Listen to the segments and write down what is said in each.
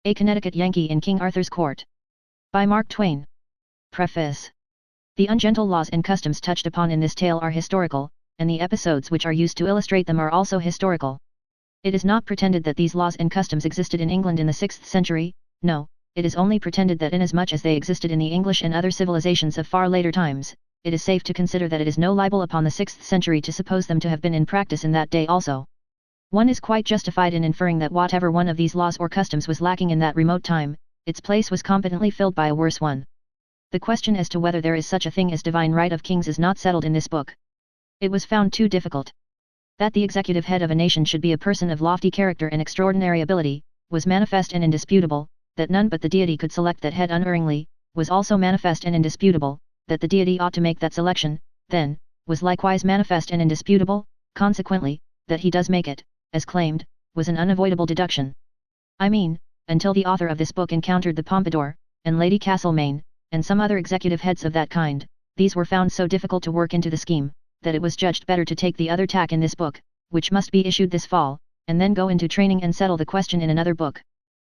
A Connecticut Yankee in King Arthur's Court. By Mark Twain. Preface. The ungentle laws and customs touched upon in this tale are historical, and the episodes which are used to illustrate them are also historical. It is not pretended that these laws and customs existed in England in the 6th century, no, it is only pretended that inasmuch as they existed in the English and other civilizations of far later times, it is safe to consider that it is no libel upon the 6th century to suppose them to have been in practice in that day also. One is quite justified in inferring that whatever one of these laws or customs was lacking in that remote time, its place was competently filled by a worse one. The question as to whether there is such a thing as divine right of kings is not settled in this book. It was found too difficult. That the executive head of a nation should be a person of lofty character and extraordinary ability, was manifest and indisputable. That none but the deity could select that head unerringly, was also manifest and indisputable. That the deity ought to make that selection, then, was likewise manifest and indisputable. Consequently, that he does make it, as claimed, was an unavoidable deduction. I mean, until the author of this book encountered the Pompadour, and Lady Castlemaine, and some other executive heads of that kind, these were found so difficult to work into the scheme, that it was judged better to take the other tack in this book, which must be issued this fall, and then go into training and settle the question in another book.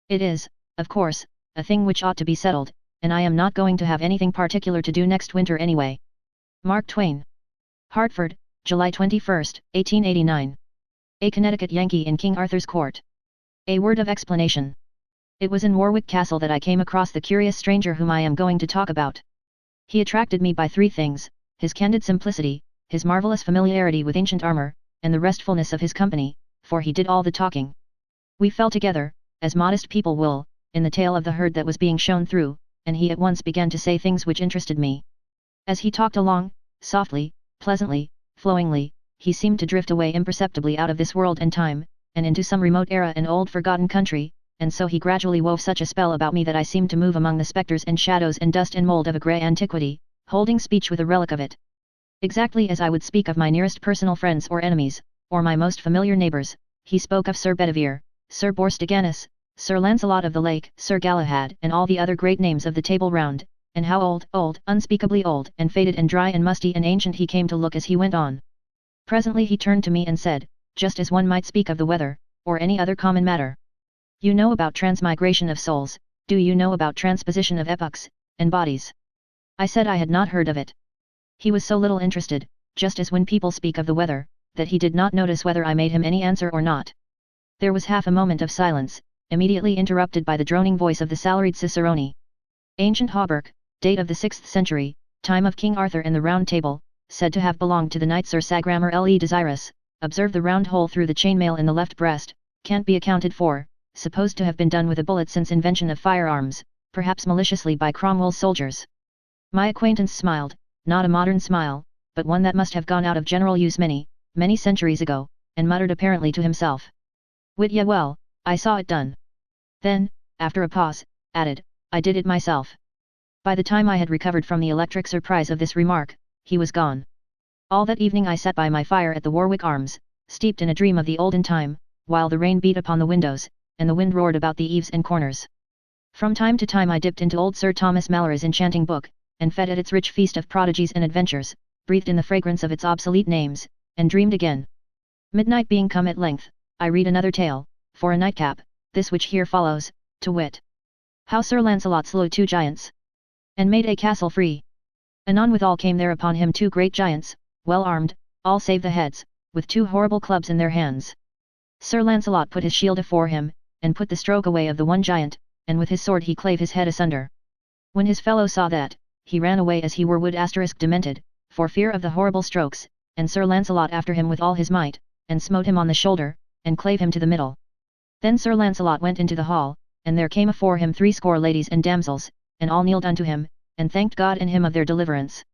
It is, of course, a thing which ought to be settled, and I am not going to have anything particular to do next winter anyway. Mark Twain. Hartford, July 21, 1889. A Connecticut Yankee in King Arthur's Court. A word of explanation. It was in Warwick Castle that I came across the curious stranger whom I am going to talk about. He attracted me by three things: his candid simplicity, his marvelous familiarity with ancient armor, and the restfulness of his company, for he did all the talking. We fell together, as modest people will, in the tail of the herd that was being shown through, and he at once began to say things which interested me. As he talked along, softly, pleasantly, flowingly, he seemed to drift away imperceptibly out of this world and time, and into some remote era and old forgotten country, and so he gradually wove such a spell about me that I seemed to move among the spectres and shadows and dust and mold of a grey antiquity, holding speech with a relic of it. Exactly as I would speak of my nearest personal friends or enemies, or my most familiar neighbours, he spoke of Sir Bedivere, Sir Bors de Ganis, Sir Lancelot of the Lake, Sir Galahad, and all the other great names of the Table Round, and how old, unspeakably old, and faded and dry and musty and ancient he came to look as he went on. Presently he turned to me and said, just as one might speak of the weather, or any other common matter: "You know about transmigration of souls, do you know about transposition of epochs, and bodies?" I said I had not heard of it. He was so little interested, just as when people speak of the weather, that he did not notice whether I made him any answer or not. There was half a moment of silence, immediately interrupted by the droning voice of the salaried cicerone. Ancient hauberk, date of the 6th century, time of King Arthur and the Round Table, said to have belonged to the knight Sir Sagramor le Desirous. Observe the round hole through the chainmail in the left breast, can't be accounted for, supposed to have been done with a bullet since invention of firearms, perhaps maliciously by Cromwell's soldiers. My acquaintance smiled, not a modern smile, but one that must have gone out of general use many, many centuries ago, and muttered apparently to himself: "Wit ye well, I saw it done." Then, after a pause, added, "I did it myself." By the time I had recovered from the electric surprise of this remark, he was gone. All that evening I sat by my fire at the Warwick Arms, steeped in a dream of the olden time, while the rain beat upon the windows, and the wind roared about the eaves and corners. From time to time I dipped into old Sir Thomas Malory's enchanting book, and fed at its rich feast of prodigies and adventures, breathed in the fragrance of its obsolete names, and dreamed again. Midnight being come at length, I read another tale, for a nightcap, this which here follows, to wit: How Sir Lancelot slew two giants, and made a castle free. Anon withal came there upon him two great giants, well armed, all save the heads, with two horrible clubs in their hands. Sir Lancelot put his shield afore him, and put the stroke away of the one giant, and with his sword he clave his head asunder. When his fellow saw that, he ran away as he were wood * demented, for fear of the horrible strokes, and Sir Lancelot after him with all his might, and smote him on the shoulder, and clave him to the middle. Then Sir Lancelot went into the hall, and there came afore him 60 ladies and damsels, and all kneeled unto him, and thanked God and him of their deliverance.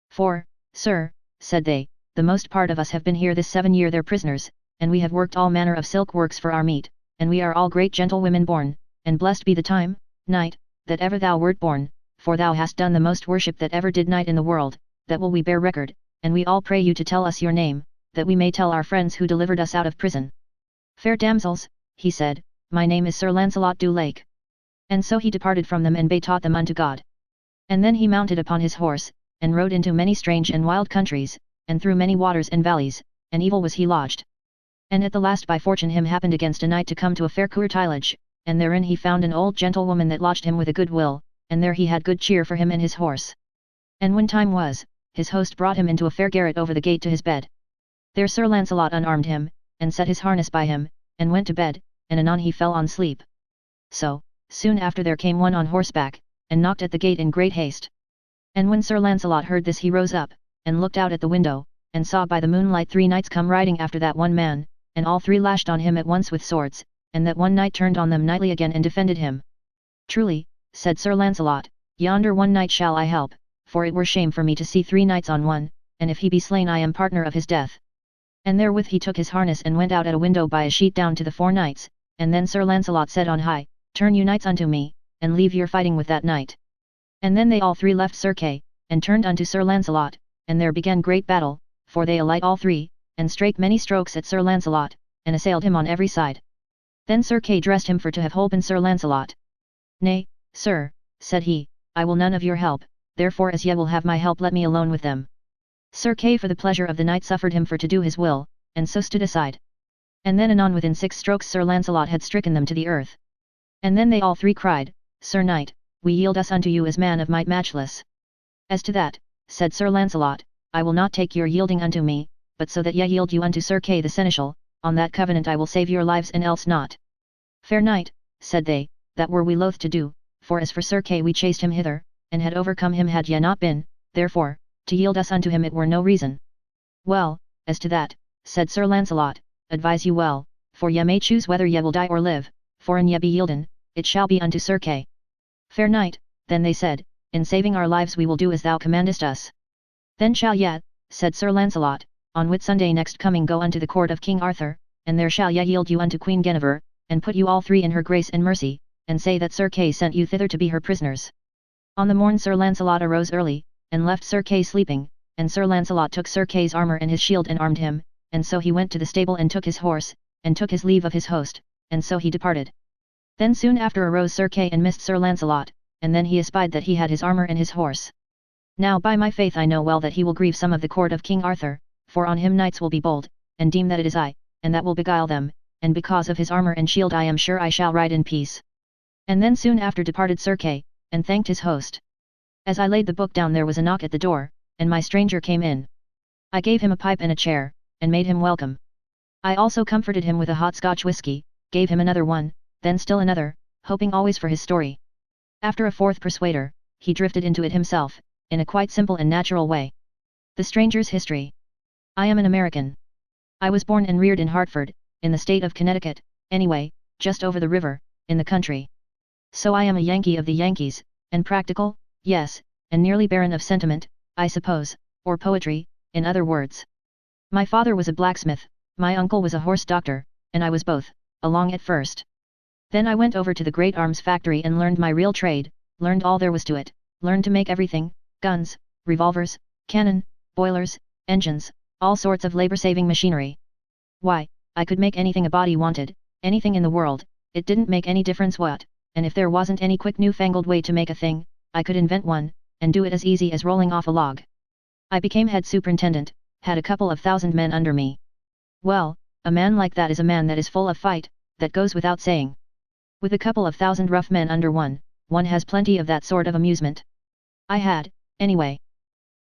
"For, sir," said they, "the most part of us have been here this 7 year their prisoners, and we have worked all manner of silk works for our meat, and we are all great gentlewomen born, and blessed be the time, knight, that ever thou wert born, for thou hast done the most worship that ever did knight in the world, that will we bear record, and we all pray you to tell us your name, that we may tell our friends who delivered us out of prison." "Fair damsels," he said, "my name is Sir Lancelot du Lake." And so he departed from them and betaught them unto God. And then he mounted upon his horse, and rode into many strange and wild countries, and through many waters and valleys, and evil was he lodged. And at the last by fortune him happened against a knight to come to a fair courtilage, and therein he found an old gentlewoman that lodged him with a good will, and there he had good cheer for him and his horse. And when time was, his host brought him into a fair garret over the gate to his bed. There Sir Launcelot unarmed him, and set his harness by him, and went to bed, and anon he fell on sleep. So, soon after there came one on horseback, and knocked at the gate in great haste. And when Sir Launcelot heard this he rose up, and looked out at the window, and saw by the moonlight 3 knights come riding after that one man, and all 3 lashed on him at once with swords, and that one knight turned on them knightly again and defended him. Truly, said Sir Launcelot, yonder one knight shall I help, for it were shame for me to see 3 knights on one, and if he be slain I am partner of his death. And therewith he took his harness and went out at a window by a sheet down to the 4 knights, and then Sir Launcelot said on high, Turn you knights unto me, and leave your fighting with that knight. And then they all 3 left Sir Kay, and turned unto Sir Launcelot, and there began great battle, for they alight all 3, and strake many strokes at Sir Launcelot, and assailed him on every side. Then Sir Kay dressed him for to have holpen Sir Launcelot. Nay, sir, said he, I will none of your help, therefore as ye will have my help let me alone with them. Sir Kay for the pleasure of the knight suffered him for to do his will, and so stood aside. And then anon within 6 strokes Sir Launcelot had stricken them to the earth. And then they all 3 cried, Sir Knight, we yield us unto you as man of might matchless. As to that, said Sir Launcelot, I will not take your yielding unto me, but so that ye yield you unto Sir Kay the seneschal, on that covenant I will save your lives and else not. Fair knight, said they, that were we loath to do, for as for Sir Kay we chased him hither, and had overcome him had ye not been, therefore, to yield us unto him it were no reason. Well, as to that, said Sir Launcelot, advise you well, for ye may choose whether ye will die or live, for an ye be yielden, it shall be unto Sir Kay. Fair knight, then they said, in saving our lives we will do as thou commandest us. Then shall ye, said Sir Launcelot, on Whitsunday next coming go unto the court of King Arthur, and there shall ye yield you unto Queen Guinevere, and put you all 3 in her grace and mercy, and say that Sir Kay sent you thither to be her prisoners. On the morn Sir Launcelot arose early, and left Sir Kay sleeping, and Sir Launcelot took Sir Kay's armour and his shield and armed him, and so he went to the stable and took his horse, and took his leave of his host, and so he departed. Then soon after arose Sir Kay and missed Sir Launcelot, and then he espied that he had his armour and his horse. Now by my faith I know well that he will grieve some of the court of King Arthur, for on him knights will be bold, and deem that it is I, and that will beguile them, and because of his armour and shield I am sure I shall ride in peace. And then soon after departed Sir Kay, and thanked his host. As I laid the book down there was a knock at the door, and my stranger came in. I gave him a pipe and a chair, and made him welcome. I also comforted him with a hot Scotch whisky, gave him another one, then still another, hoping always for his story. After a 4th persuader, he drifted into it himself, in a quite simple and natural way. The stranger's history. I am an American. I was born and reared in Hartford, in the state of Connecticut, anyway, just over the river, in the country. So I am a Yankee of the Yankees, and practical, yes, and nearly barren of sentiment, I suppose, or poetry, in other words. My father was a blacksmith, my uncle was a horse doctor, and I was both, along at first. Then I went over to the great arms factory and learned my real trade, learned all there was to it, learned to make everything, guns, revolvers, cannon, boilers, engines, all sorts of labor-saving machinery. Why, I could make anything a body wanted, anything in the world, it didn't make any difference what, and if there wasn't any quick newfangled way to make a thing, I could invent one, and do it as easy as rolling off a log. I became head superintendent, had a couple of 1,000 men under me. Well, a man like that is a man that is full of fight, that goes without saying. With a couple of 1,000 rough men under one has plenty of that sort of amusement. I had, anyway.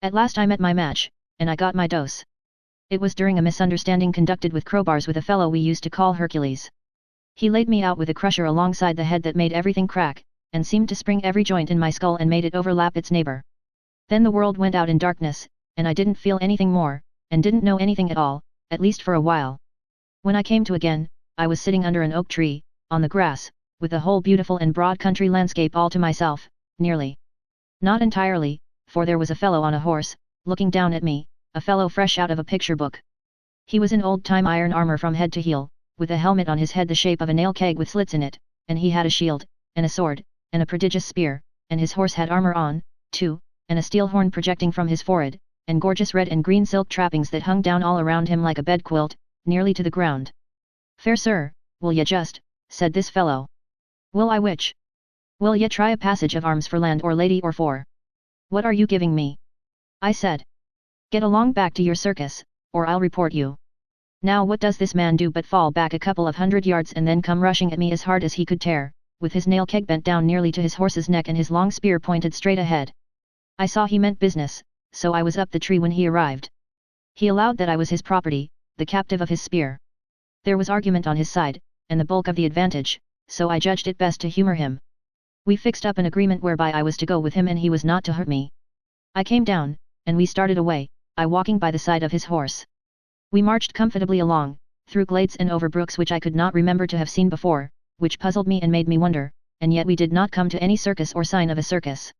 At last I met my match, and I got my dose. It was during a misunderstanding conducted with crowbars with a fellow we used to call Hercules. He laid me out with a crusher alongside the head that made everything crack, and seemed to spring every joint in my skull and made it overlap its neighbor. Then the world went out in darkness, and I didn't feel anything more, and didn't know anything at all, at least for a while. When I came to again, I was sitting under an oak tree, on the grass, with the whole beautiful and broad country landscape all to myself, nearly. Not entirely, for there was a fellow on a horse, looking down at me, a fellow fresh out of a picture book. He was in old-time iron armor from head to heel, with a helmet on his head the shape of a nail keg with slits in it, and he had a shield, and a sword, and a prodigious spear, and his horse had armor on, too, and a steel horn projecting from his forehead, and gorgeous red and green silk trappings that hung down all around him like a bed quilt, nearly to the ground. Fair sir, will ye just, said this fellow. Will I which? Will ye try a passage of arms for land or lady or for? What are you giving me? I said. Get along back to your circus, or I'll report you. Now what does this man do but fall back a couple of 100 yards and then come rushing at me as hard as he could tear, with his nail keg bent down nearly to his horse's neck and his long spear pointed straight ahead. I saw he meant business, so I was up the tree when he arrived. He allowed that I was his property, the captive of his spear. There was argument on his side, and the bulk of the advantage, so I judged it best to humor him. We fixed up an agreement whereby I was to go with him and he was not to hurt me. I came down, and we started away, I walking by the side of his horse. We marched comfortably along, through glades and over brooks which I could not remember to have seen before, which puzzled me and made me wonder, and yet we did not come to any circus or sign of a circus.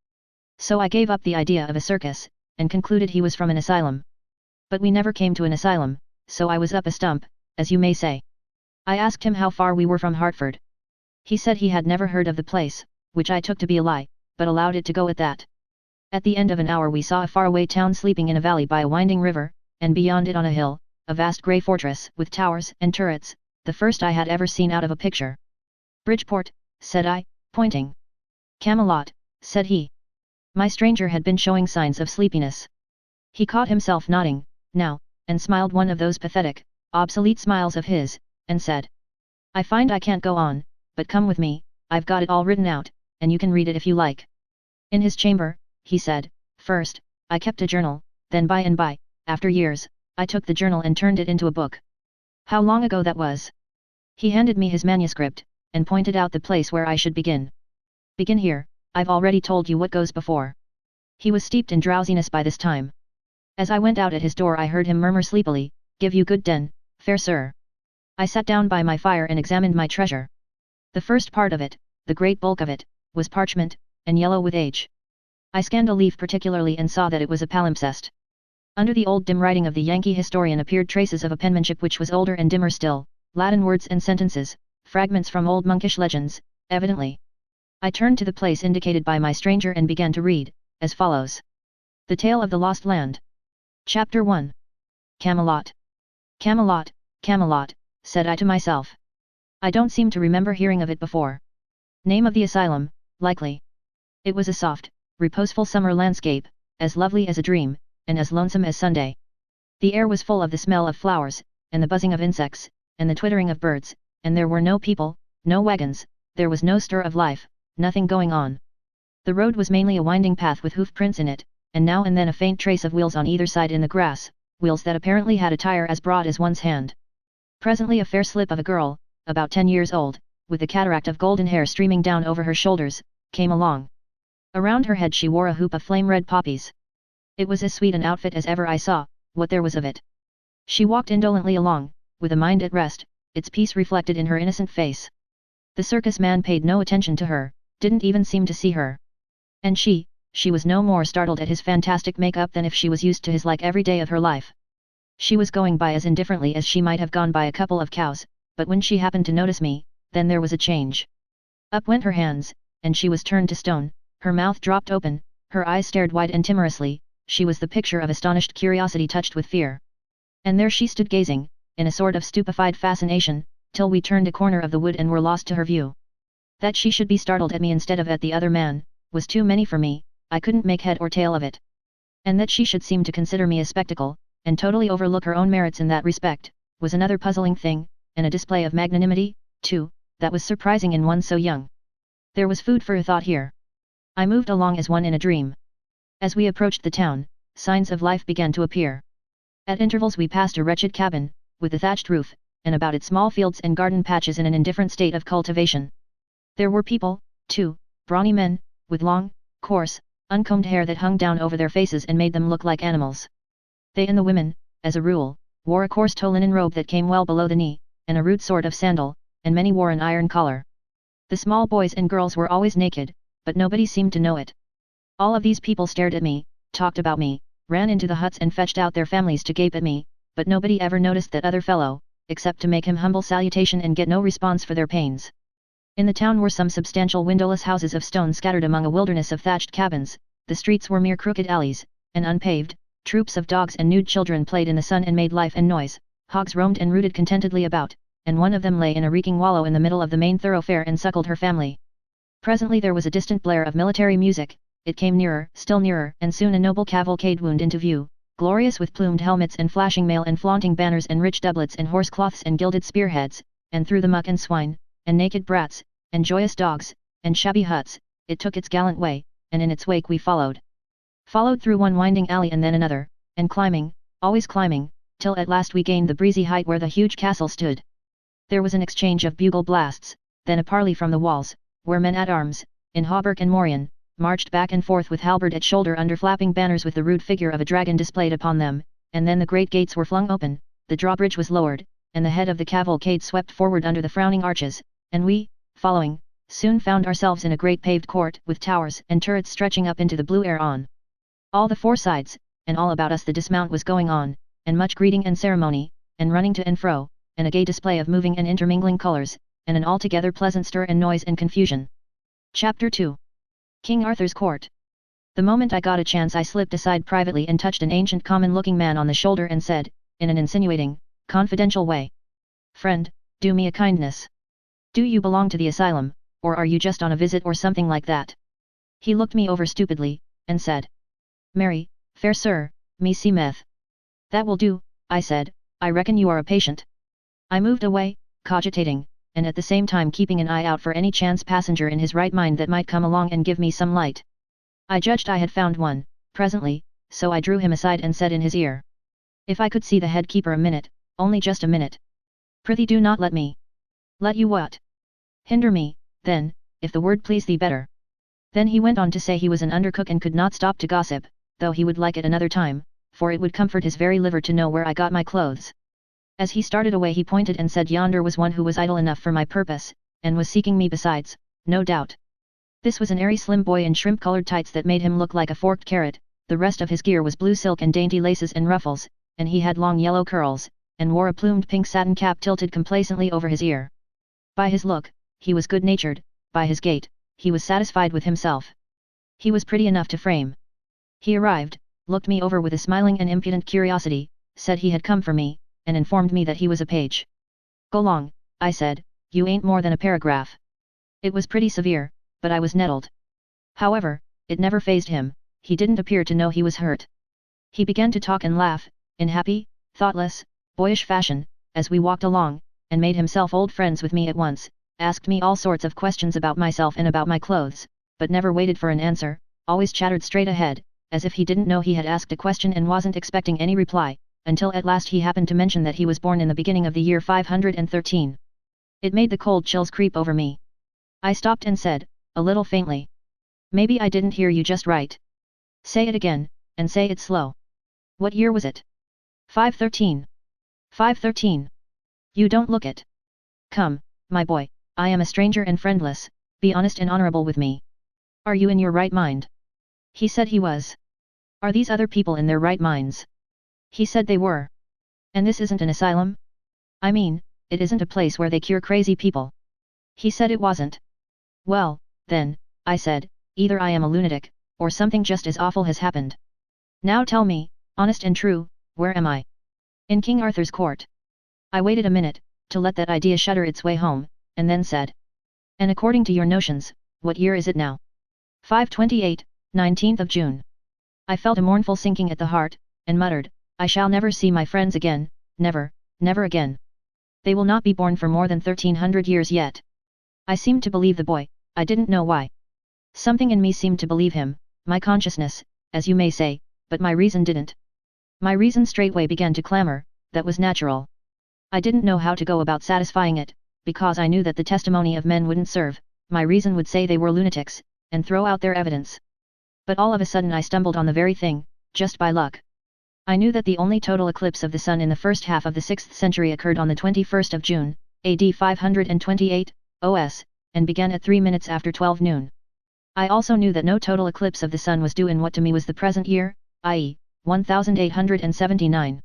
So I gave up the idea of a circus, and concluded he was from an asylum. But we never came to an asylum, so I was up a stump, as you may say. I asked him how far we were from Hartford. He said he had never heard of the place, which I took to be a lie, but allowed it to go at that. At the end of an hour we saw a faraway town sleeping in a valley by a winding river, and beyond it on a hill, a vast grey fortress with towers and turrets, the first I had ever seen out of a picture. Bridgeport, said I, pointing. Camelot, said he. My stranger had been showing signs of sleepiness. He caught himself nodding, now, and smiled one of those pathetic, obsolete smiles of his, and said, I find I can't go on, but come with me, I've got it all written out, and you can read it if you like. In his chamber, he said, first, I kept a journal, then by and by, after years, I took the journal and turned it into a book. How long ago that was? He handed me his manuscript, and pointed out the place where I should begin. Begin here, I've already told you what goes before. He was steeped in drowsiness by this time. As I went out at his door I heard him murmur sleepily, Give you good den, fair sir. I sat down by my fire and examined my treasure. The first part of it, the great bulk of it, was parchment, and yellow with age. I scanned a leaf particularly and saw that it was a palimpsest. Under the old dim writing of the Yankee historian appeared traces of a penmanship which was older and dimmer still, Latin words and sentences, fragments from old monkish legends, evidently. I turned to the place indicated by my stranger and began to read, as follows. The Tale of the Lost Land. Chapter 1. Camelot. Camelot, Camelot, said I to myself. I don't seem to remember hearing of it before. Name of the asylum, likely. It was a soft, reposeful summer landscape, as lovely as a dream, and as lonesome as Sunday. The air was full of the smell of flowers, and the buzzing of insects, and the twittering of birds, and there were no people, no wagons, there was no stir of life, nothing going on. The road was mainly a winding path with hoof prints in it, and now and then a faint trace of wheels on either side in the grass, wheels that apparently had a tire as broad as one's hand. Presently a fair slip of a girl, about 10 years old, with a cataract of golden hair streaming down over her shoulders, came along. Around her head she wore a hoop of flame-red poppies. It was as sweet an outfit as ever I saw, what there was of it. She walked indolently along, with a mind at rest, its peace reflected in her innocent face. The circus man paid no attention to her, didn't even seem to see her. And she was no more startled at his fantastic make-up than if she was used to his like every day of her life. She was going by as indifferently as she might have gone by a couple of cows, but when she happened to notice me, then there was a change. Up went her hands, and she was turned to stone, her mouth dropped open, her eyes stared wide and timorously, she was the picture of astonished curiosity touched with fear. And there she stood gazing, in a sort of stupefied fascination, till we turned a corner of the wood and were lost to her view. That she should be startled at me instead of at the other man, was too many for me, I couldn't make head or tail of it. And that she should seem to consider me a spectacle, and totally overlook her own merits in that respect, was another puzzling thing, and a display of magnanimity, too, that was surprising in one so young. There was food for a thought here. I moved along as one in a dream. As we approached the town, signs of life began to appear. At intervals we passed a wretched cabin, with a thatched roof, and about it small fields and garden patches in an indifferent state of cultivation. There were people, too, brawny men, with long, coarse, uncombed hair that hung down over their faces and made them look like animals. They and the women, as a rule, wore a coarse tow linen robe that came well below the knee, and a rude sort of sandal, and many wore an iron collar. The small boys and girls were always naked, but nobody seemed to know it. All of these people stared at me, talked about me, ran into the huts and fetched out their families to gape at me, but nobody ever noticed that other fellow, except to make him humble salutation and get no response for their pains. In the town were some substantial windowless houses of stone scattered among a wilderness of thatched cabins, the streets were mere crooked alleys, and unpaved, troops of dogs and nude children played in the sun and made life and noise, hogs roamed and rooted contentedly about, and one of them lay in a reeking wallow in the middle of the main thoroughfare and suckled her family. Presently there was a distant blare of military music, it came nearer, still nearer, and soon a noble cavalcade wound into view, glorious with plumed helmets and flashing mail and flaunting banners and rich doublets and horsecloths and gilded spearheads, and through the muck and swine, and naked brats, and joyous dogs, and shabby huts, it took its gallant way, and in its wake we followed. Followed through one winding alley and then another, and climbing, always climbing, till at last we gained the breezy height where the huge castle stood. There was an exchange of bugle blasts, then a parley from the walls, where men-at-arms, in hauberk and morion, marched back and forth with halberd at shoulder under flapping banners with the rude figure of a dragon displayed upon them, and then the great gates were flung open, the drawbridge was lowered, and the head of the cavalcade swept forward under the frowning arches, and we, following, soon found ourselves in a great paved court with towers and turrets stretching up into the blue air on all the four sides, and all about us the dismount was going on, and much greeting and ceremony, and running to and fro, and a gay display of moving and intermingling colours, and an altogether pleasant stir and noise and confusion. Chapter 2. King Arthur's Court. The moment I got a chance I slipped aside privately and touched an ancient common-looking man on the shoulder and said, in an insinuating, confidential way, "Friend, do me a kindness. Do you belong to the asylum, or are you just on a visit or something like that?" He looked me over stupidly, and said, "Marry, fair sir, me seemeth." "That will do," I said, "I reckon you are a patient." I moved away, cogitating, and at the same time keeping an eye out for any chance passenger in his right mind that might come along and give me some light. I judged I had found one, presently, so I drew him aside and said in his ear, "If I could see the head keeper a minute, only just a minute. Prithee do not let me." "Let you what?" "Hinder me, then, if the word please thee better." Then he went on to say he was an undercook and could not stop to gossip, though he would like it another time, for it would comfort his very liver to know where I got my clothes. As he started away he pointed and said yonder was one who was idle enough for my purpose, and was seeking me besides, no doubt. This was an airy slim boy in shrimp-coloured tights that made him look like a forked carrot, the rest of his gear was blue silk and dainty laces and ruffles, and he had long yellow curls, and wore a plumed pink satin cap tilted complacently over his ear. By his look, he was good-natured, by his gait, he was satisfied with himself. He was pretty enough to frame. He arrived, looked me over with a smiling and impudent curiosity, said he had come for me, and informed me that he was a page. "Go long," I said, "you ain't more than a paragraph." It was pretty severe, but I was nettled. However, it never fazed him, he didn't appear to know he was hurt. He began to talk and laugh, in happy, thoughtless, boyish fashion, as we walked along, and made himself old friends with me at once, asked me all sorts of questions about myself and about my clothes, but never waited for an answer, always chattered straight ahead, as if he didn't know he had asked a question and wasn't expecting any reply, until at last he happened to mention that he was born in the beginning of the year 513. It made the cold chills creep over me. I stopped and said, a little faintly, "Maybe I didn't hear you just right. Say it again, and say it slow. What year was it?" 513. 513. You don't look it. Come, my boy, I am a stranger and friendless, be honest and honorable with me. Are you in your right mind?" He said he was. "Are these other people in their right minds?" He said they were. "And this isn't an asylum? I mean, it isn't a place where they cure crazy people?" He said it wasn't. "Well, then," I said, "either I am a lunatic, or something just as awful has happened. Now tell me, honest and true, where am I?" "In King Arthur's court." I waited a minute, to let that idea shudder its way home, and then said, "And according to your notions, what year is it now?" 528, 19th of June. I felt a mournful sinking at the heart, and muttered, "I shall never see my friends again, never, never again. They will not be born for more than 1300 years yet." I seemed to believe the boy, I didn't know why. Something in me seemed to believe him, my consciousness, as you may say, but my reason didn't. My reason straightway began to clamor, that was natural. I didn't know how to go about satisfying it, because I knew that the testimony of men wouldn't serve, my reason would say they were lunatics, and throw out their evidence. But all of a sudden I stumbled on the very thing, just by luck. I knew that the only total eclipse of the sun in the first half of the 6th century occurred on the 21st of June, AD 528, OS, and began at 3 minutes after 12 noon. I also knew that no total eclipse of the sun was due in what to me was the present year, i.e., 1879.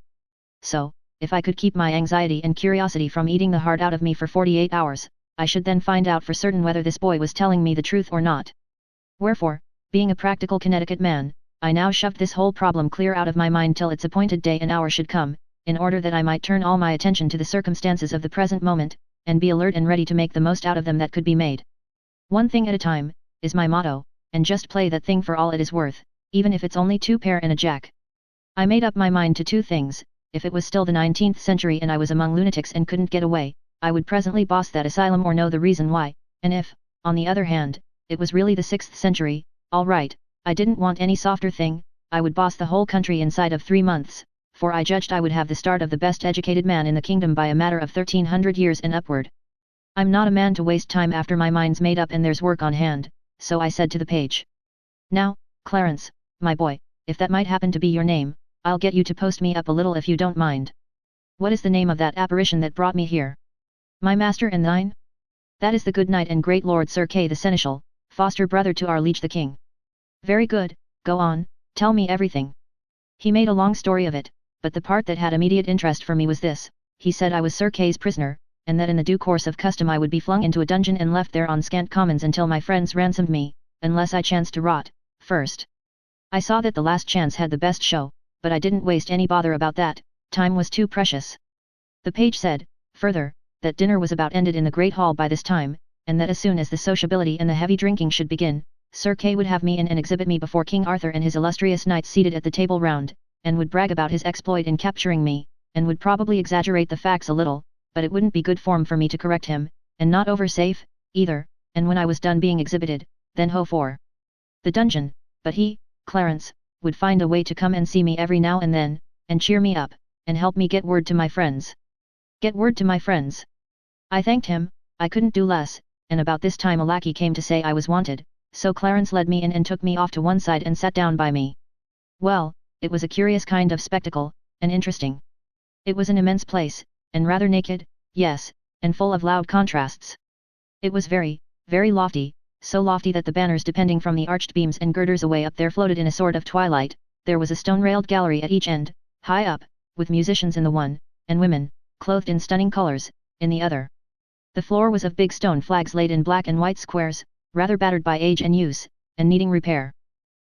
So, if I could keep my anxiety and curiosity from eating the heart out of me for 48 hours, I should then find out for certain whether this boy was telling me the truth or not. Wherefore, being a practical Connecticut man, I now shoved this whole problem clear out of my mind till its appointed day and hour should come, in order that I might turn all my attention to the circumstances of the present moment, and be alert and ready to make the most out of them that could be made. "One thing at a time," is my motto, and just play that thing for all it is worth, even if it's only 2 pair and a jack. I made up my mind to two things: if it was still the 19th century and I was among lunatics and couldn't get away, I would presently boss that asylum or know the reason why, and if, on the other hand, it was really the 6th century, all right, I didn't want any softer thing, I would boss the whole country inside of 3 months, for I judged I would have the start of the best educated man in the kingdom by a matter of 1300 years and upward. I'm not a man to waste time after my mind's made up and there's work on hand, so I said to the page. Now, Clarence, my boy, if that might happen to be your name, I'll get you to post me up a little if you don't mind. What is the name of that apparition that brought me here? My master and thine? That is the good knight and great lord Sir Kay the Seneschal, foster brother to our liege the king. Very good, go on, tell me everything. He made a long story of it, but the part that had immediate interest for me was this: he said I was Sir Kay's prisoner, and that in the due course of custom I would be flung into a dungeon and left there on scant commons until my friends ransomed me, unless I chanced to rot first. I saw that the last chance had the best show, but I didn't waste any bother about that, time was too precious. The page said, further, that dinner was about ended in the great hall by this time, and that as soon as the sociability and the heavy drinking should begin, Sir Kay would have me in and exhibit me before King Arthur and his illustrious knights seated at the table round, and would brag about his exploit in capturing me, and would probably exaggerate the facts a little, but it wouldn't be good form for me to correct him, and not over safe, either, and when I was done being exhibited, then ho for the dungeon, but he, Clarence, would find a way to come and see me every now and then, and cheer me up, and help me get word to my friends. Get word to my friends. I thanked him, I couldn't do less, and about this time a lackey came to say I was wanted, so Clarence led me in and took me off to one side and sat down by me. Well, it was a curious kind of spectacle, and interesting. It was an immense place, and rather naked, yes, and full of loud contrasts. It was very, very lofty, so lofty that the banners depending from the arched beams and girders away up there floated in a sort of twilight. There was a stone-railed gallery at each end, high up, with musicians in the one, and women, clothed in stunning colors, in the other. The floor was of big stone flags laid in black and white squares, rather battered by age and use, and needing repair.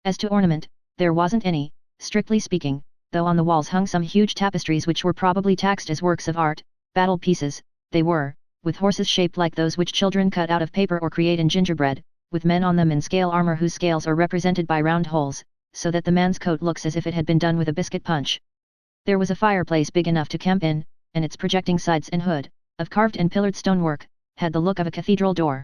As to ornament, there wasn't any, strictly speaking, though on the walls hung some huge tapestries which were probably taxed as works of art, battle pieces, they were, with horses shaped like those which children cut out of paper or create in gingerbread, with men on them in scale armor whose scales are represented by round holes, so that the man's coat looks as if it had been done with a biscuit punch. There was a fireplace big enough to camp in, and its projecting sides and hood, of carved and pillared stonework, had the look of a cathedral door.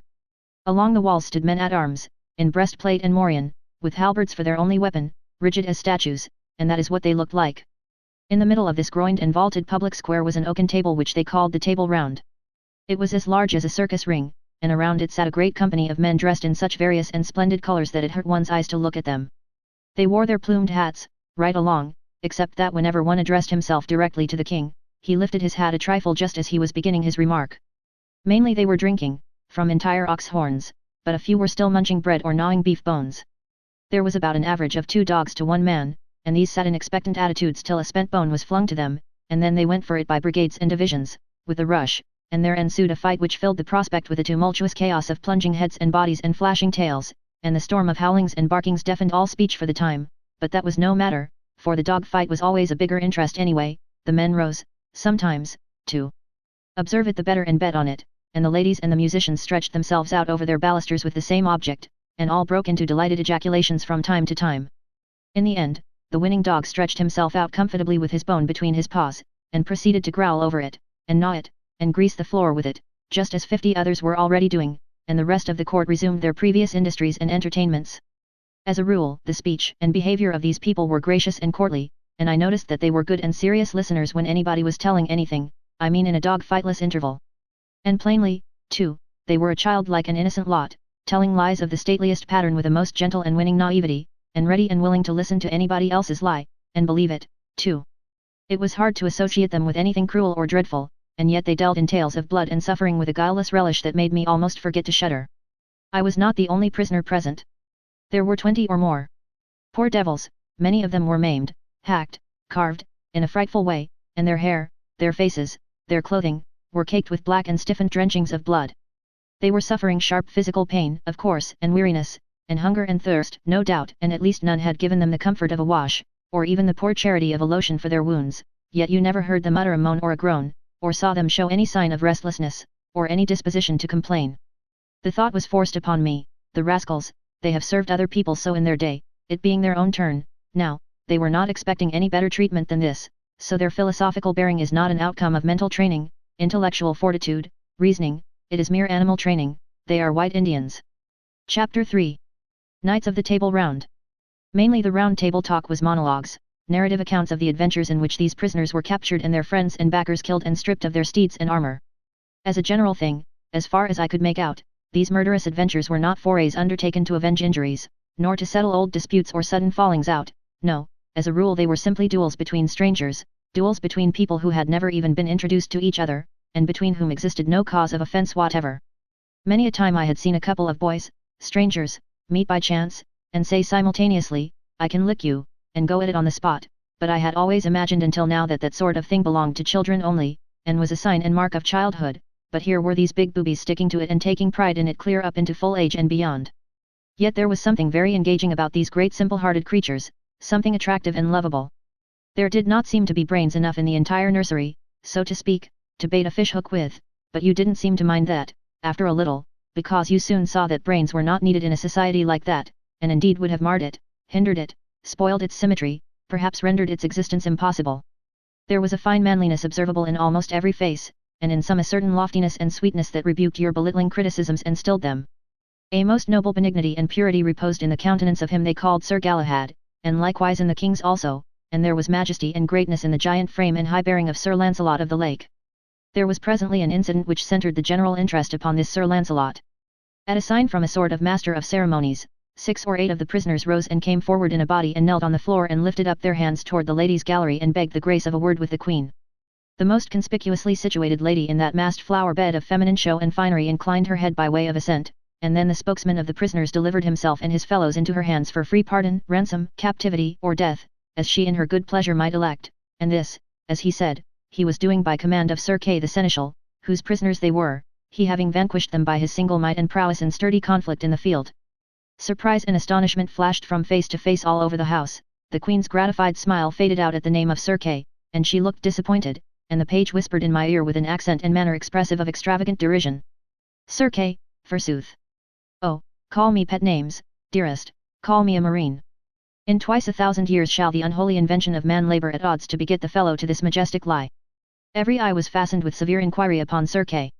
Along the walls stood men at arms, in breastplate and morion, with halberds for their only weapon, rigid as statues, and that is what they looked like. In the middle of this groined and vaulted public square was an oaken table which they called the Table Round. It was as large as a circus ring, and around it sat a great company of men dressed in such various and splendid colors that it hurt one's eyes to look at them. They wore their plumed hats, right along, except that whenever one addressed himself directly to the king, he lifted his hat a trifle just as he was beginning his remark. Mainly they were drinking, from entire ox horns, but a few were still munching bread or gnawing beef bones. There was about an average of 2 dogs to 1 man, and these sat in expectant attitudes till a spent bone was flung to them, and then they went for it by brigades and divisions, with a rush, and there ensued a fight which filled the prospect with a tumultuous chaos of plunging heads and bodies and flashing tails, and the storm of howlings and barkings deafened all speech for the time, but that was no matter, for the dog fight was always a bigger interest anyway. The men rose, sometimes, to observe it the better and bet on it, and the ladies and the musicians stretched themselves out over their balusters with the same object, and all broke into delighted ejaculations from time to time. In the end, the winning dog stretched himself out comfortably with his bone between his paws, and proceeded to growl over it, and gnaw it, and grease the floor with it, just as 50 others were already doing, and the rest of the court resumed their previous industries and entertainments. As a rule, the speech and behavior of these people were gracious and courtly, and I noticed that they were good and serious listeners when anybody was telling anything, I mean in a dog-fightless interval. And plainly, too, they were a childlike and innocent lot, telling lies of the stateliest pattern with a most gentle and winning naivety, and ready and willing to listen to anybody else's lie, and believe it, too. It was hard to associate them with anything cruel or dreadful, and yet they dealt in tales of blood and suffering with a guileless relish that made me almost forget to shudder. I was not the only prisoner present. There were 20 or more. Poor devils, many of them were maimed, hacked, carved, in a frightful way, and their hair, their faces, their clothing, were caked with black and stiffened drenchings of blood. They were suffering sharp physical pain, of course, and weariness, and hunger and thirst, no doubt, and at least none had given them the comfort of a wash, or even the poor charity of a lotion for their wounds, yet you never heard them utter a moan or a groan, or saw them show any sign of restlessness, or any disposition to complain. The thought was forced upon me, the rascals, they have served other people so in their day, it being their own turn, now, they were not expecting any better treatment than this, so their philosophical bearing is not an outcome of mental training, intellectual fortitude, reasoning, it is mere animal training, they are white Indians. Chapter 3. Knights of the Table Round. Mainly the Round Table talk was monologues, narrative accounts of the adventures in which these prisoners were captured and their friends and backers killed and stripped of their steeds and armor. As a general thing, as far as I could make out, these murderous adventures were not forays undertaken to avenge injuries, nor to settle old disputes or sudden fallings out, no, as a rule they were simply duels between strangers, duels between people who had never even been introduced to each other, and between whom existed no cause of offense whatever. Many a time I had seen a couple of boys, strangers, meet by chance, and say simultaneously, "I can lick you," and go at it on the spot, but I had always imagined until now that that sort of thing belonged to children only, and was a sign and mark of childhood, but here were these big boobies sticking to it and taking pride in it clear up into full age and beyond. Yet there was something very engaging about these great simple-hearted creatures, something attractive and lovable. There did not seem to be brains enough in the entire nursery, so to speak, to bait a fishhook with, but you didn't seem to mind that, after a little, because you soon saw that brains were not needed in a society like that, and indeed would have marred it, hindered it, spoiled its symmetry, perhaps rendered its existence impossible. There was a fine manliness observable in almost every face, and in some a certain loftiness and sweetness that rebuked your belittling criticisms and stilled them. A most noble benignity and purity reposed in the countenance of him they called Sir Galahad, and likewise in the king's also, and there was majesty and greatness in the giant frame and high bearing of Sir Lancelot of the Lake. There was presently an incident which centred the general interest upon this Sir Lancelot. At a sign from a sort of master of ceremonies, 6 or 8 of the prisoners rose and came forward in a body and knelt on the floor and lifted up their hands toward the ladies' gallery and begged the grace of a word with the queen. The most conspicuously situated lady in that massed flower bed of feminine show and finery inclined her head by way of assent, and then the spokesman of the prisoners delivered himself and his fellows into her hands for free pardon, ransom, captivity, or death, as she in her good pleasure might elect, and this, as he said, he was doing by command of Sir Kay the Seneschal, whose prisoners they were, he having vanquished them by his single might and prowess in sturdy conflict in the field. Surprise and astonishment flashed from face to face all over the house, the queen's gratified smile faded out at the name of Sir Kay, and she looked disappointed, and the page whispered in my ear with an accent and manner expressive of extravagant derision. "Sir Kay, forsooth. Oh, call me pet names, dearest, call me a marine. In twice 1,000 years shall the unholy invention of man labour at odds to beget the fellow to this majestic lie." Every eye was fastened with severe inquiry upon Sir Kay.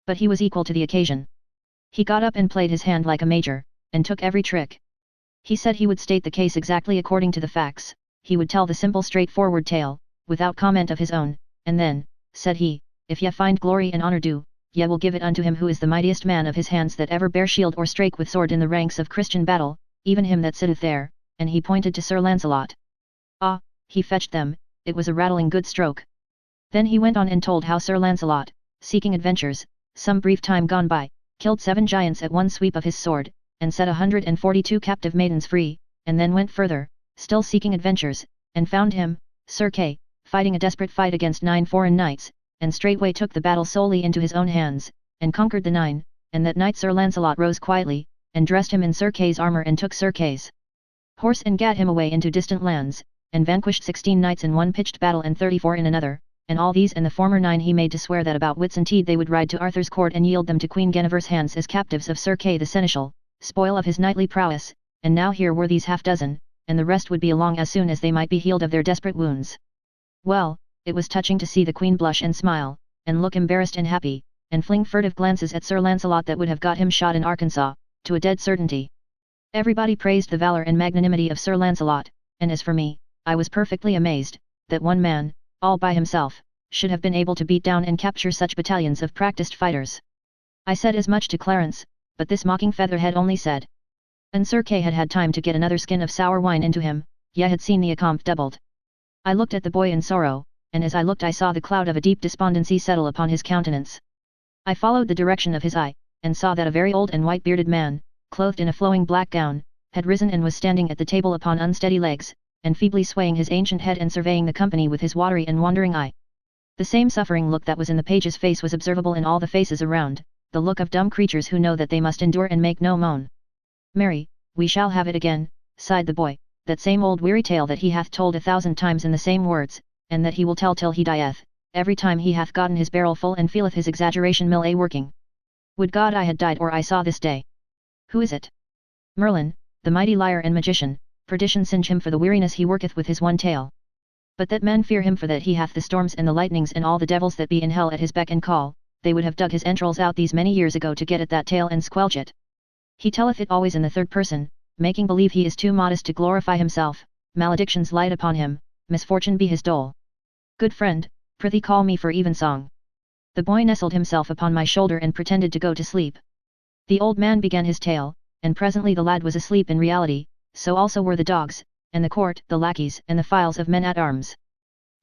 But he was equal to the occasion. He got up and played his hand like a major, and took every trick. He said he would state the case exactly according to the facts, he would tell the simple straightforward tale, without comment of his own, and then, said he, "If ye find glory and honour due, ye will give it unto him who is the mightiest man of his hands that ever bare shield or strake with sword in the ranks of Christian battle, even him that sitteth there," and he pointed to Sir Lancelot. Ah, he fetched them, it was a rattling good stroke. Then he went on and told how Sir Lancelot, seeking adventures, some brief time gone by, killed 7 giants at one sweep of his sword, and set 142 captive maidens free, and then went further, still seeking adventures, and found him, Sir Kay, fighting a desperate fight against 9 foreign knights, and straightway took the battle solely into his own hands, and conquered the 9, and that night Sir Lancelot rose quietly, and dressed him in Sir Kay's armour and took Sir Kay's horse and gat him away into distant lands, and vanquished 16 knights in one pitched battle and 34 in another, and all these and the former 9 he made to swear that about Whitsuntide they would ride to Arthur's court and yield them to Queen Guinevere's hands as captives of Sir Kay the Seneschal, spoil of his knightly prowess, and now here were these half-dozen, and the rest would be along as soon as they might be healed of their desperate wounds. Well, it was touching to see the Queen blush and smile, and look embarrassed and happy, and fling furtive glances at Sir Lancelot that would have got him shot in Arkansas, to a dead certainty. Everybody praised the valour and magnanimity of Sir Lancelot, and as for me, I was perfectly amazed, that one man, all by himself, should have been able to beat down and capture such battalions of practised fighters. I said as much to Clarence, but this mocking featherhead only said. And Sir Kay had had time to get another skin of sour wine into him, ye had seen the accompt doubled. I looked at the boy in sorrow, and as I looked I saw the cloud of a deep despondency settle upon his countenance. I followed the direction of his eye, and saw that a very old and white-bearded man, clothed in a flowing black gown, had risen and was standing at the table upon unsteady legs, and feebly swaying his ancient head and surveying the company with his watery and wandering eye. The same suffering look that was in the page's face was observable in all the faces around, the look of dumb creatures who know that they must endure and make no moan. "Marry, we shall have it again," sighed the boy, "that same old weary tale that he hath told 1,000 times in the same words, and that he will tell till he dieth, every time he hath gotten his barrel full and feeleth his exaggeration mill a-working. Would God I had died or I saw this day. Who is it? Merlin, the mighty liar and magician, Perdition singe him for the weariness he worketh with his one tail. But that men fear him for that he hath the storms and the lightnings and all the devils that be in hell at his beck and call, they would have dug his entrails out these many years ago to get at that tail and squelch it. He telleth it always in the third person, making believe he is too modest to glorify himself, maledictions light upon him, misfortune be his dole. Good friend, prithee call me for evensong. The boy nestled himself upon my shoulder and pretended to go to sleep. The old man began his tale, and presently the lad was asleep in reality, so also were the dogs, and the court, the lackeys, and the files of men-at-arms.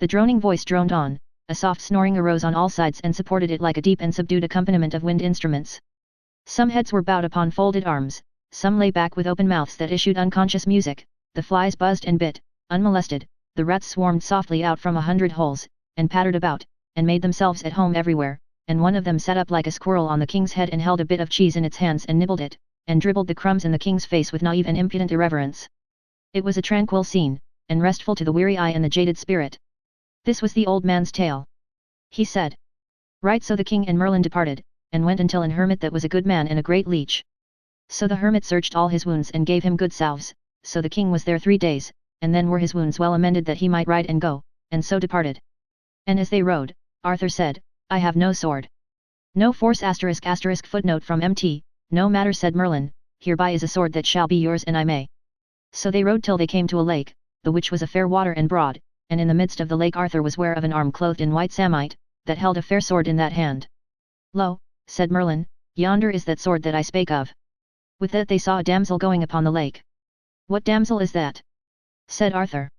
The droning voice droned on, a soft snoring arose on all sides and supported it like a deep and subdued accompaniment of wind instruments. Some heads were bowed upon folded arms, some lay back with open mouths that issued unconscious music, the flies buzzed and bit, unmolested, the rats swarmed softly out from 100 holes, and pattered about, and made themselves at home everywhere, and one of them sat up like a squirrel on the king's head and held a bit of cheese in its hands and nibbled it, and dribbled the crumbs in the king's face with naive and impudent irreverence. It was a tranquil scene, and restful to the weary eye and the jaded spirit. This was the old man's tale. He said. Right so the king and Merlin departed, and went until an hermit that was a good man and a great leech. So the hermit searched all his wounds and gave him good salves, so the king was there 3 days, and then were his wounds well amended that he might ride and go, and so departed. And as they rode, Arthur said, I have no sword. No force *** footnote from MT, no matter said Merlin, hereby is a sword that shall be yours and I may. So they rode till they came to a lake, the which was a fair water and broad, and in the midst of the lake Arthur was ware of an arm clothed in white samite, that held a fair sword in that hand. Lo, said Merlin, yonder is that sword that I spake of. With that they saw a damsel going upon the lake. What damsel is that? Said Arthur.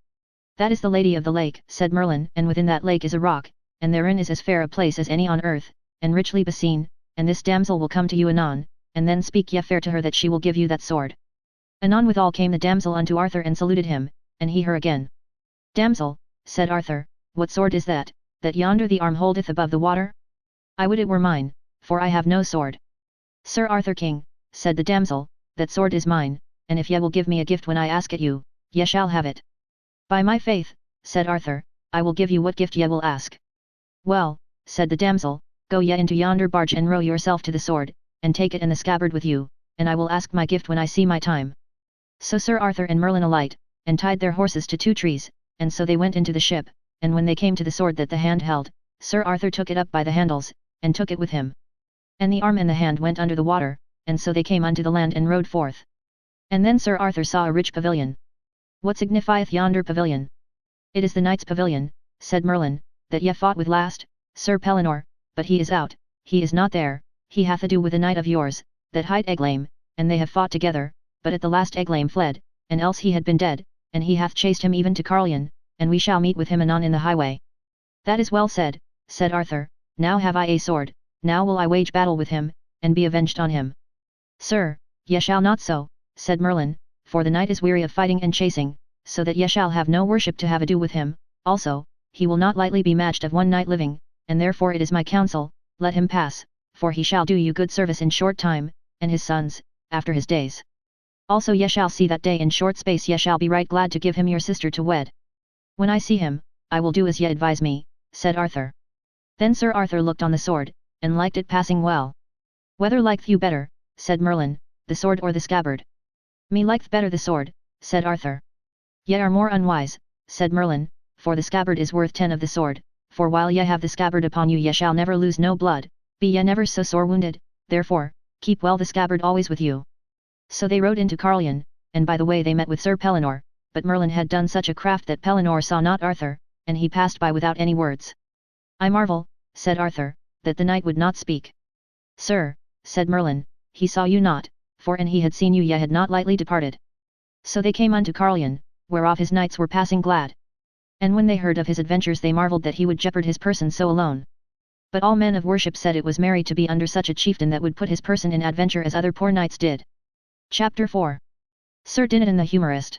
That is the lady of the lake, said Merlin, and within that lake is a rock, and therein is as fair a place as any on earth, and richly beseen, and this damsel will come to you anon, and then speak ye fair to her that she will give you that sword. Anon withal came the damsel unto Arthur and saluted him, and he her again. Damsel, said Arthur, what sword is that, that yonder the arm holdeth above the water? I would it were mine, for I have no sword. Sir Arthur King, said the damsel, that sword is mine, and if ye will give me a gift when I ask it you, ye shall have it. By my faith, said Arthur, I will give you what gift ye will ask. Well, said the damsel, go ye into yonder barge and row yourself to the sword, and take it and the scabbard with you, and I will ask my gift when I see my time. So Sir Arthur and Merlin alight, and tied their horses to 2 trees, and so they went into the ship, and when they came to the sword that the hand held, Sir Arthur took it up by the handles, and took it with him. And the arm and the hand went under the water, and so they came unto the land and rode forth. And then Sir Arthur saw a rich pavilion. What signifieth yonder pavilion? It is the knight's pavilion, said Merlin, that ye fought with last, Sir Pellinore, but he is out, he is not there, he hath ado with a knight of yours, that hight Eglaime, and they have fought together, but at the last Eglaime fled, and else he had been dead, and he hath chased him even to Carlion, and we shall meet with him anon in the highway. That is well said, said Arthur, now have I a sword, now will I wage battle with him, and be avenged on him. Sir, ye shall not so, said Merlin, for the knight is weary of fighting and chasing, so that ye shall have no worship to have ado with him, also, he will not lightly be matched of one knight living, and therefore it is my counsel, let him pass, for he shall do you good service in short time, and his sons, after his days. Also ye shall see that day in short space ye shall be right glad to give him your sister to wed. When I see him, I will do as ye advise me, said Arthur. Then Sir Arthur looked on the sword, and liked it passing well. Whether liketh you better, said Merlin, the sword or the scabbard? Me liketh better the sword, said Arthur. Ye are more unwise, said Merlin, for the scabbard is worth 10 of the sword, for while ye have the scabbard upon you ye shall never lose no blood, be ye never so sore wounded, therefore, keep well the scabbard always with you. So they rode into Carlion, and by the way they met with Sir Pellinore, but Merlin had done such a craft that Pellinore saw not Arthur, and he passed by without any words. I marvel, said Arthur, that the knight would not speak. Sir, said Merlin, he saw you not, for an he had seen you ye had not lightly departed. So they came unto Carlion, whereof his knights were passing glad. And when they heard of his adventures they marvelled that he would jeopard his person so alone. But all men of worship said it was merry to be under such a chieftain that would put his person in adventure as other poor knights did. Chapter 4. Sir Dinadan the Humorist.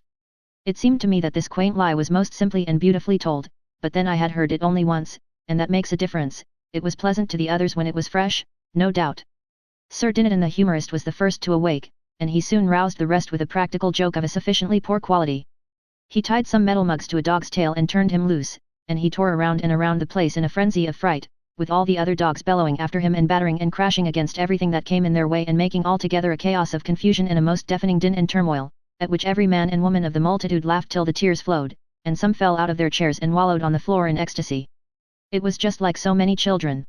It seemed to me that this quaint lie was most simply and beautifully told, but then I had heard it only once, and that makes a difference. It was pleasant to the others when it was fresh, no doubt. Sir Dinadan the Humorist was the first to awake, and he soon roused the rest with a practical joke of a sufficiently poor quality. He tied some metal mugs to a dog's tail and turned him loose, and he tore around and around the place in a frenzy of fright, with all the other dogs bellowing after him and battering and crashing against everything that came in their way and making altogether a chaos of confusion and a most deafening din and turmoil, at which every man and woman of the multitude laughed till the tears flowed, and some fell out of their chairs and wallowed on the floor in ecstasy. It was just like so many children.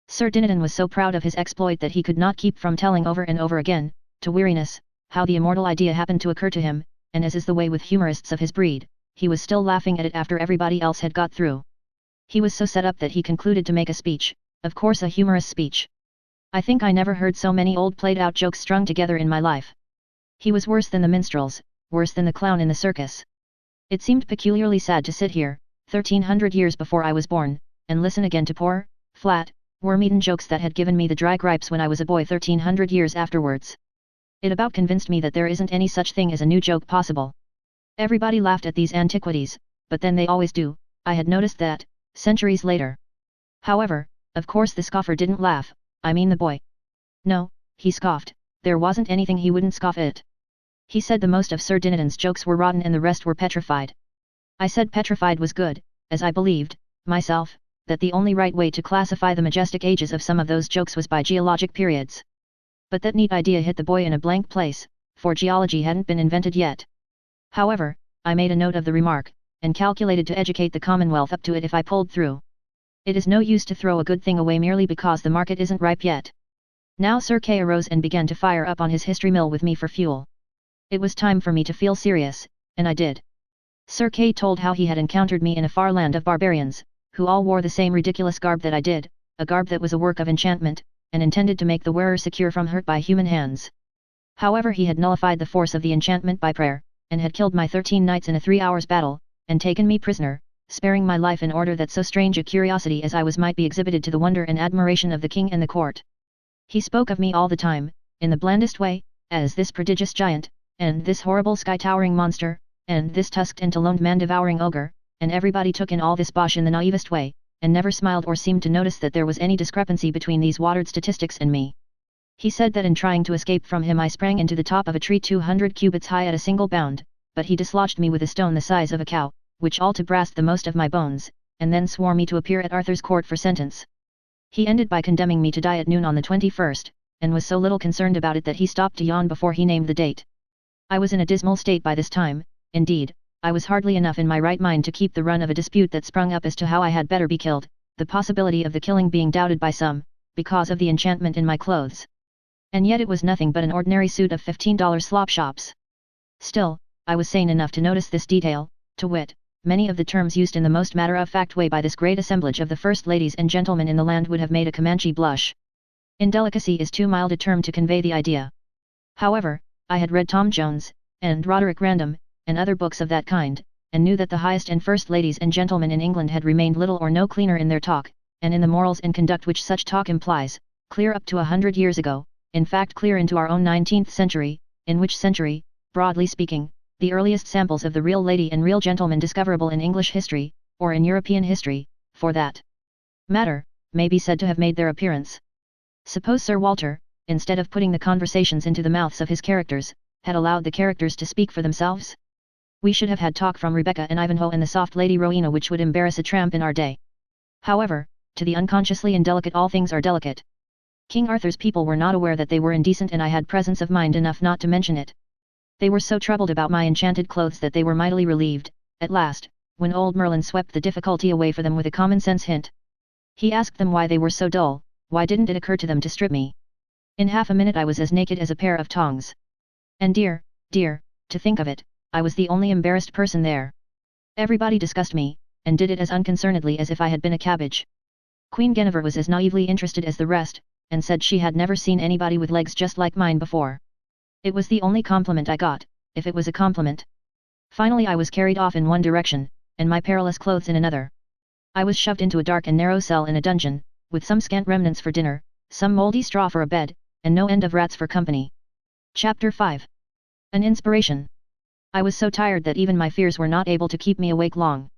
Sir Dinadan was so proud of his exploit that he could not keep from telling over and over again, to weariness, how the immortal idea happened to occur to him, and as is the way with humorists of his breed, he was still laughing at it after everybody else had got through. He was so set up that he concluded to make a speech, of course a humorous speech. I think I never heard so many old played-out jokes strung together in my life. He was worse than the minstrels, worse than the clown in the circus. It seemed peculiarly sad to sit here, 1300 years before I was born, and listen again to poor, flat, worm-eaten jokes that had given me the dry gripes when I was a boy 1300 years afterwards. It about convinced me that there isn't any such thing as a new joke possible. Everybody laughed at these antiquities, but then they always do, I had noticed that, centuries later. However, of course the scoffer didn't laugh, I mean the boy. No, he scoffed, there wasn't anything he wouldn't scoff at. He said the most of Sir Dinadan's jokes were rotten and the rest were petrified. I said petrified was good, as I believed, myself, that the only right way to classify the majestic ages of some of those jokes was by geologic periods. But that neat idea hit the boy in a blank place, for geology hadn't been invented yet. However, I made a note of the remark, and calculated to educate the Commonwealth up to it if I pulled through. It is no use to throw a good thing away merely because the market isn't ripe yet. Now Sir Kay arose and began to fire up on his history mill with me for fuel. It was time for me to feel serious, and I did. Sir Kay told how he had encountered me in a far land of barbarians, who all wore the same ridiculous garb that I did, a garb that was a work of enchantment, and intended to make the wearer secure from hurt by human hands. However, he had nullified the force of the enchantment by prayer, and had killed my 13 knights in a 3 hours battle, and taken me prisoner, sparing my life in order that so strange a curiosity as I was might be exhibited to the wonder and admiration of the king and the court. He spoke of me all the time, in the blandest way, as this prodigious giant, and this horrible sky-towering monster, and this tusked and taloned man-devouring ogre, and everybody took in all this bosh in the naivest way, and never smiled or seemed to notice that there was any discrepancy between these watered statistics and me. He said that in trying to escape from him I sprang into the top of a tree 200 cubits high at a single bound, but he dislodged me with a stone the size of a cow, which all to brast the most of my bones, and then swore me to appear at Arthur's court for sentence. He ended by condemning me to die at noon on the 21st, and was so little concerned about it that he stopped to yawn before he named the date. I was in a dismal state by this time, indeed, I was hardly enough in my right mind to keep the run of a dispute that sprung up as to how I had better be killed, the possibility of the killing being doubted by some, because of the enchantment in my clothes. And yet it was nothing but an ordinary suit of $15 slop shops. Still, I was sane enough to notice this detail, to wit, many of the terms used in the most matter-of-fact way by this great assemblage of the first ladies and gentlemen in the land would have made a Comanche blush. Indelicacy is too mild a term to convey the idea. However, I had read Tom Jones, and Roderick Random, and other books of that kind, and knew that the highest and first ladies and gentlemen in England had remained little or no cleaner in their talk, and in the morals and conduct which such talk implies, clear up to 100 years ago, in fact clear into our own 19th century, in which century, broadly speaking, the earliest samples of the real lady and real gentleman discoverable in English history, or in European history, for that matter, may be said to have made their appearance. Suppose Sir Walter, instead of putting the conversations into the mouths of his characters, had allowed the characters to speak for themselves? We should have had talk from Rebecca and Ivanhoe and the soft Lady Rowena which would embarrass a tramp in our day. However, to the unconsciously indelicate all things are delicate. King Arthur's people were not aware that they were indecent and I had presence of mind enough not to mention it. They were so troubled about my enchanted clothes that they were mightily relieved, at last, when old Merlin swept the difficulty away for them with a common-sense hint. He asked them why they were so dull, why didn't it occur to them to strip me? In half a minute I was as naked as a pair of tongs. And dear, to think of it, I was the only embarrassed person there. Everybody discussed me, and did it as unconcernedly as if I had been a cabbage. Queen Guinevere was as naively interested as the rest, and said she had never seen anybody with legs just like mine before. It was the only compliment I got, if it was a compliment. Finally I was carried off in one direction, and my perilous clothes in another. I was shoved into a dark and narrow cell in a dungeon, with some scant remnants for dinner, some mouldy straw for a bed, and no end of rats for company. Chapter 5. An inspiration. I was so tired that even my fears were not able to keep me awake long.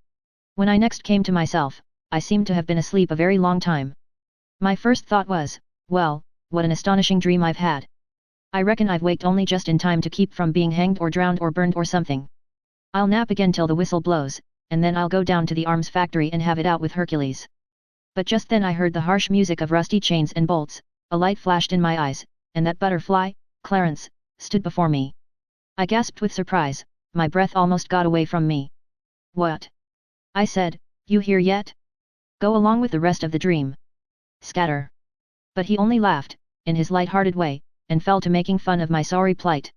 When I next came to myself, I seemed to have been asleep a very long time. My first thought was, well, what an astonishing dream I've had. I reckon I've waked only just in time to keep from being hanged or drowned or burned or something. I'll nap again till the whistle blows, and then I'll go down to the arms factory and have it out with Hercules. But just then I heard the harsh music of rusty chains and bolts, a light flashed in my eyes, and that butterfly, Clarence, stood before me. I gasped with surprise, my breath almost got away from me. What? I said, you here yet? Go along with the rest of the dream. Scatter. But he only laughed, in his light-hearted way, and fell to making fun of my sorry plight.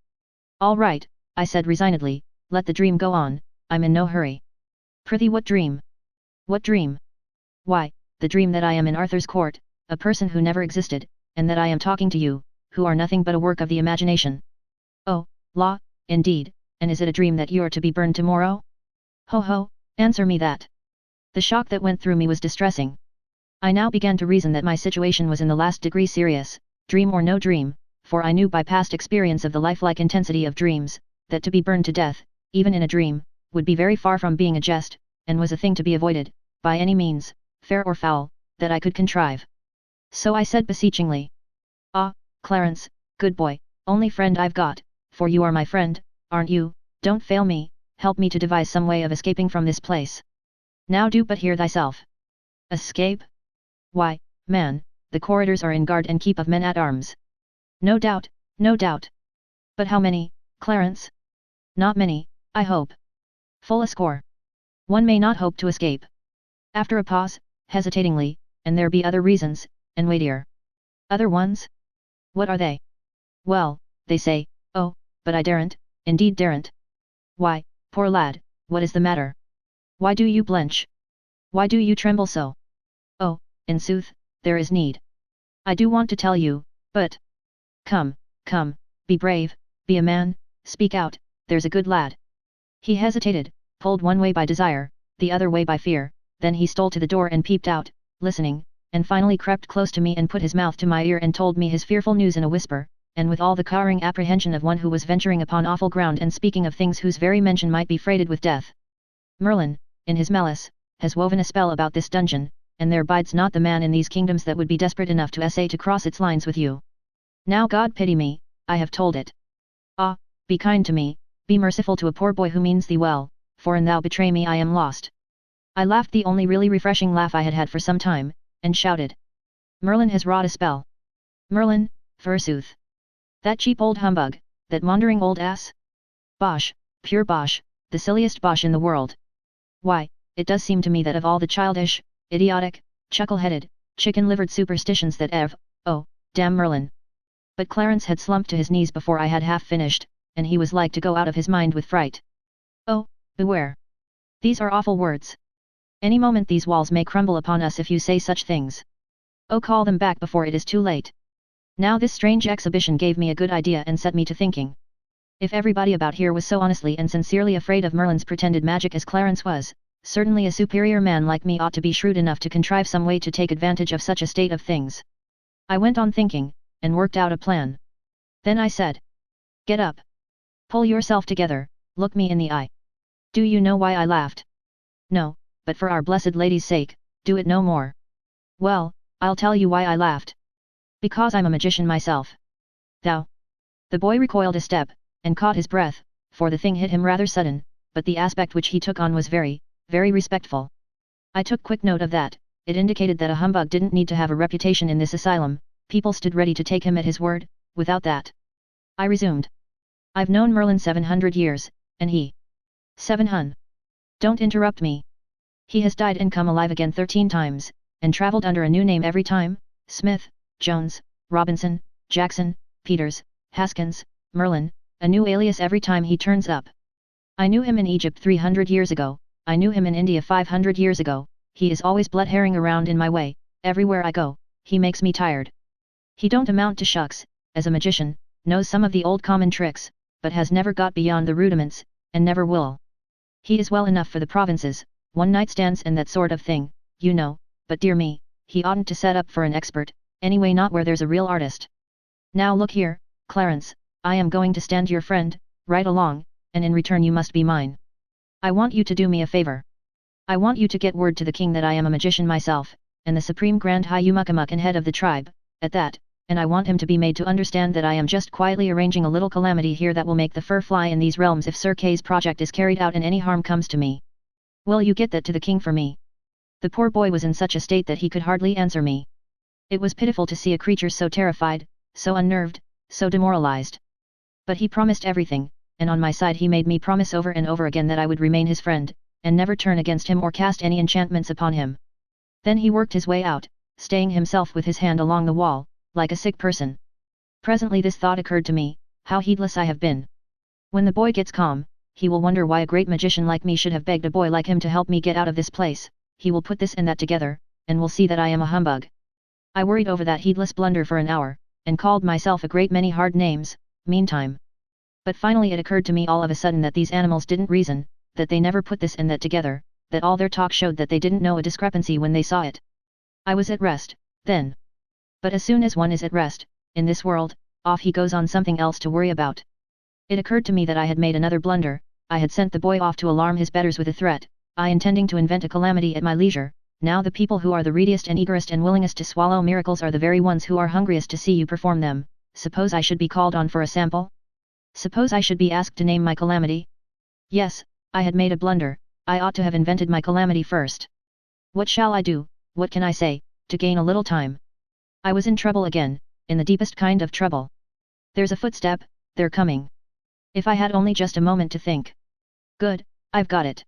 All right, I said resignedly, let the dream go on, I'm in no hurry. Prithee, what dream? What dream? Why, the dream that I am in Arthur's court, a person who never existed, and that I am talking to you, who are nothing but a work of the imagination. Oh, la, indeed, and is it a dream that you are to be burned tomorrow? Ho ho, answer me that. The shock that went through me was distressing. I now began to reason that my situation was in the last degree serious, dream or no dream, for I knew by past experience of the lifelike intensity of dreams, that to be burned to death, even in a dream, would be very far from being a jest, and was a thing to be avoided, by any means, fair or foul, that I could contrive. So I said beseechingly, ah, Clarence, good boy, only friend I've got, for you are my friend, aren't you? Don't fail me, help me to devise some way of escaping from this place. Now do but hear thyself. Escape? Why, man, the corridors are in guard and keep of men at arms. No doubt, no doubt. But how many, Clarence? Not many, I hope. Full a score. One may not hope to escape. After a pause, hesitatingly, and there be other reasons, and weightier. Other ones? What are they? Well, they say, oh, but I daren't, indeed daren't. Why, poor lad, what is the matter? Why do you blench? Why do you tremble so? Oh, in sooth, there is need. I do want to tell you, but... Come, come, be brave, be a man, speak out, there's a good lad. He hesitated, pulled one way by desire, the other way by fear, then he stole to the door and peeped out, listening, and finally crept close to me and put his mouth to my ear and told me his fearful news in a whisper, and with all the cowering apprehension of one who was venturing upon awful ground and speaking of things whose very mention might be freighted with death. Merlin, in his malice, has woven a spell about this dungeon, and there bides not the man in these kingdoms that would be desperate enough to essay to cross its lines with you. Now God pity me, I have told it. Ah, be kind to me, be merciful to a poor boy who means thee well, for an thou betray me I am lost. I laughed the only really refreshing laugh I had had for some time, and shouted. Merlin has wrought a spell. Merlin, forsooth. That cheap old humbug, that maundering old ass? Bosh, pure bosh, the silliest bosh in the world. Why, it does seem to me that of all the childish, idiotic, chuckle-headed, chicken-livered superstitions that oh, damn Merlin. But Clarence had slumped to his knees before I had half finished, and he was like to go out of his mind with fright. Oh, beware. These are awful words. Any moment these walls may crumble upon us if you say such things. Oh, call them back before it is too late. Now this strange exhibition gave me a good idea and set me to thinking. If everybody about here was so honestly and sincerely afraid of Merlin's pretended magic as Clarence was, certainly a superior man like me ought to be shrewd enough to contrive some way to take advantage of such a state of things. I went on thinking, and worked out a plan. Then I said, get up. Pull yourself together, look me in the eye. Do you know why I laughed? No, but for our blessed Lady's sake, do it no more. Well, I'll tell you why I laughed. Because I'm a magician myself. Thou. The boy recoiled a step, and caught his breath, for the thing hit him rather sudden, but the aspect which he took on was very, very respectful. I took quick note of that, it indicated that a humbug didn't need to have a reputation in this asylum, people stood ready to take him at his word, without that. I resumed. I've known Merlin 700 years, and he... 700. Don't interrupt me. He has died and come alive again 13 times, and travelled under a new name every time, Smith, Jones, Robinson, Jackson, Peters, Haskins, Merlin, a new alias every time he turns up. I knew him in Egypt 300 years ago, I knew him in India 500 years ago, he is always blood-herring around in my way, everywhere I go, he makes me tired. He don't amount to shucks, as a magician, knows some of the old common tricks, but has never got beyond the rudiments, and never will. He is well enough for the provinces, one-night stands and that sort of thing, you know, but dear me, he oughtn't to set up for an expert, anyway not where there's a real artist. Now look here, Clarence, I am going to stand your friend, right along, and in return you must be mine. I want you to do me a favor. I want you to get word to the king that I am a magician myself, and the Supreme Grand High Umukamuk and head of the tribe, at that, and I want him to be made to understand that I am just quietly arranging a little calamity here that will make the fur fly in these realms if Sir Kay's project is carried out and any harm comes to me. Will you get that to the king for me? The poor boy was in such a state that he could hardly answer me. It was pitiful to see a creature so terrified, so unnerved, so demoralized. But he promised everything, and on my side he made me promise over and over again that I would remain his friend, and never turn against him or cast any enchantments upon him. Then he worked his way out, staying himself with his hand along the wall, like a sick person. Presently this thought occurred to me, how heedless I have been. When the boy gets calm, he will wonder why a great magician like me should have begged a boy like him to help me get out of this place. He will put this and that together, and will see that I am a humbug. I worried over that heedless blunder for an hour, and called myself a great many hard names, meantime. But finally it occurred to me all of a sudden that these animals didn't reason, that they never put this and that together, that all their talk showed that they didn't know a discrepancy when they saw it. I was at rest, then. But as soon as one is at rest, in this world, off he goes on something else to worry about. It occurred to me that I had made another blunder. I had sent the boy off to alarm his betters with a threat, I intending to invent a calamity at my leisure. Now the people who are the readiest and eagerest and willingest to swallow miracles are the very ones who are hungriest to see you perform them. Suppose I should be called on for a sample? Suppose I should be asked to name my calamity? Yes, I had made a blunder. I ought to have invented my calamity first. What shall I do, what can I say, to gain a little time? I was in trouble again, in the deepest kind of trouble. There's a footstep, they're coming. If I had only just a moment to think. Good, I've got it.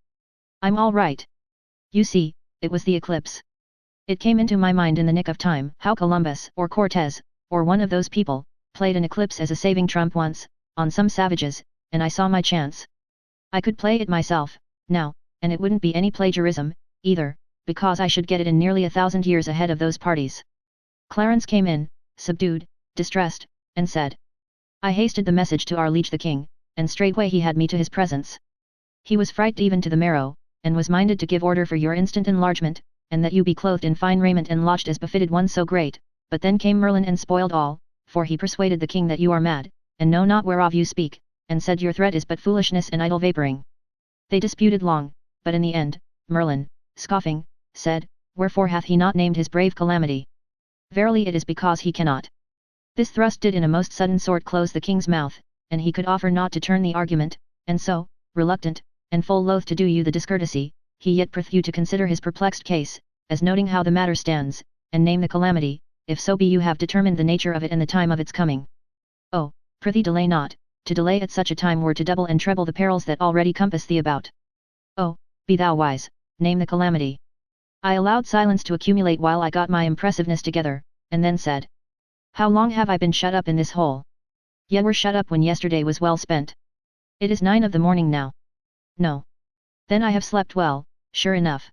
I'm all right. You see, it was the eclipse. It came into my mind in the nick of time how Columbus or Cortez, or one of those people, played an eclipse as a saving trump once, on some savages, and I saw my chance. I could play it myself, now, and it wouldn't be any plagiarism, either, because I should get it in nearly 1,000 years ahead of those parties. Clarence came in, subdued, distressed, and said. I hasted the message to our liege the king, and straightway he had me to his presence. He was frightened even to the marrow, and was minded to give order for your instant enlargement, and that you be clothed in fine raiment and lodged as befitted one so great, but then came Merlin and spoiled all, for he persuaded the king that you are mad, and know not whereof you speak, and said your threat is but foolishness and idle vapouring. They disputed long, but in the end, Merlin, scoffing, said, wherefore hath he not named his brave calamity? Verily it is because he cannot. This thrust did in a most sudden sort close the king's mouth, and he could offer not to turn the argument, and so, reluctant, and full loath to do you the discourtesy, he yet prith you to consider his perplexed case, as noting how the matter stands, and name the calamity, if so be you have determined the nature of it and the time of its coming. Oh, prithee delay not, to delay at such a time were to double and treble the perils that already compass thee about. Oh, be thou wise, name the calamity. I allowed silence to accumulate while I got my impressiveness together, and then said. How long have I been shut up in this hole? Ye were shut up when yesterday was well spent. It is 9 of the morning now. No. Then I have slept well, sure enough.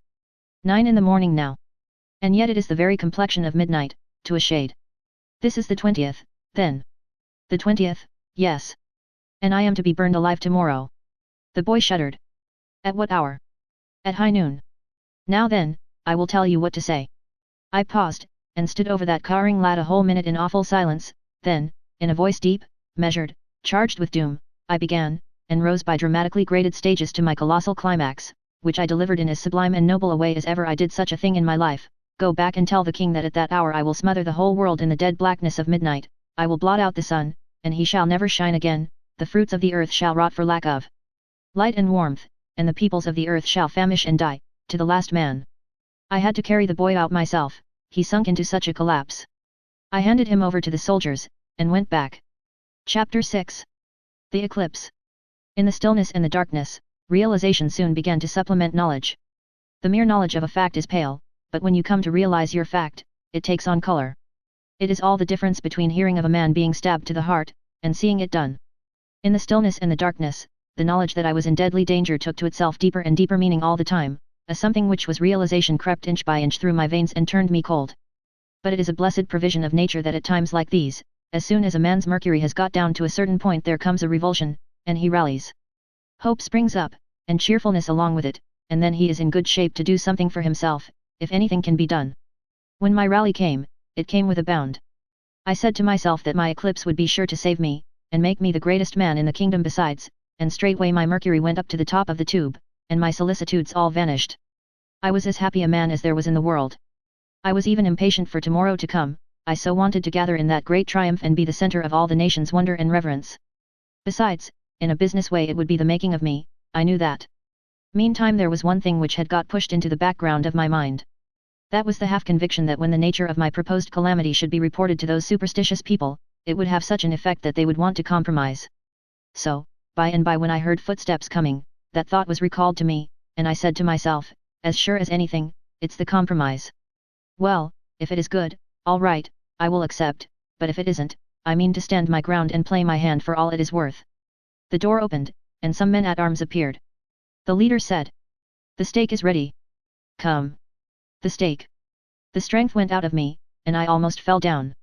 9 in the morning now. And yet it is the very complexion of midnight, to a shade. This is the 20th, then. The 20th, yes. And I am to be burned alive tomorrow. The boy shuddered. At what hour? At high noon. Now then, I will tell you what to say. I paused, and stood over that cowering lad a whole minute in awful silence, then, in a voice deep, measured, charged with doom, I began, and rose by dramatically graded stages to my colossal climax, which I delivered in as sublime and noble a way as ever I did such a thing in my life. Go back and tell the king that at that hour I will smother the whole world in the dead blackness of midnight, I will blot out the sun, and he shall never shine again, the fruits of the earth shall rot for lack of light and warmth, and the peoples of the earth shall famish and die, to the last man. I had to carry the boy out myself, he sunk into such a collapse. I handed him over to the soldiers, and went back. Chapter 6. The Eclipse. In the stillness and the darkness, realization soon began to supplement knowledge. The mere knowledge of a fact is pale, but when you come to realize your fact, it takes on color. It is all the difference between hearing of a man being stabbed to the heart, and seeing it done. In the stillness and the darkness, the knowledge that I was in deadly danger took to itself deeper and deeper meaning all the time, a something which was realization crept inch by inch through my veins and turned me cold. But it is a blessed provision of nature that at times like these, as soon as a man's mercury has got down to a certain point there comes a revulsion, and he rallies. Hope springs up, and cheerfulness along with it, and then he is in good shape to do something for himself, if anything can be done. When my rally came, it came with a bound. I said to myself that my eclipse would be sure to save me, and make me the greatest man in the kingdom besides, and straightway my mercury went up to the top of the tube, and my solicitudes all vanished. I was as happy a man as there was in the world. I was even impatient for tomorrow to come, I so wanted to gather in that great triumph and be the center of all the nation's wonder and reverence. Besides, in a business way it would be the making of me, I knew that. Meantime there was one thing which had got pushed into the background of my mind. That was the half-conviction that when the nature of my proposed calamity should be reported to those superstitious people, it would have such an effect that they would want to compromise. So, by and by when I heard footsteps coming, that thought was recalled to me, and I said to myself, as sure as anything, it's the compromise. Well, if it is good, all right, I will accept, but if it isn't, I mean to stand my ground and play my hand for all it is worth. The door opened, and some men at arms appeared. The leader said, "The stake is ready. Come." The stake. The strength went out of me, and I almost fell down.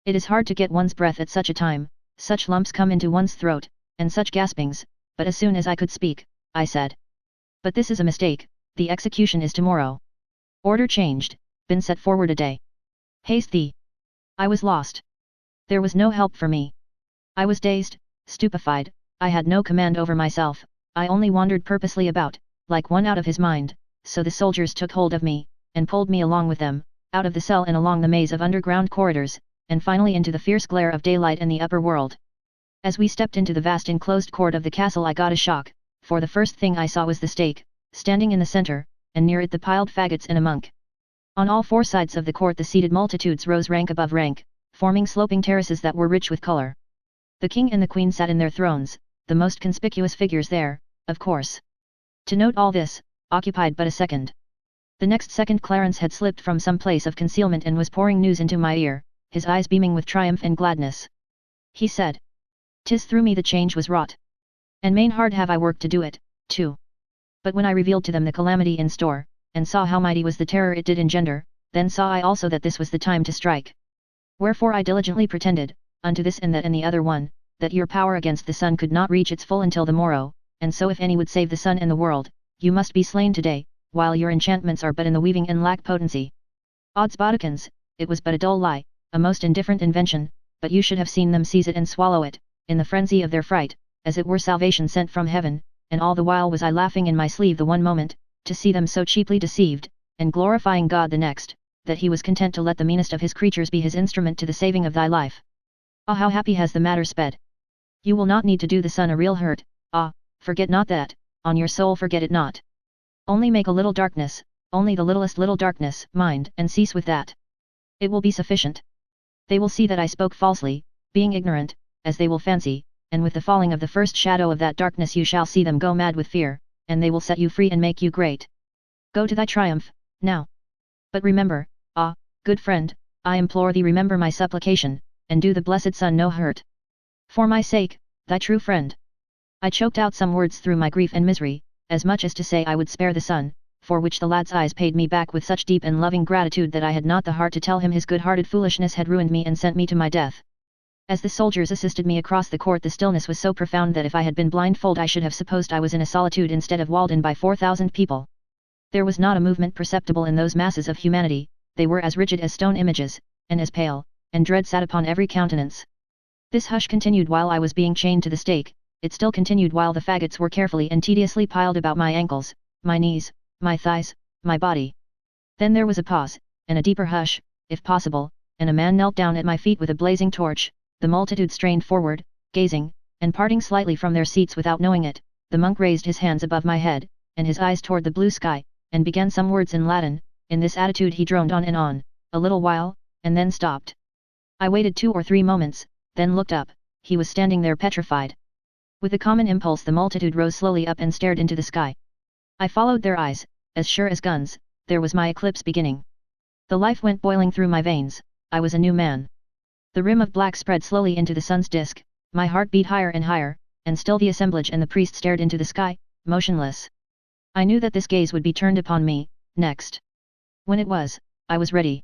It is hard to get one's breath at such a time, such lumps come into one's throat, and such gaspings, but as soon as I could speak, I said, "But this is a mistake, the execution is tomorrow. Order changed, been set forward a day. Haste thee." I was lost. There was no help for me. I was dazed, stupefied, I had no command over myself, I only wandered purposely about, like one out of his mind, so the soldiers took hold of me, and pulled me along with them, out of the cell and along the maze of underground corridors, and finally into the fierce glare of daylight and the upper world. As we stepped into the vast enclosed court of the castle I got a shock, for the first thing I saw was the stake, standing in the center, and near it the piled faggots and a monk. On all four sides of the court the seated multitudes rose rank above rank, forming sloping terraces that were rich with color. The king and the queen sat in their thrones, the most conspicuous figures there, of course. To note all this, occupied but a second. The next second Clarence had slipped from some place of concealment and was pouring news into my ear, his eyes beaming with triumph and gladness. He said, "'Tis through me the change was wrought. And main hard have I worked to do it, too." But when I revealed to them the calamity in store, and saw how mighty was the terror it did engender, then saw I also that this was the time to strike. Wherefore I diligently pretended, unto this and that and the other one, that your power against the sun could not reach its full until the morrow, and so if any would save the sun and the world, you must be slain today, while your enchantments are but in the weaving and lack potency. Odds bodikins, it was but a dull lie, a most indifferent invention, but you should have seen them seize it and swallow it, in the frenzy of their fright, as it were salvation sent from heaven, and all the while was I laughing in my sleeve the one moment, to see them so cheaply deceived, and glorifying God the next, that he was content to let the meanest of his creatures be his instrument to the saving of thy life. Ah, how happy has the matter sped! You will not need to do the sun a real hurt, ah, forget not that, on your soul forget it not. Only make a little darkness, only the littlest little darkness, mind, and cease with that. It will be sufficient. They will see that I spoke falsely, being ignorant, as they will fancy, and with the falling of the first shadow of that darkness you shall see them go mad with fear, and they will set you free and make you great. Go to thy triumph, now. But remember, ah, good friend, I implore thee remember my supplication, and do the blessed sun no hurt. For my sake, thy true friend. I choked out some words through my grief and misery, as much as to say I would spare the sun, for which the lad's eyes paid me back with such deep and loving gratitude that I had not the heart to tell him his good-hearted foolishness had ruined me and sent me to my death. As the soldiers assisted me across the court the stillness was so profound that if I had been blindfold I should have supposed I was in a solitude instead of walled in by 4,000 people. There was not a movement perceptible in those masses of humanity, they were as rigid as stone images, and as pale, and dread sat upon every countenance. This hush continued while I was being chained to the stake, it still continued while the faggots were carefully and tediously piled about my ankles, my knees, my thighs, my body. Then there was a pause, and a deeper hush, if possible, and a man knelt down at my feet with a blazing torch, the multitude strained forward, gazing, and parting slightly from their seats without knowing it, the monk raised his hands above my head, and his eyes toward the blue sky, and began some words in Latin. In this attitude he droned on, a little while, and then stopped. I waited 2 or 3 moments, then looked up, he was standing there petrified. With a common impulse the multitude rose slowly up and stared into the sky. I followed their eyes, as sure as guns, there was my eclipse beginning. The life went boiling through my veins, I was a new man. The rim of black spread slowly into the sun's disk, my heart beat higher and higher, and still the assemblage and the priest stared into the sky, motionless. I knew that this gaze would be turned upon me, next. When it was, I was ready.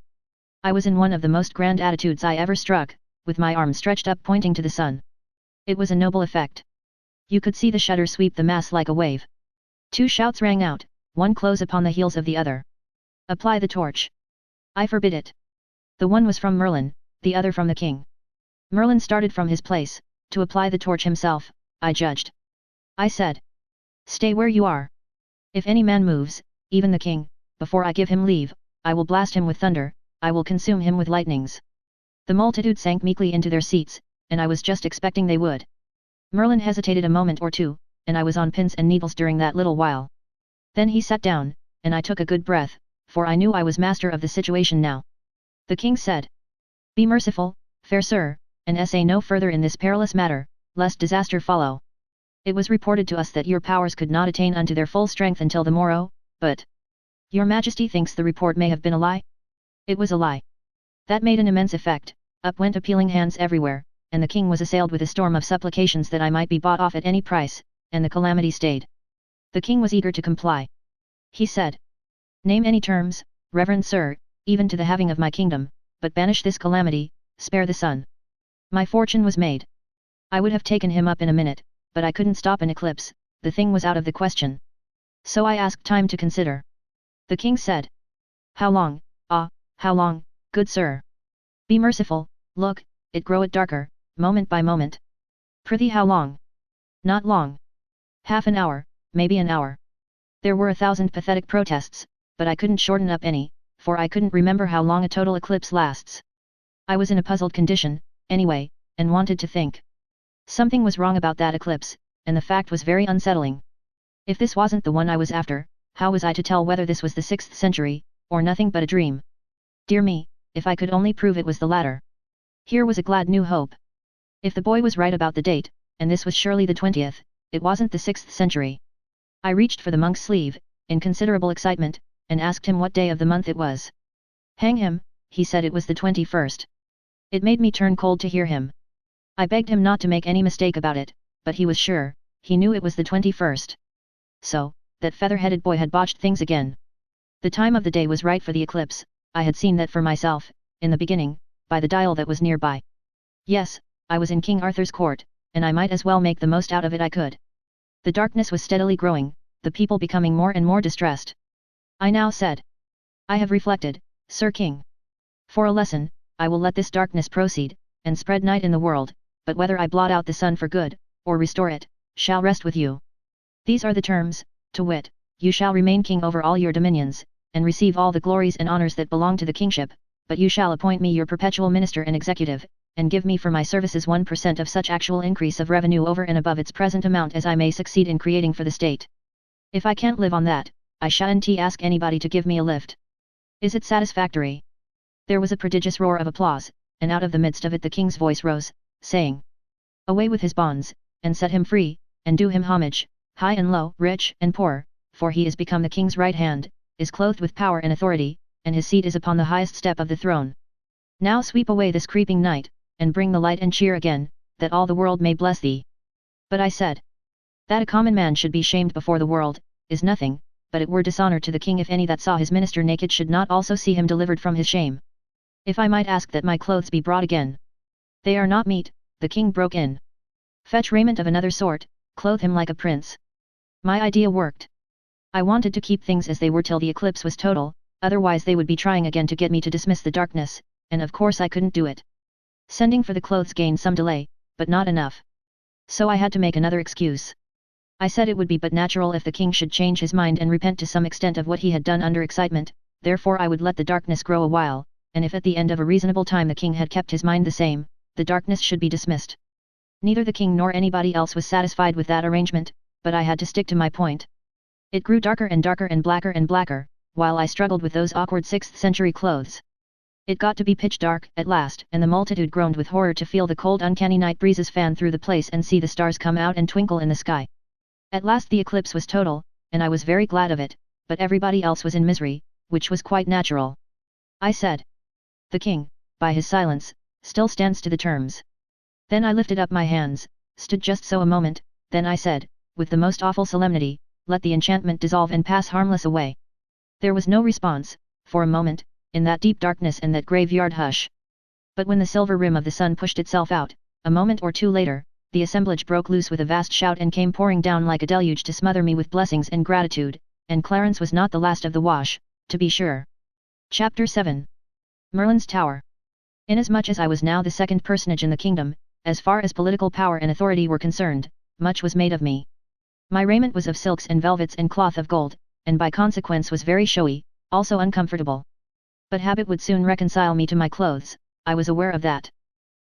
I was in one of the most grand attitudes I ever struck, with my arms stretched up pointing to the sun. It was a noble effect. You could see the shudder sweep the mass like a wave. 2 shouts rang out, one close upon the heels of the other. Apply the torch. I forbid it. The one was from Merlin, the other from the king. Merlin started from his place, to apply the torch himself, I judged. I said, "Stay where you are. If any man moves, even the king, before I give him leave, I will blast him with thunder, I will consume him with lightnings." The multitude sank meekly into their seats, and I was just expecting they would. Merlin hesitated a moment or two, and I was on pins and needles during that little while. Then he sat down, and I took a good breath, for I knew I was master of the situation now. The king said, "Be merciful, fair sir, and essay no further in this perilous matter, lest disaster follow." It was reported to us that your powers could not attain unto their full strength until the morrow, but your Majesty thinks the report may have been a lie? It was a lie. That made an immense effect, up went appealing hands everywhere, and the king was assailed with a storm of supplications that I might be bought off at any price, and the calamity stayed. The king was eager to comply. He said, "Name any terms, reverend sir, even to the having of my kingdom, but banish this calamity, spare the sun." My fortune was made. I would have taken him up in a minute, but I couldn't stop an eclipse, the thing was out of the question. So I asked time to consider. The king said, "How long, how long, good sir? Be merciful, look, it groweth darker, moment by moment. Prithee how long?" "Not long. Half an hour, maybe an hour." There were 1,000 pathetic protests, but I couldn't shorten up any, for I couldn't remember how long a total eclipse lasts. I was in a puzzled condition, anyway, and wanted to think. Something was wrong about that eclipse, and the fact was very unsettling. If this wasn't the one I was after, how was I to tell whether this was the 6th century, or nothing but a dream? Dear me, if I could only prove it was the latter. Here was a glad new hope. If the boy was right about the date, and this was surely the 20th, it wasn't the 6th century. I reached for the monk's sleeve, in considerable excitement, and asked him what day of the month it was. Hang him, he said it was the 21st. It made me turn cold to hear him. I begged him not to make any mistake about it, but he was sure, he knew it was the 21st. So, that feather-headed boy had botched things again. The time of the day was right for the eclipse, I had seen that for myself, in the beginning, by the dial that was nearby. Yes, I was in King Arthur's court, and I might as well make the most out of it I could. The darkness was steadily growing, the people becoming more and more distressed. I now said, "I have reflected, Sir King. For a lesson, I will let this darkness proceed, and spread night in the world, but whether I blot out the sun for good, or restore it, shall rest with you. These are the terms, to wit, you shall remain king over all your dominions, and receive all the glories and honours that belong to the kingship, but you shall appoint me your perpetual minister and executive, and give me for my services 1% of such actual increase of revenue over and above its present amount as I may succeed in creating for the state. If I can't live on that, I shan't ask anybody to give me a lift. Is it satisfactory?" There was a prodigious roar of applause, and out of the midst of it the king's voice rose, saying, "Away with his bonds, and set him free, and do him homage, high and low, rich and poor, for he is become the king's right hand, is clothed with power and authority, and his seat is upon the highest step of the throne. Now sweep away this creeping night, and bring the light and cheer again, that all the world may bless thee." But I said, "That a common man should be shamed before the world, is nothing, but it were dishonour to the king if any that saw his minister naked should not also see him delivered from his shame. If I might ask that my clothes be brought again." "They are not meet," the king broke in. "Fetch raiment of another sort, clothe him like a prince." My idea worked. I wanted to keep things as they were till the eclipse was total, otherwise they would be trying again to get me to dismiss the darkness, and of course I couldn't do it. Sending for the clothes gained some delay, but not enough. So I had to make another excuse. I said it would be but natural if the king should change his mind and repent to some extent of what he had done under excitement, therefore I would let the darkness grow a while, and if at the end of a reasonable time the king had kept his mind the same, the darkness should be dismissed. Neither the king nor anybody else was satisfied with that arrangement, but I had to stick to my point. It grew darker and darker and blacker, while I struggled with those awkward 6th century clothes. It got to be pitch dark at last, and the multitude groaned with horror to feel the cold uncanny night breezes fan through the place and see the stars come out and twinkle in the sky. At last the eclipse was total, and I was very glad of it, but everybody else was in misery, which was quite natural. I said, "The king, by his silence, still stands to the terms." Then I lifted up my hands, stood just so a moment, then I said, with the most awful solemnity, "Let the enchantment dissolve and pass harmless away." There was no response, for a moment, in that deep darkness and that graveyard hush. But when the silver rim of the sun pushed itself out, a moment or two later, the assemblage broke loose with a vast shout and came pouring down like a deluge to smother me with blessings and gratitude, and Clarence was not the last of the wash, to be sure. Chapter 7. Merlin's Tower. Inasmuch as I was now the second personage in the kingdom, as far as political power and authority were concerned, much was made of me. My raiment was of silks and velvets and cloth of gold, and by consequence was very showy, also uncomfortable. But habit would soon reconcile me to my clothes, I was aware of that.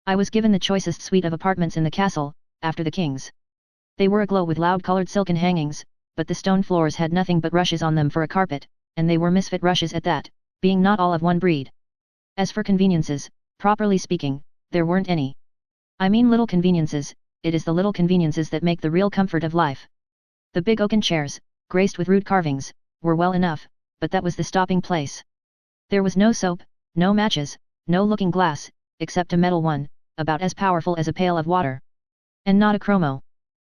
I was given the choicest suite of apartments in the castle, after the king's. They were aglow with loud-coloured silken hangings, but the stone floors had nothing but rushes on them for a carpet, and they were misfit rushes at that, being not all of one breed. As for conveniences, properly speaking, there weren't any. I mean little conveniences, it is the little conveniences that make the real comfort of life. The big oaken chairs, graced with rude carvings, were well enough, but that was the stopping place. There was no soap, no matches, no looking glass, except a metal one, about as powerful as a pail of water. And not a chromo.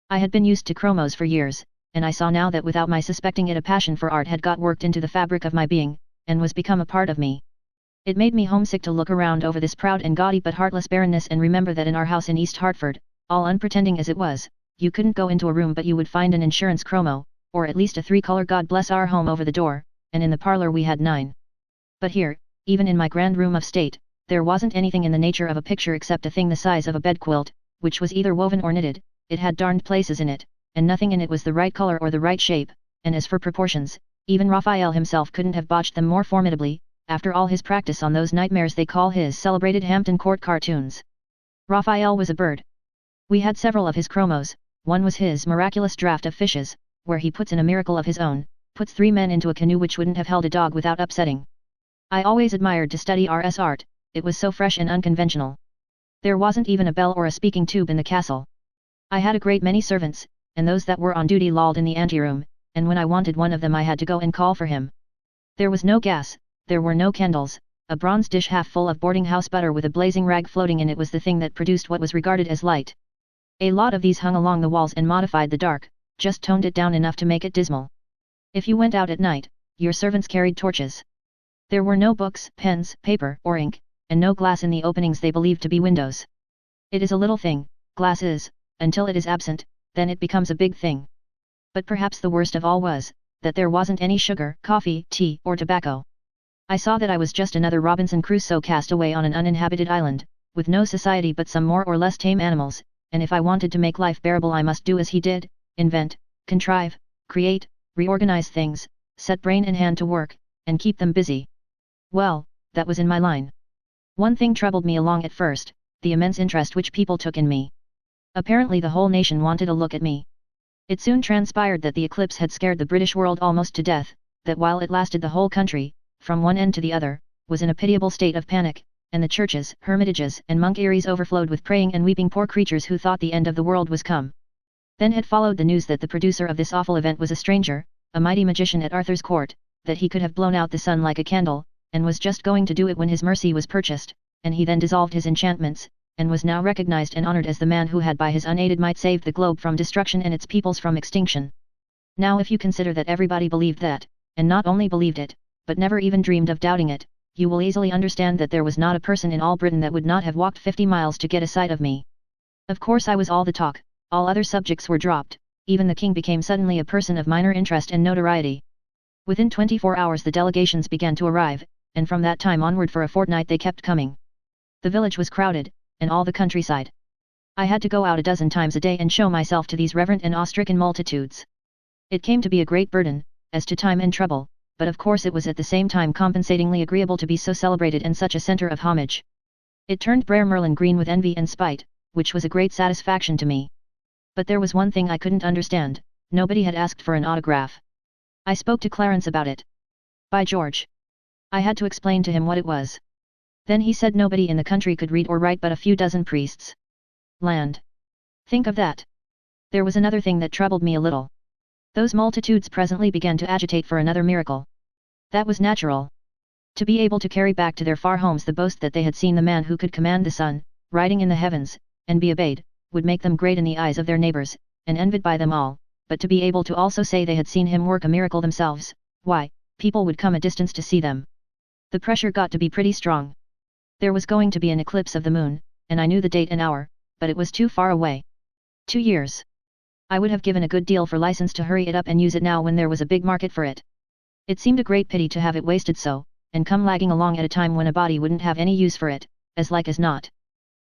I had been used to chromos for years, and I saw now that without my suspecting it a passion for art had got worked into the fabric of my being, and was become a part of me. It made me homesick to look around over this proud and gaudy but heartless barrenness and remember that in our house in East Hartford, all unpretending as it was, you couldn't go into a room but you would find an insurance chromo, or at least a 3-color God bless our home over the door, and in the parlor we had 9. But here, even in my grand room of state, there wasn't anything in the nature of a picture except a thing the size of a bedquilt, which was either woven or knitted. It had darned places in it, and nothing in it was the right color or the right shape, and as for proportions, even Raphael himself couldn't have botched them more formidably, after all his practice on those nightmares they call his celebrated Hampton Court cartoons. Raphael was a bird. We had several of his chromos. One was his miraculous draft of fishes, where he puts in a miracle of his own, puts 3 men into a canoe which wouldn't have held a dog without upsetting. I always admired to study R.S. art, it was so fresh and unconventional. There wasn't even a bell or a speaking tube in the castle. I had a great many servants, and those that were on duty lolled in the anteroom, and when I wanted one of them I had to go and call for him. There was no gas, there were no candles, a bronze dish half full of boarding house butter with a blazing rag floating in it was the thing that produced what was regarded as light. A lot of these hung along the walls and modified the dark, just toned it down enough to make it dismal. If you went out at night, your servants carried torches. There were no books, pens, paper, or ink, and no glass in the openings they believed to be windows. It is a little thing, glass is, until it is absent, then it becomes a big thing. But perhaps the worst of all was, that there wasn't any sugar, coffee, tea, or tobacco. I saw that I was just another Robinson Crusoe cast away on an uninhabited island, with no society but some more or less tame animals, and if I wanted to make life bearable I must do as he did, invent, contrive, create, reorganize things, set brain and hand to work, and keep them busy. Well, that was in my line. One thing troubled me along at first, the immense interest which people took in me. Apparently the whole nation wanted a look at me. It soon transpired that the eclipse had scared the British world almost to death, that while it lasted the whole country, from one end to the other, was in a pitiable state of panic, and the churches, hermitages and monk-eyries overflowed with praying and weeping poor creatures who thought the end of the world was come. Then had followed the news that the producer of this awful event was a stranger, a mighty magician at Arthur's court, that he could have blown out the sun like a candle, and was just going to do it when his mercy was purchased, and he then dissolved his enchantments, and was now recognized and honored as the man who had by his unaided might saved the globe from destruction and its peoples from extinction. Now if you consider that everybody believed that, and not only believed it, but never even dreamed of doubting it, you will easily understand that there was not a person in all Britain that would not have walked 50 miles to get a sight of me. Of course I was all the talk, all other subjects were dropped, even the king became suddenly a person of minor interest and notoriety. Within 24 hours the delegations began to arrive, and from that time onward for a fortnight they kept coming. The village was crowded, and all the countryside. I had to go out a dozen times a day and show myself to these reverent and awe-stricken multitudes. It came to be a great burden, as to time and trouble, but of course it was at the same time compensatingly agreeable to be so celebrated and such a centre of homage. It turned Brer Merlin green with envy and spite, which was a great satisfaction to me. But there was one thing I couldn't understand, nobody had asked for an autograph. I spoke to Clarence about it. By George! I had to explain to him what it was. Then he said nobody in the country could read or write but a few dozen priests. Land! Think of that! There was another thing that troubled me a little. Those multitudes presently began to agitate for another miracle. That was natural. To be able to carry back to their far homes the boast that they had seen the man who could command the sun, riding in the heavens, and be obeyed, would make them great in the eyes of their neighbors, and envied by them all, but to be able to also say they had seen him work a miracle themselves, why, people would come a distance to see them. The pressure got to be pretty strong. There was going to be an eclipse of the moon, and I knew the date and hour, but it was too far away. 2 years. I would have given a good deal for license to hurry it up and use it now when there was a big market for it. It seemed a great pity to have it wasted so, and come lagging along at a time when a body wouldn't have any use for it, as like as not.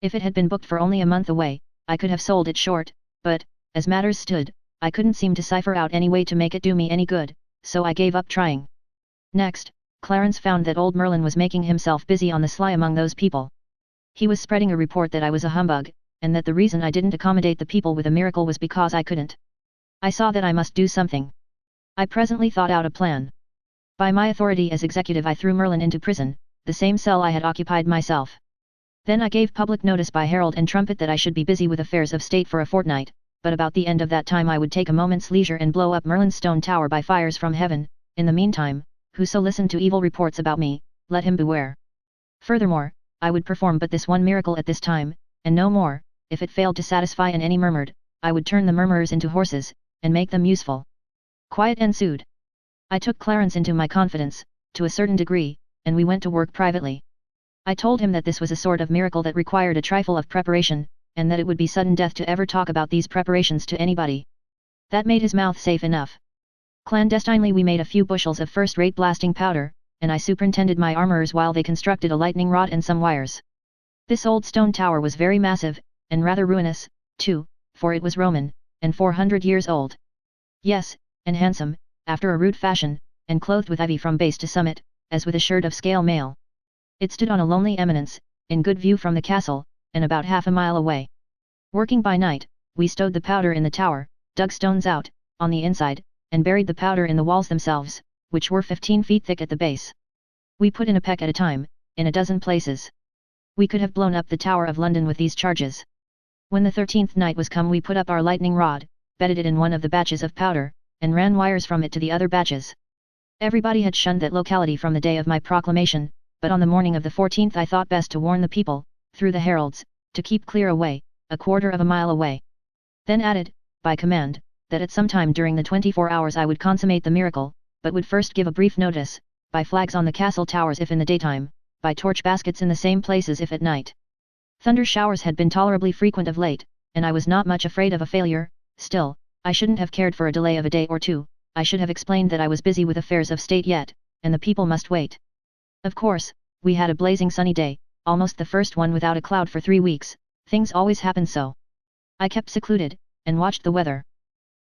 If it had been booked for only a month away, I could have sold it short, but, as matters stood, I couldn't seem to cipher out any way to make it do me any good, so I gave up trying. Next, Clarence found that old Merlin was making himself busy on the sly among those people. He was spreading a report that I was a humbug, and that the reason I didn't accommodate the people with a miracle was because I couldn't. I saw that I must do something. I presently thought out a plan. By my authority as executive I threw Merlin into prison, the same cell I had occupied myself. Then I gave public notice by herald and trumpet that I should be busy with affairs of state for a fortnight, but about the end of that time I would take a moment's leisure and blow up Merlin's stone tower by fires from heaven. In the meantime, whoso listened to evil reports about me, let him beware. Furthermore, I would perform but this one miracle at this time, and no more. If it failed to satisfy and any murmured, I would turn the murmurers into horses, and make them useful. Quiet ensued. I took Clarence into my confidence, to a certain degree, and we went to work privately. I told him that this was a sort of miracle that required a trifle of preparation, and that it would be sudden death to ever talk about these preparations to anybody. That made his mouth safe enough. Clandestinely we made a few bushels of first-rate blasting powder, and I superintended my armorers while they constructed a lightning rod and some wires. This old stone tower was very massive, and rather ruinous, too, for it was Roman, and 400 years old. Yes, and handsome, after a rude fashion, and clothed with ivy from base to summit, as with a shirt of scale mail. It stood on a lonely eminence, in good view from the castle, and about half a mile away. Working by night, we stowed the powder in the tower, dug stones out, on the inside, and buried the powder in the walls themselves, which were 15 feet thick at the base. We put in a peck at a time, in a dozen places. We could have blown up the Tower of London with these charges. When the 13th night was come we put up our lightning rod, bedded it in one of the batches of powder, and ran wires from it to the other batches. Everybody had shunned that locality from the day of my proclamation, but on the morning of the 14th I thought best to warn the people, through the heralds, to keep clear away, a quarter of a mile away. Then added, by command, that at some time during the 24 hours I would consummate the miracle, but would first give a brief notice, by flags on the castle towers if in the daytime, by torch baskets in the same places if at night. Thunder showers had been tolerably frequent of late, and I was not much afraid of a failure. Still, I shouldn't have cared for a delay of a day or two. I should have explained that I was busy with affairs of state yet, and the people must wait. Of course, we had a blazing sunny day, almost the first one without a cloud for 3 weeks. Things always happen so. I kept secluded, and watched the weather.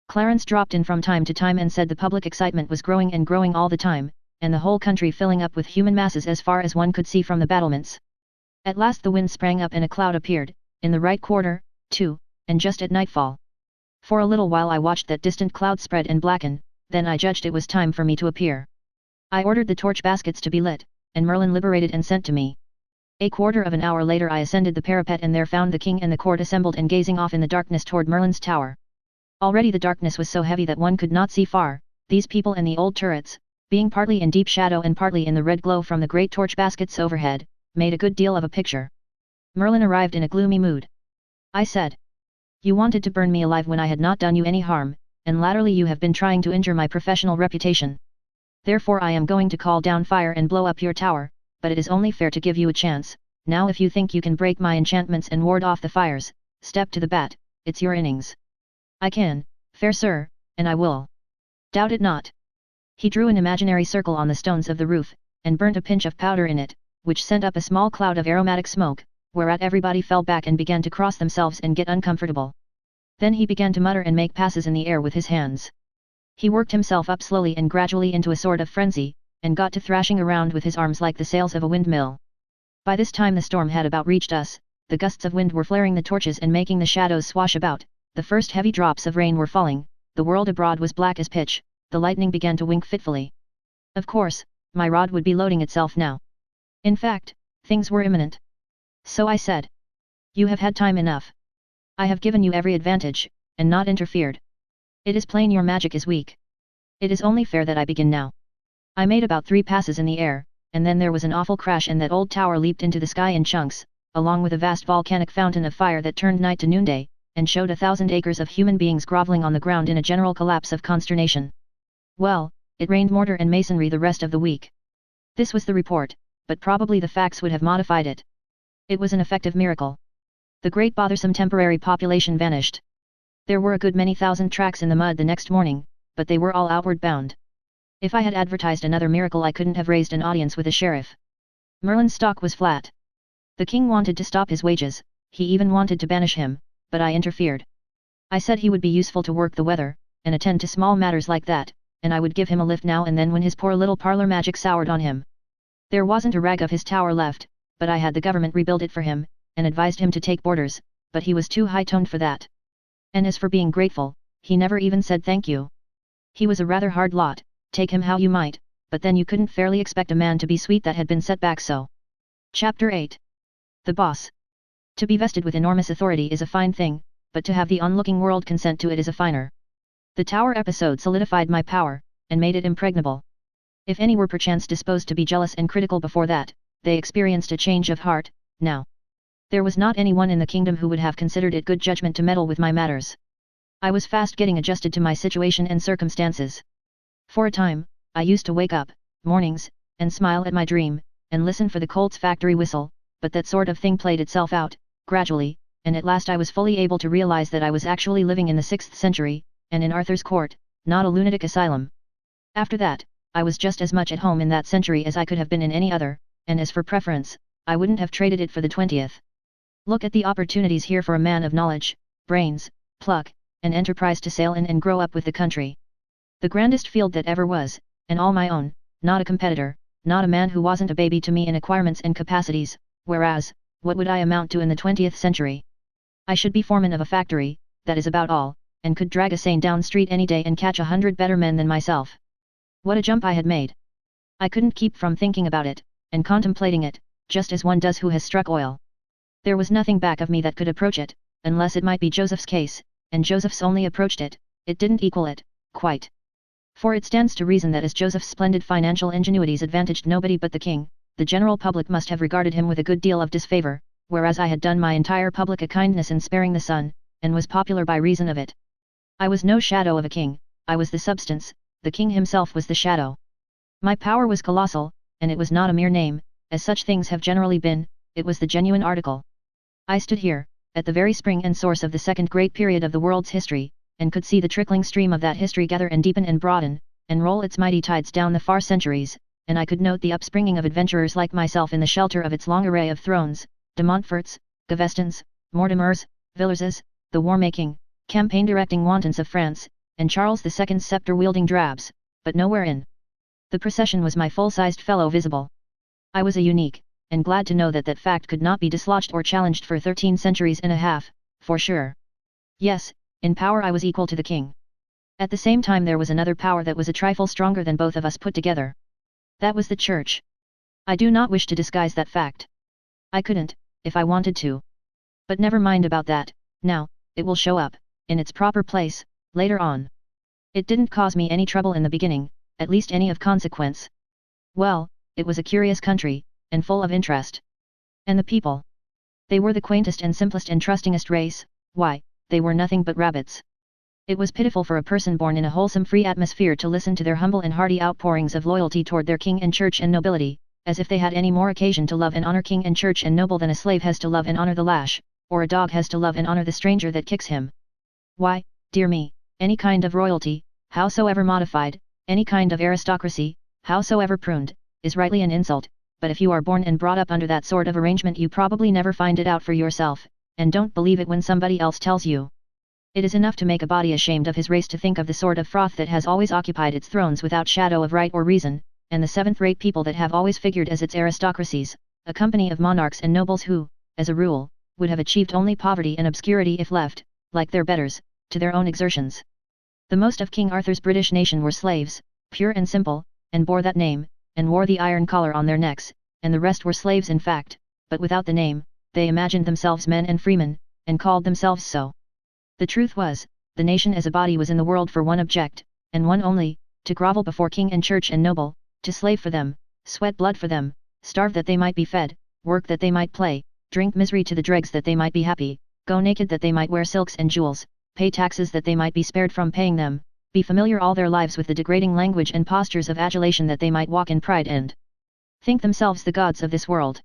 Clarence dropped in from time to time and said the public excitement was growing and growing all the time, and the whole country filling up with human masses as far as one could see from the battlements. At last the wind sprang up and a cloud appeared, in the right quarter, too, and just at nightfall. For a little while I watched that distant cloud spread and blacken, then I judged it was time for me to appear. I ordered the torch baskets to be lit, and Merlin liberated and sent to me. A quarter of an hour later I ascended the parapet and there found the king and the court assembled and gazing off in the darkness toward Merlin's tower. Already the darkness was so heavy that one could not see far, these people and the old turrets, being partly in deep shadow and partly in the red glow from the great torch baskets overhead, made a good deal of a picture. Merlin arrived in a gloomy mood. I said, "You wanted to burn me alive when I had not done you any harm, and latterly you have been trying to injure my professional reputation. Therefore I am going to call down fire and blow up your tower, but it is only fair to give you a chance. Now if you think you can break my enchantments and ward off the fires, step to the bat, it's your innings." "I can, fair sir, and I will. Doubt it not." He drew an imaginary circle on the stones of the roof, and burnt a pinch of powder in it, which sent up a small cloud of aromatic smoke, whereat everybody fell back and began to cross themselves and get uncomfortable. Then he began to mutter and make passes in the air with his hands. He worked himself up slowly and gradually into a sort of frenzy, and got to thrashing around with his arms like the sails of a windmill. By this time the storm had about reached us, the gusts of wind were flaring the torches and making the shadows swash about, the first heavy drops of rain were falling, the world abroad was black as pitch, the lightning began to wink fitfully. Of course, my rod would be loading itself now. In fact, things were imminent. So I said, "You have had time enough. I have given you every advantage, and not interfered. It is plain your magic is weak. It is only fair that I begin now." I made about 3 passes in the air, and then there was an awful crash and that old tower leaped into the sky in chunks, along with a vast volcanic fountain of fire that turned night to noonday, and showed 1,000 acres of human beings groveling on the ground in a general collapse of consternation. Well, it rained mortar and masonry the rest of the week. This was the report, but probably the facts would have modified it. It was an effective miracle. The great bothersome temporary population vanished. There were a good many thousand tracks in the mud the next morning, but they were all outward bound. If I had advertised another miracle I couldn't have raised an audience with a sheriff. Merlin's stock was flat. The king wanted to stop his wages, he even wanted to banish him, but I interfered. I said he would be useful to work the weather, and attend to small matters like that, and I would give him a lift now and then when his poor little parlour magic soured on him. There wasn't a rag of his tower left, but I had the government rebuild it for him, and advised him to take boarders, but he was too high-toned for that. And as for being grateful, he never even said thank you. He was a rather hard lot, take him how you might, but then you couldn't fairly expect a man to be sweet that had been set back so. Chapter 8 The boss. To be vested with enormous authority is a fine thing, but to have the onlooking world consent to it is a finer. The tower episode solidified my power, and made it impregnable. If any were perchance disposed to be jealous and critical before that, they experienced a change of heart, now. There was not anyone in the kingdom who would have considered it good judgment to meddle with my matters. I was fast getting adjusted to my situation and circumstances. For a time, I used to wake up, mornings, and smile at my dream, and listen for the Colt's factory whistle, but that sort of thing played itself out, gradually, and at last I was fully able to realize that I was actually living in the 6th century, and in Arthur's court, not a lunatic asylum. After that, I was just as much at home in that century as I could have been in any other, and as for preference, I wouldn't have traded it for the 20th. Look at the opportunities here for a man of knowledge, brains, pluck, and enterprise to sail in and grow up with the country. The grandest field that ever was, and all my own, not a competitor, not a man who wasn't a baby to me in acquirements and capacities, whereas, what would I amount to in the 20th century? I should be foreman of a factory, that is about all, and could drag a seine down street any day and catch 100 better men than myself. What a jump I had made! I couldn't keep from thinking about it, and contemplating it, just as one does who has struck oil. There was nothing back of me that could approach it, unless it might be Joseph's case, and Joseph's only approached it, it didn't equal it, quite. For it stands to reason that as Joseph's splendid financial ingenuities advantaged nobody but the king, the general public must have regarded him with a good deal of disfavor, whereas I had done my entire public a kindness in sparing the son, and was popular by reason of it. I was no shadow of a king, I was the substance, the king himself was the shadow. My power was colossal, and it was not a mere name, as such things have generally been, it was the genuine article. I stood here, at the very spring and source of the second great period of the world's history, and could see the trickling stream of that history gather and deepen and broaden, and roll its mighty tides down the far centuries, and I could note the upspringing of adventurers like myself in the shelter of its long array of thrones, de Montforts, Gavestons, Mortimers, Villerses, the war-making, campaign-directing wantons of France, and Charles II's sceptre-wielding drabs, but nowhere in the procession was my full-sized fellow visible. I was a unique, and glad to know that that fact could not be dislodged or challenged for 13 centuries and a half, for sure. Yes, in power I was equal to the king. At the same time there was another power that was a trifle stronger than both of us put together. That was the church. I do not wish to disguise that fact. I couldn't, if I wanted to. But never mind about that, now, it will show up, in its proper place, later on. It didn't cause me any trouble in the beginning, at least any of consequence. Well, it was a curious country, and full of interest. And the people? They were the quaintest and simplest and trustingest race, why, they were nothing but rabbits. It was pitiful for a person born in a wholesome free atmosphere to listen to their humble and hearty outpourings of loyalty toward their king and church and nobility, as if they had any more occasion to love and honor king and church and noble than a slave has to love and honor the lash, or a dog has to love and honor the stranger that kicks him. Why, dear me, any kind of royalty, howsoever modified, any kind of aristocracy, howsoever pruned, is rightly an insult, but if you are born and brought up under that sort of arrangement you probably never find it out for yourself, and don't believe it when somebody else tells you. It is enough to make a body ashamed of his race to think of the sort of froth that has always occupied its thrones without shadow of right or reason, and the seventh-rate people that have always figured as its aristocracies, a company of monarchs and nobles who, as a rule, would have achieved only poverty and obscurity if left, like their betters, to their own exertions. The most of King Arthur's British nation were slaves, pure and simple, and bore that name, and wore the iron collar on their necks, and the rest were slaves in fact, but without the name, they imagined themselves men and freemen, and called themselves so. The truth was, the nation as a body was in the world for one object, and one only, to grovel before king and church and noble, to slave for them, sweat blood for them, starve that they might be fed, work that they might play, drink misery to the dregs that they might be happy, go naked that they might wear silks and jewels, pay taxes that they might be spared from paying them, be familiar all their lives with the degrading language and postures of adulation that they might walk in pride and think themselves the gods of this world.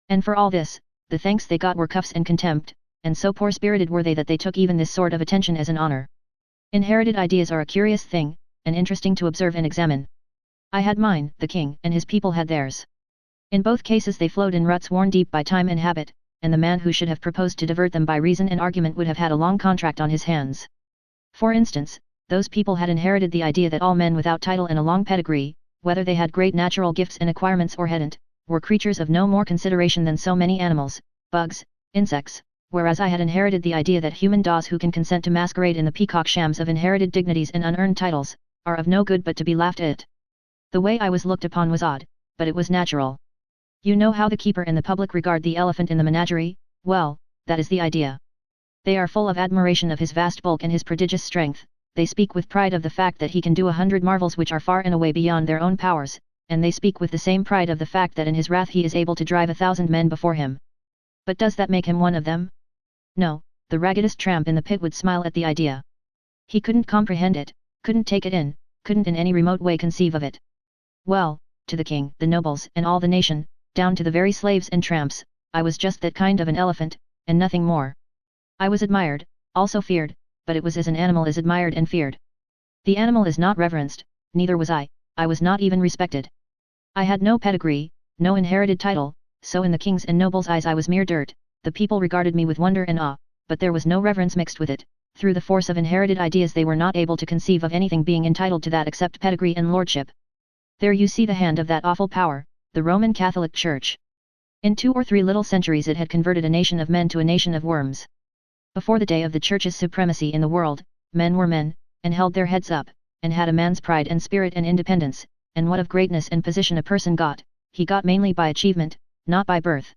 And for all this, the thanks they got were cuffs and contempt, and so poor-spirited were they that they took even this sort of attention as an honor. Inherited ideas are a curious thing, and interesting to observe and examine. I had mine, the king and his people had theirs. In both cases they flowed in ruts worn deep by time and habit, and the man who should have proposed to divert them by reason and argument would have had a long contract on his hands. For instance, those people had inherited the idea that all men without title and a long pedigree, whether they had great natural gifts and acquirements or hadn't, were creatures of no more consideration than so many animals, bugs, insects, whereas I had inherited the idea that human daws who can consent to masquerade in the peacock shams of inherited dignities and unearned titles, are of no good but to be laughed at. The way I was looked upon was odd, but it was natural. You know how the keeper and the public regard the elephant in the menagerie? Well, that is the idea. They are full of admiration of his vast bulk and his prodigious strength, they speak with pride of the fact that he can do 100 marvels which are far and away beyond their own powers, and they speak with the same pride of the fact that in his wrath he is able to drive 1,000 men before him. But does that make him one of them? No, the raggedest tramp in the pit would smile at the idea. He couldn't comprehend it, couldn't take it in, couldn't in any remote way conceive of it. Well, to the king, the nobles, and all the nation, down to the very slaves and tramps, I was just that kind of an elephant, and nothing more. I was admired, also feared, but it was as an animal is admired and feared. The animal is not reverenced, neither was I was not even respected. I had no pedigree, no inherited title, so in the king's and nobles' eyes I was mere dirt, the people regarded me with wonder and awe, but there was no reverence mixed with it. Through the force of inherited ideas they were not able to conceive of anything being entitled to that except pedigree and lordship. There you see the hand of that awful power, the Roman Catholic Church. In 2 or 3 little centuries it had converted a nation of men to a nation of worms. Before the day of the Church's supremacy in the world, men were men, and held their heads up, and had a man's pride and spirit and independence, and what of greatness and position a person got, he got mainly by achievement, not by birth.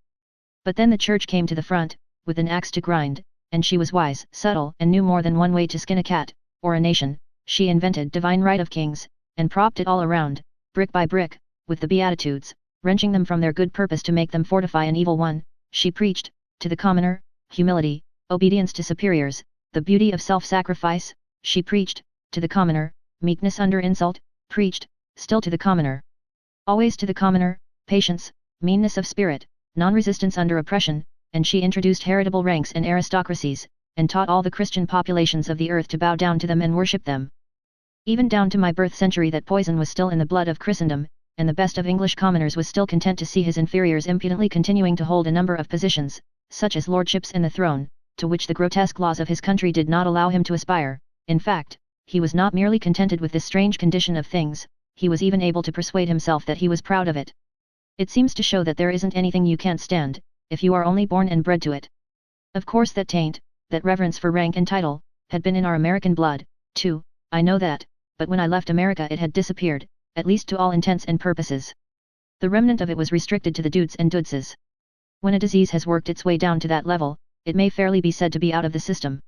But then the Church came to the front, with an axe to grind, and she was wise, subtle, and knew more than one way to skin a cat, or a nation. She invented divine right of kings, and propped it all around, brick by brick, with the Beatitudes, wrenching them from their good purpose to make them fortify an evil one. She preached, to the commoner, humility, obedience to superiors, the beauty of self-sacrifice. She preached, to the commoner, meekness under insult, preached, still to the commoner. Always to the commoner, patience, meanness of spirit, non-resistance under oppression, and she introduced heritable ranks and aristocracies, and taught all the Christian populations of the earth to bow down to them and worship them. Even down to my birth century that poison was still in the blood of Christendom, and the best of English commoners was still content to see his inferiors impudently continuing to hold a number of positions, such as lordships and the throne, to which the grotesque laws of his country did not allow him to aspire. In fact, he was not merely contented with this strange condition of things, he was even able to persuade himself that he was proud of it. It seems to show that there isn't anything you can't stand, if you are only born and bred to it. Of course that taint, that reverence for rank and title, had been in our American blood, too, I know that, but when I left America it had disappeared, at least to all intents and purposes. The remnant of it was restricted to the dudes and dudses. When a disease has worked its way down to that level, it may fairly be said to be out of the system.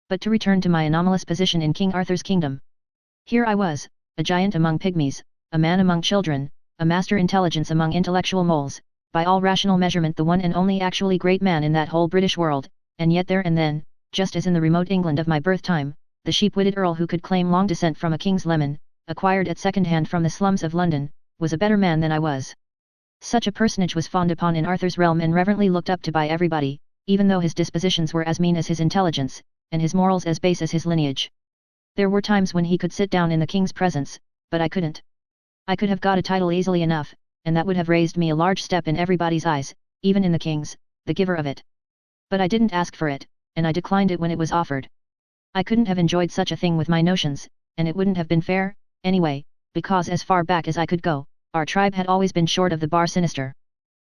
But to return to my anomalous position in King Arthur's kingdom. Here I was, a giant among pygmies, a man among children, a master intelligence among intellectual moles, by all rational measurement the one and only actually great man in that whole British world, and yet there and then, just as in the remote England of my birth time, the sheep-witted earl who could claim long descent from a king's leman, acquired at second hand from the slums of London, was a better man than I was. Such a personage was fawned upon in Arthur's realm and reverently looked up to by everybody, even though his dispositions were as mean as his intelligence, and his morals as base as his lineage. There were times when he could sit down in the king's presence, but I couldn't. I could have got a title easily enough, and that would have raised me a large step in everybody's eyes, even in the king's, the giver of it. But I didn't ask for it, and I declined it when it was offered. I couldn't have enjoyed such a thing with my notions, and it wouldn't have been fair, anyway, because as far back as I could go, our tribe had always been short of the bar sinister.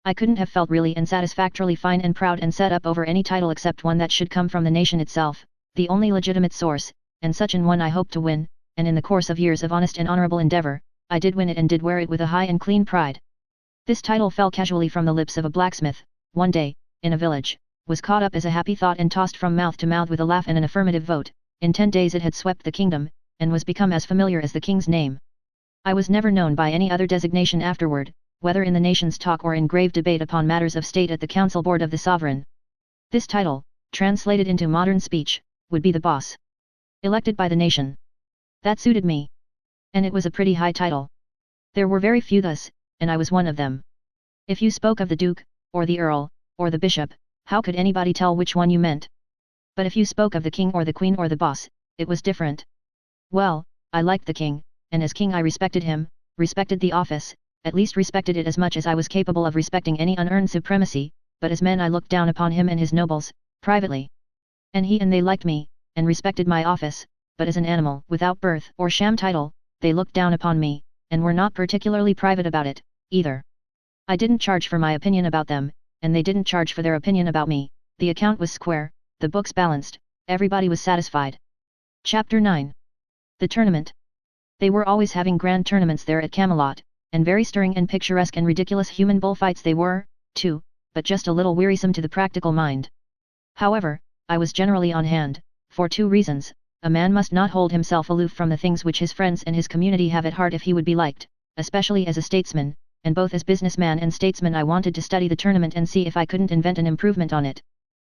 I couldn't have felt really and satisfactorily fine and proud and set up over any title except one that should come from the nation itself, the only legitimate source, and such an one I hoped to win, and in the course of years of honest and honorable endeavor, I did win it and did wear it with a high and clean pride. This title fell casually from the lips of a blacksmith, one day, in a village, was caught up as a happy thought and tossed from mouth to mouth with a laugh and an affirmative vote. In 10 days it had swept the kingdom, and was become as familiar as the king's name. I was never known by any other designation afterward, whether in the nation's talk or in grave debate upon matters of state at the council board of the sovereign. This title, translated into modern speech, would be the boss. Elected by the nation. That suited me. And it was a pretty high title. There were very few thus, and I was one of them. If you spoke of the duke, or the earl, or the bishop, how could anybody tell which one you meant? But if you spoke of the king or the queen or the boss, it was different. Well, I liked the king, and as king I respected him, respected the office, at least respected it as much as I was capable of respecting any unearned supremacy, but as men I looked down upon him and his nobles, privately. And he and they liked me, and respected my office, but as an animal without birth or sham title, they looked down upon me, and were not particularly private about it, either. I didn't charge for my opinion about them, and they didn't charge for their opinion about me. The account was square, the books balanced, everybody was satisfied. Chapter 9. The tournament. They were always having grand tournaments there at Camelot, and very stirring and picturesque and ridiculous human bullfights they were, too, but just a little wearisome to the practical mind. However, I was generally on hand, for two reasons. A man must not hold himself aloof from the things which his friends and his community have at heart if he would be liked, especially as a statesman, and both as businessman and statesman I wanted to study the tournament and see if I couldn't invent an improvement on it.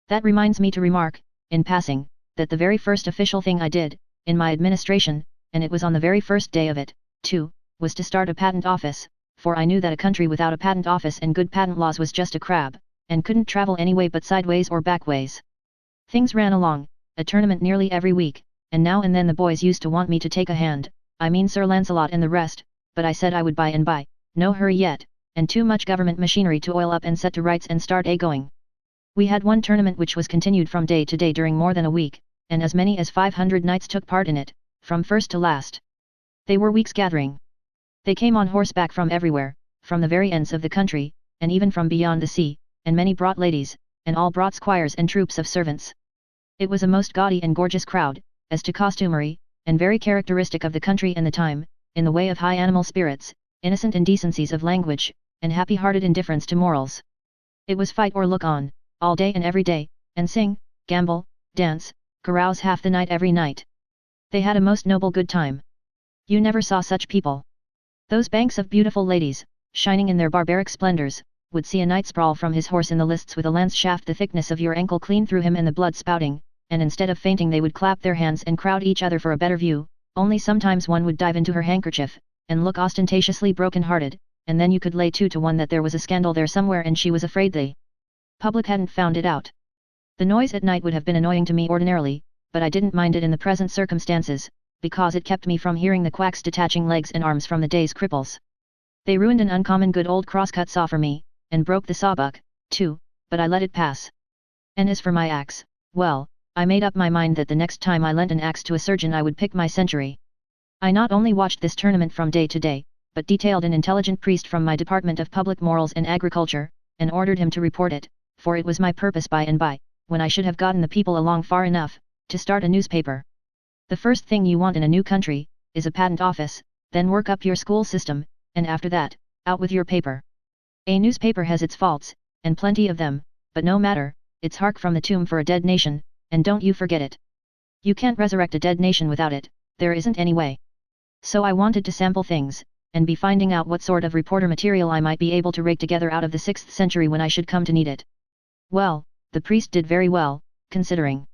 That reminds me to remark, in passing, that the very first official thing I did, in my administration, and it was on the very first day of it, too, was to start a patent office, for I knew that a country without a patent office and good patent laws was just a crab, and couldn't travel any way but sideways or backways. Things ran along, a tournament nearly every week, and now and then the boys used to want me to take a hand, I mean Sir Lancelot and the rest, but I said I would by and by, no hurry yet, and too much government machinery to oil up and set to rights and start going. We had one tournament which was continued from day to day during more than a week, and as many as 500 knights took part in it, from first to last. They were weeks gathering. They came on horseback from everywhere, from the very ends of the country, and even from beyond the sea, and many brought ladies, and all brought squires and troops of servants. It was a most gaudy and gorgeous crowd, as to costumery, and very characteristic of the country and the time, in the way of high animal spirits, innocent indecencies of language, and happy-hearted indifference to morals. It was fight or look on, all day and every day, and sing, gamble, dance, carouse half the night every night. They had a most noble good time. You never saw such people. Those banks of beautiful ladies, shining in their barbaric splendors, would see a knight sprawl from his horse in the lists with a lance shaft the thickness of your ankle clean through him and the blood spouting, and instead of fainting they would clap their hands and crowd each other for a better view, only sometimes one would dive into her handkerchief, and look ostentatiously broken-hearted, and then you could lay 2 to 1 that there was a scandal there somewhere and she was afraid the public hadn't found it out. The noise at night would have been annoying to me ordinarily, but I didn't mind it in the present circumstances, because it kept me from hearing the quacks detaching legs and arms from the day's cripples. They ruined an uncommon good old crosscut saw for me, and broke the sawbuck, too, but I let it pass. And as for my axe, well, I made up my mind that the next time I lent an axe to a surgeon I would pick my century. I not only watched this tournament from day to day, but detailed an intelligent priest from my Department of Public Morals and Agriculture, and ordered him to report it, for it was my purpose by and by, when I should have gotten the people along far enough, to start a newspaper. The first thing you want in a new country, is a patent office, then work up your school system, and after that, out with your paper. A newspaper has its faults, and plenty of them, but no matter, it's hark from the tomb for a dead nation, and don't you forget it. You can't resurrect a dead nation without it, there isn't any way. So I wanted to sample things, and be finding out what sort of reporter material I might be able to rake together out of the 6th century when I should come to need it. Well, the priest did very well, considering.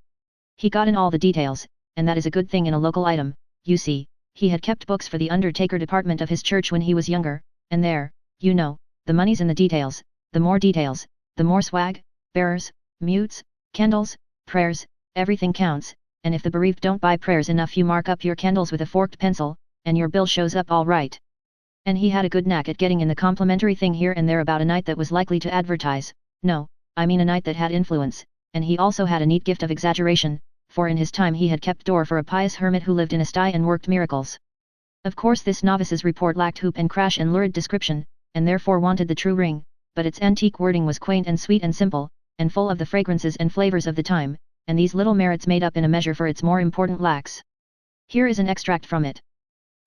He got in all the details, and that is a good thing in a local item. You see, he had kept books for the undertaker department of his church when he was younger, and there, you know, the money's in the details, the more swag, bearers, mutes, candles, prayers, everything counts, and if the bereaved don't buy prayers enough you mark up your candles with a forked pencil, and your bill shows up all right. And he had a good knack at getting in the complimentary thing here and there about a knight that was likely to advertise, no, I mean a knight that had influence, and he also had a neat gift of exaggeration, for in his time he had kept door for a pious hermit who lived in a sty and worked miracles. Of course this novice's report lacked hoop and crash and lurid description, and therefore wanted the true ring, but its antique wording was quaint and sweet and simple, and full of the fragrances and flavors of the time, and these little merits made up in a measure for its more important lacks. Here is an extract from it.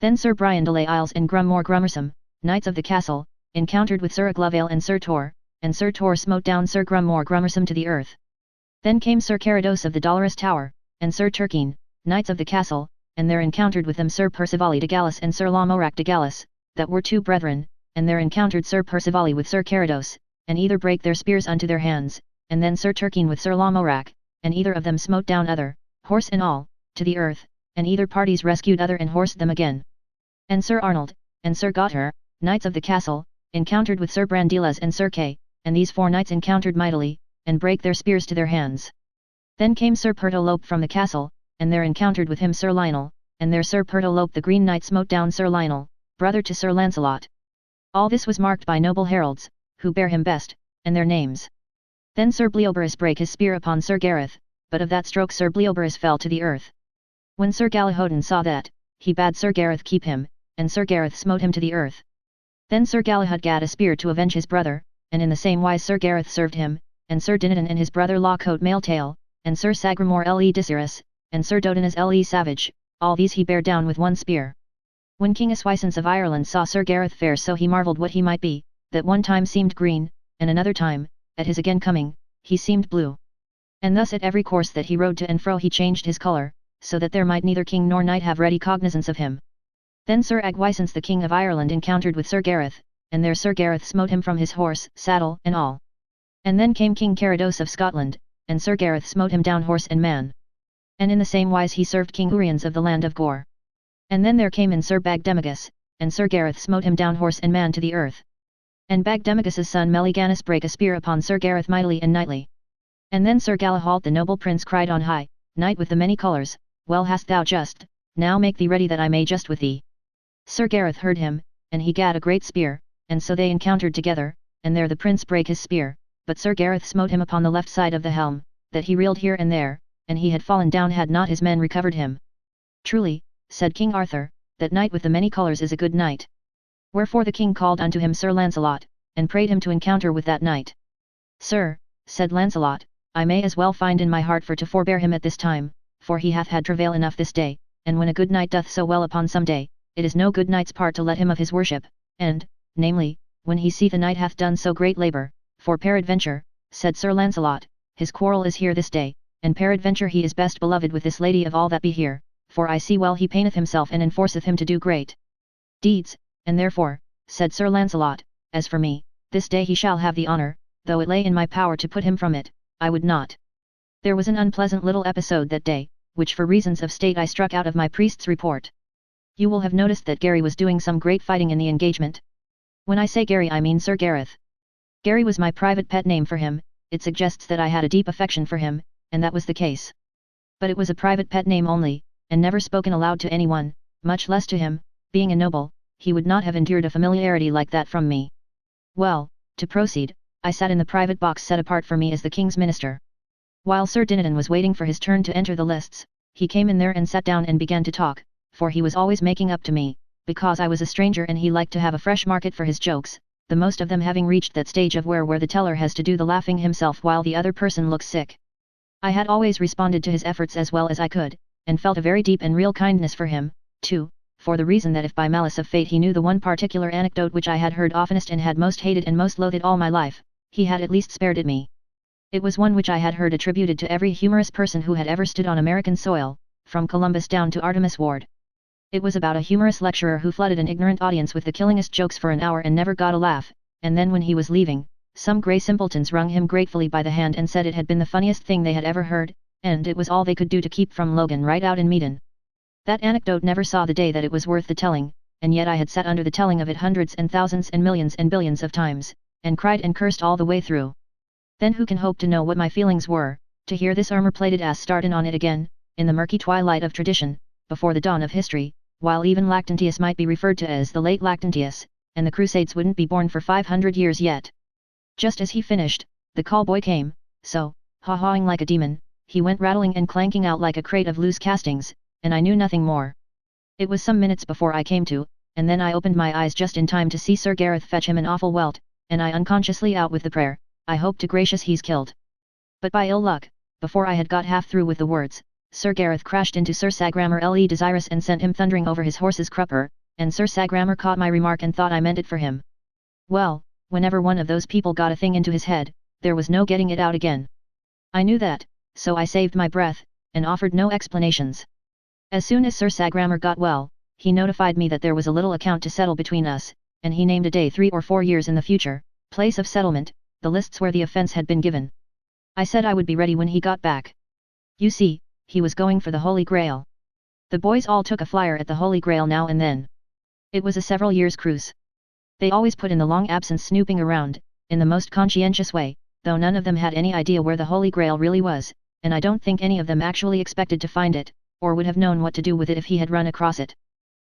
Then Sir Brian de les Isles and Grummore Grummersome, knights of the castle, encountered with Sir Aglovale and Sir Tor, and Sir Tor smote down Sir Grummore Grummersome to the earth. Then came Sir Carados of the Dolorous Tower, and Sir Turquine, knights of the castle, and there encountered with them Sir Percivale de Gallus and Sir Lamorac de Gallus, that were 2 brethren, and there encountered Sir Percivale with Sir Carados, and either brake their spears unto their hands, and then Sir Turquine with Sir Lamorac, and either of them smote down other, horse and all, to the earth, and either parties rescued other and horsed them again. And Sir Arnold, and Sir Gauter, knights of the castle, encountered with Sir Brandiles and Sir Kay, and these 4 knights encountered mightily, and brake their spears to their hands. Then came Sir Pertolope from the castle, and there encountered with him Sir Lionel, and there Sir Pertolope the Green Knight smote down Sir Lionel, brother to Sir Lancelot. All this was marked by noble heralds, who bear him best, and their names. Then Sir Bleoberis brake his spear upon Sir Gareth, but of that stroke Sir Bleoberis fell to the earth. When Sir Galihodin saw that, he bade Sir Gareth keep him, and Sir Gareth smote him to the earth. Then Sir Galahad gat a spear to avenge his brother, and in the same wise Sir Gareth served him, and Sir Dinadan and his brother Lawcote Mailtail, and Sir Sagramore le Disirus, and Sir Dodinus le Savage, all these he bare down with one spear. When King Aswisance of Ireland saw Sir Gareth fair so he marvelled what he might be, that one time seemed green, and another time, at his again coming, he seemed blue. And thus at every course that he rode to and fro he changed his colour, so that there might neither king nor knight have ready cognizance of him. Then Sir Agwisance the King of Ireland encountered with Sir Gareth, and there Sir Gareth smote him from his horse, saddle, and all. And then came King Carados of Scotland, and Sir Gareth smote him down horse and man. And in the same wise he served King Uriens of the land of Gore. And then there came in Sir Bagdemagus, and Sir Gareth smote him down horse and man to the earth. And Bagdemagus's son Meliganus brake a spear upon Sir Gareth mightily and knightly. And then Sir Galahalt the noble prince cried on high, Knight with the many colours, well hast thou just, now make thee ready that I may just with thee. Sir Gareth heard him, and he gat a great spear, and so they encountered together, and there the prince brake his spear, but Sir Gareth smote him upon the left side of the helm, that he reeled here and there, and he had fallen down had not his men recovered him. Truly, said King Arthur, that knight with the many colours is a good knight. Wherefore the king called unto him Sir Lancelot, and prayed him to encounter with that knight. Sir, said Lancelot, I may as well find in my heart for to forbear him at this time, for he hath had travail enough this day, and when a good knight doth so well upon some day, it is no good knight's part to let him of his worship, and, namely, when he seeth a knight hath done so great labour, for peradventure, said Sir Lancelot, his quarrel is here this day, and peradventure he is best beloved with this lady of all that be here, for I see well he paineth himself and enforceth him to do great deeds, and therefore, said Sir Lancelot, as for me, this day he shall have the honour, though it lay in my power to put him from it, I would not. There was an unpleasant little episode that day, which for reasons of state I struck out of my priest's report. You will have noticed that Gary was doing some great fighting in the engagement. When I say Gary I mean Sir Gareth. Gary was my private pet name for him, it suggests that I had a deep affection for him, and that was the case. But it was a private pet name only, and never spoken aloud to anyone, much less to him, being a noble, he would not have endured a familiarity like that from me. Well, to proceed, I sat in the private box set apart for me as the king's minister. While Sir Dinadan was waiting for his turn to enter the lists, he came in there and sat down and began to talk, for he was always making up to me, because I was a stranger and he liked to have a fresh market for his jokes, the most of them having reached that stage of where the teller has to do the laughing himself while the other person looks sick. I had always responded to his efforts as well as I could, and felt a very deep and real kindness for him, too, for the reason that if by malice of fate he knew the one particular anecdote which I had heard oftenest and had most hated and most loathed all my life, he had at least spared it me. It was one which I had heard attributed to every humorous person who had ever stood on American soil, from Columbus down to Artemus Ward. It was about a humorous lecturer who flooded an ignorant audience with the killingest jokes for an hour and never got a laugh, and then when he was leaving, some grey simpletons wrung him gratefully by the hand and said it had been the funniest thing they had ever heard, and it was all they could do to keep from Logan right out in Meaden. That anecdote never saw the day that it was worth the telling, and yet I had sat under the telling of it hundreds and thousands and millions and billions of times, and cried and cursed all the way through. Then who can hope to know what my feelings were, to hear this armor-plated ass start in on it again, in the murky twilight of tradition, before the dawn of history, while even Lactantius might be referred to as the late Lactantius, and the Crusades wouldn't be born for 500 years yet. Just as he finished, the call boy came, so, haw-hawing like a demon, he went rattling and clanking out like a crate of loose castings, and I knew nothing more. It was some minutes before I came to, and then I opened my eyes just in time to see Sir Gareth fetch him an awful welt, and I unconsciously out with the prayer, I hope to gracious he's killed. But by ill luck, before I had got half through with the words, Sir Gareth crashed into Sir Sagramor le Desirous and sent him thundering over his horse's crupper, and Sir Sagramor caught my remark and thought I meant it for him. Well, whenever one of those people got a thing into his head, there was no getting it out again. I knew that, so I saved my breath, and offered no explanations. As soon as Sir Sagramor got well, he notified me that there was a little account to settle between us, and he named a day 3 or 4 years in the future, place of settlement, the lists where the offence had been given. I said I would be ready when he got back. You see, he was going for the Holy Grail. The boys all took a flyer at the Holy Grail now and then. It was a several years' cruise. They always put in the long absence snooping around, in the most conscientious way, though none of them had any idea where the Holy Grail really was, and I don't think any of them actually expected to find it, or would have known what to do with it if he had run across it.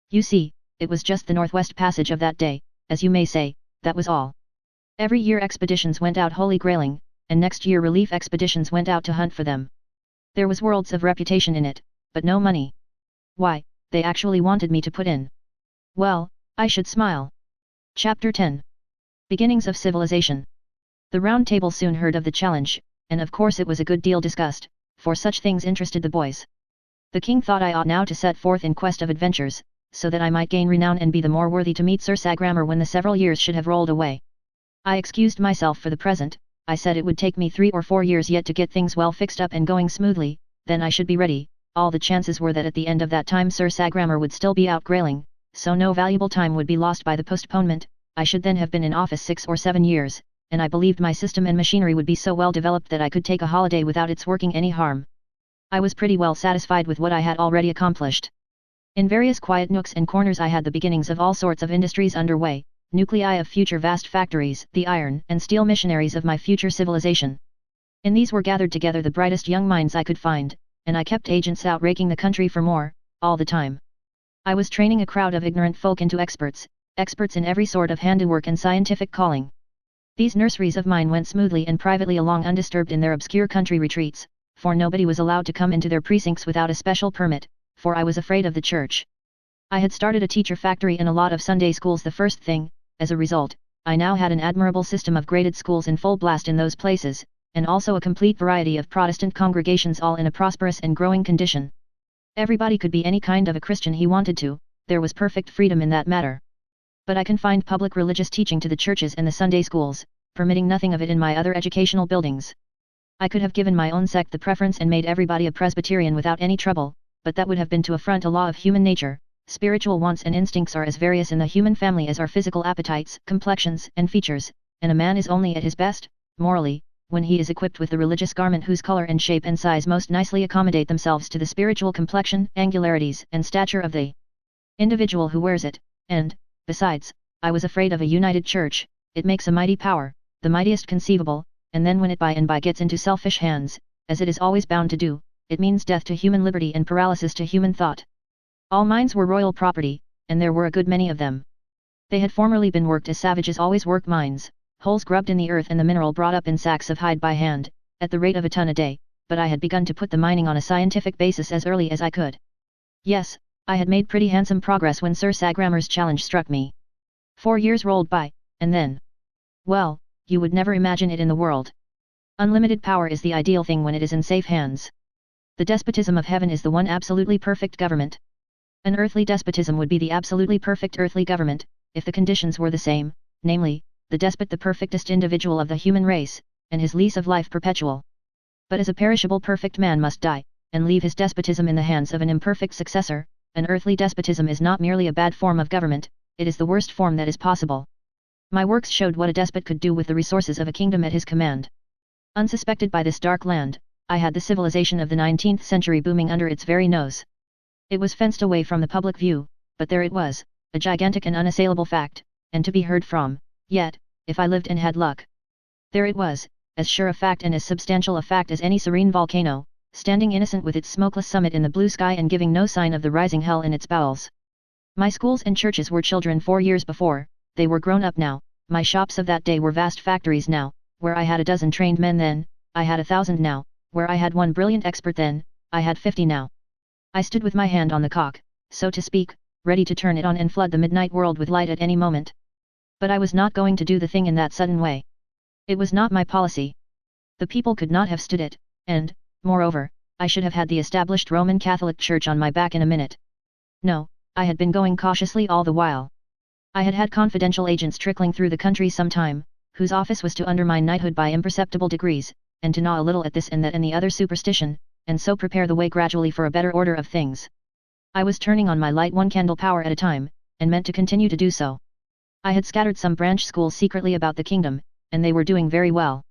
You see, it was just the Northwest Passage of that day, as you may say, that was all. Every year expeditions went out Holy Grailing, and next year relief expeditions went out to hunt for them. There was worlds of reputation in it, but no money. Why, they actually wanted me to put in. Well, I should smile. Chapter 10. Beginnings of Civilization. The Round Table soon heard of the challenge, and of course it was a good deal discussed, for such things interested the boys. The king thought I ought now to set forth in quest of adventures, so that I might gain renown and be the more worthy to meet Sir Sagramor when the several years should have rolled away. I excused myself for the present. I said it would take me 3 or 4 years yet to get things well fixed up and going smoothly, then I should be ready. All the chances were that at the end of that time Sir Sagramor would still be out grailing, so no valuable time would be lost by the postponement. I should then have been in office 6 or 7 years, and I believed my system and machinery would be so well developed that I could take a holiday without its working any harm. I was pretty well satisfied with what I had already accomplished. In various quiet nooks and corners I had the beginnings of all sorts of industries underway, nuclei of future vast factories, the iron and steel missionaries of my future civilization. In these were gathered together the brightest young minds I could find, and I kept agents out raking the country for more, all the time. I was training a crowd of ignorant folk into experts in every sort of handiwork and scientific calling. These nurseries of mine went smoothly and privately along undisturbed in their obscure country retreats, for nobody was allowed to come into their precincts without a special permit, for I was afraid of the church. I had started a teacher factory and a lot of Sunday schools the first thing. As a result, I now had an admirable system of graded schools in full blast in those places, and also a complete variety of Protestant congregations all in a prosperous and growing condition. Everybody could be any kind of a Christian he wanted to, there was perfect freedom in that matter. But I confined public religious teaching to the churches and the Sunday schools, permitting nothing of it in my other educational buildings. I could have given my own sect the preference and made everybody a Presbyterian without any trouble, but that would have been to affront a law of human nature. Spiritual wants and instincts are as various in the human family as are physical appetites, complexions, and features, and a man is only at his best, morally, when he is equipped with the religious garment whose color and shape and size most nicely accommodate themselves to the spiritual complexion, angularities, and stature of the individual who wears it, and, besides, I was afraid of a united church. It makes a mighty power, the mightiest conceivable, and then when it by and by gets into selfish hands, as it is always bound to do, it means death to human liberty and paralysis to human thought. All mines were royal property, and there were a good many of them. They had formerly been worked as savages always work mines, holes grubbed in the earth and the mineral brought up in sacks of hide by hand, at the rate of a ton a day, but I had begun to put the mining on a scientific basis as early as I could. Yes, I had made pretty handsome progress when Sir Sagramor's challenge struck me. 4 years rolled by, and then... well, you would never imagine it in the world. Unlimited power is the ideal thing when it is in safe hands. The despotism of heaven is the one absolutely perfect government. An earthly despotism would be the absolutely perfect earthly government, if the conditions were the same, namely, the despot the perfectest individual of the human race, and his lease of life perpetual. But as a perishable perfect man must die, and leave his despotism in the hands of an imperfect successor, an earthly despotism is not merely a bad form of government, it is the worst form that is possible. My works showed what a despot could do with the resources of a kingdom at his command. Unsuspected by this dark land, I had the civilization of the 19th century booming under its very nose. It was fenced away from the public view, but there it was, a gigantic and unassailable fact, and to be heard from, yet, if I lived and had luck. There it was, as sure a fact and as substantial a fact as any serene volcano, standing innocent with its smokeless summit in the blue sky and giving no sign of the rising hell in its bowels. My schools and churches were children 4 years before, they were grown up now, my shops of that day were vast factories now, where I had a dozen trained men then, I had 1,000 now, where I had one brilliant expert then, I had 50 now. I stood with my hand on the cock, so to speak, ready to turn it on and flood the midnight world with light at any moment. But I was not going to do the thing in that sudden way. It was not my policy. The people could not have stood it, and, moreover, I should have had the established Roman Catholic Church on my back in a minute. No, I had been going cautiously all the while. I had had confidential agents trickling through the country some time, whose office was to undermine knighthood by imperceptible degrees, and to gnaw a little at this and that and the other superstition, and so prepare the way gradually for a better order of things. I was turning on my light one candle power at a time, and meant to continue to do so. I had scattered some branch schools secretly about the kingdom, and they were doing very well.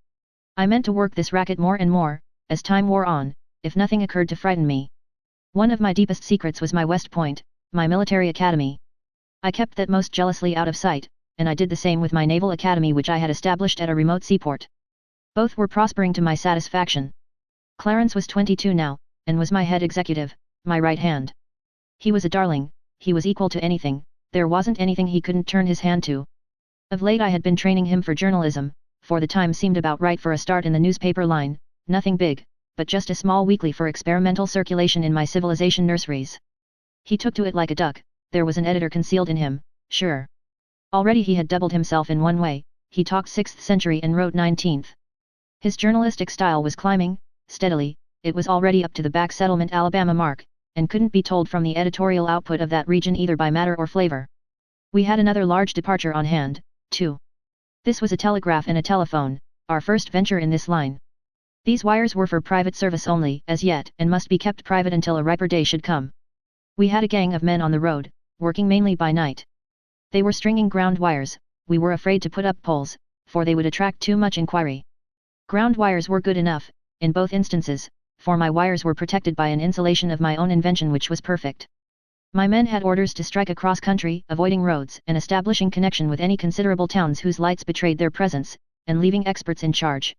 I meant to work this racket more and more, as time wore on, if nothing occurred to frighten me. One of my deepest secrets was my West Point, my military academy. I kept that most jealously out of sight, and I did the same with my naval academy which I had established at a remote seaport. Both were prospering to my satisfaction. Clarence was 22 now, and was my head executive, my right hand. He was a darling, he was equal to anything, there wasn't anything he couldn't turn his hand to. Of late I had been training him for journalism, for the time seemed about right for a start in the newspaper line, nothing big, but just a small weekly for experimental circulation in my civilization nurseries. He took to it like a duck, there was an editor concealed in him, sure. Already he had doubled himself in one way, he talked 6th century and wrote 19th. His journalistic style was climbing, steadily, it was already up to the back settlement Alabama mark, and couldn't be told from the editorial output of that region either by matter or flavor. We had another large departure on hand, too. This was a telegraph and a telephone, our first venture in this line. These wires were for private service only, as yet, and must be kept private until a riper day should come. We had a gang of men on the road, working mainly by night. They were stringing ground wires. We were afraid to put up poles, for they would attract too much inquiry. Ground wires were good enough, in both instances, for my wires were protected by an insulation of my own invention which was perfect. My men had orders to strike across country, avoiding roads and establishing connection with any considerable towns whose lights betrayed their presence, and leaving experts in charge.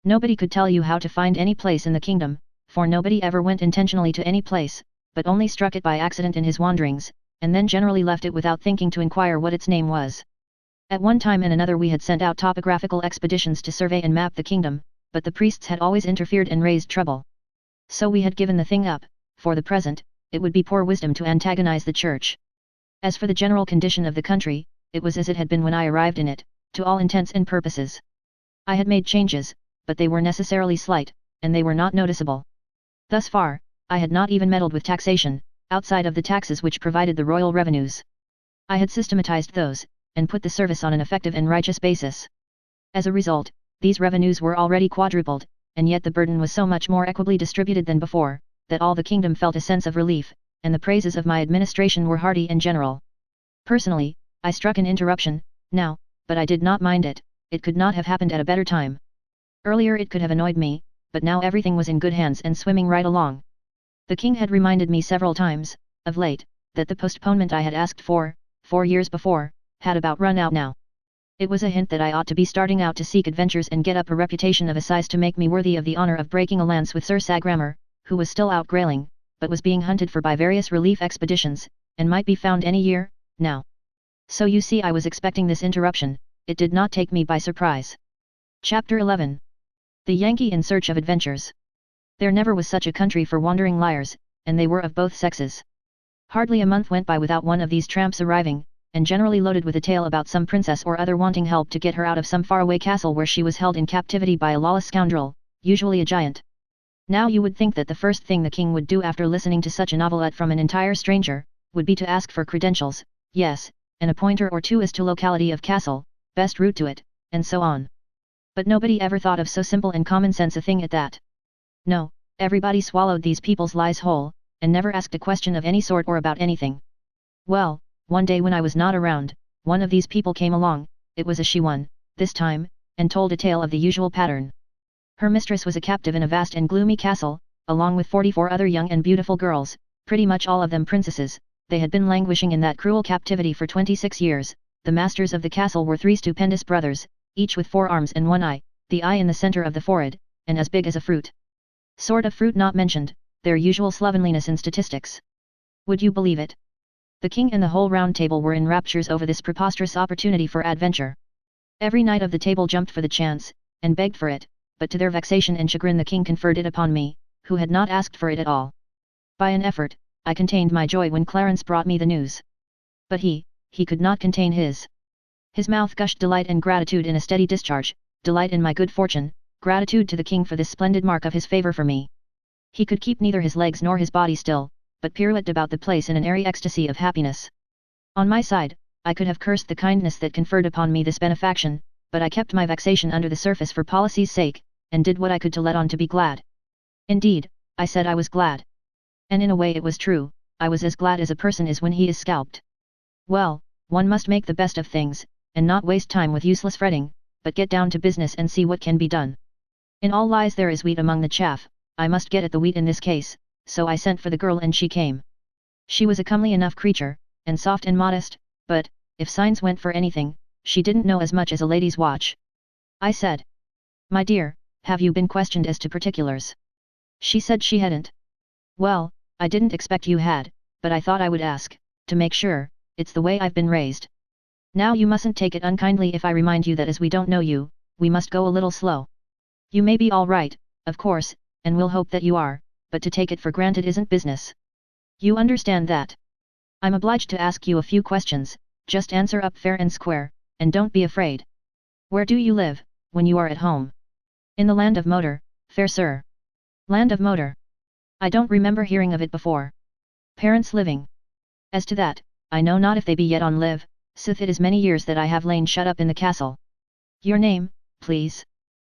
Nobody could tell you how to find any place in the kingdom, for nobody ever went intentionally to any place, but only struck it by accident in his wanderings, and then generally left it without thinking to inquire what its name was. At one time and another we had sent out topographical expeditions to survey and map the kingdom, but the priests had always interfered and raised trouble. So we had given the thing up. For the present, it would be poor wisdom to antagonize the church. As for the general condition of the country, it was as it had been when I arrived in it, to all intents and purposes. I had made changes, but they were necessarily slight, and they were not noticeable. Thus far, I had not even meddled with taxation, outside of the taxes which provided the royal revenues. I had systematized those, and put the service on an effective and righteous basis. As a result, these revenues were already quadrupled, and yet the burden was so much more equably distributed than before, that all the kingdom felt a sense of relief, and the praises of my administration were hearty and general. Personally, I struck an interruption, now, but I did not mind it. It could not have happened at a better time. Earlier it could have annoyed me, but now everything was in good hands and swimming right along. The king had reminded me several times, of late, that the postponement I had asked for, 4 years before, had about run out now. It was a hint that I ought to be starting out to seek adventures and get up a reputation of a size to make me worthy of the honor of breaking a lance with Sir Sagramor, who was still out grailing, but was being hunted for by various relief expeditions, and might be found any year, now. So you see I was expecting this interruption. It did not take me by surprise. Chapter 11. The Yankee in Search of Adventures. There never was such a country for wandering liars, and they were of both sexes. Hardly a month went by without one of these tramps arriving, and generally loaded with a tale about some princess or other wanting help to get her out of some faraway castle where she was held in captivity by a lawless scoundrel, usually a giant. Now you would think that the first thing the king would do after listening to such a novelette from an entire stranger, would be to ask for credentials, yes, and a pointer or two as to locality of castle, best route to it, and so on. But nobody ever thought of so simple and common sense a thing at that. No, everybody swallowed these people's lies whole, and never asked a question of any sort or about anything. Well, one day when I was not around, one of these people came along. It was a she one, this time, and told a tale of the usual pattern. Her mistress was a captive in a vast and gloomy castle, along with 44 other young and beautiful girls, pretty much all of them princesses. They had been languishing in that cruel captivity for 26 years, the masters of the castle were 3 stupendous brothers, each with 4 arms and 1 eye, the eye in the center of the forehead, and as big as a fruit. Sort of fruit not mentioned, their usual slovenliness in statistics. Would you believe it? The king and the whole round table were in raptures over this preposterous opportunity for adventure. Every knight of the table jumped for the chance, and begged for it, but to their vexation and chagrin the king conferred it upon me, who had not asked for it at all. By an effort, I contained my joy when Clarence brought me the news. But he could not contain his. His mouth gushed delight and gratitude in a steady discharge, delight in my good fortune, gratitude to the king for this splendid mark of his favor for me. He could keep neither his legs nor his body still, but pirouetted about the place in an airy ecstasy of happiness. On my side, I could have cursed the kindness that conferred upon me this benefaction, but I kept my vexation under the surface for policy's sake, and did what I could to let on to be glad. Indeed, I said I was glad. And in a way it was true, I was as glad as a person is when he is scalped. Well, one must make the best of things, and not waste time with useless fretting, but get down to business and see what can be done. In all lies there is wheat among the chaff. I must get at the wheat in this case, so I sent for the girl and she came. She was a comely enough creature, and soft and modest, but, if signs went for anything, she didn't know as much as a lady's watch. I said, "My dear, have you been questioned as to particulars?" She said she hadn't. Well, I didn't expect you had, but I thought I would ask, to make sure. It's the way I've been raised. Now you mustn't take it unkindly if I remind you that as we don't know you, we must go a little slow. You may be all right, of course, and we'll hope that you are, but to take it for granted isn't business. You understand that? I'm obliged to ask you a few questions, just answer up fair and square, and don't be afraid. Where do you live, when you are at home? In the land of Moder, fair sir. Land of Moder. I don't remember hearing of it before. Parents living. As to that, I know not if they be yet on live, sith it is many years that I have lain shut up in the castle. Your name, please?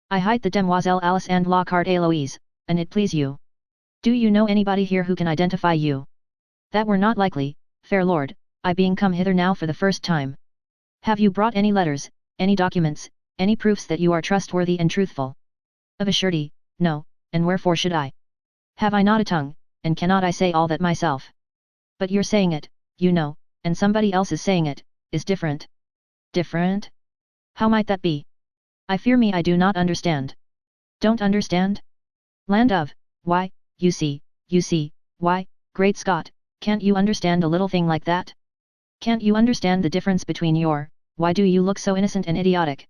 I hight the Demoiselle Alice and Lockhart Aloise, and it please you. Do you know anybody here who can identify you? That were not likely, fair lord, I being come hither now for the first time. Have you brought any letters, any documents, any proofs that you are trustworthy and truthful? Of a surety, no, and wherefore should I? Have I not a tongue, and cannot I say all that myself? But you're saying it, you know, and somebody else is saying it, is different. Different? How might that be? I fear me I do not understand. Don't understand? Land of, why, you see, why, great Scott, can't you understand a little thing like that? Can't you understand the difference between why do you look so innocent and idiotic?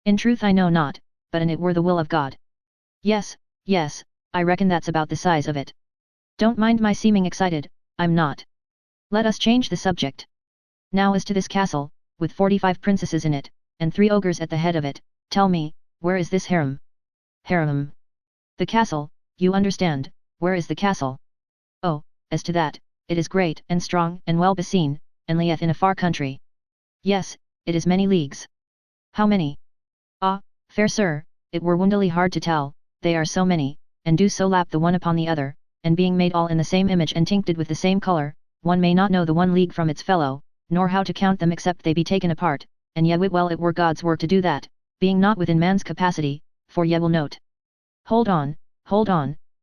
In truth I know not, but an it were the will of God. Yes, I reckon that's about the size of it. Don't mind my seeming excited, I'm not. Let us change the subject. Now as to this castle, with 45 princesses in it, and 3 ogres at the head of it, tell me, where is this harem? Harem. The castle, you understand, where is the castle? Oh, as to that, it is great and strong and well beseen, and lieth in a far country. Yes, it is many leagues. How many? Ah, fair sir, it were woundily hard to tell, they are so many, and do so lap the one upon the other, and being made all in the same image and tincted with the same colour, one may not know the one league from its fellow, nor how to count them except they be taken apart, and ye wit well it were God's work to do that, being not within man's capacity, for ye will note. Hold on,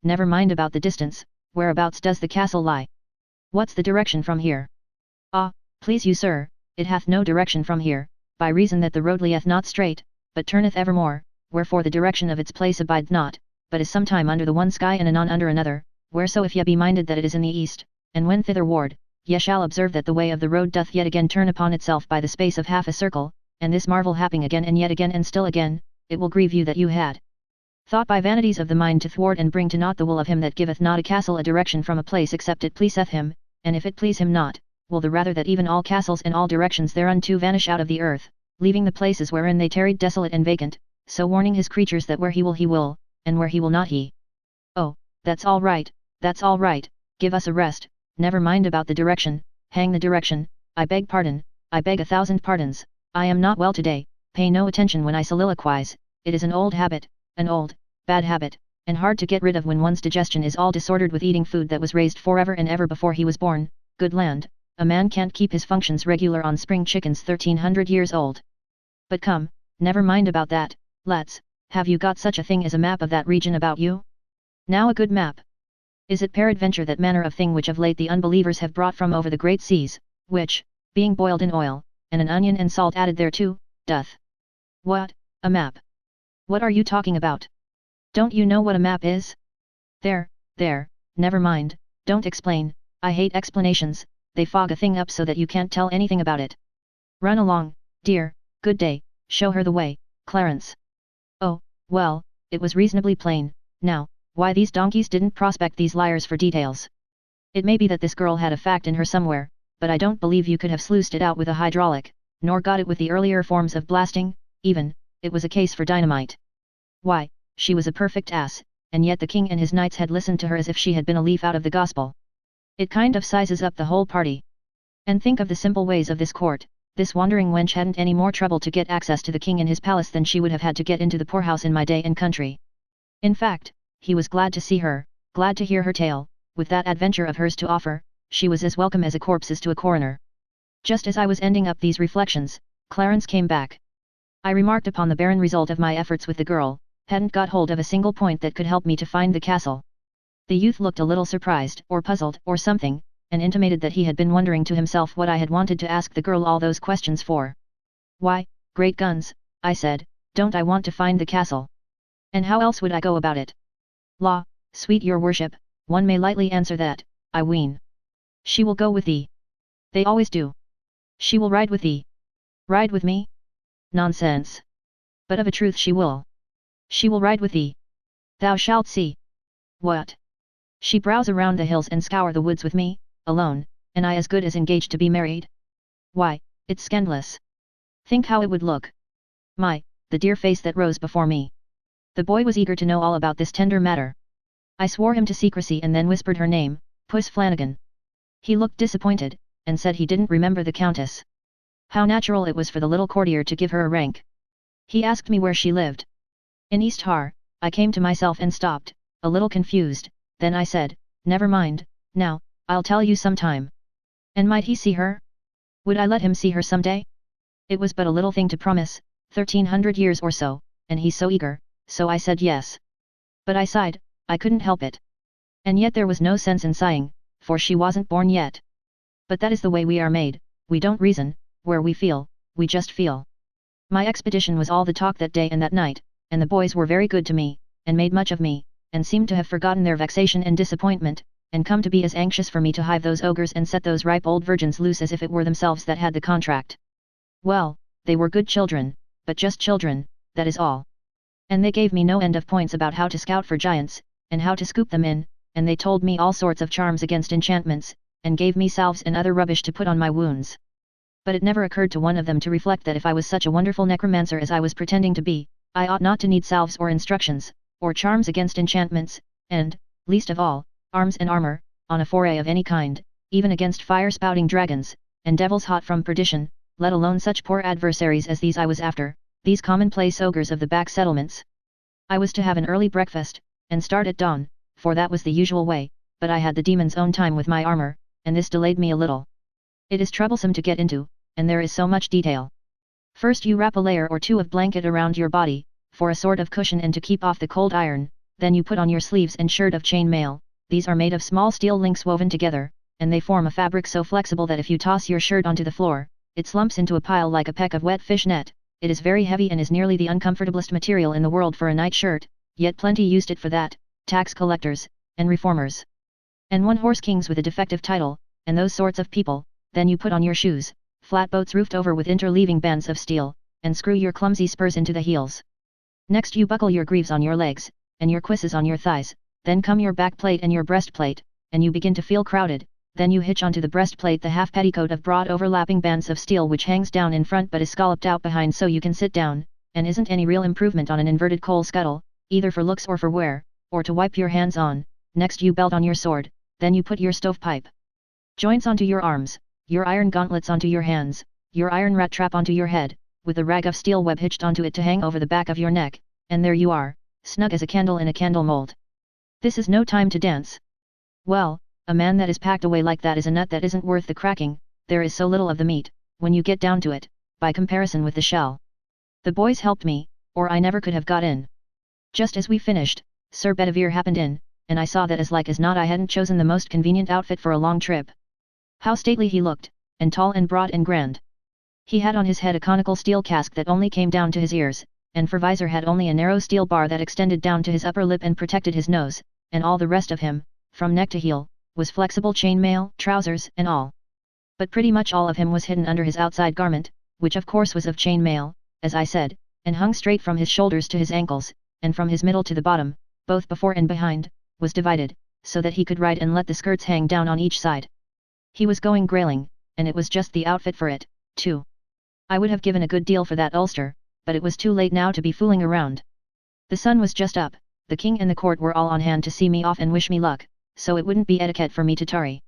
never mind about the distance, whereabouts does the castle lie? What's the direction from here? Ah, please you sir, it hath no direction from here, by reason that the road lieth not straight, but turneth evermore, wherefore the direction of its place abides not, but is sometime under the one sky and anon under another, whereso if ye be minded that it is in the east, and when thitherward, ye shall observe that the way of the road doth yet again turn upon itself by the space of half a circle, and this marvel happing again and yet again and still again, it will grieve you that you had thought by vanities of the mind to thwart and bring to naught the will of him that giveth not a castle a direction from a place except it pleaseth him, and if it please him not, will the rather that even all castles and all directions thereunto vanish out of the earth, leaving the places wherein they tarried desolate and vacant, so warning his creatures that where he will, and where he will not he. Oh, that's all right, give us a rest, never mind about the direction, hang the direction, I beg pardon, I beg 1,000 pardons, I am not well today, pay no attention when I soliloquize, it is an old habit, an old, bad habit, and hard to get rid of when one's digestion is all disordered with eating food that was raised forever and ever before he was born. Good land, a man can't keep his functions regular on spring chickens 1300 years old. But come, never mind about that, have you got such a thing as a map of that region about you? Now a good map. Is it peradventure that manner of thing which of late the unbelievers have brought from over the great seas, which, being boiled in oil, and an onion and salt added thereto, doth? What, a map? What are you talking about? Don't you know what a map is? There, never mind, don't explain, I hate explanations, they fog a thing up so that you can't tell anything about it. Run along, dear, good day, show her the way, Clarence. Oh, well, it was reasonably plain, now, why these donkeys didn't prospect these liars for details. It may be that this girl had a fact in her somewhere, but I don't believe you could have sluiced it out with a hydraulic, nor got it with the earlier forms of blasting, even, it was a case for dynamite. Why, she was a perfect ass, and yet the king and his knights had listened to her as if she had been a leaf out of the gospel. It kind of sizes up the whole party. And think of the simple ways of this court, this wandering wench hadn't any more trouble to get access to the king in his palace than she would have had to get into the poorhouse in my day and country. In fact, he was glad to see her, glad to hear her tale, with that adventure of hers to offer, she was as welcome as a corpse is to a coroner. Just as I was ending up these reflections, Clarence came back. I remarked upon the barren result of my efforts with the girl, hadn't got hold of a single point that could help me to find the castle. The youth looked a little surprised or puzzled or something, and intimated that he had been wondering to himself what I had wanted to ask the girl all those questions for. Why, great guns, I said, don't I want to find the castle? And how else would I go about it? La, sweet your worship, one may lightly answer that, I ween. She will go with thee. They always do. She will ride with thee. Ride with me? Nonsense. But of a truth she will. She will ride with thee. Thou shalt see. What? She browse around the hills and scour the woods with me, alone, and I as good as engaged to be married? Why, it's scandalous. Think how it would look. My, the dear face that rose before me. The boy was eager to know all about this tender matter. I swore him to secrecy and then whispered her name, Puss Flanagan. He looked disappointed, and said he didn't remember the Countess. How natural it was for the little courtier to give her a rank. He asked me where she lived. In East Har. I came to myself and stopped, a little confused, then I said, never mind, now, I'll tell you some time. And might he see her? Would I let him see her some day? It was but a little thing to promise, 1300 years or so, and he so eager, so I said yes. But I sighed, I couldn't help it. And yet there was no sense in sighing, for she wasn't born yet. But that is the way we are made, we don't reason, where we feel, we just feel. My expedition was all the talk that day and that night, and the boys were very good to me, and made much of me, and seemed to have forgotten their vexation and disappointment, and come to be as anxious for me to hive those ogres and set those ripe old virgins loose as if it were themselves that had the contract. Well, they were good children, but just children, that is all. And they gave me no end of points about how to scout for giants, and how to scoop them in, and they told me all sorts of charms against enchantments, and gave me salves and other rubbish to put on my wounds. But it never occurred to one of them to reflect that if I was such a wonderful necromancer as I was pretending to be, I ought not to need salves or instructions, or charms against enchantments, and, least of all, arms and armor, on a foray of any kind, even against fire-spouting dragons, and devils hot from perdition, let alone such poor adversaries as these I was after, these commonplace ogres of the back settlements. I was to have an early breakfast, and start at dawn, for that was the usual way, but I had the demon's own time with my armor, and this delayed me a little. It is troublesome to get into, and there is so much detail. First you wrap a layer or two of blanket around your body, for a sort of cushion and to keep off the cold iron, then you put on your sleeves and shirt of chain mail, these are made of small steel links woven together, and they form a fabric so flexible that if you toss your shirt onto the floor, it slumps into a pile like a peck of wet fish net. It is very heavy and is nearly the uncomfortablest material in the world for a night shirt, yet plenty used it for that, tax collectors, and reformers. And one-horse kings with a defective title, and those sorts of people, then you put on your shoes, flatboats roofed over with interleaving bands of steel, and screw your clumsy spurs into the heels. Next you buckle your greaves on your legs, and your cuisses on your thighs, then come your back plate and your breastplate, and you begin to feel crowded, then you hitch onto the breastplate the half petticoat of broad overlapping bands of steel which hangs down in front but is scalloped out behind so you can sit down, and isn't any real improvement on an inverted coal scuttle, either for looks or for wear, or to wipe your hands on. Next you belt on your sword, then you put your stovepipe joints onto your arms, your iron gauntlets onto your hands, your iron rat trap onto your head, with a rag of steel web hitched onto it to hang over the back of your neck, and there you are, snug as a candle in a candle mold. This is no time to dance. Well, a man that is packed away like that is a nut that isn't worth the cracking, there is so little of the meat, when you get down to it, by comparison with the shell. The boys helped me, or I never could have got in. Just as we finished, Sir Bedivere happened in, and I saw that as like as not I hadn't chosen the most convenient outfit for a long trip. How stately he looked, and tall and broad and grand. He had on his head a conical steel casque that only came down to his ears, and for visor had only a narrow steel bar that extended down to his upper lip and protected his nose, and all the rest of him, from neck to heel, was flexible chainmail, trousers, and all. But pretty much all of him was hidden under his outside garment, which of course was of chainmail, as I said, and hung straight from his shoulders to his ankles, and from his middle to the bottom, both before and behind, was divided, so that he could ride and let the skirts hang down on each side. He was going grailing, and it was just the outfit for it, too. I would have given a good deal for that ulster, but it was too late now to be fooling around. The sun was just up, the king and the court were all on hand to see me off and wish me luck, so it wouldn't be etiquette for me to tarry.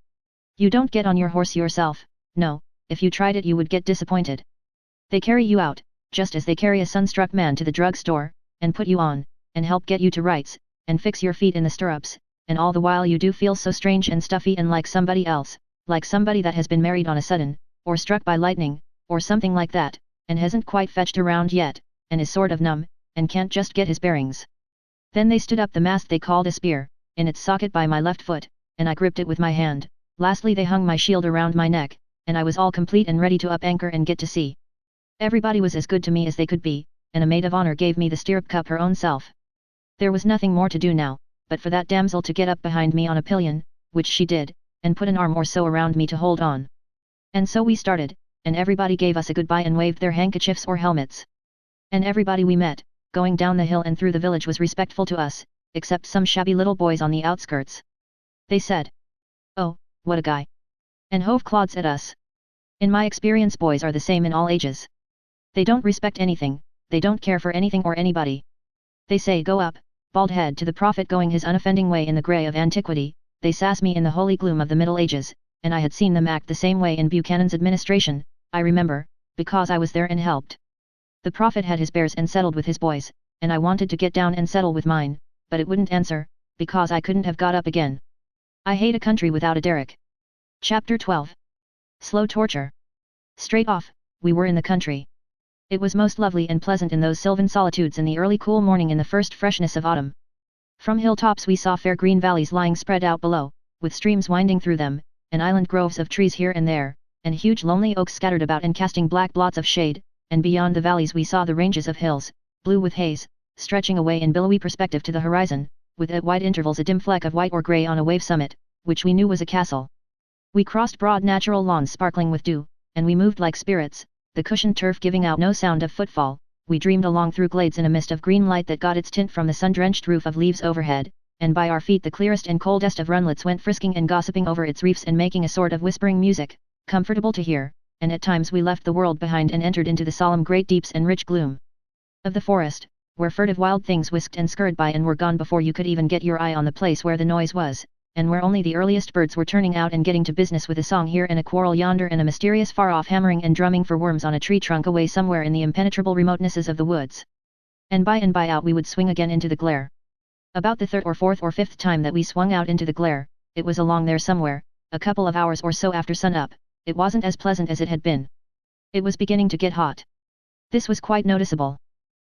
You don't get on your horse yourself, no, if you tried it you would get disappointed. They carry you out, just as they carry a sunstruck man to the drugstore, and put you on, and help get you to rights, and fix your feet in the stirrups, and all the while you do feel so strange and stuffy and like somebody else, like somebody that has been married on a sudden, or struck by lightning, or something like that, and hasn't quite fetched around yet, and is sort of numb, and can't just get his bearings. Then they stood up the mast they called a spear, in its socket by my left foot, and I gripped it with my hand. Lastly they hung my shield around my neck, and I was all complete and ready to up anchor and get to sea. Everybody was as good to me as they could be, and a maid of honor gave me the stirrup cup her own self. There was nothing more to do now, but for that damsel to get up behind me on a pillion, which she did, and put an arm or so around me to hold on. And so we started, and everybody gave us a goodbye and waved their handkerchiefs or helmets. And everybody we met, going down the hill and through the village was respectful to us, except some shabby little boys on the outskirts. They said, "Oh, what a guy!" and hove clods at us. In my experience boys are the same in all ages. They don't respect anything, they don't care for anything or anybody. They say go up, bald head to the prophet going his unoffending way in the grey of antiquity, they sass me in the holy gloom of the Middle Ages, and I had seen them act the same way in Buchanan's administration, I remember, because I was there and helped. The prophet had his bears and settled with his boys, and I wanted to get down and settle with mine, but it wouldn't answer, because I couldn't have got up again. I hate a country without a derrick. Chapter 12. Slow torture. Straight off, we were in the country. It was most lovely and pleasant in those sylvan solitudes in the early cool morning in the first freshness of autumn. From hilltops we saw fair green valleys lying spread out below, with streams winding through them, and island groves of trees here and there, and huge lonely oaks scattered about and casting black blots of shade, and beyond the valleys we saw the ranges of hills, blue with haze, stretching away in billowy perspective to the horizon, with at wide intervals a dim fleck of white or grey on a wave summit, which we knew was a castle. We crossed broad natural lawns sparkling with dew, and we moved like spirits, the cushioned turf giving out no sound of footfall. We dreamed along through glades in a mist of green light that got its tint from the sun-drenched roof of leaves overhead, and by our feet the clearest and coldest of runlets went frisking and gossiping over its reefs and making a sort of whispering music, comfortable to hear, and at times we left the world behind and entered into the solemn great deeps and rich gloom of the forest, where furtive wild things whisked and scurried by and were gone before you could even get your eye on the place where the noise was, and where only the earliest birds were turning out and getting to business with a song here and a quarrel yonder and a mysterious far-off hammering and drumming for worms on a tree trunk away somewhere in the impenetrable remotenesses of the woods. And by out we would swing again into the glare. About the third or fourth or fifth time that we swung out into the glare, it was along there somewhere, a couple of hours or so after sun-up. It wasn't as pleasant as it had been. It was beginning to get hot. This was quite noticeable.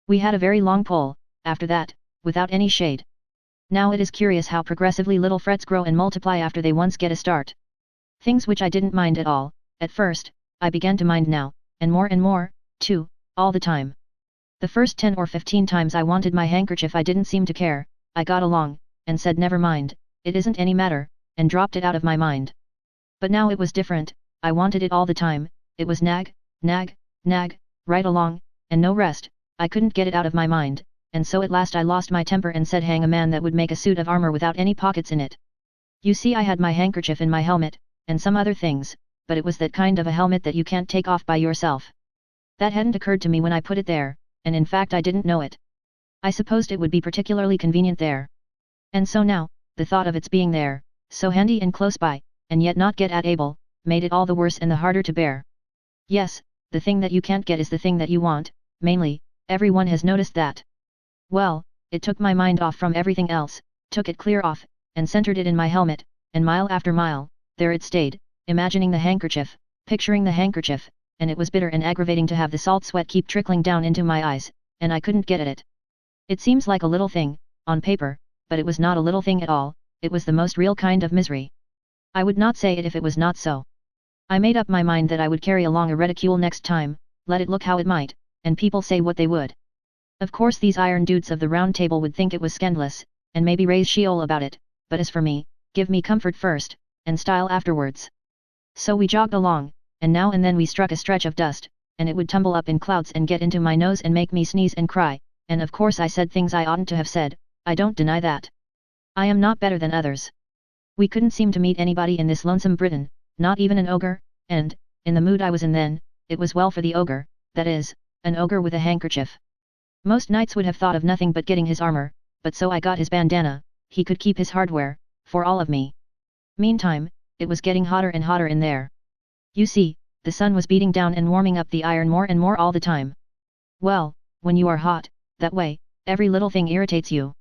We had a very long pull, after that, without any shade. Now it is curious how progressively little frets grow and multiply after they once get a start. Things which I didn't mind at all, at first, I began to mind now, and more, too, all the time. The first 10 or 15 times I wanted my handkerchief I didn't seem to care, I got along, and said never mind, it isn't any matter, and dropped it out of my mind. But now it was different, I wanted it all the time, it was nag, right along, and no rest. I couldn't get it out of my mind, and so at last I lost my temper and said hang a man that would make a suit of armor without any pockets in it. You see I had my handkerchief in my helmet, and some other things, but it was that kind of a helmet that you can't take off by yourself. That hadn't occurred to me when I put it there, and in fact I didn't know it. I supposed it would be particularly convenient there. And so now, the thought of its being there, so handy and close by, and yet not get at able, made it all the worse and the harder to bear. Yes, the thing that you can't get is the thing that you want, mainly. Everyone has noticed that. Well, it took my mind off from everything else, took it clear off, and centered it in my helmet, and mile after mile, there it stayed, imagining the handkerchief, picturing the handkerchief, and it was bitter and aggravating to have the salt sweat keep trickling down into my eyes, and I couldn't get at it. It seems like a little thing, on paper, but it was not a little thing at all, it was the most real kind of misery. I would not say it if it was not so. I made up my mind that I would carry along a reticule next time, let it look how it might, and people say what they would. Of course these iron dudes of the round table would think it was scandalous, and maybe raise Sheol about it, but as for me, give me comfort first, and style afterwards. So we jogged along, and now and then we struck a stretch of dust, and it would tumble up in clouds and get into my nose and make me sneeze and cry, and of course I said things I oughtn't to have said, I don't deny that. I am not better than others. We couldn't seem to meet anybody in this lonesome Britain, not even an ogre, and, in the mood I was in then, it was well for the ogre, that is, an ogre with a handkerchief. Most knights would have thought of nothing but getting his armor, but so I got his bandana, he could keep his hardware, for all of me. Meantime, it was getting hotter and hotter in there. You see, the sun was beating down and warming up the iron more and more all the time. Well, when you are hot, that way, every little thing irritates you.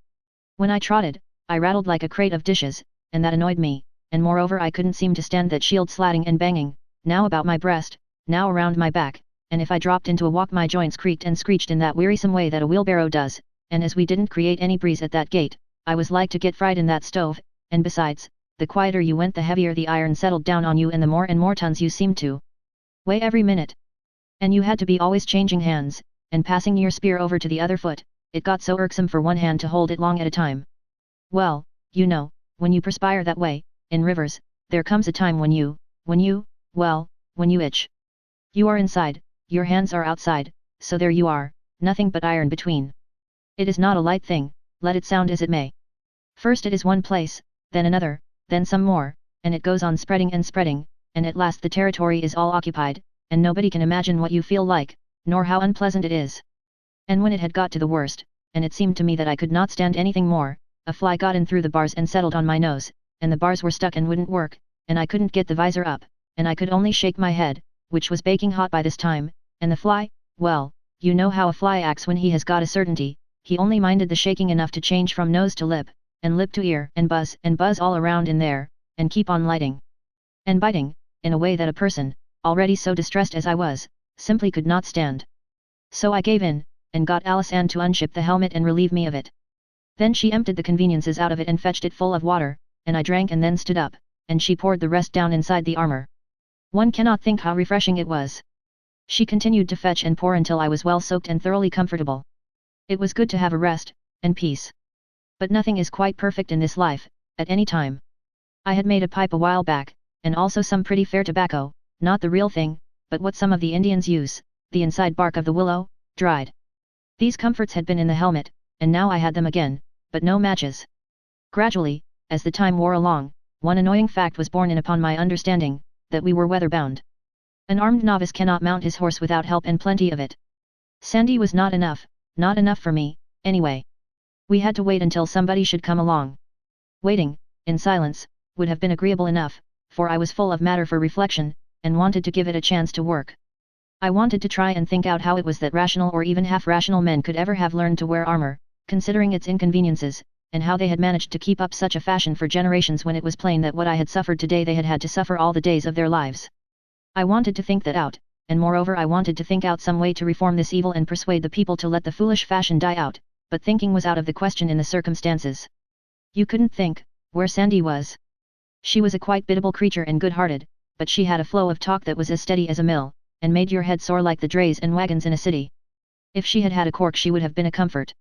When I trotted, I rattled like a crate of dishes, and that annoyed me, and moreover I couldn't seem to stand that shield slatting and banging, now about my breast, now around my back, and if I dropped into a walk my joints creaked and screeched in that wearisome way that a wheelbarrow does, and as we didn't create any breeze at that gate, I was like to get fried in that stove, and besides, the quieter you went the heavier the iron settled down on you and the more tons you seemed to weigh every minute. And you had to be always changing hands, and passing your spear over to the other foot, it got so irksome for one hand to hold it long at a time. Well, you know, when you perspire that way, in rivers, there comes a time when you itch. You are inside, your hands are outside, so there you are, nothing but iron between. It is not a light thing, let it sound as it may. First it is one place, then another, then some more, and it goes on spreading, and at last the territory is all occupied, and nobody can imagine what you feel like, nor how unpleasant it is. And when it had got to the worst, and it seemed to me that I could not stand anything more, a fly got in through the bars and settled on my nose, and the bars were stuck and wouldn't work, and I couldn't get the visor up, and I could only shake my head, which was baking hot by this time, and the fly, well, you know how a fly acts when he has got a certainty, he only minded the shaking enough to change from nose to lip, and lip to ear, and buzz all around in there, and keep on lighting and biting, in a way that a person, already so distressed as I was, simply could not stand. So I gave in, and got Alice Ann to unship the helmet and relieve me of it. Then she emptied the conveniences out of it and fetched it full of water, and I drank and then stood up, and she poured the rest down inside the armor. One cannot think how refreshing it was. She continued to fetch and pour until I was well soaked and thoroughly comfortable. It was good to have a rest, and peace. But nothing is quite perfect in this life, at any time. I had made a pipe a while back, and also some pretty fair tobacco, not the real thing, but what some of the Indians use, the inside bark of the willow, dried. These comforts had been in the helmet, and now I had them again, but no matches. Gradually, as the time wore along, one annoying fact was borne in upon my understanding, that we were weather-bound. An armed novice cannot mount his horse without help and plenty of it. Sandy was not enough for me, anyway. We had to wait until somebody should come along. Waiting, in silence, would have been agreeable enough, for I was full of matter for reflection, and wanted to give it a chance to work. I wanted to try and think out how it was that rational or even half-rational men could ever have learned to wear armor, considering its inconveniences, and how they had managed to keep up such a fashion for generations when it was plain that what I had suffered today they had had to suffer all the days of their lives. I wanted to think that out, and moreover I wanted to think out some way to reform this evil and persuade the people to let the foolish fashion die out, but thinking was out of the question in the circumstances. You couldn't think where Sandy was. She was a quite biddable creature and good-hearted, but she had a flow of talk that was as steady as a mill, and made your head sore like the drays and wagons in a city. If she had had a cork she would have been a comfort.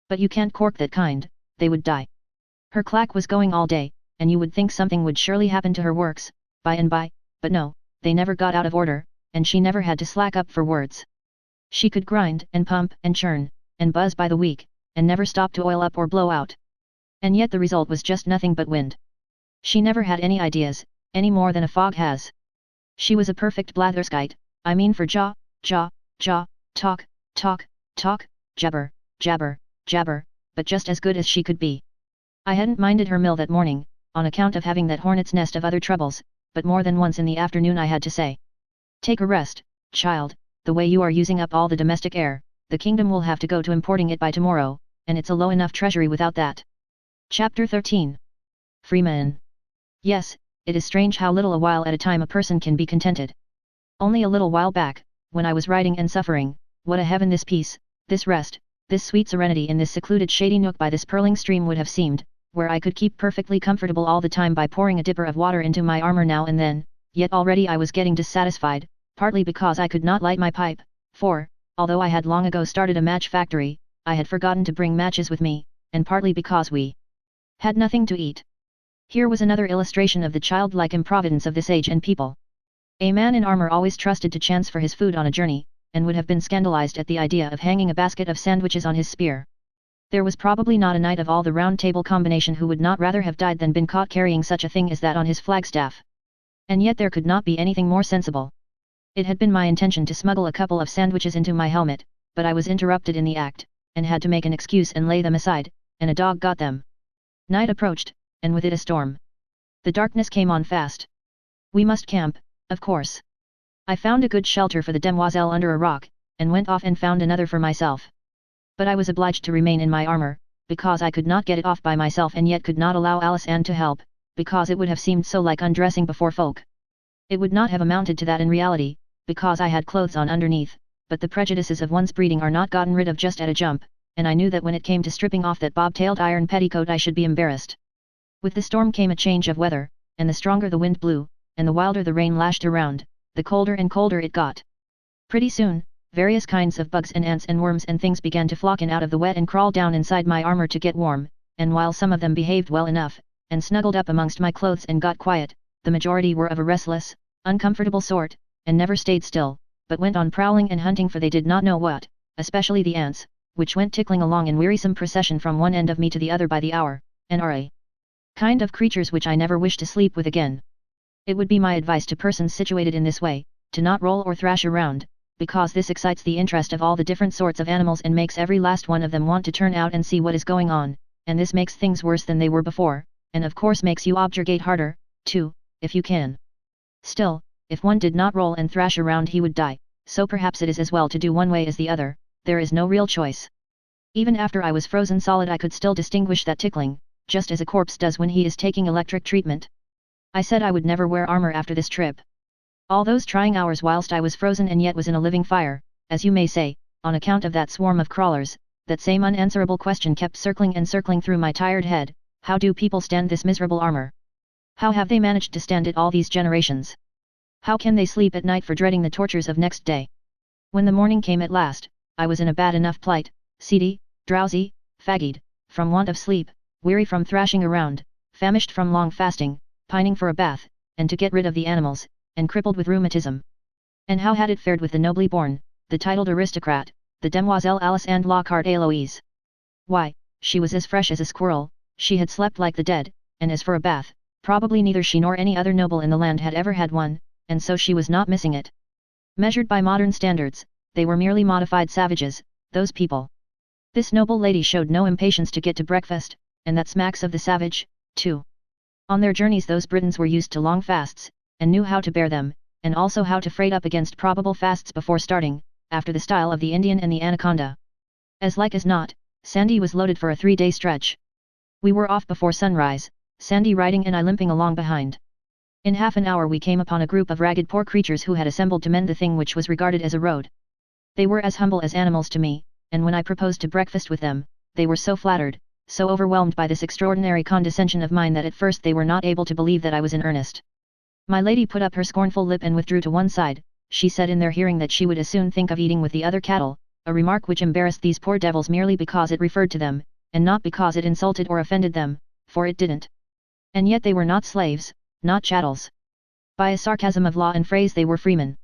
But you can't cork that kind, they would die. Her clack was going all day, and you would think something would surely happen to her works, by and by, but no, they never got out of order, and she never had to slack up for words. She could grind, and pump, and churn, and buzz by the week, and never stop to oil up or blow out. And yet the result was just nothing but wind. She never had any ideas, any more than a fog has. She was a perfect blatherskite, I mean for jaw, talk, jabber, but just as good as she could be. I hadn't minded her mill that morning, on account of having that hornet's nest of other troubles, but more than once in the afternoon I had to say, "Take a rest, child, the way you are using up all the domestic air, the kingdom will have to go to importing it by tomorrow, and it's a low enough treasury without that." Chapter 13. Freeman. Yes, it is strange how little a while at a time a person can be contented. Only a little while back, when I was writing and suffering, what a heaven this peace, this rest, this sweet serenity in this secluded shady nook by this purling stream would have seemed, where I could keep perfectly comfortable all the time by pouring a dipper of water into my armor now and then, yet already I was getting dissatisfied, partly because I could not light my pipe, for, although I had long ago started a match factory, I had forgotten to bring matches with me, and partly because we had nothing to eat. Here was another illustration of the childlike improvidence of this age and people. A man in armor always trusted to chance for his food on a journey, and would have been scandalized at the idea of hanging a basket of sandwiches on his spear. There was probably not a knight of all the Round Table combination who would not rather have died than been caught carrying such a thing as that on his flagstaff. And yet there could not be anything more sensible. It had been my intention to smuggle a couple of sandwiches into my helmet, but I was interrupted in the act, and had to make an excuse and lay them aside, and a dog got them. Night approached, and with it a storm. The darkness came on fast. We must camp, of course. I found a good shelter for the demoiselle under a rock, and went off and found another for myself. But I was obliged to remain in my armor, because I could not get it off by myself and yet could not allow Alice Ann to help, because it would have seemed so like undressing before folk. It would not have amounted to that in reality, because I had clothes on underneath, but the prejudices of one's breeding are not gotten rid of just at a jump, and I knew that when it came to stripping off that bob-tailed iron petticoat I should be embarrassed. With the storm came a change of weather, and the stronger the wind blew, and the wilder the rain lashed around, the colder and colder it got. Pretty soon, various kinds of bugs and ants and worms and things began to flock in out of the wet and crawl down inside my armor to get warm, and while some of them behaved well enough, and snuggled up amongst my clothes and got quiet, the majority were of a restless, uncomfortable sort, and never stayed still, but went on prowling and hunting for they did not know what, especially the ants, which went tickling along in wearisome procession from one end of me to the other by the hour, and are a kind of creatures which I never wish to sleep with again. It would be my advice to persons situated in this way, to not roll or thrash around, because this excites the interest of all the different sorts of animals and makes every last one of them want to turn out and see what is going on, and this makes things worse than they were before, and of course makes you objurgate harder, too, if you can. Still, if one did not roll and thrash around he would die, so perhaps it is as well to do one way as the other, there is no real choice. Even after I was frozen solid I could still distinguish that tickling, just as a corpse does when he is taking electric treatment. I said I would never wear armor after this trip. All those trying hours whilst I was frozen and yet was in a living fire, as you may say, on account of that swarm of crawlers, that same unanswerable question kept circling and circling through my tired head: how do people stand this miserable armor? How have they managed to stand it all these generations? How can they sleep at night for dreading the tortures of next day? When the morning came at last, I was in a bad enough plight, seedy, drowsy, fagged, from want of sleep, weary from thrashing around, famished from long fasting, pining for a bath, and to get rid of the animals, and crippled with rheumatism. And how had it fared with the nobly born, the titled aristocrat, the Demoiselle Alice and Lockhart Eloise? Why, she was as fresh as a squirrel, she had slept like the dead, and as for a bath, probably neither she nor any other noble in the land had ever had one, and so she was not missing it. Measured by modern standards, they were merely modified savages, those people. This noble lady showed no impatience to get to breakfast, and that smacks of the savage, too. On their journeys those Britons were used to long fasts, and knew how to bear them, and also how to freight up against probable fasts before starting, after the style of the Indian and the anaconda. As like as not, Sandy was loaded for a 3-day stretch. We were off before sunrise, Sandy riding and I limping along behind. In half an hour we came upon a group of ragged poor creatures who had assembled to mend the thing which was regarded as a road. They were as humble as animals to me, and when I proposed to breakfast with them, they were so flattered, so overwhelmed by this extraordinary condescension of mine that at first they were not able to believe that I was in earnest. My lady put up her scornful lip and withdrew to one side. She said in their hearing that she would as soon think of eating with the other cattle, a remark which embarrassed these poor devils merely because it referred to them, and not because it insulted or offended them, for it didn't. And yet they were not slaves, not chattels. By a sarcasm of law and phrase they were freemen.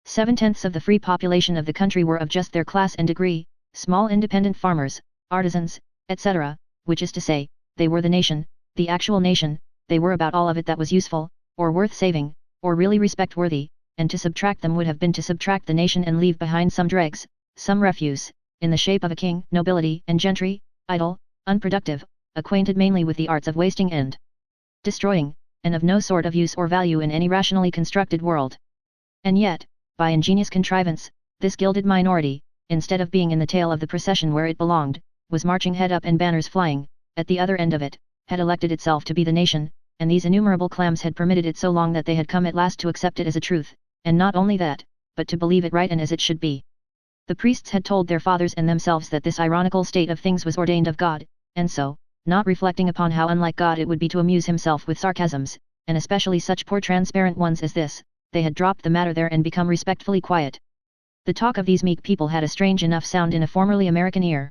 7/10 of the free population of the country were of just their class and degree, small independent farmers, artisans, etc., which is to say, they were the nation, the actual nation, they were about all of it that was useful, or worth saving, or really respect-worthy, and to subtract them would have been to subtract the nation and leave behind some dregs, some refuse, in the shape of a king, nobility and gentry, idle, unproductive, acquainted mainly with the arts of wasting and destroying, and of no sort of use or value in any rationally constructed world. And yet, by ingenious contrivance, this gilded minority, instead of being in the tail of the procession where it belonged, was marching head up and banners flying, at the other end of it, had elected itself to be the nation, and these innumerable clams had permitted it so long that they had come at last to accept it as a truth, and not only that, but to believe it right and as it should be. The priests had told their fathers and themselves that this ironical state of things was ordained of God, and so, not reflecting upon how unlike God it would be to amuse himself with sarcasms, and especially such poor transparent ones as this, they had dropped the matter there and become respectfully quiet. The talk of these meek people had a strange enough sound in a formerly American ear.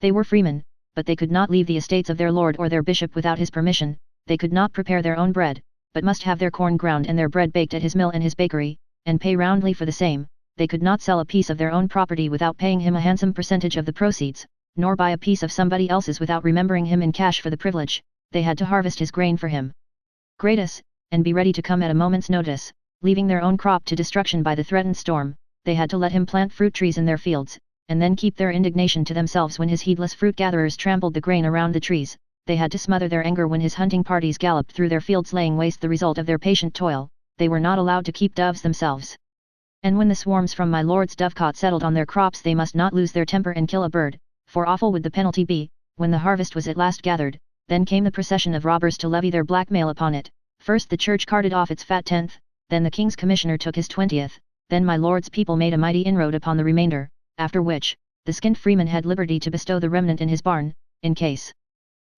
They were freemen, but they could not leave the estates of their lord or their bishop without his permission, they could not prepare their own bread, but must have their corn ground and their bread baked at his mill and his bakery, and pay roundly for the same. They could not sell a piece of their own property without paying him a handsome percentage of the proceeds, nor buy a piece of somebody else's without remembering him in cash for the privilege. They had to harvest his grain for him gratis, and be ready to come at a moment's notice, leaving their own crop to destruction by the threatened storm. They had to let him plant fruit trees in their fields, and then keep their indignation to themselves when his heedless fruit gatherers trampled the grain around the trees. They had to smother their anger when his hunting parties galloped through their fields laying waste the result of their patient toil. They were not allowed to keep doves themselves. And when the swarms from my lord's dovecot settled on their crops they must not lose their temper and kill a bird, for awful would the penalty be. When the harvest was at last gathered, then came the procession of robbers to levy their blackmail upon it. First the church carted off its fat 10th, then the king's commissioner took his 20th, then my lord's people made a mighty inroad upon the remainder, after which, the skinned freeman had liberty to bestow the remnant in his barn, in case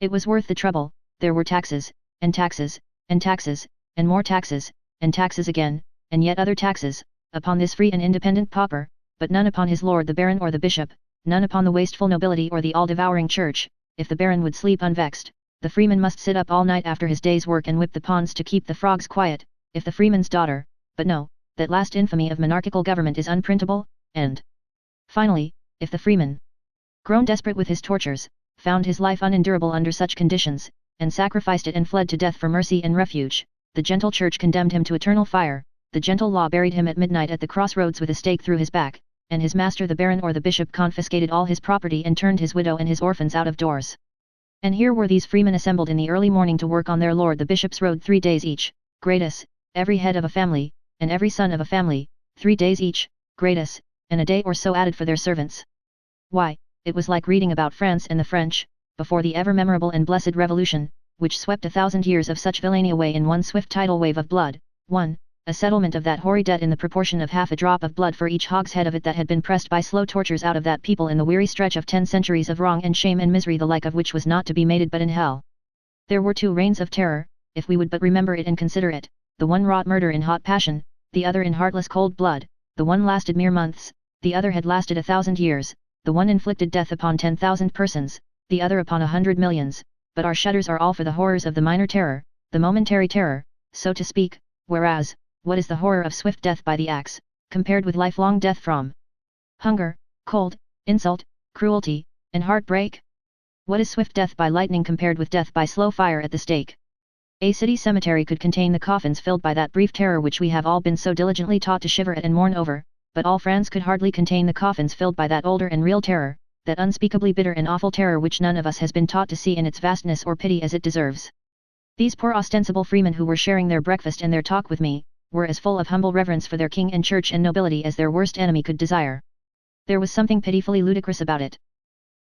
it was worth the trouble. There were taxes, and taxes, and taxes, and more taxes, and taxes again, and yet other taxes, upon this free and independent pauper, but none upon his lord the baron or the bishop, none upon the wasteful nobility or the all-devouring church. If the baron would sleep unvexed, the freeman must sit up all night after his day's work and whip the ponds to keep the frogs quiet. If the freeman's daughter, but no, that last infamy of monarchical government is unprintable, and finally, if the freeman, grown desperate with his tortures, found his life unendurable under such conditions, and sacrificed it and fled to death for mercy and refuge, the gentle church condemned him to eternal fire, the gentle law buried him at midnight at the crossroads with a stake through his back, and his master the baron or the bishop confiscated all his property and turned his widow and his orphans out of doors. And here were these freemen assembled in the early morning to work on their lord. The bishops rode 3 days each, gratis, every head of a family, and every son of a family, 3 days each, gratis, and a day or so added for their servants. Why, it was like reading about France and the French, before the ever-memorable and blessed Revolution, which swept 1,000 years of such villainy away in one swift tidal wave of blood. 1. A settlement of that hoary debt in the proportion of half a drop of blood for each hogshead of it that had been pressed by slow tortures out of that people in the weary stretch of 10 centuries of wrong and shame and misery, the like of which was not to be mated but in hell. There were 2 reigns of terror, if we would but remember it and consider it, the one wrought murder in hot passion, the other in heartless cold blood, the one lasted mere months, the other had lasted 1,000 years, the one inflicted death upon 10,000 persons, the other upon 100 millions, but our shudders are all for the horrors of the minor terror, the momentary terror, so to speak, whereas, what is the horror of swift death by the axe, compared with lifelong death from hunger, cold, insult, cruelty, and heartbreak? What is swift death by lightning compared with death by slow fire at the stake? A city cemetery could contain the coffins filled by that brief terror which we have all been so diligently taught to shiver at and mourn over, but all France could hardly contain the coffins filled by that older and real terror, that unspeakably bitter and awful terror which none of us has been taught to see in its vastness or pity as it deserves. These poor ostensible freemen who were sharing their breakfast and their talk with me, were as full of humble reverence for their king and church and nobility as their worst enemy could desire. There was something pitifully ludicrous about it.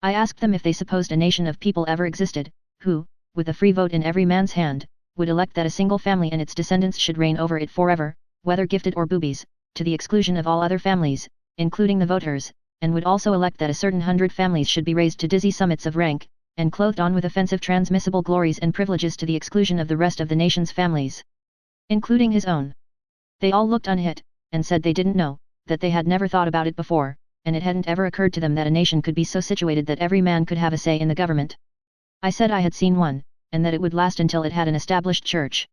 I asked them if they supposed a nation of people ever existed, who, with a free vote in every man's hand, would elect that a single family and its descendants should reign over it forever, whether gifted or boobies, to the exclusion of all other families, including the voters, and would also elect that a certain 100 families should be raised to dizzy summits of rank, and clothed on with offensive transmissible glories and privileges to the exclusion of the rest of the nation's families, including his own. They all looked unhit, and said they didn't know, that they had never thought about it before, and it hadn't ever occurred to them that a nation could be so situated that every man could have a say in the government. I said I had seen one, and that it would last until it had an established church.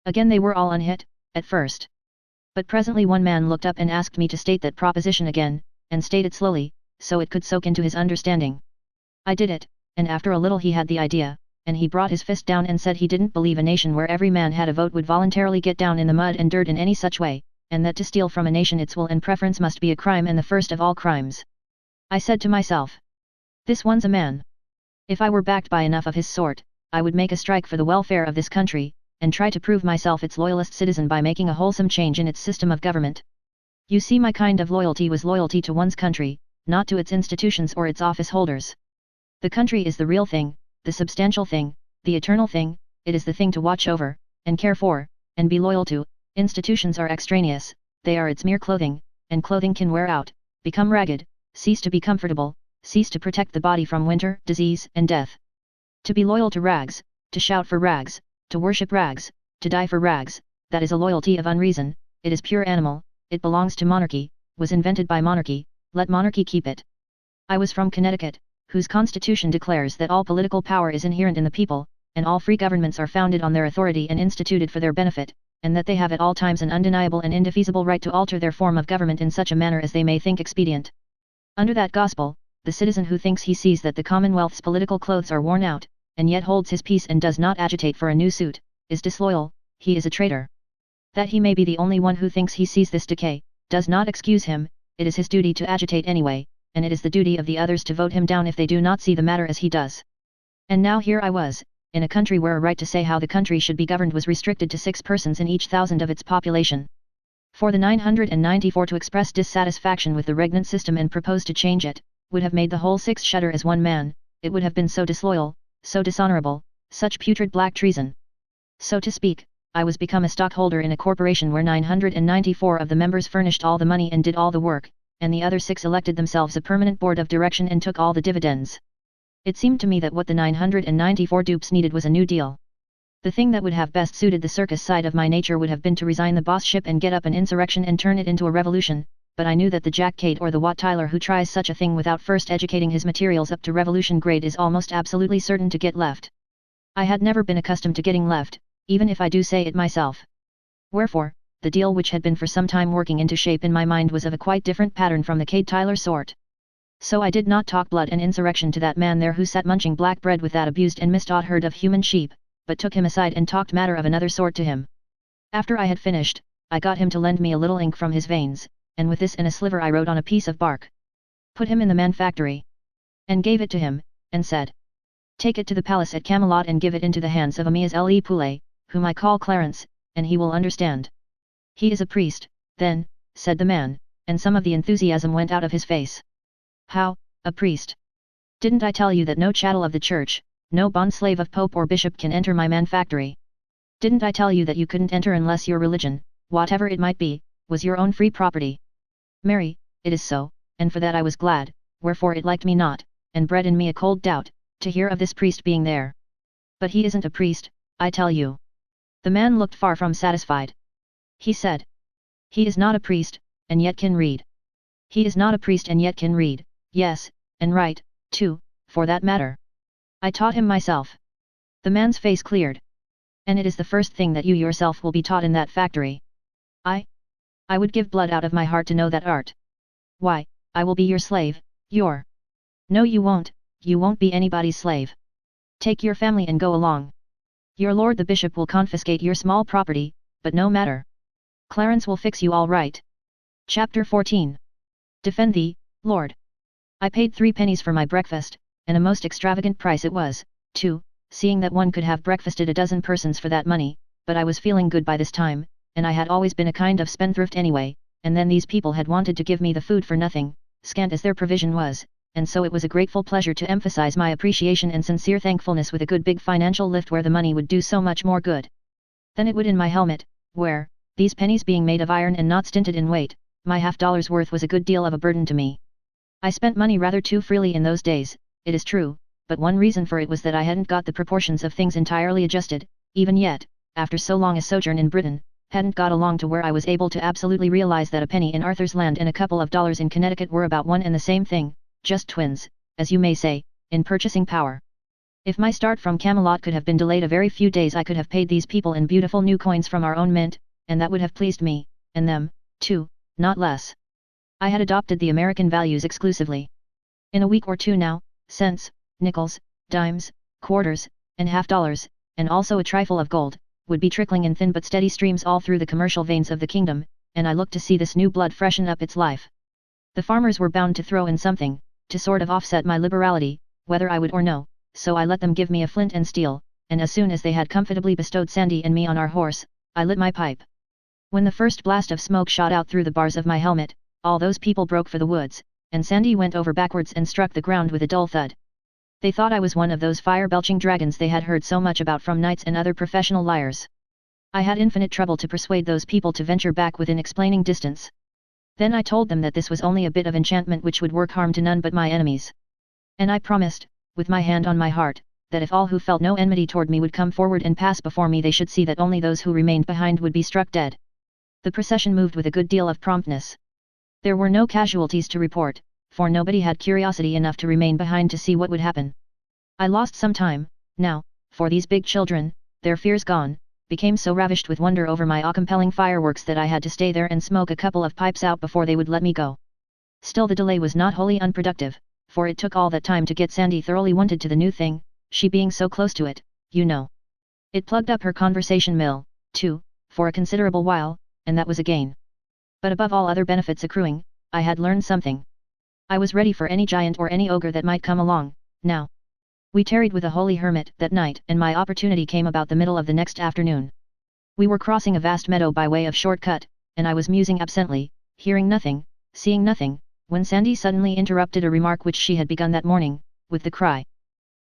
Again they were all unhit, at first. But presently one man looked up and asked me to state that proposition again, and state it slowly, so it could soak into his understanding. I did it, and after a little he had the idea, and he brought his fist down and said he didn't believe a nation where every man had a vote would voluntarily get down in the mud and dirt in any such way, and that to steal from a nation its will and preference must be a crime and the first of all crimes. I said to myself, this one's a man. If I were backed by enough of his sort, I would make a strike for the welfare of this country, and try to prove myself its loyalist citizen by making a wholesome change in its system of government. You see, my kind of loyalty was loyalty to one's country, not to its institutions or its office holders. The country is the real thing, the substantial thing, the eternal thing, it is the thing to watch over, and care for, and be loyal to. Institutions are extraneous, they are its mere clothing, and clothing can wear out, become ragged, cease to be comfortable, cease to protect the body from winter, disease, and death. To be loyal to rags, to shout for rags, to worship rags, to die for rags, that is a loyalty of unreason, it is pure animal, it belongs to monarchy, was invented by monarchy, let monarchy keep it. I was from Connecticut, whose constitution declares that all political power is inherent in the people, and all free governments are founded on their authority and instituted for their benefit, and that they have at all times an undeniable and indefeasible right to alter their form of government in such a manner as they may think expedient. Under that gospel, the citizen who thinks he sees that the Commonwealth's political clothes are worn out, and yet holds his peace and does not agitate for a new suit, is disloyal, he is a traitor. That he may be the only one who thinks he sees this decay, does not excuse him, it is his duty to agitate anyway, and it is the duty of the others to vote him down if they do not see the matter as he does. And now here I was, in a country where a right to say how the country should be governed was restricted to 6 persons in each 1,000 of its population. For the 994 to express dissatisfaction with the regnant system and propose to change it, would have made the whole 6 shudder as one man, it would have been so disloyal, so dishonorable, such putrid black treason. So to speak, I was become a stockholder in a corporation where 994 of the members furnished all the money and did all the work, and the other 6 elected themselves a permanent board of direction and took all the dividends. It seemed to me that what the 994 dupes needed was a new deal. The thing that would have best suited the circus side of my nature would have been to resign the boss-ship and get up an insurrection and turn it into a revolution, but I knew that the Jack Cade or the Wat Tyler who tries such a thing without first educating his materials up to revolution grade is almost absolutely certain to get left. I had never been accustomed to getting left, even if I do say it myself. Wherefore, the deal which had been for some time working into shape in my mind was of a quite different pattern from the Cade-Tyler sort. So I did not talk blood and insurrection to that man there who sat munching black bread with that abused and mistaught herd of human sheep, but took him aside and talked matter of another sort to him. After I had finished, I got him to lend me a little ink from his veins, and with this and a sliver I wrote on a piece of bark. Put him in the manufactory. And gave it to him, and said, Take it to the palace at Camelot and give it into the hands of Amias Le Poulet, whom I call Clarence, and he will understand. He is a priest, then, said the man, and some of the enthusiasm went out of his face. How, a priest? Didn't I tell you that no chattel of the church, no bondslave of pope or bishop can enter my manufactory? Didn't I tell you that you couldn't enter unless your religion, whatever it might be, was your own free property? Marry, it is so, and for that I was glad, wherefore it liked me not, and bred in me a cold doubt, to hear of this priest being there. But he isn't a priest, I tell you. The man looked far from satisfied. He said. He is not a priest, and yet can read. He is not a priest and yet can read, yes, and write, too, for that matter. I taught him myself. The man's face cleared. And it is the first thing that you yourself will be taught in that factory. I would give blood out of my heart to know that art. Why, I will be your slave, your... No, you won't be anybody's slave. Take your family and go along. Your lord the bishop will confiscate your small property, but no matter. Clarence will fix you all right. Chapter 14. Defend thee, Lord. I paid 3 pennies for my breakfast, and a most extravagant price it was, too, seeing that one could have breakfasted a dozen persons for that money, but I was feeling good by this time, and I had always been a kind of spendthrift anyway, and then these people had wanted to give me the food for nothing, scant as their provision was, and so it was a grateful pleasure to emphasize my appreciation and sincere thankfulness with a good big financial lift where the money would do so much more good than it would in my helmet, where, these pennies being made of iron and not stinted in weight, my $50 worth was a good deal of a burden to me. I spent money rather too freely in those days, it is true, but one reason for it was that I hadn't got the proportions of things entirely adjusted, even yet, after so long a sojourn in Britain, hadn't got along to where I was able to absolutely realize that a penny in Arthur's land and a couple of dollars in Connecticut were about one and the same thing, just twins, as you may say, in purchasing power. If my start from Camelot could have been delayed a very few days I could have paid these people in beautiful new coins from our own mint, and that would have pleased me, and them, too, not less. I had adopted the American values exclusively. In a week or two now, cents, nickels, dimes, quarters, and $half, and also a trifle of gold, would be trickling in thin but steady streams all through the commercial veins of the kingdom, and I looked to see this new blood freshen up its life. The farmers were bound to throw in something, to sort of offset my liberality, whether I would or no, so I let them give me a flint and steel, and as soon as they had comfortably bestowed Sandy and me on our horse, I lit my pipe. When the first blast of smoke shot out through the bars of my helmet, all those people broke for the woods, and Sandy went over backwards and struck the ground with a dull thud. They thought I was one of those fire-belching dragons they had heard so much about from knights and other professional liars. I had infinite trouble to persuade those people to venture back within explaining distance. Then I told them that this was only a bit of enchantment which would work harm to none but my enemies. And I promised, with my hand on my heart, that if all who felt no enmity toward me would come forward and pass before me they should see that only those who remained behind would be struck dead. The procession moved with a good deal of promptness. There were no casualties to report, for nobody had curiosity enough to remain behind to see what would happen. I lost some time, now, for these big children, their fears gone, became so ravished with wonder over my awe-compelling fireworks that I had to stay there and smoke a couple of pipes out before they would let me go. Still the delay was not wholly unproductive, for it took all that time to get Sandy thoroughly wonted to the new thing, she being so close to it, you know. It plugged up her conversation mill, too, for a considerable while, and that was a gain. But above all other benefits accruing, I had learned something. I was ready for any giant or any ogre that might come along, now. We tarried with a holy hermit that night and my opportunity came about the middle of the next afternoon. We were crossing a vast meadow by way of shortcut, and I was musing absently, hearing nothing, seeing nothing, when Sandy suddenly interrupted a remark which she had begun that morning, with the cry.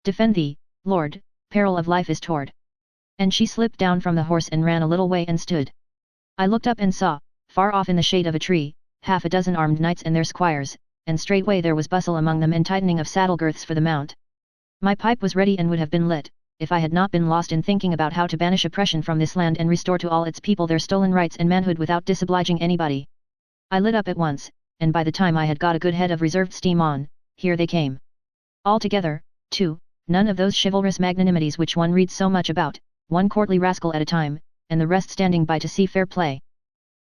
Defend thee, Lord, peril of life is toward. And she slipped down from the horse and ran a little way and stood. I looked up and saw, far off in the shade of a tree, half a dozen armed knights and their squires, and straightway there was bustle among them and tightening of saddle girths for the mount. My pipe was ready and would have been lit, if I had not been lost in thinking about how to banish oppression from this land and restore to all its people their stolen rights and manhood without disobliging anybody. I lit up at once, and by the time I had got a good head of reserved steam on, here they came. All together, too, none of those chivalrous magnanimities which one reads so much about, one courtly rascal at a time, and the rest standing by to see fair play.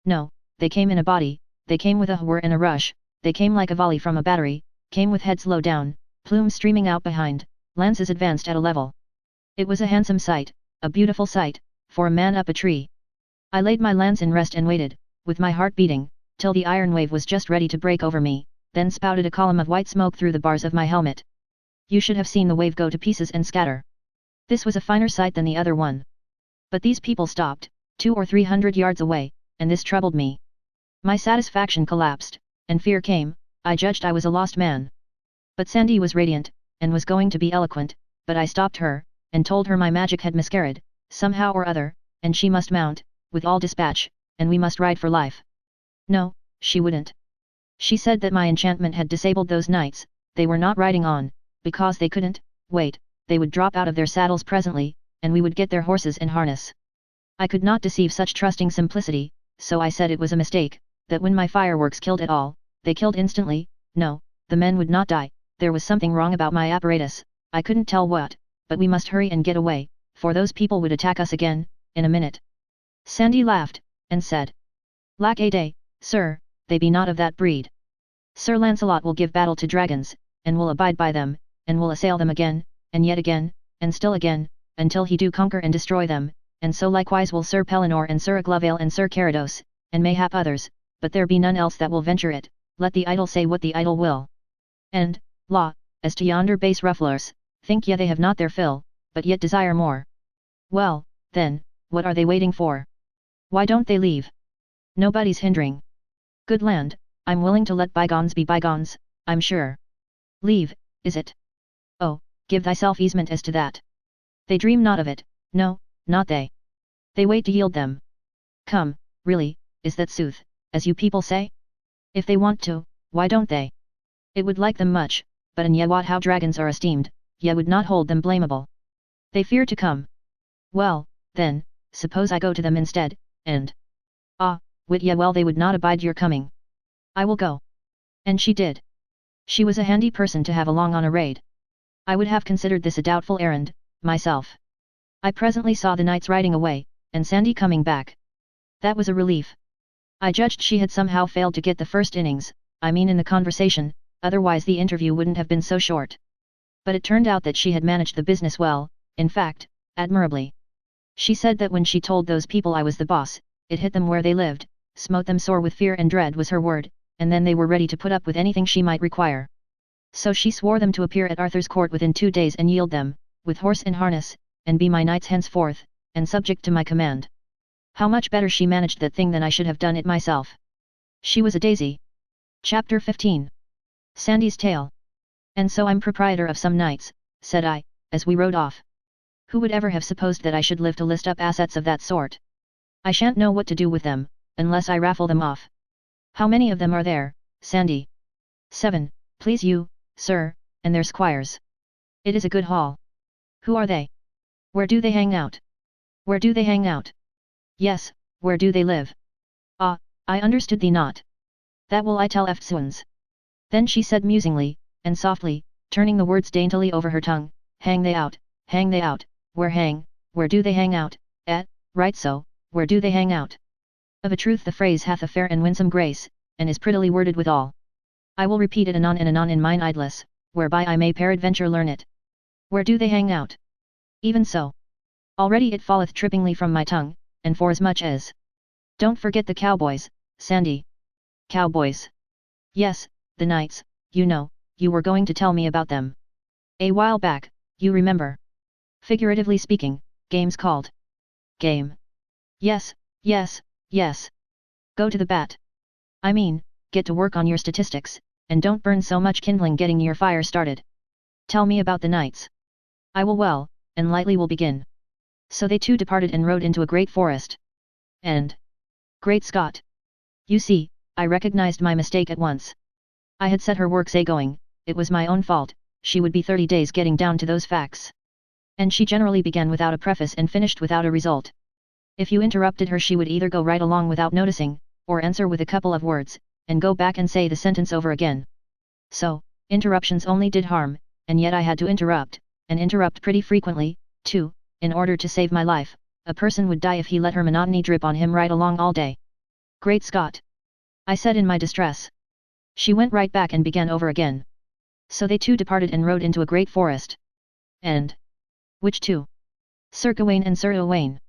No, they came in a body, they came with a whir and a rush, they came like a volley from a battery, came with heads low down, plumes streaming out behind, lances advanced at a level. It was a handsome sight, a beautiful sight, for a man up a tree. I laid my lance in rest and waited, with my heart beating, till the iron wave was just ready to break over me, then spouted a column of white smoke through the bars of my helmet. You should have seen the wave go to pieces and scatter. This was a finer sight than the other one. But these people stopped, 200 or 300 yards away, and this troubled me. My satisfaction collapsed, and fear came. I judged I was a lost man. But Sandy was radiant, and was going to be eloquent, but I stopped her, and told her my magic had miscarried, somehow or other, and she must mount, with all dispatch, and we must ride for life. No, she wouldn't. She said that my enchantment had disabled those knights, they were not riding on, because they couldn't, wait, they would drop out of their saddles presently, and we would get their horses in harness. I could not deceive such trusting simplicity, so I said it was a mistake, that when my fireworks killed at all, they killed instantly. No, the men would not die, there was something wrong about my apparatus, I couldn't tell what, but we must hurry and get away, for those people would attack us again, in a minute. Sandy laughed, and said, "Lack a day, sir, they be not of that breed. Sir Lancelot will give battle to dragons, and will abide by them, and will assail them again, and yet again, and still again, until he do conquer and destroy them, and so likewise will Sir Pellinore and Sir Aglovale and Sir Carados, and mayhap others, but there be none else that will venture it, let the idle say what the idle will. And, law, as to yonder base rufflers, think ye they have not their fill, but yet desire more. Well, then, what are they waiting for? Why don't they leave? Nobody's hindering. Good land, I'm willing to let bygones be bygones, I'm sure. Leave, is it? Oh, give thyself easement as to that. They dream not of it, no, not they. They wait to yield them. Come, really, is that sooth, as you people say? If they want to, why don't they? It would like them much, but an ye wot how dragons are esteemed, ye would not hold them blamable. They fear to come. Well, then, suppose I go to them instead, and... Ah, wit ye well they would not abide your coming. I will go. And she did. She was a handy person to have along on a raid. I would have considered this a doubtful errand, myself. I presently saw the knights riding away, and Sandy coming back. That was a relief. I judged she had somehow failed to get the first innings, I mean in the conversation, otherwise the interview wouldn't have been so short. But it turned out that she had managed the business well, in fact, admirably. She said that when she told those people I was the boss, it hit them where they lived, smote them sore with fear and dread was her word, and then they were ready to put up with anything she might require. So she swore them to appear at Arthur's court within 2 days and yield them, with horse and harness, and be my knights henceforth, and subject to my command. How much better she managed that thing than I should have done it myself. She was a daisy. Chapter 15. Sandy's Tale. And so I'm proprietor of some knights, said I, as we rode off. Who would ever have supposed that I should live to list up assets of that sort? I shan't know what to do with them, unless I raffle them off. How many of them are there, Sandy? 7, please you, sir, and their squires. It is a good haul. Who are they? Where do they hang out? Where do they hang out? Yes, where do they live? Ah, I understood thee not. That will I tell eftsoons. Then she said musingly, and softly, turning the words daintily over her tongue, hang they out, where do they hang out, right so, where do they hang out? Of a truth the phrase hath a fair and winsome grace, and is prettily worded withal. I will repeat it anon and anon in mine idlesse, whereby I may peradventure learn it. Where do they hang out? Even so. Already it falleth trippingly from my tongue, and forasmuch as. Don't forget the cowboys, Sandy. Cowboys. Yes, the knights, you know, you were going to tell me about them. A while back, you remember. Figuratively speaking, games called. Game. Yes, yes, yes. Go to the bat. I mean, get to work on your statistics, and don't burn so much kindling getting your fire started. Tell me about the knights. I will well, and lightly will begin. So they two departed and rode into a great forest. And... Great Scott! You see, I recognized my mistake at once. I had set her works a-going, it was my own fault, she would be 30 days getting down to those facts. And she generally began without a preface and finished without a result. If you interrupted her she would either go right along without noticing, or answer with a couple of words, and go back and say the sentence over again. So, interruptions only did harm, and yet I had to interrupt, and interrupt pretty frequently, too, in order to save my life. A person would die if he let her monotony drip on him right along all day. Great Scott! I said in my distress. She went right back and began over again. So they two departed and rode into a great forest. And... Which two? Sir Gawain and Sir Owain.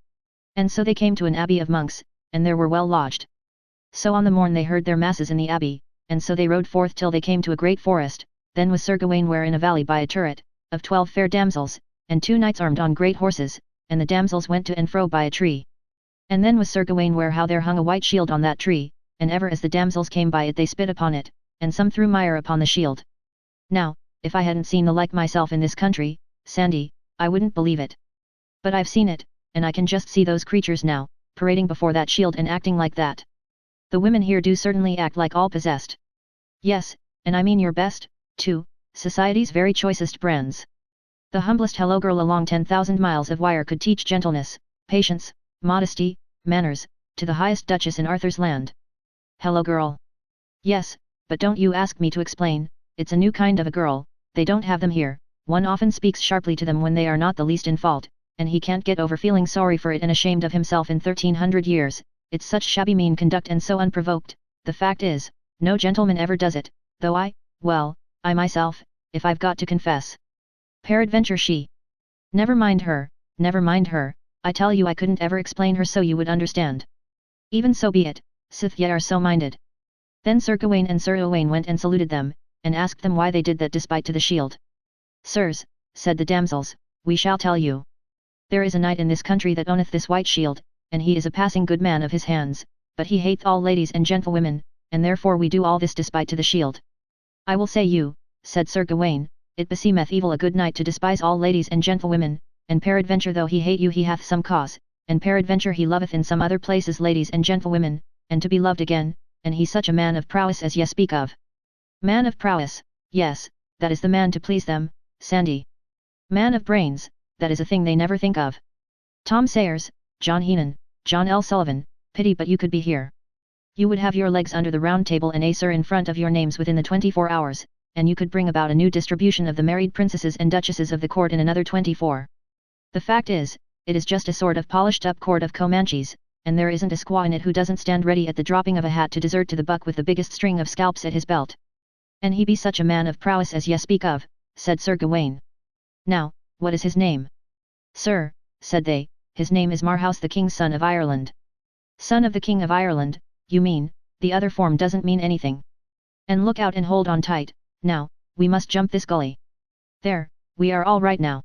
And so they came to an abbey of monks, and there were well lodged. So on the morn they heard their masses in the abbey, and so they rode forth till they came to a great forest, then was Sir Gawain where in a valley by a turret, of 12 fair damsels, and 2 knights armed on great horses, and the damsels went to and fro by a tree. And then was Sir Gawain where how there hung a white shield on that tree, and ever as the damsels came by it they spit upon it, and some threw mire upon the shield. Now, if I hadn't seen the like myself in this country, Sandy, I wouldn't believe it. But I've seen it, and I can just see those creatures now, parading before that shield and acting like that. The women here do certainly act like all possessed. Yes, and I mean your best, too, society's very choicest brands. The humblest hello girl along 10,000 miles of wire could teach gentleness, patience, modesty, manners, to the highest duchess in Arthur's land. Hello girl. Yes, but don't you ask me to explain, it's a new kind of a girl, they don't have them here, one often speaks sharply to them when they are not the least in fault, and he can't get over feeling sorry for it and ashamed of himself in 1300 years, it's such shabby mean conduct and so unprovoked, the fact is, no gentleman ever does it, though I myself, if I've got to confess. Peradventure she. Never mind her, I tell you I couldn't ever explain her so you would understand. Even so be it, sith ye are so minded. Then Sir Gawain and Sir Owain went and saluted them, and asked them why they did that despite to the shield. Sirs, said the damsels, we shall tell you. There is a knight in this country that owneth this white shield, and he is a passing good man of his hands, but he hateth all ladies and gentlewomen, and therefore we do all this despite to the shield. I will say you, said Sir Gawain, it beseemeth evil a good knight to despise all ladies and gentlewomen, and peradventure though he hate you he hath some cause, and peradventure he loveth in some other places ladies and gentlewomen, and to be loved again, and he such a man of prowess as ye speak of. Man of prowess, yes, that is the man to please them, Sandy. Man of brains, that is a thing they never think of. Tom Sayers, John Heenan, John L. Sullivan, pity but you could be here. You would have your legs under the round table and a sir in front of your names within the 24 hours, and you could bring about a new distribution of the married princesses and duchesses of the court in another 24. The fact is, it is just a sort of polished up court of Comanches, and there isn't a squaw in it who doesn't stand ready at the dropping of a hat to desert to the buck with the biggest string of scalps at his belt. And he be such a man of prowess as ye speak of, said Sir Gawain. Now, what is his name? Sir, said they, his name is Marhaus the king's son of Ireland. Son of the king of Ireland, you mean, the other form doesn't mean anything. And look out and hold on tight, now, we must jump this gully. There, we are all right now.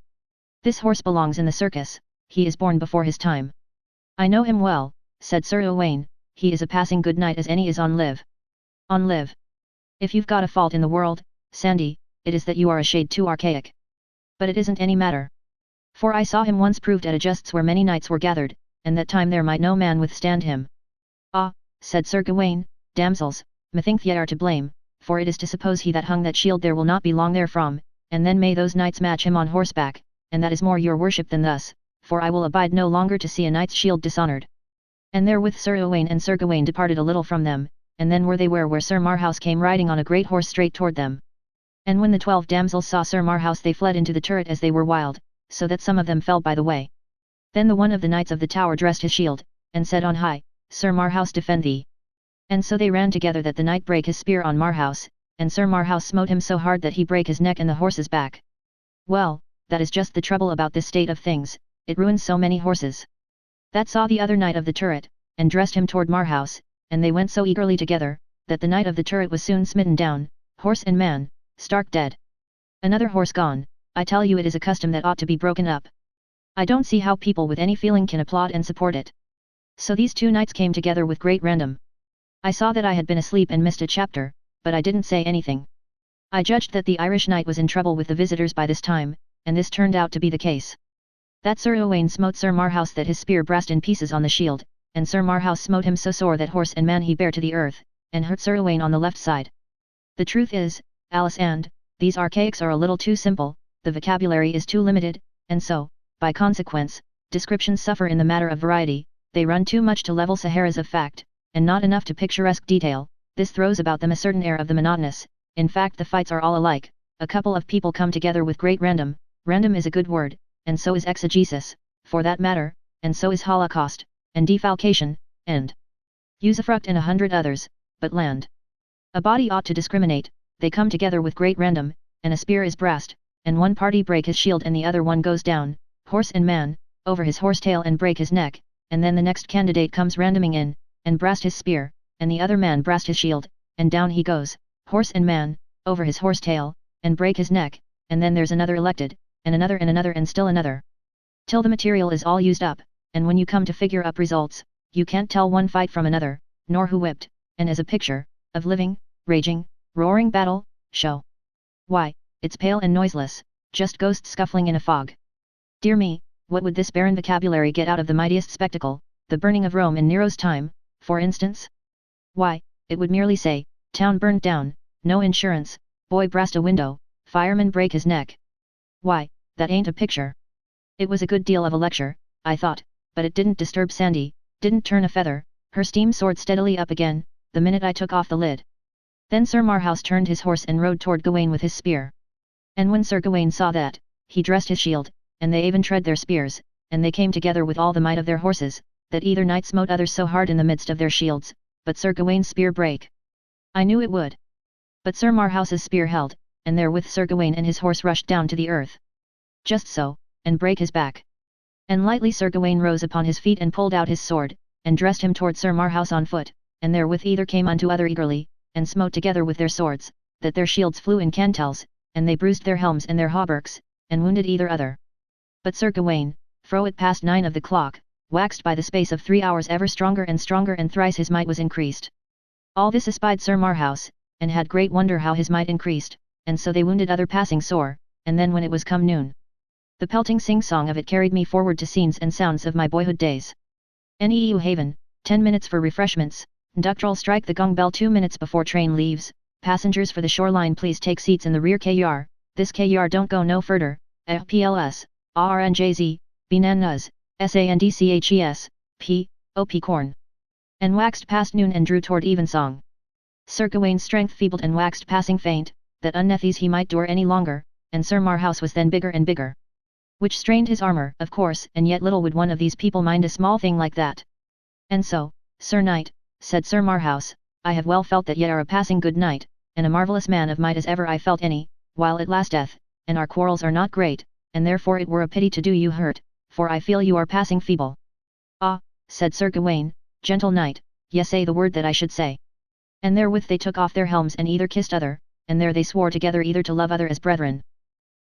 This horse belongs in the circus, he is born before his time. I know him well, said Sir Owain, he is a passing good knight as any is on live. On live. If you've got a fault in the world, Sandy, it is that you are a shade too archaic. But it isn't any matter. For I saw him once proved at a justs where many knights were gathered, and that time there might no man withstand him. Ah, said Sir Gawain, damsels, methink ye are to blame, for it is to suppose he that hung that shield there will not be long therefrom, and then may those knights match him on horseback, and that is more your worship than thus, for I will abide no longer to see a knight's shield dishonoured. And therewith Sir Owain and Sir Gawain departed a little from them, and then were they where Sir Marhaus came riding on a great horse straight toward them. And when the 12 damsels saw Sir Marhaus they fled into the turret as they were wild, so that some of them fell by the way. Then the one of the knights of the tower dressed his shield, and said on high, Sir Marhaus defend thee. And so they ran together that the knight brake his spear on Marhaus, and Sir Marhaus smote him so hard that he brake his neck and the horse's back. Well, that is just the trouble about this state of things, it ruins so many horses. That saw the other knight of the turret, and dressed him toward Marhaus, and they went so eagerly together, that the knight of the turret was soon smitten down, horse and man, stark dead. Another horse gone, I tell you it is a custom that ought to be broken up. I don't see how people with any feeling can applaud and support it. So these 2 knights came together with great random. I saw that I had been asleep and missed a chapter, but I didn't say anything. I judged that the Irish knight was in trouble with the visitors by this time, and this turned out to be the case. That Sir Owain smote Sir Marhaus that his spear brast in pieces on the shield, and Sir Marhaus smote him so sore that horse and man he bare to the earth, and hurt Sir Owain on the left side. The truth is, Alice and, these archaics are a little too simple, the vocabulary is too limited, and so, by consequence, descriptions suffer in the matter of variety, they run too much to level Saharas of fact, and not enough to picturesque detail, this throws about them a certain air of the monotonous, in fact the fights are all alike, a couple of people come together with great random is a good word, and so is exegesis, for that matter, and so is holocaust, and defalcation, and usufruct and 100 others, but land. A body ought to discriminate, they come together with great random, and a spear is brast, and one party break his shield and the other one goes down, horse and man, over his horsetail and break his neck, and then the next candidate comes randoming in, and brast his spear, and the other man brast his shield, and down he goes, horse and man, over his horsetail, and break his neck, and then there's another elected, and another and still another. Till the material is all used up, and when you come to figure up results, you can't tell one fight from another, nor who whipped, and as a picture, of living, raging, roaring battle, show. Why, it's pale and noiseless, just ghosts scuffling in a fog. Dear me, what would this barren vocabulary get out of the mightiest spectacle, the burning of Rome in Nero's time, for instance? Why, it would merely say, town burned down, no insurance, boy brast a window, fireman break his neck. Why, that ain't a picture. It was a good deal of a lecture, I thought, but it didn't disturb Sandy, didn't turn a feather, her steam soared steadily up again, the minute I took off the lid. Then Sir Marhaus turned his horse and rode toward Gawain with his spear. And when Sir Gawain saw that, he dressed his shield, and they even tread their spears, and they came together with all the might of their horses, that either knight smote other so hard in the midst of their shields, but Sir Gawain's spear brake. I knew it would. But Sir Marhaus's spear held, and therewith Sir Gawain and his horse rushed down to the earth. Just so, and brake his back. And lightly Sir Gawain rose upon his feet and pulled out his sword, and dressed him toward Sir Marhaus on foot, and therewith either came unto other eagerly, and smote together with their swords, that their shields flew in cantels, and they bruised their helms and their hauberks, and wounded either other. But Sir Gawain, fro it past 9 of the clock, waxed by the space of 3 hours ever stronger, and thrice his might was increased. All this espied Sir Marhaus, and had great wonder how his might increased, and so they wounded other passing sore, and then when it was come noon, the pelting sing-song of it carried me forward to scenes and sounds of my boyhood days. Neu Haven, 10 minutes for refreshments, Duckdrall strike the gong bell 2 minutes before train leaves, passengers for the shoreline please take seats in the rear car, this car don't go no further, FPLS, ARNJZ, Bananas, SANDCHES, P, OP corn. And waxed past noon and drew toward evensong. Sir Gawain's strength feebled and waxed passing faint, that unnethes he might dure any longer, and Sir Marhaus was then bigger and bigger. Which strained his armour, of course, and yet little would one of these people mind a small thing like that. And so, Sir Knight, said Sir Marhaus, I have well felt that ye are a passing good knight, and a marvellous man of might as ever I felt any, while it lasteth, and our quarrels are not great, and therefore it were a pity to do you hurt, for I feel you are passing feeble. Ah, said Sir Gawain, gentle knight, ye say the word that I should say. And therewith they took off their helms and either kissed other, and there they swore together either to love other as brethren.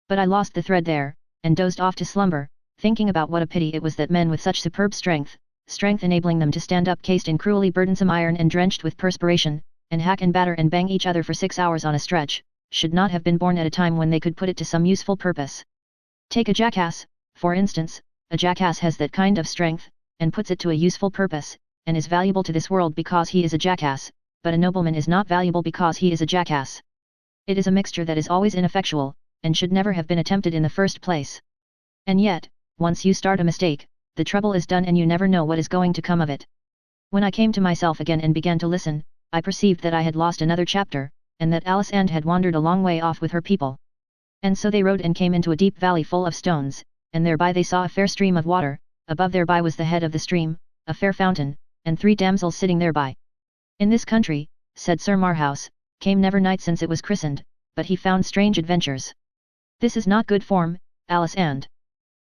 But I lost the thread there, and dozed off to slumber, thinking about what a pity it was that men with such superb strength enabling them to stand up cased in cruelly burdensome iron and drenched with perspiration, and hack and batter and bang each other for 6 hours on a stretch, should not have been born at a time when they could put it to some useful purpose. Take a jackass, for instance, a jackass has that kind of strength, and puts it to a useful purpose, and is valuable to this world because he is a jackass, but a nobleman is not valuable because he is a jackass. It is a mixture that is always ineffectual, and should never have been attempted in the first place. And yet, once you start a mistake, the trouble is done and you never know what is going to come of it. When I came to myself again and began to listen, I perceived that I had lost another chapter, and that Alice Ann had wandered a long way off with her people. And so they rode and came into a deep valley full of stones, and thereby they saw a fair stream of water, above thereby was the head of the stream, a fair fountain, and 3 damsels sitting thereby. In this country, said Sir Marhaus, came never knight since it was christened, but he found strange adventures. This is not good form, Alice and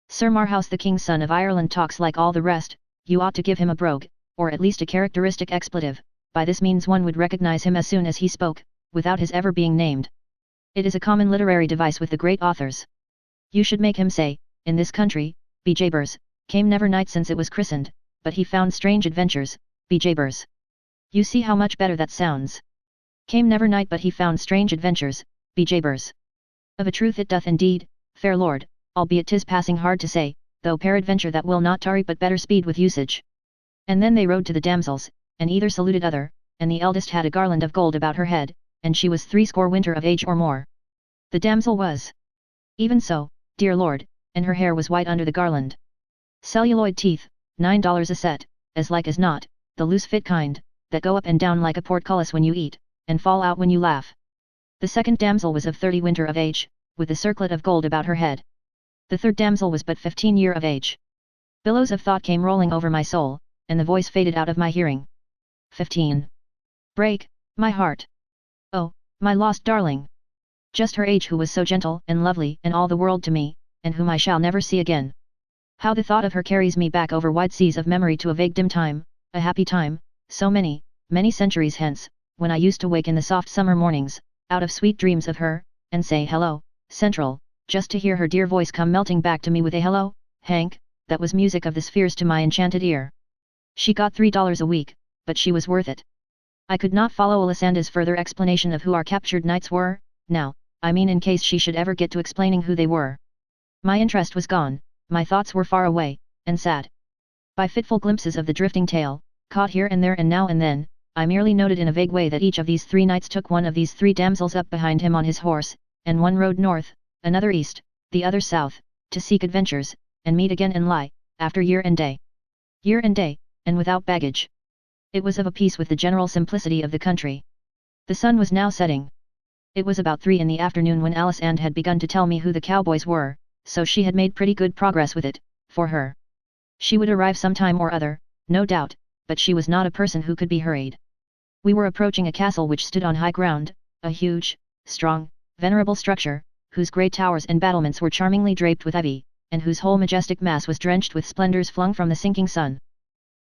Sir Marhaus the king's son of Ireland talks like all the rest, you ought to give him a brogue, or at least a characteristic expletive, by this means one would recognize him as soon as he spoke, without his ever being named. It is a common literary device with the great authors. You should make him say, in this country, be jabers, came never knight since it was christened, but he found strange adventures, be jabers. You see how much better that sounds. Came never knight but he found strange adventures, be jabers. Of a truth it doth indeed, fair lord, albeit 'tis passing hard to say, though peradventure that will not tarry but better speed with usage. And then they rode to the damsels, and either saluted other, and the eldest had a garland of gold about her head, and she was 60 winter of age or more. The damsel was even so, dear lord, and her hair was white under the garland. Celluloid teeth, $9 a set, as like as not, the loose fit kind, that go up and down like a portcullis when you eat, and fall out when you laugh. The second damsel was of 30 winter of age, with a circlet of gold about her head. The third damsel was but 15 year of age. Billows of thought came rolling over my soul, and the voice faded out of my hearing. 15. Break, my heart. Oh, my lost darling. Just her age who was so gentle and lovely and all the world to me, and whom I shall never see again. How the thought of her carries me back over wide seas of memory to a vague dim time, a happy time, so many, many centuries hence, when I used to wake in the soft summer mornings, out of sweet dreams of her, and say hello, Central, just to hear her dear voice come melting back to me with a hello, Hank, that was music of the spheres to my enchanted ear. She got $3 a week, but she was worth it. I could not follow Alisanda's further explanation of who our captured knights were, now, I mean in case she should ever get to explaining who they were. My interest was gone, my thoughts were far away, and sad. By fitful glimpses of the drifting tale, caught here and there and now and then, I merely noted in a vague way that each of these 3 knights took one of these 3 damsels up behind him on his horse, and one rode north, another east, the other south, to seek adventures, and meet again and lie, after year and day. Year and day, and without baggage. It was of a piece with the general simplicity of the country. The sun was now setting. It was about 3 in the afternoon when Alisande had begun to tell me who the cowboys were, so she had made pretty good progress with it, for her. She would arrive some time or other, no doubt, but she was not a person who could be hurried. We were approaching a castle which stood on high ground, a huge, strong, venerable structure, whose great towers and battlements were charmingly draped with ivy, and whose whole majestic mass was drenched with splendors flung from the sinking sun.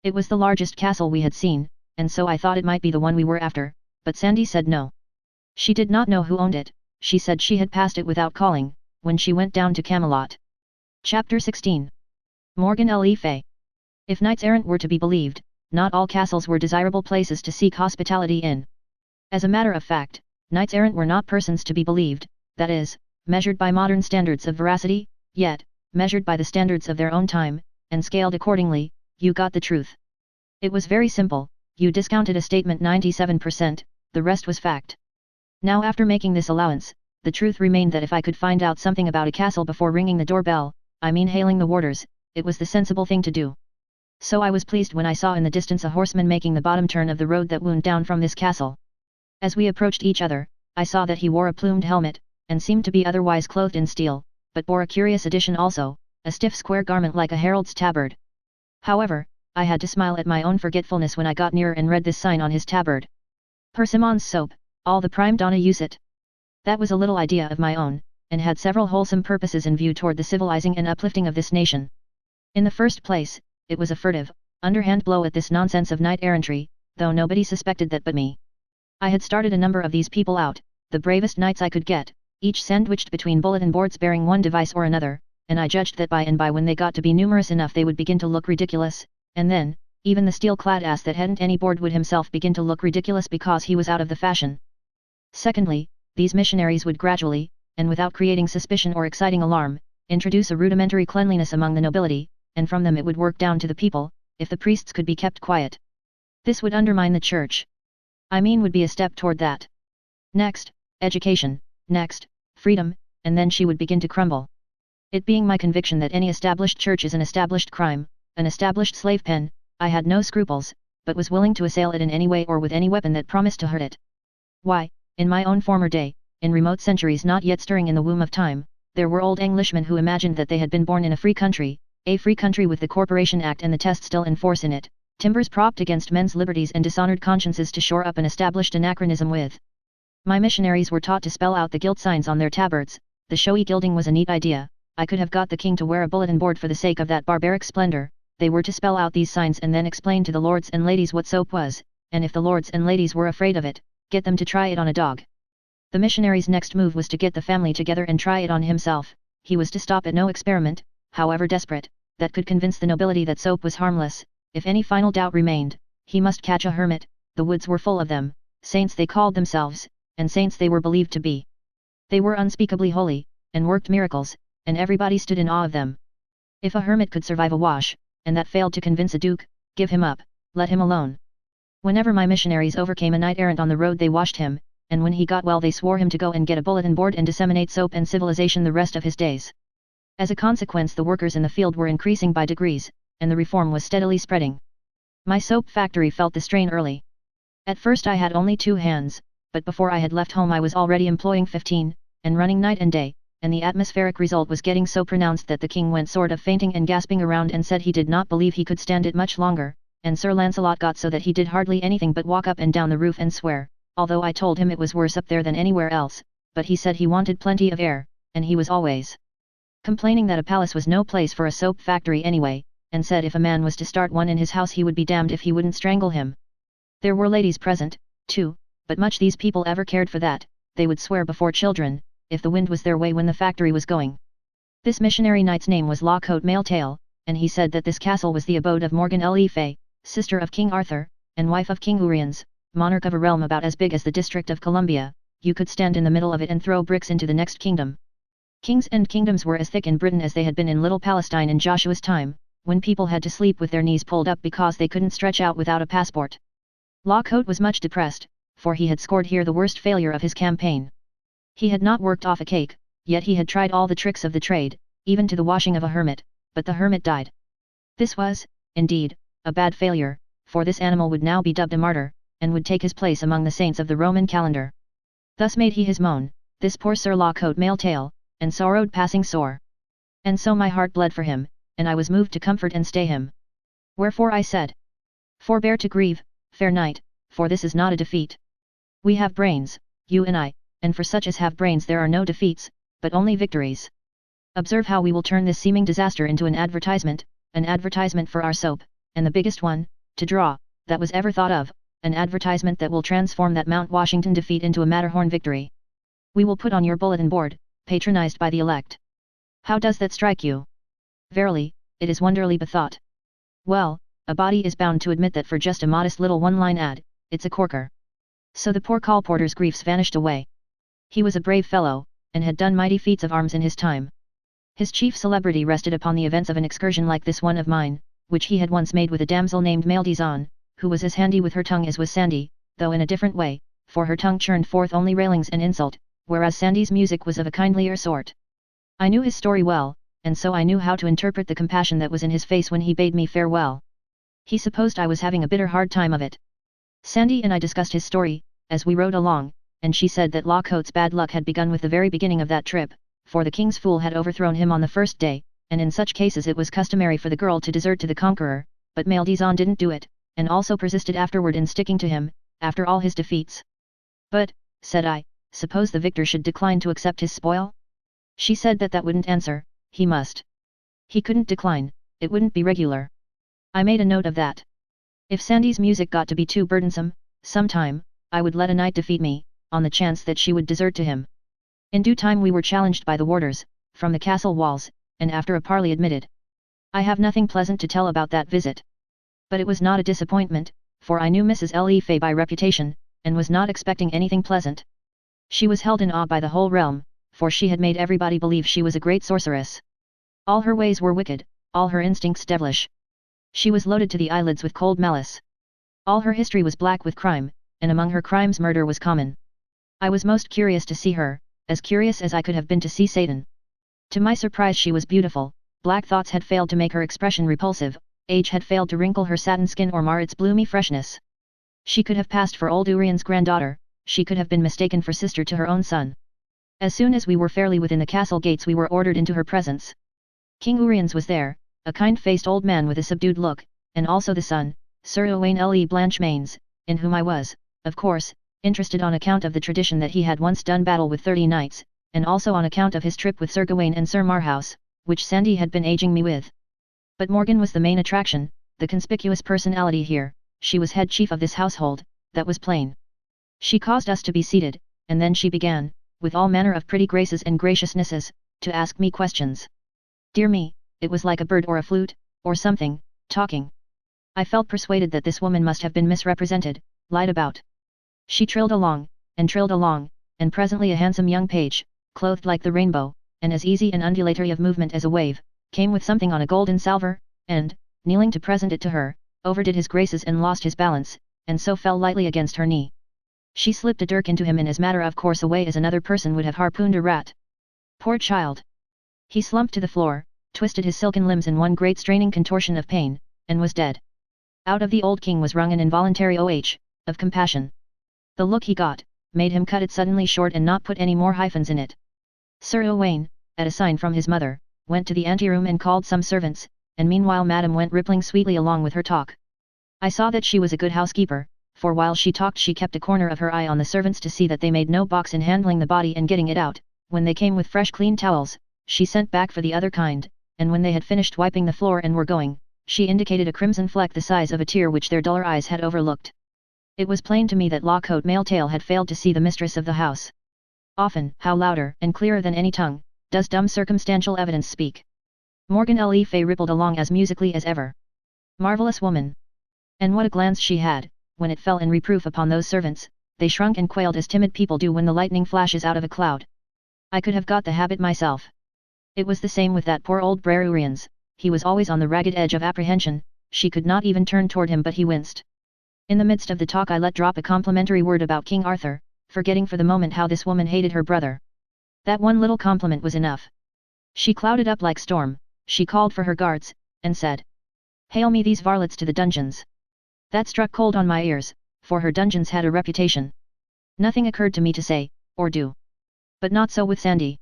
It was the largest castle we had seen, and so I thought it might be the one we were after, but Sandy said no. She did not know who owned it, she said she had passed it without calling, when she went down to Camelot. Chapter 16. Morgan Le Fay. If knights-errant were to be believed, not all castles were desirable places to seek hospitality in. As a matter of fact, knights-errant were not persons to be believed, that is, measured by modern standards of veracity, yet, measured by the standards of their own time, and scaled accordingly, you got the truth. It was very simple, you discounted a statement 97%, the rest was fact. Now after making this allowance, the truth remained that if I could find out something about a castle before ringing the doorbell, I mean hailing the warders, it was the sensible thing to do. So I was pleased when I saw in the distance a horseman making the bottom turn of the road that wound down from this castle. As we approached each other, I saw that he wore a plumed helmet, and seemed to be otherwise clothed in steel, but bore a curious addition also, a stiff square garment like a herald's tabard. However, I had to smile at my own forgetfulness when I got nearer and read this sign on his tabard. Persimmon's soap, all the prime donna use it. That was a little idea of my own, and had several wholesome purposes in view toward the civilizing and uplifting of this nation. In the first place, it was a furtive, underhand blow at this nonsense of knight-errantry, though nobody suspected that but me. I had started a number of these people out, the bravest knights I could get, each sandwiched between bulletin boards bearing one device or another, and I judged that by and by when they got to be numerous enough they would begin to look ridiculous, and then, even the steel-clad ass that hadn't any board would himself begin to look ridiculous because he was out of the fashion. Secondly, these missionaries would gradually, and without creating suspicion or exciting alarm, introduce a rudimentary cleanliness among the nobility, and from them it would work down to the people, if the priests could be kept quiet. This would undermine the church. I mean would be a step toward that. Next, education, next, freedom, and then she would begin to crumble. It being my conviction that any established church is an established crime, an established slave pen, I had no scruples, but was willing to assail it in any way or with any weapon that promised to hurt it. Why, in my own former day, in remote centuries not yet stirring in the womb of time, there were old Englishmen who imagined that they had been born in a free country with the Corporation Act and the test still in force in it, timbers propped against men's liberties and dishonored consciences to shore up an established anachronism with. My missionaries were taught to spell out the gilt signs on their tabards, the showy gilding was a neat idea, I could have got the king to wear a bulletin board for the sake of that barbaric splendor, they were to spell out these signs and then explain to the lords and ladies what soap was, and if the lords and ladies were afraid of it, get them to try it on a dog. The missionary's next move was to get the family together and try it on himself, he was to stop at no experiment, however desperate, that could convince the nobility that soap was harmless. If any final doubt remained, he must catch a hermit, the woods were full of them, saints they called themselves, and saints they were believed to be. They were unspeakably holy, and worked miracles, and everybody stood in awe of them. If a hermit could survive a wash, and that failed to convince a duke, give him up, let him alone. Whenever my missionaries overcame a knight-errant on the road they washed him, and when he got well they swore him to go and get a bulletin board and disseminate soap and civilization the rest of his days. As a consequence the workers in the field were increasing by degrees, and the reform was steadily spreading. My soap factory felt the strain early. At first I had only 2 hands, but before I had left home I was already employing 15, and running night and day, and the atmospheric result was getting so pronounced that the king went sort of fainting and gasping around and said he did not believe he could stand it much longer, and Sir Lancelot got so that he did hardly anything but walk up and down the roof and swear, although I told him it was worse up there than anywhere else, but he said he wanted plenty of air, and he was always complaining that a palace was no place for a soap factory anyway, and said if a man was to start one in his house he would be damned if he wouldn't strangle him. There were ladies present, too, but much these people ever cared for that, they would swear before children, if the wind was their way when the factory was going. This missionary knight's name was Lawcoat Mailtail, and he said that this castle was the abode of Morgan le Fay, sister of King Arthur, and wife of King Uriens, monarch of a realm about as big as the District of Columbia. You could stand in the middle of it and throw bricks into the next kingdom. Kings and kingdoms were as thick in Britain as they had been in Little Palestine in Joshua's time, when people had to sleep with their knees pulled up because they couldn't stretch out without a passport. Lawcoat was much depressed, for he had scored here the worst failure of his campaign. He had not worked off a cake, yet he had tried all the tricks of the trade, even to the washing of a hermit, but the hermit died. This was, indeed, a bad failure, for this animal would now be dubbed a martyr, and would take his place among the saints of the Roman calendar. Thus made he his moan, this poor Sir Lawcoat Mailtail, and sorrowed passing sore. And so my heart bled for him, and I was moved to comfort and stay him. Wherefore I said, forbear to grieve, fair knight, for this is not a defeat. We have brains, you and I, and for such as have brains there are no defeats, but only victories. Observe how we will turn this seeming disaster into an advertisement for our soap, and the biggest one, to draw, that was ever thought of, an advertisement that will transform that Mount Washington defeat into a Matterhorn victory. We will put on your bulletin board, patronized by the elect. How does that strike you? Verily, it is wonderly bethought. Well, a body is bound to admit that for just a modest little one-line ad, it's a corker. So the poor colporteur's griefs vanished away. He was a brave fellow, and had done mighty feats of arms in his time. His chief celebrity rested upon the events of an excursion like this one of mine, which he had once made with a damsel named Maildizon, who was as handy with her tongue as was Sandy, though in a different way, for her tongue churned forth only railings and insult, whereas Sandy's music was of a kindlier sort. I knew his story well, and so I knew how to interpret the compassion that was in his face when he bade me farewell. He supposed I was having a bitter hard time of it. Sandy and I discussed his story, as we rode along, and she said that Lawcoat's bad luck had begun with the very beginning of that trip, for the king's fool had overthrown him on the first day, and in such cases it was customary for the girl to desert to the conqueror, but Maildizon didn't do it, and also persisted afterward in sticking to him, after all his defeats. But, said I, suppose the victor should decline to accept his spoil? She said that that wouldn't answer, he must. He couldn't decline, it wouldn't be regular. I made a note of that. If Sandy's music got to be too burdensome, sometime, I would let a knight defeat me, on the chance that she would desert to him. In due time we were challenged by the warders, from the castle walls, and after a parley admitted. I have nothing pleasant to tell about that visit. But it was not a disappointment, for I knew Mrs. Le Fay by reputation, and was not expecting anything pleasant. She was held in awe by the whole realm, for she had made everybody believe she was a great sorceress. All her ways were wicked, all her instincts devilish. She was loaded to the eyelids with cold malice. All her history was black with crime, and among her crimes murder was common. I was most curious to see her, as curious as I could have been to see Satan. To my surprise she was beautiful, black thoughts had failed to make her expression repulsive, age had failed to wrinkle her satin skin or mar its bloomy freshness. She could have passed for old Urien's granddaughter, she could have been mistaken for sister to her own son. As soon as we were fairly within the castle gates we were ordered into her presence. King Uriens was there, a kind-faced old man with a subdued look, and also the son, Sir Twain le Blanchemains, in whom I was, of course, interested on account of the tradition that he had once done battle with 30 knights, and also on account of his trip with Sir Gawain and Sir Marhaus, which Sandy had been aging me with. But Morgan was the main attraction, the conspicuous personality here, she was head chief of this household, that was plain. She caused us to be seated, and then she began, with all manner of pretty graces and graciousnesses, to ask me questions. Dear me, it was like a bird or a flute, or something, talking. I felt persuaded that this woman must have been misrepresented, lied about. She trilled along, and presently a handsome young page, clothed like the rainbow, and as easy and undulatory of movement as a wave, came with something on a golden salver, and, kneeling to present it to her, overdid his graces and lost his balance, and so fell lightly against her knee. She slipped a dirk into him in as matter-of-course a way as another person would have harpooned a rat. Poor child! He slumped to the floor, twisted his silken limbs in one great straining contortion of pain, and was dead. Out of the old king was wrung an involuntary of compassion. The look he got, made him cut it suddenly short and not put any more hyphens in it. Sir Owain, at a sign from his mother, went to the anteroom and called some servants, and meanwhile Madame went rippling sweetly along with her talk. I saw that she was a good housekeeper, for while she talked she kept a corner of her eye on the servants to see that they made no box in handling the body and getting it out. When they came with fresh clean towels, she sent back for the other kind, and when they had finished wiping the floor and were going, she indicated a crimson fleck the size of a tear which their duller eyes had overlooked. It was plain to me that Lawcoat Mailtail had failed to see the mistress of the house. Often, how louder and clearer than any tongue, does dumb circumstantial evidence speak. Morgan Le Fay rippled along as musically as ever. Marvelous woman! And what a glance she had, when it fell in reproof upon those servants, they shrunk and quailed as timid people do when the lightning flashes out of a cloud. I could have got the habit myself. It was the same with that poor old Brerurians, he was always on the ragged edge of apprehension, she could not even turn toward him but he winced. In the midst of the talk I let drop a complimentary word about King Arthur, forgetting for the moment how this woman hated her brother. That one little compliment was enough. She clouded up like storm, she called for her guards, and said, "Hail me these varlets to the dungeons." That struck cold on my ears, for her dungeons had a reputation. Nothing occurred to me to say, or do. But not so with Sandy.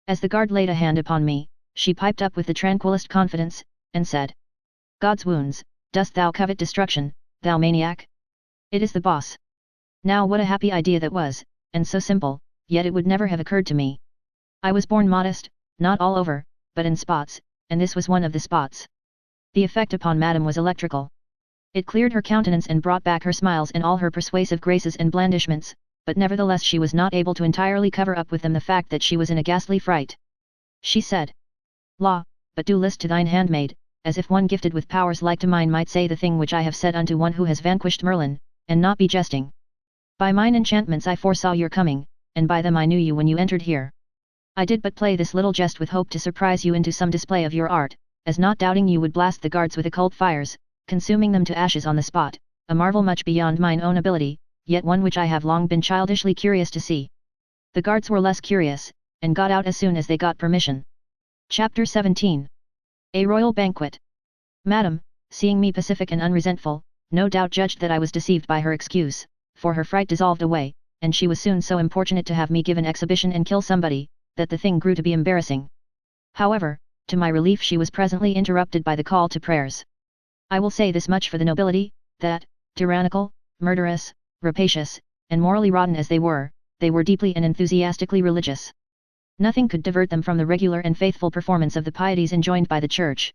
As the guard laid a hand upon me, she piped up with the tranquillest confidence, and said, "God's wounds, dost thou covet destruction, thou maniac? It is the boss." Now what a happy idea that was, and so simple, yet it would never have occurred to me. I was born modest, not all over, but in spots, and this was one of the spots. The effect upon Madame was electrical. It cleared her countenance and brought back her smiles and all her persuasive graces and blandishments, but nevertheless she was not able to entirely cover up with them the fact that she was in a ghastly fright. She said, "Law, but do list to thine handmaid, as if one gifted with powers like to mine might say the thing which I have said unto one who has vanquished Merlin, and not be jesting. By mine enchantments I foresaw your coming, and by them I knew you when you entered here. I did but play this little jest with hope to surprise you into some display of your art, as not doubting you would blast the guards with occult fires, consuming them to ashes on the spot, a marvel much beyond mine own ability, yet one which I have long been childishly curious to see." The guards were less curious, and got out as soon as they got permission. Chapter 17. A Royal Banquet. Madame, seeing me pacific and unresentful, no doubt judged that I was deceived by her excuse, for her fright dissolved away, and she was soon so importunate to have me give an exhibition and kill somebody, that the thing grew to be embarrassing. However, to my relief she was presently interrupted by the call to prayers. I will say this much for the nobility, that, tyrannical, murderous, rapacious, and morally rotten as they were deeply and enthusiastically religious. Nothing could divert them from the regular and faithful performance of the pieties enjoined by the Church.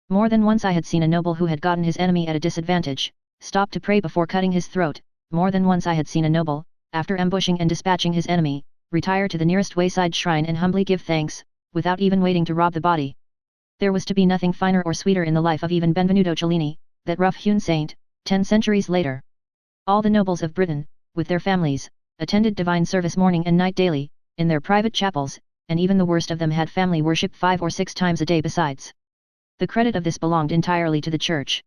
More than once I had seen a noble who had gotten his enemy at a disadvantage, stop to pray before cutting his throat. More than once I had seen a noble, after ambushing and dispatching his enemy, retire to the nearest wayside shrine and humbly give thanks, without even waiting to rob the body. There was to be nothing finer or sweeter in the life of even Benvenuto Cellini, that rough-hewn saint, 10 centuries later. All the nobles of Britain, with their families, attended divine service morning and night daily, in their private chapels, and even the worst of them had family worship 5 or 6 times a day besides. The credit of this belonged entirely to the Church.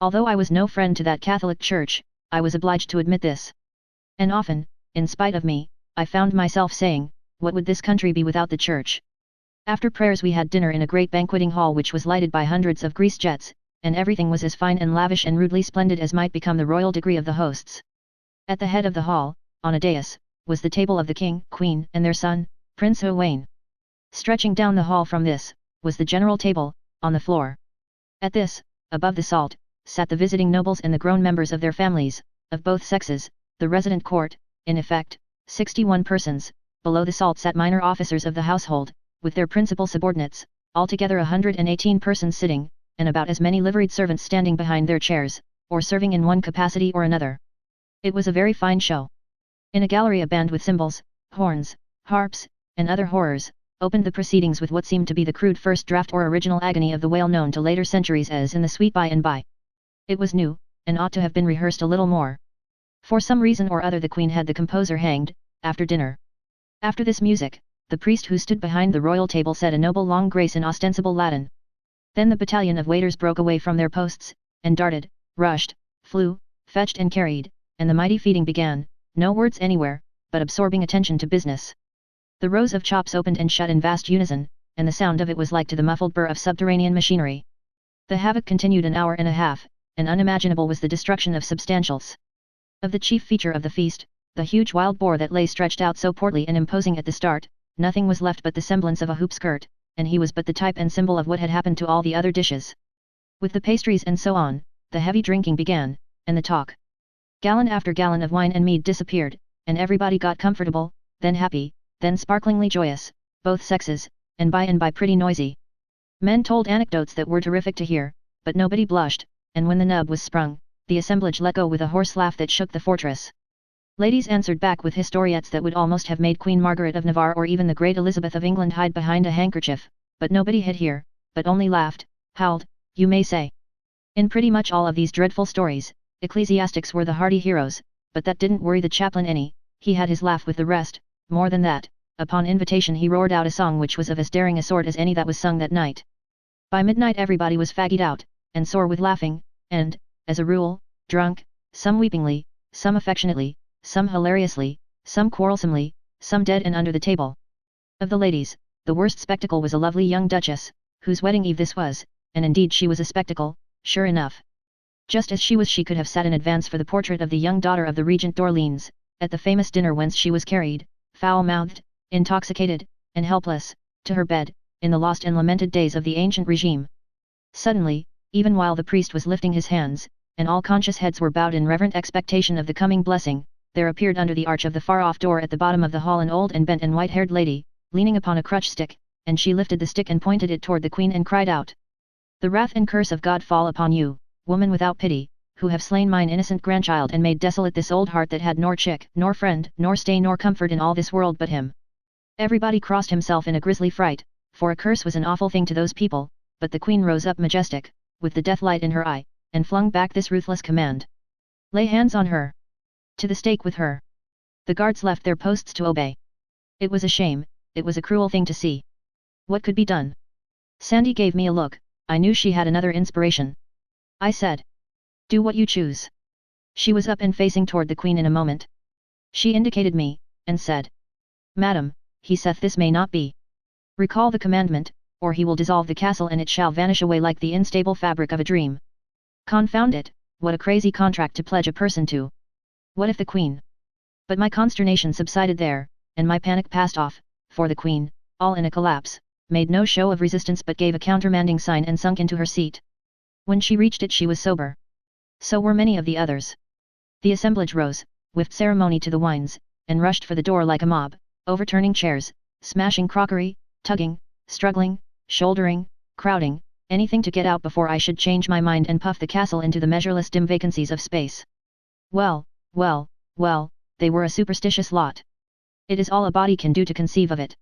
Although I was no friend to that Catholic Church, I was obliged to admit this. And often, in spite of me, I found myself saying, what would this country be without the Church? After prayers we had dinner in a great banqueting hall which was lighted by hundreds of grease jets, and everything was as fine and lavish and rudely splendid as might become the royal degree of the hosts. At the head of the hall, on a dais, was the table of the king, queen, and their son, Prince Twain. Stretching down the hall from this, was the general table, on the floor. At this, above the salt, sat the visiting nobles and the grown members of their families, of both sexes, the resident court, in effect, 61 persons. Below the salt sat minor officers of the household, with their principal subordinates, altogether 118 persons sitting, and about as many liveried servants standing behind their chairs, or serving in one capacity or another. It was a very fine show. In a gallery a band with cymbals, horns, harps, and other horrors, opened the proceedings with what seemed to be the crude first draft or original agony of the wail known to later centuries as In the Sweet By and By. It was new, and ought to have been rehearsed a little more. For some reason or other the Queen had the composer hanged, after dinner. After this music, the priest who stood behind the royal table said a noble long grace in ostensible Latin. Then the battalion of waiters broke away from their posts, and darted, rushed, flew, fetched and carried, and the mighty feeding began, no words anywhere, but absorbing attention to business. The rows of chops opened and shut in vast unison, and the sound of it was like to the muffled burr of subterranean machinery. The havoc continued an hour and a half, and unimaginable was the destruction of substantials. Of the chief feature of the feast, the huge wild boar that lay stretched out so portly and imposing at the start, nothing was left but the semblance of a hoop skirt, and he was but the type and symbol of what had happened to all the other dishes. With the pastries and so on, the heavy drinking began, and the talk. Gallon after gallon of wine and mead disappeared, and everybody got comfortable, then happy, then sparklingly joyous, both sexes, and by pretty noisy. Men told anecdotes that were terrific to hear, but nobody blushed, and when the nub was sprung, the assemblage let go with a hoarse laugh that shook the fortress. Ladies answered back with historiettes that would almost have made Queen Margaret of Navarre or even the great Elizabeth of England hide behind a handkerchief, but nobody hid here, but only laughed, howled, you may say. In pretty much all of these dreadful stories, ecclesiastics were the hardy heroes, but that didn't worry the chaplain any, he had his laugh with the rest. More than that, upon invitation he roared out a song which was of as daring a sort as any that was sung that night. By midnight everybody was faggied out, and sore with laughing, and, as a rule, drunk, some weepingly, some affectionately, some hilariously, some quarrelsomely, some dead and under the table. Of the ladies, the worst spectacle was a lovely young duchess, whose wedding eve this was, and indeed she was a spectacle, sure enough. Just as she was she could have sat in advance for the portrait of the young daughter of the Regent d'Orleans, at the famous dinner whence she was carried, foul-mouthed, intoxicated, and helpless, to her bed, in the lost and lamented days of the ancient regime. Suddenly, even while the priest was lifting his hands, and all conscious heads were bowed in reverent expectation of the coming blessing, there appeared under the arch of the far-off door at the bottom of the hall an old and bent and white-haired lady, leaning upon a crutch stick, and she lifted the stick and pointed it toward the queen and cried out, "The wrath and curse of God fall upon you, woman without pity, who have slain mine innocent grandchild and made desolate this old heart that had nor chick, nor friend, nor stay nor comfort in all this world but him." Everybody crossed himself in a grisly fright, for a curse was an awful thing to those people, but the queen rose up majestic, with the death-light in her eye, and flung back this ruthless command. "Lay hands on her! To the stake with her!" The guards left their posts to obey. It was a shame, it was a cruel thing to see. What could be done? Sandy gave me a look, I knew she had another inspiration. I said, "Do what you choose." She was up and facing toward the queen in a moment. She indicated me, and said, "Madam, he saith this may not be. Recall the commandment, or he will dissolve the castle and it shall vanish away like the unstable fabric of a dream." Confound it, what a crazy contract to pledge a person to! What if the queen? But my consternation subsided there, and my panic passed off, for the queen, all in a collapse, made no show of resistance but gave a countermanding sign and sunk into her seat. When she reached it she was sober. So were many of the others. The assemblage rose, with ceremony to the wines, and rushed for the door like a mob, overturning chairs, smashing crockery, tugging, struggling, shouldering, crowding, anything to get out before I should change my mind and puff the castle into the measureless dim vacancies of space. Well, well, well, they were a superstitious lot. It is all a body can do to conceive of it.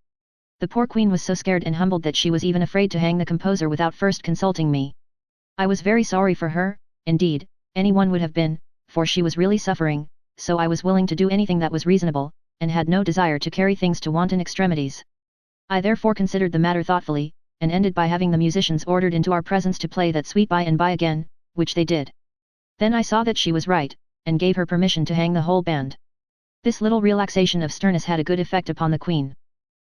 The poor queen was so scared and humbled that she was even afraid to hang the composer without first consulting me. I was very sorry for her, indeed, anyone would have been, for she was really suffering, so I was willing to do anything that was reasonable, and had no desire to carry things to wanton extremities. I therefore considered the matter thoughtfully, and ended by having the musicians ordered into our presence to play that suite by and by again, which they did. Then I saw that she was right, and gave her permission to hang the whole band. This little relaxation of sternness had a good effect upon the queen.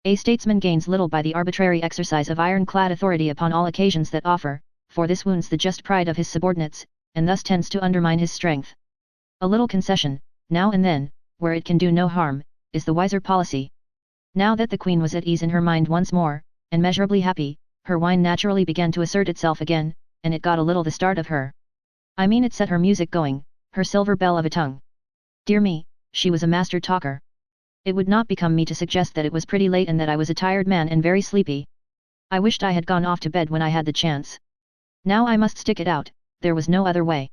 A statesman gains little by the arbitrary exercise of ironclad authority upon all occasions that offer, for this wounds the just pride of his subordinates, and thus tends to undermine his strength. A little concession, now and then, where it can do no harm, is the wiser policy. Now that the queen was at ease in her mind once more, and measurably happy, her wine naturally began to assert itself again, and it got a little the start of her. I mean it set her music going, her silver bell of a tongue. Dear me, she was a master talker. It would not become me to suggest that it was pretty late and that I was a tired man and very sleepy. I wished I had gone off to bed when I had the chance. Now I must stick it out, there was no other way.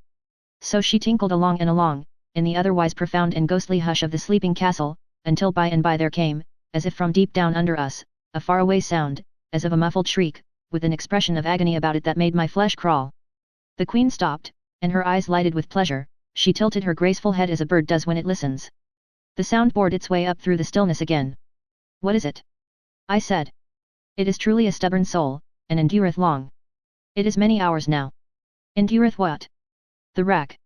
So she tinkled along and along, in the otherwise profound and ghostly hush of the sleeping castle, until by and by there came, as if from deep down under us, a faraway sound, as of a muffled shriek, with an expression of agony about it that made my flesh crawl. The queen stopped, and her eyes lighted with pleasure, she tilted her graceful head as a bird does when it listens. The sound bored its way up through the stillness again. "What is it?" I said. "It is truly a stubborn soul, and endureth long. It is many hours now." "Endureth what?" "The rack.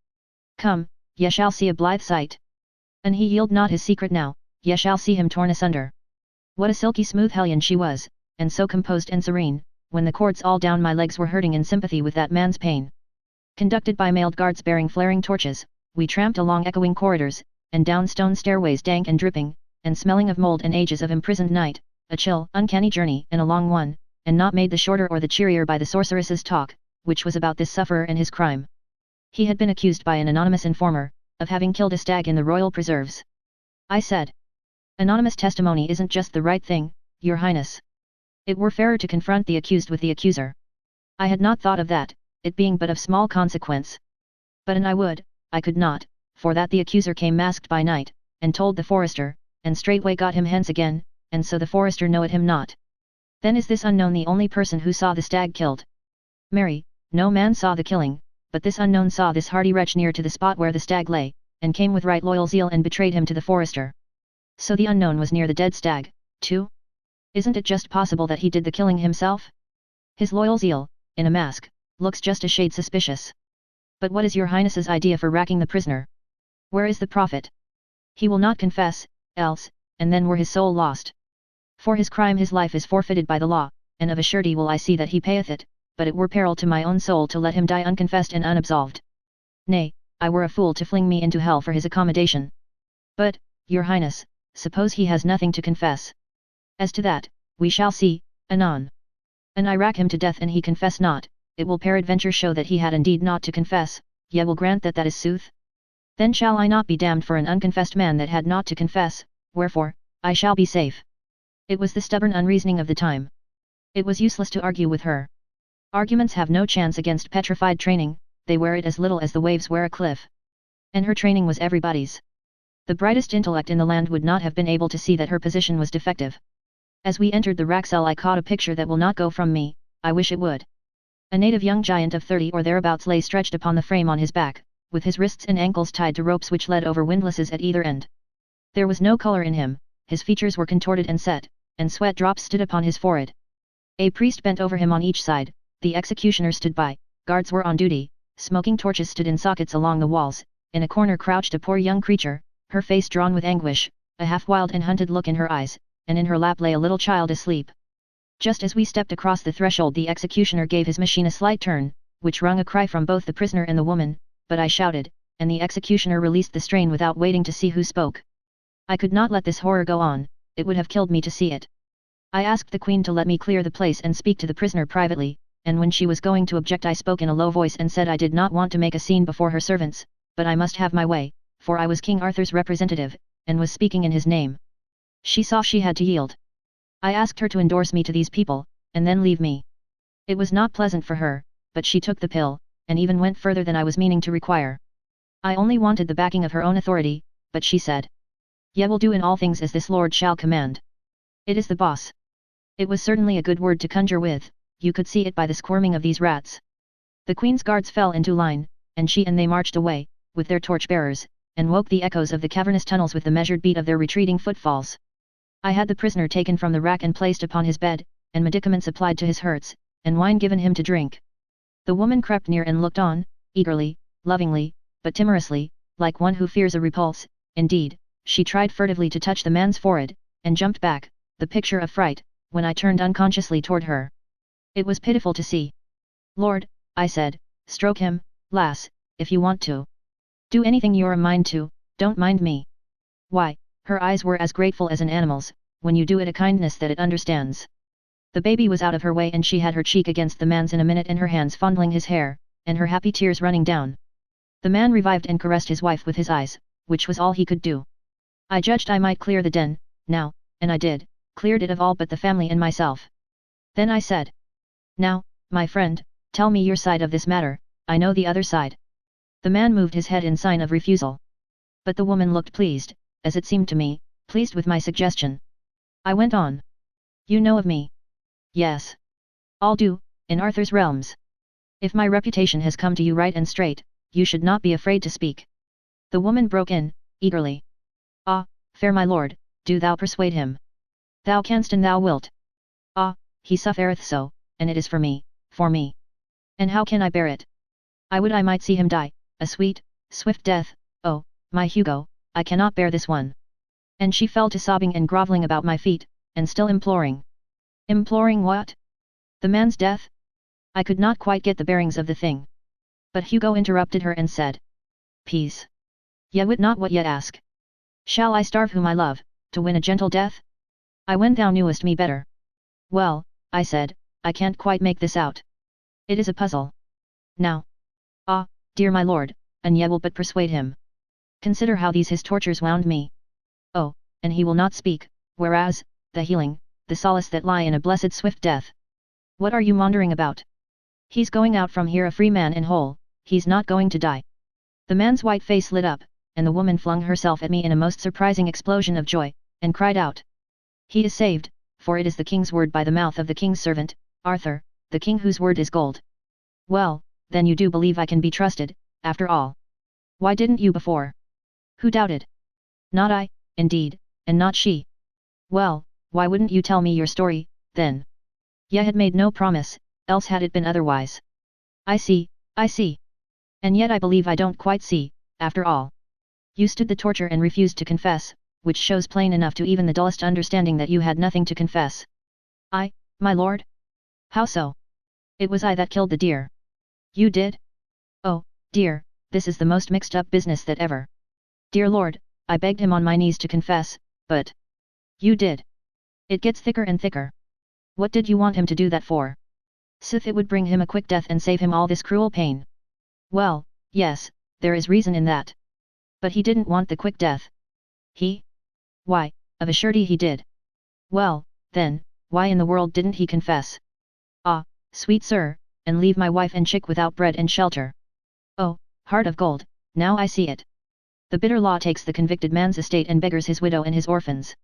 Come, ye shall see a blithe sight. And he yield not his secret now, ye shall see him torn asunder." What a silky smooth hellion she was, and so composed and serene, when the cords all down my legs were hurting in sympathy with that man's pain. Conducted by mailed guards bearing flaring torches, we tramped along echoing corridors, and down stone stairways dank and dripping, and smelling of mold and ages of imprisoned night, a chill, uncanny journey and a long one, and not made the shorter or the cheerier by the sorceress's talk, which was about this sufferer and his crime. He had been accused by an anonymous informer, of having killed a stag in the royal preserves. I said, "Anonymous testimony isn't just the right thing, your highness. It were fairer to confront the accused with the accuser." I had not thought of that, it being but of small consequence. But an I would, I could not, for that the accuser came masked by night, and told the forester, and straightway got him hence again, and so the forester knowed him not. Then is this unknown the only person who saw the stag killed? Marry, no man saw the killing, but this unknown saw this hardy wretch near to the spot where the stag lay, and came with right loyal zeal and betrayed him to the forester. So the unknown was near the dead stag, too? Isn't it just possible that he did the killing himself? His loyal zeal, in a mask, looks just a shade suspicious. But what is your highness's idea for racking the prisoner? Where is the profit? He will not confess, else, and then were his soul lost. For his crime his life is forfeited by the law, and of a surety will I see that he payeth it, but it were peril to my own soul to let him die unconfessed and unabsolved. Nay, I were a fool to fling me into hell for his accommodation. But, your highness, suppose he has nothing to confess. As to that, we shall see, anon. An I rack him to death and he confess not, it will peradventure show that he had indeed naught to confess, ye will grant that that is sooth? Then shall I not be damned for an unconfessed man that had naught to confess, wherefore, I shall be safe. It was the stubborn unreasoning of the time. It was useless to argue with her. Arguments have no chance against petrified training, they wear it as little as the waves wear a cliff. And her training was everybody's. The brightest intellect in the land would not have been able to see that her position was defective. As we entered the rack cell I caught a picture that will not go from me, I wish it would. A native young giant of 30 or thereabouts lay stretched upon the frame on his back, with his wrists and ankles tied to ropes which led over windlasses at either end. There was no color in him, his features were contorted and set, and sweat drops stood upon his forehead. A priest bent over him on each side, the executioner stood by, guards were on duty, smoking torches stood in sockets along the walls, in a corner crouched a poor young creature, her face drawn with anguish, a half-wild and hunted look in her eyes, and in her lap lay a little child asleep. Just as we stepped across the threshold the executioner gave his machine a slight turn, which wrung a cry from both the prisoner and the woman, but I shouted, and the executioner released the strain without waiting to see who spoke. I could not let this horror go on, it would have killed me to see it. I asked the queen to let me clear the place and speak to the prisoner privately, and when she was going to object I spoke in a low voice and said I did not want to make a scene before her servants, but I must have my way, for I was King Arthur's representative, and was speaking in his name. She saw she had to yield. I asked her to endorse me to these people, and then leave me. It was not pleasant for her, but she took the pill, and even went further than I was meaning to require. I only wanted the backing of her own authority, but she said, "Ye will do in all things as this lord shall command." It is the boss. It was certainly a good word to conjure with, you could see it by the squirming of these rats. The queen's guards fell into line, and she and they marched away, with their torch-bearers, and woke the echoes of the cavernous tunnels with the measured beat of their retreating footfalls. I had the prisoner taken from the rack and placed upon his bed, and medicaments applied to his hurts, and wine given him to drink. The woman crept near and looked on, eagerly, lovingly, but timorously, like one who fears a repulse. Indeed, she tried furtively to touch the man's forehead, and jumped back, the picture of fright, when I turned unconsciously toward her. It was pitiful to see. "Lord," I said, "stroke him, lass, if you want to. Do anything you're a mind to, don't mind me." Why, her eyes were as grateful as an animal's, when you do it a kindness that it understands. The baby was out of her way and she had her cheek against the man's in a minute and her hands fondling his hair, and her happy tears running down. The man revived and caressed his wife with his eyes, which was all he could do. I judged I might clear the den, now, and I did, cleared it of all but the family and myself. Then I said, "Now, my friend, tell me your side of this matter, I know the other side." The man moved his head in sign of refusal. But the woman looked pleased, as it seemed to me, pleased with my suggestion. I went on. "You know of me?" "Yes. All do, in Arthur's realms. If my reputation has come to you right and straight, you should not be afraid to speak." The woman broke in, eagerly. "Ah, fair my lord, do thou persuade him. Thou canst and thou wilt. Ah, he suffereth so, and it is for me, for me. And how can I bear it? I would I might see him die, a sweet, swift death. Oh, my Hugo, I cannot bear this one." And she fell to sobbing and grovelling about my feet, and still imploring. Imploring what? The man's death? I could not quite get the bearings of the thing. But Hugo interrupted her and said, "Peace. Ye wit not what ye ask. Shall I starve whom I love, to win a gentle death? I when thou knewest me better." "Well," I said, "I can't quite make this out. It is a puzzle. Now. Ah, dear my lord, and ye will but persuade him. Consider how these his tortures wound me. Oh, and he will not speak, whereas, the healing, the solace that lie in a blessed swift death. What are you maundering about? He's going out from here a free man and whole, he's not going to die." The man's white face lit up, and the woman flung herself at me in a most surprising explosion of joy, and cried out, "He is saved, for it is the king's word by the mouth of the king's servant, Arthur, the king whose word is gold." "Well, then you do believe I can be trusted, after all. Why didn't you before?" "Who doubted?" "Not I, indeed, and not she." "Well, why wouldn't you tell me your story, then?" "You had made no promise, else had it been otherwise." I see. And yet I believe I don't quite see, after all. You stood the torture and refused to confess, which shows plain enough to even the dullest understanding that you had nothing to confess." "I, my lord? How so?" "It was I that killed the deer." "You did? Oh, dear, this is the most mixed up business that ever." "Dear lord, I begged him on my knees to confess, but—" "You did. It gets thicker and thicker. What did you want him to do that for?" "Sith it would bring him a quick death and save him all this cruel pain." "Well, yes, there is reason in that. But he didn't want the quick death." "He? Why, of a surety he did." "Well, then, why in the world didn't he confess?" "Ah, sweet sir, and leave my wife and chick without bread and shelter." "Oh, heart of gold, now I see it. The bitter law takes the convicted man's estate and beggars his widow and his orphans.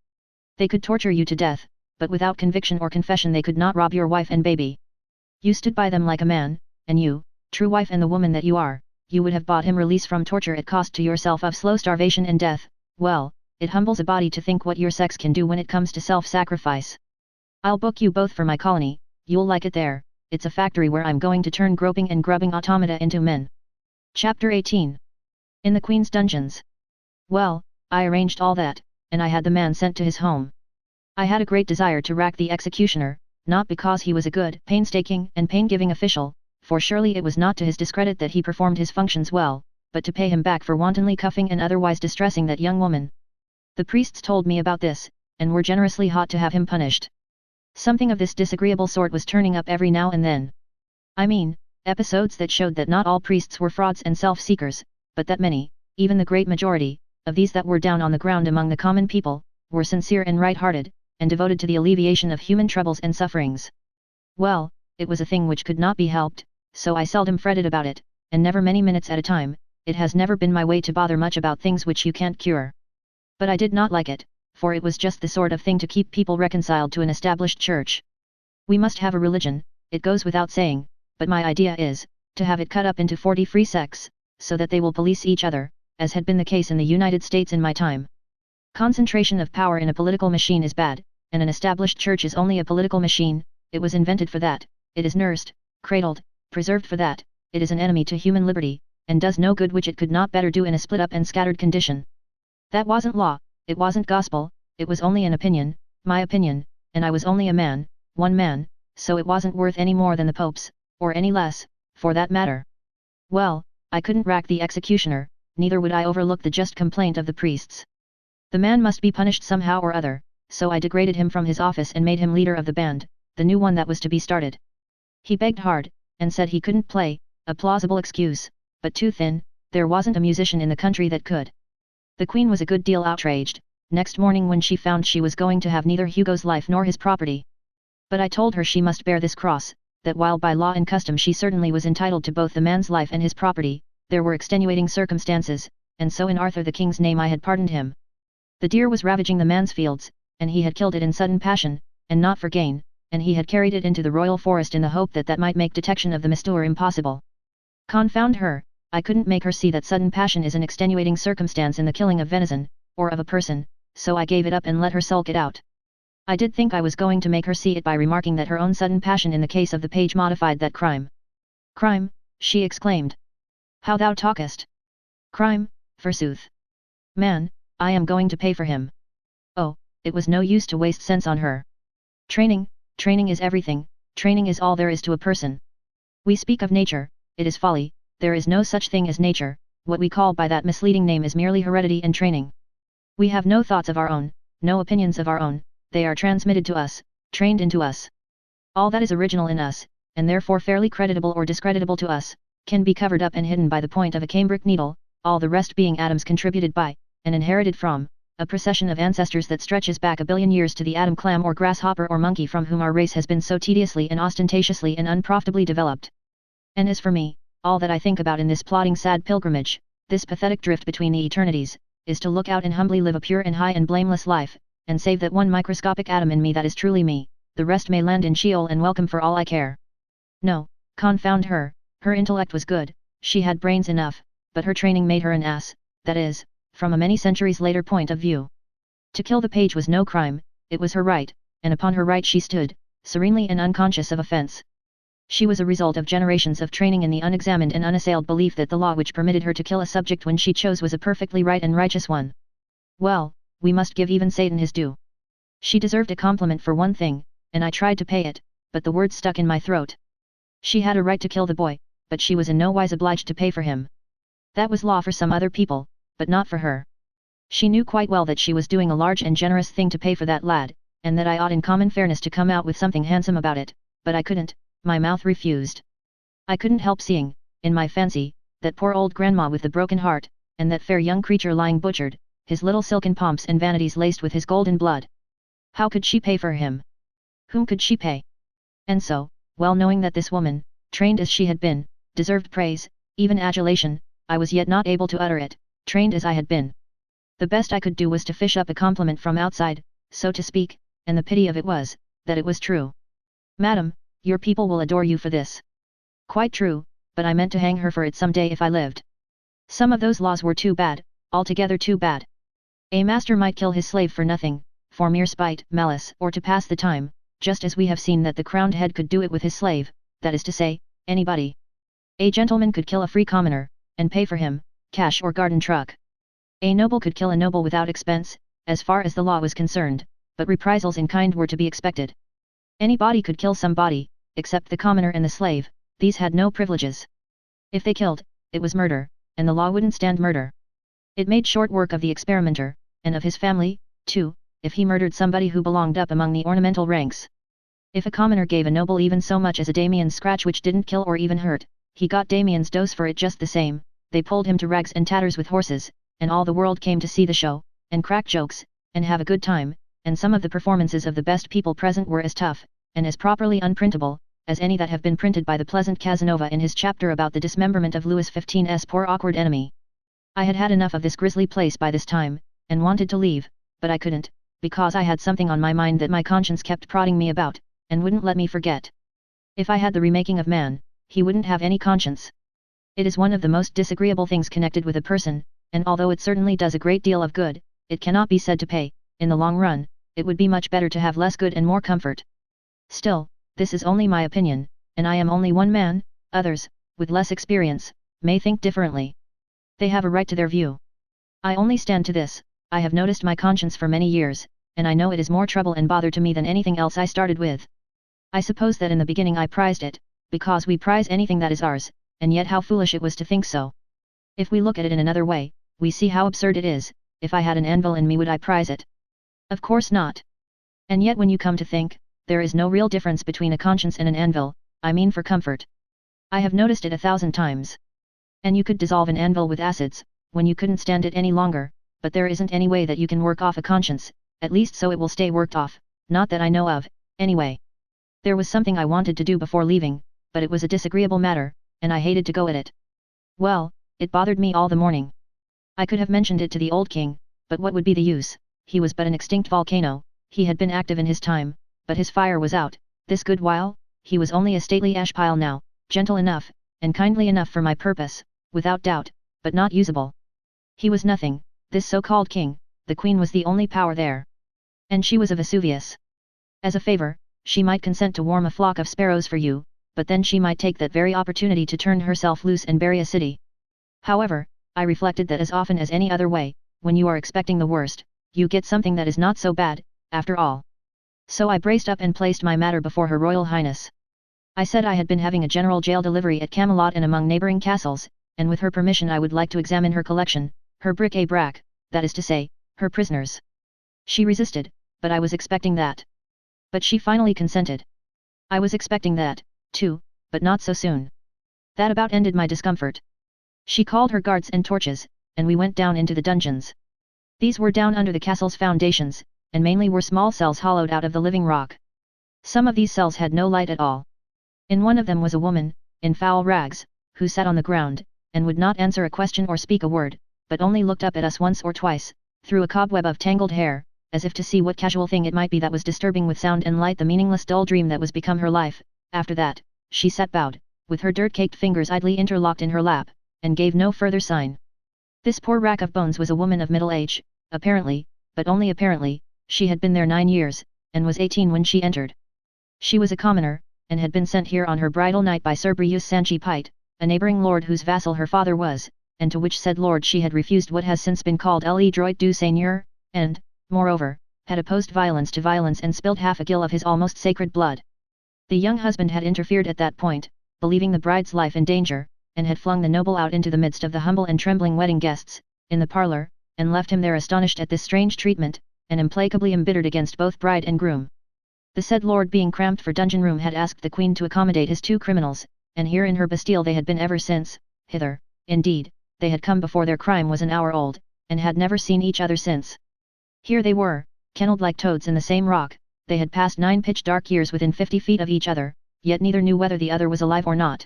They could torture you to death, but without conviction or confession they could not rob your wife and baby. You stood by them like a man, and you, true wife and the woman that you are, you would have bought him release from torture at cost to yourself of slow starvation and death. Well, it humbles a body to think what your sex can do when it comes to self-sacrifice. I'll book you both for my colony, you'll like it there, it's a factory where I'm going to turn groping and grubbing automata into men." Chapter 18. In the Queen's Dungeons. Well, I arranged all that, and I had the man sent to his home. I had a great desire to rack the executioner, not because he was a good, painstaking, and pain-giving official, for surely it was not to his discredit that he performed his functions well, but to pay him back for wantonly cuffing and otherwise distressing that young woman. The priests told me about this, and were generously hot to have him punished. Something of this disagreeable sort was turning up every now and then. I mean, episodes that showed that not all priests were frauds and self-seekers, but that many, even the great majority, of these that were down on the ground among the common people, were sincere and right-hearted, and devoted to the alleviation of human troubles and sufferings. Well, it was a thing which could not be helped, so I seldom fretted about it, and never many minutes at a time. It has never been my way to bother much about things which you can't cure. But I did not like it, for it was just the sort of thing to keep people reconciled to an established church. We must have a religion, it goes without saying, but my idea is, to have it cut up into 40 free sects, so that they will police each other, as had been the case in the United States in my time. Concentration of power in a political machine is bad, and an established church is only a political machine. It was invented for that, it is nursed, cradled, preserved for that, it is an enemy to human liberty, and does no good which it could not better do in a split up and scattered condition. That wasn't law, it wasn't gospel, it was only an opinion, my opinion, and I was only a man, one man, so it wasn't worth any more than the Pope's, or any less, for that matter. Well, I couldn't rack the executioner, neither would I overlook the just complaint of the priests. The man must be punished somehow or other, so I degraded him from his office and made him leader of the band, the new one that was to be started. He begged hard, and said he couldn't play, a plausible excuse, but too thin, there wasn't a musician in the country that could. The Queen was a good deal outraged, next morning when she found she was going to have neither Hugo's life nor his property. But I told her she must bear this cross, that while by law and custom she certainly was entitled to both the man's life and his property, there were extenuating circumstances, and so in Arthur the King's name I had pardoned him. The deer was ravaging the man's fields, and he had killed it in sudden passion, and not for gain, and he had carried it into the royal forest in the hope that that might make detection of the mistour impossible. Confound her, I couldn't make her see that sudden passion is an extenuating circumstance in the killing of venison, or of a person, so I gave it up and let her sulk it out. I did think I was going to make her see it by remarking that her own sudden passion in the case of the page modified that crime. "Crime," she exclaimed. "How thou talkest! Crime, forsooth! Man, I am going to pay for him." Oh, it was no use to waste sense on her. Training is everything, training is all there is to a person. We speak of nature, it is folly, there is no such thing as nature, what we call by that misleading name is merely heredity and training. We have no thoughts of our own, no opinions of our own, they are transmitted to us, trained into us. All that is original in us, and therefore fairly creditable or discreditable to us, can be covered up and hidden by the point of a cambric needle, all the rest being atoms contributed by, and inherited from, a procession of ancestors that stretches back a billion years to the atom clam or grasshopper or monkey from whom our race has been so tediously and ostentatiously and unprofitably developed. And as for me, all that I think about in this plodding sad pilgrimage, this pathetic drift between the eternities, is to look out and humbly live a pure and high and blameless life, and save that one microscopic atom in me that is truly me, the rest may land in Sheol and welcome for all I care. No, confound her, her intellect was good, she had brains enough, but her training made her an ass, that is, from a many centuries later point of view. To kill the page was no crime, it was her right, and upon her right she stood, serenely and unconscious of offense. She was a result of generations of training in the unexamined and unassailed belief that the law which permitted her to kill a subject when she chose was a perfectly right and righteous one. Well, we must give even Satan his due. She deserved a compliment for one thing, and I tried to pay it, but the words stuck in my throat. She had a right to kill the boy, but she was in no wise obliged to pay for him. That was law for some other people, but not for her. She knew quite well that she was doing a large and generous thing to pay for that lad, and that I ought in common fairness to come out with something handsome about it, but I couldn't, my mouth refused. I couldn't help seeing, in my fancy, that poor old grandma with the broken heart, and that fair young creature lying butchered, his little silken pomps and vanities laced with his golden blood. How could she pay for him? Whom could she pay? And so, well knowing that this woman, trained as she had been, deserved praise, even adulation, I was yet not able to utter it, trained as I had been. The best I could do was to fish up a compliment from outside, so to speak, and the pity of it was, that it was true. Madam, your people will adore you for this. Quite true, but I meant to hang her for it some day if I lived. Some of those laws were too bad, altogether too bad. A master might kill his slave for nothing, for mere spite, malice, or to pass the time, just as we have seen that the crowned head could do it with his slave, that is to say, anybody. A gentleman could kill a free commoner, and pay for him, cash or garden truck. A noble could kill a noble without expense, as far as the law was concerned, but reprisals in kind were to be expected. Anybody could kill somebody, except the commoner and the slave, these had no privileges. If they killed, it was murder, and the law wouldn't stand murder. It made short work of the experimenter, and of his family, too, if he murdered somebody who belonged up among the ornamental ranks. If a commoner gave a noble even so much as a Damien's scratch which didn't kill or even hurt, he got Damien's dose for it just the same, they pulled him to rags and tatters with horses, and all the world came to see the show, and crack jokes, and have a good time, and some of the performances of the best people present were as tough, and as properly unprintable, as any that have been printed by the pleasant Casanova in his chapter about the dismemberment of Louis XV's poor awkward enemy. I had had enough of this grisly place by this time, and wanted to leave, but I couldn't, because I had something on my mind that my conscience kept prodding me about, and wouldn't let me forget. If I had the remaking of man, he wouldn't have any conscience. It is one of the most disagreeable things connected with a person, and although it certainly does a great deal of good, it cannot be said to pay. In the long run, it would be much better to have less good and more comfort. Still, this is only my opinion, and I am only one man, others, with less experience, may think differently. They have a right to their view. I only stand to this, I have noticed my conscience for many years, and I know it is more trouble and bother to me than anything else I started with. I suppose that in the beginning I prized it, because we prize anything that is ours, and yet how foolish it was to think so. If we look at it in another way, we see how absurd it is. If I had an anvil in me, would I prize it? Of course not. And yet when you come to think, there is no real difference between a conscience and an anvil, I mean for comfort. I have noticed it 1,000 times. And you could dissolve an anvil with acids, when you couldn't stand it any longer, but there isn't any way that you can work off a conscience, at least so it will stay worked off, not that I know of, anyway. There was something I wanted to do before leaving, but it was a disagreeable matter, and I hated to go at it. Well, it bothered me all the morning. I could have mentioned it to the old king, but what would be the use? He was but an extinct volcano, he had been active in his time, but his fire was out, this good while, he was only a stately ash pile now, gentle enough, and kindly enough for my purpose, without doubt, but not usable. He was nothing, this so-called king, the queen was the only power there. And she was a Vesuvius. As a favor, she might consent to warm a flock of sparrows for you, but then she might take that very opportunity to turn herself loose and bury a city. However, I reflected that as often as any other way, when you are expecting the worst, you get something that is not so bad, after all. So I braced up and placed my matter before Her Royal Highness. I said I had been having a general jail delivery at Camelot and among neighboring castles, and with her permission I would like to examine her collection, her bric-a-brac, that is to say, her prisoners. She resisted, but I was expecting that. But she finally consented. I was expecting that, too, but not so soon. That about ended my discomfort. She called her guards and torches, and we went down into the dungeons. These were down under the castle's foundations, and mainly were small cells hollowed out of the living rock. Some of these cells had no light at all. In one of them was a woman, in foul rags, who sat on the ground, and would not answer a question or speak a word, but only looked up at us once or twice, through a cobweb of tangled hair, as if to see what casual thing it might be that was disturbing with sound and light the meaningless dull dream that was become her life. After that, she sat bowed, with her dirt-caked fingers idly interlocked in her lap, and gave no further sign. This poor rack of bones was a woman of middle age, apparently, but only apparently. She had been there 9 years, and was 18 when she entered. She was a commoner, and had been sent here on her bridal night by Sir Breuse Sanchi Pite, a neighbouring lord whose vassal her father was, and to which said lord she had refused what has since been called le droit du seigneur, and, moreover, had opposed violence to violence and spilled half a gill of his almost sacred blood. The young husband had interfered at that point, believing the bride's life in danger, and had flung the noble out into the midst of the humble and trembling wedding guests, in the parlour, and left him there astonished at this strange treatment, and implacably embittered against both bride and groom. The said lord being cramped for dungeon room had asked the queen to accommodate his 2 criminals, and here in her Bastille they had been ever since. Hither, indeed, they had come before their crime was an hour old, and had never seen each other since. Here they were, kennelled like toads in the same rock. They had passed 9 pitch-dark years within 50 feet of each other, yet neither knew whether the other was alive or not.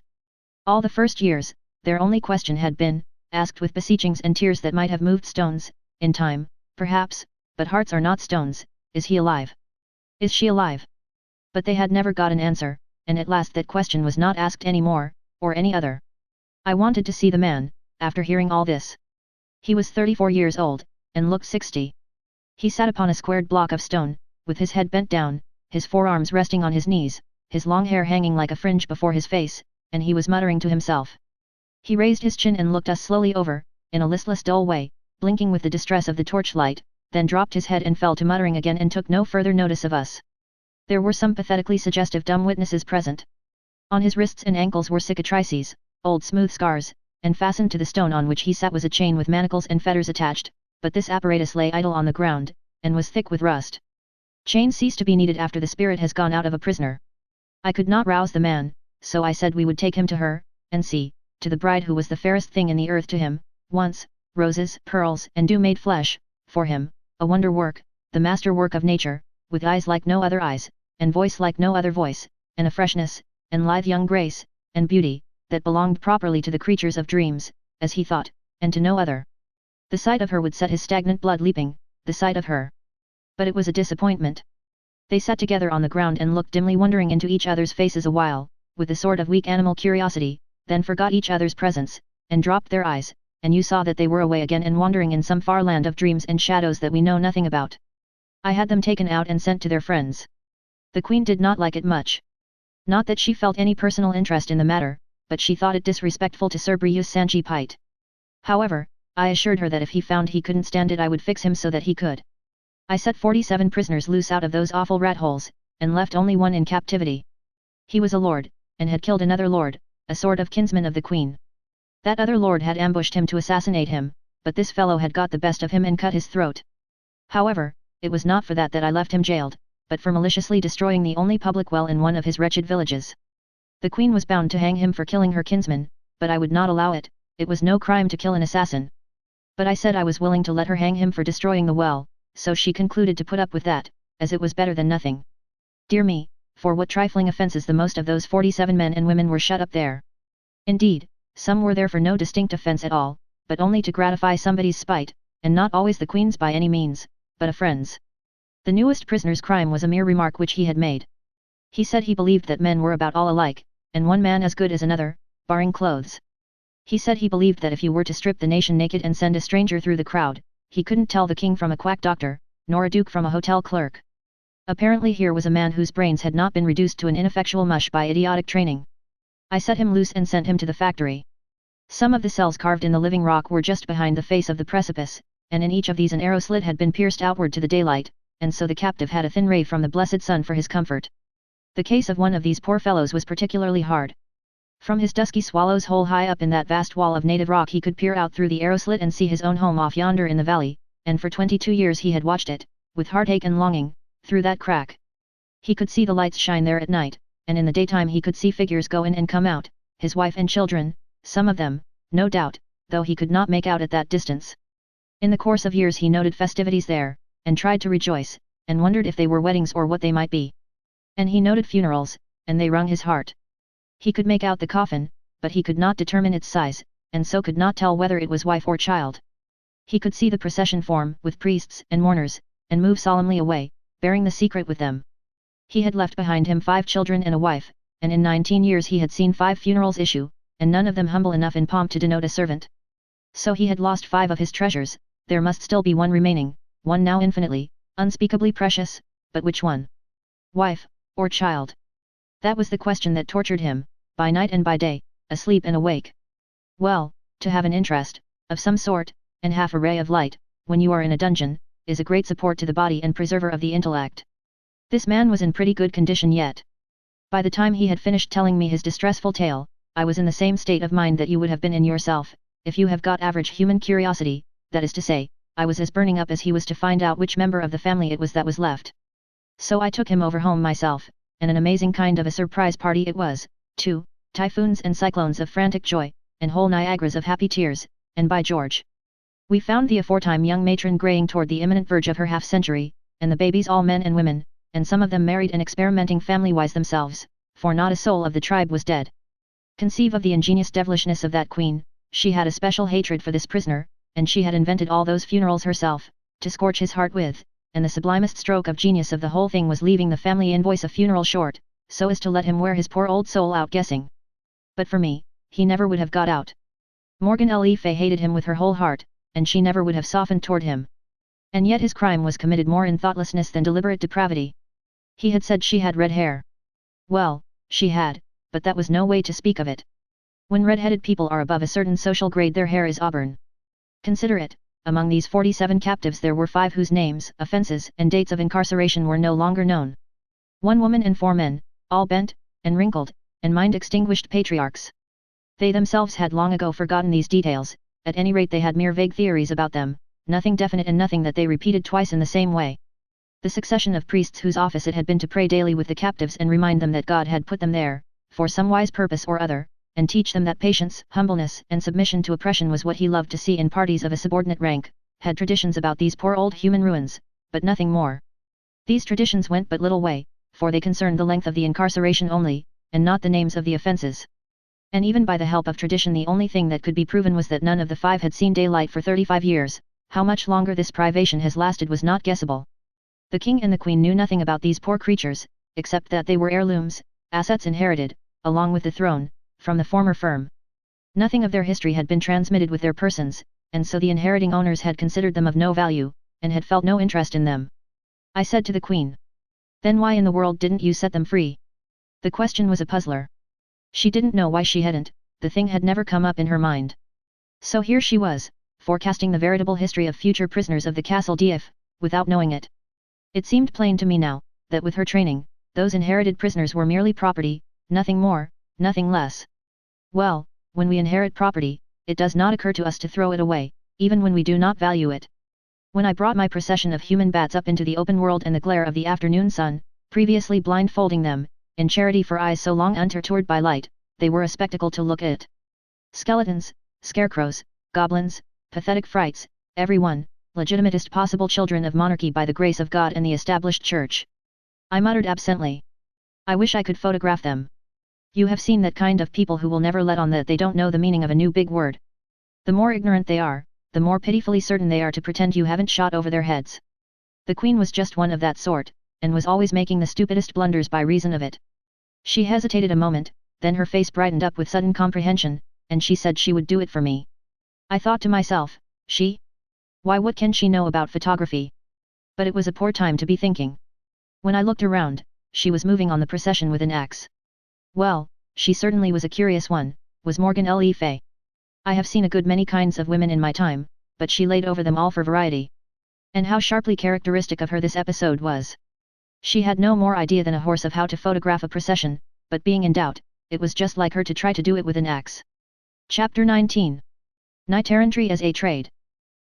All the first years, their only question had been, asked with beseechings and tears that might have moved stones, in time, perhaps, but hearts are not stones. Is he alive? Is she alive? But they had never got an answer, and at last that question was not asked any more, or any other. I wanted to see the man, after hearing all this. He was 34 years old, and looked 60. He sat upon a squared block of stone, with his head bent down, his forearms resting on his knees, his long hair hanging like a fringe before his face, and he was muttering to himself. He raised his chin and looked us slowly over, in a listless dull way, blinking with the distress of the torchlight, then dropped his head and fell to muttering again and took no further notice of us. There were some pathetically suggestive dumb witnesses present. On his wrists and ankles were cicatrices, old smooth scars, and fastened to the stone on which he sat was a chain with manacles and fetters attached, but this apparatus lay idle on the ground, and was thick with rust. Chains cease to be needed after the spirit has gone out of a prisoner. I could not rouse the man, so I said we would take him to her, and see, to the bride who was the fairest thing in the earth to him, once, roses, pearls, and dew made flesh, for him, a wonder work, the master work of nature, with eyes like no other eyes, and voice like no other voice, and a freshness, and lithe young grace, and beauty, that belonged properly to the creatures of dreams, as he thought, and to no other. The sight of her would set his stagnant blood leaping, the sight of her. But it was a disappointment. They sat together on the ground and looked dimly wondering into each other's faces a while, with a sort of weak animal curiosity, then forgot each other's presence, and dropped their eyes, and you saw that they were away again and wandering in some far land of dreams and shadows that we know nothing about. I had them taken out and sent to their friends. The queen did not like it much. Not that she felt any personal interest in the matter, but she thought it disrespectful to Sir Breuse Sanchi Pite. However, I assured her that if he found he couldn't stand it I would fix him so that he could. I set 47 prisoners loose out of those awful rat holes, and left only one in captivity. He was a lord, and had killed another lord, a sort of kinsman of the queen. That other lord had ambushed him to assassinate him, but this fellow had got the best of him and cut his throat. However, it was not for that I left him jailed, but for maliciously destroying the only public well in one of his wretched villages. The queen was bound to hang him for killing her kinsman, but I would not allow it. It was no crime to kill an assassin. But I said I was willing to let her hang him for destroying the well, so she concluded to put up with that, as it was better than nothing. Dear me, for what trifling offences the most of those 47 men and women were shut up there. Indeed, some were there for no distinct offence at all, but only to gratify somebody's spite, and not always the queen's by any means, but a friend's. The newest prisoner's crime was a mere remark which he had made. He said he believed that men were about all alike, and one man as good as another, barring clothes. He said he believed that if you were to strip the nation naked and send a stranger through the crowd, he couldn't tell the king from a quack doctor, nor a duke from a hotel clerk. Apparently here was a man whose brains had not been reduced to an ineffectual mush by idiotic training. I set him loose and sent him to the factory. Some of the cells carved in the living rock were just behind the face of the precipice, and in each of these an arrow slit had been pierced outward to the daylight, and so the captive had a thin ray from the blessed sun for his comfort. The case of one of these poor fellows was particularly hard. From his dusky swallow's hole high up in that vast wall of native rock he could peer out through the arrow slit and see his own home off yonder in the valley, and for 22 years he had watched it, with heartache and longing, through that crack. He could see the lights shine there at night, and in the daytime he could see figures go in and come out, his wife and children, some of them, no doubt, though he could not make out at that distance. In the course of years he noted festivities there, and tried to rejoice, and wondered if they were weddings or what they might be. And he noted funerals, and they wrung his heart. He could make out the coffin, but he could not determine its size, and so could not tell whether it was wife or child. He could see the procession form, with priests and mourners, and move solemnly away, bearing the secret with them. He had left behind him 5 children and a wife, and in 19 years he had seen 5 funerals issue, and none of them humble enough in pomp to denote a servant. So he had lost 5 of his treasures, there must still be one remaining, one now infinitely, unspeakably precious, but which one? Wife, or child? That was the question that tortured him, by night and by day, asleep and awake. Well, to have an interest, of some sort, and half a ray of light, when you are in a dungeon, is a great support to the body and preserver of the intellect. This man was in pretty good condition yet. By the time he had finished telling me his distressful tale, I was in the same state of mind that you would have been in yourself, if you have got average human curiosity, that is to say, I was as burning up as he was to find out which member of the family it was that was left. So I took him over home myself, and an amazing kind of a surprise party it was, too, typhoons and cyclones of frantic joy, and whole Niagaras of happy tears, and by George! We found the aforetime young matron graying toward the imminent verge of her half-century, and the babies all men and women, and some of them married and experimenting family-wise themselves, for not a soul of the tribe was dead. Conceive of the ingenious devilishness of that queen, she had a special hatred for this prisoner, and she had invented all those funerals herself, to scorch his heart with, and the sublimest stroke of genius of the whole thing was leaving the family invoice a funeral short, so as to let him wear his poor old soul out guessing. But for me, he never would have got out. Morgan Le Fay hated him with her whole heart, and she never would have softened toward him. And yet his crime was committed more in thoughtlessness than deliberate depravity. He had said she had red hair. Well, she had, but that was no way to speak of it. When red-headed people are above a certain social grade their hair is auburn. Consider it, among these 47 captives there were 5 whose names, offences, and dates of incarceration were no longer known. 1 woman and 4 men, all bent, and wrinkled, and mind-extinguished patriarchs. They themselves had long ago forgotten these details, at any rate they had mere vague theories about them, nothing definite and nothing that they repeated twice in the same way. The succession of priests whose office it had been to pray daily with the captives and remind them that God had put them there, for some wise purpose or other, and teach them that patience, humbleness, and submission to oppression was what he loved to see in parties of a subordinate rank, had traditions about these poor old human ruins, but nothing more. These traditions went but little way, for they concerned the length of the incarceration only, and not the names of the offences. And even by the help of tradition the only thing that could be proven was that none of the 5 had seen daylight for 35 years, how much longer this privation has lasted was not guessable. The king and the queen knew nothing about these poor creatures, except that they were heirlooms, assets inherited, along with the throne, from the former firm. Nothing of their history had been transmitted with their persons, and so the inheriting owners had considered them of no value, and had felt no interest in them. I said to the queen, "Then why in the world didn't you set them free?" The question was a puzzler. She didn't know why she hadn't, the thing had never come up in her mind. So here she was, forecasting the veritable history of future prisoners of the Castle d'If, without knowing it. It seemed plain to me now, that with her training, those inherited prisoners were merely property, nothing more, nothing less. Well, when we inherit property, it does not occur to us to throw it away, even when we do not value it. When I brought my procession of human bats up into the open world and the glare of the afternoon sun, previously blindfolding them, in charity for eyes so long untortured by light, they were a spectacle to look at. Skeletons, scarecrows, goblins, pathetic frights, every one, legitimatest possible children of monarchy by the grace of God and the established church. I muttered absently. I wish I could photograph them. You have seen that kind of people who will never let on that they don't know the meaning of a new big word. The more ignorant they are, the more pitifully certain they are to pretend you haven't shot over their heads. The queen was just one of that sort, and was always making the stupidest blunders by reason of it. She hesitated a moment, then her face brightened up with sudden comprehension, and she said she would do it for me. I thought to myself, she? Why, what can she know about photography? But it was a poor time to be thinking. When I looked around, she was moving on the procession with an axe. Well, she certainly was a curious one, was Morgan Le Fay. I have seen a good many kinds of women in my time, but she laid over them all for variety. And how sharply characteristic of her this episode was. She had no more idea than a horse of how to photograph a procession, but being in doubt, it was just like her to try to do it with an axe. Chapter 19. Night Errantry as a Trade.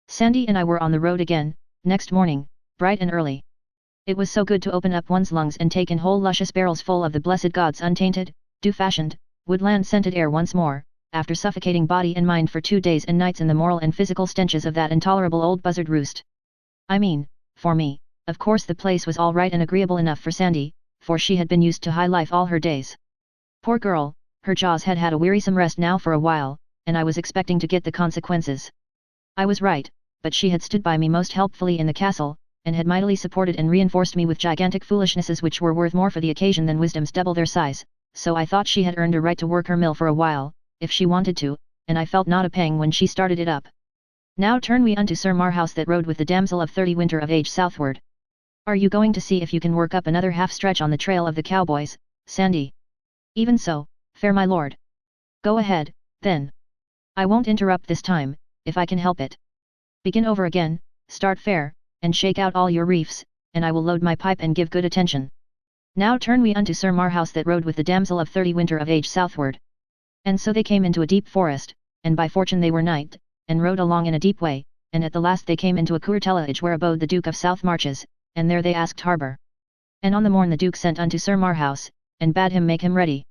Sandy and I were on the road again, next morning, bright and early. It was so good to open up one's lungs and take in whole luscious barrels full of the blessed God's untainted, dew-fashioned, woodland-scented air once more, after suffocating body and mind for 2 days and nights in the moral and physical stenches of that intolerable old buzzard roost. I mean, for me, of course the place was all right and agreeable enough for Sandy, for she had been used to high life all her days. Poor girl, her jaws had had a wearisome rest now for a while, and I was expecting to get the consequences. I was right, but she had stood by me most helpfully in the castle, and had mightily supported and reinforced me with gigantic foolishnesses which were worth more for the occasion than wisdoms double their size, so I thought she had earned a right to work her mill for a while, if she wanted to, and I felt not a pang when she started it up. Now turn we unto Sir Marhaus that rode with the damsel of 30 winter of age southward. Are you going to see if you can work up another half stretch on the trail of the cowboys, Sandy? Even so, fair my lord. Go ahead, then. I won't interrupt this time, if I can help it. Begin over again, start fair, and shake out all your reefs, and I will load my pipe and give good attention. Now turn we unto Sir Marhaus that rode with the damsel of 30 winter of age southward. And so they came into a deep forest, and by fortune they were night, and rode along in a deep way, and at the last they came into a courtelage where abode the Duke of South Marches, and there they asked harbour. And on the morn the Duke sent unto Sir Marhaus, and bade him make him ready.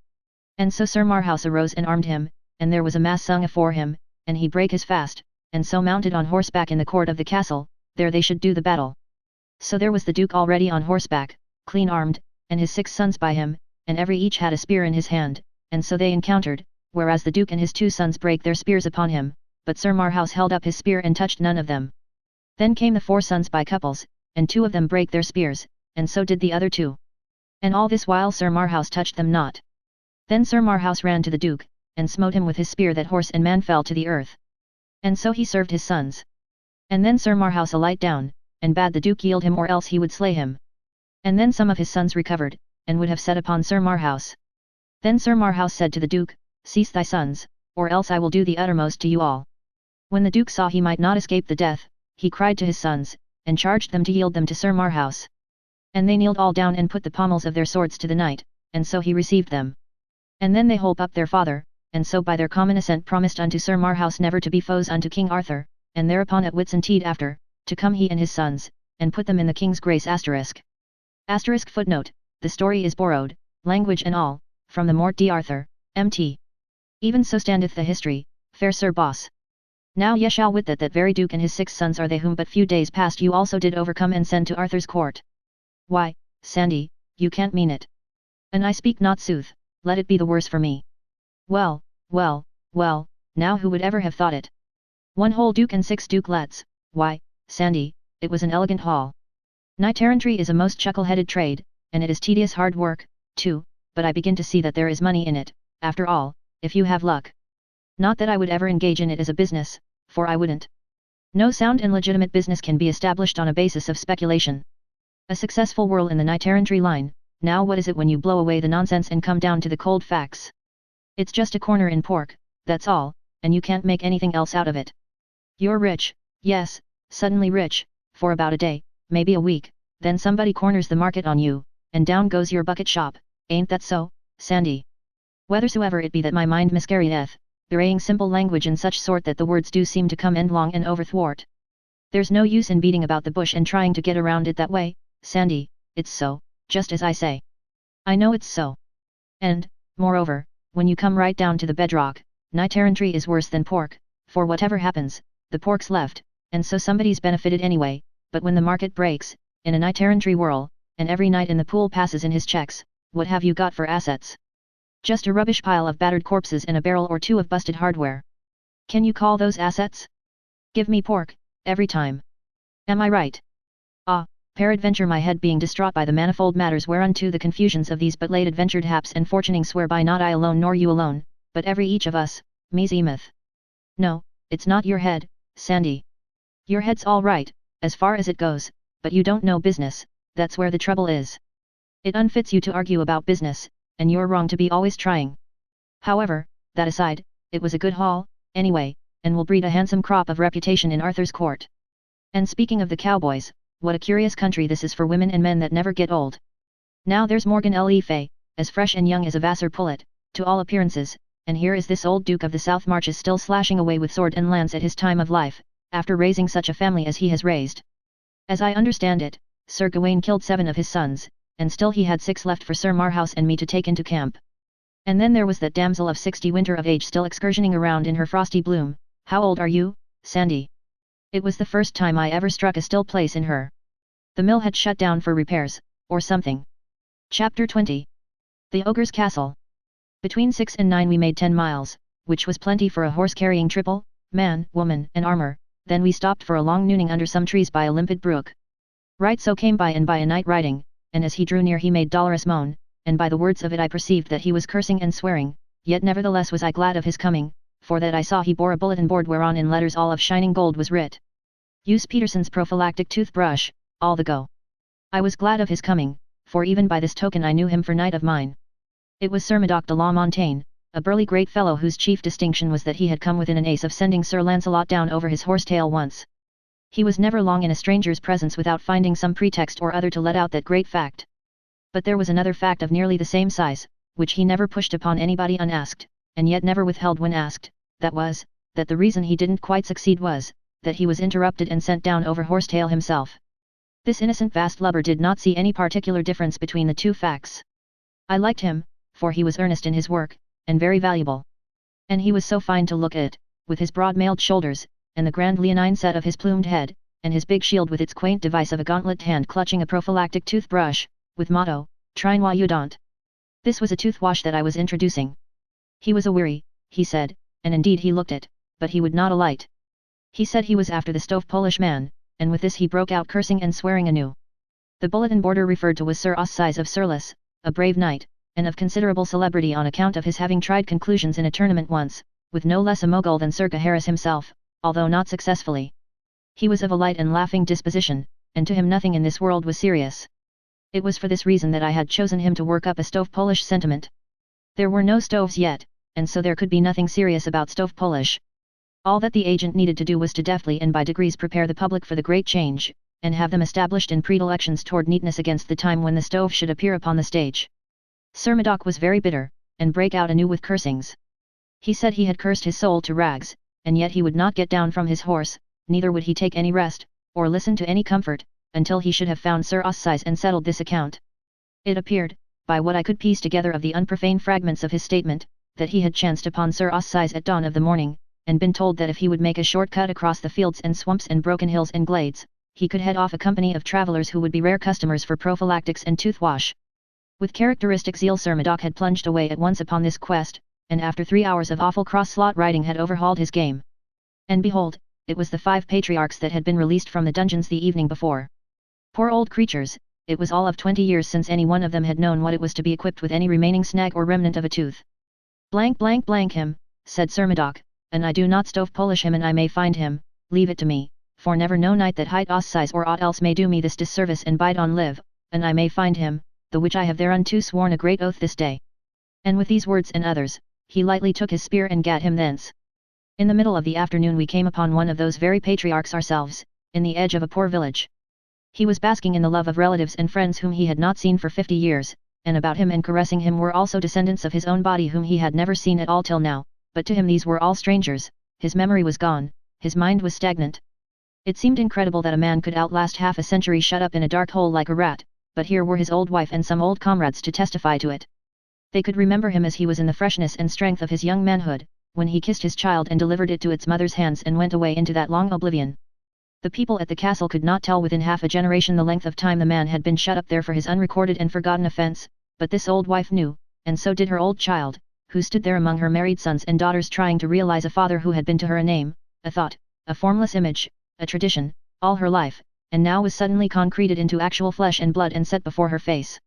And so Sir Marhaus arose and armed him, and there was a mass sung afore him, and he brake his fast, and so mounted on horseback in the court of the castle, there they should do the battle. So there was the Duke already on horseback, clean armed, and his 6 sons by him, and every each had a spear in his hand, and so they encountered, whereas the Duke and his 2 sons brake their spears upon him, but Sir Marhaus held up his spear and touched none of them. Then came the 4 sons by couples, and 2 of them brake their spears, and so did the other 2. And all this while Sir Marhaus touched them not. Then Sir Marhaus ran to the Duke, and smote him with his spear that horse and man fell to the earth. And so he served his sons. And then Sir Marhaus alight down, and bade the Duke yield him or else he would slay him. And then some of his sons recovered, and would have set upon Sir Marhaus. Then Sir Marhaus said to the Duke, Cease thy sons, or else I will do the uttermost to you all. When the Duke saw he might not escape the death, he cried to his sons, and charged them to yield them to Sir Marhaus. And they kneeled all down and put the pommels of their swords to the knight, and so he received them. And then they holp up their father, and so by their common assent promised unto Sir Marhaus never to be foes unto King Arthur, and thereupon at Whitsuntide after, to come he and his sons, and put them in the king's grace **. The story is borrowed, language and all, from the Morte d'Arthur, Mt. Even so standeth the history, fair Sir Boss. Now ye shall wit that very Duke and his 6 sons are they whom but few days past you also did overcome and send to Arthur's court. Why, Sandy, you can't mean it. And I speak not sooth, let it be the worse for me. Well, now who would ever have thought it? 1 whole Duke and 6 Dukelets, why, Sandy, it was an elegant haul. Knight-errantry is a most chuckle-headed trade, and it is tedious hard work, too, but I begin to see that there is money in it, after all, if you have luck. Not that I would ever engage in it as a business, for I wouldn't. No sound and legitimate business can be established on a basis of speculation. A successful whirl in the knight-errantry line, now what is it when you blow away the nonsense and come down to the cold facts? It's just a corner in pork, that's all, and you can't make anything else out of it. You're rich, yes, suddenly rich, for about a day, maybe a week, then somebody corners the market on you, and down goes your bucket shop, ain't that so, Sandy? Whethersoever it be that my mind miscarrieth, bewraying simple language in such sort that the words do seem to come endlong and overthwart. There's no use in beating about the bush and trying to get around it that way, Sandy, it's so, just as I say. I know it's so. And, moreover, when you come right down to the bedrock, knight-errantry is worse than pork, for whatever happens, the pork's left, and so somebody's benefited anyway, but when the market breaks, in a knight-errantry whirl, and every knight in the pool passes in his checks, what have you got for assets? Just a rubbish pile of battered corpses and a barrel or 2 of busted hardware. Can you call those assets? Give me pork, every time. Am I right? Ah, peradventure my head being distraught by the manifold matters whereunto the confusions of these but late adventured haps and fortuning swear by not I alone nor you alone, but every each of us, meseemeth. No, it's not your head, Sandy. Your head's all right, as far as it goes, but you don't know business, that's where the trouble is. It unfits you to argue about business, and you're wrong to be always trying. However, that aside, it was a good haul, anyway, and will breed a handsome crop of reputation in Arthur's court. And speaking of the cowboys, what a curious country this is for women and men that never get old. Now there's Morgan Le Fay, as fresh and young as a Vassar pullet, to all appearances, and here is this old Duke of the South Marches still slashing away with sword and lance at his time of life, after raising such a family as he has raised. As I understand it, Sir Gawain killed 7 of his sons, and still he had 6 left for Sir Marhaus and me to take into camp. And then there was that damsel of 60 winter of age still excursioning around in her frosty bloom. How old are you, Sandy? It was the first time I ever struck a still place in her. The mill had shut down for repairs, or something. Chapter 20. The Ogre's Castle. Between 6 and 9 we made 10 miles, which was plenty for a horse carrying triple, man, woman, and armor. Then we stopped for a long nooning under some trees by a limpid brook. Right so came by and by a knight riding, and as he drew near he made dolorous moan, and by the words of it I perceived that he was cursing and swearing, yet nevertheless was I glad of his coming, for that I saw he bore a bulletin board whereon in letters all of shining gold was writ, "Use Peterson's prophylactic toothbrush, all the go." I was glad of his coming, for even by this token I knew him for knight of mine. It was Sir Madocke de la Montaigne, a burly great fellow whose chief distinction was that he had come within an ace of sending Sir Lancelot down over his horsetail once. He was never long in a stranger's presence without finding some pretext or other to let out that great fact. But there was another fact of nearly the same size, which he never pushed upon anybody unasked, and yet never withheld when asked, that was, that the reason he didn't quite succeed was, that he was interrupted and sent down over horsetail himself. This innocent vast lubber did not see any particular difference between the two facts. I liked him, for he was earnest in his work, and very valuable. And he was so fine to look at, with his broad mailed shoulders, and the grand leonine set of his plumed head, and his big shield with its quaint device of a gauntlet hand clutching a prophylactic toothbrush, with motto, "Trine moi udant." This was a toothwash that I was introducing. He was aweary, he said, and indeed he looked it, but he would not alight. He said he was after the stove Polish man, and with this he broke out cursing and swearing anew. The bulletin border referred to was Sir Ossize of Surlis, a brave knight, and of considerable celebrity on account of his having tried conclusions in a tournament once, with no less a mogul than Sir Gaheris himself, although not successfully. He was of a light and laughing disposition, and to him nothing in this world was serious. It was for this reason that I had chosen him to work up a stove Polish sentiment. There were no stoves yet, and so there could be nothing serious about stove Polish. All that the agent needed to do was to deftly and by degrees prepare the public for the great change, and have them established in predilections toward neatness against the time when the stove should appear upon the stage. Sir Madocke was very bitter, and brake out anew with cursings. He said he had cursed his soul to rags, and yet he would not get down from his horse, neither would he take any rest, or listen to any comfort, until he should have found Sir Ossize and settled this account. It appeared, by what I could piece together of the unprofane fragments of his statement, that he had chanced upon Sir Ossize at dawn of the morning, and been told that if he would make a short cut across the fields and swamps and broken hills and glades, he could head off a company of travellers who would be rare customers for prophylactics and toothwash. With characteristic zeal Sir Madocke had plunged away at once upon this quest, and after 3 hours of awful cross-slot riding had overhauled his game. And behold, it was the 5 patriarchs that had been released from the dungeons the evening before. Poor old creatures, it was all of 20 years since any one of them had known what it was to be equipped with any remaining snag or remnant of a tooth. "Blank blank blank him," said Sir Madocke, "and I do not stove Polish him and I may find him, leave it to me, for never no knight that hight Ossize or aught else may do me this disservice and bide on live, and I may find him, the which I have thereunto sworn a great oath this day." And with these words and others, he lightly took his spear and gat him thence. In the middle of the afternoon we came upon one of those very patriarchs ourselves, in the edge of a poor village. He was basking in the love of relatives and friends whom he had not seen for 50 years, and about him and caressing him were also descendants of his own body whom he had never seen at all till now, but to him these were all strangers. His memory was gone, his mind was stagnant. It seemed incredible that a man could outlast half a century shut up in a dark hole like a rat, but here were his old wife and some old comrades to testify to it. They could remember him as he was in the freshness and strength of his young manhood, when he kissed his child and delivered it to its mother's hands and went away into that long oblivion. The people at the castle could not tell within half a generation the length of time the man had been shut up there for his unrecorded and forgotten offence, but this old wife knew, and so did her old child, who stood there among her married sons and daughters trying to realize a father who had been to her a name, a thought, a formless image, a tradition, all her life, and now was suddenly concreted into actual flesh and blood and set before her face.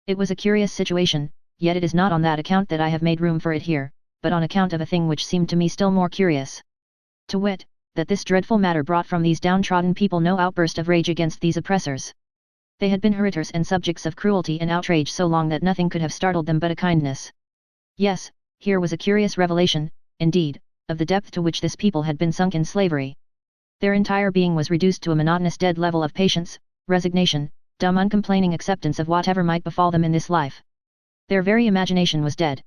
It was a curious situation, yet it is not on that account that I have made room for it here, but on account of a thing which seemed to me still more curious. To wit, that this dreadful matter brought from these downtrodden people no outburst of rage against these oppressors. They had been heritors and subjects of cruelty and outrage so long that nothing could have startled them but a kindness. Yes, here was a curious revelation, indeed, of the depth to which this people had been sunk in slavery. Their entire being was reduced to a monotonous dead level of patience, resignation, dumb uncomplaining acceptance of whatever might befall them in this life. Their very imagination was dead.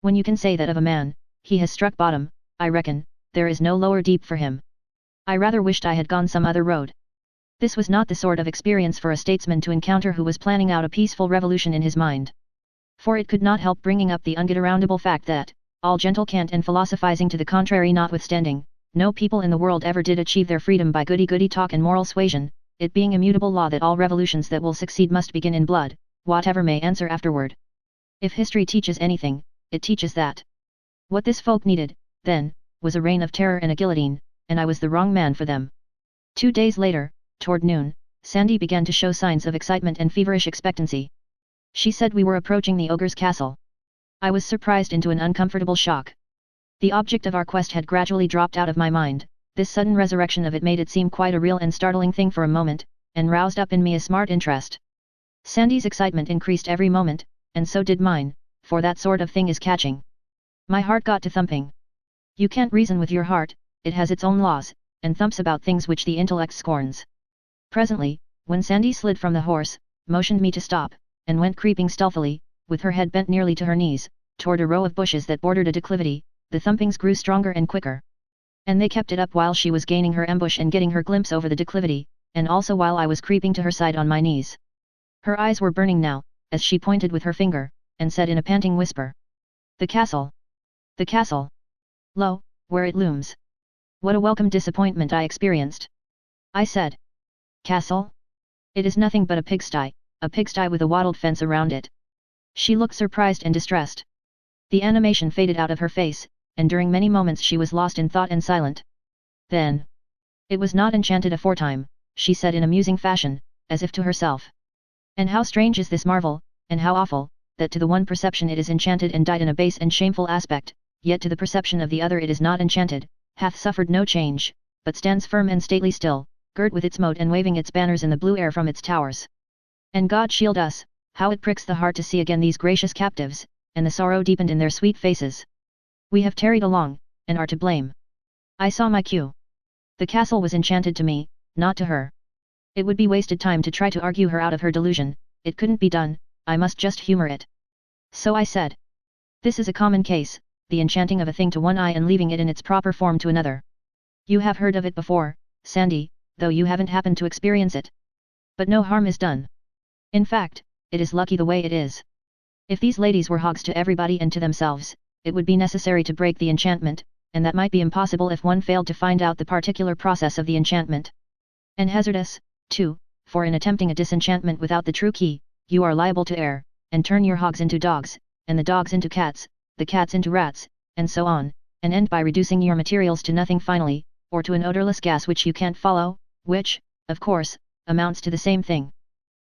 When you can say that of a man, he has struck bottom, I reckon, there is no lower deep for him. I rather wished I had gone some other road. This was not the sort of experience for a statesman to encounter who was planning out a peaceful revolution in his mind. For it could not help bringing up the ungetaroundable fact that, all gentle cant and philosophizing to the contrary notwithstanding, no people in the world ever did achieve their freedom by goody-goody talk and moral suasion, it being immutable law that all revolutions that will succeed must begin in blood, whatever may answer afterward. If history teaches anything, it teaches that What this folk needed, then, was a reign of terror and a guillotine, and I was the wrong man for them. 2 days later, toward noon, Sandy began to show signs of excitement and feverish expectancy. She said we were approaching the ogre's castle. I was surprised into an uncomfortable shock. The object of our quest had gradually dropped out of my mind. This sudden resurrection of it made it seem quite a real and startling thing for a moment, and roused up in me a smart interest. Sandy's excitement increased every moment, and so did mine, for that sort of thing is catching. My heart got to thumping. You can't reason with your heart, it has its own laws, and thumps about things which the intellect scorns. Presently, when Sandy slid from the horse, motioned me to stop, and went creeping stealthily, with her head bent nearly to her knees, toward a row of bushes that bordered a declivity, the thumpings grew stronger and quicker. And they kept it up while she was gaining her ambush and getting her glimpse over the declivity, and also while I was creeping to her side on my knees. Her eyes were burning now, as she pointed with her finger, and said in a panting whisper. The castle! The castle! Lo, where it looms! What a welcome disappointment I experienced! I said. Castle? It is nothing but a pigsty with a wattled fence around it. She looked surprised and distressed. The animation faded out of her face, and during many moments she was lost in thought and silent. Then. It was not enchanted aforetime, she said in a musing fashion, as if to herself. And how strange is this marvel, and how awful, that to the one perception it is enchanted and died in a base and shameful aspect, yet to the perception of the other it is not enchanted, hath suffered no change, but stands firm and stately still, girt with its moat and waving its banners in the blue air from its towers. And God shield us, how it pricks the heart to see again these gracious captives, and the sorrow deepened in their sweet faces. We have tarried along, and are to blame. I saw my cue. The castle was enchanted to me, not to her. It would be wasted time to try to argue her out of her delusion, it couldn't be done, I must just humor it. So I said. This is a common case, the enchanting of a thing to one eye and leaving it in its proper form to another. You have heard of it before, Sandy, though you haven't happened to experience it. But no harm is done. In fact, it is lucky the way it is. If these ladies were hogs to everybody and to themselves, it would be necessary to break the enchantment, and that might be impossible if one failed to find out the particular process of the enchantment. And hazardous, too, for in attempting a disenchantment without the true key, you are liable to err, and turn your hogs into dogs, and the dogs into cats, the cats into rats, and so on, and end by reducing your materials to nothing finally, or to an odorless gas which you can't follow, which, of course, amounts to the same thing.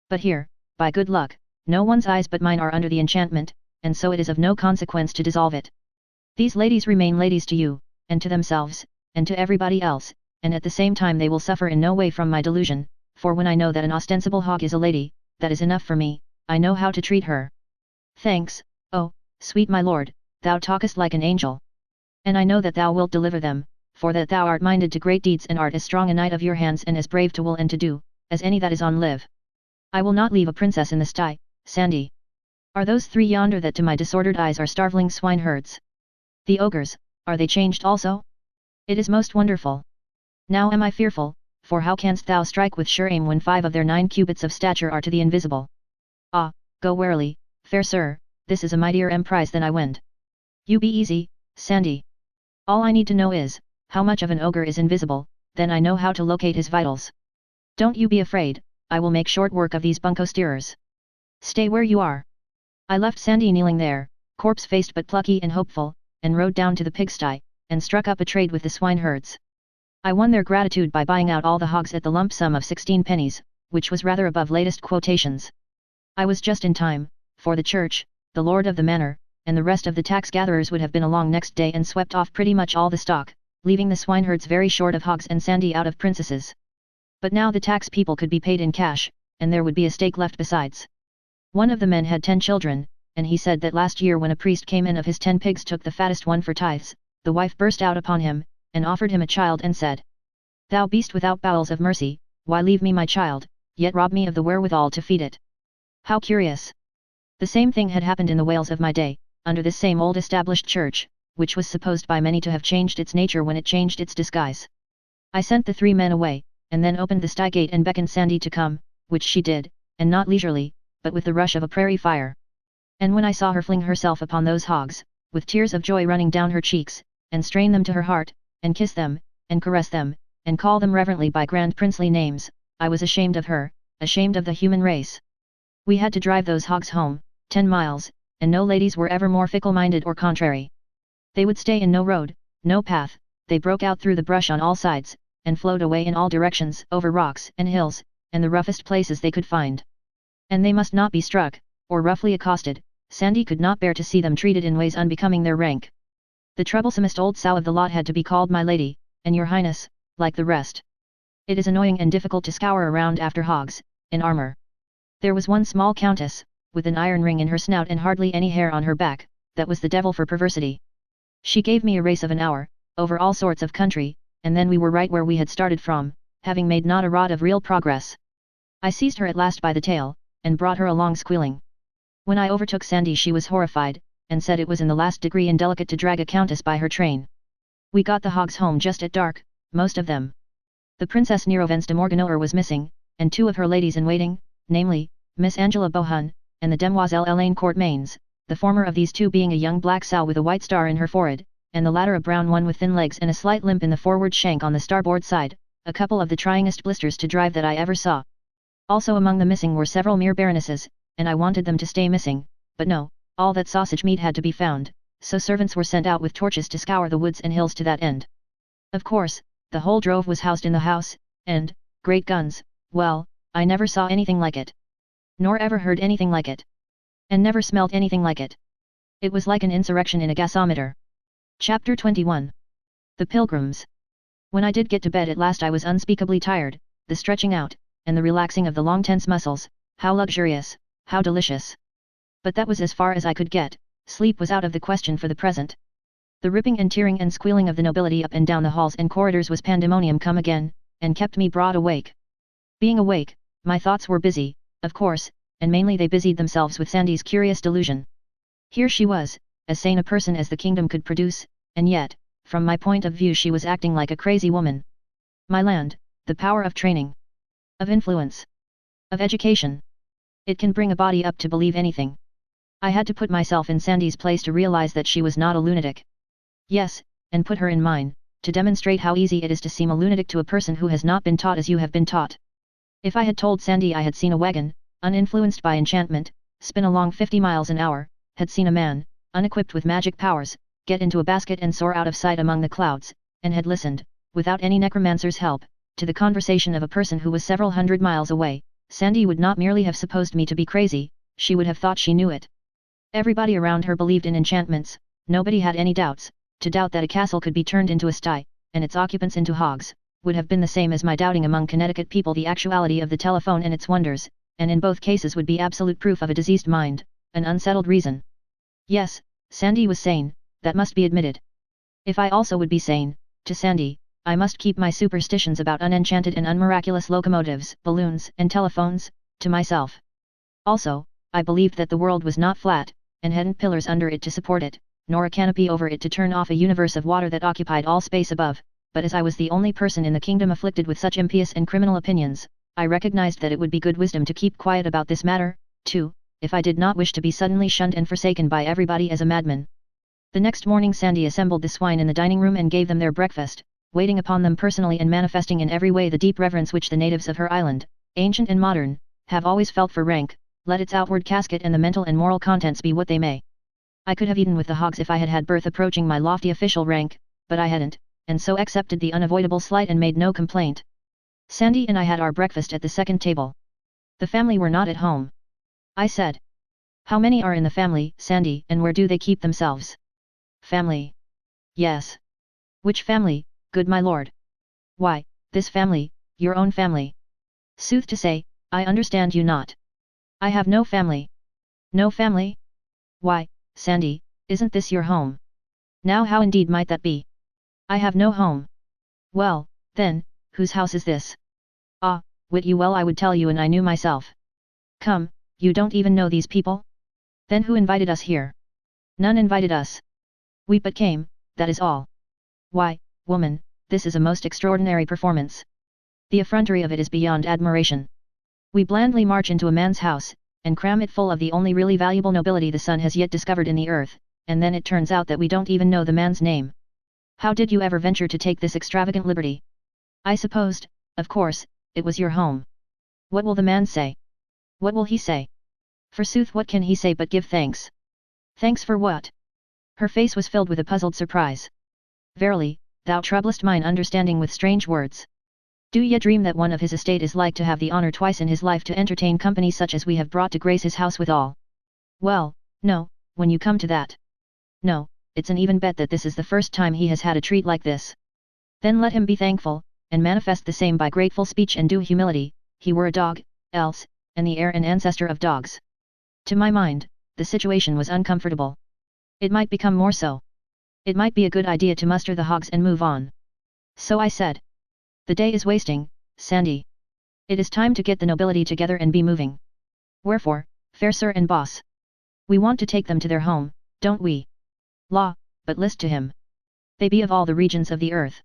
But here, by good luck, no one's eyes but mine are under the enchantment, and so it is of no consequence to dissolve it. These ladies remain ladies to you, and to themselves, and to everybody else, and at the same time they will suffer in no way from my delusion, for when I know that an ostensible hog is a lady, that is enough for me, I know how to treat her. Thanks, oh, sweet my lord, thou talkest like an angel. And I know that thou wilt deliver them, for that thou art minded to great deeds and art as strong a knight of your hands and as brave to will and to do, as any that is on live. I will not leave a princess in the sty, Sandy. Are those three yonder that to my disordered eyes are starveling swineherds? The ogres, are they changed also? It is most wonderful. Now am I fearful, for how canst thou strike with sure aim when 5 of their 9 cubits of stature are to the invisible? Ah, go warily, fair sir, this is a mightier emprise than I wend. You be easy, Sandy. All I need to know is, how much of an ogre is invisible, then I know how to locate his vitals. Don't you be afraid, I will make short work of these bunco steerers. Stay where you are. I left Sandy kneeling there, corpse-faced but plucky and hopeful, and rode down to the pigsty, and struck up a trade with the swineherds. I won their gratitude by buying out all the hogs at the lump sum of 16 pennies, which was rather above latest quotations. I was just in time, for the church, the lord of the manor, and the rest of the tax-gatherers would have been along next day and swept off pretty much all the stock, leaving the swineherds very short of hogs and Sandy out of princesses. But now the tax people could be paid in cash, and there would be a stake left besides. One of the men had 10 children, and he said that last year when a priest came in of his 10 pigs took the fattest one for tithes, the wife burst out upon him, and offered him a child and said, Thou beast without bowels of mercy, why leave me my child, yet rob me of the wherewithal to feed it? How curious! The same thing had happened in the Wales of my day, under this same old established church, which was supposed by many to have changed its nature when it changed its disguise. I sent the 3 men away, and then opened the sty gate and beckoned Sandy to come, which she did, and not leisurely, but with the rush of a prairie fire. And when I saw her fling herself upon those hogs, with tears of joy running down her cheeks, and strain them to her heart, and kiss them, and caress them, and call them reverently by grand princely names, I was ashamed of her, ashamed of the human race. We had to drive those hogs home, 10 miles, and no ladies were ever more fickle-minded or contrary. They would stay in no road, no path, they broke out through the brush on all sides, and flowed away in all directions, over rocks and hills, and the roughest places they could find. And they must not be struck, or roughly accosted. Sandy could not bear to see them treated in ways unbecoming their rank. The troublesomest old sow of the lot had to be called my lady, and your highness, like the rest. It is annoying and difficult to scour around after hogs, in armor. There was one small countess, with an iron ring in her snout and hardly any hair on her back, that was the devil for perversity. She gave me a race of an hour, over all sorts of country, and then we were right where we had started from, having made not a rod of real progress. I seized her at last by the tail, and brought her along squealing. When I overtook Sandy she was horrified, and said it was in the last degree indelicate to drag a countess by her train. We got the hogs home just at dark, most of them. The Princess Nerovens de Morganoir was missing, and two of her ladies-in-waiting, namely, Miss Angela Bohun, and the Demoiselle Elaine Courtmains, the former of these two being a young black sow with a white star in her forehead, and the latter a brown one with thin legs and a slight limp in the forward shank on the starboard side, a couple of the tryingest blisters to drive that I ever saw. Also among the missing were several mere baronesses, and I wanted them to stay missing, but no, all that sausage meat had to be found, so servants were sent out with torches to scour the woods and hills to that end. Of course, the whole drove was housed in the house, and, great guns, well, I never saw anything like it. Nor ever heard anything like it. And never smelt anything like it. It was like an insurrection in a gasometer. Chapter 21. The Pilgrims. When I did get to bed at last I was unspeakably tired, the stretching out, and the relaxing of the long tense muscles, how luxurious, how delicious. But that was as far as I could get, sleep was out of the question for the present. The ripping and tearing and squealing of the nobility up and down the halls and corridors was pandemonium come again, and kept me broad awake. Being awake, my thoughts were busy, of course, and mainly they busied themselves with Sandy's curious delusion. Here she was, as sane a person as the kingdom could produce, and yet, from my point of view she was acting like a crazy woman. My land, the power of training. Of influence. Of education. It can bring a body up to believe anything. I had to put myself in Sandy's place to realize that she was not a lunatic. Yes, and put her in mine, to demonstrate how easy it is to seem a lunatic to a person who has not been taught as you have been taught. If I had told Sandy I had seen a wagon, uninfluenced by enchantment, spin along 50 miles an hour, had seen a man, unequipped with magic powers, get into a basket and soar out of sight among the clouds, and had listened, without any necromancer's help, to the conversation of a person who was several hundred miles away, Sandy would not merely have supposed me to be crazy, she would have thought she knew it. Everybody around her believed in enchantments, nobody had any doubts. To doubt that a castle could be turned into a sty, and its occupants into hogs, would have been the same as my doubting among Connecticut people the actuality of the telephone and its wonders, and in both cases would be absolute proof of a diseased mind, an unsettled reason. Yes, Sandy was sane, that must be admitted. If I also would be sane, to Sandy, I must keep my superstitions about unenchanted and unmiraculous locomotives, balloons, and telephones, to myself. Also, I believed that the world was not flat, and hadn't pillars under it to support it, nor a canopy over it to turn off a universe of water that occupied all space above, but as I was the only person in the kingdom afflicted with such impious and criminal opinions, I recognized that it would be good wisdom to keep quiet about this matter, too, if I did not wish to be suddenly shunned and forsaken by everybody as a madman. The next morning Sandy assembled the swine in the dining room and gave them their breakfast, waiting upon them personally and manifesting in every way the deep reverence which the natives of her island, ancient and modern, have always felt for rank, let its outward casket and the mental and moral contents be what they may. I could have eaten with the hogs if I had had birth approaching my lofty official rank, but I hadn't, and so accepted the unavoidable slight and made no complaint. Sandy and I had our breakfast at the second table. The family were not at home. I said. How many are in the family, Sandy, and where do they keep themselves? Family. Yes. Which family, good my lord? Why, this family, your own family. Sooth to say, I understand you not. I have no family. No family? Why, Sandy, isn't this your home? Now how indeed might that be? I have no home. Well, then, whose house is this? Ah, wit you well I would tell you and I knew myself. Come, you don't even know these people? Then who invited us here? None invited us. We but came, that is all. Why, woman, this is a most extraordinary performance. The effrontery of it is beyond admiration. We blandly march into a man's house, and cram it full of the only really valuable nobility the sun has yet discovered in the earth, and then it turns out that we don't even know the man's name. How did you ever venture to take this extravagant liberty? I supposed, of course, it was your home. What will the man say? What will he say? Forsooth what can he say but give thanks? Thanks for what? Her face was filled with a puzzled surprise. Verily, thou troublest mine understanding with strange words. Do ye dream that one of his estate is like to have the honour twice in his life to entertain company such as we have brought to grace his house withal? Well, no, when you come to that. No, it's an even bet that this is the first time he has had a treat like this. Then let him be thankful, and manifest the same by grateful speech and due humility, he were a dog, else, and the heir and ancestor of dogs. To my mind, the situation was uncomfortable. It might become more so. It might be a good idea to muster the hogs and move on. So I said. The day is wasting, Sandy. It is time to get the nobility together and be moving. Wherefore, fair sir and boss. We want to take them to their home, don't we? Law, but list to him. They be of all the regions of the earth.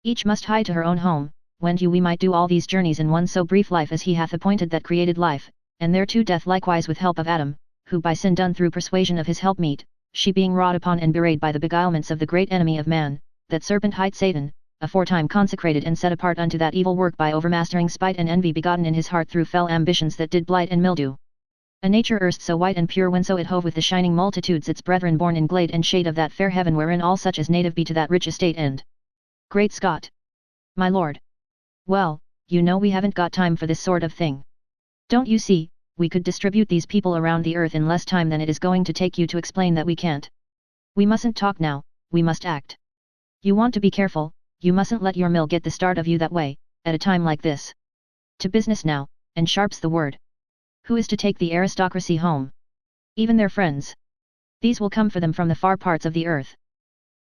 Each must hie to her own home, when we might do all these journeys in one so brief life as he hath appointed that created life, and thereto death likewise with help of Adam, who by sin done through persuasion of his helpmeet, she being wrought upon and bewrayed by the beguilements of the great enemy of man, that serpent hight Satan, aforetime consecrated and set apart unto that evil work by overmastering spite and envy begotten in his heart through fell ambitions that did blight and mildew. A nature erst so white and pure whenso it hove with the shining multitudes its brethren born in glade and shade of that fair heaven wherein all such as native be to that rich estate and. Great Scott! My lord! Well, you know we haven't got time for this sort of thing. Don't you see, we could distribute these people around the earth in less time than it is going to take you to explain that we can't. We mustn't talk now, we must act. You want to be careful, you mustn't let your mill get the start of you that way, at a time like this. To business now, and sharp's the word. Who is to take the aristocracy home? Even their friends. These will come for them from the far parts of the earth.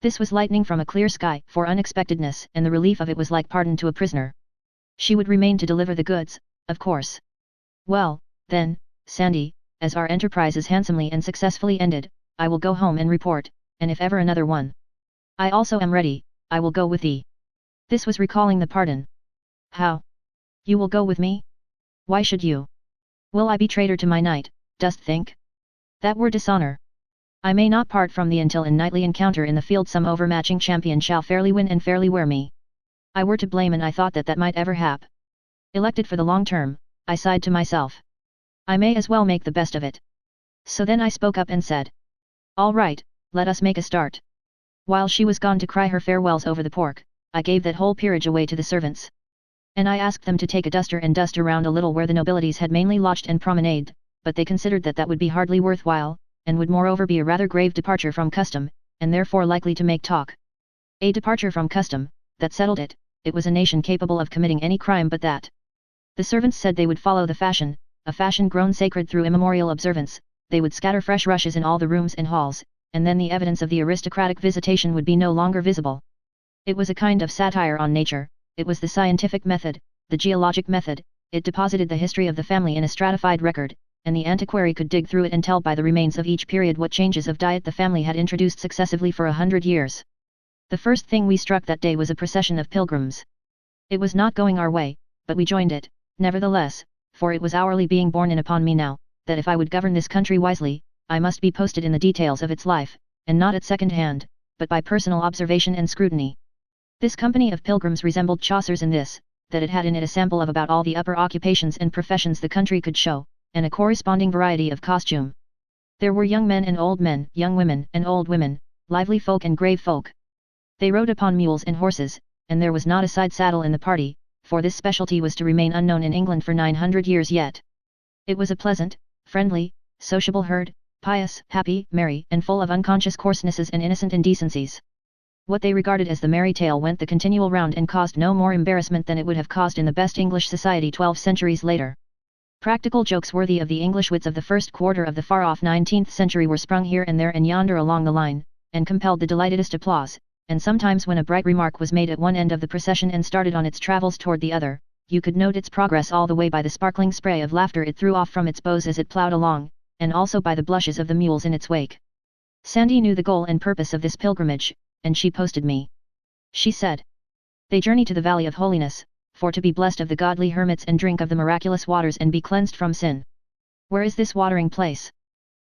This was lightning from a clear sky, for unexpectedness and the relief of it was like pardon to a prisoner. She would remain to deliver the goods, of course. Well, then, Sandy, as our enterprise is handsomely and successfully ended, I will go home and report, and if ever another one. I also am ready, I will go with thee. This was recalling the pardon. How? You will go with me? Why should you? Will I be traitor to my knight, dost think? That were dishonour. I may not part from thee until in knightly encounter in the field some overmatching champion shall fairly win and fairly wear me. I were to blame and I thought that might ever hap. Elected for the long term, I sighed to myself. I may as well make the best of it. So then I spoke up and said. All right, let us make a start. While she was gone to cry her farewells over the pork, I gave that whole peerage away to the servants. And I asked them to take a duster and dust around a little where the nobilities had mainly lodged and promenaded, but they considered that would be hardly worthwhile, and would moreover be a rather grave departure from custom, and therefore likely to make talk. A departure from custom, that settled it, it was a nation capable of committing any crime but that. The servants said they would follow the fashion, a fashion grown sacred through immemorial observance, they would scatter fresh rushes in all the rooms and halls, and then the evidence of the aristocratic visitation would be no longer visible. It was a kind of satire on nature, it was the scientific method, the geologic method, it deposited the history of the family in a stratified record, and the antiquary could dig through it and tell by the remains of each period what changes of diet the family had introduced successively for 100 years. The first thing we struck that day was a procession of pilgrims. It was not going our way, but we joined it, nevertheless, for it was hourly being borne in upon me now, that if I would govern this country wisely, I must be posted in the details of its life, and not at second hand, but by personal observation and scrutiny. This company of pilgrims resembled Chaucer's in this, that it had in it a sample of about all the upper occupations and professions the country could show, and a corresponding variety of costume. There were young men and old men, young women and old women, lively folk and grave folk. They rode upon mules and horses, and there was not a side saddle in the party, for this specialty was to remain unknown in England for 900 years yet. It was a pleasant, friendly, sociable herd, pious, happy, merry, and full of unconscious coarsenesses and innocent indecencies. What they regarded as the merry tale went the continual round and caused no more embarrassment than it would have caused in the best English society 12 centuries later. Practical jokes worthy of the English wits of the first quarter of the far-off 19th century were sprung here and there and yonder along the line, and compelled the delightedest applause, and sometimes when a bright remark was made at one end of the procession and started on its travels toward the other, you could note its progress all the way by the sparkling spray of laughter it threw off from its bows as it ploughed along, and also by the blushes of the mules in its wake. Sandy knew the goal and purpose of this pilgrimage, and she posted me. She said, "They journey to the Valley of Holiness, for to be blessed of the godly hermits and drink of the miraculous waters and be cleansed from sin. Where is this watering place?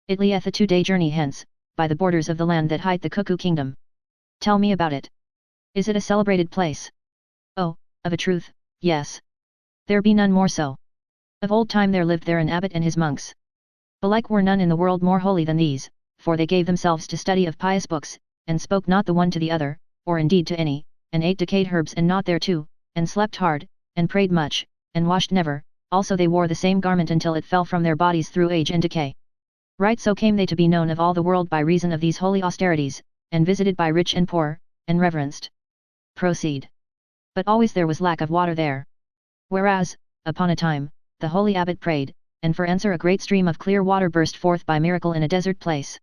It lieth a 2-day journey hence, by the borders of the land that hight the Cuckoo Kingdom. Tell me about it. Is it a celebrated place?" "Oh, of a truth, yes. There be none more so. Of old time there lived there an abbot and his monks. Belike were none in the world more holy than these, for they gave themselves to study of pious books, and spoke not the one to the other, or indeed to any, and ate decayed herbs and not thereto, and slept hard, and prayed much, and washed never, also they wore the same garment until it fell from their bodies through age and decay. Right so came they to be known of all the world by reason of these holy austerities, and visited by rich and poor, and reverenced. Proceed. But always there was lack of water there. Whereas, upon a time, the holy abbot prayed, and for answer a great stream of clear water burst forth by miracle in a desert place.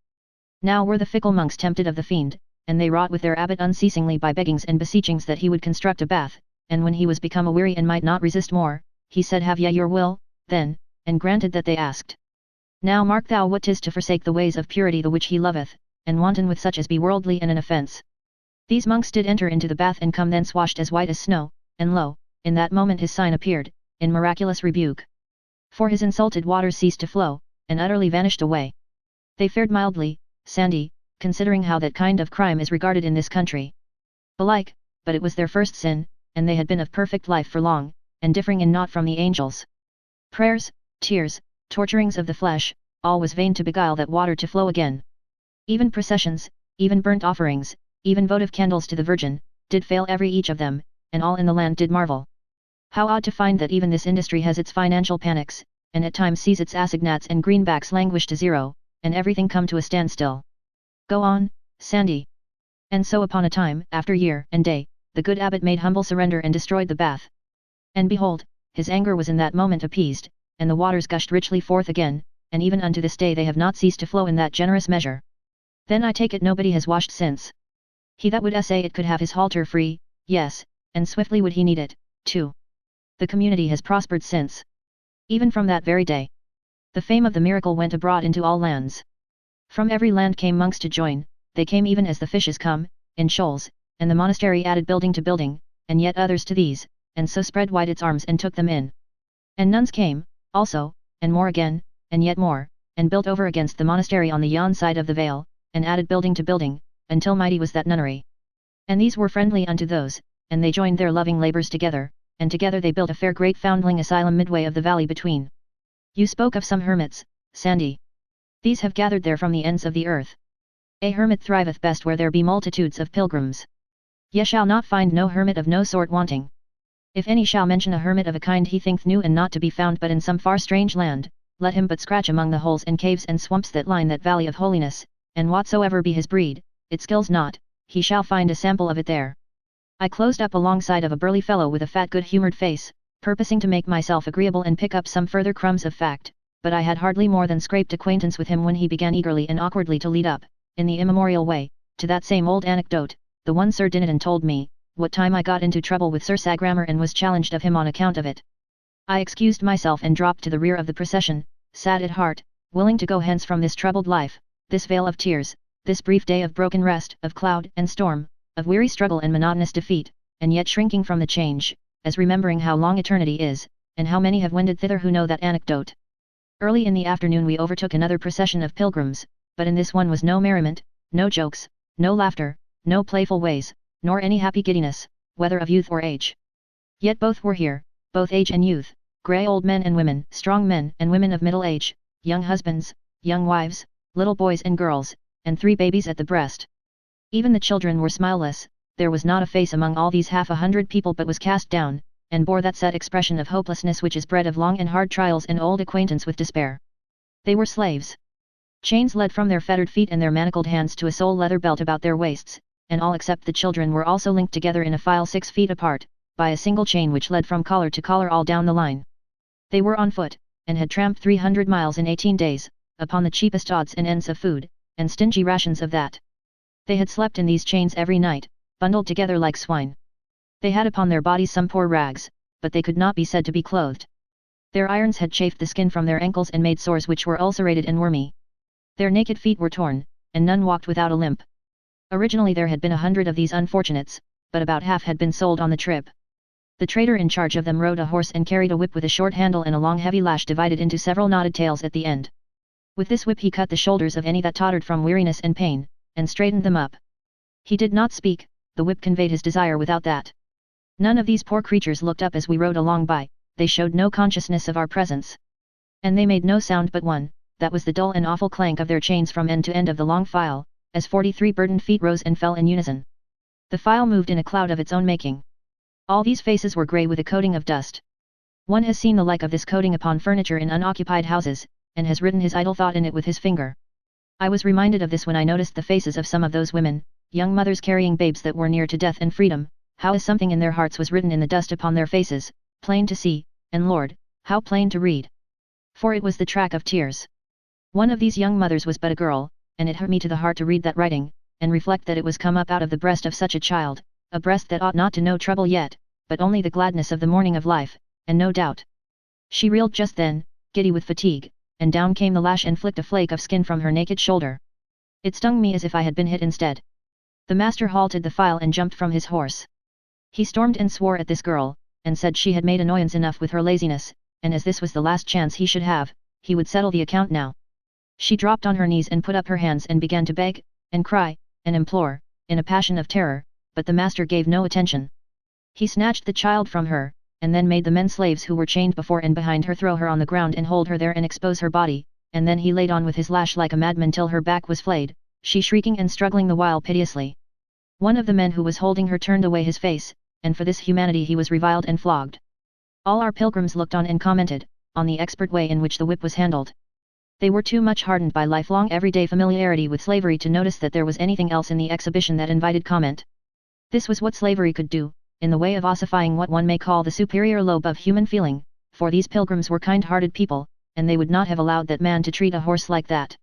Now were the fickle monks tempted of the fiend, and they wrought with their abbot unceasingly by beggings and beseechings that he would construct a bath, and when he was become aweary and might not resist more, he said, "Have ye your will, then," and granted that they asked. Now mark thou what 'tis to forsake the ways of purity the which he loveth, and wanton with such as be worldly and an offence. These monks did enter into the bath and come thence washed as white as snow, and lo, in that moment his sign appeared, in miraculous rebuke. For his insulted waters ceased to flow, and utterly vanished away. They fared mildly, Sandy, considering how that kind of crime is regarded in this country. Belike, but it was their first sin, and they had been of perfect life for long, and differing in naught from the angels. Prayers, tears, torturings of the flesh, all was vain to beguile that water to flow again. Even processions, even burnt offerings, even votive candles to the Virgin, did fail every each of them, and all in the land did marvel. How odd to find that even this industry has its financial panics, and at times sees its assignats and greenbacks languish to zero, and everything come to a standstill. Go on, Sandy. And so upon a time, after year and day, the good abbot made humble surrender and destroyed the bath. And behold, his anger was in that moment appeased, and the waters gushed richly forth again, and even unto this day they have not ceased to flow in that generous measure. Then I take it nobody has washed since. He that would say it could have his halter free, yes, and swiftly would he need it, too. The community has prospered since. Even from that very day. The fame of the miracle went abroad into all lands. From every land came monks to join, they came even as the fishes come, in shoals, and the monastery added building to building, and yet others to these, and so spread wide its arms and took them in. And nuns came, also, and more again, and yet more, and built over against the monastery on the yon side of the vale, and added building to building, until mighty was that nunnery. And these were friendly unto those, and they joined their loving labours together, and together they built a fair great foundling asylum midway of the valley between. You spoke of some hermits, Sandy. These have gathered there from the ends of the earth. A hermit thriveth best where there be multitudes of pilgrims. Ye shall not find no hermit of no sort wanting. If any shall mention a hermit of a kind he thinketh new and not to be found but in some far strange land, let him but scratch among the holes and caves and swamps that line that valley of holiness, and whatsoever be his breed, it skills not, he shall find a sample of it there. I closed up alongside of a burly fellow with a fat good-humoured face, purposing to make myself agreeable and pick up some further crumbs of fact, but I had hardly more than scraped acquaintance with him when he began eagerly and awkwardly to lead up, in the immemorial way, to that same old anecdote, the one Sir Dinadan told me, what time I got into trouble with Sir Sagramor and was challenged of him on account of it. I excused myself and dropped to the rear of the procession, sad at heart, willing to go hence from this troubled life, this vale of tears, this brief day of broken rest, of cloud and storm, of weary struggle and monotonous defeat, and yet shrinking from the change, as remembering how long eternity is, and how many have wended thither who know that anecdote. Early in the afternoon we overtook another procession of pilgrims, but in this one was no merriment, no jokes, no laughter, no playful ways, nor any happy giddiness, whether of youth or age. Yet both were here, both age and youth, grey old men and women, strong men and women of middle age, young husbands, young wives, little boys and girls, and 3 babies at the breast. Even the children were smileless, there was not a face among all these 100 people but was cast down, and bore that set expression of hopelessness which is bred of long and hard trials and old acquaintance with despair. They were slaves. Chains led from their fettered feet and their manacled hands to a sole leather belt about their waists, and all except the children were also linked together in a file 6 feet apart, by a single chain which led from collar to collar all down the line. They were on foot, and had tramped 300 miles in 18 days, upon the cheapest odds and ends of food, and stingy rations of that. They had slept in these chains every night, bundled together like swine. They had upon their bodies some poor rags, but they could not be said to be clothed. Their irons had chafed the skin from their ankles and made sores which were ulcerated and wormy. Their naked feet were torn, and none walked without a limp. Originally there had been 100 of these unfortunates, but about half had been sold on the trip. The trader in charge of them rode a horse and carried a whip with a short handle and a long heavy lash divided into several knotted tails at the end. With this whip he cut the shoulders of any that tottered from weariness and pain, and straightened them up. He did not speak, the whip conveyed his desire without that. None of these poor creatures looked up as we rode along by, they showed no consciousness of our presence. And they made no sound but one, that was the dull and awful clank of their chains from end to end of the long file, as 43 burdened feet rose and fell in unison. The file moved in a cloud of its own making. All these faces were grey with a coating of dust. One has seen the like of this coating upon furniture in unoccupied houses, and has written his idle thought in it with his finger. I was reminded of this when I noticed the faces of some of those women, young mothers carrying babes that were near to death and freedom, how as something in their hearts was written in the dust upon their faces, plain to see, and Lord, how plain to read. For it was the track of tears. One of these young mothers was but a girl, and it hurt me to the heart to read that writing, and reflect that it was come up out of the breast of such a child, a breast that ought not to know trouble yet, but only the gladness of the morning of life, and no doubt. She reeled just then, giddy with fatigue, and down came the lash and flicked a flake of skin from her naked shoulder. It stung me as if I had been hit instead. The master halted the file and jumped from his horse. He stormed and swore at this girl, and said she had made annoyance enough with her laziness, and as this was the last chance he should have, he would settle the account now. She dropped on her knees and put up her hands and began to beg, and cry, and implore, in a passion of terror, but the master gave no attention. He snatched the child from her, and then made the men slaves who were chained before and behind her throw her on the ground and hold her there and expose her body, and then he laid on with his lash like a madman till her back was flayed, she shrieking and struggling the while piteously. One of the men who was holding her turned away his face, and for this humanity he was reviled and flogged. All our pilgrims looked on and commented, on the expert way in which the whip was handled. They were too much hardened by lifelong everyday familiarity with slavery to notice that there was anything else in the exhibition that invited comment. This was what slavery could do, in the way of ossifying what one may call the superior lobe of human feeling, for these pilgrims were kind-hearted people, and they would not have allowed that man to treat a horse like that.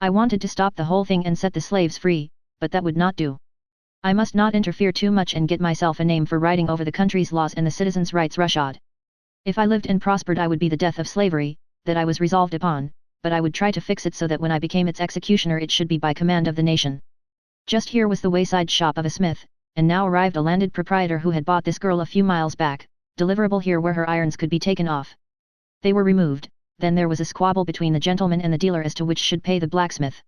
I wanted to stop the whole thing and set the slaves free, but that would not do. I must not interfere too much and get myself a name for riding over the country's laws and the citizens' rights roughshod. If I lived and prospered I would be the death of slavery, that I was resolved upon, but I would try to fix it so that when I became its executioner it should be by command of the nation. Just here was the wayside shop of a smith, and now arrived a landed proprietor who had bought this girl a few miles back, deliverable here where her irons could be taken off. They were removed, then there was a squabble between the gentleman and the dealer as to which should pay the blacksmith.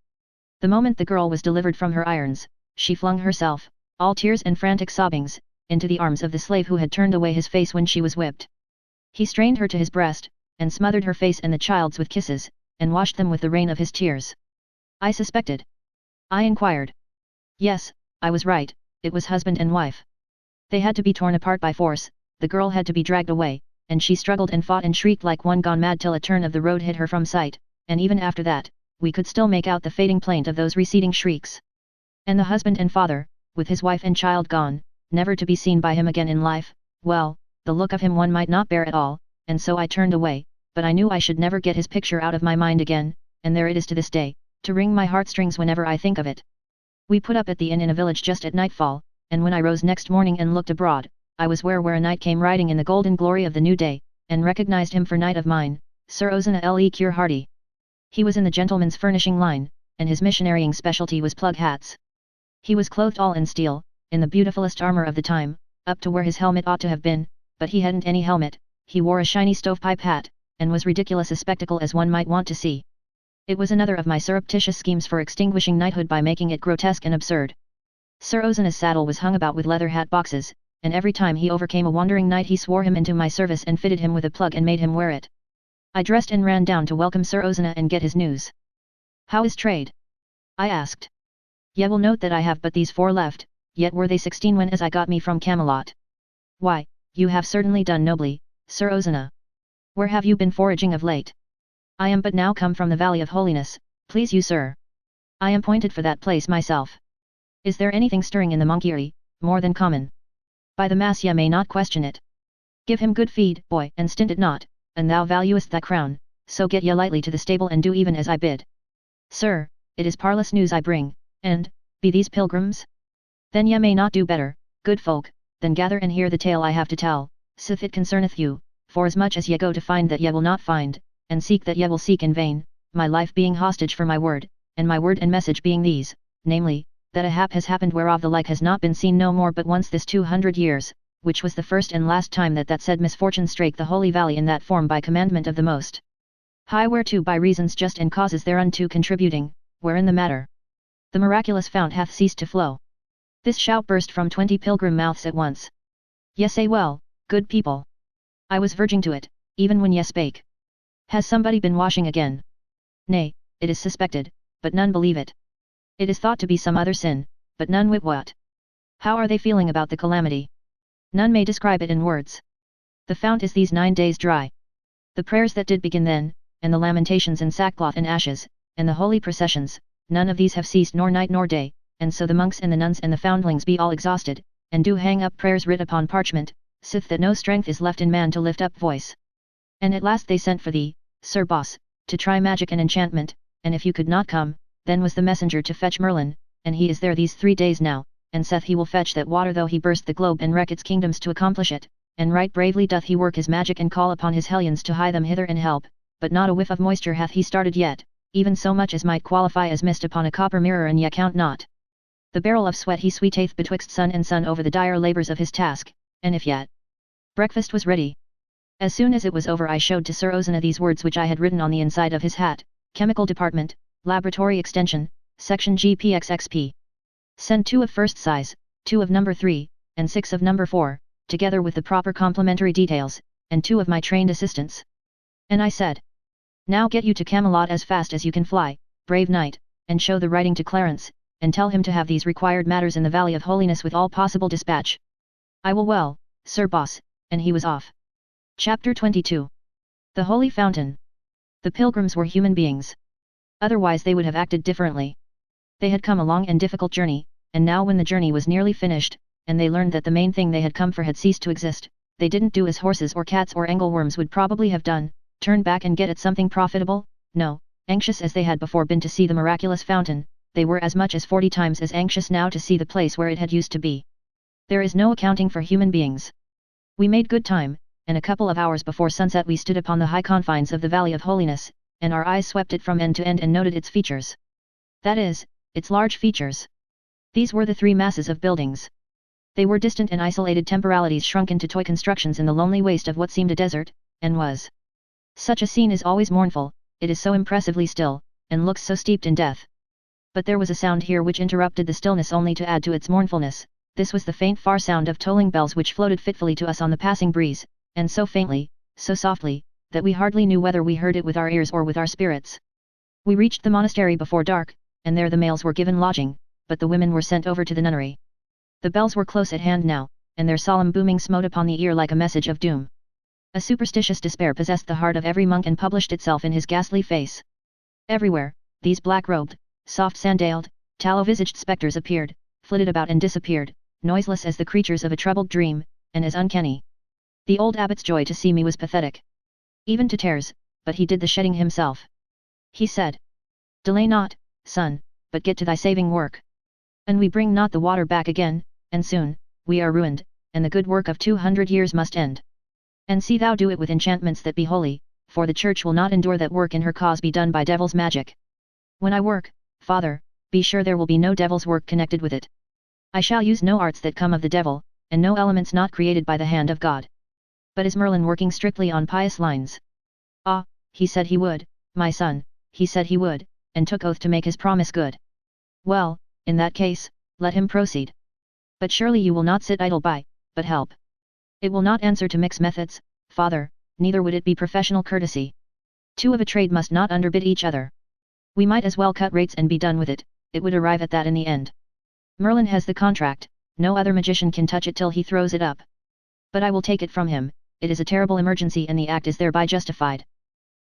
The moment the girl was delivered from her irons, she flung herself, all tears and frantic sobbings, into the arms of the slave who had turned away his face when she was whipped. He strained her to his breast, and smothered her face and the child's with kisses, and washed them with the rain of his tears. I suspected. I inquired. Yes, I was right, it was husband and wife. They had to be torn apart by force, the girl had to be dragged away, and she struggled and fought and shrieked like one gone mad till a turn of the road hid her from sight, and even after that, we could still make out the fading plaint of those receding shrieks. And the husband and father, with his wife and child gone, never to be seen by him again in life, well, the look of him one might not bear at all, and so I turned away, but I knew I should never get his picture out of my mind again, and there it is to this day, to wring my heartstrings whenever I think of it. We put up at the inn in a village just at nightfall, and when I rose next morning and looked abroad, I was where a knight came riding in the golden glory of the new day, and recognized him for knight of mine, Sir Ozana Le Cure Hardy. He was in the gentleman's furnishing line, and his missionarying specialty was plug hats. He was clothed all in steel, in the beautifulest armor of the time, up to where his helmet ought to have been, but he hadn't any helmet, he wore a shiny stovepipe hat, and was ridiculous a spectacle as one might want to see. It was another of my surreptitious schemes for extinguishing knighthood by making it grotesque and absurd. Sir Ozana's saddle was hung about with leather hat boxes, and every time he overcame a wandering knight he swore him into my service and fitted him with a plug and made him wear it. I dressed and ran down to welcome Sir Ozana and get his news. How is trade? I asked. Ye will note that I have but these 4 left, yet were they 16 when as I got me from Camelot. Why, you have certainly done nobly, Sir Ozana. Where have you been foraging of late? I am but now come from the Valley of Holiness, please you sir. I am pointed for that place myself. Is there anything stirring in the Monkery, more than common? By the mass ye may not question it. Give him good feed, boy, and stint it not, and thou valuest thy crown, so get ye lightly to the stable and do even as I bid. Sir, it is parlous news I bring, and, be these pilgrims? Then ye may not do better, good folk, than gather and hear the tale I have to tell, sith it concerneth you, for as much as ye go to find that ye will not find, and seek that ye will seek in vain, my life being hostage for my word, and my word and message being these, namely, that a hap has happened whereof the like has not been seen no more but once this 200 years, which was the first and last time that said misfortune strake the holy valley in that form by commandment of the Most High, whereto by reasons just and causes thereunto contributing, wherein the matter the miraculous fount hath ceased to flow. This shout burst from 20 pilgrim mouths at once. Ye say well, good people. I was verging to it, even when ye spake. Has somebody been washing again? Nay, it is suspected, but none believe it. It is thought to be some other sin, but none wit what. How are they feeling about the calamity? None may describe it in words. The fount is these 9 days dry. The prayers that did begin then, and the lamentations in sackcloth and ashes, and the holy processions, none of these have ceased nor night nor day, and so the monks and the nuns and the foundlings be all exhausted, and do hang up prayers writ upon parchment, sith that no strength is left in man to lift up voice. And at last they sent for thee, Sir Boss, to try magic and enchantment, and if you could not come, then was the messenger to fetch Merlin, and he is there these 3 days now, and saith he will fetch that water though he burst the globe and wreck its kingdoms to accomplish it, and right bravely doth he work his magic and call upon his hellions to hie them hither and help, but not a whiff of moisture hath he started yet, even so much as might qualify as mist upon a copper mirror and ye count not. The barrel of sweat he sweeteth betwixt sun and sun over the dire labours of his task, and if yet. Breakfast was ready. As soon as it was over I showed to Sir Ozana these words which I had written on the inside of his hat: Chemical Department, Laboratory Extension, Section GPXXP. Send 2 of first size, 2 of number 3, and 6 of number 4, together with the proper complementary details, and 2 of my trained assistants. And I said, now get you to Camelot as fast as you can fly, brave knight, and show the writing to Clarence, and tell him to have these required matters in the Valley of Holiness with all possible dispatch. I will well, Sir Boss, and he was off. Chapter 22. The Holy Fountain. The pilgrims were human beings. Otherwise they would have acted differently. They had come a long and difficult journey, and now when the journey was nearly finished, and they learned that the main thing they had come for had ceased to exist, they didn't do as horses or cats or angleworms would probably have done, turn back and get at something profitable. No, anxious as they had before been to see the miraculous fountain, they were as much as 40 times as anxious now to see the place where it had used to be. There is no accounting for human beings. We made good time, and a couple of hours before sunset we stood upon the high confines of the Valley of Holiness, and our eyes swept it from end to end and noted its features. That is, its large features. These were the 3 masses of buildings. They were distant and isolated temporalities shrunk into toy constructions in the lonely waste of what seemed a desert, and was. Such a scene is always mournful, it is so impressively still, and looks so steeped in death. But there was a sound here which interrupted the stillness only to add to its mournfulness. This was the faint far sound of tolling bells which floated fitfully to us on the passing breeze, and so faintly, so softly, that we hardly knew whether we heard it with our ears or with our spirits. We reached the monastery before dark, and there the males were given lodging, but the women were sent over to the nunnery. The bells were close at hand now, and their solemn booming smote upon the ear like a message of doom. A superstitious despair possessed the heart of every monk and published itself in his ghastly face. Everywhere, these black-robed, soft-sandaled, tallow-visaged spectres appeared, flitted about and disappeared, noiseless as the creatures of a troubled dream, and as uncanny. The old abbot's joy to see me was pathetic. Even to tears, but he did the shedding himself. He said, delay not, son, but get to thy saving work. And we bring not the water back again, and soon, we are ruined, and the good work of 200 years must end. And see thou do it with enchantments that be holy, for the Church will not endure that work in her cause be done by devil's magic. When I work, father, be sure there will be no devil's work connected with it. I shall use no arts that come of the devil, and no elements not created by the hand of God. But is Merlin working strictly on pious lines? Ah, he said he would, my son, he said he would, and took oath to make his promise good. Well, in that case, let him proceed. But surely you will not sit idle by, but help. It will not answer to mix methods, father, neither would it be professional courtesy. 2 of a trade must not underbid each other. We might as well cut rates and be done with it, it would arrive at that in the end. Merlin has the contract, no other magician can touch it till he throws it up. But I will take it from him, it is a terrible emergency and the act is thereby justified.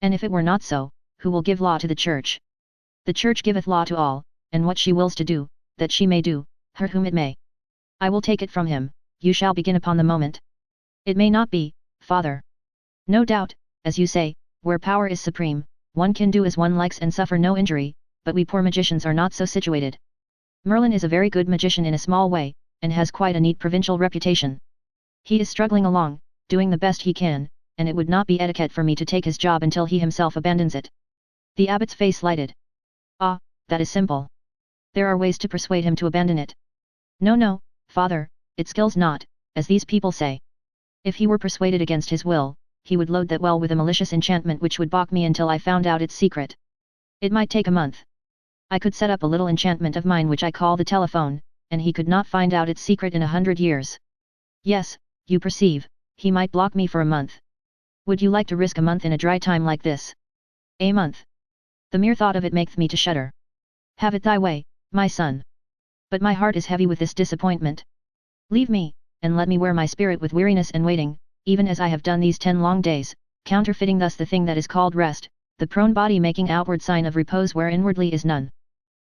And if it were not so, who will give law to the Church? The Church giveth law to all, and what she wills to do, that she may do, hurt whom it may. I will take it from him, you shall begin upon the moment. It may not be, father. No doubt, as you say, where power is supreme, one can do as one likes and suffer no injury, but we poor magicians are not so situated. Merlin is a very good magician in a small way, and has quite a neat provincial reputation. He is struggling along, doing the best he can, and it would not be etiquette for me to take his job until he himself abandons it. The abbot's face lighted. Ah, that is simple. There are ways to persuade him to abandon it. No, father, it skills not, as these people say. If he were persuaded against his will, he would load that well with a malicious enchantment which would balk me until I found out its secret. It might take a month. I could set up a little enchantment of mine which I call the telephone, and he could not find out its secret in 100 years. Yes, you perceive, he might block me for a month. Would you like to risk a month in a dry time like this? A month. The mere thought of it maketh me to shudder. Have it thy way, my son. But my heart is heavy with this disappointment. Leave me, and let me wear my spirit with weariness and waiting, even as I have done these 10 long days, counterfeiting thus the thing that is called rest, the prone body making outward sign of repose where inwardly is none.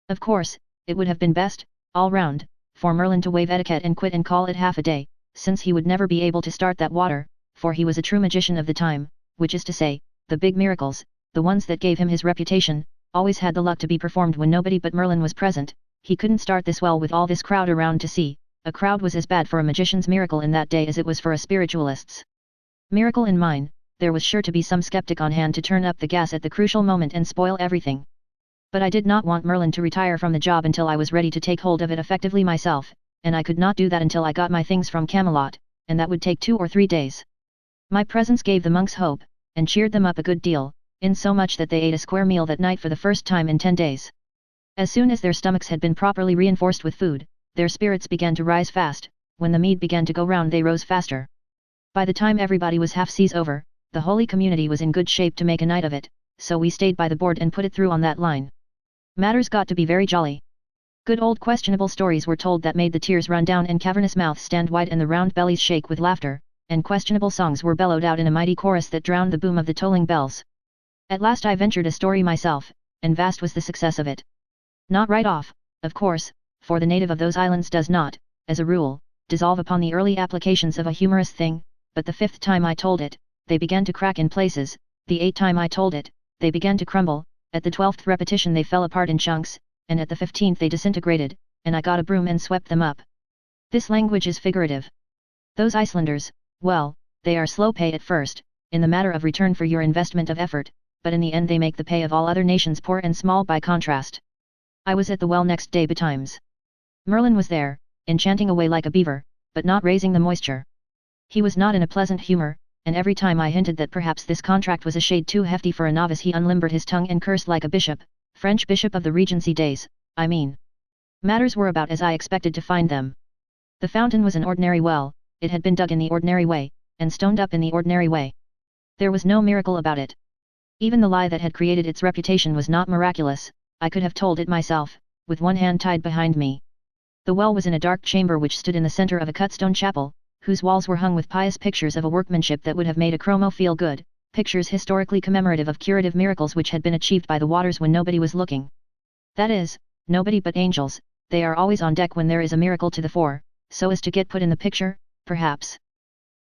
Of course, it would have been best, all round, for Merlin to waive etiquette and quit and call it half a day, since he would never be able to start that water, for he was a true magician of the time, which is to say, the big miracles, the ones that gave him his reputation, always had the luck to be performed when nobody but Merlin was present. He couldn't start this well with all this crowd around to see. A crowd was as bad for a magician's miracle in that day as it was for a spiritualist's miracle in mine. There was sure to be some skeptic on hand to turn up the gas at the crucial moment and spoil everything. But I did not want Merlin to retire from the job until I was ready to take hold of it effectively myself, and I could not do that until I got my things from Camelot, and that would take 2 or 3 days. My presence gave the monks hope, and cheered them up a good deal, in so much that they ate a square meal that night for the first time in 10 days. As soon as their stomachs had been properly reinforced with food, their spirits began to rise fast. When the mead began to go round they rose faster. By the time everybody was half seas over, the holy community was in good shape to make a night of it, so we stayed by the board and put it through on that line. Matters got to be very jolly. Good old questionable stories were told that made the tears run down and cavernous mouths stand wide and the round bellies shake with laughter, and questionable songs were bellowed out in a mighty chorus that drowned the boom of the tolling bells. At last I ventured a story myself, and vast was the success of it. Not right off, of course, for the native of those islands does not, as a rule, dissolve upon the early applications of a humorous thing, but the 5th time I told it, they began to crack in places, the 8th time I told it, they began to crumble, at the 12th repetition they fell apart in chunks, and at the 15th they disintegrated, and I got a broom and swept them up. This language is figurative. Those Icelanders, well, they are slow pay at first, in the matter of return for your investment of effort, but in the end they make the pay of all other nations poor and small by contrast. I was at the well next day betimes. Merlin was there, enchanting away like a beaver, but not raising the moisture. He was not in a pleasant humor, and every time I hinted that perhaps this contract was a shade too hefty for a novice he unlimbered his tongue and cursed like a bishop, French bishop of the Regency days, I mean. Matters were about as I expected to find them. The fountain was an ordinary well, it had been dug in the ordinary way, and stoned up in the ordinary way. There was no miracle about it. Even the lie that had created its reputation was not miraculous. I could have told it myself, with one hand tied behind me. The well was in a dark chamber which stood in the center of a cut stone chapel, whose walls were hung with pious pictures of a workmanship that would have made a chromo feel good, pictures historically commemorative of curative miracles which had been achieved by the waters when nobody was looking. That is, nobody but angels. They are always on deck when there is a miracle to the fore, so as to get put in the picture, perhaps.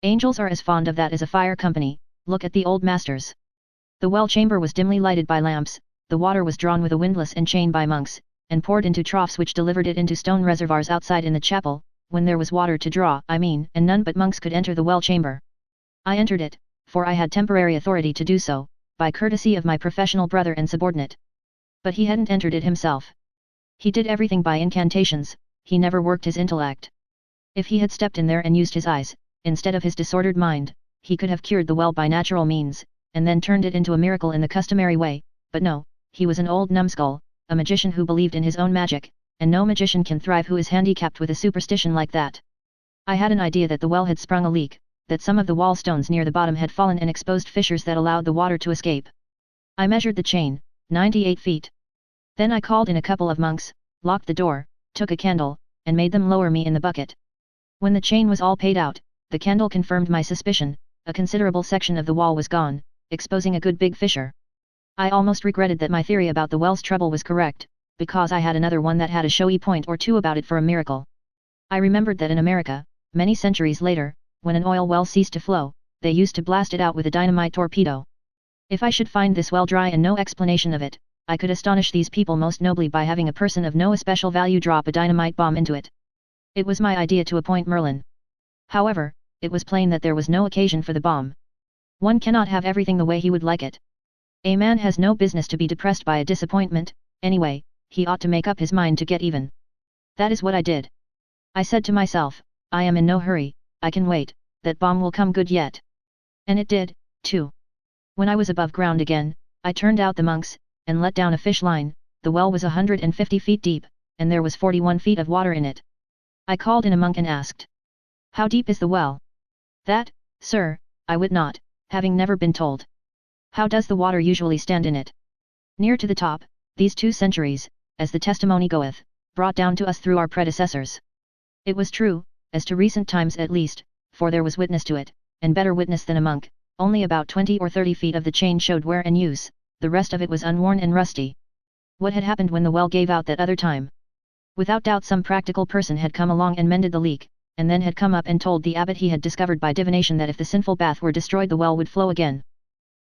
Angels are as fond of that as a fire company. Look at the old masters. The well chamber was dimly lighted by lamps, the water was drawn with a windlass and chain by monks, and poured into troughs which delivered it into stone reservoirs outside in the chapel, when there was water to draw, I mean, and none but monks could enter the well chamber. I entered it, for I had temporary authority to do so, by courtesy of my professional brother and subordinate. But he hadn't entered it himself. He did everything by incantations, he never worked his intellect. If he had stepped in there and used his eyes, instead of his disordered mind, he could have cured the well by natural means, and then turned it into a miracle in the customary way, but no, he was an old numbskull, a magician who believed in his own magic, and no magician can thrive who is handicapped with a superstition like that. I had an idea that the well had sprung a leak, that some of the wall stones near the bottom had fallen and exposed fissures that allowed the water to escape. I measured the chain, 98 feet. Then I called in a couple of monks, locked the door, took a candle, and made them lower me in the bucket. When the chain was all paid out, the candle confirmed my suspicion, a considerable section of the wall was gone, exposing a good big fissure. I almost regretted that my theory about the well's trouble was correct, because I had another one that had a showy point or two about it for a miracle. I remembered that in America, many centuries later, when an oil well ceased to flow, they used to blast it out with a dynamite torpedo. If I should find this well dry and no explanation of it, I could astonish these people most nobly by having a person of no especial value drop a dynamite bomb into it. It was my idea to appoint Merlin. However, it was plain that there was no occasion for the bomb. One cannot have everything the way he would like it. A man has no business to be depressed by a disappointment, anyway, he ought to make up his mind to get even. That is what I did. I said to myself, I am in no hurry, I can wait, that bomb will come good yet. And it did, too. When I was above ground again, I turned out the monks, and let down a fish line. The well was 150 feet deep, and there was 41 feet of water in it. I called in a monk and asked, "How deep is the well?" "That, sir, I would not, having never been told." "How does the water usually stand in it?" Near to the top, these 2 centuries, as the testimony goeth, brought down to us through our predecessors. It was true, as to recent times at least, for there was witness to it, and better witness than a monk, only about 20 or 30 feet of the chain showed wear and use, the rest of it was unworn and rusty. What had happened when the well gave out that other time? Without doubt some practical person had come along and mended the leak, and then had come up and told the abbot he had discovered by divination that if the sinful bath were destroyed the well would flow again.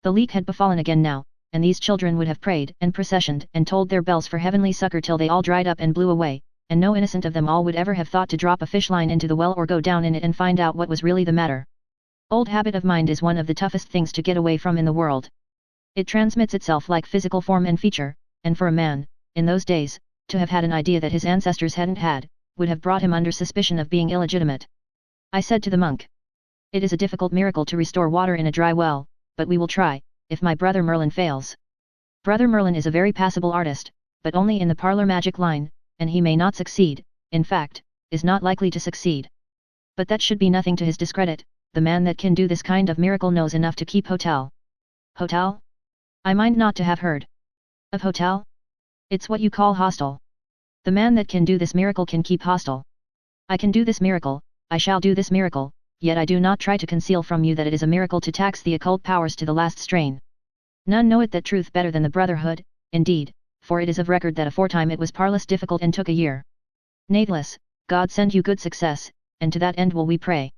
The leak had befallen again now, and these children would have prayed and processioned and tolled their bells for heavenly succor till they all dried up and blew away, and no innocent of them all would ever have thought to drop a fish line into the well or go down in it and find out what was really the matter. Old habit of mind is one of the toughest things to get away from in the world. It transmits itself like physical form and feature, and for a man, in those days, to have had an idea that his ancestors hadn't had, would have brought him under suspicion of being illegitimate. I said to the monk, "It is a difficult miracle to restore water in a dry well, but we will try, if my brother Merlin fails. Brother Merlin is a very passable artist, but only in the parlour magic line, and he may not succeed, in fact, is not likely to succeed. But that should be nothing to his discredit, the man that can do this kind of miracle knows enough to keep hotel." Hotel? I mind not to have heard of hotel? It's what you call hostel. The man that can do this miracle can keep hostel. I can do this miracle, I shall do this miracle, yet I do not try to conceal from you that it is a miracle to tax the occult powers to the last strain. None knoweth that truth better than the brotherhood, indeed, for it is of record that aforetime it was parlous difficult and took a year. Nathless, God send you good success, and to that end will we pray.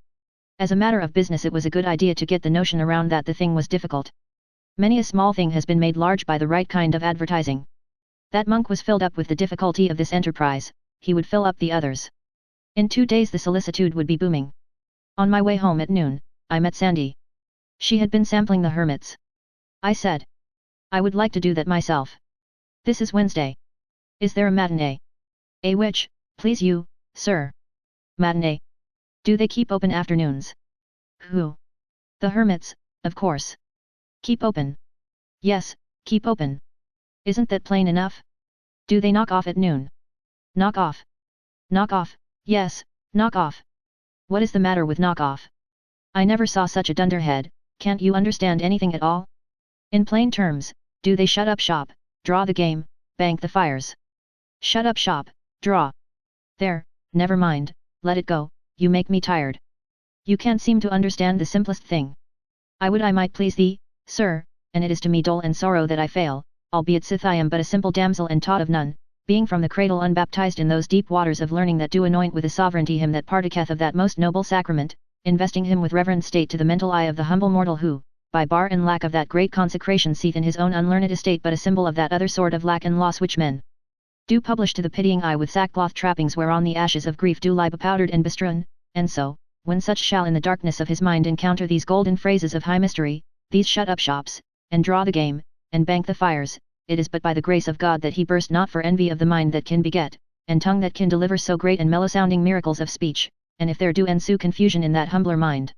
As a matter of business it was a good idea to get the notion around that the thing was difficult. Many a small thing has been made large by the right kind of advertising. That monk was filled up with the difficulty of this enterprise, he would fill up the others. In 2 days the solicitude would be booming. On my way home at noon, I met Sandy. She had been sampling the hermits. I said, "I would like to do that myself. This is Wednesday. Is there a matinee?" "A which, please you, sir?" "Matinee. Do they keep open afternoons?" "Who?" "The hermits, of course." "Keep open?" "Yes, keep open. Isn't that plain enough? Do they knock off at noon?" "Knock off? Knock off, yes, knock off. What is the matter with knock off? I never saw such a dunderhead, can't you understand anything at all? In plain terms, do they shut up shop, draw the game, bank the fires?" "Shut up shop, draw. There, never mind, let it go, you make me tired. You can't seem to understand the simplest thing. I would I might please thee, sir, and it is to me dole and sorrow that I fail, albeit sith I am but a simple damsel and taught of none, being from the cradle unbaptized in those deep waters of learning that do anoint with a sovereignty him that partaketh of that most noble sacrament, investing him with reverend state to the mental eye of the humble mortal who, by bar and lack of that great consecration seeth in his own unlearned estate but a symbol of that other sort of lack and loss which men do publish to the pitying eye with sackcloth trappings whereon the ashes of grief do lie bepowdered and bestrewn, and so, when such shall in the darkness of his mind encounter these golden phrases of high mystery, these shut up shops, and draw the game, and bank the fires, it is but by the grace of God that he burst not for envy of the mind that can beget, and tongue that can deliver so great and mellow-sounding miracles of speech, and if there do ensue confusion in that humbler mind,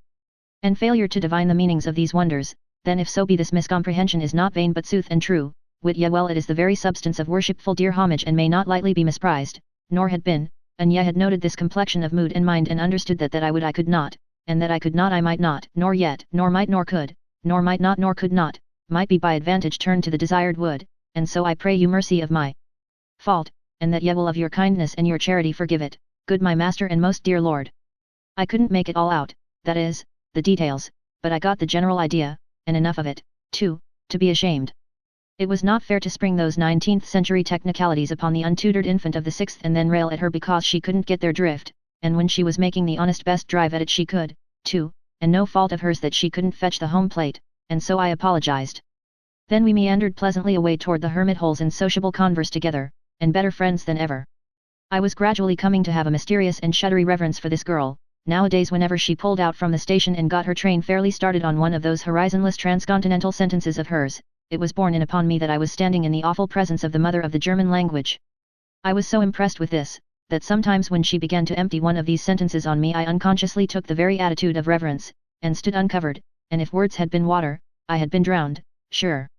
and failure to divine the meanings of these wonders, then if so be this miscomprehension is not vain but sooth and true, wit ye well it is the very substance of worshipful dear homage and may not lightly be misprized, nor had been, and ye had noted this complexion of mood and mind and understood that I would I could not, and that I could not I might not, nor yet, nor might nor could, nor might not nor could not, might be by advantage turned to the desired would, and so I pray you mercy of my fault, and that ye will of your kindness and your charity forgive it, good my master and most dear lord. I couldn't make it all out, that is, the details, but I got the general idea, and enough of it, too, to be ashamed. It was not fair to spring those 19th century technicalities upon the untutored infant of the 6th and then rail at her because she couldn't get their drift, and when she was making the honest best drive at it she could, too, and no fault of hers that she couldn't fetch the home plate, and so I apologized. Then we meandered pleasantly away toward the hermit holes in sociable converse together, and better friends than ever. I was gradually coming to have a mysterious and shuddery reverence for this girl. Nowadays whenever she pulled out from the station and got her train fairly started on one of those horizonless transcontinental sentences of hers, it was borne in upon me that I was standing in the awful presence of the mother of the German language. I was so impressed with this, that sometimes when she began to empty one of these sentences on me I unconsciously took the very attitude of reverence, and stood uncovered, and if words had been water, I had been drowned, sure.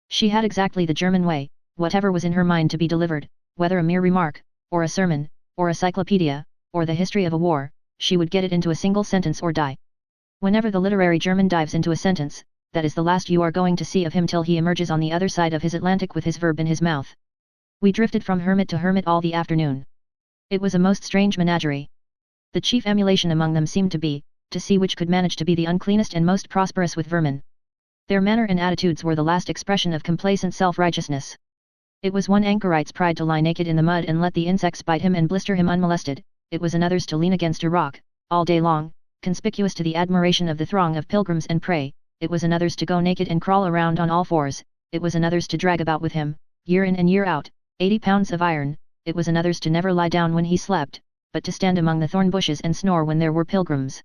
She had exactly the German way, whatever was in her mind to be delivered, whether a mere remark, or a sermon, or a cyclopedia, or the history of a war, she would get it into a single sentence or die. Whenever the literary German dives into a sentence, that is the last you are going to see of him till he emerges on the other side of his Atlantic with his verb in his mouth. We drifted from hermit to hermit all the afternoon. It was a most strange menagerie. The chief emulation among them seemed to be, to see which could manage to be the uncleanest and most prosperous with vermin. Their manner and attitudes were the last expression of complacent self-righteousness. It was one anchorite's pride to lie naked in the mud and let the insects bite him and blister him unmolested, it was another's to lean against a rock, all day long, conspicuous to the admiration of the throng of pilgrims and pray, it was another's to go naked and crawl around on all fours, it was another's to drag about with him, year in and year out, 80 pounds of iron, it was another's to never lie down when he slept, but to stand among the thorn bushes and snore when there were pilgrims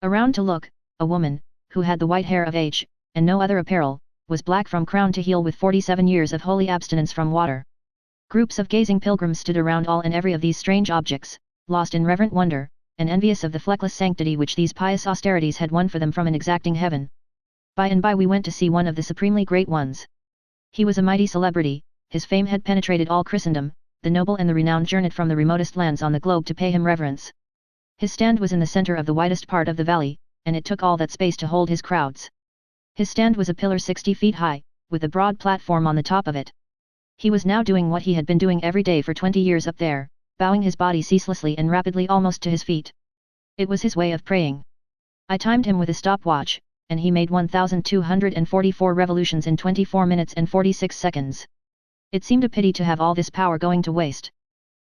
around to look. A woman, who had the white hair of age, and no other apparel, was black from crown to heel with 47 years of holy abstinence from water. Groups of gazing pilgrims stood around all and every of these strange objects, lost in reverent wonder, and envious of the fleckless sanctity which these pious austerities had won for them from an exacting heaven. By and by we went to see one of the supremely great ones. He was a mighty celebrity, his fame had penetrated all Christendom, the noble and the renowned journeyed from the remotest lands on the globe to pay him reverence. His stand was in the center of the widest part of the valley, and it took all that space to hold his crowds. His stand was a pillar 60 feet high, with a broad platform on the top of it. He was now doing what he had been doing every day for 20 years up there, bowing his body ceaselessly and rapidly almost to his feet. It was his way of praying. I timed him with a stopwatch, and he made 1,244 revolutions in 24 minutes and 46 seconds. It seemed a pity to have all this power going to waste.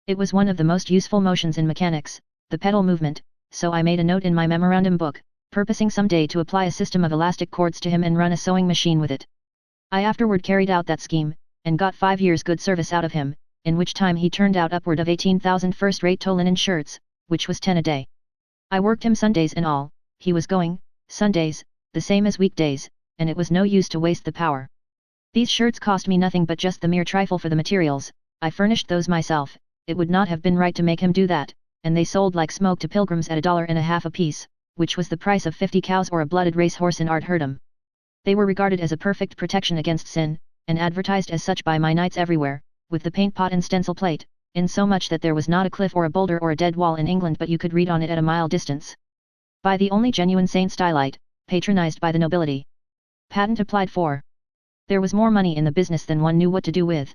It was one of the most useful motions in mechanics, the pedal movement, so I made a note in my memorandum book, purposing some day to apply a system of elastic cords to him and run a sewing machine with it. I afterward carried out that scheme, and got 5 years' good service out of him, in which time he turned out upward of 18,000 first-rate tow linen shirts, which was 10 a day. I worked him Sundays and all, he was going, Sundays, the same as weekdays, and it was no use to waste the power. These shirts cost me nothing but just the mere trifle for the materials, I furnished those myself, it would not have been right to make him do that, and they sold like smoke to pilgrims at $1.50 apiece, which was the price of 50 cows or a blooded racehorse in Art Herdom. They were regarded as a perfect protection against sin, and advertised as such by my knights everywhere, with the paint pot and stencil plate, insomuch that there was not a cliff or a boulder or a dead wall in England but you could read on it at a mile distance. By the only genuine Saint Stylite, patronized by the nobility. Patent applied for. There was more money in the business than one knew what to do with.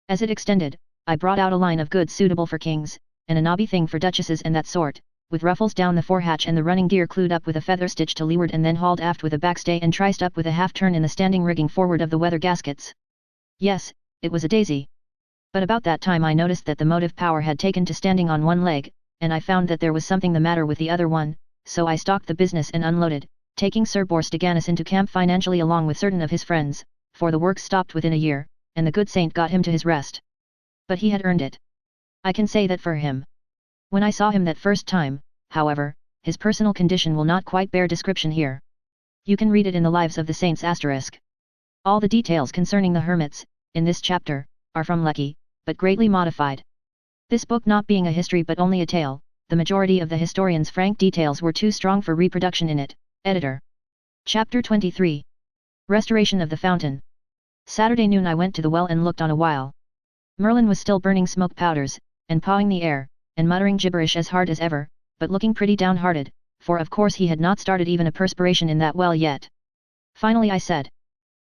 As it extended, I brought out a line of goods suitable for kings, and a knobby thing for duchesses and that sort, with ruffles down the forehatch and the running gear clued up with a feather stitch to leeward and then hauled aft with a backstay and triced up with a half-turn in the standing rigging forward of the weather gaskets. Yes, it was a daisy. But about that time I noticed that the motive power had taken to standing on one leg, and I found that there was something the matter with the other one, so I stocked the business and unloaded, taking Sir Borstiganus into camp financially along with certain of his friends, for the work stopped within a year, and the good saint got him to his rest. But he had earned it. I can say that for him. When I saw him that first time, however, his personal condition will not quite bear description here. You can read it in the Lives of the Saints**. All the details concerning the hermits, in this chapter, are from Lecky, but greatly modified. This book not being a history but only a tale, the majority of the historian's frank details were too strong for reproduction in it. Editor. Chapter 23. Restoration of the Fountain. Saturday noon I went to the well and looked on a while. Merlin was still burning smoke powders, and pawing the air, and muttering gibberish as hard as ever, but looking pretty downhearted, for of course he had not started even a perspiration in that well yet. Finally I said,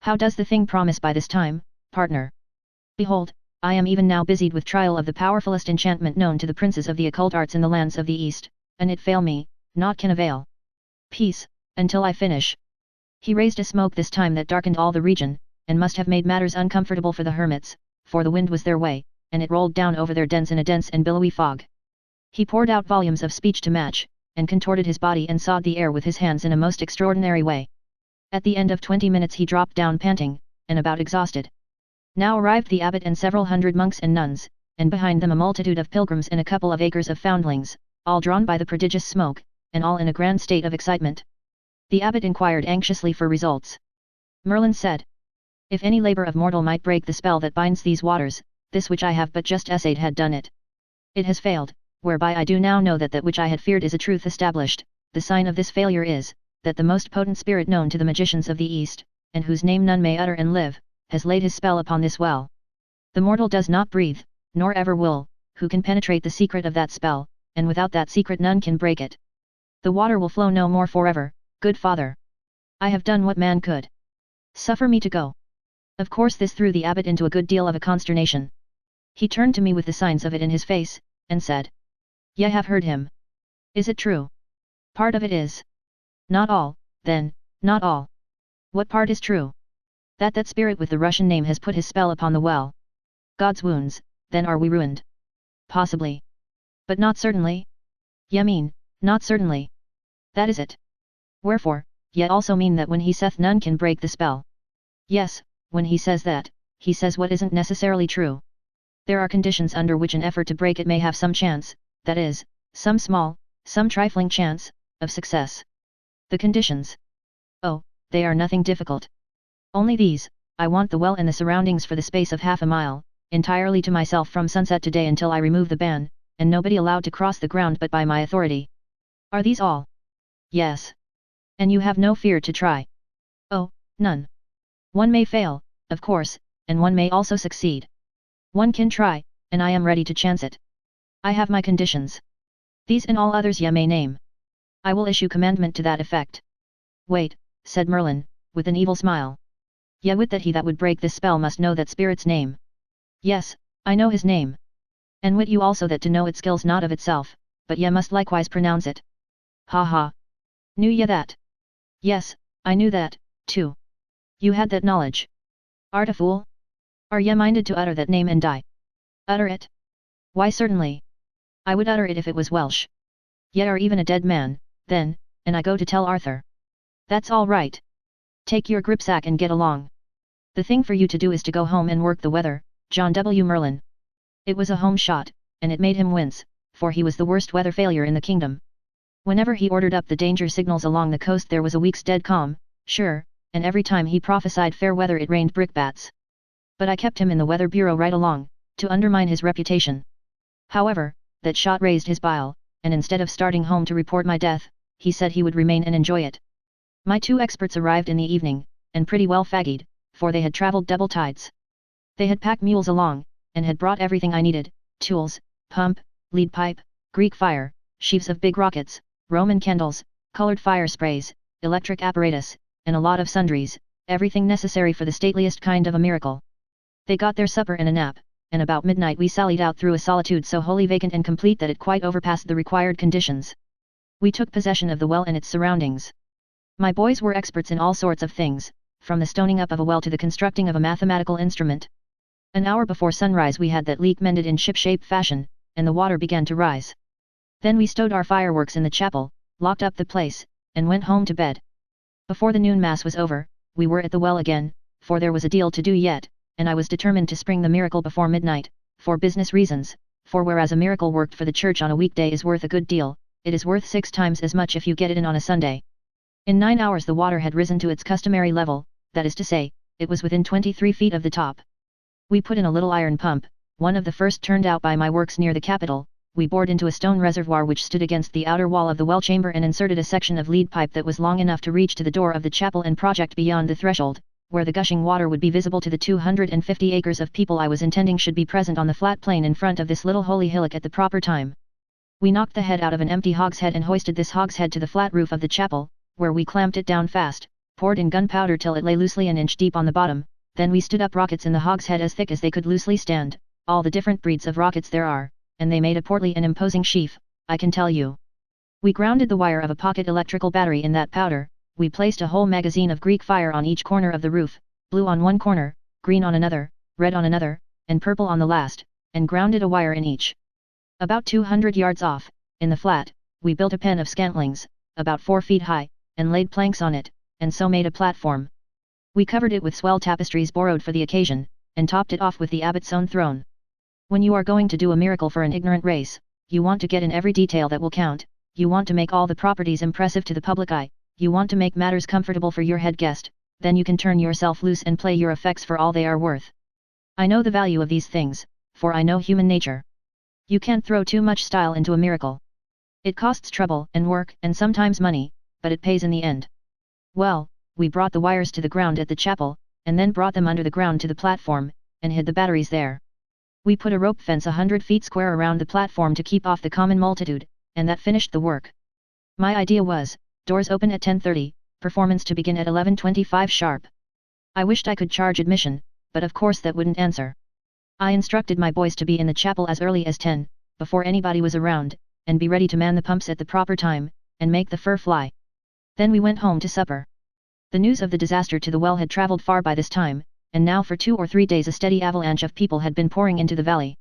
"How does the thing promise by this time, partner? Behold, I am even now busied with trial of the powerfulest enchantment known to the princes of the occult arts in the lands of the East, and it fail me, naught can avail. Peace, until I finish." He raised a smoke this time that darkened all the region, and must have made matters uncomfortable for the hermits, for the wind was their way, and it rolled down over their dens in a dense and billowy fog. He poured out volumes of speech to match, and contorted his body and sawed the air with his hands in a most extraordinary way. At the end of 20 minutes he dropped down panting, and about exhausted. Now arrived the abbot and several hundred monks and nuns, and behind them a multitude of pilgrims and a couple of acres of foundlings, all drawn by the prodigious smoke, and all in a grand state of excitement. The abbot inquired anxiously for results. Merlin said, "If any labor of mortal might break the spell that binds these waters, this which I have but just essayed had done it. It has failed, whereby I do now know that that which I had feared is a truth established. The sign of this failure is, that the most potent spirit known to the magicians of the East, and whose name none may utter and live, has laid his spell upon this well. The mortal does not breathe, nor ever will, who can penetrate the secret of that spell, and without that secret none can break it. The water will flow no more forever, good father. I have done what man could. Suffer me to go. Of course this threw the abbot into a good deal of a consternation. He turned to me with the signs of it in his face, and said. Ye have heard him. Is it true? Part of it is. Not all, then, not all. What part is true? That spirit with the Russian name has put his spell upon the well. God's wounds, then are we ruined? Possibly. But not certainly? Ye mean, not certainly. That is it. Wherefore, ye also mean that when he saith none can break the spell. Yes, when he says that, he says what isn't necessarily true. There are conditions under which an effort to break it may have some chance, that is, some small, some trifling chance, of success. The conditions? Oh, they are nothing difficult. Only these: I want the well and the surroundings for the space of half a mile, entirely to myself from sunset to day until I remove the ban, and nobody allowed to cross the ground but by my authority. Are these all? Yes. And you have no fear to try? Oh, none. One may fail, of course, and one may also succeed. One can try, and I am ready to chance it. I have my conditions. These and all others ye may name. I will issue commandment to that effect. Wait, said Merlin, with an evil smile. Ye wit that he that would break this spell must know that spirit's name. Yes, I know his name. And wit you also that to know it skills not of itself, but ye must likewise pronounce it. Ha ha. Knew ye that? Yes, I knew that, too. You had that knowledge. Art a fool? Are ye minded to utter that name and die? Utter it? Why certainly. I would utter it if it was Welsh. Ye are even a dead man, then, and I go to tell Arthur. That's all right. Take your gripsack and get along. The thing for you to do is to go home and work the weather, John W. Merlin. It was a home shot, and it made him wince, for he was the worst weather failure in the kingdom. Whenever he ordered up the danger signals along the coast there was a week's dead calm, sure, and every time he prophesied fair weather it rained brickbats. But I kept him in the Weather Bureau right along, to undermine his reputation. However, that shot raised his bile, and instead of starting home to report my death, he said he would remain and enjoy it. My two experts arrived in the evening, and pretty well faggied, for they had travelled double tides. They had packed mules along, and had brought everything I needed: tools, pump, lead pipe, Greek fire, sheaves of big rockets, Roman candles, coloured fire sprays, electric apparatus, and a lot of sundries, everything necessary for the stateliest kind of a miracle. They got their supper and a nap, and about midnight we sallied out through a solitude so wholly vacant and complete that it quite overpassed the required conditions. We took possession of the well and its surroundings. My boys were experts in all sorts of things, from the stoning up of a well to the constructing of a mathematical instrument. An hour before sunrise we had that leak mended in ship-shape fashion, and the water began to rise. Then we stowed our fireworks in the chapel, locked up the place, and went home to bed. Before the noon mass was over, we were at the well again, for there was a deal to do yet, and I was determined to spring the miracle before midnight, for business reasons, for whereas a miracle worked for the church on a weekday is worth a good deal, it is worth 6 times as much if you get it in on a Sunday. In 9 hours the water had risen to its customary level, that is to say, it was within 23 feet of the top. We put in a little iron pump, one of the first turned out by my works near the Capitol. We bored into a stone reservoir which stood against the outer wall of the well chamber and inserted a section of lead pipe that was long enough to reach to the door of the chapel and project beyond the threshold, where the gushing water would be visible to the 250 acres of people I was intending should be present on the flat plain in front of this little holy hillock at the proper time. We knocked the head out of an empty hogshead and hoisted this hogshead to the flat roof of the chapel, where we clamped it down fast, poured in gunpowder till it lay loosely an inch deep on the bottom, then we stood up rockets in the hogshead as thick as they could loosely stand, all the different breeds of rockets there are, and they made a portly and imposing sheaf, I can tell you. We grounded the wire of a pocket electrical battery in that powder, we placed a whole magazine of Greek fire on each corner of the roof, blue on one corner, green on another, red on another, and purple on the last, and grounded a wire in each. About 200 yards off, in the flat, we built a pen of scantlings, about 4 feet high, and laid planks on it, and so made a platform. We covered it with swell tapestries borrowed for the occasion, and topped it off with the abbot's own throne. When you are going to do a miracle for an ignorant race, you want to get in every detail that will count, you want to make all the properties impressive to the public eye, you want to make matters comfortable for your head guest, then you can turn yourself loose and play your effects for all they are worth. I know the value of these things, for I know human nature. You can't throw too much style into a miracle. It costs trouble and work and sometimes money, but it pays in the end. Well, we brought the wires to the ground at the chapel, and then brought them under the ground to the platform, and hid the batteries there. We put a rope fence 100 feet square around the platform to keep off the common multitude, and that finished the work. My idea was, doors open at 10:30, Performance to begin at 11:25 sharp. I wished I could charge admission, but of course that wouldn't answer. I instructed my boys to be in the chapel as early as 10, before anybody was around, and be ready to man the pumps at the proper time, and make the fur fly. Then we went home to supper. The news of the disaster to the well had traveled far by this time, and now for 2 or 3 days a steady avalanche of people had been pouring into the valley.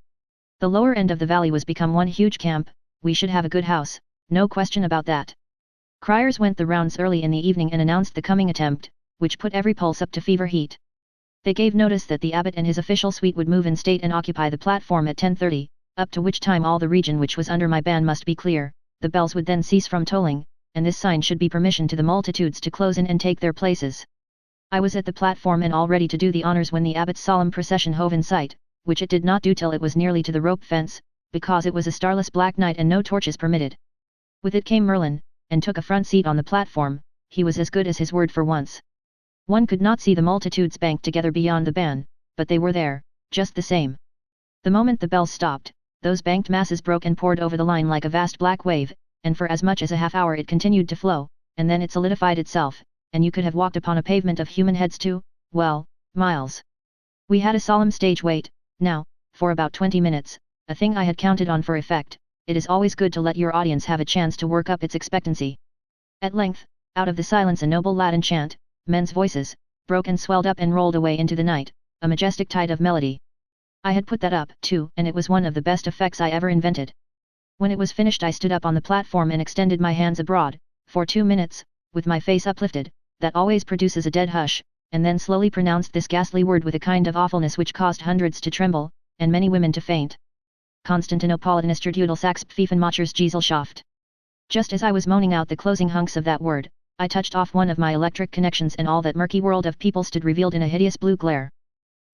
The lower end of the valley was become one huge camp. We should have a good house, no question about that. Criers went the rounds early in the evening and announced the coming attempt, which put every pulse up to fever heat. They gave notice that the abbot and his official suite would move in state and occupy the platform at 10:30, up to which time all the region which was under my ban must be clear. The bells would then cease from tolling, and this sign should be permission to the multitudes to close in and take their places. I was at the platform and all ready to do the honors when the abbot's solemn procession hove in sight, which it did not do till it was nearly to the rope fence, because it was a starless black night and no torches permitted. With it came Merlin, and took a front seat on the platform. He was as good as his word for once. One could not see the multitudes banked together beyond the ban, but they were there, just the same. The moment the bells stopped, those banked masses broke and poured over the line like a vast black wave, and for as much as a half hour it continued to flow, and then it solidified itself, and you could have walked upon a pavement of human heads too, well, miles. We had a solemn stage wait, now, for about 20 minutes, a thing I had counted on for effect. It is always good to let your audience have a chance to work up its expectancy. At length, out of the silence a noble Latin chant, men's voices, broke and swelled up and rolled away into the night, a majestic tide of melody. I had put that up, too, and it was one of the best effects I ever invented. When it was finished I stood up on the platform and extended my hands abroad, for 2 minutes, with my face uplifted, that always produces a dead hush, and then slowly pronounced this ghastly word with a kind of awfulness which caused hundreds to tremble, and many women to faint. Konstantinopolitanischer Dudelsaxpfeifenmachers Gesellschaft. Just as I was moaning out the closing hunks of that word, I touched off one of my electric connections and all that murky world of people stood revealed in a hideous blue glare.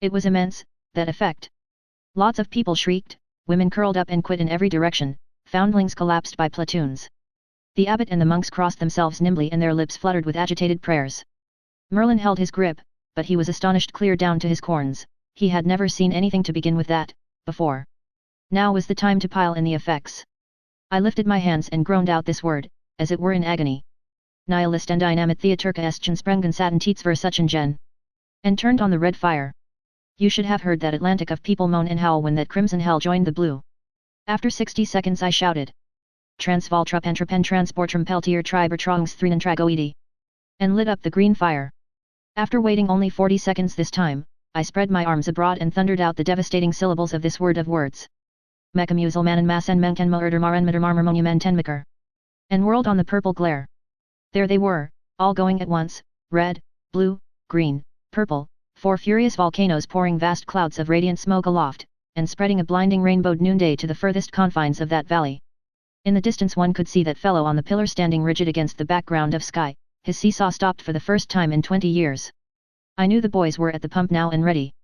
It was immense, that effect. Lots of people shrieked, women curled up and quit in every direction, foundlings collapsed by platoons. The abbot and the monks crossed themselves nimbly and their lips fluttered with agitated prayers. Merlin held his grip, but he was astonished clear down to his corns. He had never seen anything to begin with that, before. Now was the time to pile in the effects. I lifted my hands and groaned out this word, as it were in agony. Nihilist and dynamit Theaturca estchen sprengen satin teats versuchen, and turned on the red fire. You should have heard that Atlantic of people moan and howl when that crimson hell joined the blue. After 60 seconds I shouted. Transval trupentrapen transportrum peltier triber trongs threenen tragoidi. And lit up the green fire. After waiting only 40 seconds this time, I spread my arms abroad and thundered out the devastating syllables of this word of words. Mekamuselmannen massen menken murder marenmitter marmermoniumen tenmiker. And whirled on the purple glare. There they were, all going at once, red, blue, green, purple, 4 furious volcanoes pouring vast clouds of radiant smoke aloft, and spreading a blinding rainbowed noonday to the furthest confines of that valley. In the distance one could see that fellow on the pillar standing rigid against the background of sky, his seesaw stopped for the first time in 20 years. I knew the boys were at the pump now and ready.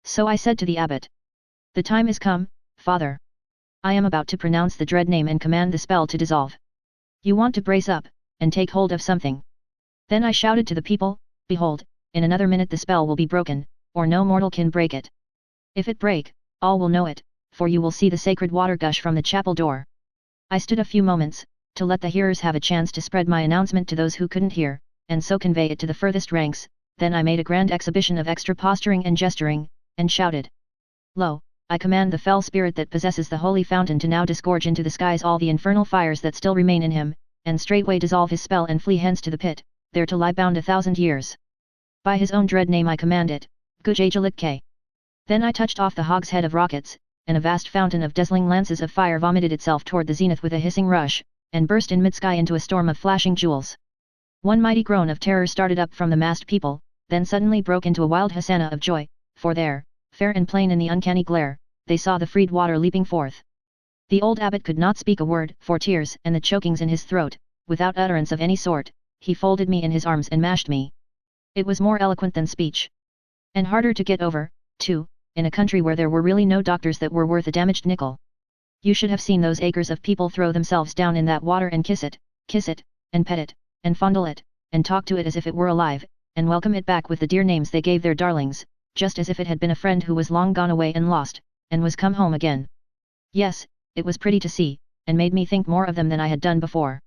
So I said to the abbot. The time is come, Father. I am about to pronounce the dread name and command the spell to dissolve. You want to brace up, and take hold of something. Then I shouted to the people, behold, in another minute the spell will be broken, or no mortal can break it. If it break, all will know it, for you will see the sacred water gush from the chapel door. I stood a few moments, to let the hearers have a chance to spread my announcement to those who couldn't hear, and so convey it to the furthest ranks. Then I made a grand exhibition of extra posturing and gesturing, and shouted. Lo, I command the fell spirit that possesses the holy fountain to now disgorge into the skies all the infernal fires that still remain in him, and straightway dissolve his spell and flee hence to the pit, there to lie bound 1,000 years. By his own dread name I command it, Gujajalitke. Then I touched off the hogshead of rockets, and a vast fountain of dazzling lances of fire vomited itself toward the zenith with a hissing rush, and burst in mid-sky into a storm of flashing jewels. One mighty groan of terror started up from the massed people, then suddenly broke into a wild hosanna of joy, for there, fair and plain in the uncanny glare, they saw the freed water leaping forth. The old abbot could not speak a word, for tears and the chokings in his throat. Without utterance of any sort, he folded me in his arms and mashed me. It was more eloquent than speech. And harder to get over, too, in a country where there were really no doctors that were worth a damaged nickel. You should have seen those acres of people throw themselves down in that water and kiss it, and pet it, and fondle it, and talk to it as if it were alive, and welcome it back with the dear names they gave their darlings, just as if it had been a friend who was long gone away and lost, and was come home again. Yes, it was pretty to see, and made me think more of them than I had done before.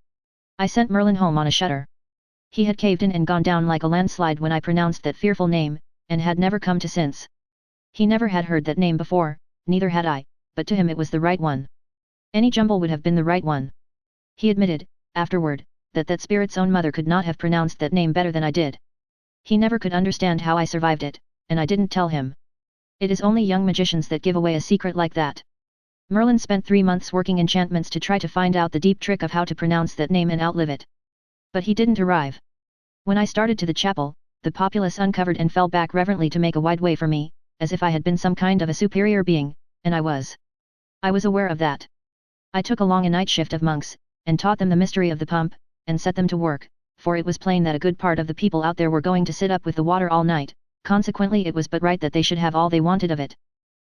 I sent Merlin home on a shutter. He had caved in and gone down like a landslide when I pronounced that fearful name, and had never come to since. He never had heard that name before, neither had I, but to him it was the right one. Any jumble would have been the right one. He admitted, afterward, that spirit's own mother could not have pronounced that name better than I did. He never could understand how I survived it, and I didn't tell him. It is only young magicians that give away a secret like that. Merlin spent 3 months working enchantments to try to find out the deep trick of how to pronounce that name and outlive it. But he didn't arrive. When I started to the chapel, the populace uncovered and fell back reverently to make a wide way for me, as if I had been some kind of a superior being, and I was. I was aware of that. I took along a night shift of monks, and taught them the mystery of the pump, and set them to work, for it was plain that a good part of the people out there were going to sit up with the water all night, consequently it was but right that they should have all they wanted of it.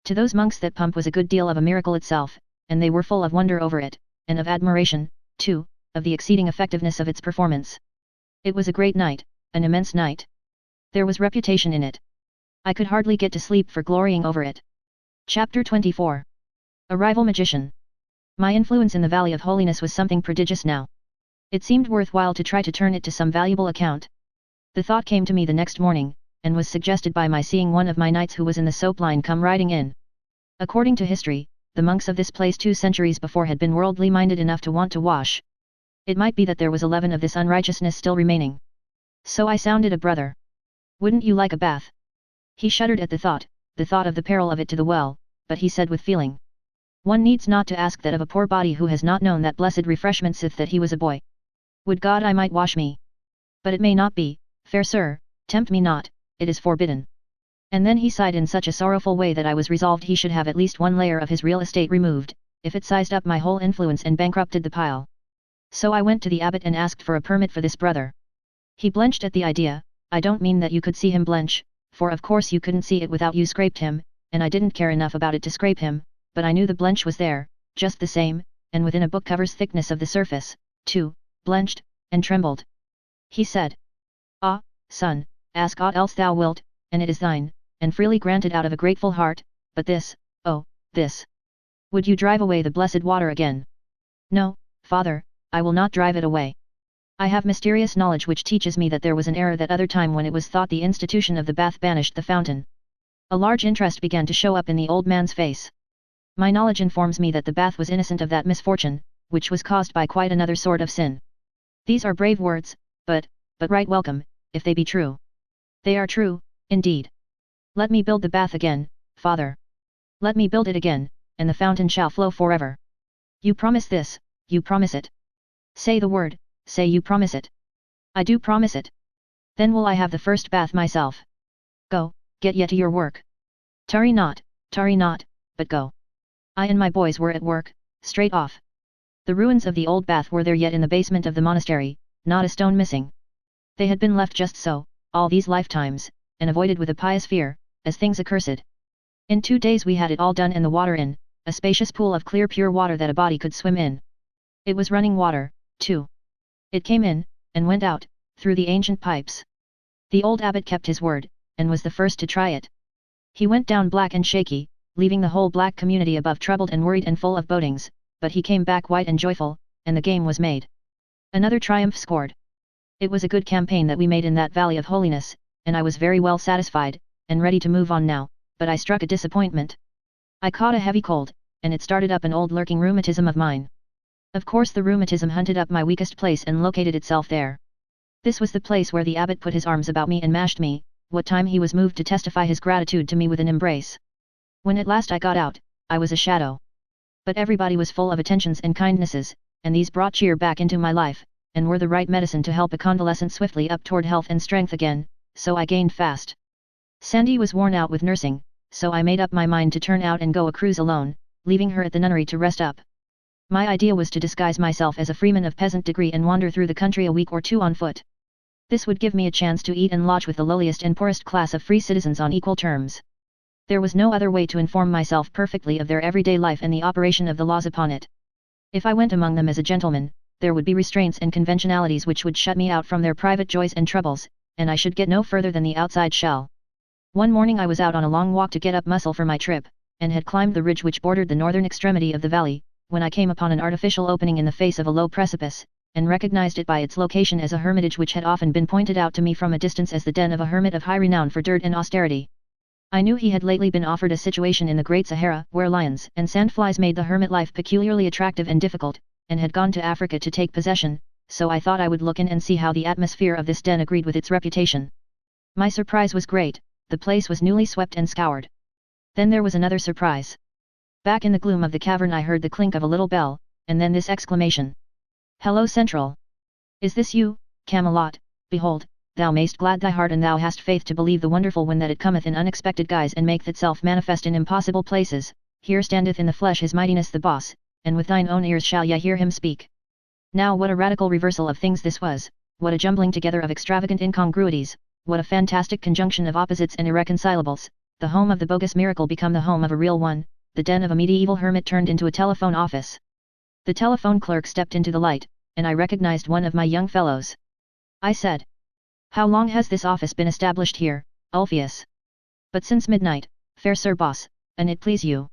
To those monks that pump was a good deal of a miracle itself, and they were full of wonder over it, and of admiration, too, of the exceeding effectiveness of its performance. It was a great night, an immense night. There was reputation in it. I could hardly get to sleep for glorying over it. Chapter 24. A Rival Magician. My influence in the Valley of Holiness was something prodigious now. It seemed worthwhile to try to turn it to some valuable account. The thought came to me the next morning, and was suggested by my seeing one of my knights who was in the soap line come riding in. According to history, the monks of this place 2 centuries before had been worldly minded enough to want to wash. It might be that there was a leaven of this unrighteousness still remaining. So I sounded a brother. Wouldn't you like a bath? He shuddered at the thought of the peril of it to the well, but he said with feeling. One needs not to ask that of a poor body who has not known that blessed refreshment sith that he was a boy. Would God I might wash me! But it may not be, fair sir, tempt me not, it is forbidden. And then he sighed in such a sorrowful way that I was resolved he should have at least one layer of his real estate removed, if it sized up my whole influence and bankrupted the pile. So I went to the abbot and asked for a permit for this brother. He blenched at the idea. I don't mean that you could see him blench, for of course you couldn't see it without you scraped him, and I didn't care enough about it to scrape him, but I knew the blench was there, just the same, and within a book cover's thickness of the surface, too, blenched, and trembled. He said, Ah, son, ask aught else thou wilt, and it is thine, and freely granted out of a grateful heart, but this, oh, this. Would you drive away the blessed water again? No, father, I will not drive it away. I have mysterious knowledge which teaches me that there was an error that other time when it was thought the institution of the bath banished the fountain. A large interest began to show up in the old man's face. My knowledge informs me that the bath was innocent of that misfortune, which was caused by quite another sort of sin. These are brave words, but right welcome, if they be true. They are true, indeed. Let me build the bath again, father. Let me build it again, and the fountain shall flow forever. You promise this, you promise it. Say the word, say you promise it. I do promise it. Then will I have the first bath myself. Go, get ye to your work. Tarry not, but go. I and my boys were at work, straight off. The ruins of the old bath were there yet in the basement of the monastery, not a stone missing. They had been left just so, all these lifetimes, and avoided with a pious fear, as things accursed. In 2 days we had it all done and the water in, a spacious pool of clear pure water that a body could swim in. It was running water, too. It came in, and went out, through the ancient pipes. The old abbot kept his word, and was the first to try it. He went down black and shaky, leaving the whole black community above troubled and worried and full of bodings, but he came back white and joyful, and the game was made. Another triumph scored. It was a good campaign that we made in that Valley of Holiness, and I was very well satisfied, and ready to move on now, but I struck a disappointment. I caught a heavy cold, and it started up an old lurking rheumatism of mine. Of course the rheumatism hunted up my weakest place and located itself there. This was the place where the abbot put his arms about me and mashed me, what time he was moved to testify his gratitude to me with an embrace. When at last I got out, I was a shadow. But everybody was full of attentions and kindnesses, and these brought cheer back into my life, and were the right medicine to help a convalescent swiftly up toward health and strength again, so I gained fast. Sandy was worn out with nursing, so I made up my mind to turn out and go a cruise alone, leaving her at the nunnery to rest up. My idea was to disguise myself as a freeman of peasant degree and wander through the country a week or 2 on foot. This would give me a chance to eat and lodge with the lowliest and poorest class of free citizens on equal terms. There was no other way to inform myself perfectly of their everyday life and the operation of the laws upon it. If I went among them as a gentleman, there would be restraints and conventionalities which would shut me out from their private joys and troubles, and I should get no further than the outside shell. One morning I was out on a long walk to get up muscle for my trip, and had climbed the ridge which bordered the northern extremity of the valley, when I came upon an artificial opening in the face of a low precipice, and recognized it by its location as a hermitage which had often been pointed out to me from a distance as the den of a hermit of high renown for dirt and austerity. I knew he had lately been offered a situation in the Great Sahara, where lions and sandflies made the hermit life peculiarly attractive and difficult, and had gone to Africa to take possession, so I thought I would look in and see how the atmosphere of this den agreed with its reputation. My surprise was great. The place was newly swept and scoured. Then there was another surprise. Back in the gloom of the cavern I heard the clink of a little bell, and then this exclamation. "Hello Central! Is this you, Camelot? Behold, thou mayst glad thy heart and thou hast faith to believe the wonderful when that it cometh in unexpected guise and maketh itself manifest in impossible places, here standeth in the flesh his mightiness the boss, and with thine own ears shall ye hear him speak." Now what a radical reversal of things this was, what a jumbling together of extravagant incongruities, what a fantastic conjunction of opposites and irreconcilables, the home of the bogus miracle become the home of a real one, the den of a medieval hermit turned into a telephone office. The telephone clerk stepped into the light, and I recognized one of my young fellows. I said, "How long has this office been established here, Ulfius?" "But since midnight, fair sir boss, an it please you.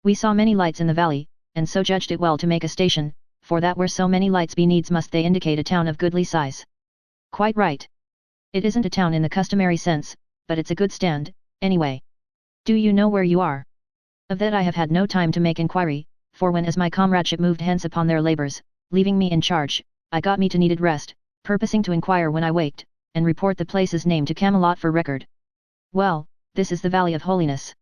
We saw many lights in the valley, and so judged it well to make a station, for that where so many lights be needs must they indicate a town of goodly size." "Quite right. It isn't a town in the customary sense, but it's a good stand, anyway. Do you know where you are?" Of that I have had no time to make inquiry, for when as my comradeship moved hence upon their labours, leaving me in charge, I got me to needed rest, purposing to inquire when I waked, and report the place's name to Camelot for record. "Well, this is the Valley of Holiness."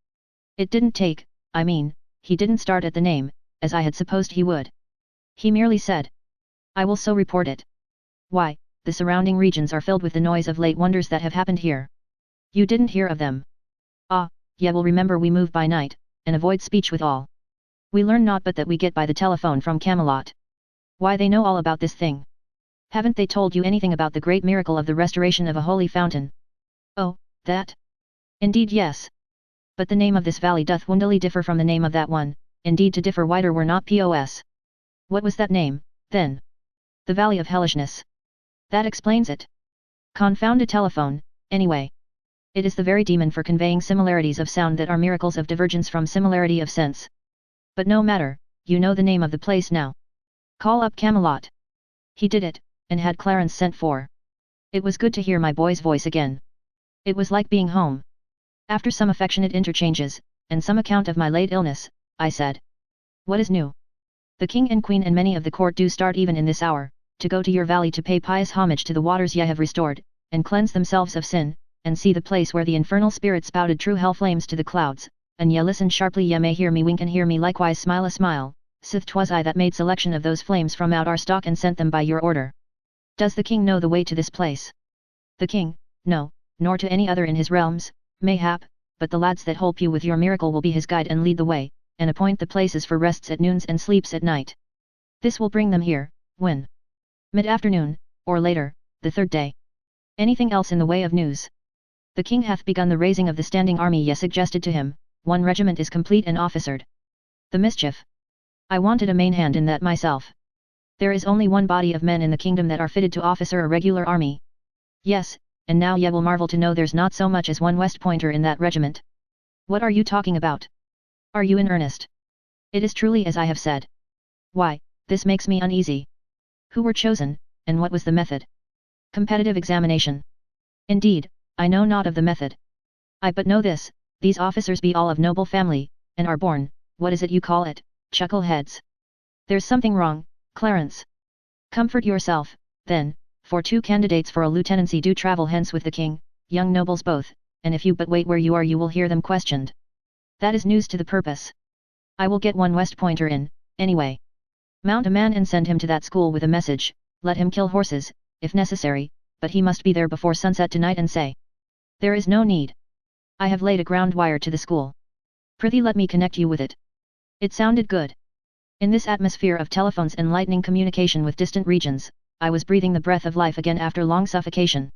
It didn't take, he didn't start at the name, as I had supposed he would. He merely said, "I will so report it. Why, the surrounding regions are filled with the noise of late wonders that have happened here. You didn't hear of them? Ah, ye will remember we move by night, and avoid speech with all. We learn naught but that we get by the telephone from Camelot. Why, they know all about this thing. Haven't they told you anything about the great miracle of the restoration of a holy fountain?" "Oh, that? Indeed yes. But the name of this valley doth woundily differ from the name of that one, indeed to differ wider were not pos. What was that name, then?" "The Valley of Hellishness." "That explains it. Confound a telephone, anyway. It is the very demon for conveying similarities of sound that are miracles of divergence from similarity of sense. But no matter, you know the name of the place now. Call up Camelot." He did it, and had Clarence sent for. It was good to hear my boy's voice again. It was like being home. After some affectionate interchanges, and some account of my late illness, I said, "What is new?" "The king and queen and many of the court do start even in this hour, to go to your valley to pay pious homage to the waters ye have restored, and cleanse themselves of sin, and see the place where the infernal spirit spouted true hell flames to the clouds, and ye listen sharply ye may hear me wink and hear me likewise smile a smile, sith 'twas I that made selection of those flames from out our stock and sent them by your order." "Does the king know the way to this place?" "The king? No, nor to any other in his realms, mayhap, but the lads that help you with your miracle will be his guide and lead the way, and appoint the places for rests at noons and sleeps at night. This will bring them here, when? Mid-afternoon, or later, the third day. Anything else in the way of news?" "The king hath begun the raising of the standing army ye suggested to him, one regiment is complete and officered." "The mischief! I wanted a main hand in that myself. There is only one body of men in the kingdom that are fitted to officer a regular army." "Yes, and now ye will marvel to know there's not so much as one West Pointer in that regiment." "What are you talking about? Are you in earnest?" "It is truly as I have said." "Why, this makes me uneasy. Who were chosen, and what was the method?" "Competitive examination." "Indeed, I know not of the method. I but know this, these officers be all of noble family, and are born, what is it you call it, chuckleheads. There's something wrong, Clarence. Comfort yourself, then, for 2 candidates for a lieutenancy do travel hence with the king, young nobles both, and if you but wait where you are you will hear them questioned. That is news to the purpose. I will get one West Pointer in, anyway. Mount a man and send him to that school with a message, let him kill horses, if necessary, but he must be there before sunset tonight and say, 'There is no need. I have laid a ground wire to the school. Prithee let me connect you with it.'" It sounded good. In this atmosphere of telephones and lightning communication with distant regions, I was breathing the breath of life again after long suffocation.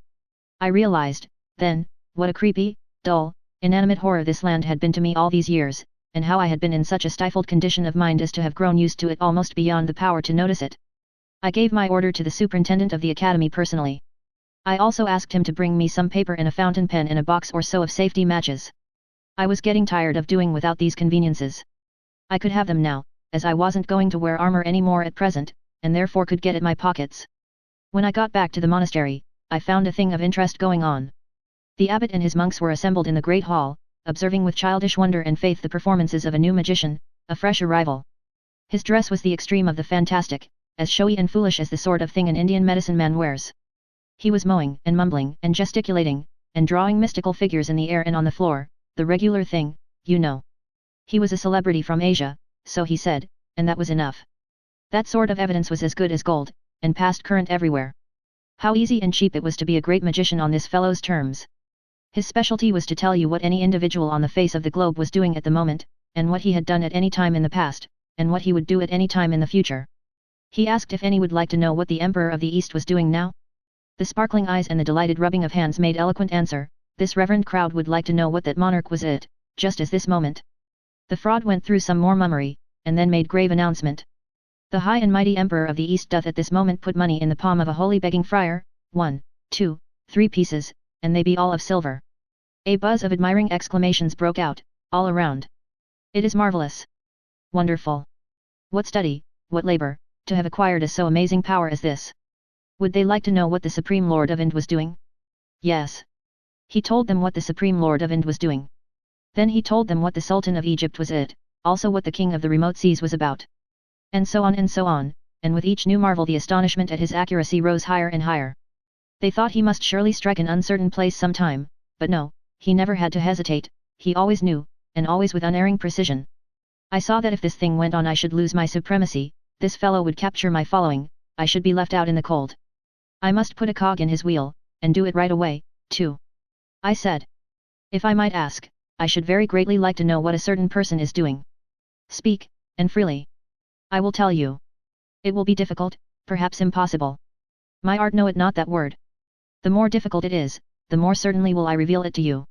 I realized, then, what a creepy, dull, inanimate horror this land had been to me all these years, and how I had been in such a stifled condition of mind as to have grown used to it almost beyond the power to notice it. I gave my order to the superintendent of the academy personally. I also asked him to bring me some paper and a fountain pen and a box or so of safety matches. I was getting tired of doing without these conveniences. I could have them now, as I wasn't going to wear armor any more at present, and therefore could get at my pockets. When I got back to the monastery, I found a thing of interest going on. The abbot and his monks were assembled in the great hall, observing with childish wonder and faith the performances of a new magician, a fresh arrival. His dress was the extreme of the fantastic, as showy and foolish as the sort of thing an Indian medicine man wears. He was mowing and mumbling and gesticulating, and drawing mystical figures in the air and on the floor, the regular thing, you know. He was a celebrity from Asia, so he said, and that was enough. That sort of evidence was as good as gold, and passed current everywhere. How easy and cheap it was to be a great magician on this fellow's terms. His specialty was to tell you what any individual on the face of the globe was doing at the moment, and what he had done at any time in the past, and what he would do at any time in the future. He asked if any would like to know what the Emperor of the East was doing now. The sparkling eyes and the delighted rubbing of hands made eloquent answer, this reverend crowd would like to know what that monarch was at, just as this moment. The fraud went through some more mummery, and then made grave announcement. The high and mighty Emperor of the East doth at this moment put money in the palm of a holy begging friar, 1, 2, 3 pieces, and they be all of silver. A buzz of admiring exclamations broke out, all around. It is marvelous. Wonderful. What study, what labor, to have acquired a so amazing power as this. Would they like to know what the Supreme Lord of Ind was doing? Yes. He told them what the Supreme Lord of Ind was doing. Then he told them what the Sultan of Egypt was at, also what the King of the remote seas was about. And so on, and with each new marvel the astonishment at his accuracy rose higher and higher. They thought he must surely strike an uncertain place some time, but no, he never had to hesitate, he always knew, and always with unerring precision. I saw that if this thing went on I should lose my supremacy, this fellow would capture my following, I should be left out in the cold. I must put a cog in his wheel, and do it right away, too. I said. If I might ask, I should very greatly like to know what a certain person is doing. Speak, and freely. I will tell you. It will be difficult, perhaps impossible. My art know it not that word. The more difficult it is, the more certainly will I reveal it to you.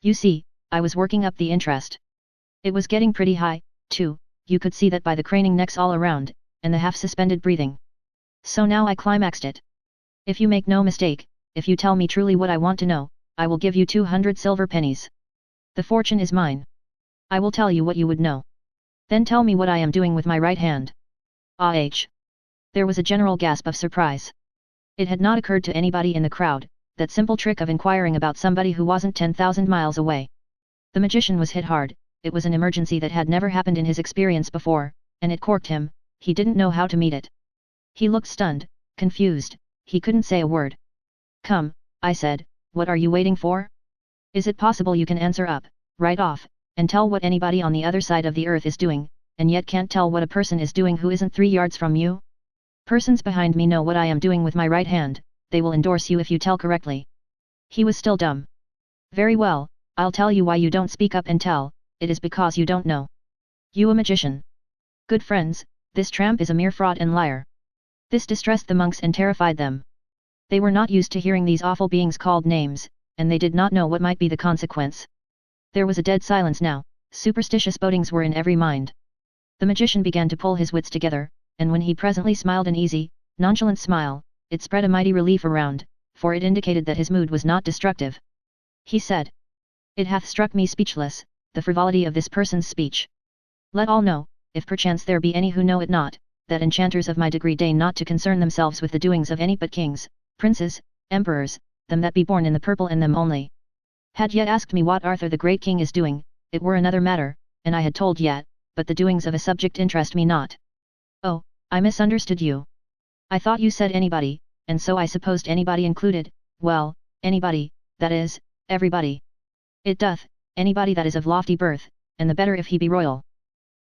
You see, I was working up the interest. It was getting pretty high, too, you could see that by the craning necks all around, and the half-suspended breathing. So now I climaxed it. If you make no mistake, if you tell me truly what I want to know, I will give you 200 silver pennies. The fortune is mine. I will tell you what you would know. Then tell me what I am doing with my right hand. There was a general gasp of surprise. It had not occurred to anybody in the crowd, that simple trick of inquiring about somebody who wasn't 10,000 miles away. The magician was hit hard, it was an emergency that had never happened in his experience before, and it corked him, he didn't know how to meet it. He looked stunned, confused, he couldn't say a word. Come, I said, what are you waiting for? Is it possible you can answer up, right off, and tell what anybody on the other side of the earth is doing, and yet can't tell what a person is doing who isn't 3 yards from you? Persons behind me know what I am doing with my right hand, they will endorse you if you tell correctly. He was still dumb. Very well, I'll tell you why you don't speak up and tell, it is because you don't know. You a magician. Good friends, this tramp is a mere fraud and liar. This distressed the monks and terrified them. They were not used to hearing these awful beings called names, and they did not know what might be the consequence. There was a dead silence now, superstitious bodings were in every mind. The magician began to pull his wits together, and when he presently smiled an easy, nonchalant smile, it spread a mighty relief around, for it indicated that his mood was not destructive. He said, "It hath struck me speechless, the frivolity of this person's speech. Let all know, if perchance there be any who know it not, that enchanters of my degree deign not to concern themselves with the doings of any but kings, princes, emperors, them that be born in the purple and them only. Had yet asked me what Arthur the great king is doing, it were another matter, and I had told yet, but the doings of a subject interest me not." "Oh, I misunderstood you. I thought you said anybody, and so I supposed anybody included, well, anybody, that is, everybody. It doth, anybody that is of lofty birth, and the better if he be royal."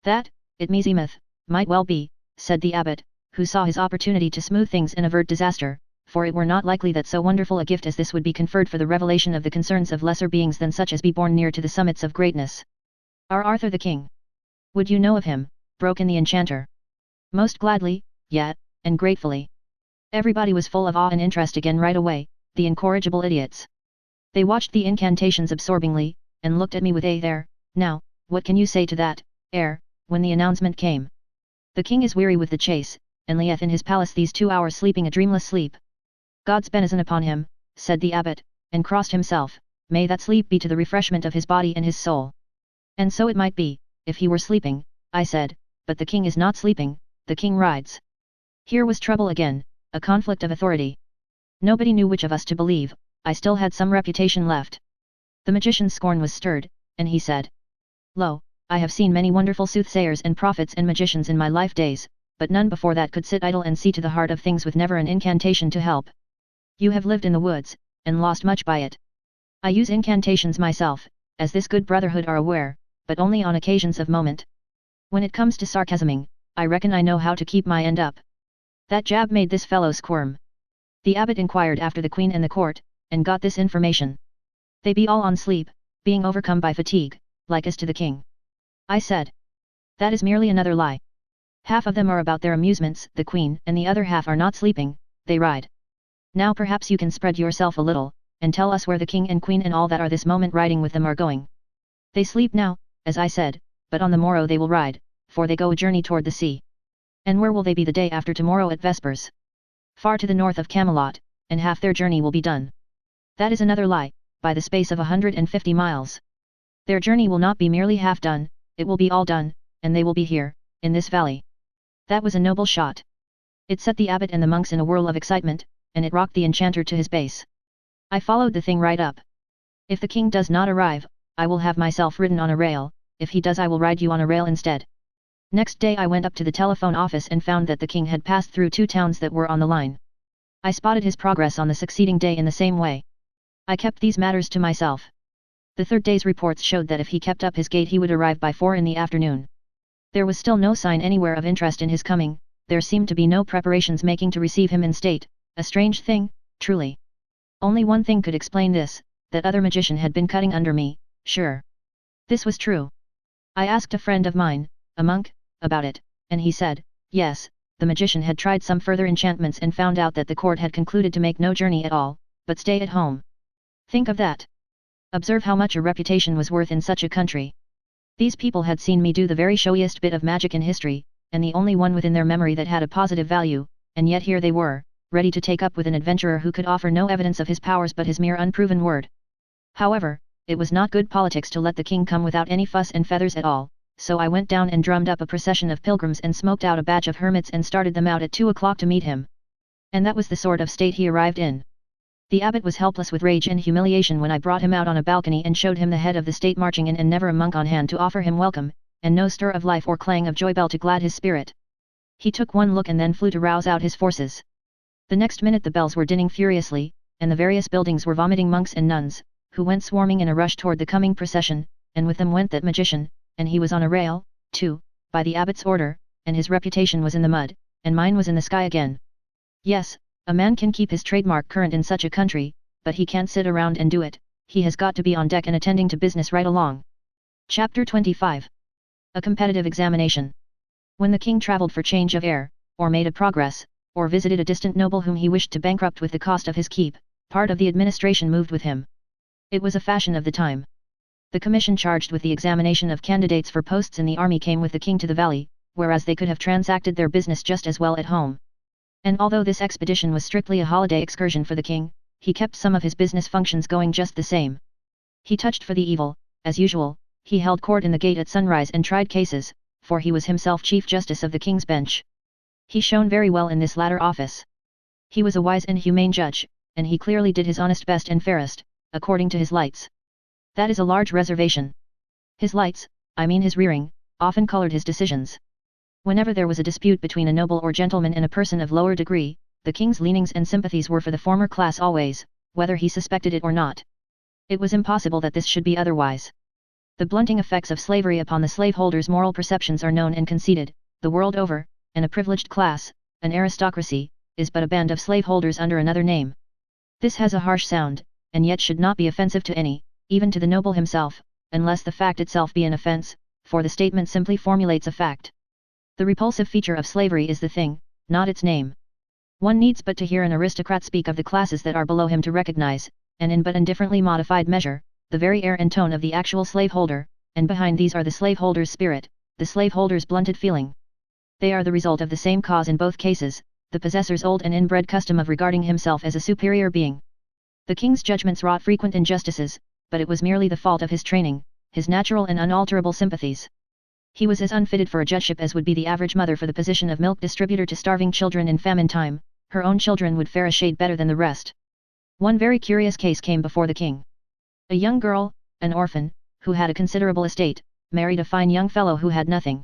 "That, it meseemeth, might well be," said the abbot, who saw his opportunity to smooth things and avert disaster, for it were not likely that so wonderful a gift as this would be conferred for the revelation of the concerns of lesser beings than such as be born near to the summits of greatness. "Our Arthur the king. Would you know of him?" broke in the enchanter. "Most gladly, yet, and gratefully." Everybody was full of awe and interest again right away, the incorrigible idiots. They watched the incantations absorbingly, and looked at me with a there, now, what can you say to that, air, when the announcement came? "The king is weary with the chase, and lieth in his palace these 2 hours sleeping a dreamless sleep." "God's benison upon him," said the abbot, and crossed himself, "may that sleep be to the refreshment of his body and his soul." "And so it might be, if he were sleeping," I said, "but the king is not sleeping, the king rides." Here was trouble again, a conflict of authority. Nobody knew which of us to believe. I still had some reputation left. The magician's scorn was stirred, and he said, "Lo, I have seen many wonderful soothsayers and prophets and magicians in my life days, but none before that could sit idle and see to the heart of things with never an incantation to help. You have lived in the woods, and lost much by it. I use incantations myself, as this good brotherhood are aware, but only on occasions of moment. When it comes to sarcasming, I reckon I know how to keep my end up." That jab made this fellow squirm. The abbot inquired after the queen and the court, and got this information. "They be all on sleep, being overcome by fatigue, like as to the king." I said. "That is merely another lie. Half of them are about their amusements, the queen, and the other half are not sleeping, they ride. Now perhaps you can spread yourself a little, and tell us where the king and queen and all that are this moment riding with them are going." "They sleep now, as I said, but on the morrow they will ride, for they go a journey toward the sea." "And where will they be the day after tomorrow at vespers?" "Far to the north of Camelot, and half their journey will be done." "That is another lie, by the space of 150 miles. Their journey will not be merely half done, it will be all done, and they will be here, in this valley." That was a noble shot. It set the abbot and the monks in a whirl of excitement, and it rocked the enchanter to his base. I followed the thing right up. "If the king does not arrive, I will have myself ridden on a rail, if he does I will ride you on a rail instead." Next day I went up to the telephone office and found that the king had passed through 2 towns that were on the line. I spotted his progress on the succeeding day in the same way. I kept these matters to myself. The 3rd day's reports showed that if he kept up his gait he would arrive by 4 in the afternoon. There was still no sign anywhere of interest in his coming, there seemed to be no preparations making to receive him in state, a strange thing, truly. Only one thing could explain this, that other magician had been cutting under me, sure. This was true. I asked a friend of mine, a monk, about it, and he said, yes, the magician had tried some further enchantments and found out that the court had concluded to make no journey at all, but stay at home. Think of that. Observe how much a reputation was worth in such a country. These people had seen me do the very showiest bit of magic in history, and the only one within their memory that had a positive value, and yet here they were, ready to take up with an adventurer who could offer no evidence of his powers but his mere unproven word. However, it was not good politics to let the king come without any fuss and feathers at all, so I went down and drummed up a procession of pilgrims and smoked out a batch of hermits and started them out at 2 o'clock to meet him. And that was the sort of state he arrived in. The abbot was helpless with rage and humiliation when I brought him out on a balcony and showed him the head of the state marching in and never a monk on hand to offer him welcome, and no stir of life or clang of joy bell to glad his spirit. He took one look and then flew to rouse out his forces. The next minute the bells were dinning furiously, and the various buildings were vomiting monks and nuns, who went swarming in a rush toward the coming procession, and with them went that magician, and he was on a rail, too, by the abbot's order, and his reputation was in the mud, and mine was in the sky again. Yes, a man can keep his trademark current in such a country, but he can't sit around and do it, he has got to be on deck and attending to business right along. Chapter 25. A Competitive Examination. When the king travelled for change of air, or made a progress, or visited a distant noble whom he wished to bankrupt with the cost of his keep, part of the administration moved with him. It was a fashion of the time. The commission charged with the examination of candidates for posts in the army came with the king to the valley, whereas they could have transacted their business just as well at home. And although this expedition was strictly a holiday excursion for the king, he kept some of his business functions going just the same. He touched for the evil, as usual, he held court in the gate at sunrise and tried cases, for he was himself Chief Justice of the King's Bench. He shone very well in this latter office. He was a wise and humane judge, and he clearly did his honest best and fairest, according to his lights. That is a large reservation. His lights, I mean his rearing, often colored his decisions. Whenever there was a dispute between a noble or gentleman and a person of lower degree, the king's leanings and sympathies were for the former class always, whether he suspected it or not. It was impossible that this should be otherwise. The blunting effects of slavery upon the slaveholders' moral perceptions are known and conceded, the world over, and a privileged class, an aristocracy, is but a band of slaveholders under another name. This has a harsh sound, and yet should not be offensive to any, even to the noble himself, unless the fact itself be an offense, for the statement simply formulates a fact. The repulsive feature of slavery is the thing, not its name. One needs but to hear an aristocrat speak of the classes that are below him to recognize, and in but indifferently modified measure, the very air and tone of the actual slaveholder, and behind these are the slaveholder's spirit, the slaveholder's blunted feeling. They are the result of the same cause in both cases, the possessor's old and inbred custom of regarding himself as a superior being. The king's judgments wrought frequent injustices, but it was merely the fault of his training, his natural and unalterable sympathies. He was as unfitted for a judgeship as would be the average mother for the position of milk distributor to starving children in famine time. Her own children would fare a shade better than the rest. One very curious case came before the king. A young girl, an orphan, who had a considerable estate, married a fine young fellow who had nothing.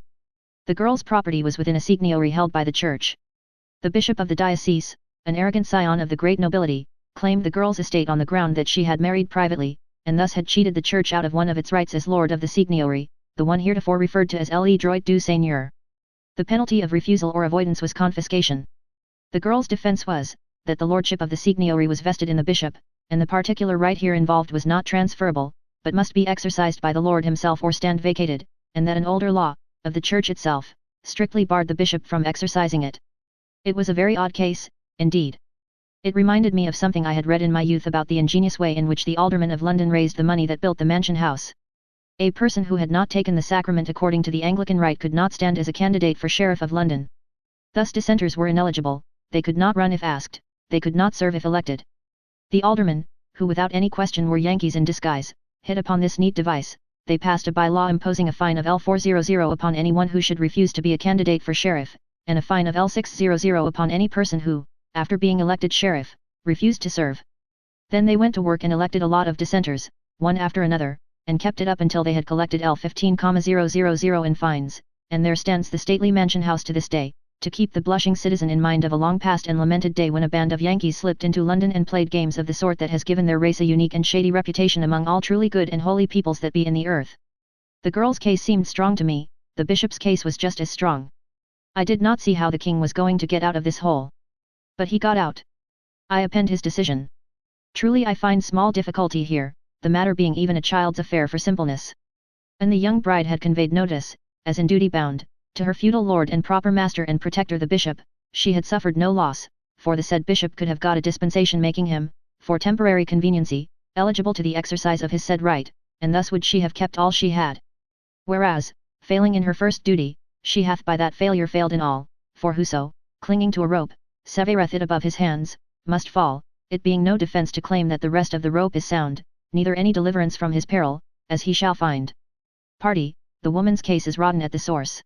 The girl's property was within a seigniory held by the church. The bishop of the diocese, an arrogant scion of the great nobility, claimed the girl's estate on the ground that she had married privately, and thus had cheated the church out of one of its rights as lord of the seigniory, the one heretofore referred to as le droit du seigneur. The penalty of refusal or avoidance was confiscation. The girl's defense was, that the lordship of the seigniory was vested in the bishop, and the particular right here involved was not transferable, but must be exercised by the lord himself or stand vacated, and that an older law, of the church itself, strictly barred the bishop from exercising it. It was a very odd case, indeed. It reminded me of something I had read in my youth about the ingenious way in which the aldermen of London raised the money that built the Mansion House. A person who had not taken the sacrament according to the Anglican rite could not stand as a candidate for Sheriff of London. Thus dissenters were ineligible, they could not run if asked, they could not serve if elected. The aldermen, who without any question were Yankees in disguise, hit upon this neat device. They passed a by-law imposing a fine of L400 upon anyone who should refuse to be a candidate for sheriff, and a fine of L600 upon any person who, after being elected sheriff, refused to serve. Then they went to work and elected a lot of dissenters, one after another, and kept it up until they had collected L15,000 in fines, and there stands the stately Mansion House to this day, to keep the blushing citizen in mind of a long past and lamented day when a band of Yankees slipped into London and played games of the sort that has given their race a unique and shady reputation among all truly good and holy peoples that be in the earth. The girl's case seemed strong to me, the bishop's case was just as strong. I did not see how the king was going to get out of this hole. But he got out. I append his decision. Truly I find small difficulty here, the matter being even a child's affair for simpleness. And the young bride had conveyed notice, as in duty bound, to her feudal lord and proper master and protector the bishop. She had suffered no loss, for the said bishop could have got a dispensation making him, for temporary conveniency, eligible to the exercise of his said right, and thus would she have kept all she had. Whereas, failing in her first duty, she hath by that failure failed in all, for whoso, clinging to a rope, severeth it above his hands, must fall, it being no defence to claim that the rest of the rope is sound, neither any deliverance from his peril, as he shall find. Party, the woman's case is rotten at the source.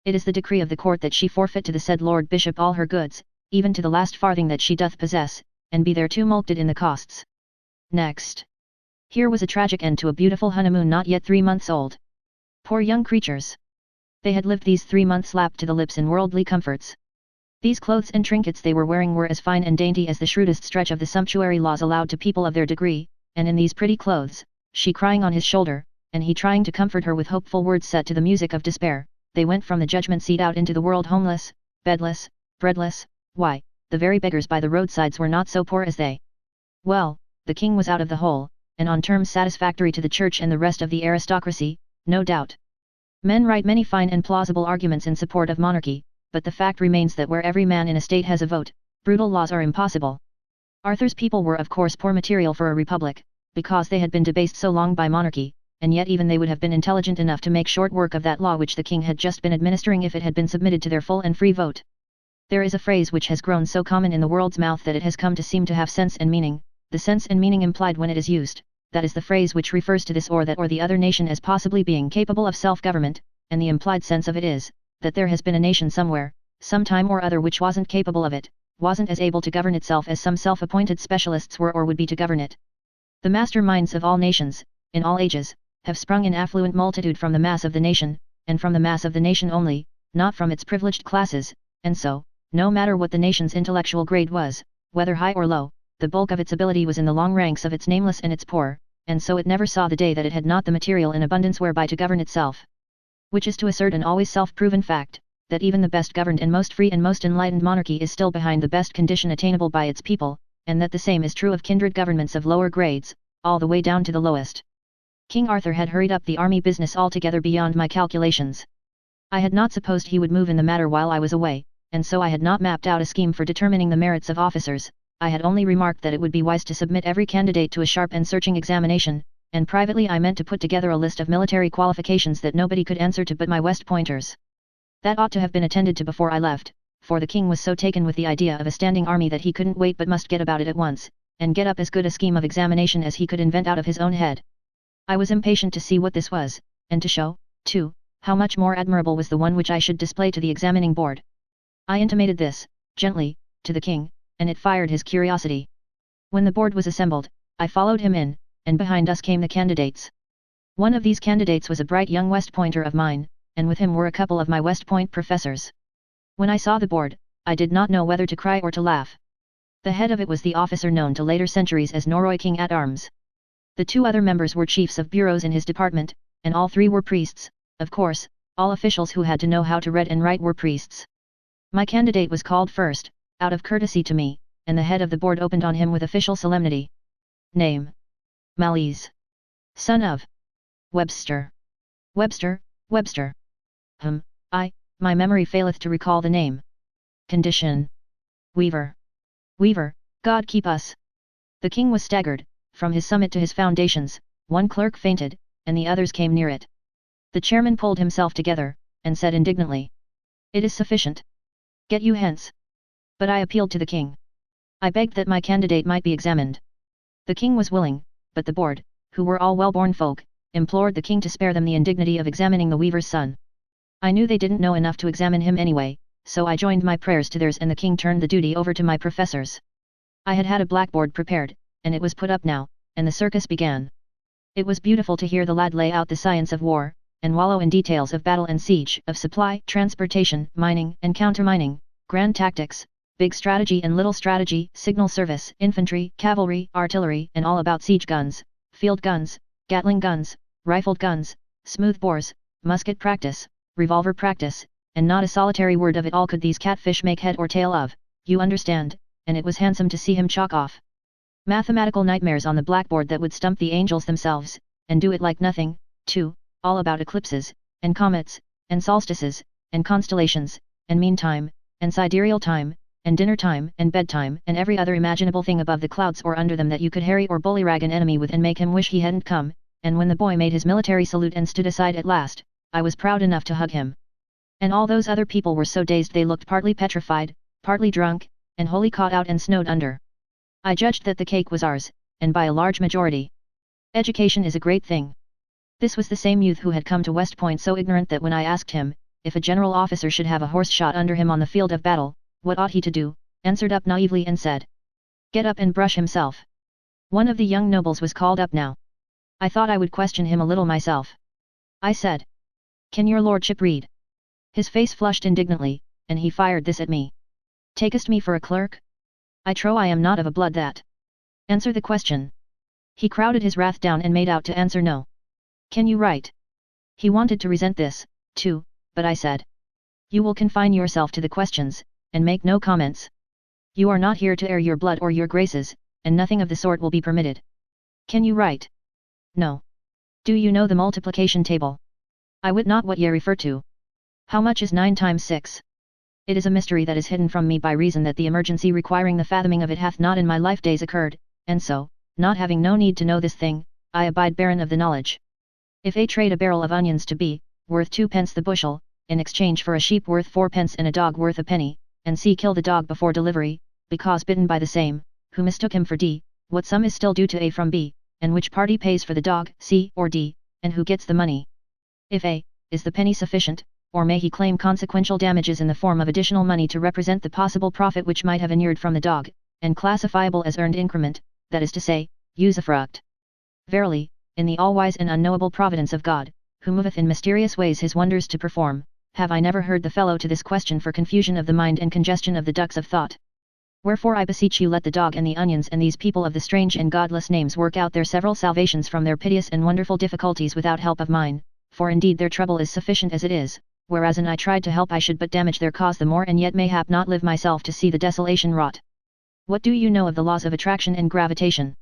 It is the decree of the court that she forfeit to the said Lord Bishop all her goods, even to the last farthing that she doth possess, and be thereto mulcted in the costs. Next. Here was a tragic end to a beautiful honeymoon not yet 3 months old. Poor young creatures! They had lived these 3 months lapped to the lips in worldly comforts. These clothes and trinkets they were wearing were as fine and dainty as the shrewdest stretch of the sumptuary laws allowed to people of their degree, and in these pretty clothes, she crying on his shoulder, and he trying to comfort her with hopeful words set to the music of despair, they went from the judgment seat out into the world homeless, bedless, breadless. Why, the very beggars by the roadsides were not so poor as they. Well, the king was out of the hole, and on terms satisfactory to the church and the rest of the aristocracy, no doubt. Men write many fine and plausible arguments in support of monarchy, but the fact remains that where every man in a state has a vote, brutal laws are impossible. Arthur's people were of course poor material for a republic, because they had been debased so long by monarchy, and yet even they would have been intelligent enough to make short work of that law which the king had just been administering if it had been submitted to their full and free vote. There is a phrase which has grown so common in the world's mouth that it has come to seem to have sense and meaning, the sense and meaning implied when it is used, that is the phrase which refers to this or that or the other nation as possibly being capable of self-government, and the implied sense of it is, that there has been a nation somewhere, sometime or other which wasn't capable of it, wasn't as able to govern itself as some self-appointed specialists were or would be to govern it. The master minds of all nations, in all ages, have sprung in affluent multitude from the mass of the nation, and from the mass of the nation only, not from its privileged classes, and so, no matter what the nation's intellectual grade was, whether high or low, the bulk of its ability was in the long ranks of its nameless and its poor, and so it never saw the day that it had not the material in abundance whereby to govern itself. Which is to assert an always self-proven fact, that even the best governed and most free and most enlightened monarchy is still behind the best condition attainable by its people, and that the same is true of kindred governments of lower grades, all the way down to the lowest. King Arthur had hurried up the army business altogether beyond my calculations. I had not supposed he would move in the matter while I was away, and so I had not mapped out a scheme for determining the merits of officers. I had only remarked that it would be wise to submit every candidate to a sharp and searching examination, and privately I meant to put together a list of military qualifications that nobody could answer to but my West Pointers. That ought to have been attended to before I left, for the king was so taken with the idea of a standing army that he couldn't wait but must get about it at once, and get up as good a scheme of examination as he could invent out of his own head. I was impatient to see what this was, and to show, too, how much more admirable was the one which I should display to the examining board. I intimated this, gently, to the king, and it fired his curiosity. When the board was assembled, I followed him in, and behind us came the candidates. One of these candidates was a bright young West Pointer of mine, and with him were a couple of my West Point professors. When I saw the board, I did not know whether to cry or to laugh. The head of it was the officer known to later centuries as Norroy King-at-Arms. The two other members were chiefs of bureaus in his department, and all three were priests. Of course, all officials who had to know how to read and write were priests. My candidate was called first, out of courtesy to me, and the head of the board opened on him with official solemnity. Name: Malise. Son of Webster. Webster, Webster. My memory faileth to recall the name. Condition: Weaver. Weaver, God keep us. The king was staggered, from his summit to his foundations. One clerk fainted, and the others came near it. The chairman pulled himself together, and said indignantly, "It is sufficient. Get you hence." But I appealed to the king. I begged that my candidate might be examined. The king was willing, but the board, who were all well-born folk, implored the king to spare them the indignity of examining the weaver's son. I knew they didn't know enough to examine him anyway, so I joined my prayers to theirs and the king turned the duty over to my professors. I had had a blackboard prepared, and it was put up now, and the circus began. It was beautiful to hear the lad lay out the science of war, and wallow in details of battle and siege, of supply, transportation, mining and countermining, grand tactics, big strategy and little strategy, signal service, infantry, cavalry, artillery, and all about siege guns, field guns, Gatling guns, rifled guns, smooth bores, musket practice, revolver practice, and not a solitary word of it all could these catfish make head or tail of, you understand, and it was handsome to see him chalk off mathematical nightmares on the blackboard that would stump the angels themselves, and do it like nothing, too, all about eclipses, and comets, and solstices, and constellations, and meantime, and sidereal time, and dinner time, and bedtime, and every other imaginable thing above the clouds or under them that you could harry or bullyrag an enemy with and make him wish he hadn't come, and when the boy made his military salute and stood aside at last, I was proud enough to hug him. And all those other people were so dazed they looked partly petrified, partly drunk, and wholly caught out and snowed under. I judged that the cake was ours, and by a large majority. Education is a great thing. This was the same youth who had come to West Point so ignorant that when I asked him, if a general officer should have a horse shot under him on the field of battle, what ought he to do, answered up naively and said, "Get up and brush himself." One of the young nobles was called up now. I thought I would question him a little myself. I said, "Can your lordship read?" His face flushed indignantly, and he fired this at me. "Takest me for a clerk? I trow I am not of a blood that. Answer the question." He crowded his wrath down and made out to answer no. "Can you write?" He wanted to resent this, too, but I said, "You will confine yourself to the questions, and make no comments. You are not here to air your blood or your graces, and nothing of the sort will be permitted. Can you write?" "No." "Do you know the multiplication table?" "I wit not what ye refer to." "How much is 9 times 6? "It is a mystery that is hidden from me by reason that the emergency requiring the fathoming of it hath not in my life days occurred, and so, not having no need to know this thing, I abide barren of the knowledge. If A trade a barrel of onions to B, worth 2 pence the bushel, in exchange for a sheep worth 4 pence and a dog worth a penny, and C kill the dog before delivery, because bitten by the same, who mistook him for D, what sum is still due to A from B, and which party pays for the dog, C or D, and who gets the money? If A, is the penny sufficient, or may he claim consequential damages in the form of additional money to represent the possible profit which might have inured from the dog, and classifiable as earned increment, that is to say, usufruct? Verily, in the all-wise and unknowable providence of God, who moveth in mysterious ways his wonders to perform, have I never heard the fellow to this question for confusion of the mind and congestion of the ducts of thought. Wherefore I beseech you let the dog and the onions and these people of the strange and godless names work out their several salvations from their piteous and wonderful difficulties without help of mine, for indeed their trouble is sufficient as it is, whereas an I tried to help I should but damage their cause the more and yet mayhap not live myself to see the desolation wrought. What do you know of the laws of attraction and gravitation?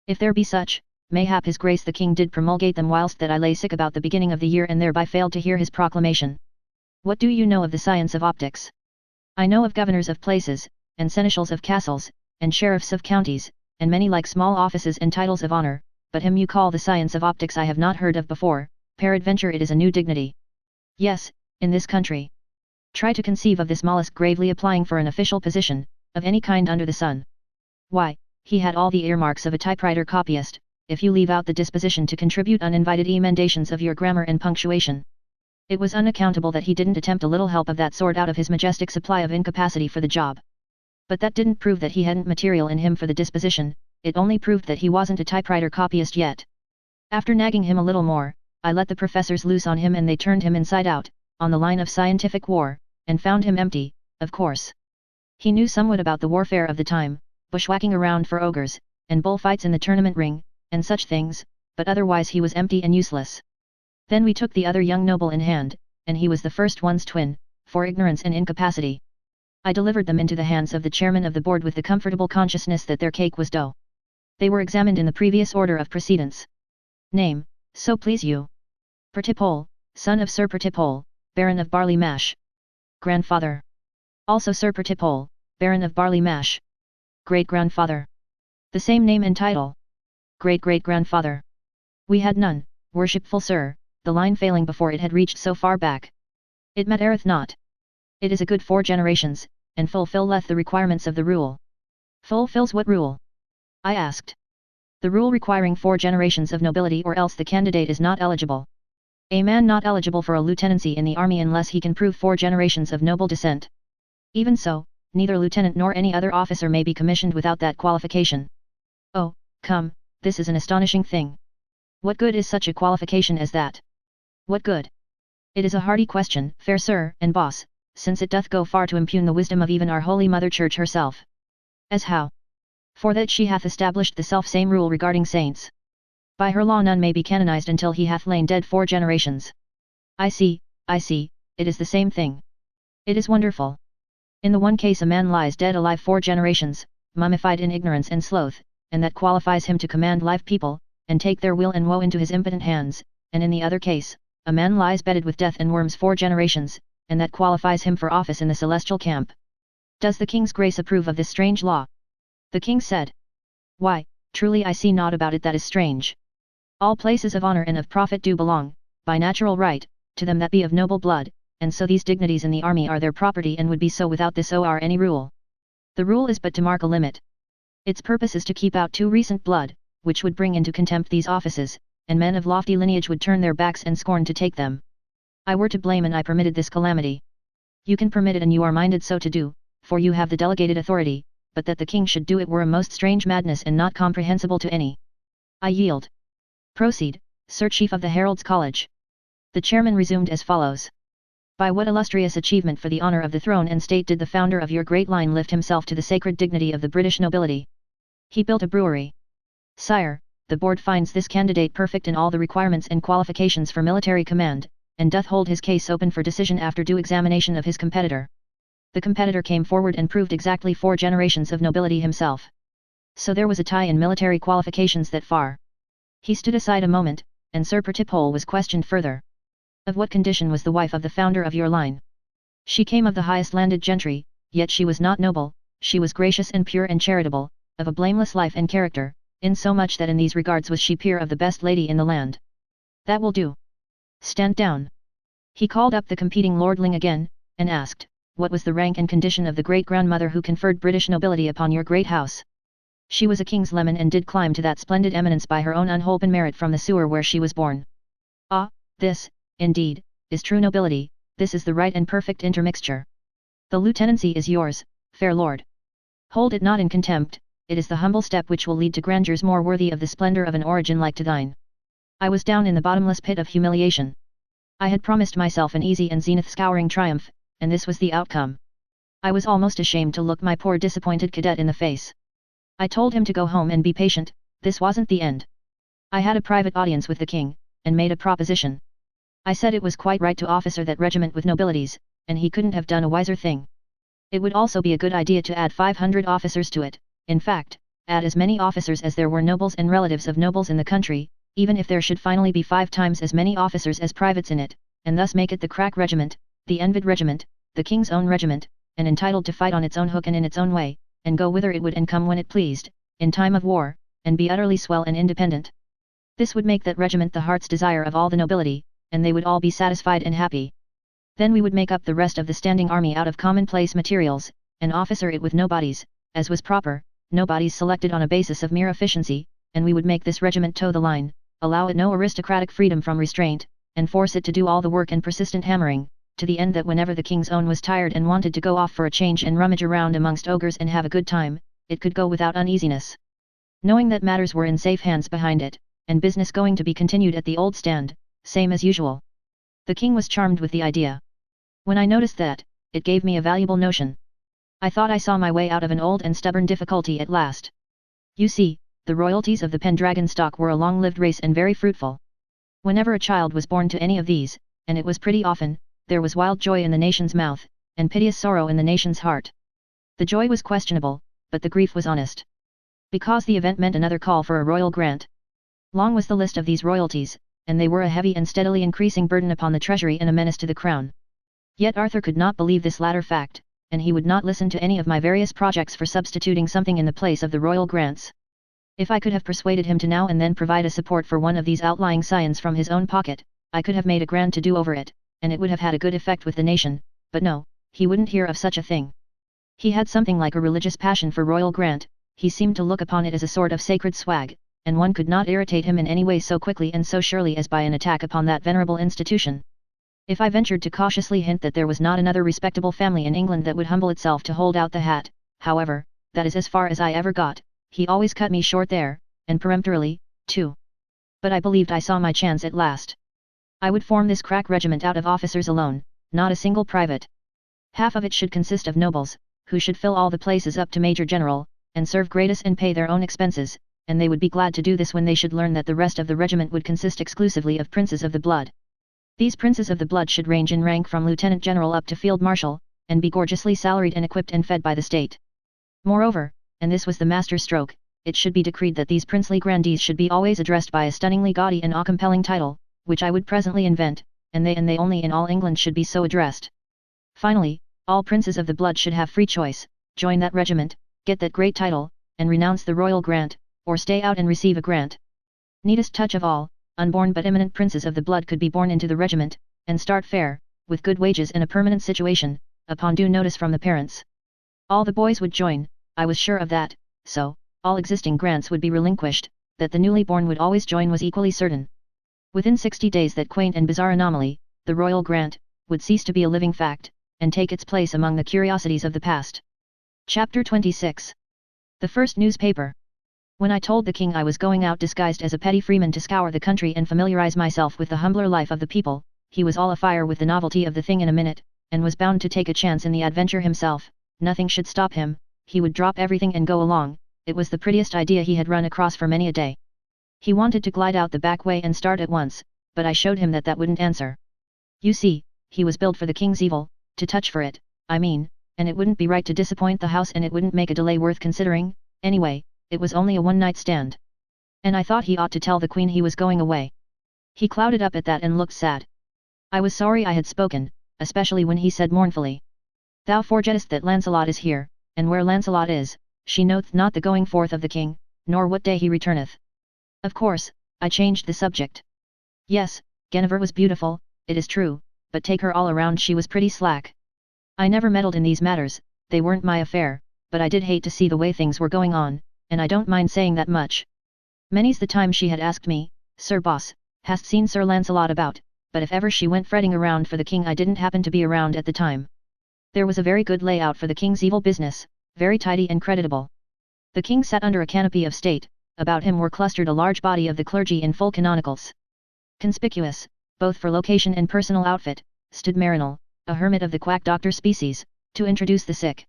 If there be such, mayhap his grace the king did promulgate them whilst that I lay sick about the beginning of the year and thereby failed to hear his proclamation. What do you know of the science of optics? I know of governors of places, and seneschals of castles, and sheriffs of counties, and many like small offices and titles of honor, but him you call the science of optics I have not heard of before, peradventure it is a new dignity. Yes, in this country. Try to conceive of this mollusk gravely applying for an official position, of any kind under the sun. Why, he had all the earmarks of a typewriter copyist, if you leave out the disposition to contribute uninvited emendations of your grammar and punctuation. It was unaccountable that he didn't attempt a little help of that sort out of his majestic supply of incapacity for the job. But that didn't prove that he hadn't material in him for the disposition, it only proved that he wasn't a typewriter copyist yet. After nagging him a little more, I let the professors loose on him and they turned him inside out, on the line of scientific war, and found him empty, of course. He knew somewhat about the warfare of the time, bushwhacking around for ogres, and bullfights in the tournament ring, and such things, but otherwise he was empty and useless. Then we took the other young noble in hand, and he was the first one's twin, for ignorance and incapacity. I delivered them into the hands of the chairman of the board with the comfortable consciousness that their cake was dough. They were examined in the previous order of precedence. Name, so please you. Pertipole, son of Sir Pertipole, Baron of Barley Mash. Grandfather. Also Sir Pertipole, Baron of Barley Mash. Great-grandfather. The same name and title. Great-great-grandfather. We had none, worshipful sir, the line failing before it had reached so far back. It mattereth not. It is a good 4 generations, and fulfilleth the requirements of the rule. Fulfills what rule? I asked. The rule requiring 4 generations of nobility or else the candidate is not eligible. A man not eligible for a lieutenancy in the army unless he can prove 4 generations of noble descent. Even so, neither lieutenant nor any other officer may be commissioned without that qualification. Oh, come, this is an astonishing thing. What good is such a qualification as that? What good? It is a hardy question, fair sir and boss, since it doth go far to impugn the wisdom of even our holy Mother Church herself. As how? For that she hath established the self-same rule regarding saints. By her law none may be canonized until he hath lain dead 4 generations. I see, it is the same thing. It is wonderful. In the one case a man lies dead alive 4 generations, mummified in ignorance and sloth, and that qualifies him to command live people, and take their will and woe into his impotent hands, and in the other case, a man lies bedded with death and worms 4 generations, and that qualifies him for office in the celestial camp. Does the king's grace approve of this strange law? The king said. Why, truly I see naught about it that is strange. All places of honor and of profit do belong, by natural right, to them that be of noble blood, and so these dignities in the army are their property and would be so without this or any rule. The rule is but to mark a limit. Its purpose is to keep out too recent blood, which would bring into contempt these offices, and men of lofty lineage would turn their backs and scorn to take them. I were to blame and I permitted this calamity. You can permit it and you are minded so to do, for you have the delegated authority, but that the king should do it were a most strange madness and not comprehensible to any. I yield. Proceed, Sir Chief of the Herald's College. The chairman resumed as follows. By what illustrious achievement for the honor of the throne and state did the founder of your great line lift himself to the sacred dignity of the British nobility? He built a brewery. Sire, the board finds this candidate perfect in all the requirements and qualifications for military command, and doth hold his case open for decision after due examination of his competitor. The competitor came forward and proved exactly 4 generations of nobility himself. So there was a tie in military qualifications that far. He stood aside a moment, and Sir Pertipole was questioned further. Of what condition was the wife of the founder of your line? She came of the highest landed gentry, yet she was not noble, she was gracious and pure and charitable, of a blameless life and character, insomuch that in these regards was she peer of the best lady in the land. That will do. Stand down. He called up the competing lordling again, and asked, what was the rank and condition of the great-grandmother who conferred British nobility upon your great house? She was a king's leman and did climb to that splendid eminence by her own unholpen merit from the sewer where she was born. Ah, this, indeed, is true nobility, this is the right and perfect intermixture. The lieutenancy is yours, fair lord. Hold it not in contempt, it is the humble step which will lead to grandeurs more worthy of the splendor of an origin like to thine. I was down in the bottomless pit of humiliation. I had promised myself an easy and zenith-scouring triumph, and this was the outcome. I was almost ashamed to look my poor disappointed cadet in the face. I told him to go home and be patient, this wasn't the end. I had a private audience with the king, and made a proposition. I said it was quite right to officer that regiment with nobilities, and he couldn't have done a wiser thing. It would also be a good idea to add 500 officers to it, in fact, add as many officers as there were nobles and relatives of nobles in the country, even if there should finally be 5 times as many officers as privates in it, and thus make it the crack regiment, the envied regiment, the king's own regiment, and entitled to fight on its own hook and in its own way, and go whither it would and come when it pleased, in time of war, and be utterly swell and independent. This would make that regiment the heart's desire of all the nobility, and they would all be satisfied and happy. Then we would make up the rest of the standing army out of commonplace materials, and officer it with nobodies, as was proper, nobodies selected on a basis of mere efficiency, and we would make this regiment toe the line, allow it no aristocratic freedom from restraint, and force it to do all the work and persistent hammering, to the end that whenever the king's own was tired and wanted to go off for a change and rummage around amongst ogres and have a good time, it could go without uneasiness. Knowing that matters were in safe hands behind it, and business going to be continued at the old stand, same as usual. The king was charmed with the idea. When I noticed that, it gave me a valuable notion. I thought I saw my way out of an old and stubborn difficulty at last. You see, the royalties of the Pendragon stock were a long-lived race and very fruitful. Whenever a child was born to any of these, and it was pretty often, there was wild joy in the nation's mouth, and piteous sorrow in the nation's heart. The joy was questionable, but the grief was honest. Because the event meant another call for a royal grant. Long was the list of these royalties, and they were a heavy and steadily increasing burden upon the treasury and a menace to the crown. Yet Arthur could not believe this latter fact, and he would not listen to any of my various projects for substituting something in the place of the royal grants. If I could have persuaded him to now and then provide a support for one of these outlying scions from his own pocket, I could have made a grant to do over it, and it would have had a good effect with the nation, but no, he wouldn't hear of such a thing. He had something like a religious passion for royal grant, he seemed to look upon it as a sort of sacred swag, and one could not irritate him in any way so quickly and so surely as by an attack upon that venerable institution. If I ventured to cautiously hint that there was not another respectable family in England that would humble itself to hold out the hat, however, that is as far as I ever got, he always cut me short there, and peremptorily, too. But I believed I saw my chance at last. I would form this crack regiment out of officers alone, not a single private. Half of it should consist of nobles, who should fill all the places up to Major General, and serve gratis and pay their own expenses, and they would be glad to do this when they should learn that the rest of the regiment would consist exclusively of princes of the blood. These princes of the blood should range in rank from lieutenant general up to field marshal, and be gorgeously salaried and equipped and fed by the state. Moreover, and this was the master stroke, it should be decreed that these princely grandees should be always addressed by a stunningly gaudy and awe-compelling title, which I would presently invent, and they only in all England should be so addressed. Finally, all princes of the blood should have free choice, join that regiment, get that great title, and renounce the royal grant, or stay out and receive a grant. Neatest touch of all, unborn but eminent princes of the blood could be born into the regiment, and start fair, with good wages and a permanent situation, upon due notice from the parents. All the boys would join, I was sure of that, so, all existing grants would be relinquished, that the newly born would always join was equally certain. Within 60 days that quaint and bizarre anomaly, the royal grant, would cease to be a living fact, and take its place among the curiosities of the past. Chapter 26. The first newspaper. When I told the king I was going out disguised as a petty freeman to scour the country and familiarize myself with the humbler life of the people, he was all afire with the novelty of the thing in a minute, and was bound to take a chance in the adventure himself. Nothing should stop him, he would drop everything and go along. It was the prettiest idea he had run across for many a day. He wanted to glide out the back way and start at once, but I showed him that that wouldn't answer. You see, he was built for the king's evil, to touch for it, I mean, and it wouldn't be right to disappoint the house and it wouldn't make a delay worth considering, anyway. It was only a one-night stand. And I thought he ought to tell the queen he was going away. He clouded up at that and looked sad. I was sorry I had spoken, especially when he said mournfully, "Thou forgettest that Lancelot is here, and where Lancelot is, she knoweth not the going forth of the king, nor what day he returneth." Of course, I changed the subject. Yes, Guinevere was beautiful, it is true, but take her all around she was pretty slack. I never meddled in these matters, they weren't my affair, but I did hate to see the way things were going on, and I don't mind saying that much. Many's the time she had asked me, "Sir Boss, hast seen Sir Lancelot about?" but if ever she went fretting around for the king I didn't happen to be around at the time. There was a very good layout for the king's evil business, very tidy and creditable. The king sat under a canopy of state, about him were clustered a large body of the clergy in full canonicals. Conspicuous, both for location and personal outfit, stood Marinal, a hermit of the quack doctor species, to introduce the sick.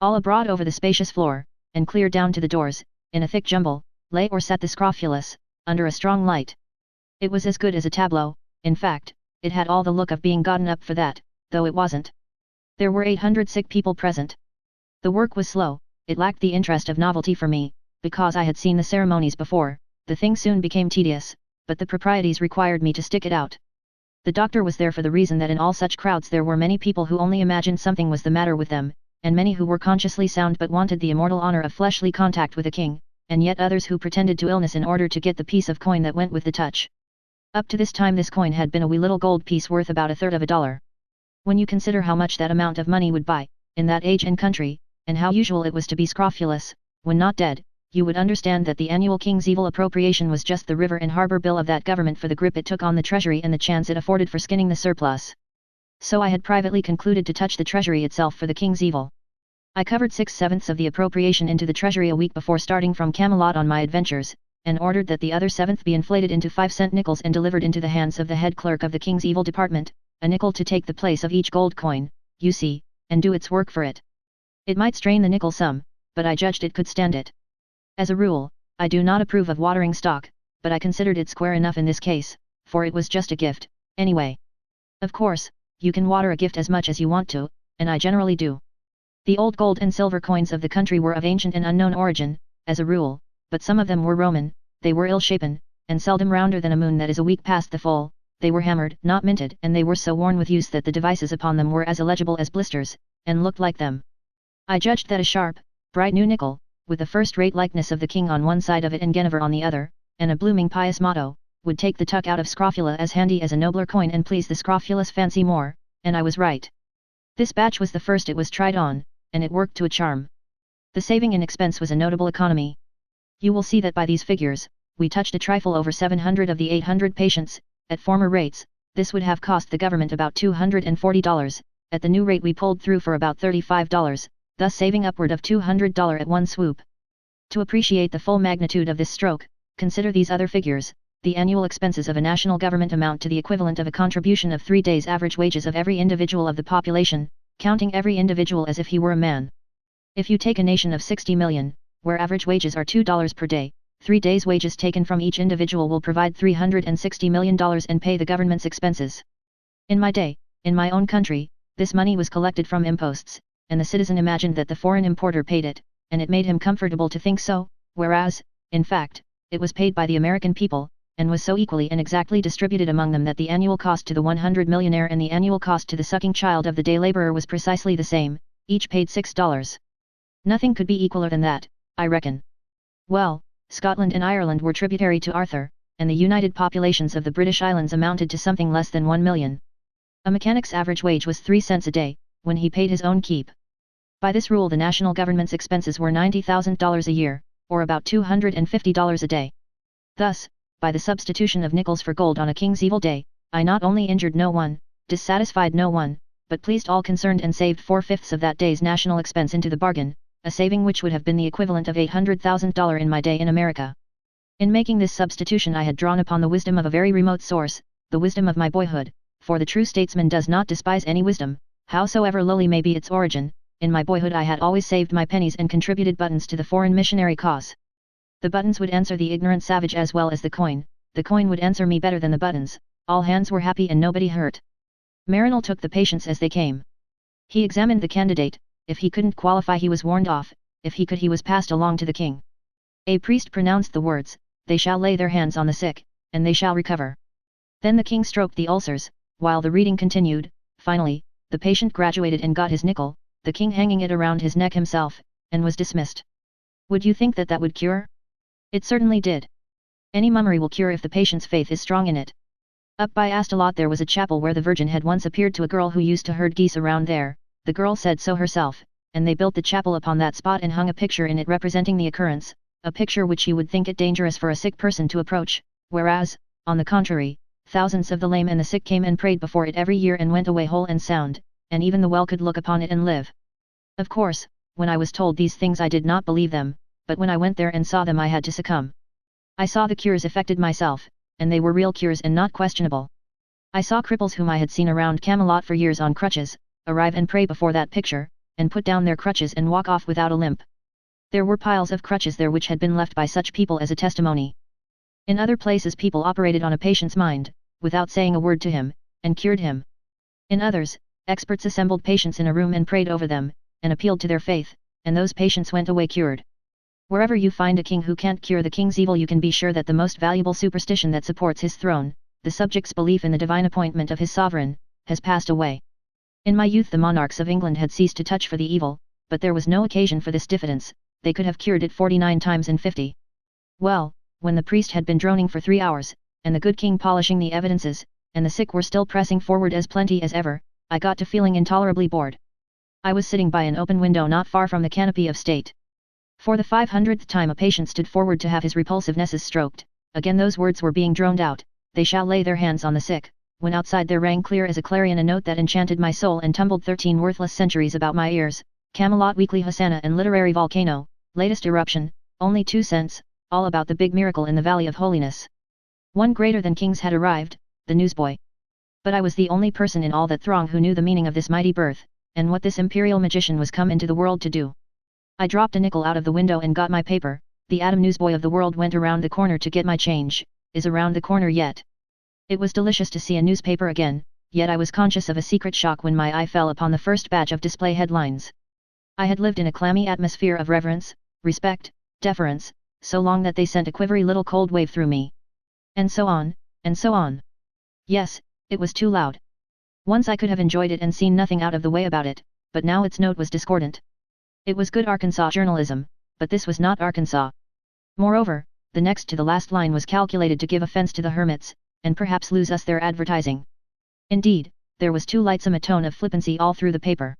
All abroad over the spacious floor, and clear down to the doors, in a thick jumble, lay or sat the scrofulous, under a strong light. It was as good as a tableau, in fact, it had all the look of being gotten up for that, though it wasn't. There were 800 sick people present. The work was slow, it lacked the interest of novelty for me, because I had seen the ceremonies before, the thing soon became tedious, but the proprieties required me to stick it out. The doctor was there for the reason that in all such crowds there were many people who only imagined something was the matter with them, and many who were consciously sound but wanted the immortal honor of fleshly contact with a king, and yet others who pretended to illness in order to get the piece of coin that went with the touch. Up to this time this coin had been a wee little gold piece worth about $1/3. When you consider how much that amount of money would buy, in that age and country, and how usual it was to be scrofulous, when not dead, you would understand that the annual King's Evil appropriation was just the river and harbor bill of that government for the grip it took on the treasury and the chance it afforded for skinning the surplus. So I had privately concluded to touch the treasury itself for the King's Evil. I covered 6/7 of the appropriation into the treasury a week before starting from Camelot on my adventures, and ordered that the other 7th be inflated into 5-cent nickels and delivered into the hands of the head clerk of the King's Evil department, a nickel to take the place of each gold coin, you see, and do its work for it. It might strain the nickel some, but I judged it could stand it. As a rule, I do not approve of watering stock, but I considered it square enough in this case, for it was just a gift, anyway. Of course, you can water a gift as much as you want to, and I generally do. The old gold and silver coins of the country were of ancient and unknown origin, as a rule, but some of them were Roman, they were ill-shapen, and seldom rounder than a moon that is a week past the full, they were hammered, not minted, and they were so worn with use that the devices upon them were as illegible as blisters, and looked like them. I judged that a sharp, bright new nickel, with the first-rate likeness of the king on one side of it and Guinevere on the other, and a blooming pious motto, would take the tuck out of scrofula as handy as a nobler coin and please the scrofulous fancy more, and I was right. This batch was the first it was tried on, and it worked to a charm. The saving in expense was a notable economy. You will see that by these figures, we touched a trifle over 700 of the 800 patients. At former rates, this would have cost the government about $240, at the new rate we pulled through for about $35, thus saving upward of $200 at one swoop. To appreciate the full magnitude of this stroke, consider these other figures. The annual expenses of a national government amount to the equivalent of a contribution of 3 days' average wages of every individual of the population, counting every individual as if he were a man. If you take a nation of 60 million, where average wages are $2 per day, 3 days' wages taken from each individual will provide $360 million and pay the government's expenses. In my day, in my own country, this money was collected from imposts, and the citizen imagined that the foreign importer paid it, and it made him comfortable to think so, whereas, in fact, it was paid by the American people, and was so equally and exactly distributed among them that the annual cost to the 100 millionaire and the annual cost to the sucking child of the day laborer was precisely the same, each paid $6. Nothing could be equaler than that, I reckon. Well, Scotland and Ireland were tributary to Arthur, and the united populations of the British Islands amounted to something less than 1 million. A mechanic's average wage was 3 cents a day, when he paid his own keep. By this rule the national government's expenses were $90,000 a year, or about $250 a day. Thus, by the substitution of nickels for gold on a King's Evil day, I not only injured no one, dissatisfied no one, but pleased all concerned and saved 4/5 of that day's national expense into the bargain, a saving which would have been the equivalent of $800,000 in my day in America. In making this substitution I had drawn upon the wisdom of a very remote source, the wisdom of my boyhood, for the true statesman does not despise any wisdom, howsoever lowly may be its origin. In my boyhood I had always saved my pennies and contributed buttons to the foreign missionary cause. The buttons would answer the ignorant savage as well as the coin would answer me better than the buttons, all hands were happy and nobody hurt. Marinell took the patients as they came. He examined the candidate, if he couldn't qualify he was warned off, if he could he was passed along to the king. A priest pronounced the words, "They shall lay their hands on the sick, and they shall recover." Then the king stroked the ulcers, while the reading continued. Finally, the patient graduated and got his nickel, the king hanging it around his neck himself, and was dismissed. Would you think that that would cure? It certainly did. Any mummery will cure if the patient's faith is strong in it. Up by Astalot there was a chapel where the Virgin had once appeared to a girl who used to herd geese around there. The girl said so herself, and they built the chapel upon that spot and hung a picture in it representing the occurrence, a picture which you would think it dangerous for a sick person to approach, whereas, on the contrary, thousands of the lame and the sick came and prayed before it every year and went away whole and sound, and even the well could look upon it and live. Of course, when I was told these things I did not believe them, but when I went there and saw them I had to succumb. I saw the cures effected myself, and they were real cures and not questionable. I saw cripples whom I had seen around Camelot for years on crutches, arrive and pray before that picture, and put down their crutches and walk off without a limp. There were piles of crutches there which had been left by such people as a testimony. In other places people operated on a patient's mind, without saying a word to him, and cured him. In others, experts assembled patients in a room and prayed over them, and appealed to their faith, and those patients went away cured. Wherever you find a king who can't cure the king's evil you can be sure that the most valuable superstition that supports his throne, the subject's belief in the divine appointment of his sovereign, has passed away. In my youth the monarchs of England had ceased to touch for the evil, but there was no occasion for this diffidence, they could have cured it 49 times in 50. Well, when the priest had been droning for 3 hours, and the good king polishing the evidences, and the sick were still pressing forward as plenty as ever, I got to feeling intolerably bored. I was sitting by an open window not far from the canopy of state. For the 500th time a patient stood forward to have his repulsivenesses stroked. Again those words were being droned out, "They shall lay their hands on the sick," when outside there rang clear as a clarion a note that enchanted my soul and tumbled 13 worthless centuries about my ears. Camelot Weekly Hosanna and Literary Volcano, latest eruption, only 2 cents, all about the big miracle in the Valley of Holiness. One greater than kings had arrived, the newsboy. But I was the only person in all that throng who knew the meaning of this mighty birth, and what this imperial magician was come into the world to do. I dropped a nickel out of the window and got my paper. The Adam newsboy of the world went around the corner to get my change, is around the corner yet. It was delicious to see a newspaper again, yet I was conscious of a secret shock when my eye fell upon the first batch of display headlines. I had lived in a clammy atmosphere of reverence, respect, deference, so long that they sent a quivery little cold wave through me. And so on, and so on. Yes, it was too loud. Once I could have enjoyed it and seen nothing out of the way about it, but now its note was discordant. It was good Arkansas journalism, but this was not Arkansas. Moreover, the next to the last line was calculated to give offense to the hermits, and perhaps lose us their advertising. Indeed, there was too lightsome a tone of flippancy all through the paper.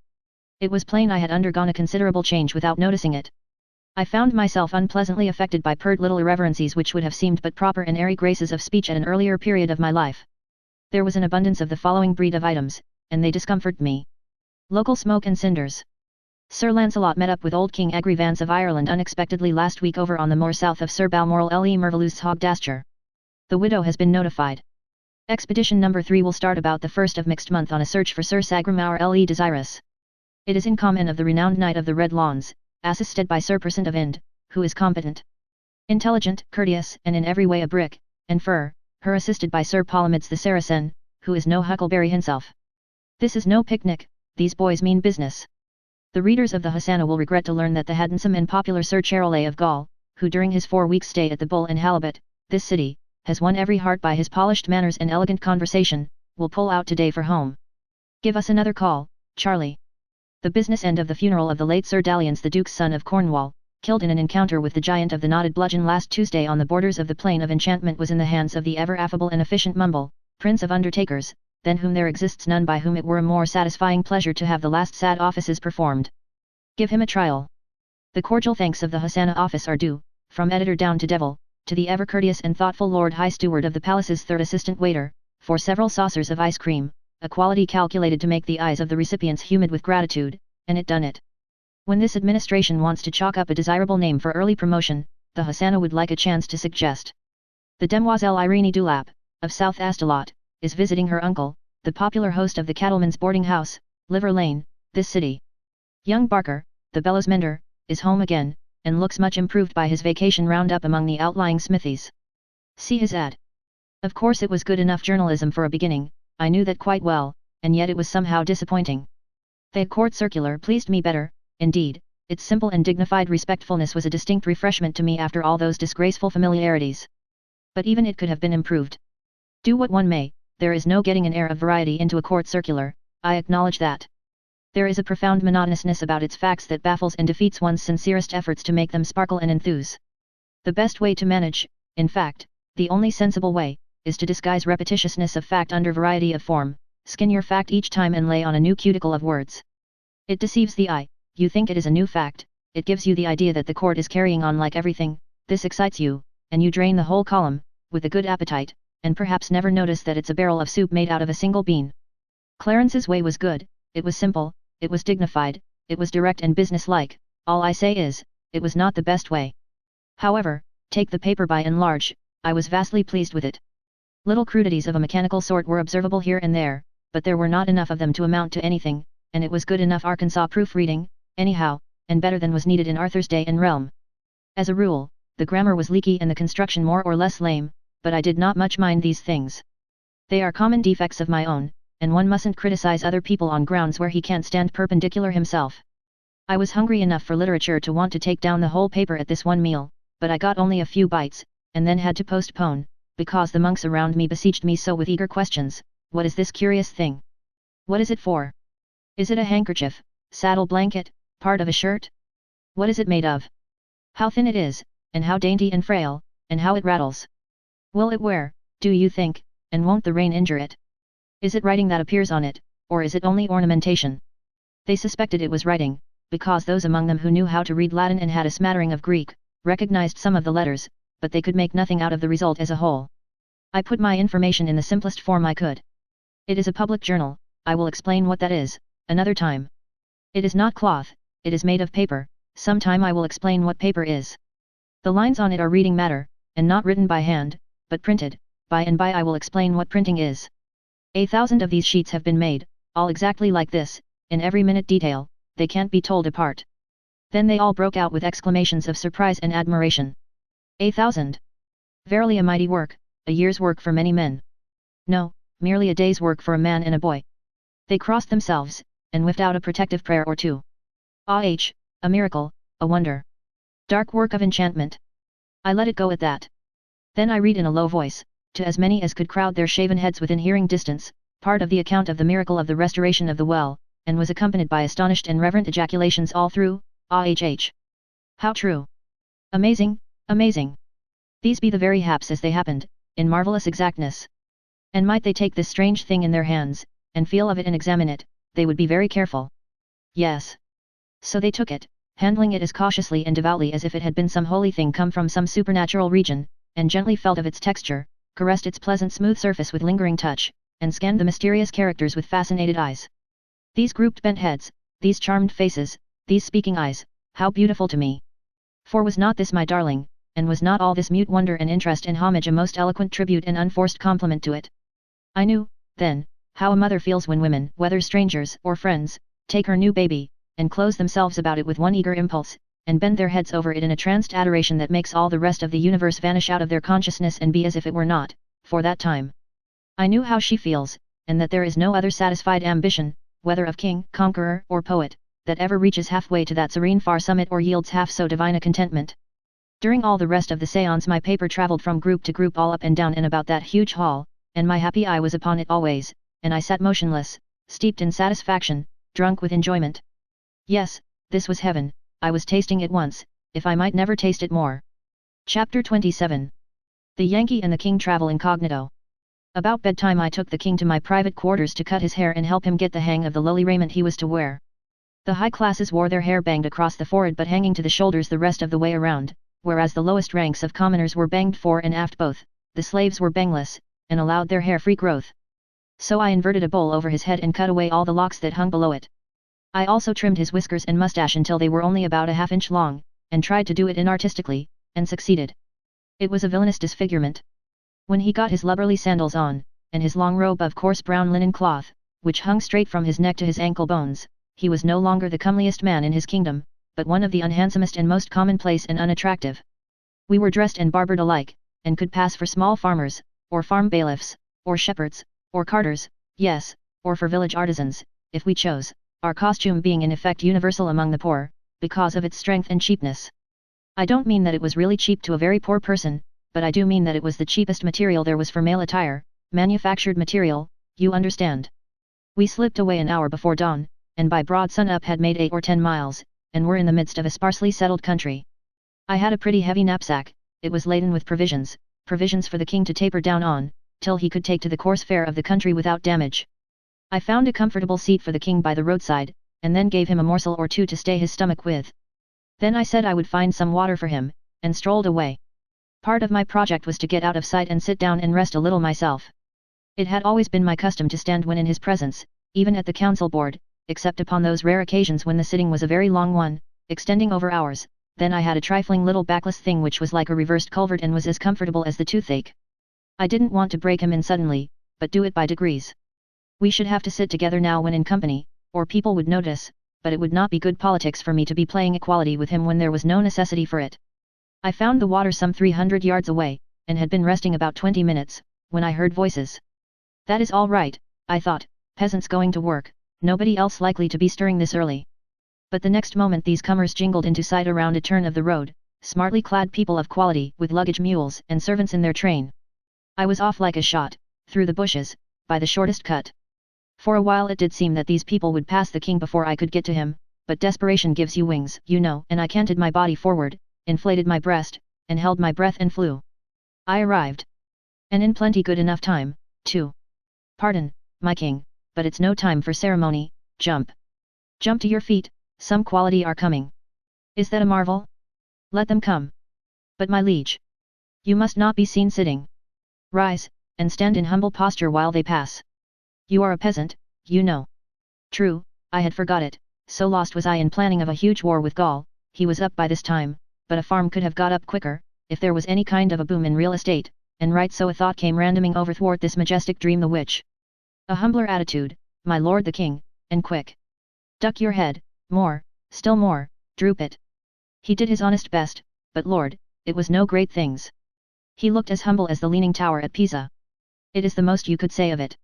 It was plain I had undergone a considerable change without noticing it. I found myself unpleasantly affected by pert little irreverencies which would have seemed but proper and airy graces of speech at an earlier period of my life. There was an abundance of the following breed of items, and they discomforted me. Local smoke and cinders. Sir Lancelot met up with old King Agrivance of Ireland unexpectedly last week over on the moor south of Sir Balmoral le Merveilleuse Hogdasture. The widow has been notified. Expedition number 3 will start about the 1st of mixed month on a search for Sir Sagramore le Desirous. It is in common of the renowned Knight of the Red Lawns, assisted by Sir Percent of Ind, who is competent, intelligent, courteous, and in every way a brick, and fur, her assisted by Sir Palomides the Saracen, who is no Huckleberry himself. This is no picnic, these boys mean business. The readers of the Hosanna will regret to learn that the handsome and popular Sir Charolais of Gaul, who during his 4 weeks' stay at the Bull and Halibut, this city, has won every heart by his polished manners and elegant conversation, will pull out today for home. Give us another call, Charlie. The business end of the funeral of the late Sir Dalliance the Duke's son of Cornwall, killed in an encounter with the giant of the knotted bludgeon last Tuesday on the borders of the Plain of Enchantment, was in the hands of the ever affable and efficient Mumble, Prince of Undertakers, than whom there exists none by whom it were a more satisfying pleasure to have the last sad offices performed. Give him a trial. The cordial thanks of the Hosanna office are due, from editor down to devil, to the ever courteous and thoughtful Lord High Steward of the Palace's 3rd assistant waiter, for several saucers of ice cream, a quality calculated to make the eyes of the recipients humid with gratitude, and it done it. When this administration wants to chalk up a desirable name for early promotion, the Hosanna would like a chance to suggest. The Demoiselle Irene Dulap, of South Astalot, is visiting her uncle, the popular host of the Cattleman's Boarding House, Liver Lane, this city. Young Barker, the bellows mender, is home again, and looks much improved by his vacation round-up among the outlying smithies. See his ad. Of course it was good enough journalism for a beginning, I knew that quite well, and yet it was somehow disappointing. The court circular pleased me better, indeed, its simple and dignified respectfulness was a distinct refreshment to me after all those disgraceful familiarities. But even it could have been improved. Do what one may, there is no getting an air of variety into a court circular, I acknowledge that. There is a profound monotonousness about its facts that baffles and defeats one's sincerest efforts to make them sparkle and enthuse. The best way to manage, in fact, the only sensible way, is to disguise repetitiousness of fact under variety of form, skin your fact each time and lay on a new cuticle of words. It deceives the eye, you think it is a new fact, it gives you the idea that the court is carrying on like everything, this excites you, and you drain the whole column, with a good appetite, and perhaps never notice that it's a barrel of soup made out of a single bean. Clarence's way was good, it was simple, it was dignified, it was direct and business-like, all I say is, it was not the best way. However, take the paper by and large, I was vastly pleased with it. Little crudities of a mechanical sort were observable here and there, but there were not enough of them to amount to anything, and it was good enough Arkansas proofreading, anyhow, and better than was needed in Arthur's day and realm. As a rule, the grammar was leaky and the construction more or less lame, but I did not much mind these things. They are common defects of my own, and one mustn't criticize other people on grounds where he can't stand perpendicular himself. I was hungry enough for literature to want to take down the whole paper at this one meal, but I got only a few bites, and then had to postpone, because the monks around me besieged me so with eager questions. What is this curious thing? What is it for? Is it a handkerchief, saddle blanket, part of a shirt? What is it made of? How thin it is, and how dainty and frail, and how it rattles. Will it wear, do you think, and won't the rain injure it? Is it writing that appears on it, or is it only ornamentation? They suspected it was writing, because those among them who knew how to read Latin and had a smattering of Greek, recognized some of the letters, but they could make nothing out of the result as a whole. I put my information in the simplest form I could. It is a public journal, I will explain what that is, another time. It is not cloth, it is made of paper, sometime I will explain what paper is. The lines on it are reading matter, and not written by hand, but printed, by and by I will explain what printing is. 1,000 of these sheets have been made, all exactly like this, in every minute detail, they can't be told apart. Then they all broke out with exclamations of surprise and admiration. 1,000! Verily a mighty work, a year's work for many men. No, merely a day's work for a man and a boy. They crossed themselves, and whiffed out a protective prayer or two. A miracle, a wonder. Dark work of enchantment. I let it go at that. Then I read in a low voice, to as many as could crowd their shaven heads within hearing distance, part of the account of the miracle of the restoration of the well, and was accompanied by astonished and reverent ejaculations all through, How true! Amazing, amazing! These be the very haps as they happened, in marvellous exactness. And might they take this strange thing in their hands, and feel of it and examine it, they would be very careful. Yes. So they took it, handling it as cautiously and devoutly as if it had been some holy thing come from some supernatural region, and gently felt of its texture, caressed its pleasant smooth surface with lingering touch, and scanned the mysterious characters with fascinated eyes. These grouped bent heads, these charmed faces, these speaking eyes, how beautiful to me! For was not this my darling, and was not all this mute wonder and interest and homage a most eloquent tribute and unforced compliment to it? I knew, then, how a mother feels when women, whether strangers or friends, take her new baby, and close themselves about it with one eager impulse, and bend their heads over it in a tranced adoration that makes all the rest of the universe vanish out of their consciousness and be as if it were not, for that time. I knew how she feels, and that there is no other satisfied ambition, whether of king, conqueror, or poet, that ever reaches halfway to that serene far summit or yields half so divine a contentment. During all the rest of the séance my paper travelled from group to group all up and down and about that huge hall, and my happy eye was upon it always, and I sat motionless, steeped in satisfaction, drunk with enjoyment. Yes, this was heaven, I was tasting it once, if I might never taste it more. Chapter 27. The Yankee and the King travel incognito. About bedtime I took the King to my private quarters to cut his hair and help him get the hang of the lowly raiment he was to wear. The high classes wore their hair banged across the forehead but hanging to the shoulders the rest of the way around, whereas the lowest ranks of commoners were banged fore and aft both, the slaves were bangless, and allowed their hair free growth. So I inverted a bowl over his head and cut away all the locks that hung below it. I also trimmed his whiskers and mustache until they were only about a half-inch long, and tried to do it inartistically, and succeeded. It was a villainous disfigurement. When he got his lubberly sandals on, and his long robe of coarse brown linen cloth, which hung straight from his neck to his ankle bones, he was no longer the comeliest man in his kingdom, but one of the unhandsomest and most commonplace and unattractive. We were dressed and barbered alike, and could pass for small farmers, or farm bailiffs, or shepherds, or carters, yes, or for village artisans, if we chose, our costume being in effect universal among the poor, because of its strength and cheapness. I don't mean that it was really cheap to a very poor person, but I do mean that it was the cheapest material there was for male attire, manufactured material, you understand. We slipped away an hour before dawn, and by broad sun-up had made 8 or 10 miles, and were in the midst of a sparsely settled country. I had a pretty heavy knapsack, it was laden with provisions for the King to taper down on, till he could take to the coarse fare of the country without damage. I found a comfortable seat for the King by the roadside, and then gave him a morsel or two to stay his stomach with. Then I said I would find some water for him, and strolled away. Part of my project was to get out of sight and sit down and rest a little myself. It had always been my custom to stand when in his presence, even at the council board, except upon those rare occasions when the sitting was a very long one, extending over hours. Then I had a trifling little backless thing which was like a reversed culvert and was as comfortable as the toothache. I didn't want to break him in suddenly, but do it by degrees. We should have to sit together now when in company, or people would notice, but it would not be good politics for me to be playing equality with him when there was no necessity for it. I found the water some 300 yards away, and had been resting about 20 minutes, when I heard voices. That is all right, I thought, peasants going to work, nobody else likely to be stirring this early. But the next moment these comers jingled into sight around a turn of the road, smartly clad people of quality with luggage mules and servants in their train. I was off like a shot, through the bushes, by the shortest cut. For a while it did seem that these people would pass the King before I could get to him, but desperation gives you wings, you know, and I canted my body forward, inflated my breast, and held my breath and flew. I arrived. And in plenty good enough time, too. Pardon, my King, but it's no time for ceremony, jump. Jump to your feet, some quality are coming. Is that a marvel? Let them come. But my liege, you must not be seen sitting. Rise, and stand in humble posture while they pass. You are a peasant, you know. True, I had forgot it, so lost was I in planning of a huge war with Gaul. He was up by this time, but a farm could have got up quicker, if there was any kind of a boom in real estate, and right so a thought came randoming over thwart this majestic dream the which. A humbler attitude, my lord the king, and quick. Duck your head, more, still more, droop it. He did his honest best, but lord, it was no great things. He looked as humble as the Leaning Tower at Pisa. It is the most you could say of it.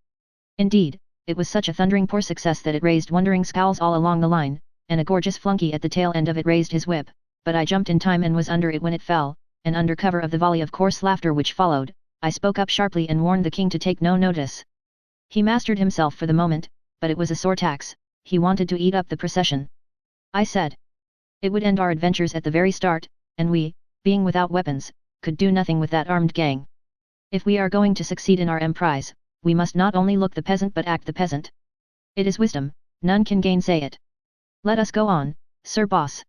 Indeed, it was such a thundering poor success that it raised wondering scowls all along the line, and a gorgeous flunky at the tail end of it raised his whip, but I jumped in time and was under it when it fell, and under cover of the volley of coarse laughter which followed, I spoke up sharply and warned the king to take no notice. He mastered himself for the moment, but it was a sore tax, he wanted to eat up the procession. I said. It would end our adventures at the very start, and we, being without weapons, could do nothing with that armed gang. If we are going to succeed in our emprise, we must not only look the peasant but act the peasant. It is wisdom, none can gainsay it. Let us go on, Sir Boss.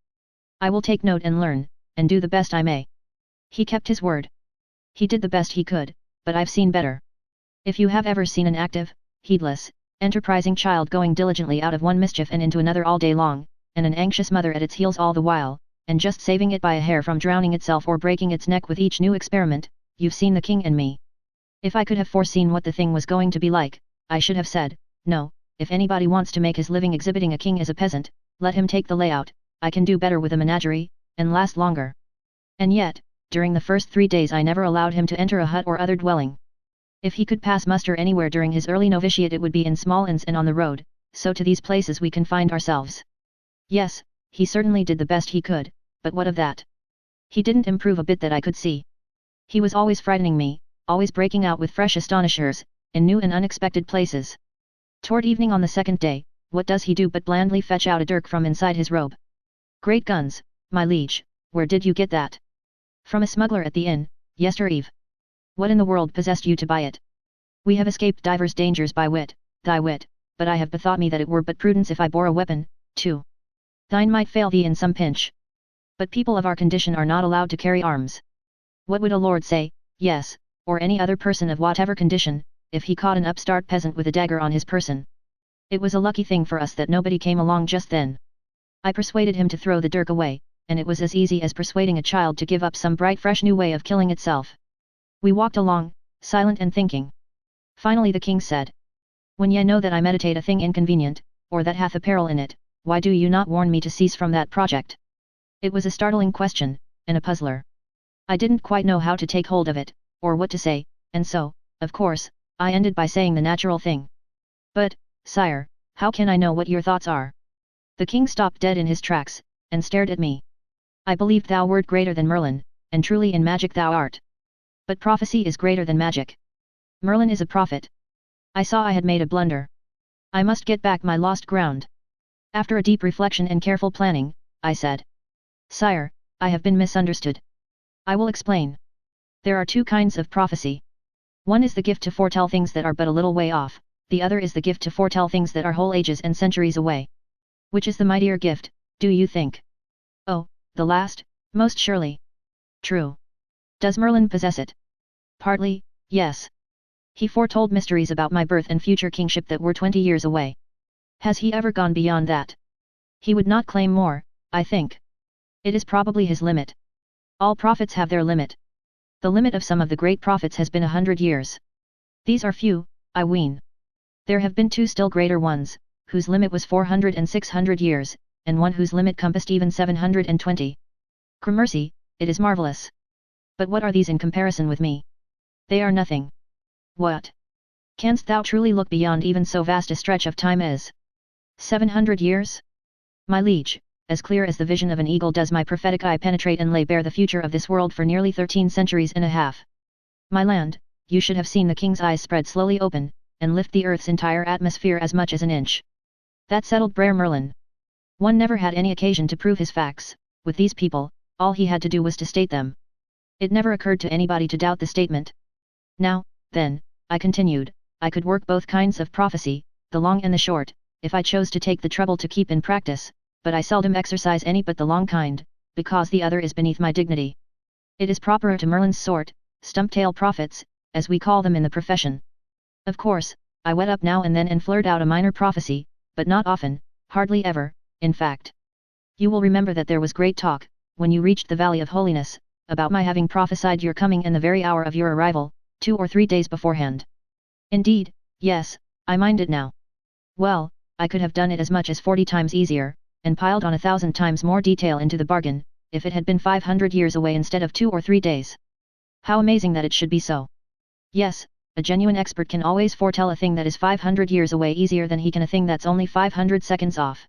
I will take note and learn, and do the best I may. He kept his word. He did the best he could, but I've seen better. If you have ever seen an active, heedless, enterprising child going diligently out of one mischief and into another all day long, and an anxious mother at its heels all the while, and just saving it by a hair from drowning itself or breaking its neck with each new experiment, you've seen the king and me. If I could have foreseen what the thing was going to be like, I should have said, no, if anybody wants to make his living exhibiting a king as a peasant, let him take the layout, I can do better with a menagerie, and last longer. And yet, during the first 3 days I never allowed him to enter a hut or other dwelling. If he could pass muster anywhere during his early novitiate it would be in small inns and on the road, so to these places we confined ourselves. Yes, he certainly did the best he could, but what of that? He didn't improve a bit that I could see. He was always frightening me, always breaking out with fresh astonishers, in new and unexpected places. Toward evening on the second day, what does he do but blandly fetch out a dirk from inside his robe? Great guns, my liege, where did you get that? From a smuggler at the inn, yestereve. What in the world possessed you to buy it? We have escaped divers dangers by thy wit, but I have bethought me that it were but prudence if I bore a weapon, too. Thine might fail thee in some pinch. But people of our condition are not allowed to carry arms. What would a lord say, yes, or any other person of whatever condition, if he caught an upstart peasant with a dagger on his person? It was a lucky thing for us that nobody came along just then. I persuaded him to throw the dirk away, and it was as easy as persuading a child to give up some bright fresh new way of killing itself. We walked along, silent and thinking. Finally the king said, when ye know that I meditate a thing inconvenient, or that hath a peril in it, why do you not warn me to cease from that project? It was a startling question, and a puzzler. I didn't quite know how to take hold of it, or what to say, and so, of course, I ended by saying the natural thing. But, sire, how can I know what your thoughts are? The king stopped dead in his tracks, and stared at me. I believed thou wert greater than Merlin, and truly in magic thou art. But prophecy is greater than magic. Merlin is a prophet. I saw I had made a blunder. I must get back my lost ground. After a deep reflection and careful planning, I said, Sire, I have been misunderstood. I will explain. There are two kinds of prophecy. One is the gift to foretell things that are but a little way off, the other is the gift to foretell things that are whole ages and centuries away. Which is the mightier gift, do you think? Oh, the last, most surely. True. Does Merlin possess it? Partly, yes. He foretold mysteries about my birth and future kingship that were 20 years away. Has he ever gone beyond that? He would not claim more, I think. It is probably his limit. All prophets have their limit. The limit of some of the great prophets has been 100 years. These are few, I ween. There have been two still greater ones, whose limit was 400 and 600 years, and one whose limit compassed even 720. Gramercy, it is marvelous. But what are these in comparison with me? They are nothing. What? Canst thou truly look beyond even so vast a stretch of time as 700 years? My liege, as clear as the vision of an eagle does my prophetic eye penetrate and lay bare the future of this world for nearly 13 centuries and a half. My land, you should have seen the king's eyes spread slowly open, and lift the earth's entire atmosphere as much as an inch. That settled Brer Merlin. One never had any occasion to prove his facts, with these people, all he had to do was to state them. It never occurred to anybody to doubt the statement. Now, then, I continued, I could work both kinds of prophecy, the long and the short, if I chose to take the trouble to keep in practice, but I seldom exercise any but the long kind, because the other is beneath my dignity. It is proper to Merlin's sort, stump-tail prophets, as we call them in the profession. Of course, I wet up now and then and flirt out a minor prophecy, but not often, hardly ever, in fact. You will remember that there was great talk, when you reached the Valley of Holiness, about my having prophesied your coming in the very hour of your arrival, 2 or 3 days beforehand. Indeed, yes, I mind it now. Well, I could have done it as much as 40 times easier, and piled on 1,000 times more detail into the bargain, if it had been 500 years away instead of 2 or 3 days. How amazing that it should be so. Yes, a genuine expert can always foretell a thing that is 500 years away easier than he can a thing that's only 500 seconds off.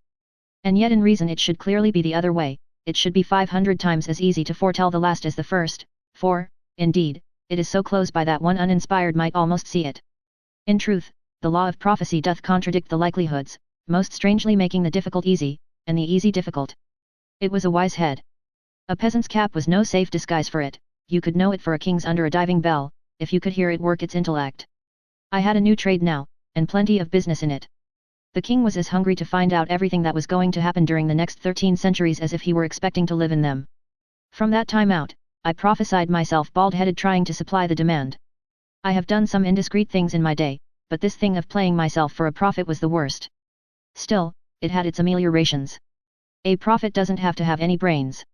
And yet in reason it should clearly be the other way, it should be 500 times as easy to foretell the last as the first, for, indeed, it is so close by that one uninspired might almost see it. In truth, the law of prophecy doth contradict the likelihoods, most strangely making the difficult easy, and the easy difficult. It was a wise head. A peasant's cap was no safe disguise for it, you could know it for a king's under a diving bell, if you could hear it work its intellect. I had a new trade now, and plenty of business in it. The king was as hungry to find out everything that was going to happen during the next 13 centuries as if he were expecting to live in them. From that time out, I prophesied myself bald-headed trying to supply the demand. I have done some indiscreet things in my day, but this thing of playing myself for a prophet was the worst. Still, it had its ameliorations. A prophet doesn't have to have any brains.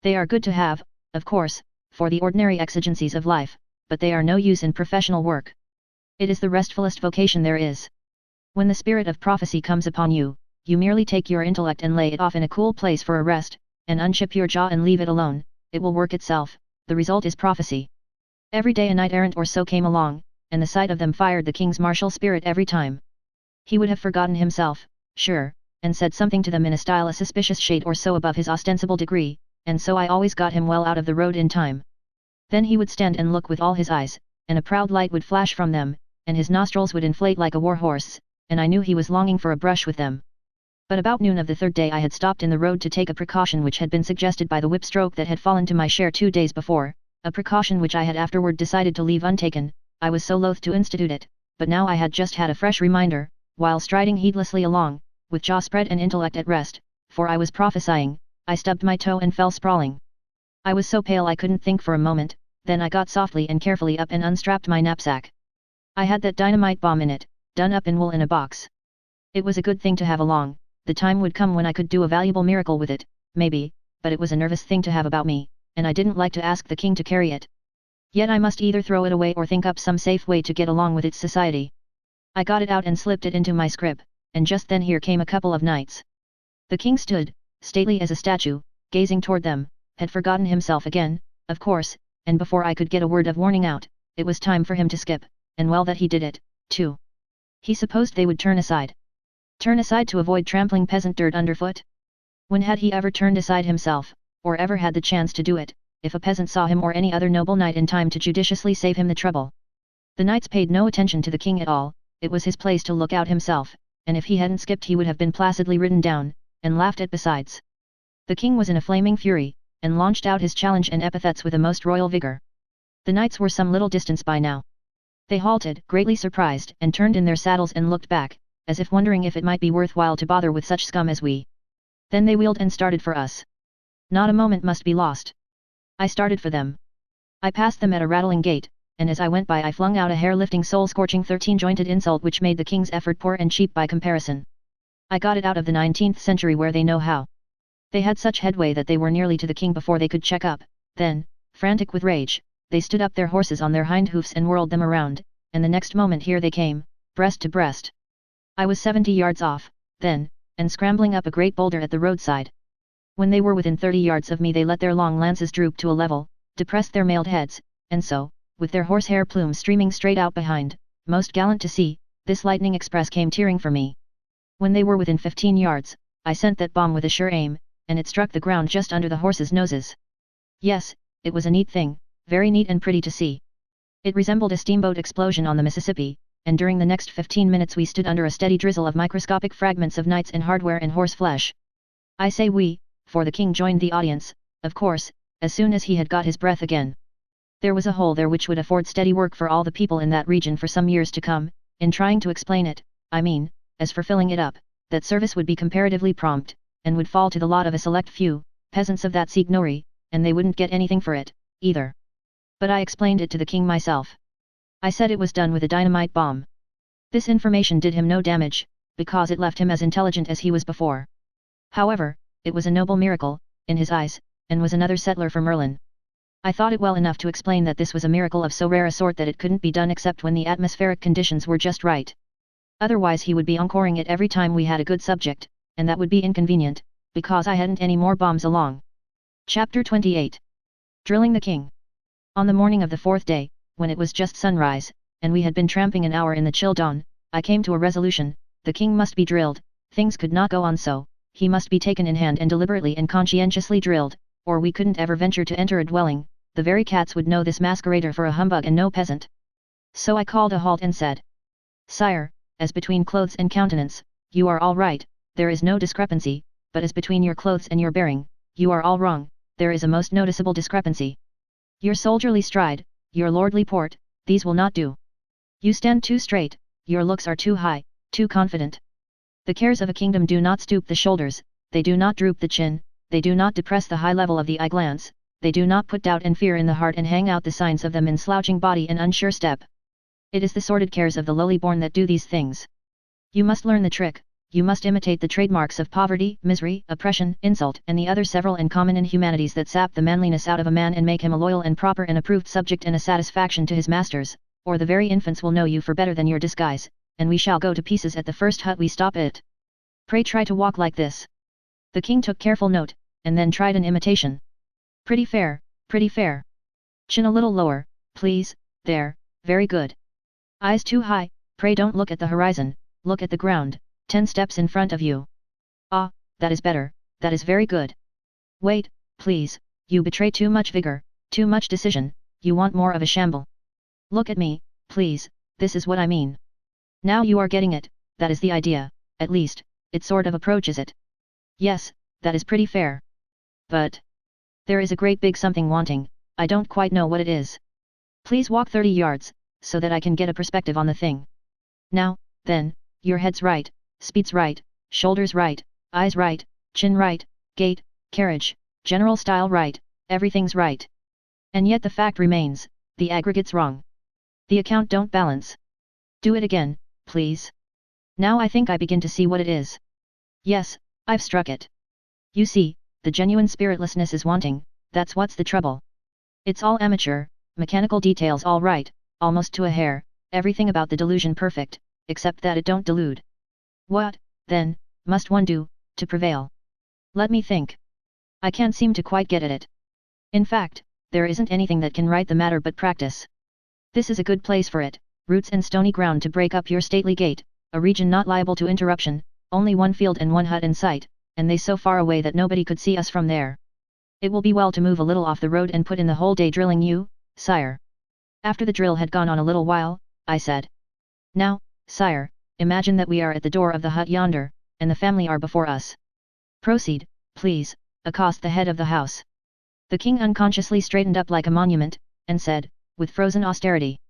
They are good to have, of course, for the ordinary exigencies of life, but they are no use in professional work. It is the restfulest vocation there is. When the spirit of prophecy comes upon you, you merely take your intellect and lay it off in a cool place for a rest, and unship your jaw and leave it alone, it will work itself, the result is prophecy. Every day a knight-errant or so came along, and the sight of them fired the king's martial spirit every time. He would have forgotten himself, sure, and said something to them in a style a suspicious shade or so above his ostensible degree, and so I always got him well out of the road in time. Then he would stand and look with all his eyes, and a proud light would flash from them, and his nostrils would inflate like a war-horse, and I knew he was longing for a brush with them. But about noon of the third day I had stopped in the road to take a precaution which had been suggested by the whip-stroke that had fallen to my share 2 days before, a precaution which I had afterward decided to leave untaken. I was so loath to institute it, but now I had just had a fresh reminder, while striding heedlessly along, with jaw spread and intellect at rest, for I was prophesying, I stubbed my toe and fell sprawling. I was so pale I couldn't think for a moment, then I got softly and carefully up and unstrapped my knapsack. I had that dynamite bomb in it, done up in wool in a box. It was a good thing to have along, the time would come when I could do a valuable miracle with it, maybe, but it was a nervous thing to have about me, and I didn't like to ask the king to carry it. Yet I must either throw it away or think up some safe way to get along with its society. I got it out and slipped it into my scrip, and just then here came a couple of knights. The king stood, stately as a statue, gazing toward them, had forgotten himself again, of course, and before I could get a word of warning out, it was time for him to skip, and well that he did it, too. He supposed they would turn aside. Turn aside to avoid trampling peasant dirt underfoot? When had he ever turned aside himself, or ever had the chance to do it, if a peasant saw him or any other noble knight in time to judiciously save him the trouble? The knights paid no attention to the king at all, it was his place to look out himself, and if he hadn't skipped he would have been placidly ridden down, and laughed at besides. The king was in a flaming fury, and launched out his challenge and epithets with a most royal vigor. The knights were some little distance by now. They halted, greatly surprised, and turned in their saddles and looked back, as if wondering if it might be worthwhile to bother with such scum as we. Then they wheeled and started for us. Not a moment must be lost. I started for them. I passed them at a rattling gait, and as I went by I flung out a hair-lifting soul-scorching 13-jointed insult which made the king's effort poor and cheap by comparison. I got it out of the 19th century where they know how. They had such headway that they were nearly to the king before they could check up, then, frantic with rage, they stood up their horses on their hind hoofs and whirled them around, and the next moment here they came, breast to breast. I was 70 yards off, then, and scrambling up a great boulder at the roadside. When they were within 30 yards of me they let their long lances droop to a level, depressed their mailed heads, and so, with their horsehair plumes streaming straight out behind, most gallant to see, this lightning express came tearing for me. When they were within 15 yards, I sent that bomb with a sure aim, and it struck the ground just under the horses' noses. Yes, it was a neat thing, very neat and pretty to see. It resembled a steamboat explosion on the Mississippi, and during the next 15 minutes we stood under a steady drizzle of microscopic fragments of knights and hardware and horse flesh. I say we, for the king joined the audience, of course, as soon as he had got his breath again. There was a hole there which would afford steady work for all the people in that region for some years to come, in trying to explain it, I mean, as for filling it up, that service would be comparatively prompt, and would fall to the lot of a select few, peasants of that seigneury, and they wouldn't get anything for it, either. But I explained it to the king myself. I said it was done with a dynamite bomb. This information did him no damage, because it left him as intelligent as he was before. However, it was a noble miracle, in his eyes, and was another settler for Merlin. I thought it well enough to explain that this was a miracle of so rare a sort that it couldn't be done except when the atmospheric conditions were just right. Otherwise he would be encoring it every time we had a good subject, and that would be inconvenient, because I hadn't any more bombs along. Chapter 28. Drilling the King. On the morning of the fourth day, when it was just sunrise, and we had been tramping an hour in the chill dawn, I came to a resolution: the king must be drilled, things could not go on so, he must be taken in hand and deliberately and conscientiously drilled, or we couldn't ever venture to enter a dwelling, the very cats would know this masquerader for a humbug and no peasant. So I called a halt and said, "Sire, as between clothes and countenance, you are all right, there is no discrepancy, but as between your clothes and your bearing, you are all wrong, there is a most noticeable discrepancy. Your soldierly stride, your lordly port, these will not do. You stand too straight, your looks are too high, too confident. The cares of a kingdom do not stoop the shoulders, they do not droop the chin, they do not depress the high level of the eye glance, they do not put doubt and fear in the heart and hang out the signs of them in slouching body and unsure step. It is the sordid cares of the lowly born that do these things. You must learn the trick, you must imitate the trademarks of poverty, misery, oppression, insult, and the other several and common inhumanities that sap the manliness out of a man and make him a loyal and proper and approved subject and a satisfaction to his masters, or the very infants will know you for better than your disguise, and we shall go to pieces at the first hut we stop at. Pray try to walk like this." The king took careful note, and then tried an imitation. Pretty fair, pretty fair. Chin a little lower, please, there, very good. Eyes too high, pray don't look at the horizon, look at the ground, 10 steps in front of you. Ah, that is better, that is very good. Wait, please, you betray too much vigor, too much decision, you want more of a shamble. Look at me, please, this is what I mean. Now you are getting it, that is the idea, at least, it sort of approaches it. Yes, that is pretty fair. But there is a great big something wanting, I don't quite know what it is. Please walk 30 yards, so that I can get a perspective on the thing. Now, then, your head's right, speed's right, shoulders right, eyes right, chin right, gait, carriage, general style right, everything's right. And yet the fact remains, the aggregate's wrong. The account don't balance. Do it again, please. Now I think I begin to see what it is. Yes, I've struck it. You see, the genuine spiritlessness is wanting, that's what's the trouble. It's all amateur, mechanical details all right, almost to a hair, everything about the delusion perfect, except that it don't delude. What, then, must one do, to prevail? Let me think. I can't seem to quite get at it. In fact, there isn't anything that can right the matter but practice. This is a good place for it, roots and stony ground to break up your stately gate, a region not liable to interruption, only one field and one hut in sight, and they so far away that nobody could see us from there. It will be well to move a little off the road and put in the whole day drilling you, sire. After the drill had gone on a little while, I said. Now, sire, imagine that we are at the door of the hut yonder, and the family are before us. Proceed, please, accost the head of the house. The king unconsciously straightened up like a monument, and said, with frozen austerity.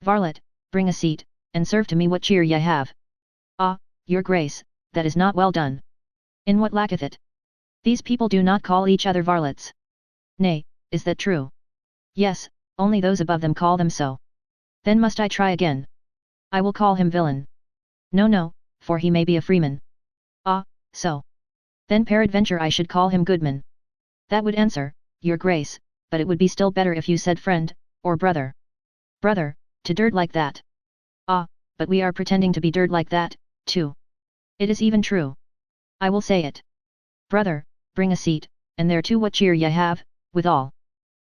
Varlet, bring a seat, and serve to me what cheer ye have. Ah, your grace, that is not well done. In what lacketh it? These people do not call each other varlets. Nay, is that true? Yes, only those above them call them so. Then must I try again? I will call him villain. No, for he may be a freeman. Ah, so. Then peradventure I should call him goodman. That would answer, your grace, but it would be still better if you said friend, or brother. Brother, to dirt like that. Ah, but we are pretending to be dirt like that, too. It is even true. I will say it. Brother, bring a seat, and there too what cheer ye have, withal.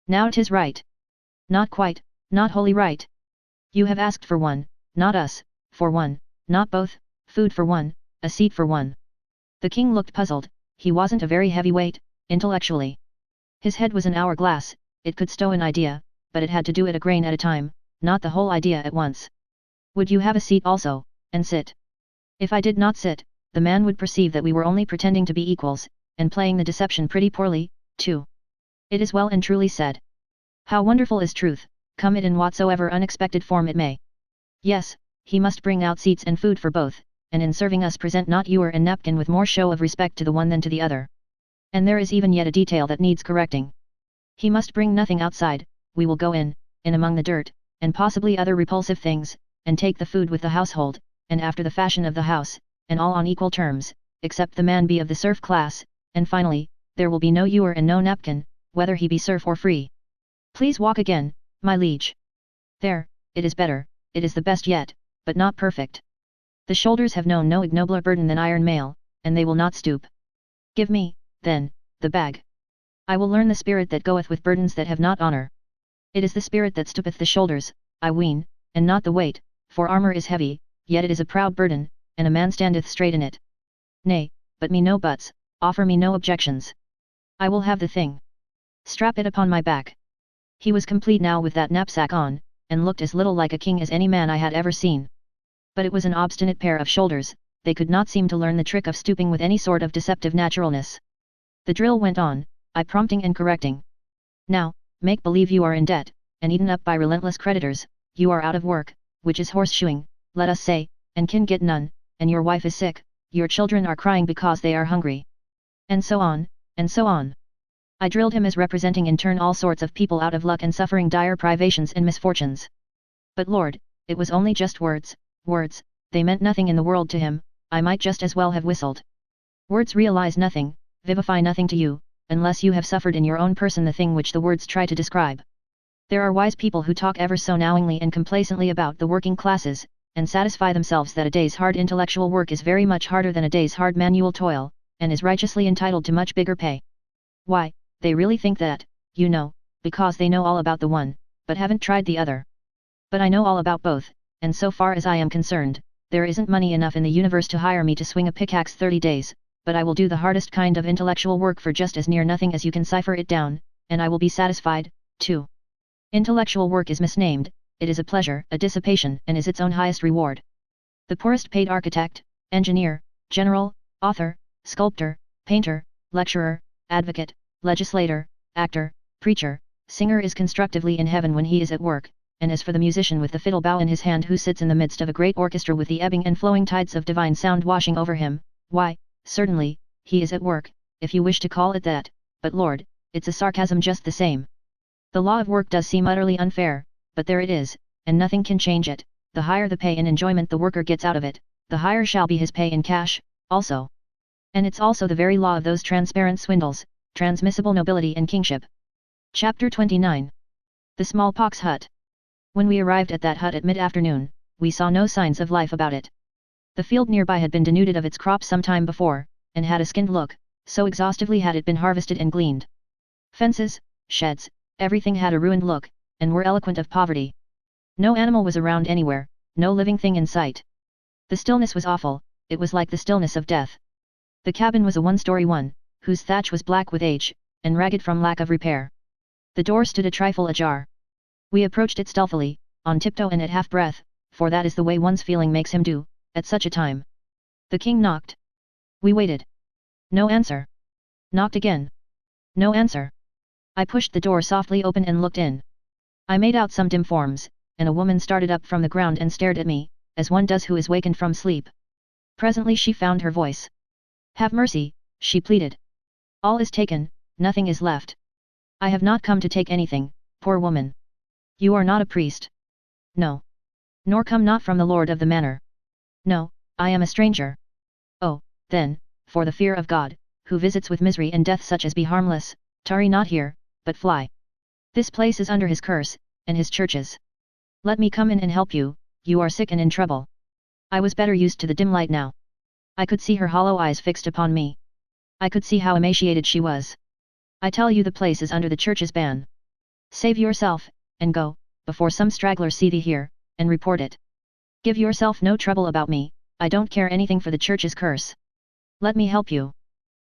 Now 'tis right. Not quite, not wholly right. You have asked for one, not us, for one, not both, food for one, a seat for one. The king looked puzzled, he wasn't a very heavy weight, intellectually. His head was an hourglass, it could stow an idea, but it had to do it a grain at a time, not the whole idea at once. Would you have a seat also, and sit? If I did not sit, the man would perceive that we were only pretending to be equals, and playing the deception pretty poorly, too. It is well and truly said. How wonderful is truth, come it in whatsoever unexpected form it may. Yes, he must bring out seats and food for both, and in serving us present not ewer and napkin with more show of respect to the one than to the other. And there is even yet a detail that needs correcting. He must bring nothing outside, we will go in among the dirt, and possibly other repulsive things, and take the food with the household, and after the fashion of the house, and all on equal terms, except the man be of the serf class, and finally, there will be no ewer and no napkin, whether he be serf or free. Please walk again, my liege. There, it is better, it is the best yet, but not perfect. The shoulders have known no ignobler burden than iron mail, and they will not stoop. Give me, then, the bag. I will learn the spirit that goeth with burdens that have not honour. It is the spirit that stoopeth the shoulders, I ween, and not the weight, for armour is heavy, yet it is a proud burden, and a man standeth straight in it. Nay, but me no buts, offer me no objections. I will have the thing. Strap it upon my back. He was complete now with that knapsack on, and looked as little like a king as any man I had ever seen. But it was an obstinate pair of shoulders, they could not seem to learn the trick of stooping with any sort of deceptive naturalness. The drill went on, I prompting and correcting. Now, make believe you are in debt, and eaten up by relentless creditors, you are out of work, which is horseshoeing, let us say, and can get none, and your wife is sick, your children are crying because they are hungry. And so on, and so on. I drilled him as representing in turn all sorts of people out of luck and suffering dire privations and misfortunes. But Lord, it was only just words, words, they meant nothing in the world to him, I might just as well have whistled. Words realize nothing, vivify nothing to you, unless you have suffered in your own person the thing which the words try to describe. There are wise people who talk ever so knowingly and complacently about the working classes, and satisfy themselves that a day's hard intellectual work is very much harder than a day's hard manual toil, and is righteously entitled to much bigger pay. Why, they really think that, you know, because they know all about the one, but haven't tried the other. But I know all about both, and so far as I am concerned, there isn't money enough in the universe to hire me to swing a pickaxe 30 days, but I will do the hardest kind of intellectual work for just as near nothing as you can cipher it down, and I will be satisfied, too. Intellectual work is misnamed, it is a pleasure, a dissipation, and is its own highest reward. The poorest paid architect, engineer, general, author, sculptor, painter, lecturer, advocate, legislator, actor, preacher, singer is constructively in heaven when he is at work, and as for the musician with the fiddle bow in his hand who sits in the midst of a great orchestra with the ebbing and flowing tides of divine sound washing over him, why, certainly, he is at work, if you wish to call it that, but Lord, it's a sarcasm just the same. The law of work does seem utterly unfair, but there it is, and nothing can change it. The higher the pay and enjoyment the worker gets out of it, the higher shall be his pay in cash, also. And it's also the very law of those transparent swindles, transmissible nobility and kingship. Chapter 29. The Smallpox Hut. When we arrived at that hut at mid-afternoon, we saw no signs of life about it. The field nearby had been denuded of its crops some time before, and had a skinned look, so exhaustively had it been harvested and gleaned. Fences, sheds, everything had a ruined look, and were eloquent of poverty. No animal was around anywhere, no living thing in sight. The stillness was awful, it was like the stillness of death. The cabin was a one-story one, whose thatch was black with age, and ragged from lack of repair. The door stood a trifle ajar. We approached it stealthily, on tiptoe and at half-breath, for that is the way one's feeling makes him do, at such a time. The king knocked. We waited. No answer. Knocked again. No answer. I pushed the door softly open and looked in. I made out some dim forms, and a woman started up from the ground and stared at me, as one does who is wakened from sleep. Presently she found her voice. Have mercy, she pleaded. All is taken, nothing is left. I have not come to take anything, poor woman. You are not a priest. No. Nor come not from the lord of the manor. No, I am a stranger. Oh, then, for the fear of God, who visits with misery and death such as be harmless, tarry not here, but fly. This place is under his curse, and his churches. Let me come in and help you, you are sick and in trouble. I was better used to the dim light now. I could see her hollow eyes fixed upon me. I could see how emaciated she was. I tell you the place is under the church's ban. Save yourself, and go, before some straggler see thee here, and report it. Give yourself no trouble about me, I don't care anything for the church's curse. Let me help you.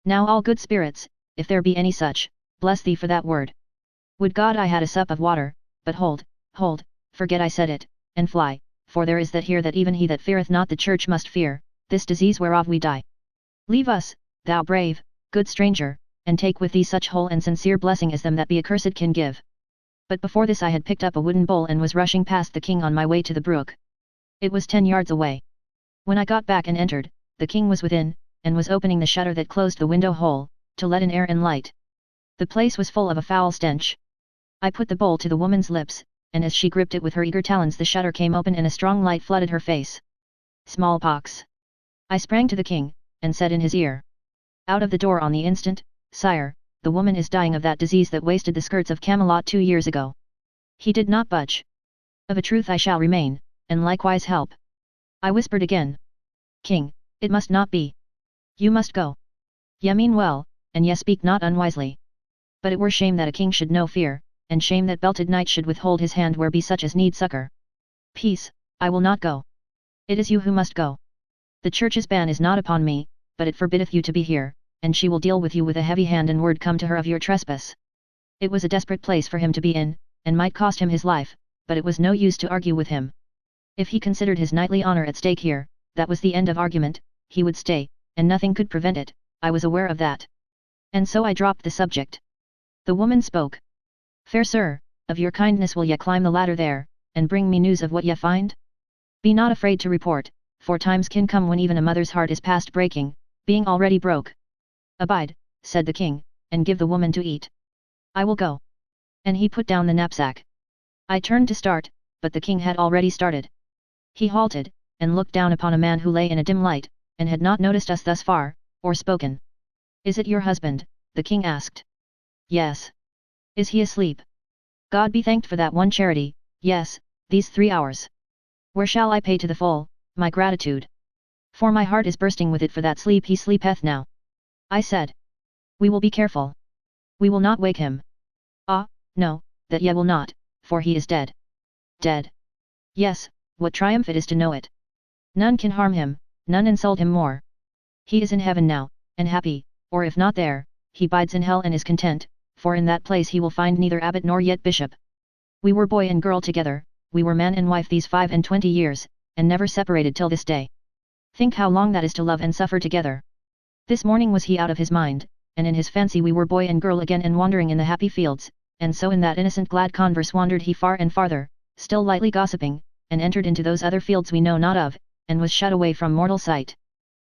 Now all good spirits, if there be any such, bless thee for that word. Would God I had a sup of water, but hold, forget I said it, and fly, for there is that here that even he that feareth not the church must fear, this disease whereof we die. Leave us, thou brave, good stranger, and take with thee such whole and sincere blessing as them that be accursed can give. But before this I had picked up a wooden bowl and was rushing past the king on my way to the brook. It was 10 yards away. When I got back and entered, the king was within, and was opening the shutter that closed the window hole, to let in air and light. The place was full of a foul stench. I put the bowl to the woman's lips, and as she gripped it with her eager talons the shutter came open and a strong light flooded her face. Smallpox. I sprang to the king, and said in his ear. Out of the door on the instant, sire, the woman is dying of that disease that wasted the skirts of Camelot 2 years ago. He did not budge. Of a truth I shall remain, and likewise help. I whispered again. King, it must not be. You must go. Ye mean well, and ye speak not unwisely. But it were shame that a king should know fear, and shame that belted knight should withhold his hand where be such as need succor. Peace, I will not go. It is you who must go. The church's ban is not upon me, but it forbiddeth you to be here, and she will deal with you with a heavy hand and word come to her of your trespass. It was a desperate place for him to be in, and might cost him his life, but it was no use to argue with him. If he considered his knightly honor at stake here, that was the end of argument, he would stay, and nothing could prevent it, I was aware of that. And so I dropped the subject. The woman spoke. Fair sir, of your kindness will ye climb the ladder there, and bring me news of what ye find? Be not afraid to report, for times can come when even a mother's heart is past breaking, being already broke. Abide, said the king, and give the woman to eat. I will go. And he put down the knapsack. I turned to start, but the king had already started. He halted, and looked down upon a man who lay in a dim light, and had not noticed us thus far, or spoken. Is it your husband? The king asked. Yes. Is he asleep? God be thanked for that one charity, yes, these 3 hours. Where shall I pay to the full, my gratitude? For my heart is bursting with it for that sleep he sleepeth now. I said. We will be careful. We will not wake him. Ah, no, that ye will not, for he is dead. Dead. Yes, what triumph it is to know it. None can harm him, none insult him more. He is in heaven now, and happy, or if not there, he bides in hell and is content, for in that place he will find neither abbot nor yet bishop. We were boy and girl together, we were man and wife these 25 years, and never separated till this day. Think how long that is to love and suffer together. This morning was he out of his mind, and in his fancy we were boy and girl again and wandering in the happy fields, and so in that innocent glad converse wandered he far and farther, still lightly gossiping, and entered into those other fields we know not of, and was shut away from mortal sight.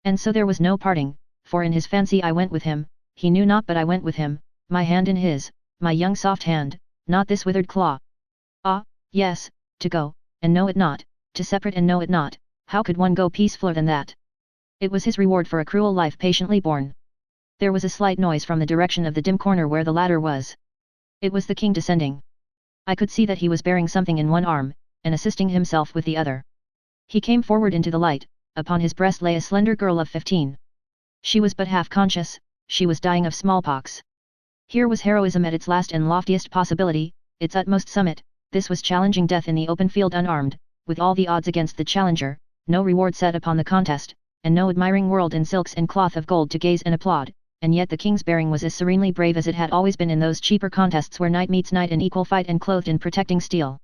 And so there was no parting, for in his fancy I went with him, he knew not but I went with him, my hand in his, my young soft hand, not this withered claw. Ah, yes, to go, and know it not, to separate and know it not, how could one go peacefuller than that? It was his reward for a cruel life patiently borne. There was a slight noise from the direction of the dim corner where the ladder was. It was the king descending. I could see that he was bearing something in one arm, and assisting himself with the other. He came forward into the light, upon his breast lay a slender girl of 15. She was but half conscious, she was dying of smallpox. Here was heroism at its last and loftiest possibility, its utmost summit, this was challenging death in the open field unarmed, with all the odds against the challenger, no reward set upon the contest, and no admiring world in silks and cloth of gold to gaze and applaud, and yet the king's bearing was as serenely brave as it had always been in those cheaper contests where knight meets knight in equal fight and clothed in protecting steel.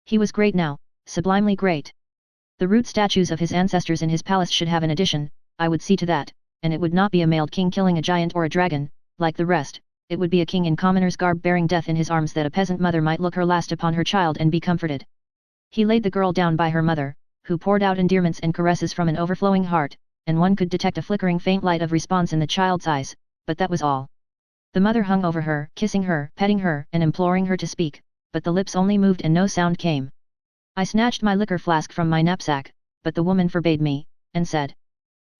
He was great now, sublimely great. The rude statues of his ancestors in his palace should have an addition, I would see to that, and it would not be a mailed king killing a giant or a dragon, like the rest, it would be a king in commoner's garb bearing death in his arms that a peasant mother might look her last upon her child and be comforted. He laid the girl down by her mother, who poured out endearments and caresses from an overflowing heart, and one could detect a flickering faint light of response in the child's eyes, but that was all. The mother hung over her, kissing her, petting her, and imploring her to speak, but the lips only moved and no sound came. I snatched my liquor flask from my knapsack, but the woman forbade me, and said,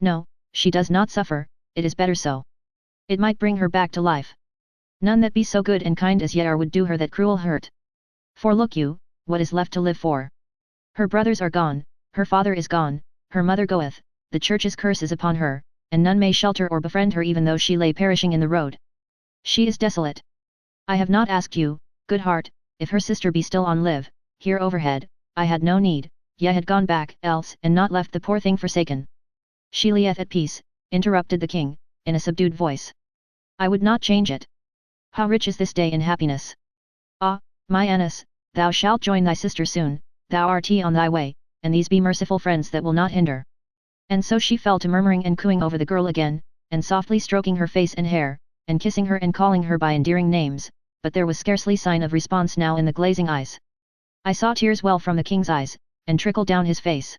"No, she does not suffer, it is better so. It might bring her back to life. None that be so good and kind as yet are would do her that cruel hurt. For look you, what is left to live for? Her brothers are gone, her father is gone, her mother goeth, the church's curse is upon her, and none may shelter or befriend her even though she lay perishing in the road. She is desolate. I have not asked you, good heart, if her sister be still on live, here overhead, I had no need, ye had gone back else and not left the poor thing forsaken." "She lieth at peace," interrupted the king, in a subdued voice. "I would not change it. How rich is this day in happiness! Ah, my Annis, thou shalt join thy sister soon, thou art on thy way, and these be merciful friends that will not hinder." And so she fell to murmuring and cooing over the girl again, and softly stroking her face and hair, and kissing her and calling her by endearing names, but there was scarcely sign of response now in the glazing eyes. I saw tears well from the king's eyes, and trickle down his face.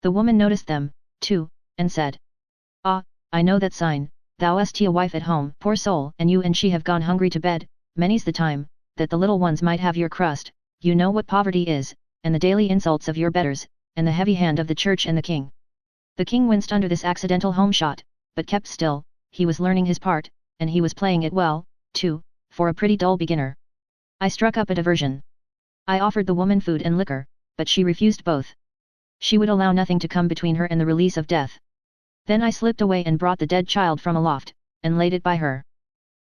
The woman noticed them, too, and said, "Ah, I know that sign, thou hast a wife at home, poor soul, and you and she have gone hungry to bed, many's the time, that the little ones might have your crust, you know what poverty is, and the daily insults of your betters, and the heavy hand of the church and the king." The king winced under this accidental home shot, but kept still. He was learning his part, and he was playing it well, too, for a pretty dull beginner. I struck up a diversion. I offered the woman food and liquor, but she refused both. She would allow nothing to come between her and the release of death. Then I slipped away and brought the dead child from aloft, and laid it by her.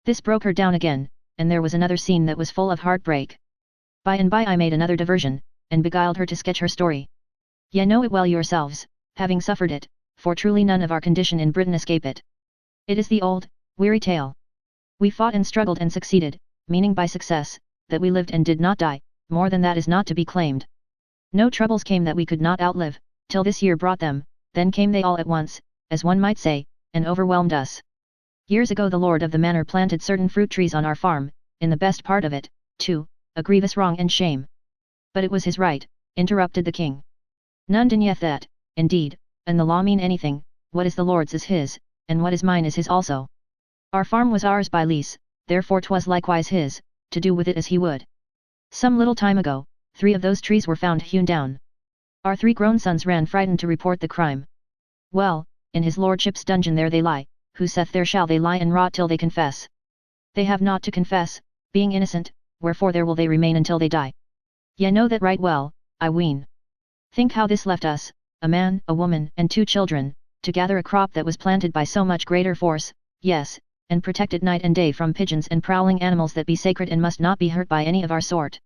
This broke her down again, and there was another scene that was full of heartbreak. By and by I made another diversion, and beguiled her to sketch her story. Ye know it well yourselves, having suffered it, for truly none of our condition in Britain escape it. It is the old, weary tale. We fought and struggled and succeeded, meaning by success, that we lived and did not die, more than that is not to be claimed. No troubles came that we could not outlive, till this year brought them, then came they all at once, as one might say, and overwhelmed us. Years ago the lord of the manor planted certain fruit trees on our farm, in the best part of it, too, a grievous wrong and shame. But it was his right, interrupted the king. None denieth that, indeed, and the law mean anything, what is the lord's is his, and what is mine is his also. Our farm was ours by lease, therefore 'twas likewise his, to do with it as he would. Some little time ago, 3 of those trees were found hewn down. Our 3 grown sons ran frightened to report the crime. Well, in his lordship's dungeon there they lie, who saith there shall they lie and rot till they confess. They have not to confess, being innocent, wherefore there will they remain until they die. Ye know that right well, I ween. Think how this left us, a man, a woman, and 2 children, to gather a crop that was planted by so much greater force, yes, and protected night and day from pigeons and prowling animals that be sacred and must not be hurt by any of our sort.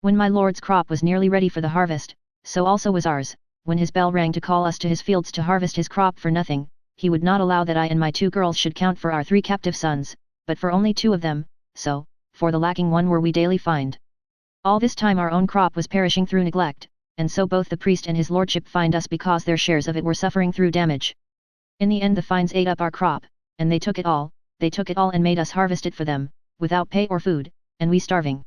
When my lord's crop was nearly ready for the harvest, so also was ours. When his bell rang to call us to his fields to harvest his crop for nothing, he would not allow that I and my 2 girls should count for our 3 captive sons, but for only 2 of them, so, for the lacking one were we daily fined. All this time our own crop was perishing through neglect, and so both the priest and his lordship fined us because their shares of it were suffering through damage. In the end the fines ate up our crop, and they took it all and made us harvest it for them, without pay or food, and we starving.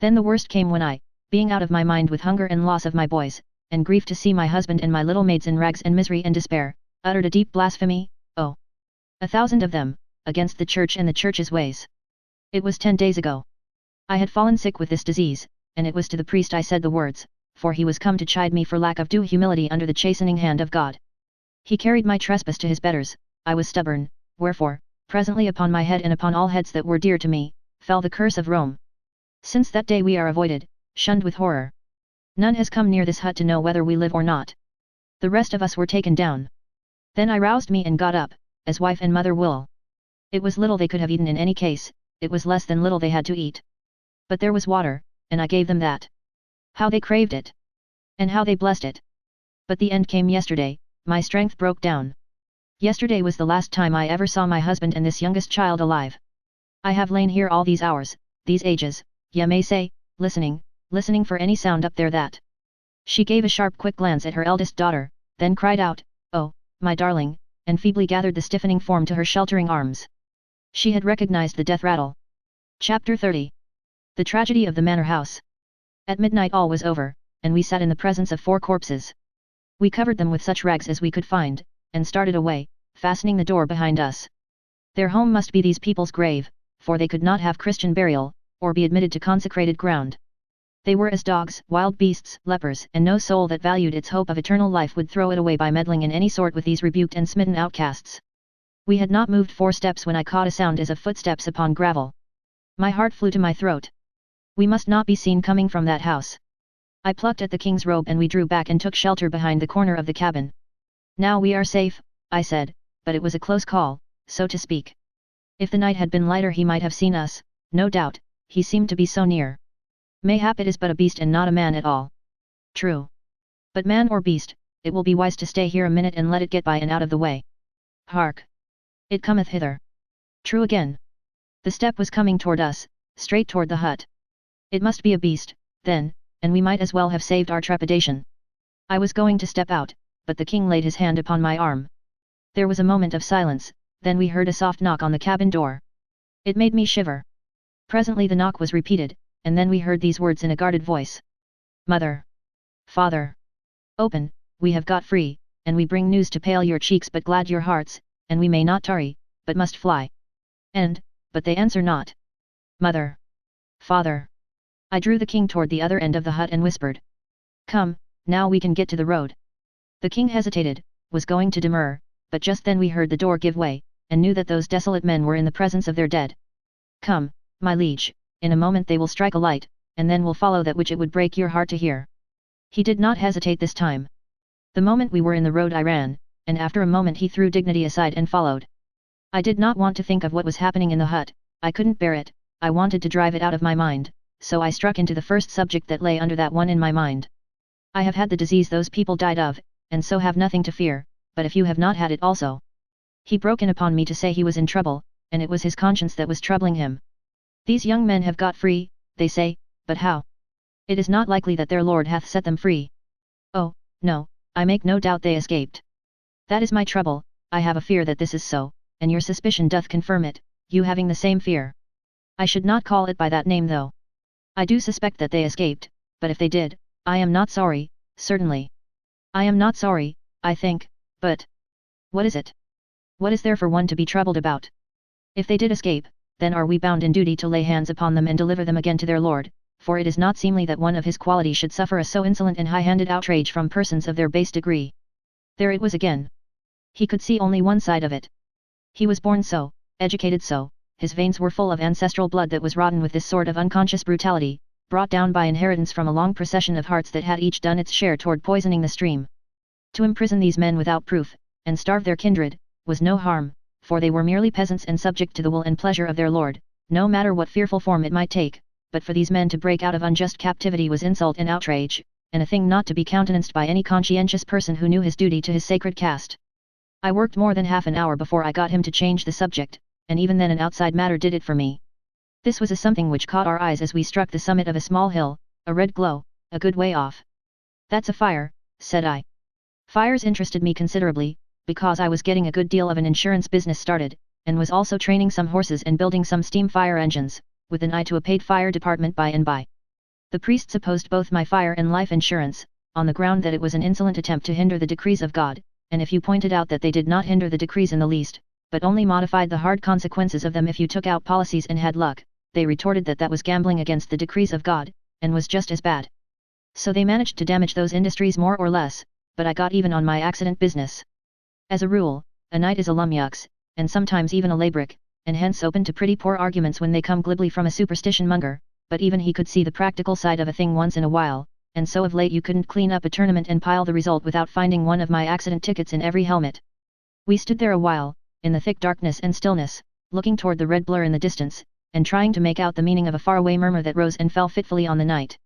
Then the worst came when I, being out of my mind with hunger and loss of my boys, and grief to see my husband and my little maids in rags and misery and despair, uttered a deep blasphemy, 1,000 of them, against the church and the church's ways. It was 10 days ago. I had fallen sick with this disease, and it was to the priest I said the words, for he was come to chide me for lack of due humility under the chastening hand of God. He carried my trespass to his betters, I was stubborn, wherefore, presently upon my head and upon all heads that were dear to me, fell the curse of Rome. Since that day we are avoided, shunned with horror. None has come near this hut to know whether we live or not. The rest of us were taken down. Then I roused me and got up, as wife and mother will. It was little they could have eaten in any case, it was less than little they had to eat. But there was water, and I gave them that. How they craved it! And how they blessed it! But the end came yesterday, my strength broke down. Yesterday was the last time I ever saw my husband and this youngest child alive. I have lain here all these hours, these ages, ye may say, listening for any sound up there that. She gave a sharp quick glance at her eldest daughter, then cried out, "Oh, my darling," and feebly gathered the stiffening form to her sheltering arms. She had recognized the death rattle. Chapter 30. The Tragedy of the Manor House. At midnight all was over, and we sat in the presence of 4 corpses. We covered them with such rags as we could find, and started away, fastening the door behind us. Their home must be these people's grave, for they could not have Christian burial, or be admitted to consecrated ground. They were as dogs, wild beasts, lepers, and no soul that valued its hope of eternal life would throw it away by meddling in any sort with these rebuked and smitten outcasts. We had not moved 4 steps when I caught a sound as of footsteps upon gravel. My heart flew to my throat. We must not be seen coming from that house. I plucked at the king's robe and we drew back and took shelter behind the corner of the cabin. Now we are safe, I said, but it was a close call, so to speak. If the night had been lighter he might have seen us, no doubt, he seemed to be so near. Mayhap it is but a beast and not a man at all. True. But man or beast, it will be wise to stay here a minute and let it get by and out of the way. Hark! It cometh hither. True again. The step was coming toward us, straight toward the hut. It must be a beast, then, and we might as well have saved our trepidation. I was going to step out, but the king laid his hand upon my arm. There was a moment of silence, then we heard a soft knock on the cabin door. It made me shiver. Presently the knock was repeated, and then we heard these words in a guarded voice. Mother! Father! Open, we have got free, and we bring news to pale your cheeks but glad your hearts, and we may not tarry, but must fly. But they answer not. Mother! Father! I drew the king toward the other end of the hut and whispered. Come, now we can get to the road. The king hesitated, was going to demur, but just then we heard the door give way, and knew that those desolate men were in the presence of their dead. Come, my liege, in a moment they will strike a light, and then will follow that which it would break your heart to hear. He did not hesitate this time. The moment we were in the road I ran, and after a moment he threw dignity aside and followed. I did not want to think of what was happening in the hut, I couldn't bear it, I wanted to drive it out of my mind, so I struck into the first subject that lay under that one in my mind. I have had the disease those people died of, and so have nothing to fear, but if you have not had it also. He broke in upon me to say he was in trouble, and it was his conscience that was troubling him. These young men have got free, they say, but how? It is not likely that their Lord hath set them free. Oh, no, I make no doubt they escaped. That is my trouble, I have a fear that this is so, and your suspicion doth confirm it, you having the same fear. I should not call it by that name though. I do suspect that they escaped, but if they did, I am not sorry, certainly. I am not sorry, I think, but... what is it? What is there for one to be troubled about? If they did escape, then are we bound in duty to lay hands upon them and deliver them again to their Lord, for it is not seemly that one of his quality should suffer a so insolent and high-handed outrage from persons of their base degree. There it was again. He could see only one side of it. He was born so, educated so, his veins were full of ancestral blood that was rotten with this sort of unconscious brutality, brought down by inheritance from a long procession of hearts that had each done its share toward poisoning the stream. To imprison these men without proof, and starve their kindred, was no harm, for they were merely peasants and subject to the will and pleasure of their lord, no matter what fearful form it might take, but for these men to break out of unjust captivity was insult and outrage, and a thing not to be countenanced by any conscientious person who knew his duty to his sacred caste. I worked more than half an hour before I got him to change the subject, and even then an outside matter did it for me. This was a something which caught our eyes as we struck the summit of a small hill, a red glow, a good way off. That's a fire, said I. Fires interested me considerably, because I was getting a good deal of an insurance business started, and was also training some horses and building some steam fire engines, with an eye to a paid fire department by and by. The priests opposed both my fire and life insurance, on the ground that it was an insolent attempt to hinder the decrees of God, and if you pointed out that they did not hinder the decrees in the least, but only modified the hard consequences of them if you took out policies and had luck, they retorted that that was gambling against the decrees of God, and was just as bad. So they managed to damage those industries more or less, but I got even on my accident business. As a rule, a knight is a lumyux, and sometimes even a laybrick, and hence open to pretty poor arguments when they come glibly from a superstition monger, but even he could see the practical side of a thing once in a while, and so of late you couldn't clean up a tournament and pile the result without finding one of my accident tickets in every helmet. We stood there a while, in the thick darkness and stillness, looking toward the red blur in the distance, and trying to make out the meaning of a faraway murmur that rose and fell fitfully on the night.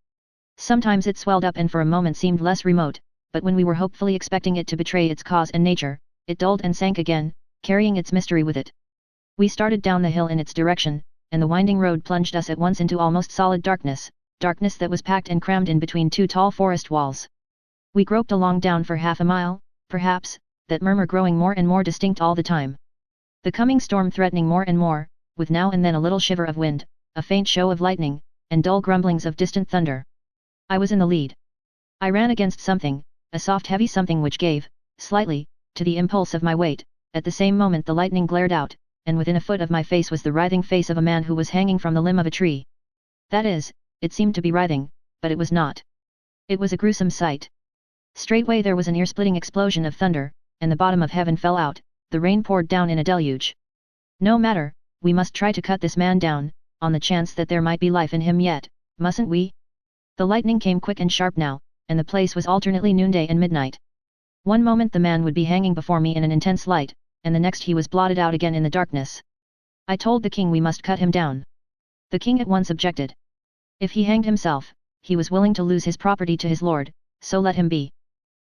Sometimes it swelled up and for a moment seemed less remote, but when we were hopefully expecting it to betray its cause and nature, it dulled and sank again, carrying its mystery with it. We started down the hill in its direction, and the winding road plunged us at once into almost solid darkness, darkness that was packed and crammed in between two tall forest walls. We groped along down for half a mile, perhaps, that murmur growing more and more distinct all the time. The coming storm threatening more and more, with now and then a little shiver of wind, a faint show of lightning, and dull grumblings of distant thunder. I was in the lead. I ran against something, a soft heavy something which gave, slightly, to the impulse of my weight. At the same moment the lightning glared out, and within a foot of my face was the writhing face of a man who was hanging from the limb of a tree. That is, it seemed to be writhing, but it was not. It was a gruesome sight. Straightway there was an ear-splitting explosion of thunder, and the bottom of heaven fell out, the rain poured down in a deluge. No matter, we must try to cut this man down, on the chance that there might be life in him yet, mustn't we? The lightning came quick and sharp now, and the place was alternately noonday and midnight. One moment the man would be hanging before me in an intense light, and the next he was blotted out again in the darkness. I told the king we must cut him down. The king at once objected. If he hanged himself, he was willing to lose his property to his lord, so let him be.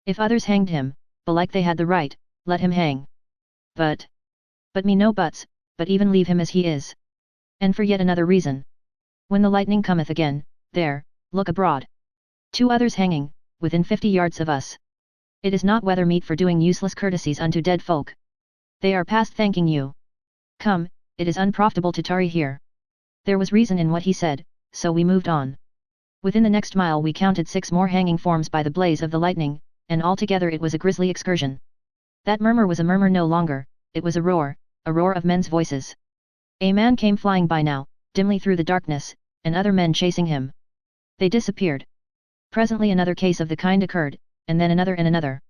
If others hanged him, belike they had the right, let him hang. But me no buts, but even leave him as he is. And for yet another reason. When the lightning cometh again, there, look abroad. 2 others hanging, within 50 yards of us. It is not weather meet for doing useless courtesies unto dead folk. They are past thanking you. Come, it is unprofitable to tarry here. There was reason in what he said, so we moved on. Within the next mile we counted 6 more hanging forms by the blaze of the lightning, and altogether it was a grisly excursion. That murmur was a murmur no longer, it was a roar of men's voices. A man came flying by now, dimly through the darkness, and other men chasing him. They disappeared. Presently another case of the kind occurred, and then another and another.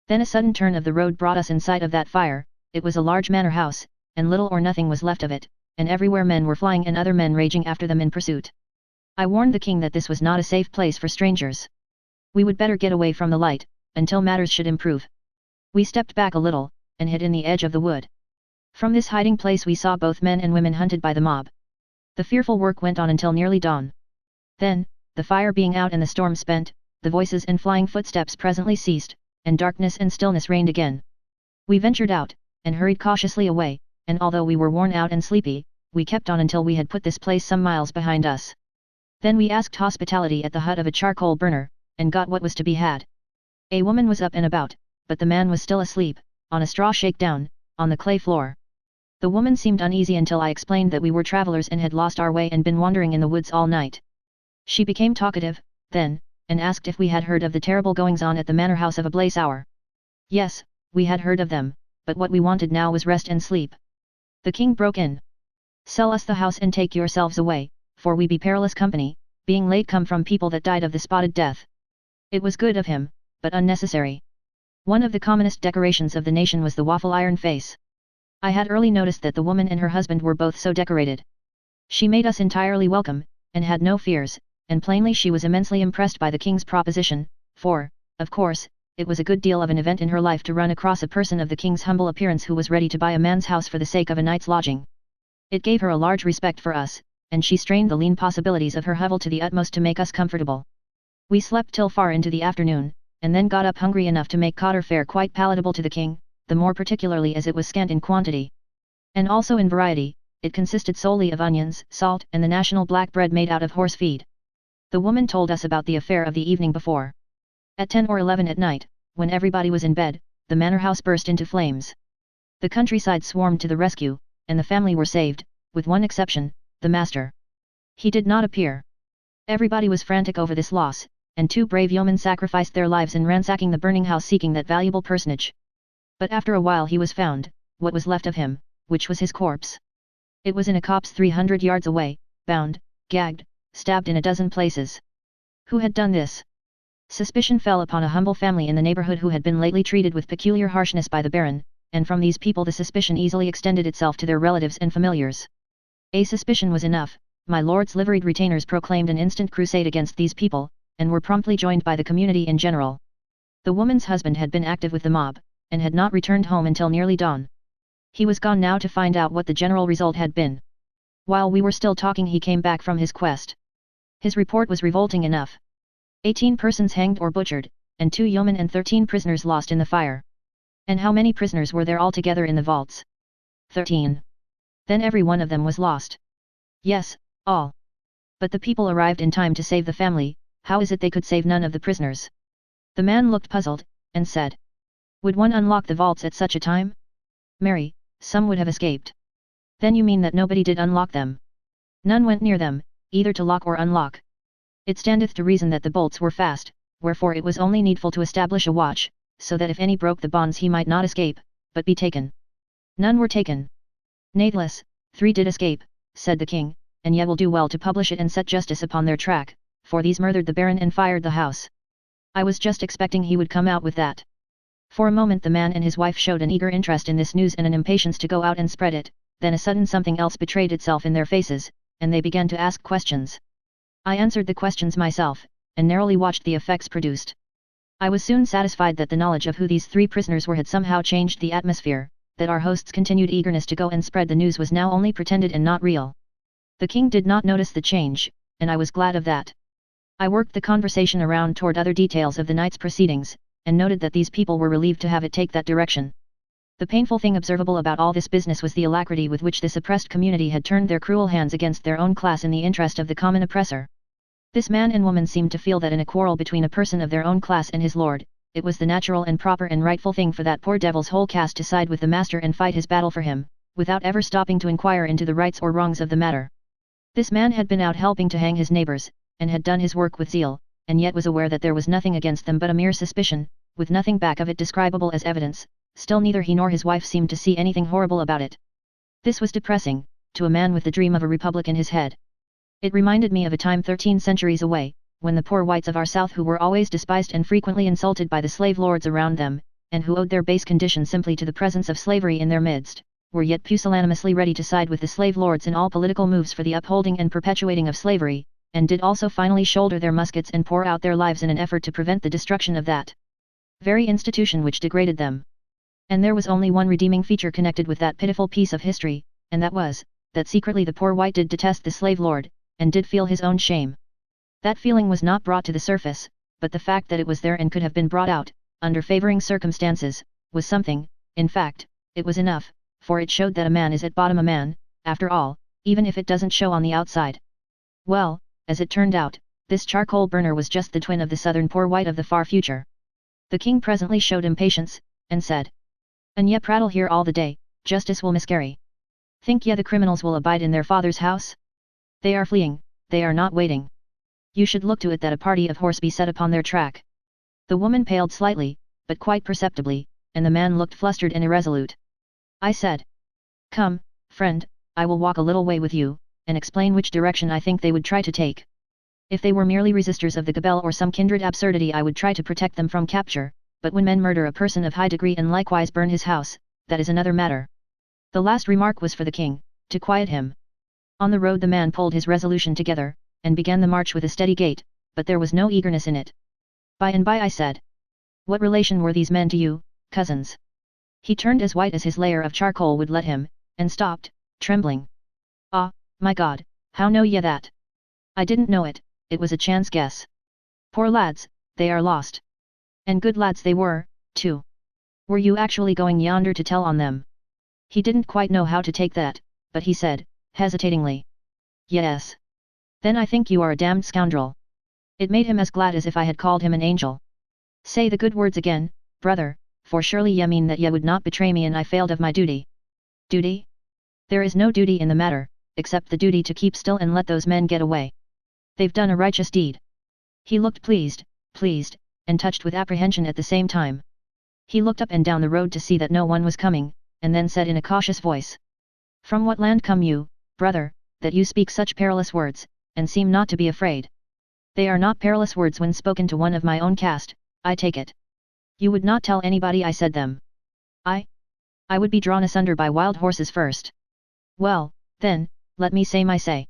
Then a sudden turn of the road brought us in sight of that fire. It was a large manor house, and little or nothing was left of it, and everywhere men were flying and other men raging after them in pursuit. I warned the king that this was not a safe place for strangers. We would better get away from the light, until matters should improve. We stepped back a little, and hid in the edge of the wood. From this hiding place we saw both men and women hunted by the mob. The fearful work went on until nearly dawn. Then, the fire being out and the storm spent, the voices and flying footsteps presently ceased, and darkness and stillness reigned again. We ventured out, and hurried cautiously away, and although we were worn out and sleepy, we kept on until we had put this place some miles behind us. Then we asked hospitality at the hut of a charcoal burner, and got what was to be had. A woman was up and about, but the man was still asleep, on a straw shakedown, on the clay floor. The woman seemed uneasy until I explained that we were travelers and had lost our way and been wandering in the woods all night. She became talkative, then, and asked if we had heard of the terrible goings-on at the manor house of a Blaze Hour. Yes, we had heard of them, but what we wanted now was rest and sleep. The king broke in. Sell us the house and take yourselves away, for we be perilous company, being late come from people that died of the spotted death. It was good of him, but unnecessary. One of the commonest decorations of the nation was the waffle iron face. I had early noticed that the woman and her husband were both so decorated. She made us entirely welcome, and had no fears, and plainly she was immensely impressed by the king's proposition, for, of course, it was a good deal of an event in her life to run across a person of the king's humble appearance who was ready to buy a man's house for the sake of a night's lodging. It gave her a large respect for us, and she strained the lean possibilities of her hovel to the utmost to make us comfortable. We slept till far into the afternoon, and then got up hungry enough to make codder fare quite palatable to the king, the more particularly as it was scant in quantity. And also in variety, it consisted solely of onions, salt, and the national black bread made out of horse feed. The woman told us about the affair of the evening before. At 10 or 11 at night, when everybody was in bed, the manor house burst into flames. The countryside swarmed to the rescue, and the family were saved, with one exception, the master. He did not appear. Everybody was frantic over this loss, and 2 brave yeomen sacrificed their lives in ransacking the burning house seeking that valuable personage. But after a while he was found, what was left of him, which was his corpse. It was in a copse 300 yards away, bound, gagged, stabbed in a dozen places. Who had done this? Suspicion fell upon a humble family in the neighborhood who had been lately treated with peculiar harshness by the baron, and from these people the suspicion easily extended itself to their relatives and familiars. A suspicion was enough. My lord's liveried retainers proclaimed an instant crusade against these people, and were promptly joined by the community in general. The woman's husband had been active with the mob, and had not returned home until nearly dawn. He was gone now to find out what the general result had been. While we were still talking he came back from his quest. His report was revolting enough. 18 persons hanged or butchered, and 2 yeomen and 13 prisoners lost in the fire. And how many prisoners were there altogether in the vaults? 13. Then every one of them was lost. Yes, all. But the people arrived in time to save the family. How is it they could save none of the prisoners? The man looked puzzled, and said, would one unlock the vaults at such a time? Marry, some would have escaped. Then you mean that nobody did unlock them? None went near them, either to lock or unlock. It standeth to reason that the bolts were fast, wherefore it was only needful to establish a watch, so that if any broke the bonds he might not escape, but be taken. None were taken. Nathless, 3 did escape, said the king, and ye will do well to publish it and set justice upon their track, for these murdered the baron and fired the house. I was just expecting he would come out with that. For a moment the man and his wife showed an eager interest in this news and an impatience to go out and spread it, then a sudden something else betrayed itself in their faces, and they began to ask questions. I answered the questions myself, and narrowly watched the effects produced. I was soon satisfied that the knowledge of who these 3 prisoners were had somehow changed the atmosphere, that our host's continued eagerness to go and spread the news was now only pretended and not real. The king did not notice the change, and I was glad of that. I worked the conversation around toward other details of the night's proceedings, and noted that these people were relieved to have it take that direction. The painful thing observable about all this business was the alacrity with which this oppressed community had turned their cruel hands against their own class in the interest of the common oppressor. This man and woman seemed to feel that in a quarrel between a person of their own class and his lord, it was the natural and proper and rightful thing for that poor devil's whole caste to side with the master and fight his battle for him, without ever stopping to inquire into the rights or wrongs of the matter. This man had been out helping to hang his neighbors, and had done his work with zeal, and yet was aware that there was nothing against them but a mere suspicion, with nothing back of it describable as evidence, still neither he nor his wife seemed to see anything horrible about it. This was depressing, to a man with the dream of a republic in his head. It reminded me of a time 13 centuries away, when the poor whites of our South, who were always despised and frequently insulted by the slave lords around them, and who owed their base condition simply to the presence of slavery in their midst, were yet pusillanimously ready to side with the slave lords in all political moves for the upholding and perpetuating of slavery, and did also finally shoulder their muskets and pour out their lives in an effort to prevent the destruction of that very institution which degraded them. And there was only one redeeming feature connected with that pitiful piece of history, and that was, that secretly the poor white did detest the slave lord, and did feel his own shame. That feeling was not brought to the surface, but the fact that it was there and could have been brought out, under favoring circumstances, was something. In fact, it was enough, for it showed that a man is at bottom a man, after all, even if it doesn't show on the outside. Well, as it turned out, this charcoal burner was just the twin of the southern poor white of the far future. The king presently showed impatience, and said, "An ye prattle here all the day, justice will miscarry. Think ye the criminals will abide in their father's house? They are fleeing, they are not waiting. You should look to it that a party of horse be set upon their track." The woman paled slightly, but quite perceptibly, and the man looked flustered and irresolute. I said, "Come, friend, I will walk a little way with you, and explain which direction I think they would try to take. If they were merely resistors of the gabelle or some kindred absurdity, I would try to protect them from capture, but when men murder a person of high degree and likewise burn his house, that is another matter." The last remark was for the king, to quiet him. On the road the man pulled his resolution together, and began the march with a steady gait, but there was no eagerness in it. By and by I said, "What relation were these men to you, cousins?" He turned as white as his layer of charcoal would let him, and stopped, trembling. "Ah, my God, how know ye that?" "I didn't know it, it was a chance guess." "Poor lads, they are lost." "And good lads they were, too. Were you actually going yonder to tell on them?" He didn't quite know how to take that, but he said, hesitatingly, "Yes." "Then I think you are a damned scoundrel." It made him as glad as if I had called him an angel. "Say the good words again, brother, for surely ye mean that ye would not betray me and I failed of my duty." "Duty? There is no duty in the matter, except the duty to keep still and let those men get away. They've done a righteous deed." He looked pleased, and touched with apprehension at the same time. He looked up and down the road to see that no one was coming, and then said in a cautious voice, "From what land come you, brother, that you speak such perilous words, and seem not to be afraid?" "They are not perilous words when spoken to one of my own caste, I take it." "You would not tell anybody I said them?" I would be drawn asunder by wild horses first." "Well, then, let me say my say.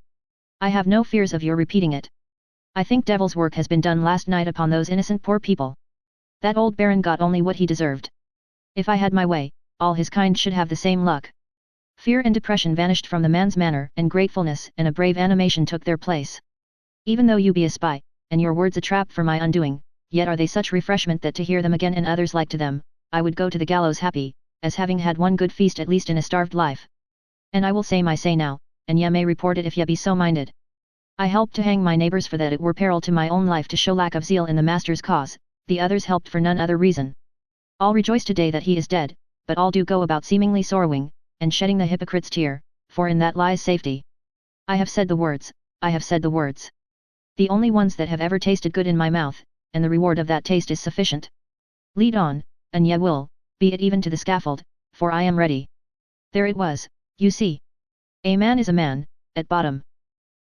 I have no fears of your repeating it. I think devil's work has been done last night upon those innocent poor people. That old baron got only what he deserved. If I had my way, all his kind should have the same luck." Fear and depression vanished from the man's manner, and gratefulness and a brave animation took their place. "Even though you be a spy, and your words a trap for my undoing, yet are they such refreshment that to hear them again and others like to them, I would go to the gallows happy, as having had one good feast at least in a starved life. And I will say my say now, and ye may report it if ye be so minded. I helped to hang my neighbours for that it were peril to my own life to show lack of zeal in the master's cause, the others helped for none other reason. All rejoice today that he is dead, but all do go about seemingly sorrowing, and shedding the hypocrite's tear, for in that lies safety. I have said the words, I have said the words. The only ones that have ever tasted good in my mouth, and the reward of that taste is sufficient. Lead on, and ye will, be it even to the scaffold, for I am ready." There it was, you see. A man is a man, at bottom.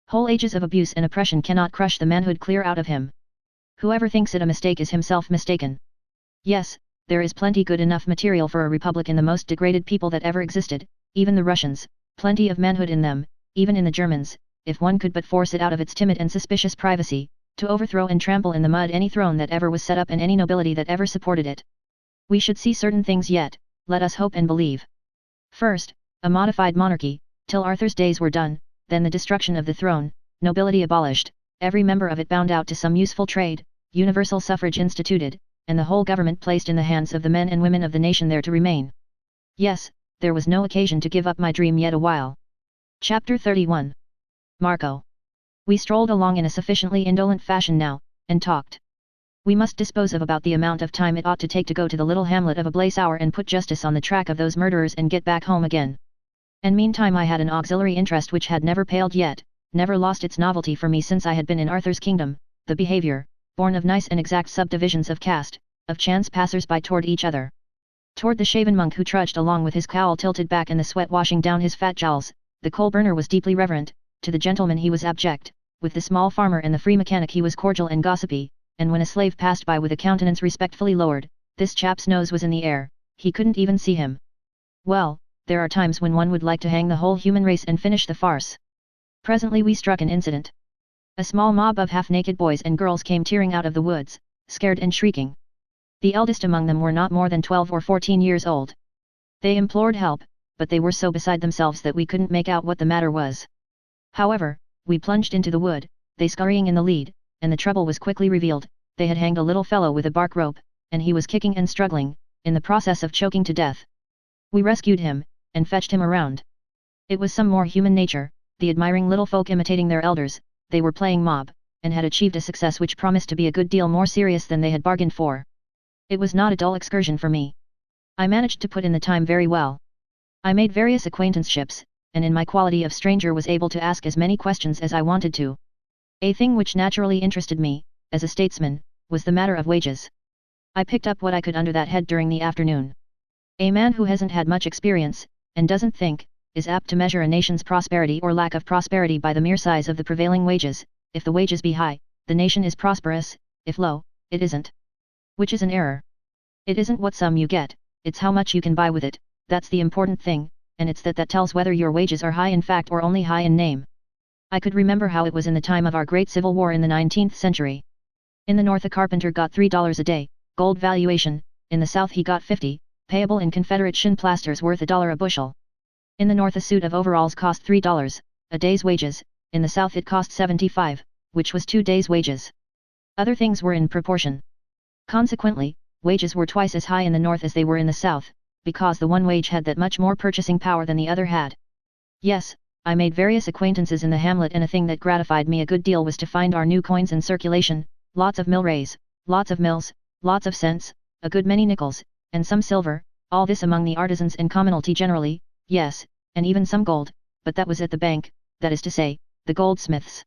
Whole ages of abuse and oppression cannot crush the manhood clear out of him. Whoever thinks it a mistake is himself mistaken. Yes, there is plenty good enough material for a republic in the most degraded people that ever existed, even the Russians, plenty of manhood in them, even in the Germans, if one could but force it out of its timid and suspicious privacy, to overthrow and trample in the mud any throne that ever was set up and any nobility that ever supported it. We should see certain things yet, let us hope and believe. First, a modified monarchy, till Arthur's days were done, then the destruction of the throne, nobility abolished, every member of it bound out to some useful trade, universal suffrage instituted, and the whole government placed in the hands of the men and women of the nation there to remain. Yes, there was no occasion to give up my dream yet a while. Chapter 31. Marco. We strolled along in a sufficiently indolent fashion now, and talked. We must dispose of about the amount of time it ought to take to go to the little hamlet of Ablasour and put justice on the track of those murderers and get back home again. And meantime I had an auxiliary interest which had never paled yet, never lost its novelty for me since I had been in Arthur's kingdom, the behaviour, born of nice and exact subdivisions of caste, of chance passers-by toward each other. Toward the shaven monk who trudged along with his cowl tilted back and the sweat washing down his fat jowls, the coal burner was deeply reverent, to the gentleman he was abject, with the small farmer and the free mechanic he was cordial and gossipy, and when a slave passed by with a countenance respectfully lowered, this chap's nose was in the air, he couldn't even see him. Well, there are times when one would like to hang the whole human race and finish the farce. Presently we struck an incident. A small mob of half-naked boys and girls came tearing out of the woods, scared and shrieking. The eldest among them were not more than 12 or 14 years old. They implored help, but they were so beside themselves that we couldn't make out what the matter was. However, we plunged into the wood, they scurrying in the lead, and the trouble was quickly revealed. They had hanged a little fellow with a bark rope, and he was kicking and struggling, in the process of choking to death. We rescued him, and fetched him around. It was some more human nature, the admiring little folk imitating their elders. They were playing mob, and had achieved a success which promised to be a good deal more serious than they had bargained for. It was not a dull excursion for me. I managed to put in the time very well. I made various acquaintanceships, and in my quality of stranger was able to ask as many questions as I wanted to. A thing which naturally interested me, as a statesman, was the matter of wages. I picked up what I could under that head during the afternoon. A man who hasn't had much experience, and doesn't think, is apt to measure a nation's prosperity or lack of prosperity by the mere size of the prevailing wages. If the wages be high, the nation is prosperous; if low, it isn't. Which is an error. It isn't what sum you get, it's how much you can buy with it, that's the important thing, and it's that tells whether your wages are high in fact or only high in name. I could remember how it was in the time of our great Civil War in the 19th century. In the North a carpenter got $3 a day, gold valuation; in the South he got 50, payable in Confederate shin plasters worth $1 a bushel. In the North a suit of overalls cost $3 a day's wages, in the South it cost 75, which was 2 days' wages. Other things were in proportion. Consequently, wages were twice as high in the North as they were in the South, because the one wage had that much more purchasing power than the other had. Yes, I made various acquaintances in the hamlet, and a thing that gratified me a good deal was to find our new coins in circulation, lots of millrays, lots of mills, lots of cents, a good many nickels, and some silver, all this among the artisans and commonalty generally, yes, and even some gold, but that was at the bank, that is to say, the goldsmiths.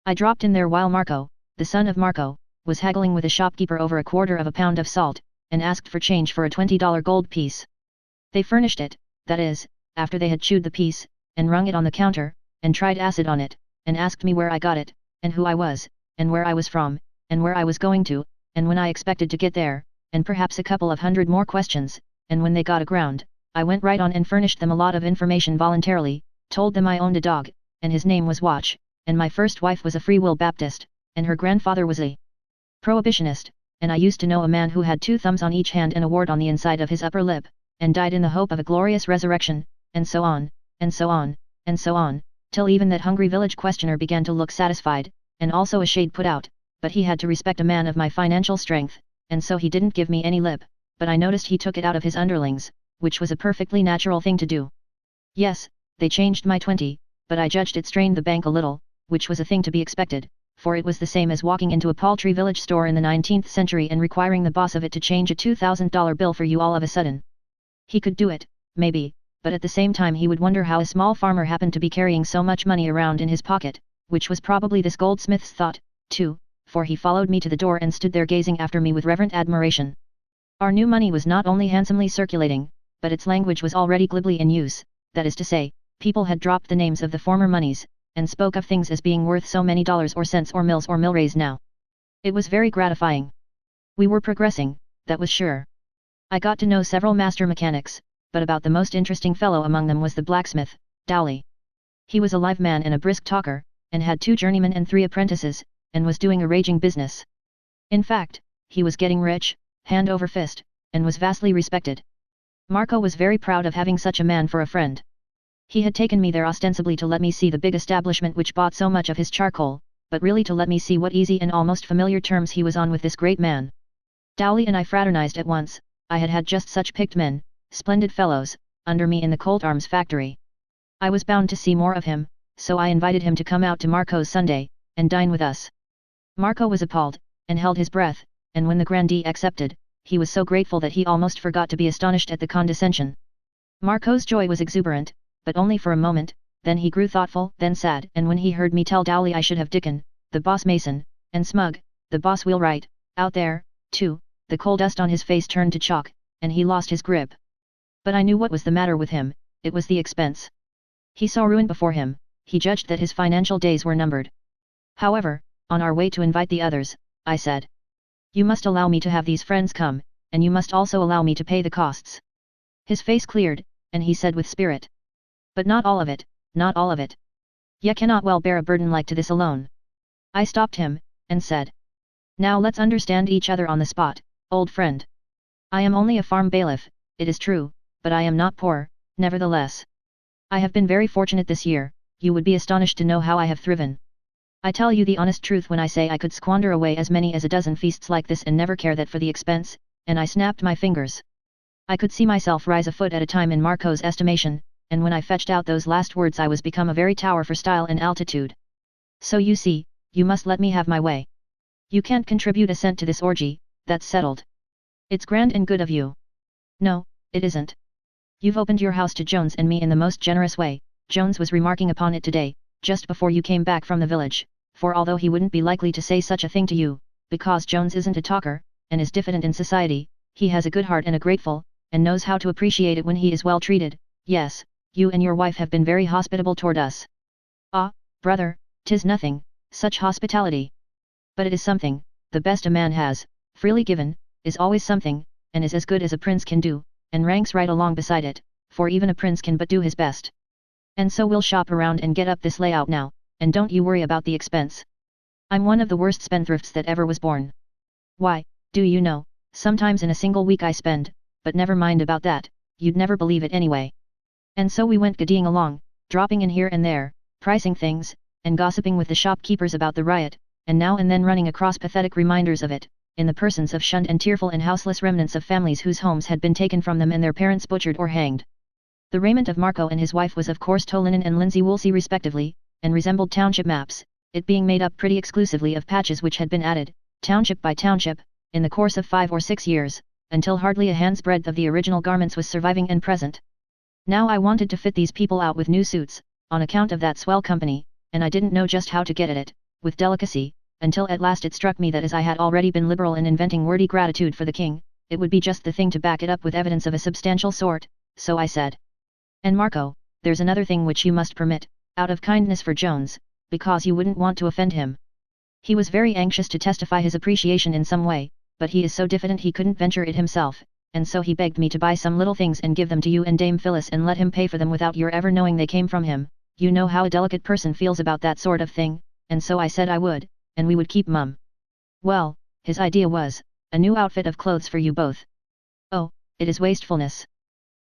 I dropped in there while Marco, the son of Marco, was haggling with a shopkeeper over a quarter of a pound of salt, and asked for change for a $20 gold piece. They furnished it, that is, after they had chewed the piece, and rung it on the counter, and tried acid on it, and asked me where I got it, and who I was, and where I was from, and where I was going to, and when I expected to get there, and perhaps a couple of hundred more questions, and when they got aground, I went right on and furnished them a lot of information voluntarily, told them I owned a dog, and his name was Watch, and my first wife was a Free Will Baptist, and her grandfather was a Prohibitionist, and I used to know a man who had 2 thumbs on each hand and a wart on the inside of his upper lip, and died in the hope of a glorious resurrection, and so on, and so on, and so on, till even that hungry village questioner began to look satisfied, and also a shade put out, but he had to respect a man of my financial strength, and so he didn't give me any lip, but I noticed he took it out of his underlings, which was a perfectly natural thing to do. Yes, they changed my 20, but I judged it strained the bank a little, which was a thing to be expected, for it was the same as walking into a paltry village store in the 19th century and requiring the boss of it to change a $2,000 bill for you all of a sudden. He could do it, maybe, but at the same time he would wonder how a small farmer happened to be carrying so much money around in his pocket, which was probably this goldsmith's thought, too, for he followed me to the door and stood there gazing after me with reverent admiration. Our new money was not only handsomely circulating, but its language was already glibly in use, that is to say, people had dropped the names of the former monies, and spoke of things as being worth so many dollars or cents or mills or millrays now. It was very gratifying. We were progressing, that was sure. I got to know several master mechanics, but about the most interesting fellow among them was the blacksmith, Dowley. He was a live man and a brisk talker, and had 2 journeymen and 3 apprentices, and was doing a raging business. In fact, he was getting rich, hand over fist, and was vastly respected. Marco was very proud of having such a man for a friend. He had taken me there ostensibly to let me see the big establishment which bought so much of his charcoal, but really to let me see what easy and almost familiar terms he was on with this great man. Dowley and I fraternized at once. I had had just such picked men, splendid fellows, under me in the Colt Arms factory. I was bound to see more of him, so I invited him to come out to Marco's Sunday, and dine with us. Marco was appalled, and held his breath, and when the grandee accepted, he was so grateful that he almost forgot to be astonished at the condescension. Marco's joy was exuberant, but only for a moment, then he grew thoughtful, then sad, and when he heard me tell Dowley I should have Dickon, the boss mason, and Smug, the boss wheelwright, out there, too, the coal dust on his face turned to chalk, and he lost his grip. But I knew what was the matter with him, it was the expense. He saw ruin before him, he judged that his financial days were numbered. However, on our way to invite the others, I said, "You must allow me to have these friends come, and you must also allow me to pay the costs." His face cleared, and he said with spirit, "But not all of it, not all of it. Ye cannot well bear a burden like to this alone." I stopped him, and said, "Now let's understand each other on the spot, old friend. I am only a farm bailiff, it is true, but I am not poor, nevertheless. I have been very fortunate this year, you would be astonished to know how I have thriven. I tell you the honest truth when I say I could squander away as many as a dozen feasts like this and never care that for the expense," and I snapped my fingers. I could see myself rise a foot at a time in Marco's estimation, and when I fetched out those last words I was become a very tower for style and altitude. "So you see, you must let me have my way. You can't contribute a cent to this orgy, that's settled. It's grand and good of you." "No, it isn't. You've opened your house to Jones and me in the most generous way." Jones was remarking upon it today, just before you came back from the village, for although he wouldn't be likely to say such a thing to you, because Jones isn't a talker, and is diffident in society, he has a good heart and a grateful, and knows how to appreciate it when he is well treated. "Yes, you and your wife have been very hospitable toward us." "Ah, brother, 'tis nothing, such hospitality. But it is something, the best a man has, freely given, is always something, and is as good as a prince can do, and ranks right along beside it, for even a prince can but do his best. And so we'll shop around and get up this layout now, and don't you worry about the expense. I'm one of the worst spendthrifts that ever was born. Why, do you know, sometimes in a single week I spend, but never mind about that, you'd never believe it anyway." And so we went giddying along, dropping in here and there, pricing things, and gossiping with the shopkeepers about the riot, and now and then running across pathetic reminders of it, in the persons of shunned and tearful and houseless remnants of families whose homes had been taken from them and their parents butchered or hanged. The raiment of Marco and his wife was of coarse tow linen and linsey woolsey respectively, and resembled township maps, it being made up pretty exclusively of patches which had been added, township by township, in the course of 5 or 6 years, until hardly a hand's breadth of the original garments was surviving and present. Now I wanted to fit these people out with new suits, on account of that swell company, and I didn't know just how to get at it, with delicacy, until at last it struck me that as I had already been liberal in inventing wordy gratitude for the king, it would be just the thing to back it up with evidence of a substantial sort, so I said, "And Marco, there's another thing which you must permit, out of kindness for Jones, because you wouldn't want to offend him. He was very anxious to testify his appreciation in some way, but he is so diffident he couldn't venture it himself, and so he begged me to buy some little things and give them to you and Dame Phyllis and let him pay for them without your ever knowing they came from him. You know how a delicate person feels about that sort of thing, and so I said I would, and we would keep mum. Well, his idea was, a new outfit of clothes for you both. Oh, it is wastefulness.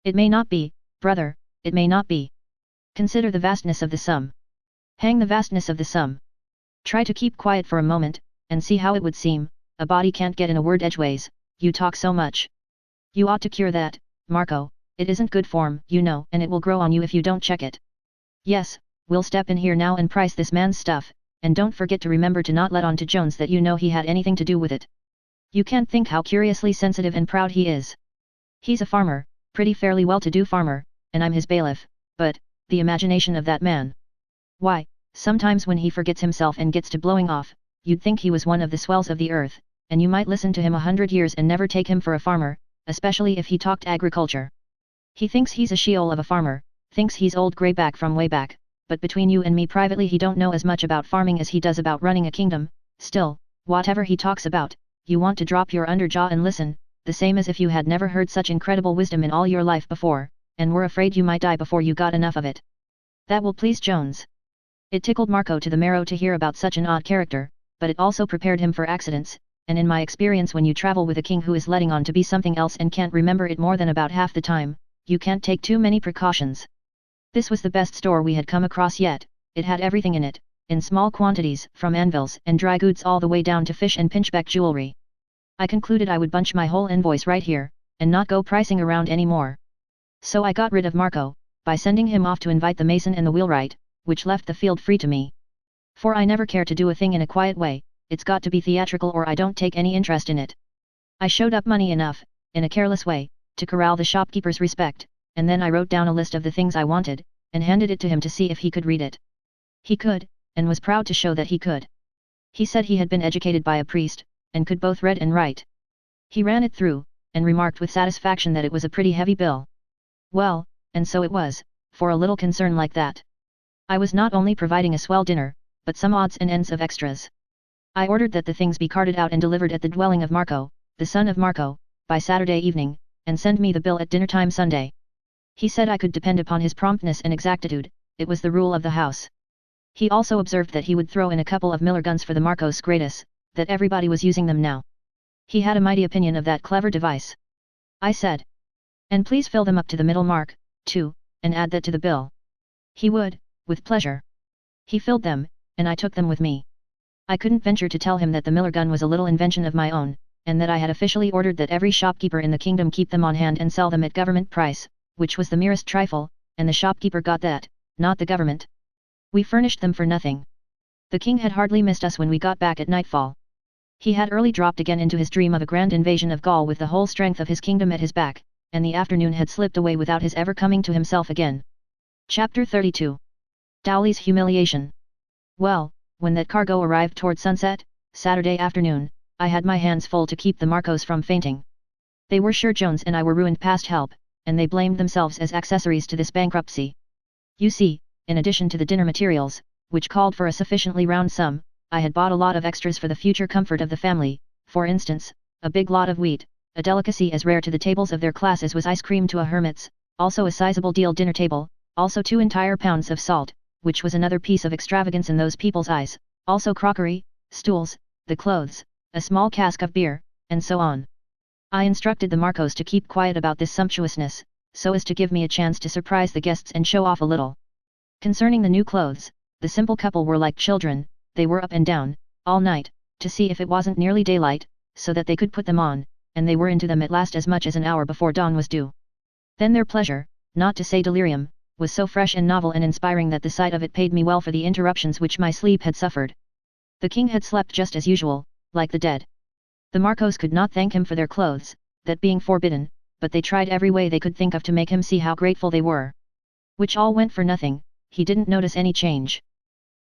It may not be, brother, it may not be. Consider the vastness of the sum. Hang the vastness of the sum. Try to keep quiet for a moment, and see how it would seem. A body can't get in a word edgeways, you talk so much. You ought to cure that, Marco, it isn't good form, you know, and it will grow on you if you don't check it. Yes, we'll step in here now and price this man's stuff, and don't forget to remember to not let on to Jones that you know he had anything to do with it. You can't think how curiously sensitive and proud he is. He's a farmer, pretty fairly well-to-do farmer, and I'm his bailiff, but, the imagination of that man. Why, sometimes when he forgets himself and gets to blowing off, you'd think he was one of the swells of the earth, and you might listen to him 100 years and never take him for a farmer, especially if he talked agriculture. He thinks he's a sheol of a farmer, thinks he's old greyback from way back, but between you and me privately he don't know as much about farming as he does about running a kingdom. Still, whatever he talks about, you want to drop your underjaw and listen, the same as if you had never heard such incredible wisdom in all your life before, and were afraid you might die before you got enough of it. That will please Jones." It tickled Marco to the marrow to hear about such an odd character, but it also prepared him for accidents, and in my experience when you travel with a king who is letting on to be something else and can't remember it more than about half the time, you can't take too many precautions. This was the best store we had come across yet, it had everything in it, in small quantities, from anvils and dry goods all the way down to fish and pinchbeck jewelry. I concluded I would bunch my whole invoice right here, and not go pricing around anymore. So I got rid of Marco, by sending him off to invite the mason and the wheelwright, which left the field free to me. For I never care to do a thing in a quiet way, it's got to be theatrical or I don't take any interest in it. I showed up money enough, in a careless way, to corral the shopkeeper's respect, and then I wrote down a list of the things I wanted, and handed it to him to see if he could read it. He could, and was proud to show that he could. He said he had been educated by a priest, and could both read and write. He ran it through, and remarked with satisfaction that it was a pretty heavy bill. Well, and so it was, for a little concern like that. I was not only providing a swell dinner, but some odds and ends of extras. I ordered that the things be carted out and delivered at the dwelling of Marco, the son of Marco, by Saturday evening, and send me the bill at dinner time Sunday. He said I could depend upon his promptness and exactitude, it was the rule of the house. He also observed that he would throw in a couple of Miller guns for the Marcos gratis, that everybody was using them now. He had a mighty opinion of that clever device. I said. And please fill them up to the middle mark, too, and add that to the bill. He would, with pleasure. He filled them, and I took them with me. I couldn't venture to tell him that the Miller gun was a little invention of my own, and that I had officially ordered that every shopkeeper in the kingdom keep them on hand and sell them at government price, which was the merest trifle, and the shopkeeper got that, not the government. We furnished them for nothing. The king had hardly missed us when we got back at nightfall. He had early dropped again into his dream of a grand invasion of Gaul with the whole strength of his kingdom at his back, and the afternoon had slipped away without his ever coming to himself again. Chapter 32. Dowley's humiliation. Well, when that cargo arrived toward sunset, Saturday afternoon, I had my hands full to keep the Marcos from fainting. They were sure Jones and I were ruined past help, and they blamed themselves as accessories to this bankruptcy. You see, in addition to the dinner materials, which called for a sufficiently round sum, I had bought a lot of extras for the future comfort of the family, for instance, a big lot of wheat, a delicacy as rare to the tables of their class as was ice cream to a hermit's, also a sizable deal dinner table, also 2 entire pounds of salt, which was another piece of extravagance in those people's eyes, also crockery, stools, the clothes, a small cask of beer, and so on. I instructed the Marcos to keep quiet about this sumptuousness, so as to give me a chance to surprise the guests and show off a little. Concerning the new clothes, the simple couple were like children, they were up and down, all night, to see if it wasn't nearly daylight, so that they could put them on, and they were into them at last as much as an hour before dawn was due. Then their pleasure, not to say delirium, was so fresh and novel and inspiring that the sight of it paid me well for the interruptions which my sleep had suffered. The king had slept just as usual, like the dead. The Marcos could not thank him for their clothes, that being forbidden, but they tried every way they could think of to make him see how grateful they were. Which all went for nothing, he didn't notice any change.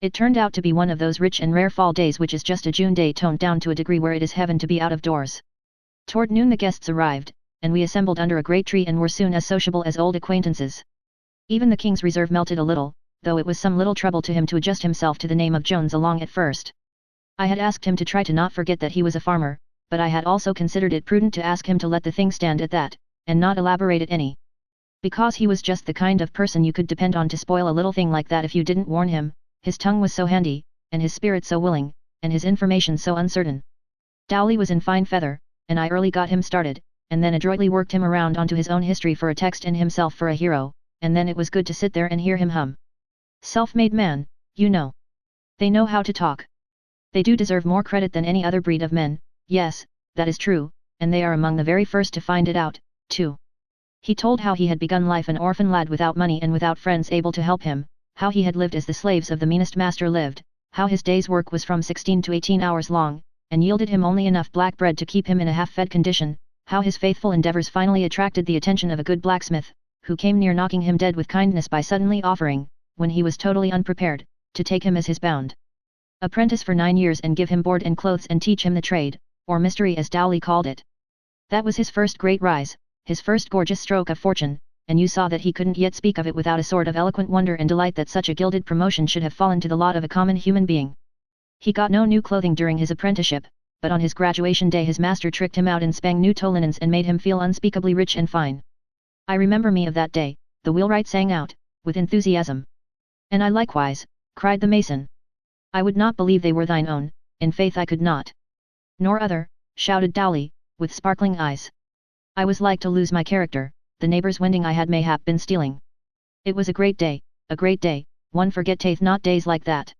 It turned out to be one of those rich and rare fall days which is just a June day toned down to a degree where it is heaven to be out of doors. Toward noon the guests arrived, and we assembled under a great tree and were soon as sociable as old acquaintances. Even the king's reserve melted a little, though it was some little trouble to him to adjust himself to the name of Jones along at first. I had asked him to try to not forget that he was a farmer, but I had also considered it prudent to ask him to let the thing stand at that, and not elaborate it any. Because he was just the kind of person you could depend on to spoil a little thing like that if you didn't warn him, his tongue was so handy, and his spirit so willing, and his information so uncertain. Dowley was in fine feather, and I early got him started, and then adroitly worked him around onto his own history for a text and himself for a hero, and then it was good to sit there and hear him hum. Self-made man, you know. They know how to talk. They do deserve more credit than any other breed of men, yes, that is true, and they are among the very first to find it out, too. He told how he had begun life an orphan lad without money and without friends able to help him, how he had lived as the slaves of the meanest master lived, how his day's work was from 16 to 18 hours long, and yielded him only enough black bread to keep him in a half-fed condition, how his faithful endeavors finally attracted the attention of a good blacksmith, who came near knocking him dead with kindness by suddenly offering, when he was totally unprepared, to take him as his bound apprentice for 9 years and give him board and clothes and teach him the trade, or mystery as Dowley called it. That was his first great rise, his first gorgeous stroke of fortune, and you saw that he couldn't yet speak of it without a sort of eloquent wonder and delight that such a gilded promotion should have fallen to the lot of a common human being. He got no new clothing during his apprenticeship, but on his graduation day his master tricked him out in spang new tow linens and made him feel unspeakably rich and fine. I remember me of that day, the wheelwright sang out, with enthusiasm. And I likewise, cried the mason. I would not believe they were thine own, in faith I could not. Nor other, shouted Dowley, with sparkling eyes. I was like to lose my character, the neighbours wending I had mayhap been stealing. It was a great day, one forgetteth not days like that.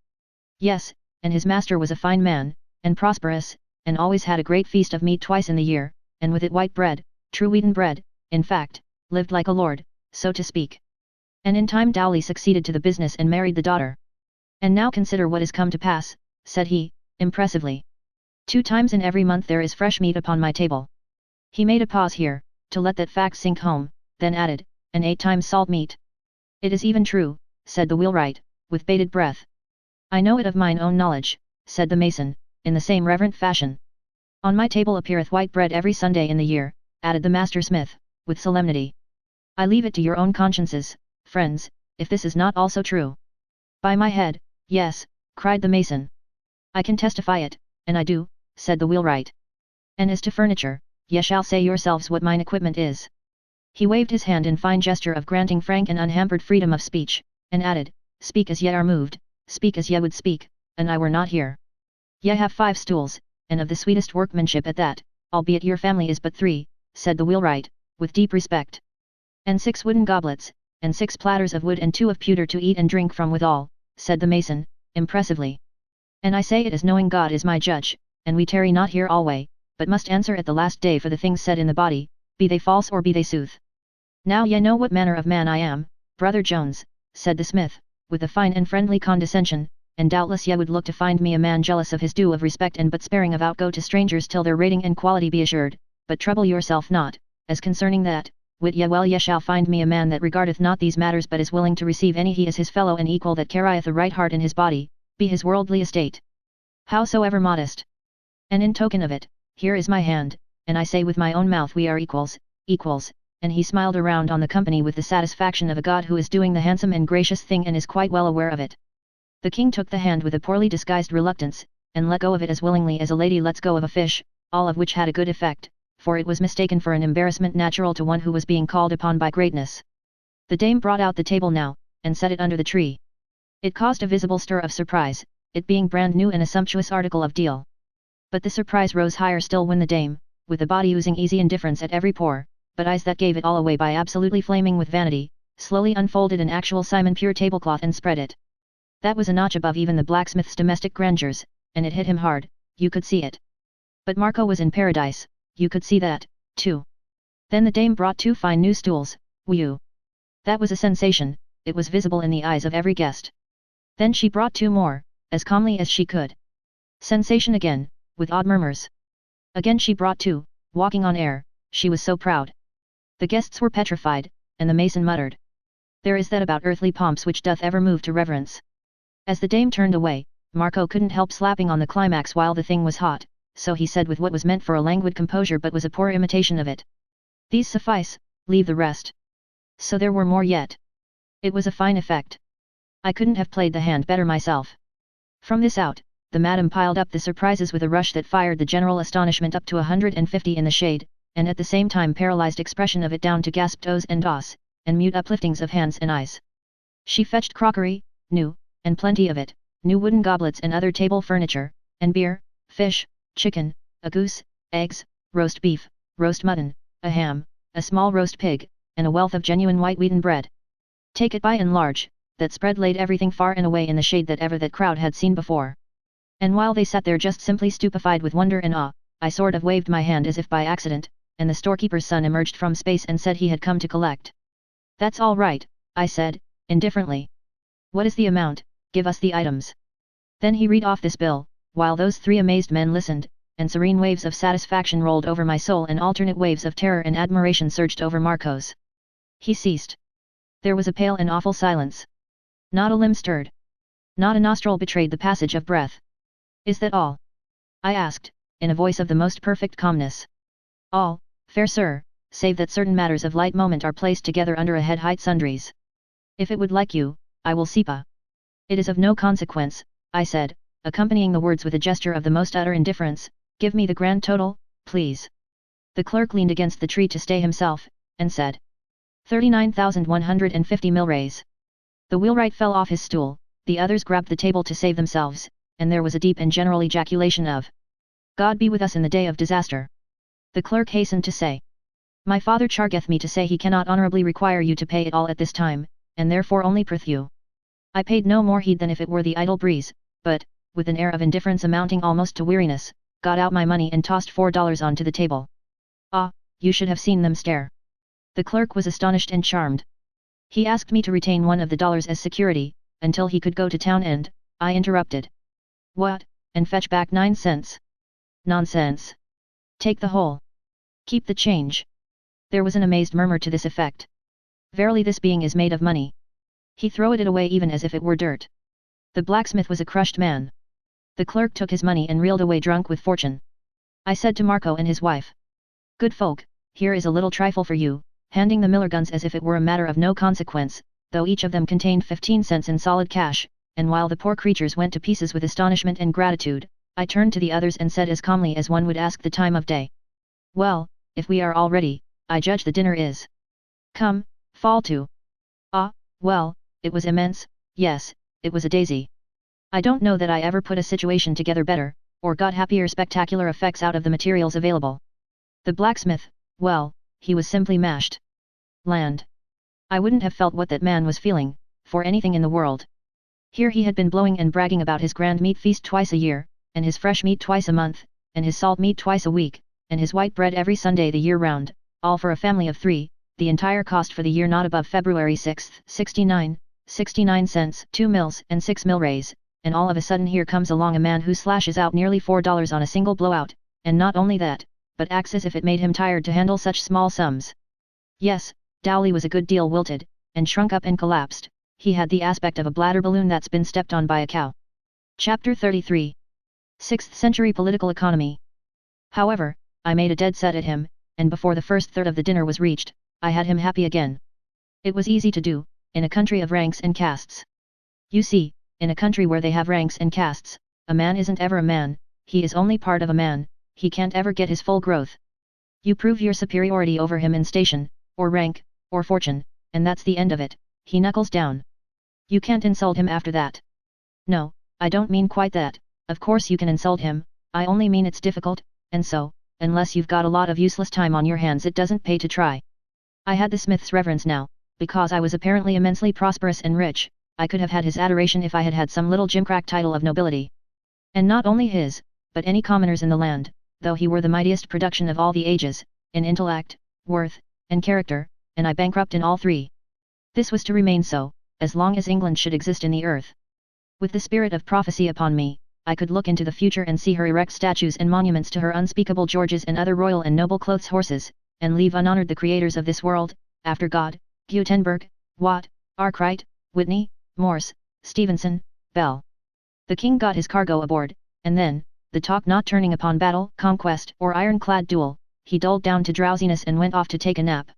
Yes, and his master was a fine man, and prosperous, and always had a great feast of meat twice in the year, and with it white bread, true wheaten bread, in fact, lived like a lord, so to speak. And in time Dowley succeeded to the business and married the daughter. And now consider what is come to pass, said he, impressively. 2 times in every month there is fresh meat upon my table. He made a pause here, to let that fact sink home, then added, and 8 times salt meat. It is even true, said the wheelwright, with bated breath. I know it of mine own knowledge, said the mason, in the same reverent fashion. On my table appeareth white bread every Sunday in the year, added the master smith, with solemnity. I leave it to your own consciences, friends, if this is not also true. By my head, yes, cried the mason. I can testify it, and I do, said the wheelwright. And as to furniture, ye shall say yourselves what mine equipment is. He waved his hand in fine gesture of granting frank and unhampered freedom of speech, and added, speak as ye are moved, speak as ye would speak, and I were not here. Ye have 5 stools, and of the sweetest workmanship at that, albeit your family is but 3, said the wheelwright, with deep respect. And 6 wooden goblets, and 6 platters of wood and 2 of pewter to eat and drink from withal, said the mason, impressively. And I say it as knowing God is my judge, and we tarry not here alway, but must answer at the last day for the things said in the body, be they false or be they sooth. Now ye know what manner of man I am, brother Jones, said the smith, with a fine and friendly condescension, and doubtless ye would look to find me a man jealous of his due of respect and but sparing of outgo to strangers till their rating and quality be assured, but trouble yourself not, as concerning that, wit ye well ye shall find me a man that regardeth not these matters but is willing to receive any he as his fellow and equal that carrieth a right heart in his body, be his worldly estate howsoever modest. And in token of it, here is my hand, and I say with my own mouth we are equals, equals, and he smiled around on the company with the satisfaction of a god who is doing the handsome and gracious thing and is quite well aware of it. The king took the hand with a poorly disguised reluctance, and let go of it as willingly as a lady lets go of a fish, all of which had a good effect, for it was mistaken for an embarrassment natural to one who was being called upon by greatness. The dame brought out the table now, and set it under the tree. It caused a visible stir of surprise, it being brand new and a sumptuous article of deal. But the surprise rose higher still when the dame, with a body oozing easy indifference at every pore, but eyes that gave it all away by absolutely flaming with vanity, slowly unfolded an actual Simon Pure tablecloth and spread it. That was a notch above even the blacksmith's domestic grandeurs, and it hit him hard, you could see it. But Marco was in paradise, you could see that, too. Then the dame brought 2 fine new stools, whew! That was a sensation, it was visible in the eyes of every guest. Then she brought 2 more, as calmly as she could. Sensation again, with odd murmurs. Again she brought 2, walking on air, she was so proud. The guests were petrified, and the mason muttered. There is that about earthly pomps which doth ever move to reverence. As the dame turned away, Marco couldn't help slapping on the climax while the thing was hot, so he said with what was meant for a languid composure but was a poor imitation of it. These suffice, leave the rest. So there were more yet. It was a fine effect. I couldn't have played the hand better myself. From this out, the madam piled up the surprises with a rush that fired the general astonishment up to 150 in the shade, and at the same time paralyzed expression of it down to gasped ohs and ahs, and mute upliftings of hands and eyes. She fetched crockery, new, and plenty of it, new wooden goblets and other table furniture, and beer, fish, chicken, a goose, eggs, roast beef, roast mutton, a ham, a small roast pig, and a wealth of genuine white wheaten bread. Take it by and large, that spread laid everything far and away in the shade that ever that crowd had seen before. And while they sat there just simply stupefied with wonder and awe, I sort of waved my hand as if by accident, and the storekeeper's son emerged from space and said he had come to collect. That's all right, I said, indifferently. What is the amount, give us the items. Then he read off this bill, while those 3 amazed men listened, and serene waves of satisfaction rolled over my soul and alternate waves of terror and admiration surged over Marco's. He ceased. There was a pale and awful silence. Not a limb stirred. Not a nostril betrayed the passage of breath. Is that all? I asked, in a voice of the most perfect calmness. All, fair sir, save that certain matters of light moment are placed together under a head height sundries. If it would like you, I will sepa. It is of no consequence, I said, accompanying the words with a gesture of the most utter indifference, give me the grand total, please. The clerk leaned against the tree to stay himself, and said. 39,150 milrays. The wheelwright fell off his stool, the others grabbed the table to save themselves, and there was a deep and general ejaculation of, God be with us in the day of disaster. The clerk hastened to say. My father chargeth me to say he cannot honourably require you to pay it all at this time, and therefore only prith you. I paid no more heed than if it were the idle breeze, but, with an air of indifference amounting almost to weariness, got out my money and tossed $4 onto the table. Ah, you should have seen them stare. The clerk was astonished and charmed. He asked me to retain one of the dollars as security, until he could go to town and, I interrupted. What, and fetch back 9 cents? Nonsense. Take the whole. Keep the change. There was an amazed murmur to this effect. Verily this being is made of money. He throwed it away even as if it were dirt. The blacksmith was a crushed man. The clerk took his money and reeled away drunk with fortune. I said to Marco and his wife. Good folk, here is a little trifle for you, handing the miller guns as if it were a matter of no consequence, though each of them contained 15 cents in solid cash, and while the poor creatures went to pieces with astonishment and gratitude, I turned to the others and said as calmly as one would ask the time of day. Well, if we are all ready, I judge the dinner is. Come, fall to. Ah, well, it was immense, yes, it was a daisy. I don't know that I ever put a situation together better, or got happier spectacular effects out of the materials available. The blacksmith, well, he was simply mashed. Land. I wouldn't have felt what that man was feeling, for anything in the world. Here he had been blowing and bragging about his grand meat feast twice a year, and his fresh meat twice a month, and his salt meat twice a week, and his white bread every Sunday the year round, all for a family of 3, the entire cost for the year not above February 6th, 69 cents, 2 mills and 6 milrays, and all of a sudden here comes along a man who slashes out nearly $4 on a single blowout, and not only that, but acts as if it made him tired to handle such small sums. Yes, Dowley was a good deal wilted, and shrunk up and collapsed. He had the aspect of a bladder balloon that's been stepped on by a cow. Chapter 33. 6th Century Political Economy. However, I made a dead set at him, and before the first third of the dinner was reached, I had him happy again. It was easy to do, in a country of ranks and castes. You see, in a country where they have ranks and castes, a man isn't ever a man, he is only part of a man, he can't ever get his full growth. You prove your superiority over him in station, or rank, or fortune, and that's the end of it, he knuckles down. You can't insult him after that. No, I don't mean quite that, of course you can insult him, I only mean it's difficult, and so, unless you've got a lot of useless time on your hands it doesn't pay to try. I had the smith's reverence now, because I was apparently immensely prosperous and rich, I could have had his adoration if I had had some little gimcrack title of nobility. And not only his, but any commoner's in the land, though he were the mightiest production of all the ages, in intellect, worth, and character, and I bankrupt in all 3. This was to remain so, as long as England should exist in the earth. With the spirit of prophecy upon me, I could look into the future and see her erect statues and monuments to her unspeakable Georges and other royal and noble clothes horses, and leave unhonored the creators of this world, after God, Gutenberg, Watt, Arkwright, Whitney, Morse, Stevenson, Bell. The king got his cargo aboard, and then, the talk not turning upon battle, conquest, or ironclad duel, he dulled down to drowsiness and went off to take a nap.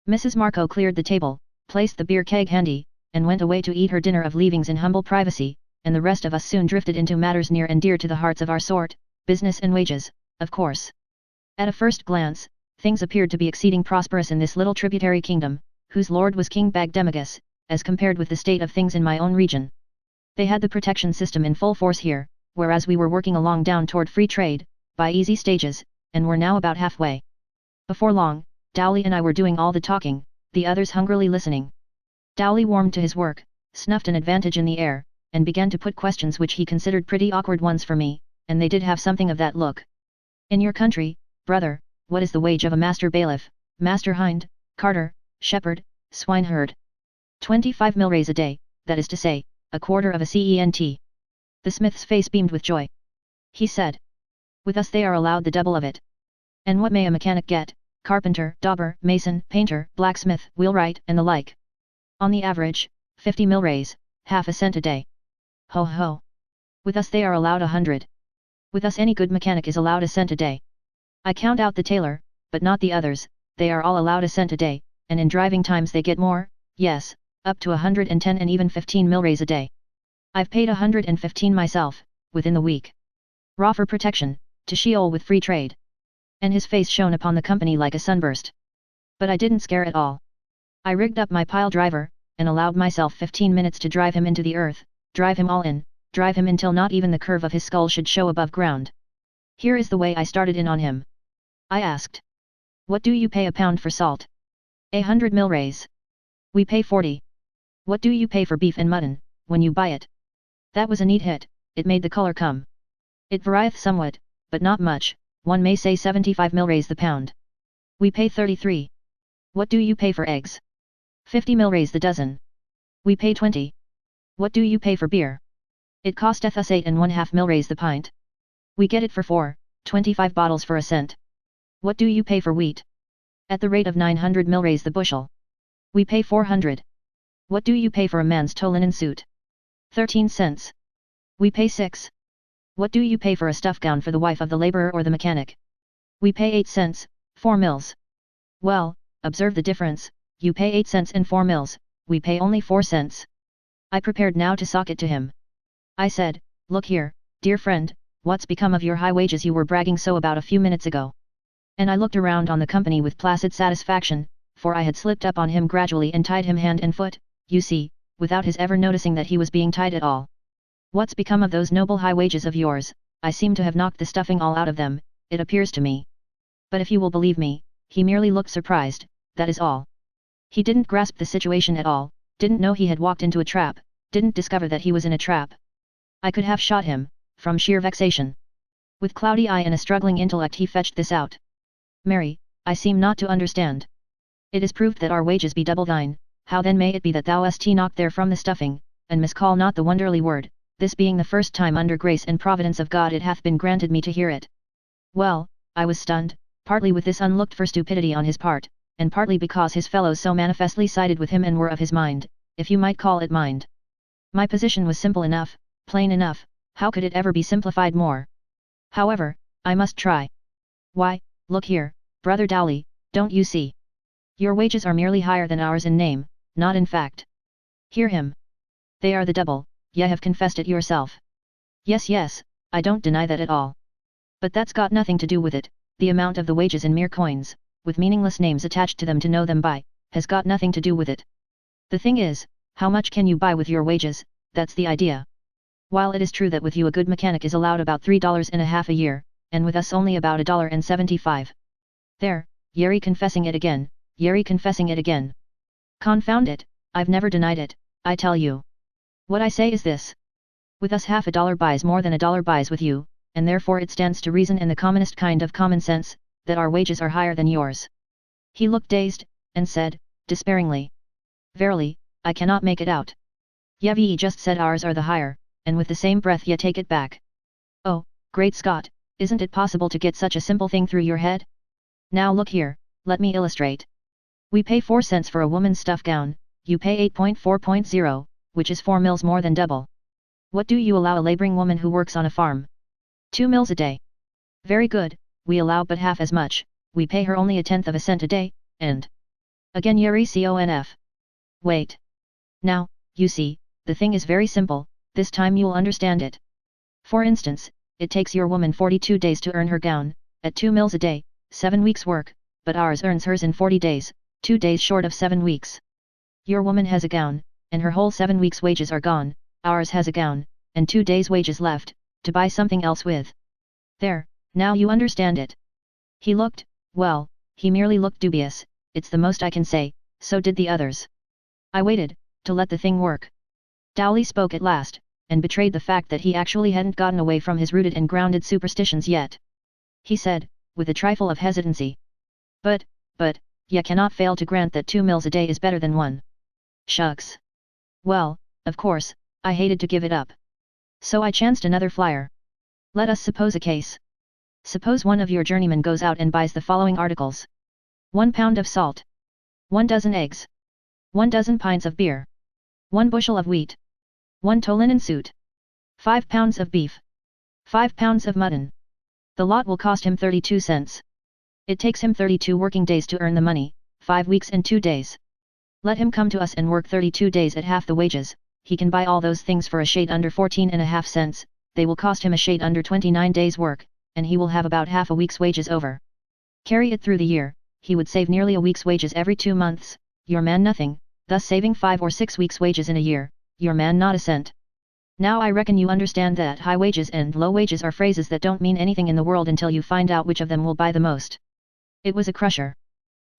Mrs. Marco cleared the table, placed the beer keg handy, and went away to eat her dinner of leavings in humble privacy, and the rest of us soon drifted into matters near and dear to the hearts of our sort, business and wages, of course. At a first glance, things appeared to be exceeding prosperous in this little tributary kingdom, whose lord was King Bagdemagus, as compared with the state of things in my own region. They had the protection system in full force here, whereas we were working along down toward free trade, by easy stages, and were now about halfway. Before long, Dowley and I were doing all the talking, the others hungrily listening. Dowley warmed to his work, snuffed an advantage in the air, and began to put questions which he considered pretty awkward ones for me, and they did have something of that look. In your country, brother, what is the wage of a master bailiff, master hind, carter, shepherd, swineherd? 25 milrays a day, that is to say, a quarter of a cent. The smith's face beamed with joy. He said. With us they are allowed the double of it. And what may a mechanic get, carpenter, dauber, mason, painter, blacksmith, wheelwright, and the like? On the average, 50 milrays, half a cent a day. Ho ho! With us they are allowed 100. With us any good mechanic is allowed a cent a day. I count out the tailor, but not the others, they are all allowed a cent a day, and in driving times they get more, yes, up to 110 and even 15 milrays a day. I've paid 115 myself, within the week. Raw for protection, to Sheol with free trade. And his face shone upon the company like a sunburst. But I didn't scare at all. I rigged up my pile driver, and allowed myself 15 minutes to drive him into the earth, drive him all in, drive him until not even the curve of his skull should show above ground. Here is the way I started in on him. I asked. What do you pay a pound for salt? 100 milrays. We pay 40. What do you pay for beef and mutton, when you buy it? That was a neat hit, it made the color come. It varieth somewhat, but not much, one may say 75 milrays the pound. We pay 33. What do you pay for eggs? 50 milrays the dozen. We pay 20. What do you pay for beer? It costeth us 8½ milrays the pint. We get it for 4, 25 bottles for a cent. What do you pay for wheat? At the rate of 900 milrays the bushel. We pay 400. What do you pay for a man's tow linen suit? 13 cents. We pay 6. What do you pay for a stuff gown for the wife of the laborer or the mechanic? We pay 8 cents, 4 mills. Well, observe the difference, you pay 8 cents and 4 mills, we pay only 4 cents. I prepared now to sock it to him. I said, look here, dear friend, what's become of your high wages you were bragging so about a few minutes ago? And I looked around on the company with placid satisfaction, for I had slipped up on him gradually and tied him hand and foot, you see, without his ever noticing that he was being tied at all. What's become of those noble high wages of yours? I seem to have knocked the stuffing all out of them, it appears to me. But if you will believe me, he merely looked surprised, that is all. He didn't grasp the situation at all, didn't know he had walked into a trap, didn't discover that he was in a trap. I could have shot him, from sheer vexation. With cloudy eye and a struggling intellect he fetched this out. Mary, I seem not to understand. It is proved that our wages be double thine, how then may it be that thou hast knocked therefrom the stuffing, and miscall not the wonderly word, this being the first time under grace and providence of God it hath been granted me to hear it. Well, I was stunned, partly with this unlooked for stupidity on his part, and partly because his fellows so manifestly sided with him and were of his mind, if you might call it mind. My position was simple enough, plain enough, how could it ever be simplified more? However, I must try. Why, look here, brother Dowley, don't you see? Your wages are merely higher than ours in name, not in fact. Hear him. They are the double, ye have confessed it yourself. Yes, yes, I don't deny that at all. But that's got nothing to do with it, the amount of the wages in mere coins, with meaningless names attached to them to know them by, has got nothing to do with it. The thing is, how much can you buy with your wages, that's the idea. While it is true that with you a good mechanic is allowed about $3.50 a year, and with us only about $1.75. There, Yeri confessing it again, Yeri confessing it again. Confound it, I've never denied it, I tell you. What I say is this. With us half a dollar buys more than a dollar buys with you, and therefore it stands to reason and the commonest kind of common sense, that our wages are higher than yours. He looked dazed, and said, despairingly. Verily, I cannot make it out. Ye just said ours are the higher, and with the same breath ye take it back. Oh, great Scott, isn't it possible to get such a simple thing through your head? Now look here, let me illustrate. We pay 4 cents for a woman's stuff gown, you pay 8.4.0, which is 4 mills more than double. What do you allow a laboring woman who works on a farm? 2 mills a day. Very good, we allow but half as much, we pay her only 1/10 of a cent a day, and... Again Yeri conf. Wait. Now, you see, the thing is very simple, this time you'll understand it. For instance, it takes your woman 42 days to earn her gown, at 2 mills a day, 7 weeks work, but ours earns hers in 40 days, 2 days short of 7 weeks. Your woman has a gown, and her whole 7 weeks' wages are gone, ours has a gown, and 2 days' wages left, to buy something else with. There, now you understand it. He looked, well, he merely looked dubious, it's the most I can say, so did the others. I waited, to let the thing work. Dowley spoke at last, and betrayed the fact that he actually hadn't gotten away from his rooted and grounded superstitions yet. He said, with a trifle of hesitancy. But, ye cannot fail to grant that 2 mills a day is better than 1. Shucks. Well, of course, I hated to give it up. So I chanced another flyer. Let us suppose a case. Suppose one of your journeymen goes out and buys the following articles. 1 pound of salt. 1 dozen eggs. 1 dozen pints of beer. 1 bushel of wheat. 1 tow linen suit. 5 pounds of beef. 5 pounds of mutton. The lot will cost him 32 cents. It takes him 32 working days to earn the money, 5 weeks and 2 days. Let him come to us and work 32 days at half the wages, he can buy all those things for a shade under 14.5 cents, they will cost him a shade under 29 days' work, and he will have about half a week's wages over. Carry it through the year, he would save nearly a week's wages every 2 months, your man nothing, thus saving 5 or 6 weeks' wages in a year, your man not a cent. Now I reckon you understand that high wages and low wages are phrases that don't mean anything in the world until you find out which of them will buy the most. It was a crusher.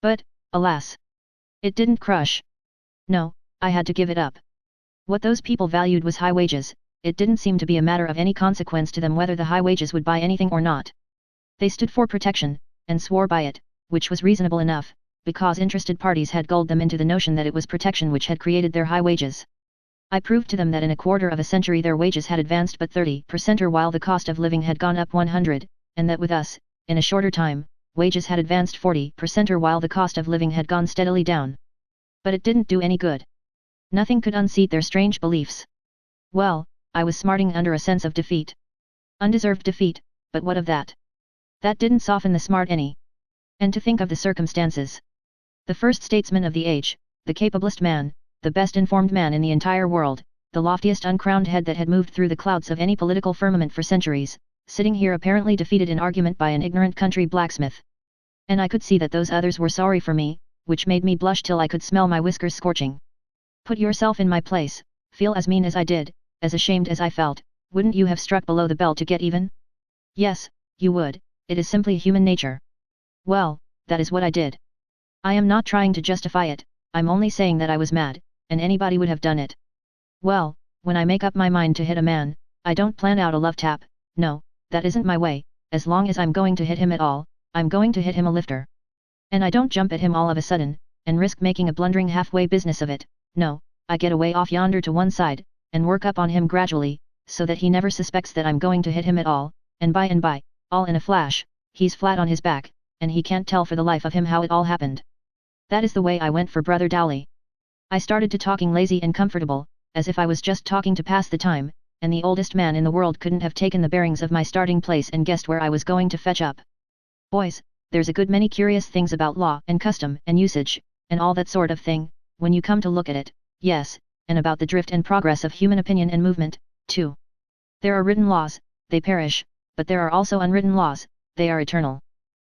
But, alas! It didn't crush. No, I had to give it up. What those people valued was high wages, it didn't seem to be a matter of any consequence to them whether the high wages would buy anything or not. They stood for protection, and swore by it, which was reasonable enough, because interested parties had gulled them into the notion that it was protection which had created their high wages. I proved to them that in a quarter of a century their wages had advanced but 30% while the cost of living had gone up 100, and that with us, in a shorter time, wages had advanced 40% while the cost of living had gone steadily down. But it didn't do any good. Nothing could unseat their strange beliefs. Well, I was smarting under a sense of defeat. Undeserved defeat, but what of that? That didn't soften the smart any. And to think of the circumstances. The first statesman of the age, the capablest man, the best informed man in the entire world, the loftiest uncrowned head that had moved through the clouds of any political firmament for centuries, sitting here apparently defeated in argument by an ignorant country blacksmith. And I could see that those others were sorry for me, which made me blush till I could smell my whiskers scorching. Put yourself in my place, feel as mean as I did, as ashamed as I felt, wouldn't you have struck below the belt to get even? Yes, you would, it is simply human nature. Well, that is what I did. I am not trying to justify it, I'm only saying that I was mad, and anybody would have done it. Well, when I make up my mind to hit a man, I don't plan out a love tap, no, that isn't my way, as long as I'm going to hit him at all, I'm going to hit him a lifter. And I don't jump at him all of a sudden, and risk making a blundering halfway business of it, no, I get away off yonder to one side, and work up on him gradually, so that he never suspects that I'm going to hit him at all, and by, all in a flash, he's flat on his back, and he can't tell for the life of him how it all happened. That is the way I went for Brother Dowley. I started to talking lazy and comfortable, as if I was just talking to pass the time, and the oldest man in the world couldn't have taken the bearings of my starting place and guessed where I was going to fetch up. Boys, there's a good many curious things about law and custom and usage, and all that sort of thing, when you come to look at it, yes, and about the drift and progress of human opinion and movement, too. There are written laws, they perish, but there are also unwritten laws, they are eternal.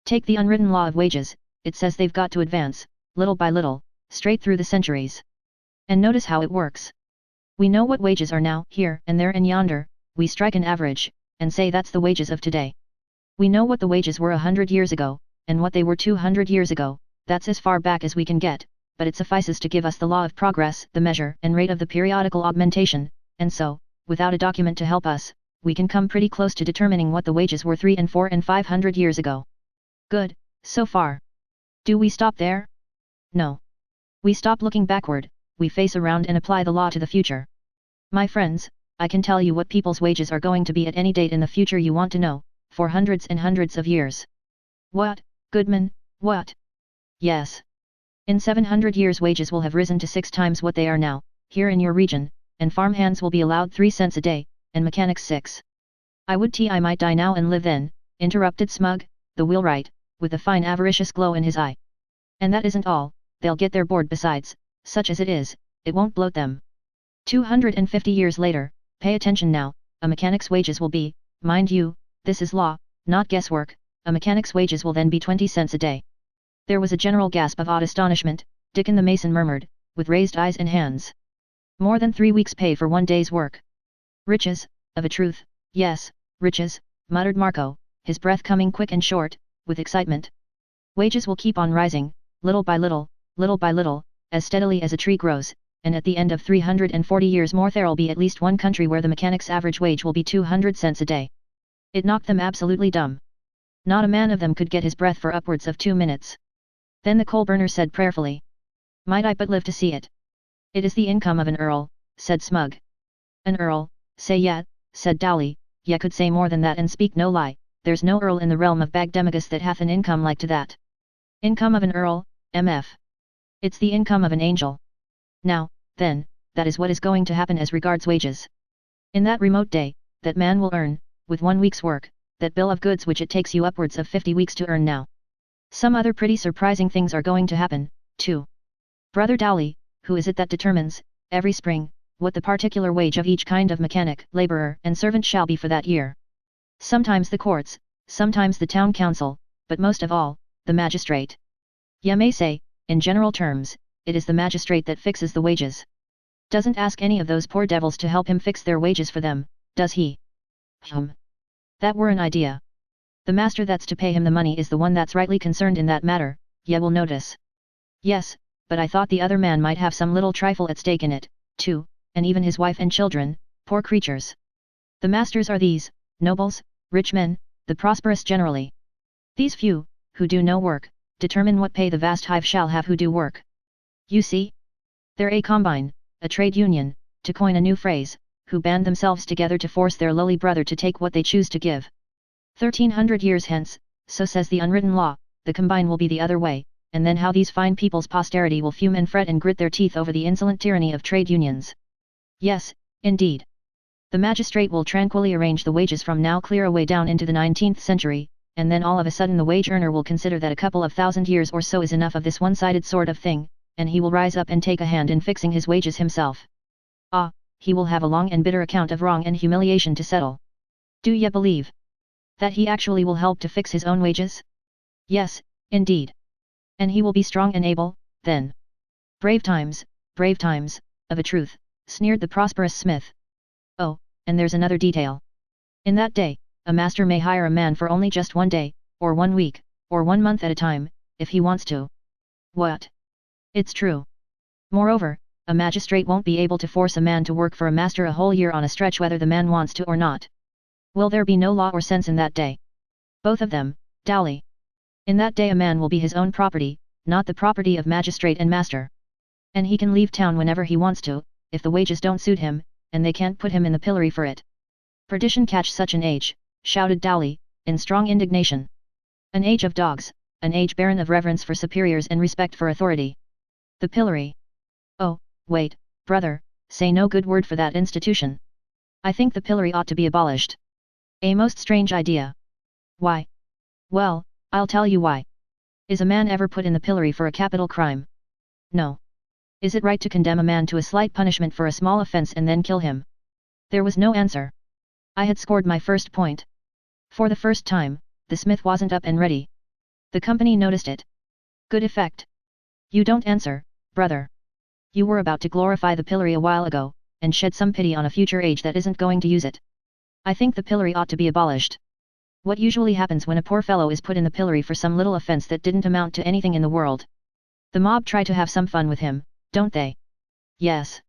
Take the unwritten law of wages, it says they've got to advance, little by little, straight through the centuries. And notice how it works. We know what wages are now, here and there and yonder, we strike an average, and say that's the wages of today. We know what the wages were 100 years ago, and what they were 200 years ago, that's as far back as we can get, but it suffices to give us the law of progress, the measure and rate of the periodical augmentation, and so, without a document to help us, we can come pretty close to determining what the wages were 3 and 4 and 500 years ago. Good, so far. Do we stop there? No. We stop looking backward, we face around and apply the law to the future. My friends, I can tell you what people's wages are going to be at any date in the future you want to know, for hundreds and hundreds of years. What, Goodman, what? Yes. In 700 years wages will have risen to 6 times what they are now, here in your region, and farmhands will be allowed 3 cents a day, and mechanics 6. I would I might die now and live then, interrupted Smug, the wheelwright, with a fine avaricious glow in his eye. And that isn't all, they'll get their board besides, such as it is, it won't bloat them. 250 years later, pay attention now, a mechanic's wages will be, mind you, this is law, not guesswork, a mechanic's wages will then be 20 cents a day. There was a general gasp of awed astonishment, Dickon the mason murmured, with raised eyes and hands. More than 3 weeks' pay for 1 day's work. Riches, of a truth, yes, riches, muttered Marco, his breath coming quick and short, with excitement. Wages will keep on rising, little by little, as steadily as a tree grows, and at the end of 340 years more there'll be at least one country where the mechanic's average wage will be 200 cents a day. It knocked them absolutely dumb. Not a man of them could get his breath for upwards of 2 minutes. Then the coal burner said prayerfully. Might I but live to see it. It is the income of an earl, said Smug. An earl, say yet, said Dowley, ye could say more than that and speak no lie, there's no earl in the realm of Bagdemagus that hath an income like to that. Income of an earl, mf. It's the income of an angel. Now, then, that is what is going to happen as regards wages. In that remote day, that man will earn, with 1 week's work, that bill of goods which it takes you upwards of 50 weeks to earn now. Some other pretty surprising things are going to happen, too. Brother Dowley, who is it that determines, every spring, what the particular wage of each kind of mechanic, labourer and servant shall be for that year? Sometimes the courts, sometimes the town council, but most of all, the magistrate. Ye may say, in general terms, it is the magistrate that fixes the wages. Doesn't ask any of those poor devils to help him fix their wages for them, does he? That were an idea. The master that's to pay him the money is the one that's rightly concerned in that matter, ye will notice. Yes, but I thought the other man might have some little trifle at stake in it, too, and even his wife and children, poor creatures. The masters are these, nobles, rich men, the prosperous generally. These few, who do no work, determine what pay the vast hive shall have who do work. You see? They're a combine, a trade union, to coin a new phrase, who band themselves together to force their lowly brother to take what they choose to give. 1300 years hence, so says the unwritten law, the combine will be the other way, and then how these fine people's posterity will fume and fret and grit their teeth over the insolent tyranny of trade unions. Yes, indeed. The magistrate will tranquilly arrange the wages from now clear away down into the 19th century, and then all of a sudden the wage earner will consider that a couple of thousand years or so is enough of this one-sided sort of thing, and he will rise up and take a hand in fixing his wages himself. Ah, he will have a long and bitter account of wrong and humiliation to settle. Do ye believe that he actually will help to fix his own wages? Yes, indeed. And he will be strong and able, then. Brave times, of a truth, sneered the prosperous smith. Oh, and there's another detail. In that day, a master may hire a man for only just 1 day, or 1 week, or 1 month at a time, if he wants to. What? It's true. Moreover, a magistrate won't be able to force a man to work for a master a whole year on a stretch whether the man wants to or not. Will there be no law or sense in that day? Both of them, Dowley. In that day a man will be his own property, not the property of magistrate and master. And he can leave town whenever he wants to, if the wages don't suit him, and they can't put him in the pillory for it. Perdition catch such an age, shouted Dowley, in strong indignation. An age of dogs, an age barren of reverence for superiors and respect for authority. The pillory. Oh, wait, brother, say no good word for that institution. I think the pillory ought to be abolished. A most strange idea. Why? Well, I'll tell you why. Is a man ever put in the pillory for a capital crime? No. Is it right to condemn a man to a slight punishment for a small offense and then kill him? There was no answer. I had scored my first point. For the first time, the smith wasn't up and ready. The company noticed it. Good effect. You don't answer, brother. You were about to glorify the pillory a while ago, and shed some pity on a future age that isn't going to use it. I think the pillory ought to be abolished. What usually happens when a poor fellow is put in the pillory for some little offense that didn't amount to anything in the world? The mob try to have some fun with him, don't they? Yes.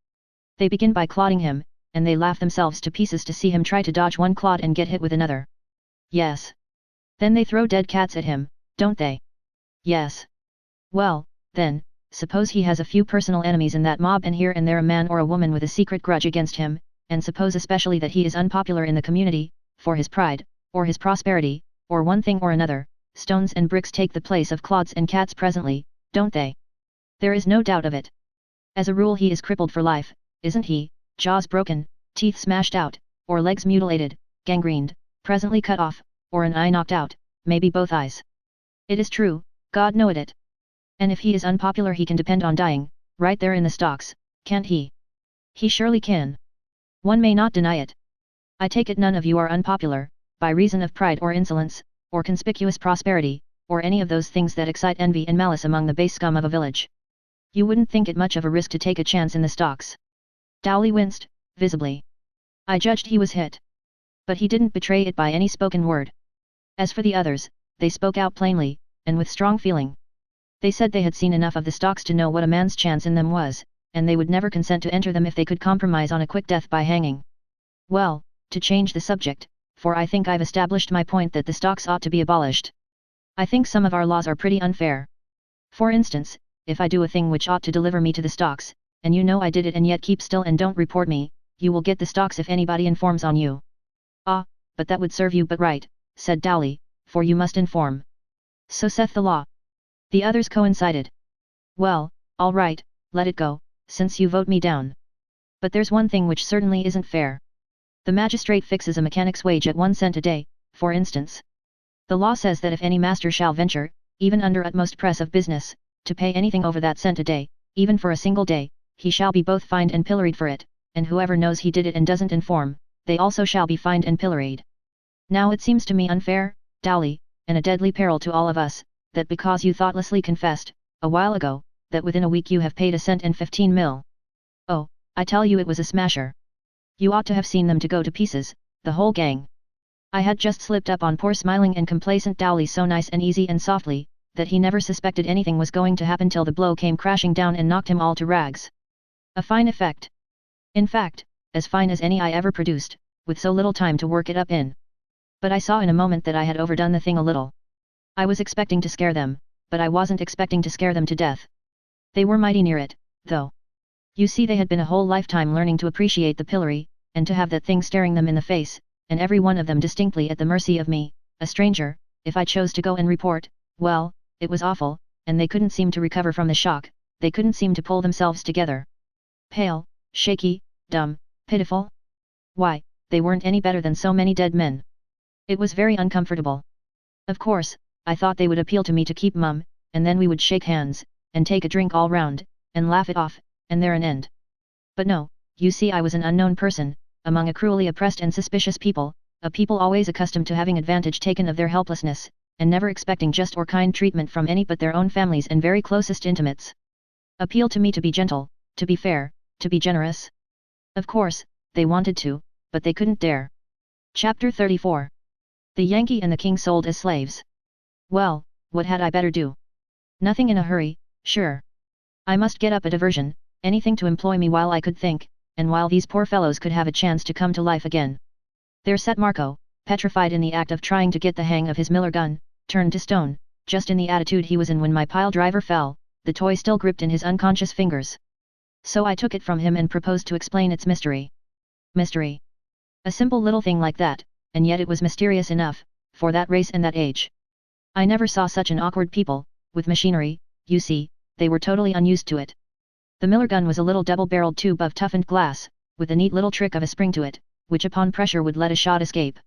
They begin by clodding him, and they laugh themselves to pieces to see him try to dodge one clod and get hit with another. Yes. Then they throw dead cats at him, don't they? Yes. Well, then, suppose he has a few personal enemies in that mob and here and there a man or a woman with a secret grudge against him, and suppose especially that he is unpopular in the community, for his pride, or his prosperity, or one thing or another, stones and bricks take the place of clods and cats presently, don't they? There is no doubt of it. As a rule he is crippled for life, isn't he, jaws broken, teeth smashed out, or legs mutilated, gangrened, presently cut off, or an eye knocked out, maybe both eyes. It is true, God knoweth it. And if he is unpopular he can depend on dying, right there in the stocks, can't he? He surely can. One may not deny it. I take it none of you are unpopular, by reason of pride or insolence, or conspicuous prosperity, or any of those things that excite envy and malice among the base scum of a village. You wouldn't think it much of a risk to take a chance in the stocks. Dowley winced, visibly. I judged he was hit. But he didn't betray it by any spoken word. As for the others, they spoke out plainly, and with strong feeling. They said they had seen enough of the stocks to know what a man's chance in them was, and they would never consent to enter them if they could compromise on a quick death by hanging. Well, to change the subject, for I think I've established my point that the stocks ought to be abolished. I think some of our laws are pretty unfair. For instance, if I do a thing which ought to deliver me to the stocks, and you know I did it and yet keep still and don't report me, you will get the stocks if anybody informs on you. Ah, but that would serve you but right, said Dowley, for you must inform. So saith the law. The others coincided. Well, all right, let it go, since you vote me down. But there's one thing which certainly isn't fair. The magistrate fixes a mechanic's wage at 1 cent a day, for instance. The law says that if any master shall venture, even under utmost press of business, to pay anything over that cent a day, even for a single day, he shall be both fined and pilloried for it, and whoever knows he did it and doesn't inform, they also shall be fined and pilloried. Now it seems to me unfair, Dowley, and a deadly peril to all of us, that because you thoughtlessly confessed, a while ago, that within a week you have paid 1 cent and 15 mil. Oh, I tell you it was a smasher. You ought to have seen them to go to pieces, the whole gang. I had just slipped up on poor smiling and complacent Dowley so nice and easy and softly, that he never suspected anything was going to happen till the blow came crashing down and knocked him all to rags. A fine effect. In fact, as fine as any I ever produced, with so little time to work it up in. But I saw in a moment that I had overdone the thing a little. I was expecting to scare them, but I wasn't expecting to scare them to death. They were mighty near it, though. You see they had been a whole lifetime learning to appreciate the pillory, and to have that thing staring them in the face, and every one of them distinctly at the mercy of me, a stranger, if I chose to go and report. Well, it was awful, and they couldn't seem to recover from the shock, they couldn't seem to pull themselves together. Pale, shaky, dumb, pitiful. Why, they weren't any better than so many dead men. It was very uncomfortable. Of course, I thought they would appeal to me to keep mum, and then we would shake hands, and take a drink all round, and laugh it off, and there an end. But no, you see I was an unknown person, among a cruelly oppressed and suspicious people, a people always accustomed to having advantage taken of their helplessness, and never expecting just or kind treatment from any but their own families and very closest intimates. Appeal to me to be gentle, to be fair, to be generous? Of course, they wanted to, but they couldn't dare. Chapter 34. The Yankee and the King sold as slaves. Well, what had I better do? Nothing in a hurry, sure. I must get up a diversion, anything to employ me while I could think, and while these poor fellows could have a chance to come to life again. There sat Marco, petrified in the act of trying to get the hang of his miller gun, turned to stone, just in the attitude he was in when my pile driver fell, the toy still gripped in his unconscious fingers. So I took it from him and proposed to explain its mystery. Mystery. A simple little thing like that, and yet it was mysterious enough, for that race and that age. I never saw such an awkward people, with machinery, you see, they were totally unused to it. The miller gun was a little double-barreled tube of toughened glass, with a neat little trick of a spring to it, which upon pressure would let a shot escape.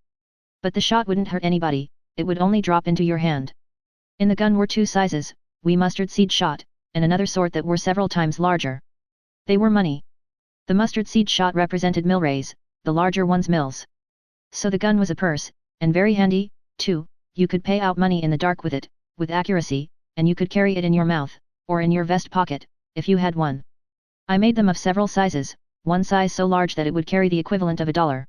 But the shot wouldn't hurt anybody, it would only drop into your hand. In the gun were two sizes, wee mustard seed shot, and another sort that were several times larger. They were money. The mustard seed shot represented millrays, the larger ones mills. So the gun was a purse, and very handy, too. You could pay out money in the dark with it, with accuracy, and you could carry it in your mouth, or in your vest pocket, if you had one. I made them of several sizes, one size so large that it would carry the equivalent of $1.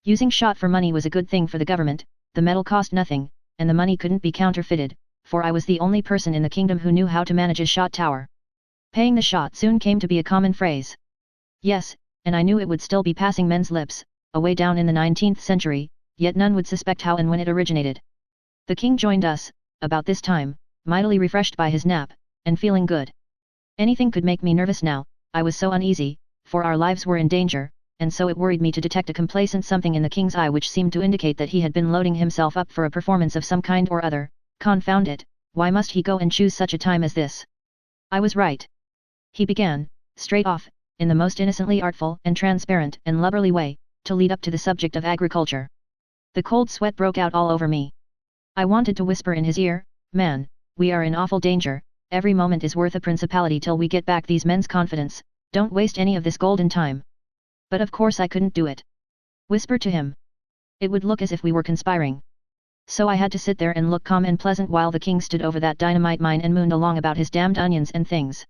Using shot for money was a good thing for the government, the metal cost nothing, and the money couldn't be counterfeited, for I was the only person in the kingdom who knew how to manage a shot tower. Paying the shot soon came to be a common phrase. Yes, and I knew it would still be passing men's lips, away down in the 19th century, yet none would suspect how and when it originated. The king joined us, about this time, mightily refreshed by his nap, and feeling good. Anything could make me nervous now, I was so uneasy, for our lives were in danger, and so it worried me to detect a complacent something in the king's eye which seemed to indicate that he had been loading himself up for a performance of some kind or other. Confound it, why must he go and choose such a time as this? I was right. He began, straight off, in the most innocently artful and transparent and lubberly way, to lead up to the subject of agriculture. The cold sweat broke out all over me. I wanted to whisper in his ear, "Man, we are in awful danger, every moment is worth a principality till we get back these men's confidence, don't waste any of this golden time." But of course I couldn't do it. Whisper to him. It would look as if we were conspiring. So I had to sit there and look calm and pleasant while the king stood over that dynamite mine and mooned along about his damned onions and things.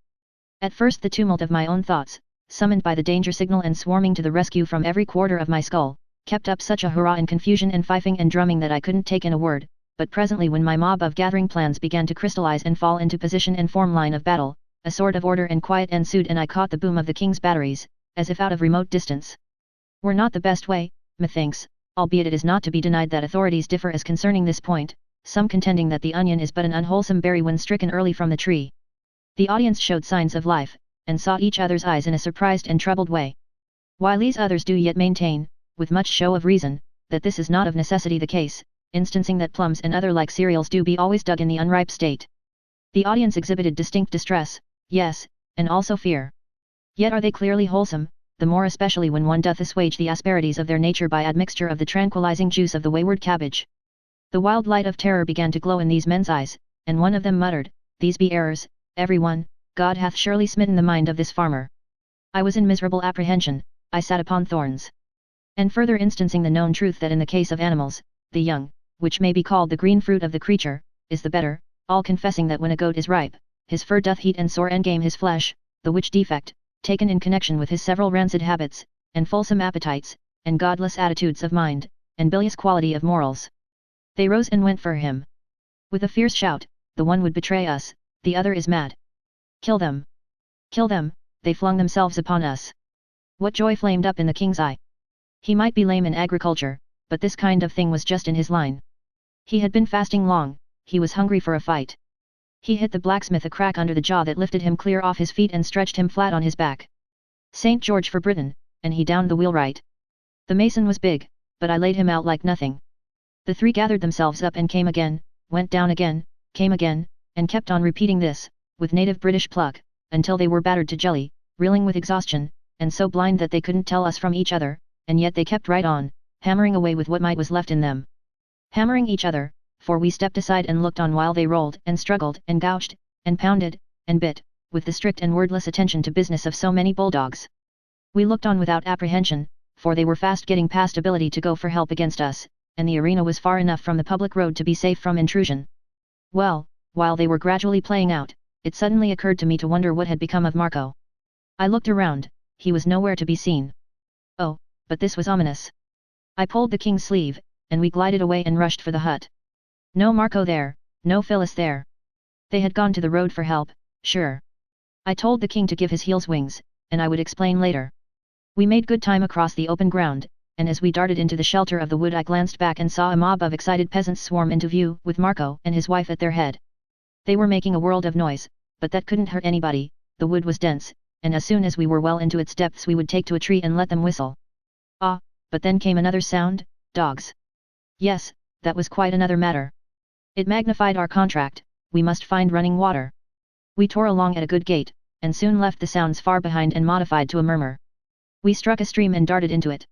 At first the tumult of my own thoughts, summoned by the danger signal and swarming to the rescue from every quarter of my skull, kept up such a hurrah and confusion and fifing and drumming that I couldn't take in a word, but presently when my mob of gathering plans began to crystallize and fall into position and form line of battle, a sort of order and quiet ensued and I caught the boom of the king's batteries, as if out of remote distance. Were not the best way, methinks, albeit it is not to be denied that authorities differ as concerning this point, some contending that the onion is but an unwholesome berry when stricken early from the tree. The audience showed signs of life, and saw each other's eyes in a surprised and troubled way. While these others do yet maintain, with much show of reason, that this is not of necessity the case, instancing that plums and other like cereals do be always dug in the unripe state. The audience exhibited distinct distress, yes, and also fear. Yet are they clearly wholesome, the more especially when one doth assuage the asperities of their nature by admixture of the tranquilizing juice of the wayward cabbage. The wild light of terror began to glow in these men's eyes, and one of them muttered, "These be errors, every one, God hath surely smitten the mind of this farmer." I was in miserable apprehension, I sat upon thorns. And further instancing the known truth that in the case of animals, the young, which may be called the green fruit of the creature, is the better, all confessing that when a goat is ripe, his fur doth heat and sore engame his flesh, the which defect, taken in connection with his several rancid habits, and fulsome appetites, and godless attitudes of mind, and bilious quality of morals. They rose and went for him. With a fierce shout, the one would betray us, the other is mad. Kill them! Kill them! They flung themselves upon us. What joy flamed up in the king's eye! He might be lame in agriculture, but this kind of thing was just in his line. He had been fasting long, he was hungry for a fight. He hit the blacksmith a crack under the jaw that lifted him clear off his feet and stretched him flat on his back. St. George for Britain, and he downed the wheelwright. The mason was big, but I laid him out like nothing. The three gathered themselves up and came again, went down again, came again, and kept on repeating this, with native British pluck, until they were battered to jelly, reeling with exhaustion, and so blind that they couldn't tell us from each other, and yet they kept right on, hammering away with what might was left in them. Hammering each other, for we stepped aside and looked on while they rolled and struggled and gouged, and pounded, and bit, with the strict and wordless attention to business of so many bulldogs. We looked on without apprehension, for they were fast getting past ability to go for help against us, and the arena was far enough from the public road to be safe from intrusion. Well, while they were gradually playing out, it suddenly occurred to me to wonder what had become of Marco. I looked around, he was nowhere to be seen. Oh, but this was ominous. I pulled the king's sleeve, and we glided away and rushed for the hut. No Marco there, no Phyllis there. They had gone to the road for help, sure. I told the king to give his heels wings, and I would explain later. We made good time across the open ground, and as we darted into the shelter of the wood I glanced back and saw a mob of excited peasants swarm into view, with Marco and his wife at their head. They were making a world of noise, but that couldn't hurt anybody, the wood was dense, and as soon as we were well into its depths we would take to a tree and let them whistle. Ah, but then came another sound, dogs. Yes, that was quite another matter. It magnified our contract, we must find running water. We tore along at a good gait, and soon left the sounds far behind and modified to a murmur. We struck a stream and darted into it.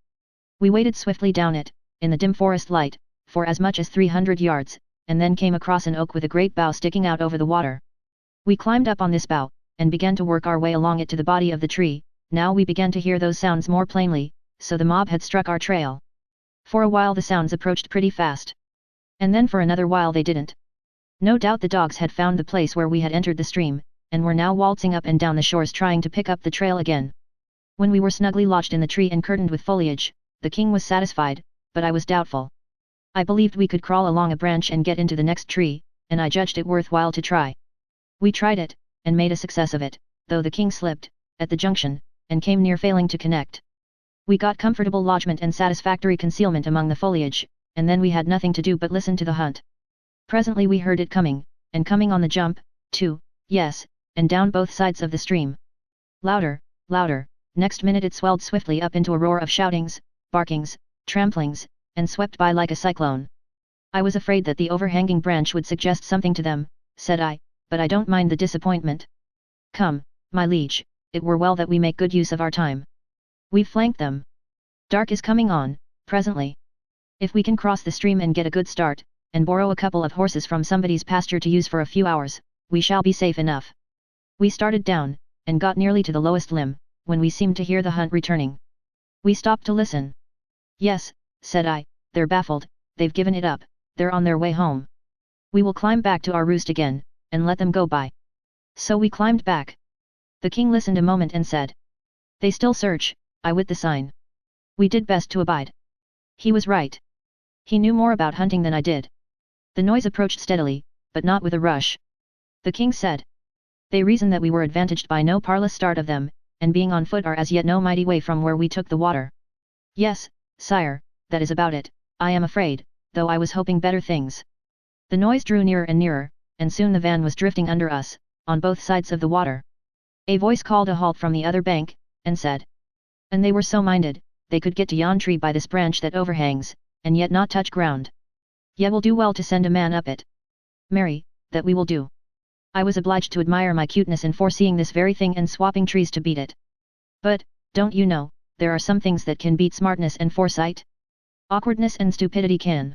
We waded swiftly down it, in the dim forest light, for as much as 300 yards, and then came across an oak with a great bough sticking out over the water. We climbed up on this bough, and began to work our way along it to the body of the tree. Now we began to hear those sounds more plainly, so the mob had struck our trail. For a while the sounds approached pretty fast. And then for another while they didn't. No doubt the dogs had found the place where we had entered the stream, and were now waltzing up and down the shores trying to pick up the trail again. When we were snugly lodged in the tree and curtained with foliage, the king was satisfied, but I was doubtful. I believed we could crawl along a branch and get into the next tree, and I judged it worthwhile to try. We tried it, and made a success of it, though the king slipped, at the junction, and came near failing to connect. We got comfortable lodgment and satisfactory concealment among the foliage, and then we had nothing to do but listen to the hunt. Presently we heard it coming, and coming on the jump, too, yes, and down both sides of the stream. Louder, louder, next minute it swelled swiftly up into a roar of shoutings, barkings, tramplings, and swept by like a cyclone. I was afraid that the overhanging branch would suggest something to them, said I, but I don't mind the disappointment. Come, my liege, it were well that we make good use of our time. We've flanked them. Dark is coming on, presently. If we can cross the stream and get a good start, and borrow a couple of horses from somebody's pasture to use for a few hours, we shall be safe enough. We started down, and got nearly to the lowest limb, when we seemed to hear the hunt returning. We stopped to listen. Yes, said I, they're baffled, they've given it up, they're on their way home. We will climb back to our roost again, and let them go by. So we climbed back. The king listened a moment and said, they still search, I with the sign. We did best to abide. He was right. He knew more about hunting than I did. The noise approached steadily, but not with a rush. The king said, they reason that we were advantaged by no parlous start of them, and being on foot are as yet no mighty way from where we took the water. Yes, sire, that is about it, I am afraid, though I was hoping better things. The noise drew nearer and nearer, and soon the van was drifting under us, on both sides of the water. A voice called a halt from the other bank, and said, and they were so minded, they could get to yon tree by this branch that overhangs, and yet not touch ground. Ye will do well to send a man up it. Marry, that we will do. I was obliged to admire my cuteness in foreseeing this very thing and swapping trees to beat it. But, don't you know, there are some things that can beat smartness and foresight? Awkwardness and stupidity can.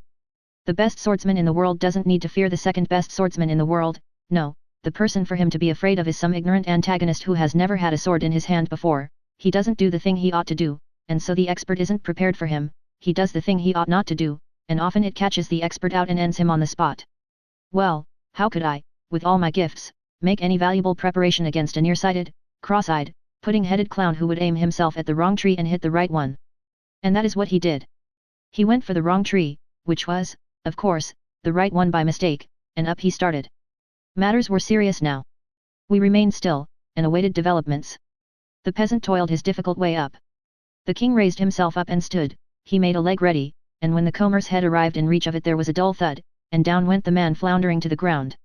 The best swordsman in the world doesn't need to fear the second best swordsman in the world, no, the person for him to be afraid of is some ignorant antagonist who has never had a sword in his hand before. He doesn't do the thing he ought to do, and so the expert isn't prepared for him. He does the thing he ought not to do, and often it catches the expert out and ends him on the spot. Well, how could I, with all my gifts, make any valuable preparation against a nearsighted, cross-eyed, pudding-headed clown who would aim himself at the wrong tree and hit the right one? And that is what he did. He went for the wrong tree, which was, of course, the right one by mistake, and up he started. Matters were serious now. We remained still, and awaited developments. The peasant toiled his difficult way up. The king raised himself up and stood, he made a leg ready, and when the combers had arrived in reach of it there was a dull thud, and down went the man floundering to the ground.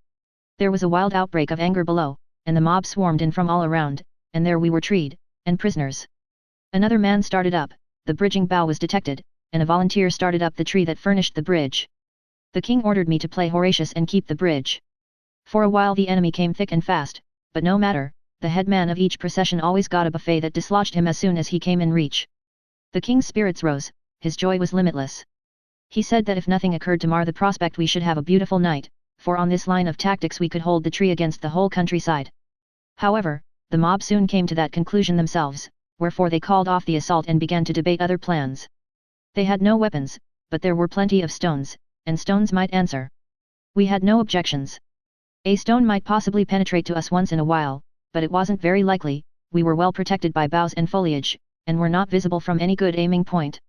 There was a wild outbreak of anger below, and the mob swarmed in from all around, and there we were treed, and prisoners. Another man started up, the bridging bough was detected, and a volunteer started up the tree that furnished the bridge. The king ordered me to play Horatius and keep the bridge. For a while the enemy came thick and fast, but no matter, the head man of each procession always got a buffet that dislodged him as soon as he came in reach. The king's spirits rose, his joy was limitless. He said that if nothing occurred to mar the prospect we should have a beautiful night, for on this line of tactics we could hold the tree against the whole countryside. However, the mob soon came to that conclusion themselves, wherefore they called off the assault and began to debate other plans. They had no weapons, but there were plenty of stones, and stones might answer. We had no objections. A stone might possibly penetrate to us once in a while, but it wasn't very likely. We were well protected by boughs and foliage, and were not visible from any good aiming point.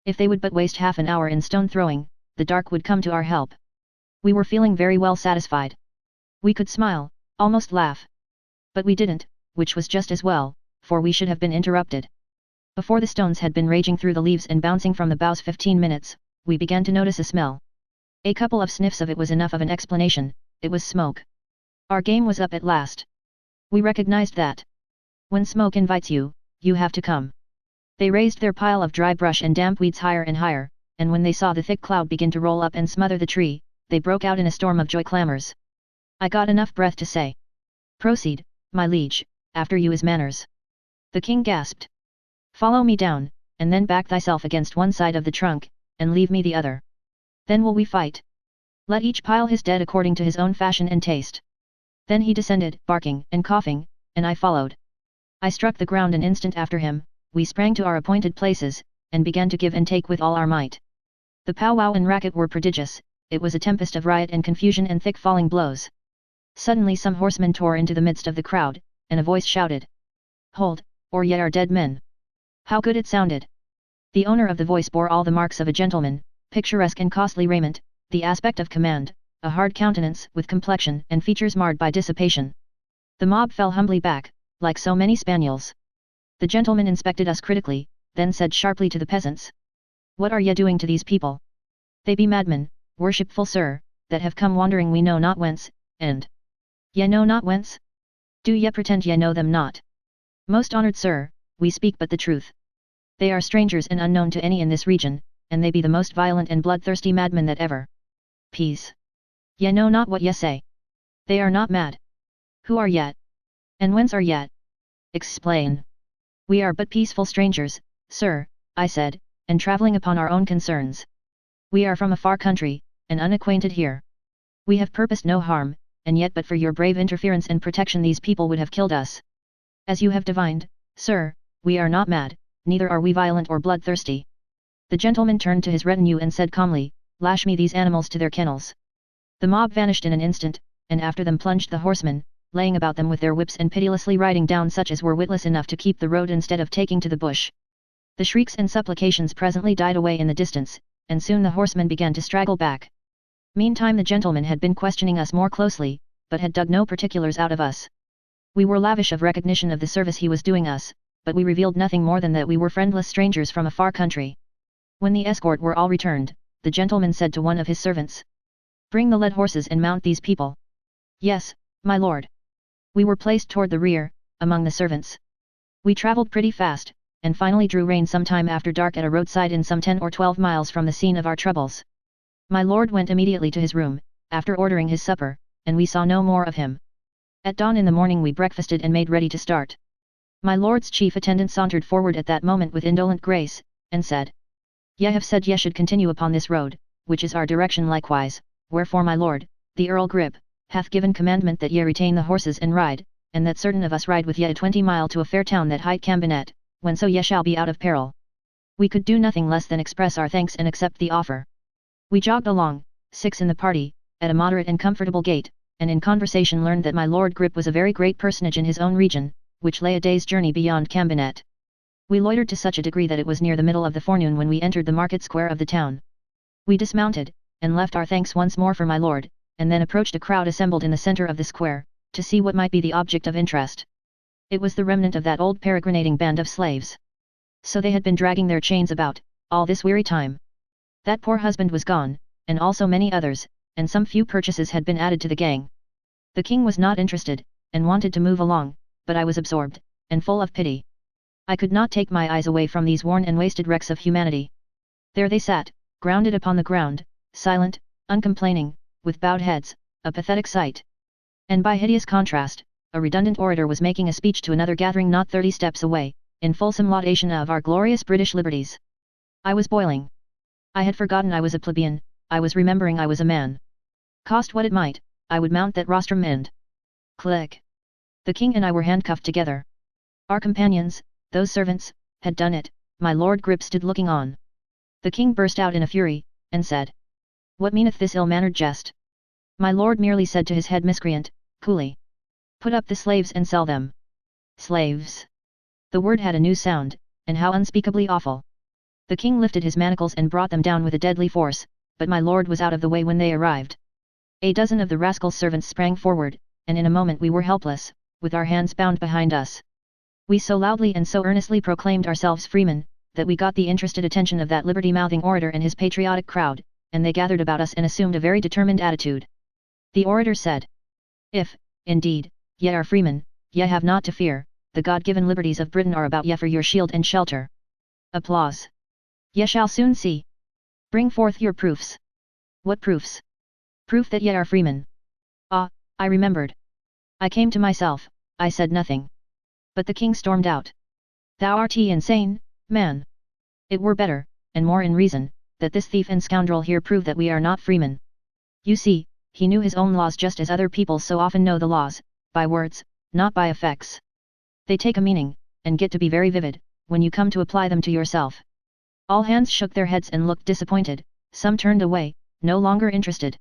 If they would but waste half an hour in stone throwing, the dark would come to our help. We were feeling very well satisfied. We could smile, almost laugh. But we didn't, which was just as well, for we should have been interrupted. Before the stones had been raging through the leaves and bouncing from the boughs 15 minutes, we began to notice a smell. A couple of sniffs of it was enough of an explanation. It was smoke. Our game was up at last. We recognized that. When smoke invites you, you have to come. They raised their pile of dry brush and damp weeds higher and higher, and when they saw the thick cloud begin to roll up and smother the tree, they broke out in a storm of joy clamors. I got enough breath to say, "Proceed, my liege, after you is manners." The king gasped. "Follow me down, and then back thyself against one side of the trunk, and leave me the other. Then will we fight. Let each pile his dead according to his own fashion and taste." Then he descended, barking and coughing, and I followed. I struck the ground an instant after him. We sprang to our appointed places, and began to give and take with all our might. The powwow and racket were prodigious. It was a tempest of riot and confusion and thick falling blows. Suddenly some horsemen tore into the midst of the crowd, and a voice shouted, "Hold, or ye are dead men." How good it sounded! The owner of the voice bore all the marks of a gentleman, picturesque and costly raiment, the aspect of command, a hard countenance with complexion and features marred by dissipation. The mob fell humbly back, like so many spaniels. The gentleman inspected us critically, then said sharply to the peasants, "What are ye doing to these people? They be madmen, worshipful sir, that have come wandering we know not whence, and ye know not whence? Do ye pretend ye know them not? Most honoured sir, we speak but the truth. They are strangers and unknown to any in this region, and they be the most violent and bloodthirsty madmen that ever. Peace. Ye know not what ye say. They are not mad. Who are ye? And whence are ye? Explain." "We are but peaceful strangers, sir," I said, "and travelling upon our own concerns. We are from a far country, and unacquainted here. We have purposed no harm, and yet but for your brave interference and protection these people would have killed us. As you have divined, sir, we are not mad, neither are we violent or bloodthirsty." The gentleman turned to his retinue and said calmly, "Lash me these animals to their kennels." The mob vanished in an instant, and after them plunged the horsemen, laying about them with their whips and pitilessly riding down such as were witless enough to keep the road instead of taking to the bush. The shrieks and supplications presently died away in the distance, and soon the horsemen began to straggle back. Meantime the gentleman had been questioning us more closely, but had dug no particulars out of us. We were lavish of recognition of the service he was doing us, but we revealed nothing more than that we were friendless strangers from a far country. When the escort were all returned, the gentleman said to one of his servants, "Bring the led horses and mount these people." "Yes, my lord." We were placed toward the rear, among the servants. We travelled pretty fast, and finally drew rein some time after dark at a roadside in some 10 or 12 miles from the scene of our troubles. My lord went immediately to his room, after ordering his supper, and we saw no more of him. At dawn in the morning we breakfasted and made ready to start. My lord's chief attendant sauntered forward at that moment with indolent grace, and said, "Ye have said ye should continue upon this road, which is our direction likewise, wherefore my lord, the Earl Grip, hath given commandment that ye retain the horses and ride, and that certain of us ride with ye a 20 mile to a fair town that hight Cambinet, whenso ye shall be out of peril." We could do nothing less than express our thanks and accept the offer. We jogged along, 6 in the party, at a moderate and comfortable gait, and in conversation learned that my Lord Grip was a very great personage in his own region, which lay a day's journey beyond Cambinet. We loitered to such a degree that it was near the middle of the forenoon when we entered the market square of the town. We dismounted, and left our thanks once more for my lord, and then approached a crowd assembled in the centre of the square, to see what might be the object of interest. It was the remnant of that old peregrinating band of slaves. So they had been dragging their chains about, all this weary time. That poor husband was gone, and also many others, and some few purchases had been added to the gang. The king was not interested, and wanted to move along, but I was absorbed, and full of pity. I could not take my eyes away from these worn and wasted wrecks of humanity. There they sat, grounded upon the ground, silent, uncomplaining, with bowed heads, a pathetic sight. And by hideous contrast, a redundant orator was making a speech to another gathering not 30 steps away, in fulsome laudation of our glorious British liberties. I was boiling. I had forgotten I was a plebeian, I was remembering I was a man. Cost what it might, I would mount that rostrum and... Click. The king and I were handcuffed together. Our companions, those servants, had done it. My Lord Grip stood looking on. The king burst out in a fury, and said, "What meaneth this ill-mannered jest?" My lord merely said to his head miscreant, coolly, "Put up the slaves and sell them." Slaves. The word had a new sound, and how unspeakably awful. The king lifted his manacles and brought them down with a deadly force, but my lord was out of the way when they arrived. A dozen of the rascals' servants sprang forward, and in a moment we were helpless, with our hands bound behind us. We so loudly and so earnestly proclaimed ourselves freemen, that we got the interested attention of that liberty-mouthing orator and his patriotic crowd, and they gathered about us and assumed a very determined attitude. The orator said, "If, indeed, ye are freemen, ye have naught to fear, the God-given liberties of Britain are about ye for your shield and shelter." Applause. "Ye shall soon see. Bring forth your proofs." "What proofs?" "Proof that ye are freemen." "Ah, I remembered. I came to myself, I said nothing. But the king stormed out. "Thou art insane, man. It were better, and more in reason, that this thief and scoundrel here prove that we are not freemen." You see, he knew his own laws just as other people so often know the laws, by words, not by effects. They take a meaning, and get to be very vivid, when you come to apply them to yourself. All hands shook their heads and looked disappointed, some turned away, no longer interested.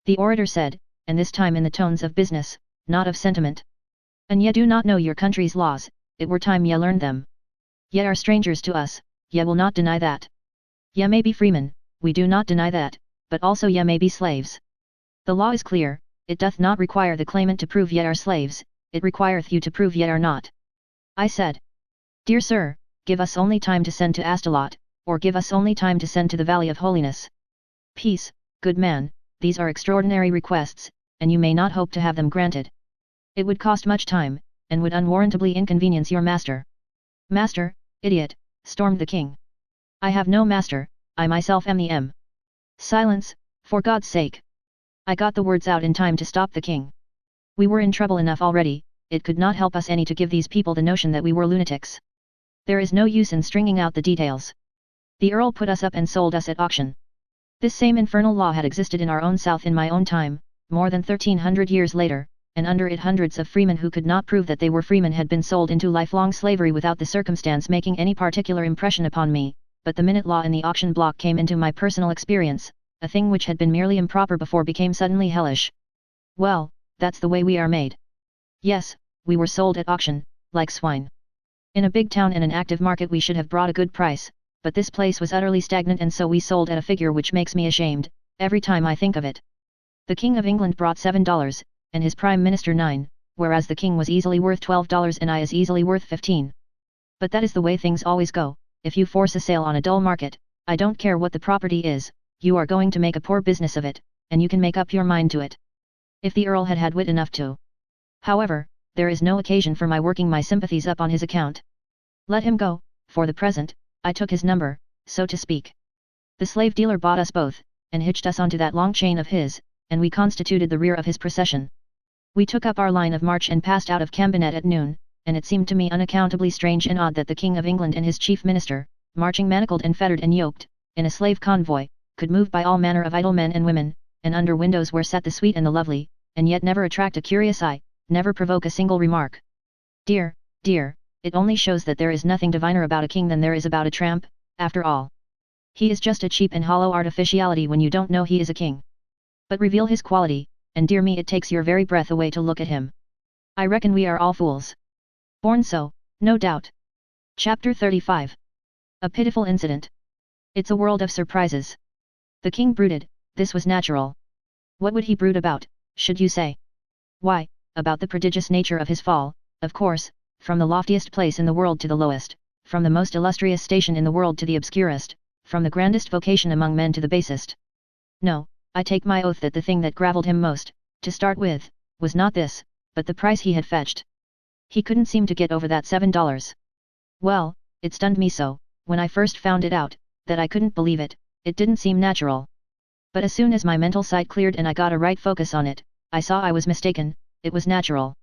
The orator said, and this time in the tones of business, not of sentiment, "And ye do not know your country's laws, it were time ye learned them. Ye are strangers to us, ye will not deny that. Ye may be freemen, we do not deny that, but also ye may be slaves. The law is clear, it doth not require the claimant to prove ye are slaves, it requireth you to prove ye are not." I said, "Dear sir, give us only time to send to Astolat, or give us only time to send to the Valley of Holiness." "Peace, good man, these are extraordinary requests, and you may not hope to have them granted. It would cost much time, and would unwarrantably inconvenience your master." "Master, idiot," stormed the king. "I have no master, I myself am the M." "Silence, for God's sake." I got the words out in time to stop the king. We were in trouble enough already, it could not help us any to give these people the notion that we were lunatics. There is no use in stringing out the details. The earl put us up and sold us at auction. This same infernal law had existed in our own south in my own time, more than 1300 years later, and under it hundreds of freemen who could not prove that they were freemen had been sold into lifelong slavery without the circumstance making any particular impression upon me, but the minute law in the auction block came into my personal experience, a thing which had been merely improper before became suddenly hellish. Well, that's the way we are made. Yes, we were sold at auction, like swine. In a big town and an active market we should have brought a good price, but this place was utterly stagnant and so we sold at a figure which makes me ashamed, every time I think of it. The King of England brought $7, and his Prime Minister 9, whereas the King was easily worth $12 and I as easily worth 15. But that is the way things always go, if you force a sale on a dull market, I don't care what the property is, you are going to make a poor business of it, and you can make up your mind to it. If the Earl had had wit enough to. However, there is no occasion for my working my sympathies up on his account. Let him go, for the present. I took his number, so to speak. The slave dealer bought us both, and hitched us onto that long chain of his, and we constituted the rear of his procession. We took up our line of march and passed out of Cambinet at noon, and it seemed to me unaccountably strange and odd that the King of England and his chief minister, marching manacled and fettered and yoked, in a slave convoy, could move by all manner of idle men and women, and under windows where sat the sweet and the lovely, and yet never attract a curious eye, never provoke a single remark. Dear, dear, it only shows that there is nothing diviner about a king than there is about a tramp, after all. He is just a cheap and hollow artificiality when you don't know he is a king. But reveal his quality, and dear me it takes your very breath away to look at him. I reckon we are all fools. Born so, no doubt. Chapter 35. A pitiful incident. It's a world of surprises. The king brooded, this was natural. What would he brood about, should you say? Why, about the prodigious nature of his fall, of course, from the loftiest place in the world to the lowest, from the most illustrious station in the world to the obscurest, from the grandest vocation among men to the basest. No, I take my oath that the thing that gravelled him most, to start with, was not this, but the price he had fetched. He couldn't seem to get over that $7. Well, it stunned me so, when I first found it out, that I couldn't believe it, it didn't seem natural. But as soon as my mental sight cleared and I got a right focus on it, I saw I was mistaken, it was natural.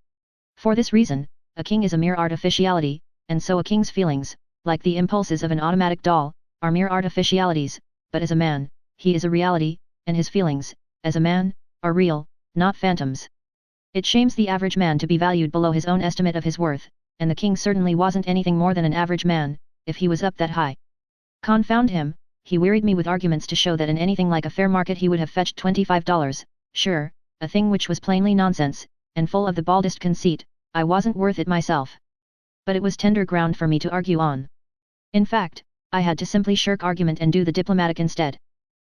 For this reason, a king is a mere artificiality, and so a king's feelings, like the impulses of an automatic doll, are mere artificialities, but as a man, he is a reality, and his feelings, as a man, are real, not phantoms. It shames the average man to be valued below his own estimate of his worth, and the king certainly wasn't anything more than an average man, if he was up that high. Confound him, he wearied me with arguments to show that in anything like a fair market he would have fetched $25, sure, a thing which was plainly nonsense, and full of the baldest conceit. I wasn't worth it myself. But it was tender ground for me to argue on. In fact, I had to simply shirk argument and do the diplomatic instead.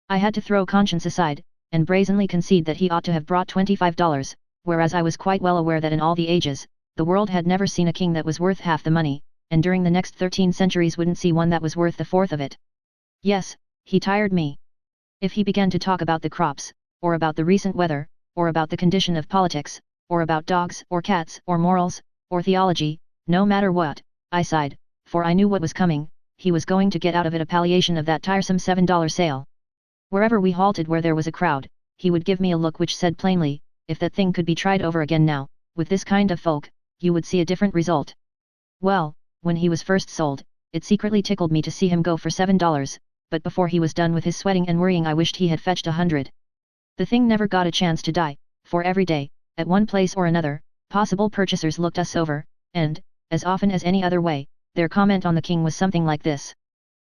I had to throw conscience aside, and brazenly concede that he ought to have brought $25, whereas I was quite well aware that in all the ages, the world had never seen a king that was worth half the money, and during the next 13 centuries wouldn't see one that was worth the fourth of it. Yes, he tired me. If he began to talk about the crops, or about the recent weather, or about the condition of politics, or about dogs or cats or morals, or theology, no matter what, I sighed, for I knew what was coming. He was going to get out of it a palliation of that tiresome $7 sale. Wherever we halted where there was a crowd, he would give me a look which said plainly, if that thing could be tried over again now, with this kind of folk, you would see a different result. Well, when he was first sold, it secretly tickled me to see him go for $7, but before he was done with his sweating and worrying I wished he had fetched 100. The thing never got a chance to die, for every day, at one place or another, possible purchasers looked us over, and, as often as any other way, their comment on the king was something like this.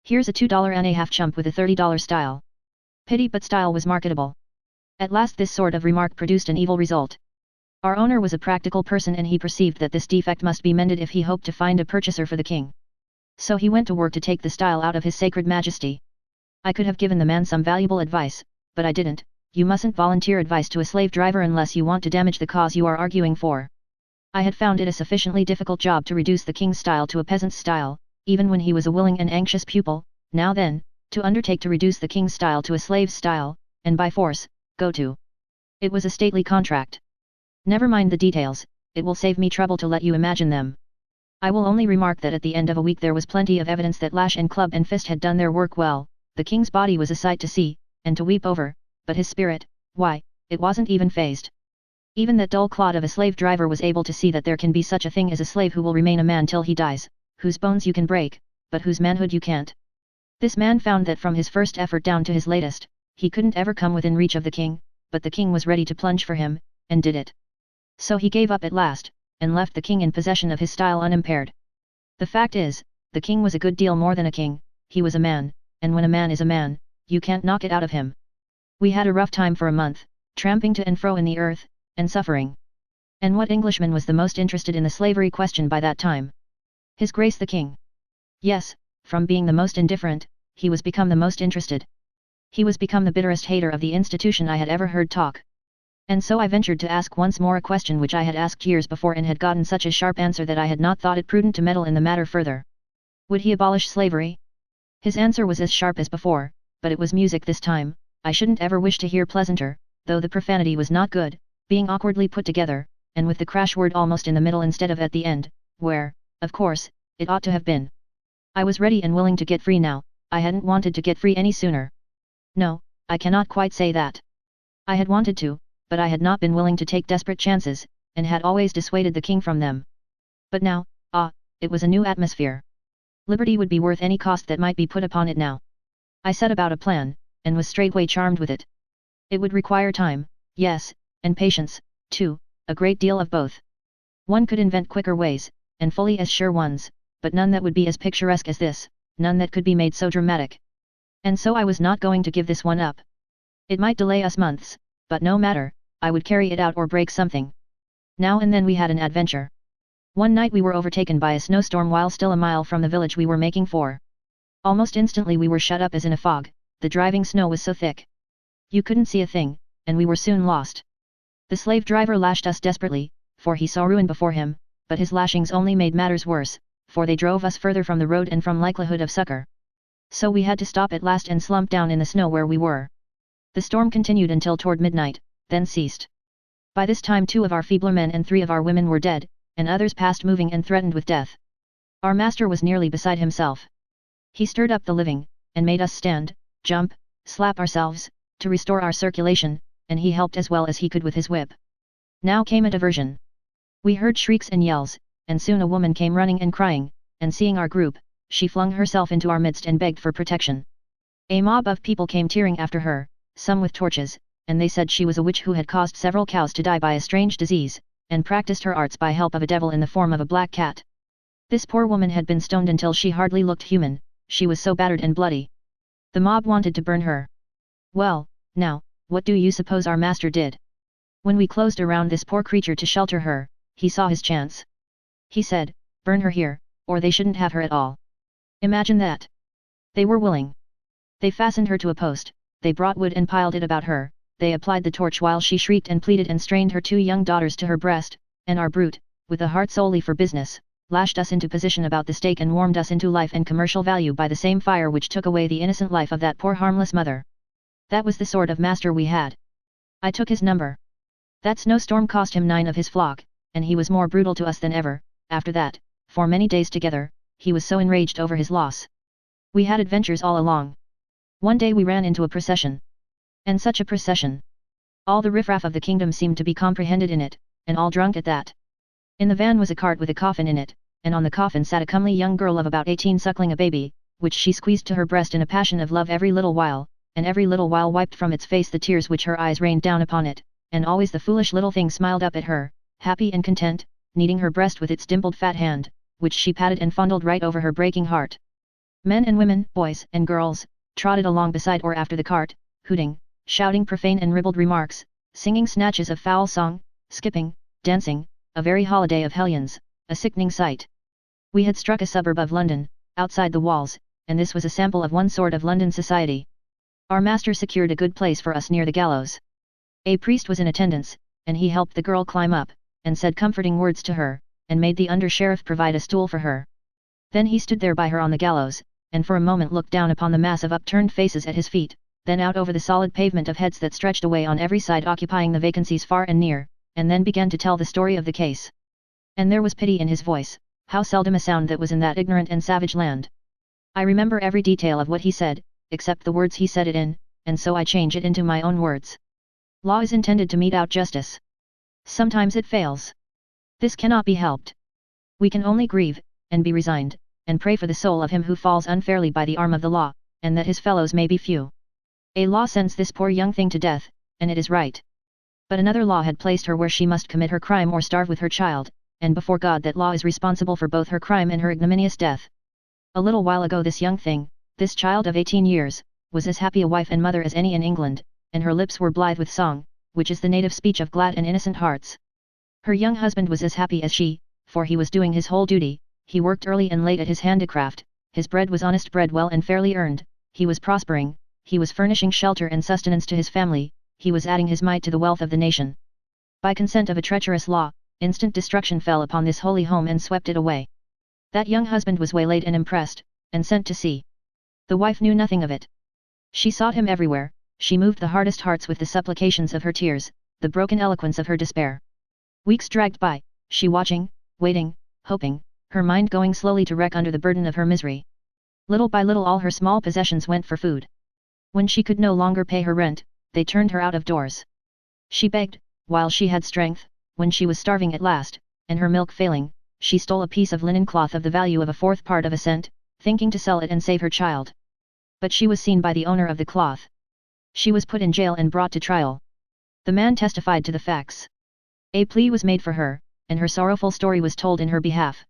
Here's a $2.50 chump with a $30 style. Pity but style was marketable. At last this sort of remark produced an evil result. Our owner was a practical person and he perceived that this defect must be mended if he hoped to find a purchaser for the king. So he went to work to take the style out of his sacred majesty. I could have given the man some valuable advice, but I didn't. You mustn't volunteer advice to a slave driver unless you want to damage the cause you are arguing for. I had found it a sufficiently difficult job to reduce the king's style to a peasant's style, even when he was a willing and anxious pupil. Now then, to undertake to reduce the king's style to a slave's style, and by force, go to. It was a stately contract. Never mind the details, it will save me trouble to let you imagine them. I will only remark that at the end of a week there was plenty of evidence that lash and club and fist had done their work well. The king's body was a sight to see, and to weep over, but his spirit, why, it wasn't even phased. Even that dull clod of a slave driver was able to see that there can be such a thing as a slave who will remain a man till he dies, whose bones you can break, but whose manhood you can't. This man found that from his first effort down to his latest, he couldn't ever come within reach of the king, but the king was ready to plunge for him, and did it. So he gave up at last, and left the king in possession of his style unimpaired. The fact is, the king was a good deal more than a king, he was a man, and when a man is a man, you can't knock it out of him. We had a rough time for a month, tramping to and fro in the earth, and suffering. And what Englishman was the most interested in the slavery question by that time? His Grace the King. Yes, from being the most indifferent, he was become the most interested. He was become the bitterest hater of the institution I had ever heard talk. And so I ventured to ask once more a question which I had asked years before and had gotten such a sharp answer that I had not thought it prudent to meddle in the matter further. Would he abolish slavery? His answer was as sharp as before, but it was music this time. I shouldn't ever wish to hear pleasanter, though the profanity was not good, being awkwardly put together, and with the crash word almost in the middle instead of at the end, where, of course, it ought to have been. I was ready and willing to get free now. I hadn't wanted to get free any sooner. No, I cannot quite say that. I had wanted to, but I had not been willing to take desperate chances, and had always dissuaded the king from them. But now, it was a new atmosphere. Liberty would be worth any cost that might be put upon it now. I set about a plan, and was straightway charmed with it. It would require time, yes, and patience, too, a great deal of both. One could invent quicker ways, and fully as sure ones, but none that would be as picturesque as this, none that could be made so dramatic. And so I was not going to give this one up. It might delay us months, but no matter, I would carry it out or break something. Now and then we had an adventure. One night we were overtaken by a snowstorm while still a mile from the village we were making for. Almost instantly we were shut up as in a fog, the driving snow was so thick. You couldn't see a thing, and we were soon lost. The slave driver lashed us desperately, for he saw ruin before him, but his lashings only made matters worse, for they drove us further from the road and from likelihood of succor. So we had to stop at last and slump down in the snow where we were. The storm continued until toward midnight, then ceased. By this time 2 of our feebler men and 3 of our women were dead, and others past moving and threatened with death. Our master was nearly beside himself. He stirred up the living, and made us stand, jump, slap ourselves, to restore our circulation, and he helped as well as he could with his whip. Now came a diversion. We heard shrieks and yells, and soon a woman came running and crying, and seeing our group, she flung herself into our midst and begged for protection. A mob of people came tearing after her, some with torches, and they said she was a witch who had caused several cows to die by a strange disease, and practiced her arts by help of a devil in the form of a black cat. This poor woman had been stoned until she hardly looked human, she was so battered and bloody. The mob wanted to burn her. Well, now, what do you suppose our master did? When we closed around this poor creature to shelter her, he saw his chance. He said, burn her here, or they shouldn't have her at all. Imagine that. They were willing. They fastened her to a post, they brought wood and piled it about her, they applied the torch while she shrieked and pleaded and strained her 2 young daughters to her breast, and our brute, with a heart solely for business, lashed us into position about the stake and warmed us into life and commercial value by the same fire which took away the innocent life of that poor harmless mother. That was the sort of master we had. I took his number. That snowstorm cost him 9 of his flock, and he was more brutal to us than ever. After that, for many days together, he was so enraged over his loss. We had adventures all along. One day we ran into a procession. And such a procession! All the riffraff of the kingdom seemed to be comprehended in it, and all drunk at that. In the van was a cart with a coffin in it, and on the coffin sat a comely young girl of about 18 suckling a baby, which she squeezed to her breast in a passion of love every little while, and every little while wiped from its face the tears which her eyes rained down upon it, and always the foolish little thing smiled up at her, happy and content, kneading her breast with its dimpled fat hand, which she patted and fondled right over her breaking heart. Men and women, boys and girls, trotted along beside or after the cart, hooting, shouting profane and ribald remarks, singing snatches of foul song, skipping, dancing, a very holiday of hellions, a sickening sight. We had struck a suburb of London, outside the walls, and this was a sample of one sort of London society. Our master secured a good place for us near the gallows. A priest was in attendance, and he helped the girl climb up, and said comforting words to her, and made the under-sheriff provide a stool for her. Then he stood there by her on the gallows, and for a moment looked down upon the mass of upturned faces at his feet, then out over the solid pavement of heads that stretched away on every side occupying the vacancies far and near, and then began to tell the story of the case. And there was pity in his voice, how seldom a sound that was in that ignorant and savage land. I remember every detail of what he said, except the words he said it in, and so I change it into my own words. Law is intended to mete out justice. Sometimes it fails. This cannot be helped. We can only grieve, and be resigned, and pray for the soul of him who falls unfairly by the arm of the law, and that his fellows may be few. A law sends this poor young thing to death, and it is right. But another law had placed her where she must commit her crime or starve with her child, and before God that law is responsible for both her crime and her ignominious death. A little while ago this young thing, this child of 18 years, was as happy a wife and mother as any in England, and her lips were blithe with song, which is the native speech of glad and innocent hearts. Her young husband was as happy as she, for he was doing his whole duty, he worked early and late at his handicraft, his bread was honest bread well and fairly earned, he was prospering, he was furnishing shelter and sustenance to his family, he was adding his mite to the wealth of the nation. By consent of a treacherous law, instant destruction fell upon this holy home and swept it away. That young husband was waylaid and impressed, and sent to sea. The wife knew nothing of it. She sought him everywhere, she moved the hardest hearts with the supplications of her tears, the broken eloquence of her despair. Weeks dragged by, she watching, waiting, hoping, her mind going slowly to wreck under the burden of her misery. Little by little all her small possessions went for food. When she could no longer pay her rent, they turned her out of doors. She begged, while she had strength, when she was starving at last, and her milk failing, she stole a piece of linen cloth of the value of a 1/4 part of a cent, thinking to sell it and save her child. But she was seen by the owner of the cloth. She was put in jail and brought to trial. The man testified to the facts. A plea was made for her, and her sorrowful story was told in her behalf.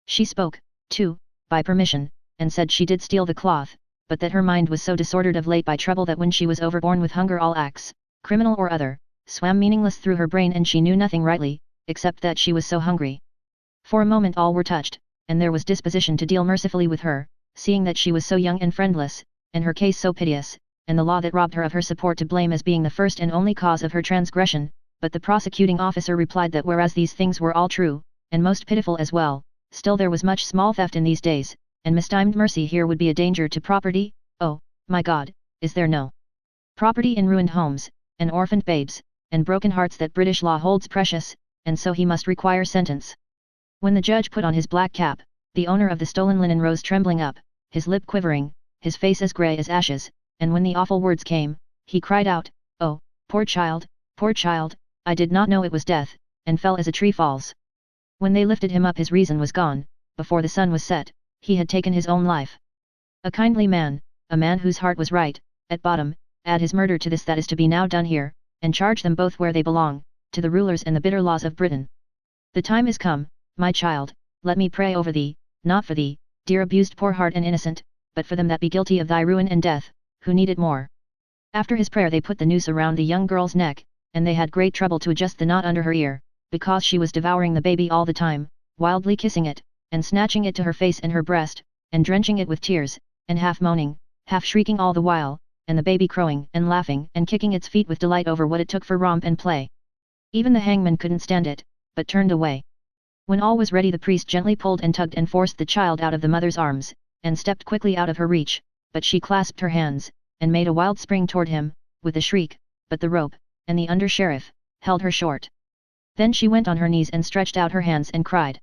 She spoke, too, by permission, and said she did steal the cloth, but that her mind was so disordered of late by trouble that when she was overborne with hunger all acts, criminal or other, swam meaningless through her brain and she knew nothing rightly, except that she was so hungry. For a moment all were touched, and there was disposition to deal mercifully with her, seeing that she was so young and friendless, and her case so piteous, and the law that robbed her of her support to blame as being the first and only cause of her transgression, but the prosecuting officer replied that whereas these things were all true, and most pitiful as well, still there was much small theft in these days, and mistimed mercy here would be a danger to property. Oh, my God, is there no property in ruined homes, and orphaned babes, and broken hearts that British law holds precious, and so he must require sentence. When the judge put on his black cap, the owner of the stolen linen rose trembling up, his lip quivering, his face as grey as ashes, and when the awful words came, he cried out, "Oh, poor child, I did not know it was death," and fell as a tree falls. When they lifted him up his reason was gone, before the sun was set, he had taken his own life. A kindly man, a man whose heart was right, at bottom, add his murder to this that is to be now done here, and charge them both where they belong, to the rulers and the bitter laws of Britain. The time is come, my child, let me pray over thee, not for thee, dear abused poor heart and innocent, but for them that be guilty of thy ruin and death, who need it more. After his prayer they put the noose around the young girl's neck, and they had great trouble to adjust the knot under her ear, because she was devouring the baby all the time, wildly kissing it, and snatching it to her face and her breast, and drenching it with tears, and half moaning, half shrieking all the while, and the baby crowing and laughing and kicking its feet with delight over what it took for romp and play. Even the hangman couldn't stand it, but turned away. When all was ready the priest gently pulled and tugged and forced the child out of the mother's arms, and stepped quickly out of her reach, but she clasped her hands, and made a wild spring toward him, with a shriek, but the rope, and the under-sheriff, held her short. Then she went on her knees and stretched out her hands and cried.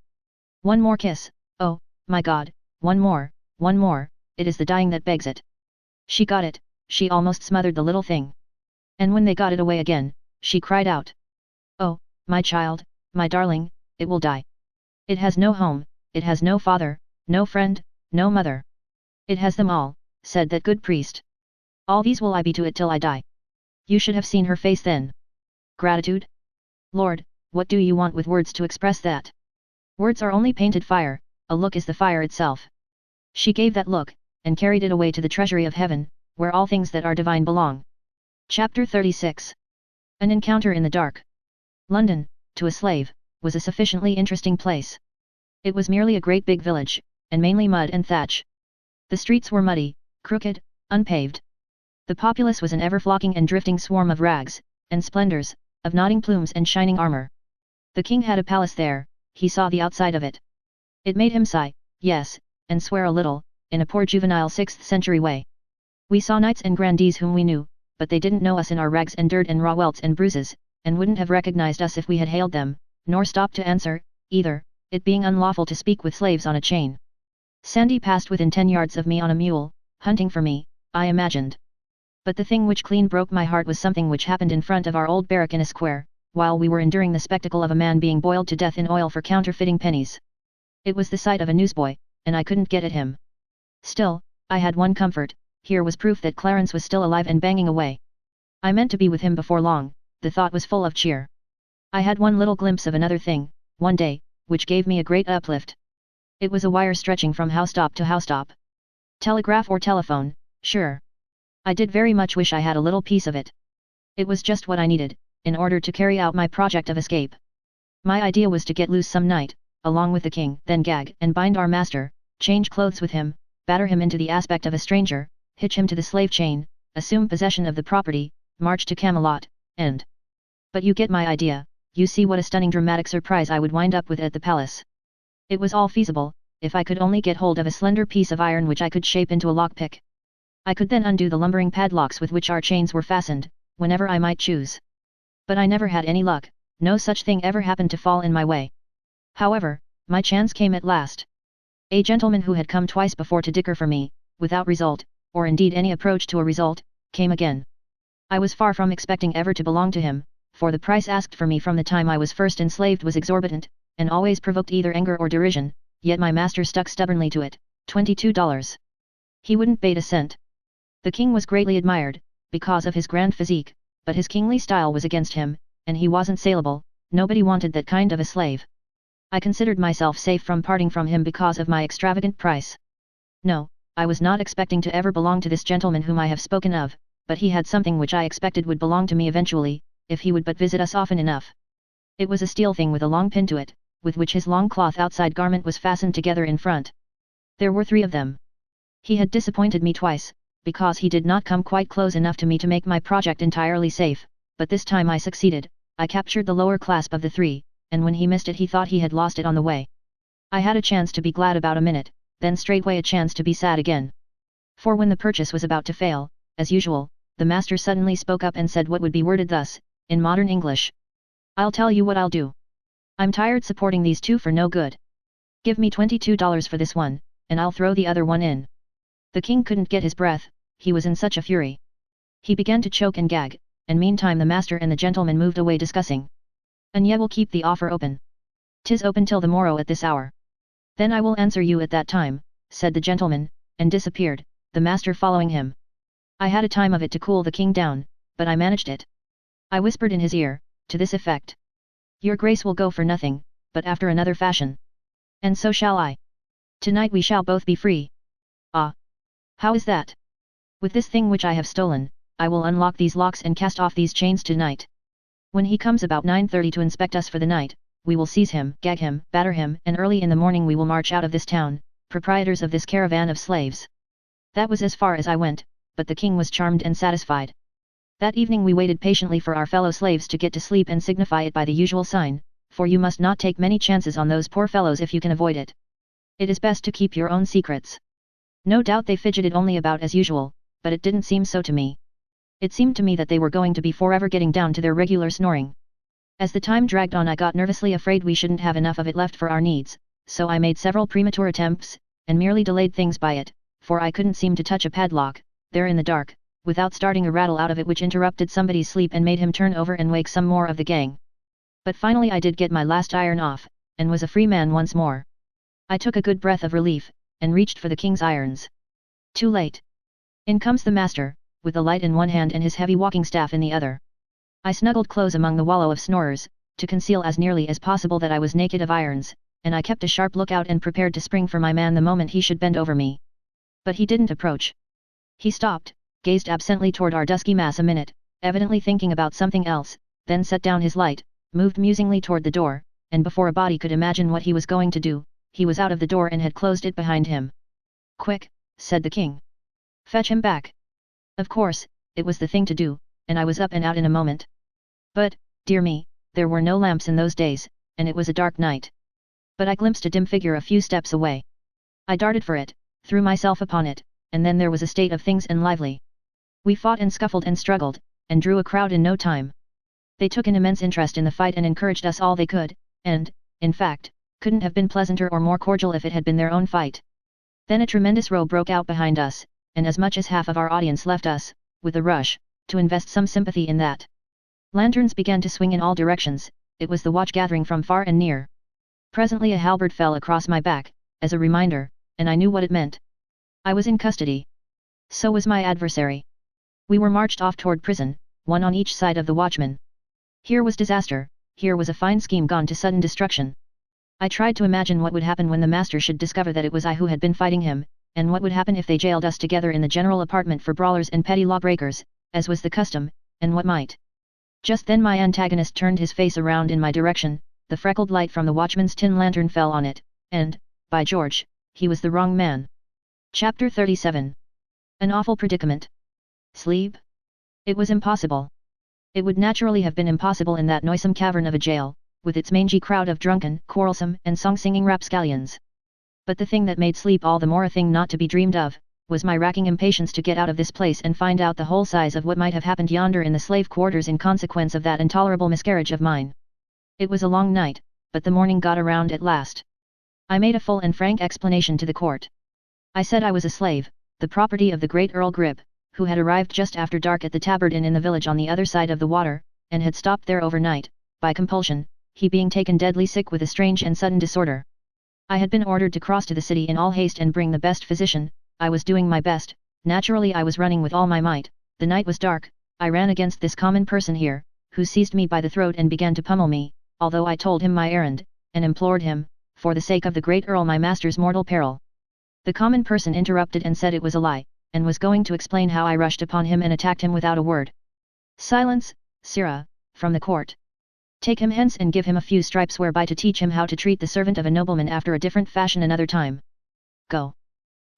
"One more kiss, oh, my God, one more, it is the dying that begs it." She got it, she almost smothered the little thing. And when they got it away again, she cried out. "Oh, my child, my darling, it will die. It has no home, it has no father, no friend, no mother. It has them all," said that good priest. "All these will I be to it till I die." You should have seen her face then. Gratitude? Lord, what do you want with words to express that? Words are only painted fire, a look is the fire itself. She gave that look, and carried it away to the treasury of heaven, where all things that are divine belong. Chapter 36. An encounter in the dark. London, to a slave, was a sufficiently interesting place. It was merely a great big village, and mainly mud and thatch. The streets were muddy, crooked, unpaved. The populace was an ever-flocking and drifting swarm of rags, and splendors, of nodding plumes and shining armor. The king had a palace there, he saw the outside of it. It made him sigh, yes, and swear a little, in a poor juvenile 6th century way. We saw knights and grandees whom we knew, but they didn't know us in our rags and dirt and raw welts and bruises, and wouldn't have recognized us if we had hailed them, nor stopped to answer, either, it being unlawful to speak with slaves on a chain. Sandy passed within 10 yards of me on a mule, hunting for me, I imagined. But the thing which clean broke my heart was something which happened in front of our old barrack in a square, while we were enduring the spectacle of a man being boiled to death in oil for counterfeiting pennies. It was the sight of a newsboy, and I couldn't get at him. Still, I had one comfort, here was proof that Clarence was still alive and banging away. I meant to be with him before long, the thought was full of cheer. I had one little glimpse of another thing, one day, which gave me a great uplift. It was a wire stretching from housetop to housetop. Telegraph or telephone, sure. I did very much wish I had a little piece of it. It was just what I needed, in order to carry out my project of escape. My idea was to get loose some night, along with the king, then gag and bind our master, change clothes with him, batter him into the aspect of a stranger, hitch him to the slave chain, assume possession of the property, march to Camelot, and... But you get my idea, you see what a stunning dramatic surprise I would wind up with at the palace. It was all feasible, if I could only get hold of a slender piece of iron which I could shape into a lockpick. I could then undo the lumbering padlocks with which our chains were fastened, whenever I might choose. But I never had any luck, no such thing ever happened to fall in my way. However, my chance came at last. A gentleman who had come twice before to dicker for me, without result, or indeed any approach to a result, came again. I was far from expecting ever to belong to him, for the price asked for me from the time I was first enslaved was exorbitant, and always provoked either anger or derision, yet my master stuck stubbornly to it, $22. He wouldn't bate a cent. The king was greatly admired, because of his grand physique, but his kingly style was against him, and he wasn't saleable, nobody wanted that kind of a slave. I considered myself safe from parting from him because of my extravagant price. No, I was not expecting to ever belong to this gentleman whom I have spoken of, but he had something which I expected would belong to me eventually, if he would but visit us often enough. It was a steel thing with a long pin to it, with which his long cloth outside garment was fastened together in front. There were 3 of them. He had disappointed me twice, because he did not come quite close enough to me to make my project entirely safe, but this time I succeeded. I captured the lower clasp of the 3, and when he missed it he thought he had lost it on the way. I had a chance to be glad about a minute, then straightway a chance to be sad again. For when the purchase was about to fail, as usual, the master suddenly spoke up and said what would be worded thus, in modern English. "I'll tell you what I'll do. I'm tired supporting these 2 for no good. Give me $22 for this one, and I'll throw the other one in." The king couldn't get his breath, he was in such a fury. He began to choke and gag, and meantime the master and the gentleman moved away discussing. "And yet we'll keep the offer open. 'Tis open till the morrow at this hour." Then I will answer you at that time, said the gentleman, and disappeared, the master following him. I had a time of it to cool the king down, but I managed it. I whispered in his ear, to this effect. Your grace will go for nothing, but after another fashion. And so shall I. Tonight we shall both be free. Ah! How is that? With this thing which I have stolen, I will unlock these locks and cast off these chains tonight. When he comes about 9:30 to inspect us for the night, we will seize him, gag him, batter him, and early in the morning we will march out of this town, proprietors of this caravan of slaves. That was as far as I went, but the king was charmed and satisfied. That evening we waited patiently for our fellow slaves to get to sleep and signify it by the usual sign, for you must not take many chances on those poor fellows if you can avoid it. It is best to keep your own secrets. No doubt they fidgeted only about as usual, but it didn't seem so to me. It seemed to me that they were going to be forever getting down to their regular snoring. As the time dragged on I got nervously afraid we shouldn't have enough of it left for our needs, so I made several premature attempts, and merely delayed things by it, for I couldn't seem to touch a padlock, there in the dark, without starting a rattle out of it which interrupted somebody's sleep and made him turn over and wake some more of the gang. But finally I did get my last iron off, and was a free man once more. I took a good breath of relief, and reached for the king's irons. Too late. In comes the master, with the light in one hand and his heavy walking staff in the other. I snuggled close among the wallow of snorers, to conceal as nearly as possible that I was naked of irons, and I kept a sharp lookout and prepared to spring for my man the moment he should bend over me. But he didn't approach. He stopped, gazed absently toward our dusky mass a minute, evidently thinking about something else, then set down his light, moved musingly toward the door, and before a body could imagine what he was going to do, he was out of the door and had closed it behind him. Quick, said the king. Fetch him back. Of course, it was the thing to do, and I was up and out in a moment. But, dear me, there were no lamps in those days, and it was a dark night. But I glimpsed a dim figure a few steps away. I darted for it, threw myself upon it, and then there was a state of things and lively. We fought and scuffled and struggled, and drew a crowd in no time. They took an immense interest in the fight and encouraged us all they could, and, in fact, couldn't have been pleasanter or more cordial if it had been their own fight. Then a tremendous row broke out behind us, and as much as half of our audience left us, with a rush, to invest some sympathy in that. Lanterns began to swing in all directions, it was the watch gathering from far and near. Presently a halberd fell across my back, as a reminder, and I knew what it meant. I was in custody. So was my adversary. We were marched off toward prison, one on each side of the watchman. Here was disaster, here was a fine scheme gone to sudden destruction. I tried to imagine what would happen when the master should discover that it was I who had been fighting him, and what would happen if they jailed us together in the general apartment for brawlers and petty lawbreakers, as was the custom, and what might. Just then my antagonist turned his face around in my direction, the freckled light from the watchman's tin lantern fell on it, and, by George, he was the wrong man. Chapter 37. An awful predicament. Sleep? It was impossible. It would naturally have been impossible in that noisome cavern of a jail, with its mangy crowd of drunken, quarrelsome, and song-singing rapscallions. But the thing that made sleep all the more a thing not to be dreamed of, was my racking impatience to get out of this place and find out the whole size of what might have happened yonder in the slave quarters in consequence of that intolerable miscarriage of mine. It was a long night, but the morning got around at last. I made a full and frank explanation to the court. I said I was a slave, the property of the great Earl Grip, who had arrived just after dark at the Tabard Inn in the village on the other side of the water, and had stopped there overnight, by compulsion, he being taken deadly sick with a strange and sudden disorder. I had been ordered to cross to the city in all haste and bring the best physician. I was doing my best, naturally I was running with all my might, the night was dark, I ran against this common person here, who seized me by the throat and began to pummel me, although I told him my errand, and implored him, for the sake of the great Earl my master's mortal peril. The common person interrupted and said it was a lie, and was going to explain how I rushed upon him and attacked him without a word. Silence, sirrah, from the court. Take him hence and give him a few stripes whereby to teach him how to treat the servant of a nobleman after a different fashion another time. Go.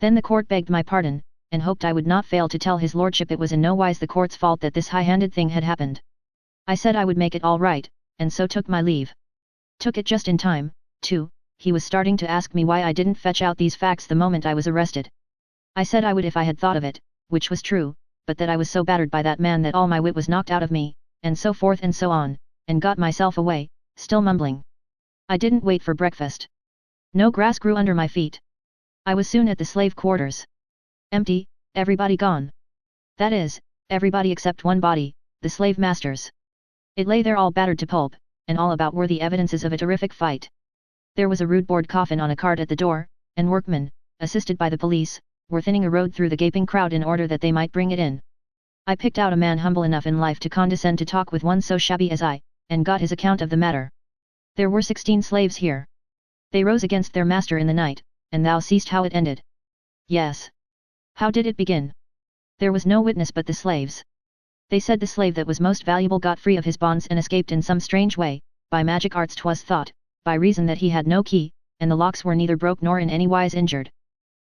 Then the court begged my pardon, and hoped I would not fail to tell his lordship it was in no wise the court's fault that this high-handed thing had happened. I said I would make it all right, and so took my leave. Took it just in time, too. He was starting to ask me why I didn't fetch out these facts the moment I was arrested. I said I would if I had thought of it, which was true, but that I was so battered by that man that all my wit was knocked out of me, and so forth and so on, and got myself away, still mumbling. I didn't wait for breakfast. No grass grew under my feet. I was soon at the slave quarters. Empty, everybody gone. That is, everybody except one body, the slave master's. It lay there all battered to pulp, and all about were the evidences of a terrific fight. There was a rude board coffin on a cart at the door, and workmen, assisted by the police, were thinning a road through the gaping crowd in order that they might bring it in. I picked out a man humble enough in life to condescend to talk with one so shabby as I, and got his account of the matter. There were 16 slaves here. They rose against their master in the night, and thou seest how it ended. Yes. How did it begin? There was no witness but the slaves. They said the slave that was most valuable got free of his bonds and escaped in some strange way, by magic arts 'twas thought, by reason that he had no key, and the locks were neither broke nor in any wise injured.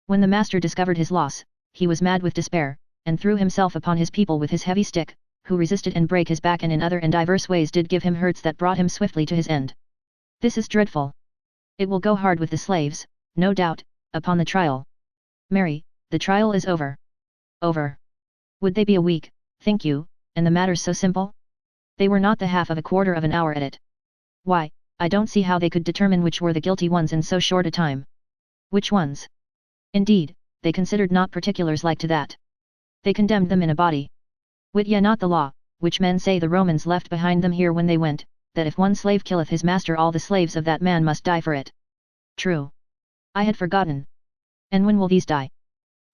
When the master discovered his loss, he was mad with despair, and threw himself upon his people with his heavy stick, who resisted and brake his back and in other and divers ways did give him hurts that brought him swiftly to his end. This is dreadful. It will go hard with the slaves, no doubt, upon the trial. Mary, the trial is over. Over. Would they be a week, think you, and the matter so simple? They were not the half of a quarter of an hour at it. Why, I don't see how they could determine which were the guilty ones in so short a time. Which ones? Indeed, they considered not particulars like to that. They condemned them in a body. Wit ye not the law, which men say the Romans left behind them here when they went, that if one slave killeth his master all the slaves of that man must die for it. True. I had forgotten. And when will these die?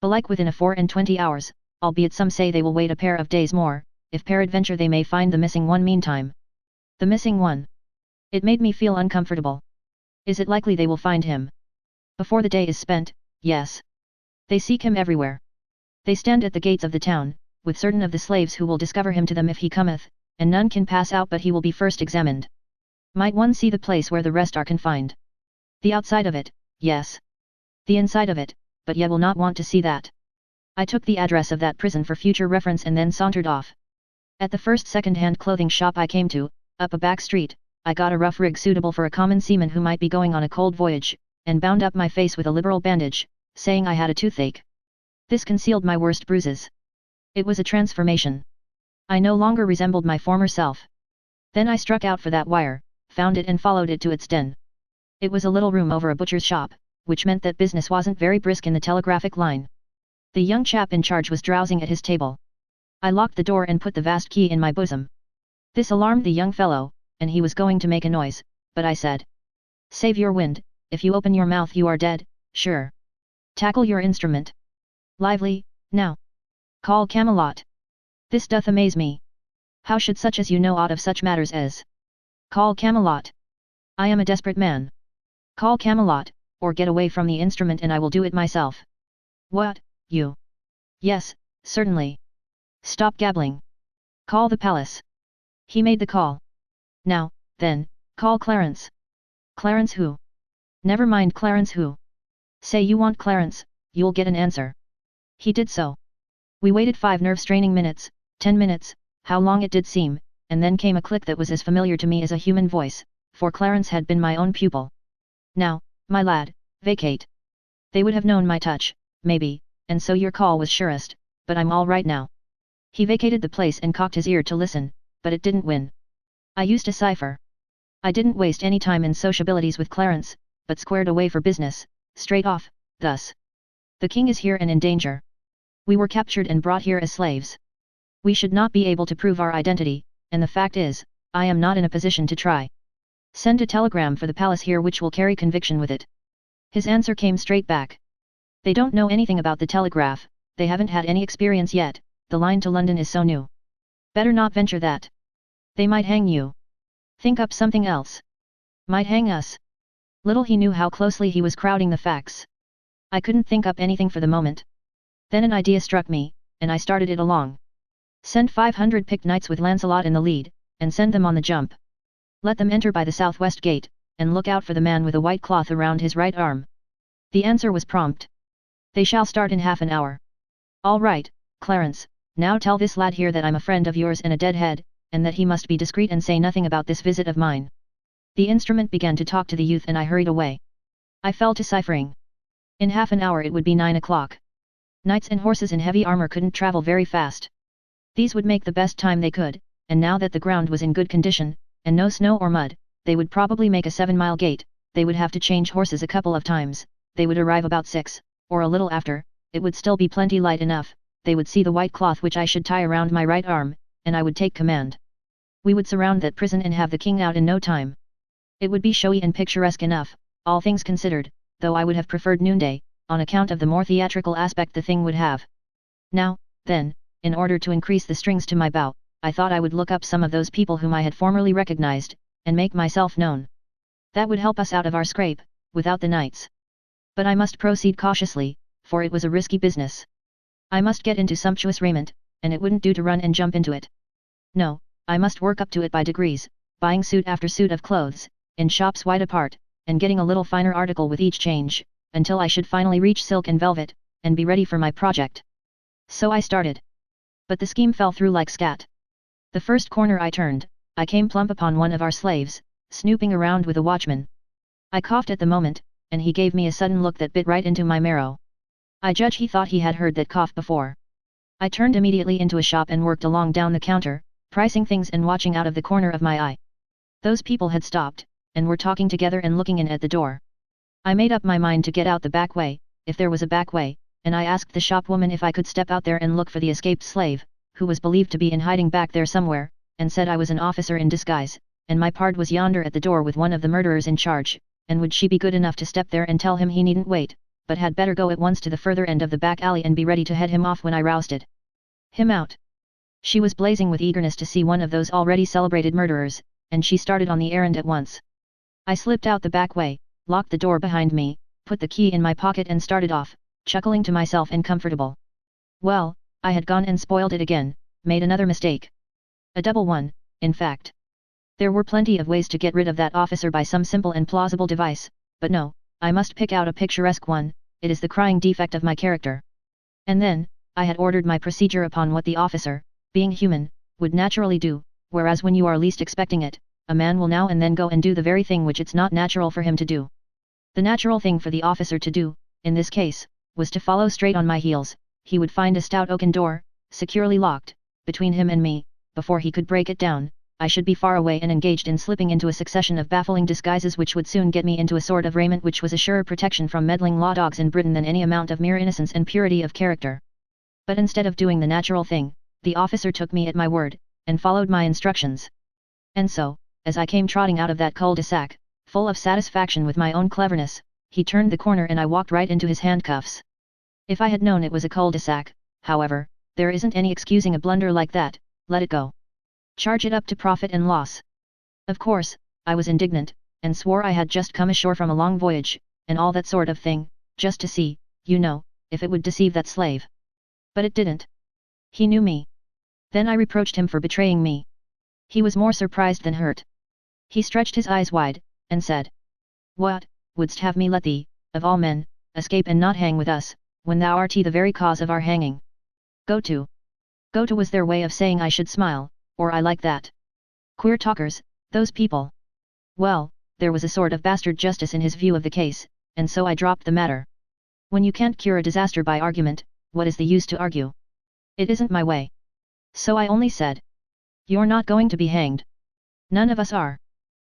Belike within a 24 hours, albeit some say they will wait a pair of days more, if peradventure they may find the missing one meantime. The missing one. It made me feel uncomfortable. Is it likely they will find him? Before the day is spent, yes. They seek him everywhere. They stand at the gates of the town, with certain of the slaves who will discover him to them if he cometh, and none can pass out but he will be first examined. Might one see the place where the rest are confined? The outside of it, yes. The inside of it, but ye will not want to see that. I took the address of that prison for future reference and then sauntered off. At the first second-hand clothing shop I came to, up a back street, I got a rough rig suitable for a common seaman who might be going on a cold voyage, and bound up my face with a liberal bandage, saying I had a toothache. This concealed my worst bruises. It was a transformation. I no longer resembled my former self. Then I struck out for that wire, found it and followed it to its den. It was a little room over a butcher's shop, which meant that business wasn't very brisk in the telegraphic line. The young chap in charge was drowsing at his table. I locked the door and put the vast key in my bosom. This alarmed the young fellow, and he was going to make a noise, but I said, "Save your wind, if you open your mouth you are dead, sure. Tackle your instrument. Lively, now. Call Camelot. This doth amaze me. How should such as you know aught of such matters as call Camelot? I am a desperate man. Call Camelot, or get away from the instrument and I will do it myself." "What, you?" "Yes, certainly. Stop gabbling. Call the palace." He made the call. "Now, then, call Clarence." "Clarence who?" "Never mind Clarence who. Say you want Clarence, you'll get an answer." He did so. We waited 5 nerve-straining minutes, 10 minutes, how long it did seem, and then came a click that was as familiar to me as a human voice, for Clarence had been my own pupil. "Now, my lad, vacate." They would have known my touch, maybe, and so your call was surest, but I'm all right now. He vacated the place and cocked his ear to listen, but it didn't win. I used a cipher. I didn't waste any time in sociabilities with Clarence, but squared away for business, straight off, thus. "The king is here and in danger. We were captured and brought here as slaves. We should not be able to prove our identity, and the fact is, I am not in a position to try. Send a telegram for the palace here which will carry conviction with it." His answer came straight back. "They don't know anything about the telegraph, they haven't had any experience yet, the line to London is so new. Better not venture that. They might hang you. Think up something else." "Might hang us." Little he knew how closely he was crowding the facts. I couldn't think up anything for the moment. Then an idea struck me, and I started it along. "Send 500 picked knights with Lancelot in the lead, and send them on the jump. Let them enter by the southwest gate, and look out for the man with a white cloth around his right arm." The answer was prompt. "They shall start in half an hour." "All right, Clarence, now tell this lad here that I'm a friend of yours and a deadhead, and that he must be discreet and say nothing about this visit of mine." The instrument began to talk to the youth and I hurried away. I fell to ciphering. In half an hour it would be 9 o'clock. Knights and horses in heavy armor couldn't travel very fast. These would make the best time they could, and now that the ground was in good condition, and no snow or mud, they would probably make a 7-mile gait. They would have to change horses a couple of times, they would arrive about 6, or a little after, it would still be plenty light enough, they would see the white cloth which I should tie around my right arm, and I would take command. We would surround that prison and have the king out in no time. It would be showy and picturesque enough, All things considered, though I would have preferred noonday, on account of the more theatrical aspect the thing would have. Now, then, in order to increase the strings to my bow, I thought I would look up some of those people whom I had formerly recognized, and make myself known. That would help us out of our scrape, without the knights. But I must proceed cautiously, for it was a risky business. I must get into sumptuous raiment, and it wouldn't do to run and jump into it. No, I must work up to it by degrees, buying suit after suit of clothes, in shops wide apart, and getting a little finer article with each change, until I should finally reach silk and velvet, and be ready for my project. So I started. But the scheme fell through like scat. The first corner I turned, I came plump upon one of our slaves, snooping around with a watchman. I coughed at the moment, and he gave me a sudden look that bit right into my marrow. I judge he thought he had heard that cough before. I turned immediately into a shop and worked along down the counter, pricing things and watching out of the corner of my eye. Those people had stopped, and were talking together and looking in at the door. I made up my mind to get out the back way, if there was a back way, and I asked the shopwoman if I could step out there and look for the escaped slave, who was believed to be in hiding back there somewhere, and said I was an officer in disguise, and my pard was yonder at the door with one of the murderers in charge, and would she be good enough to step there and tell him he needn't wait, but had better go at once to the further end of the back alley and be ready to head him off when I rousted him out. She was blazing with eagerness to see one of those already celebrated murderers, and she started on the errand at once. I slipped out the back way, locked the door behind me, put the key in my pocket and started off, chuckling to myself and comfortable. Well, I had gone and spoiled it again, made another mistake. A double one, in fact. There were plenty of ways to get rid of that officer by some simple and plausible device, but no, I must pick out a picturesque one, it is the crying defect of my character. And then, I had ordered my procedure upon what the officer, being human, would naturally do, whereas when you are least expecting it, a man will now and then go and do the very thing which it's not natural for him to do. The natural thing for the officer to do, in this case, was to follow straight on my heels. He would find a stout oaken door, securely locked, between him and me. Before he could break it down, I should be far away and engaged in slipping into a succession of baffling disguises which would soon get me into a sort of raiment which was a surer protection from meddling law dogs in Britain than any amount of mere innocence and purity of character. But instead of doing the natural thing, the officer took me at my word, and followed my instructions. And so, as I came trotting out of that cul-de-sac, full of satisfaction with my own cleverness, he turned the corner and I walked right into his handcuffs. If I had known it was a cul-de-sac, however, there isn't any excusing a blunder like that, let it go. Charge it up to profit and loss. Of course, I was indignant, and swore I had just come ashore from a long voyage, and all that sort of thing, just to see, you know, if it would deceive that slave. But it didn't. He knew me. Then I reproached him for betraying me. He was more surprised than hurt. He stretched his eyes wide, and said, "What, wouldst have me let thee, of all men, escape and not hang with us, when thou art the very cause of our hanging? Go to. Go to was their way of saying I should smile, or I like that. Queer talkers, those people." Well, there was a sort of bastard justice in his view of the case, and so I dropped the matter. When you can't cure a disaster by argument, what is the use to argue? It isn't my way. So I only said, "You're not going to be hanged. None of us are."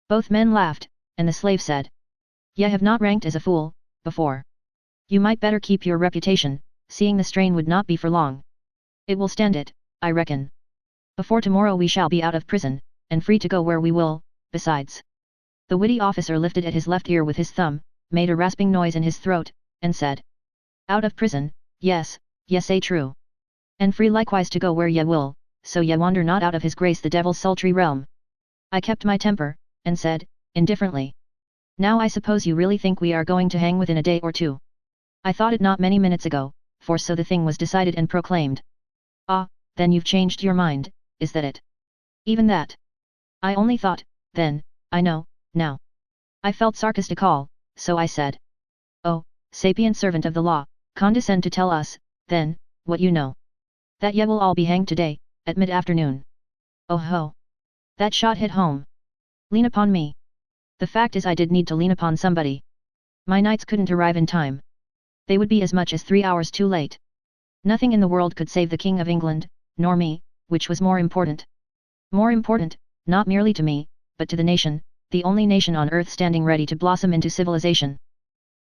Both men laughed, and the slave said, "Ye have not ranked as a fool, before. You might better keep your reputation, seeing the strain would not be for long. It will stand it, I reckon. Before tomorrow we shall be out of prison, and free to go where we will, besides." The witty officer lifted at his left ear with his thumb, made a rasping noise in his throat, and said, "Out of prison, yes, ye say true. And free likewise to go where ye will, so ye wander not out of his grace the devil's sultry realm." I kept my temper, and said, indifferently, "Now I suppose you really think we are going to hang within a day or two?" I thought it not many minutes ago, for so the thing was decided and proclaimed. "Ah, then you've changed your mind, is that it?" "Even that. I only thought, then, I know, now." I felt sarcastical, so I said, "Oh, sapient servant of the law, condescend to tell us, then, what you know. That ye will all be hanged today, at mid-afternoon." "Oh ho! That shot hit home. Lean upon me." The fact is I did need to lean upon somebody. My knights couldn't arrive in time. They would be as much as 3 hours too late. Nothing in the world could save the King of England, nor me, which was more important. More important, not merely to me, but to the nation, the only nation on earth standing ready to blossom into civilization.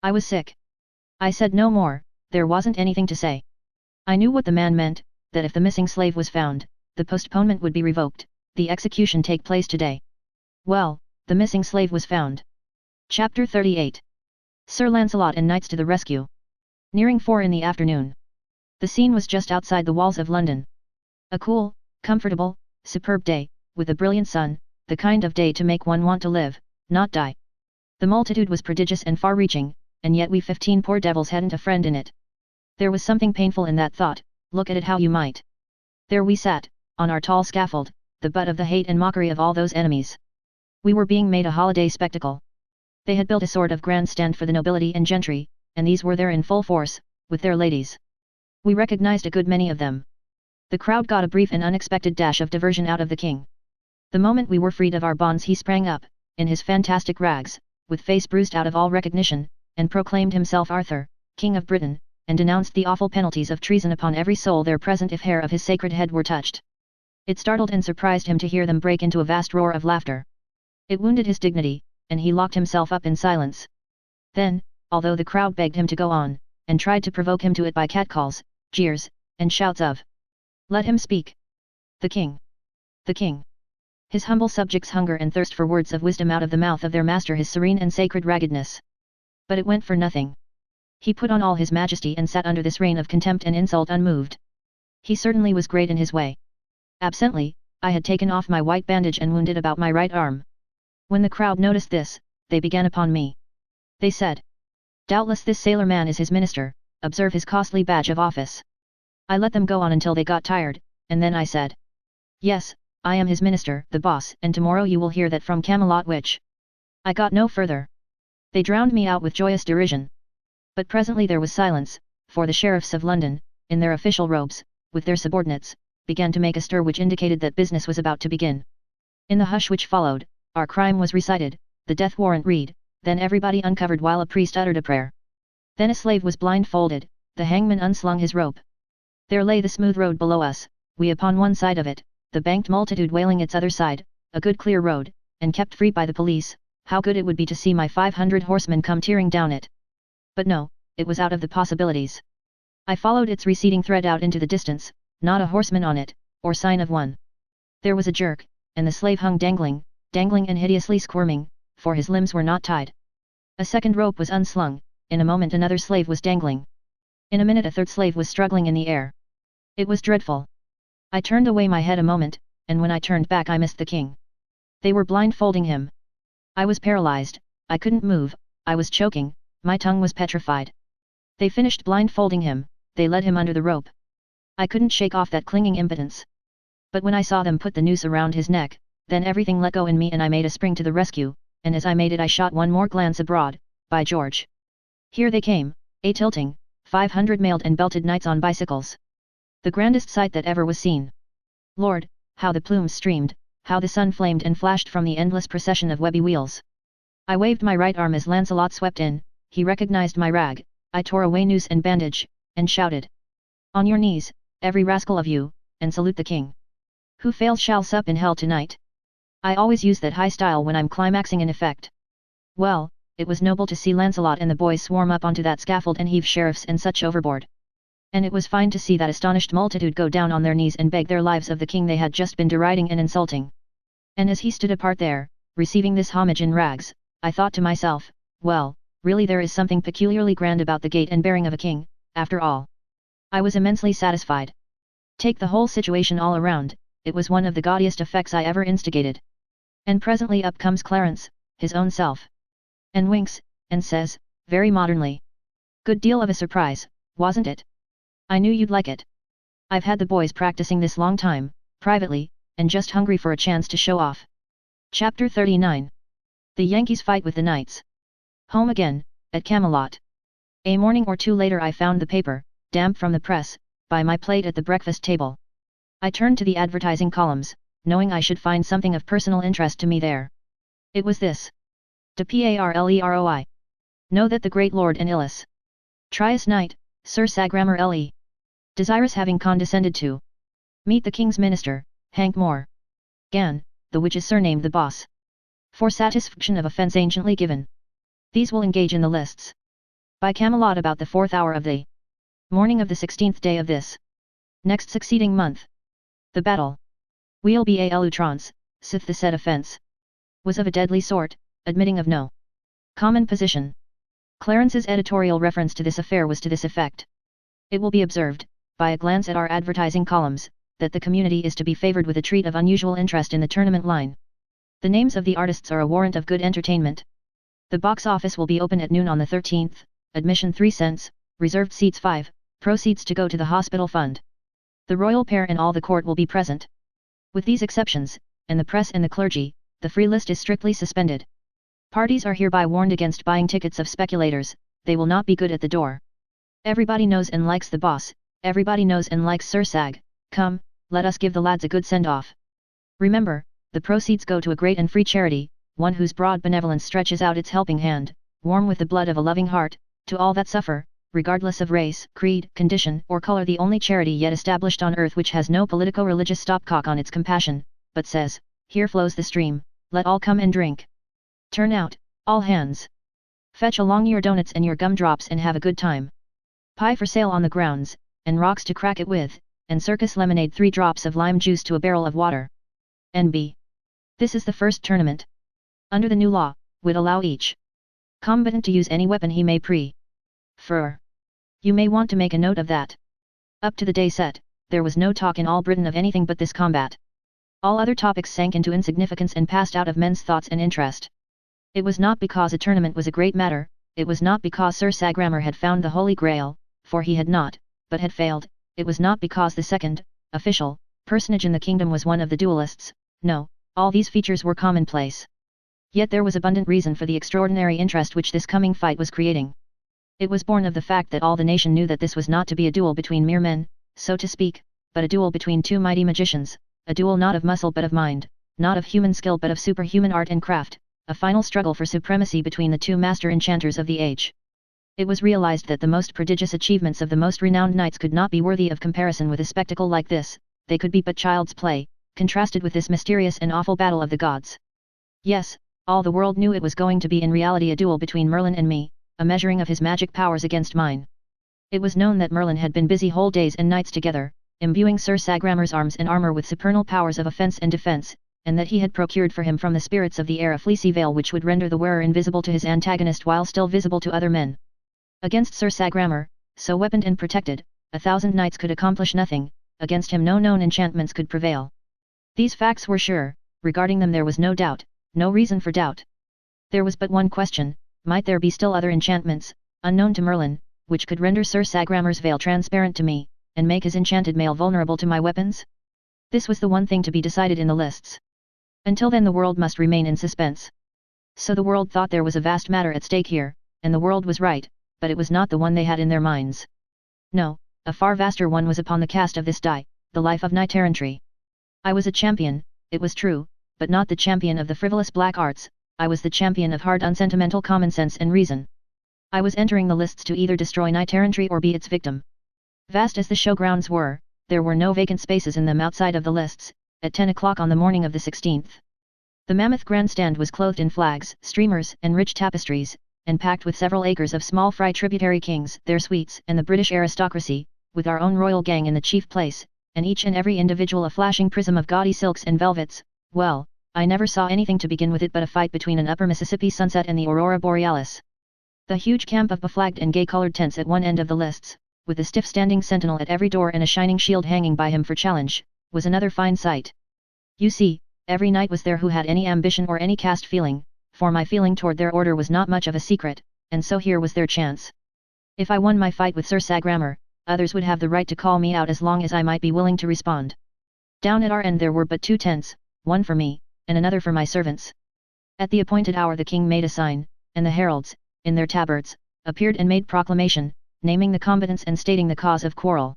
I was sick. I said no more, there wasn't anything to say. I knew what the man meant, that if the missing slave was found, the postponement would be revoked, the execution take place today. Well, the missing slave was found. Chapter 38. Sir Lancelot and knights to the rescue. Nearing 4 in the afternoon. The scene was just outside the walls of London. A cool, comfortable, superb day, with a brilliant sun, the kind of day to make one want to live, not die. The multitude was prodigious and far-reaching, and yet we 15 poor devils hadn't a friend in it. There was something painful in that thought, look at it how you might. There we sat, on our tall scaffold, the butt of the hate and mockery of all those enemies. We were being made a holiday spectacle. They had built a sort of grandstand for the nobility and gentry, and these were there in full force, with their ladies. We recognized a good many of them. The crowd got a brief and unexpected dash of diversion out of the king. The moment we were freed of our bonds he sprang up, in his fantastic rags, with face bruised out of all recognition, and proclaimed himself Arthur, King of Britain, and denounced the awful penalties of treason upon every soul there present if hair of his sacred head were touched. It startled and surprised him to hear them break into a vast roar of laughter. It wounded his dignity, and he locked himself up in silence. Then, although the crowd begged him to go on, and tried to provoke him to it by catcalls, jeers, and shouts of "Let him speak! The king! The king!" His humble subjects hunger and thirst for words of wisdom out of the mouth of their master his serene and sacred raggedness. But it went for nothing. He put on all his majesty and sat under this rain of contempt and insult unmoved. He certainly was great in his way. Absently, I had taken off my white bandage and wounded about my right arm. When the crowd noticed this, they began upon me. They said, "Doubtless this sailor man is his minister, observe his costly badge of office." I let them go on until they got tired, and then I said, "Yes, I am his minister, the boss, and tomorrow you will hear that from Camelot which." I got no further. They drowned me out with joyous derision. But presently there was silence, for the sheriffs of London, in their official robes, with their subordinates, began to make a stir which indicated that business was about to begin. In the hush which followed, our crime was recited, the death warrant read, then everybody uncovered while a priest uttered a prayer. Then a slave was blindfolded, the hangman unslung his rope. There lay the smooth road below us, we upon one side of it, the banked multitude wailing its other side, a good clear road, and kept free by the police. How good it would be to see my 500 horsemen come tearing down it. But no, it was out of the possibilities. I followed its receding thread out into the distance, not a horseman on it, or sign of one. There was a jerk, and the slave hung dangling and hideously squirming, for his limbs were not tied. A second rope was unslung, in a moment another slave was dangling. In a minute a third slave was struggling in the air. It was dreadful. I turned away my head a moment, and when I turned back I missed the king. They were blindfolding him. I was paralyzed, I couldn't move, I was choking, my tongue was petrified. They finished blindfolding him, they led him under the rope. I couldn't shake off that clinging impotence. But when I saw them put the noose around his neck, then everything let go in me and I made a spring to the rescue, and as I made it I shot one more glance abroad. By George! Here they came, a-tilting, 500 mailed and belted knights on bicycles. The grandest sight that ever was seen. Lord, how the plumes streamed, how the sun flamed and flashed from the endless procession of webby wheels. I waved my right arm as Lancelot swept in, he recognized my rag, I tore away noose and bandage, and shouted. On your knees, every rascal of you, and salute the king. Who fails shall sup in hell tonight. I always use that high style when I'm climaxing in effect. Well, it was noble to see Lancelot and the boys swarm up onto that scaffold and heave sheriffs and such overboard. And it was fine to see that astonished multitude go down on their knees and beg their lives of the king they had just been deriding and insulting. And as he stood apart there, receiving this homage in rags, I thought to myself, well, really there is something peculiarly grand about the gait and bearing of a king, after all. I was immensely satisfied. Take the whole situation all around, it was one of the gaudiest effects I ever instigated. And presently up comes Clarence, his own self. And winks, and says, very modernly. Good deal of a surprise, wasn't it? I knew you'd like it. I've had the boys practicing this long time, privately, and just hungry for a chance to show off. Chapter 39. The Yankees fight with the Knights. Home again, at Camelot. A morning or two later I found the paper, damp from the press, by my plate at the breakfast table. I turned to the advertising columns, knowing I should find something of personal interest to me there. It was this. De Parleroi. Know that the great Lord and Illis. Trius Knight, Sir Sagramor Le. Desirous having condescended to meet the king's minister, Hank Moore. Gan, the which is surnamed the Boss. For satisfaction of offence anciently given. These will engage in the lists. By Camelot about the 4th hour of the morning of the 16th day of this next succeeding month. The battle. Wheel ba elutrance, sith the said offence was of a deadly sort, admitting of no common position. Clarence's editorial reference to this affair was to this effect. It will be observed, by a glance at our advertising columns, that the community is to be favored with a treat of unusual interest in the tournament line. The names of the artists are a warrant of good entertainment. The box office will be open at noon on the 13th, admission 3 cents, reserved seats 5, proceeds to go to the hospital fund. The royal pair and all the court will be present. With these exceptions, and the press and the clergy, the free list is strictly suspended. Parties are hereby warned against buying tickets of speculators, they will not be good at the door. Everybody knows and likes the boss, everybody knows and likes Sir Sag, come, let us give the lads a good send-off. Remember, the proceeds go to a great and free charity, one whose broad benevolence stretches out its helping hand, warm with the blood of a loving heart, to all that suffer, regardless of race, creed, condition, or color, the only charity yet established on earth which has no politico-religious stopcock on its compassion, but says, here flows the stream, let all come and drink. Turn out, all hands. Fetch along your donuts and your gumdrops and have a good time. Pie for sale on the grounds, and rocks to crack it with, and circus lemonade 3 drops of lime juice to a barrel of water. N.B. This is the first tournament. Under the new law, would allow each combatant to use any weapon he may prefer. You may want to make a note of that. Up to the day set, there was no talk in all Britain of anything but this combat. All other topics sank into insignificance and passed out of men's thoughts and interest. It was not because a tournament was a great matter, it was not because Sir Sagramor had found the Holy Grail, for he had not, but had failed, it was not because the second, official, personage in the kingdom was one of the duelists, no, all these features were commonplace. Yet there was abundant reason for the extraordinary interest which this coming fight was creating. It was born of the fact that all the nation knew that this was not to be a duel between mere men, so to speak, but a duel between 2 mighty magicians, a duel not of muscle but of mind, not of human skill but of superhuman art and craft, a final struggle for supremacy between the 2 master enchanters of the age. It was realized that the most prodigious achievements of the most renowned knights could not be worthy of comparison with a spectacle like this, they could be but child's play, contrasted with this mysterious and awful battle of the gods. Yes, all the world knew it was going to be in reality a duel between Merlin and me, a measuring of his magic powers against mine. It was known that Merlin had been busy whole days and nights together, imbuing Sir Sagramor's arms and armor with supernal powers of offense and defense, and that he had procured for him from the spirits of the air a fleecy veil which would render the wearer invisible to his antagonist while still visible to other men. Against Sir Sagramor, so weaponed and protected, 1,000 knights could accomplish nothing, against him no known enchantments could prevail. These facts were sure, regarding them there was no doubt, no reason for doubt. There was but one question, might there be still other enchantments, unknown to Merlin, which could render Sir Sagramor's veil transparent to me, and make his enchanted mail vulnerable to my weapons? This was the one thing to be decided in the lists. Until then the world must remain in suspense. So the world thought there was a vast matter at stake here, and the world was right, but it was not the one they had in their minds. No, a far vaster one was upon the cast of this die, the life of knight errantry. I was a champion, it was true, but not the champion of the frivolous black arts, I was the champion of hard unsentimental common sense and reason. I was entering the lists to either destroy knight errantry or be its victim. Vast as the showgrounds were, there were no vacant spaces in them outside of the lists. At 10 o'clock on the morning of the 16th. The mammoth grandstand was clothed in flags, streamers, and rich tapestries, and packed with several acres of small fry tributary kings, their suites, and the British aristocracy, with our own royal gang in the chief place, and each and every individual a flashing prism of gaudy silks and velvets. Well, I never saw anything to begin with it but a fight between an upper Mississippi sunset and the aurora borealis. The huge camp of beflagged and gay-colored tents at one end of the lists, with a stiff standing sentinel at every door and a shining shield hanging by him for challenge, was another fine sight. You see, every knight was there who had any ambition or any caste feeling, for my feeling toward their order was not much of a secret, and so here was their chance. If I won my fight with Sir Sagramor, others would have the right to call me out as long as I might be willing to respond. Down at our end there were but 2 tents, one for me, and another for my servants. At the appointed hour the king made a sign, and the heralds, in their tabards, appeared and made proclamation, naming the combatants and stating the cause of quarrel.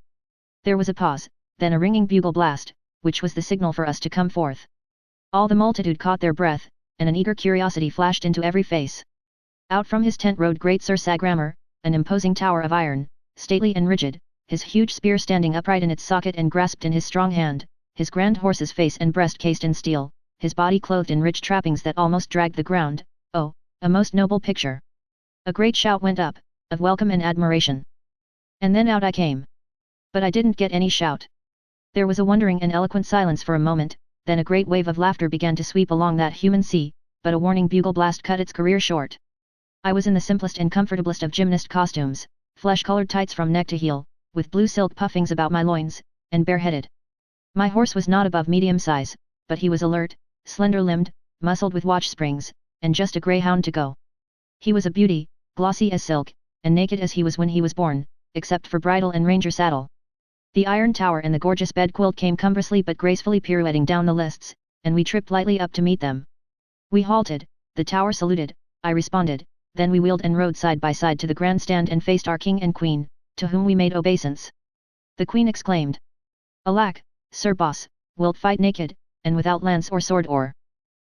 There was a pause, then a ringing bugle blast, which was the signal for us to come forth. All the multitude caught their breath, and an eager curiosity flashed into every face. Out from his tent rode great Sir Sagramor, an imposing tower of iron, stately and rigid, his huge spear standing upright in its socket and grasped in his strong hand, his grand horse's face and breast cased in steel, his body clothed in rich trappings that almost dragged the ground. Oh, a most noble picture! A great shout went up, of welcome and admiration. And then out I came. But I didn't get any shout. There was a wondering and eloquent silence for a moment, then a great wave of laughter began to sweep along that human sea, but a warning bugle blast cut its career short. I was in the simplest and comfortablest of gymnast costumes, flesh-colored tights from neck to heel, with blue silk puffings about my loins, and bareheaded. My horse was not above medium size, but he was alert, slender-limbed, muscled with watch springs, and just a greyhound to go. He was a beauty, glossy as silk, and naked as he was when he was born, except for bridle and ranger saddle. The iron tower and the gorgeous bed quilt came cumbrously but gracefully pirouetting down the lists, and we tripped lightly up to meet them. We halted, the tower saluted, I responded, then we wheeled and rode side by side to the grandstand and faced our king and queen, to whom we made obeisance. The queen exclaimed, "Alack, Sir Boss, wilt fight naked, and without lance or sword or—"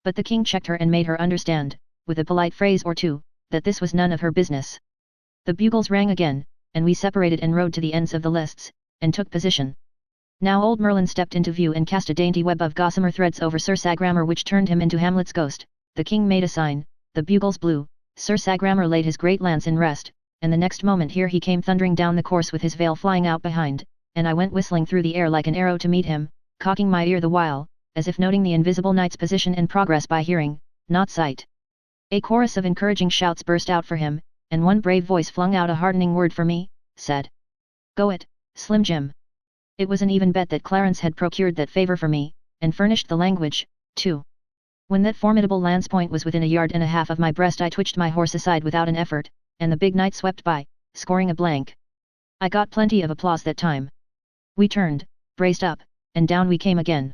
But the king checked her and made her understand, with a polite phrase or two, that this was none of her business. The bugles rang again, and we separated and rode to the ends of the lists, and took position. Now old Merlin stepped into view and cast a dainty web of gossamer threads over Sir Sagramor which turned him into Hamlet's ghost. The king made a sign, the bugles blew, Sir Sagramor laid his great lance in rest, and the next moment here he came thundering down the course with his veil flying out behind, and I went whistling through the air like an arrow to meet him, cocking my ear the while, as if noting the invisible knight's position and progress by hearing, not sight. A chorus of encouraging shouts burst out for him, and one brave voice flung out a heartening word for me, said, "Go it, Slim Jim." It was an even bet that Clarence had procured that favour for me, and furnished the language, too. When that formidable lance point was within a yard and a half of my breast I twitched my horse aside without an effort, and the big knight swept by, scoring a blank. I got plenty of applause that time. We turned, braced up, and down we came again.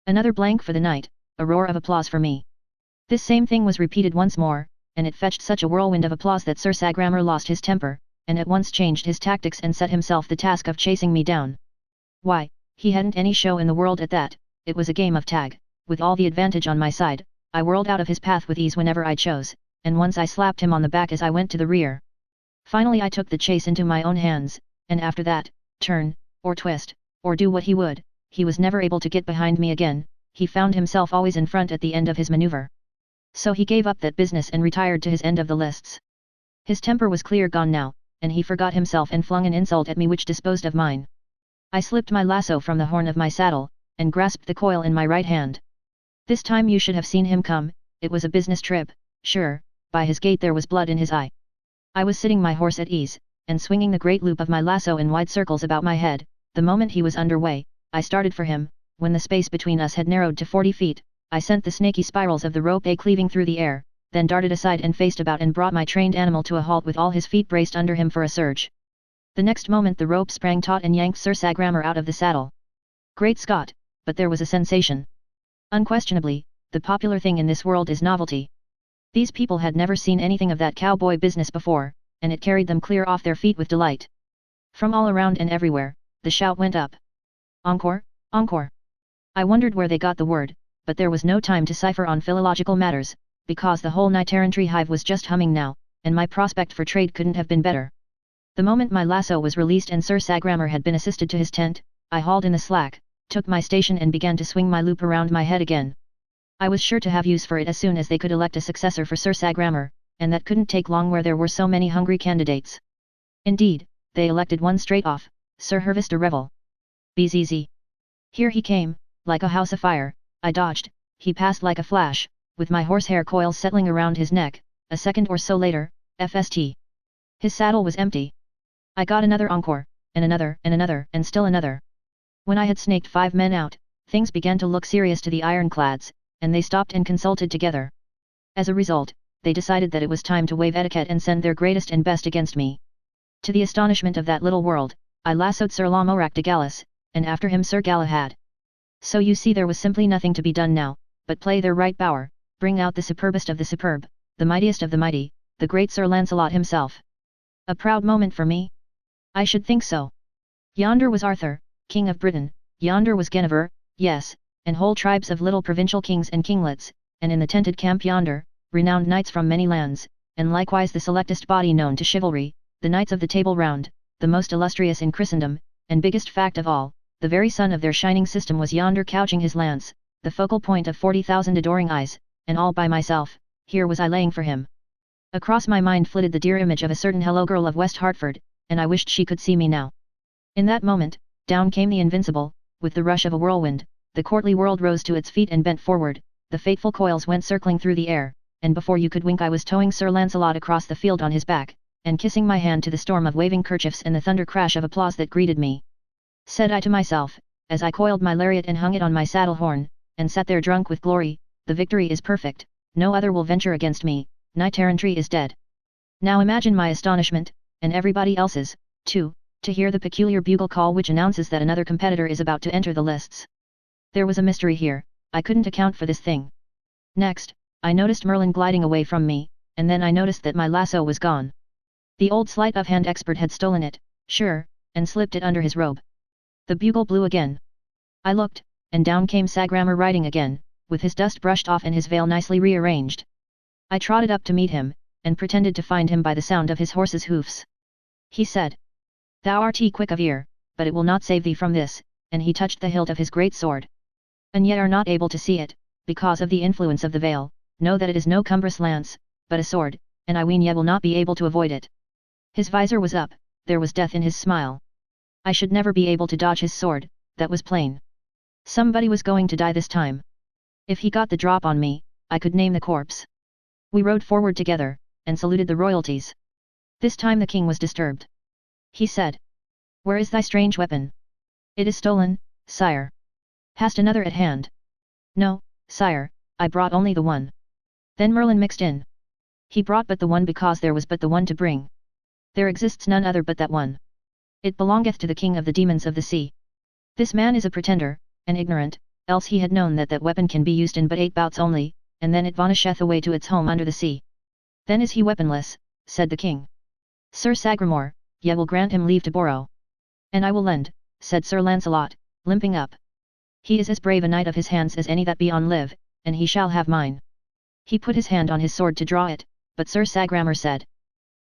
Another blank for the knight, a roar of applause for me. This same thing was repeated once more, and it fetched such a whirlwind of applause that Sir Sagramor lost his temper, and at once changed his tactics and set himself the task of chasing me down. Why, he hadn't any show in the world at that, it was a game of tag. With all the advantage on my side, I whirled out of his path with ease whenever I chose, and once I slapped him on the back as I went to the rear. Finally I took the chase into my own hands, and after that, turn, or twist, or do what he would, he was never able to get behind me again, he found himself always in front at the end of his maneuver. So he gave up that business and retired to his end of the lists. His temper was clear gone now, and he forgot himself and flung an insult at me which disposed of mine. I slipped my lasso from the horn of my saddle, and grasped the coil in my right hand. This time you should have seen him come, it was a business trip, sure, by his gait there was blood in his eye. I was sitting my horse at ease, and swinging the great loop of my lasso in wide circles about my head. The moment he was under way, I started for him. When the space between us had narrowed to 40 feet, I sent the snaky spirals of the rope cleaving through the air, then darted aside and faced about and brought my trained animal to a halt with all his feet braced under him for a surge. The next moment the rope sprang taut and yanked Sir Sagramor out of the saddle. Great Scott, but there was a sensation. Unquestionably, the popular thing in this world is novelty. These people had never seen anything of that cowboy business before, and it carried them clear off their feet with delight. From all around and everywhere, the shout went up. Encore, encore. I wondered where they got the word, but there was no time to cipher on philological matters, because the whole knight-errantry hive was just humming now, and my prospect for trade couldn't have been better. The moment my lasso was released and Sir Sagramor had been assisted to his tent, I hauled in the slack, took my station and began to swing my loop around my head again. I was sure to have use for it as soon as they could elect a successor for Sir Sagramor, and that couldn't take long where there were so many hungry candidates. Indeed, they elected one straight off, Sir Hervis de Revel. Bzz. Here he came, like a house afire. I dodged, he passed like a flash, with my horsehair coils settling around his neck. A second or so later, FST. His saddle was empty. I got another encore, and another, and still another. When I had snaked 5 men out, things began to look serious to the ironclads, and they stopped and consulted together. As a result, they decided that it was time to waive etiquette and send their greatest and best against me. To the astonishment of that little world, I lassoed Sir Lamorac de Gallis, and after him Sir Galahad. So you see there was simply nothing to be done now, but play their right bower, bring out the superbest of the superb, the mightiest of the mighty, the great Sir Lancelot himself. A proud moment for me? I should think so. Yonder was Arthur, King of Britain, yonder was Guinevere, yes, and whole tribes of little provincial kings and kinglets, and in the tented camp yonder, renowned knights from many lands, and likewise the selectest body known to chivalry, the knights of the Table Round, the most illustrious in Christendom, and biggest fact of all, the very sun of their shining system was yonder couching his lance, the focal point of 40,000 adoring eyes, and all by myself, here was I laying for him. Across my mind flitted the dear image of a certain hello girl of West Hartford, and I wished she could see me now. In that moment, down came the invincible, with the rush of a whirlwind, the courtly world rose to its feet and bent forward, the fateful coils went circling through the air, and before you could wink I was towing Sir Lancelot across the field on his back, and kissing my hand to the storm of waving kerchiefs and the thunder crash of applause that greeted me. Said I to myself, as I coiled my lariat and hung it on my saddle horn, and sat there drunk with glory, the victory is perfect, no other will venture against me, knight-errantry is dead. Now imagine my astonishment, and everybody else's, too, to hear the peculiar bugle call which announces that another competitor is about to enter the lists. There was a mystery here, I couldn't account for this thing. Next, I noticed Merlin gliding away from me, and then I noticed that my lasso was gone. The old sleight-of-hand expert had stolen it, sure, and slipped it under his robe. The bugle blew again. I looked, and down came Sagramor riding again, with his dust brushed off and his veil nicely rearranged. I trotted up to meet him, and pretended to find him by the sound of his horse's hoofs. He said, "Thou art quick of ear, but it will not save thee from this," and he touched the hilt of his great sword. "And yet are not able to see it, because of the influence of the veil, know that it is no cumbrous lance, but a sword, and I ween ye will not be able to avoid it." His visor was up, there was death in his smile. I should never be able to dodge his sword, that was plain. Somebody was going to die this time. If he got the drop on me, I could name the corpse. We rode forward together, and saluted the royalties. This time the king was disturbed. He said, "Where is thy strange weapon?" "It is stolen, sire." "Hast another at hand?" "No, sire, I brought only the one." Then Merlin mixed in. "He brought but the one because there was but the one to bring. There exists none other but that one. It belongeth to the king of the demons of the sea. This man is a pretender, and ignorant, else he had known that that weapon can be used in but 8 bouts only, and then it vanisheth away to its home under the sea. Then is he weaponless," said the king. "Sir Sagramor, ye will grant him leave to borrow." "And I will lend," said Sir Lancelot, limping up. "He is as brave a knight of his hands as any that be on live, and he shall have mine." He put his hand on his sword to draw it, but Sir Sagramor said,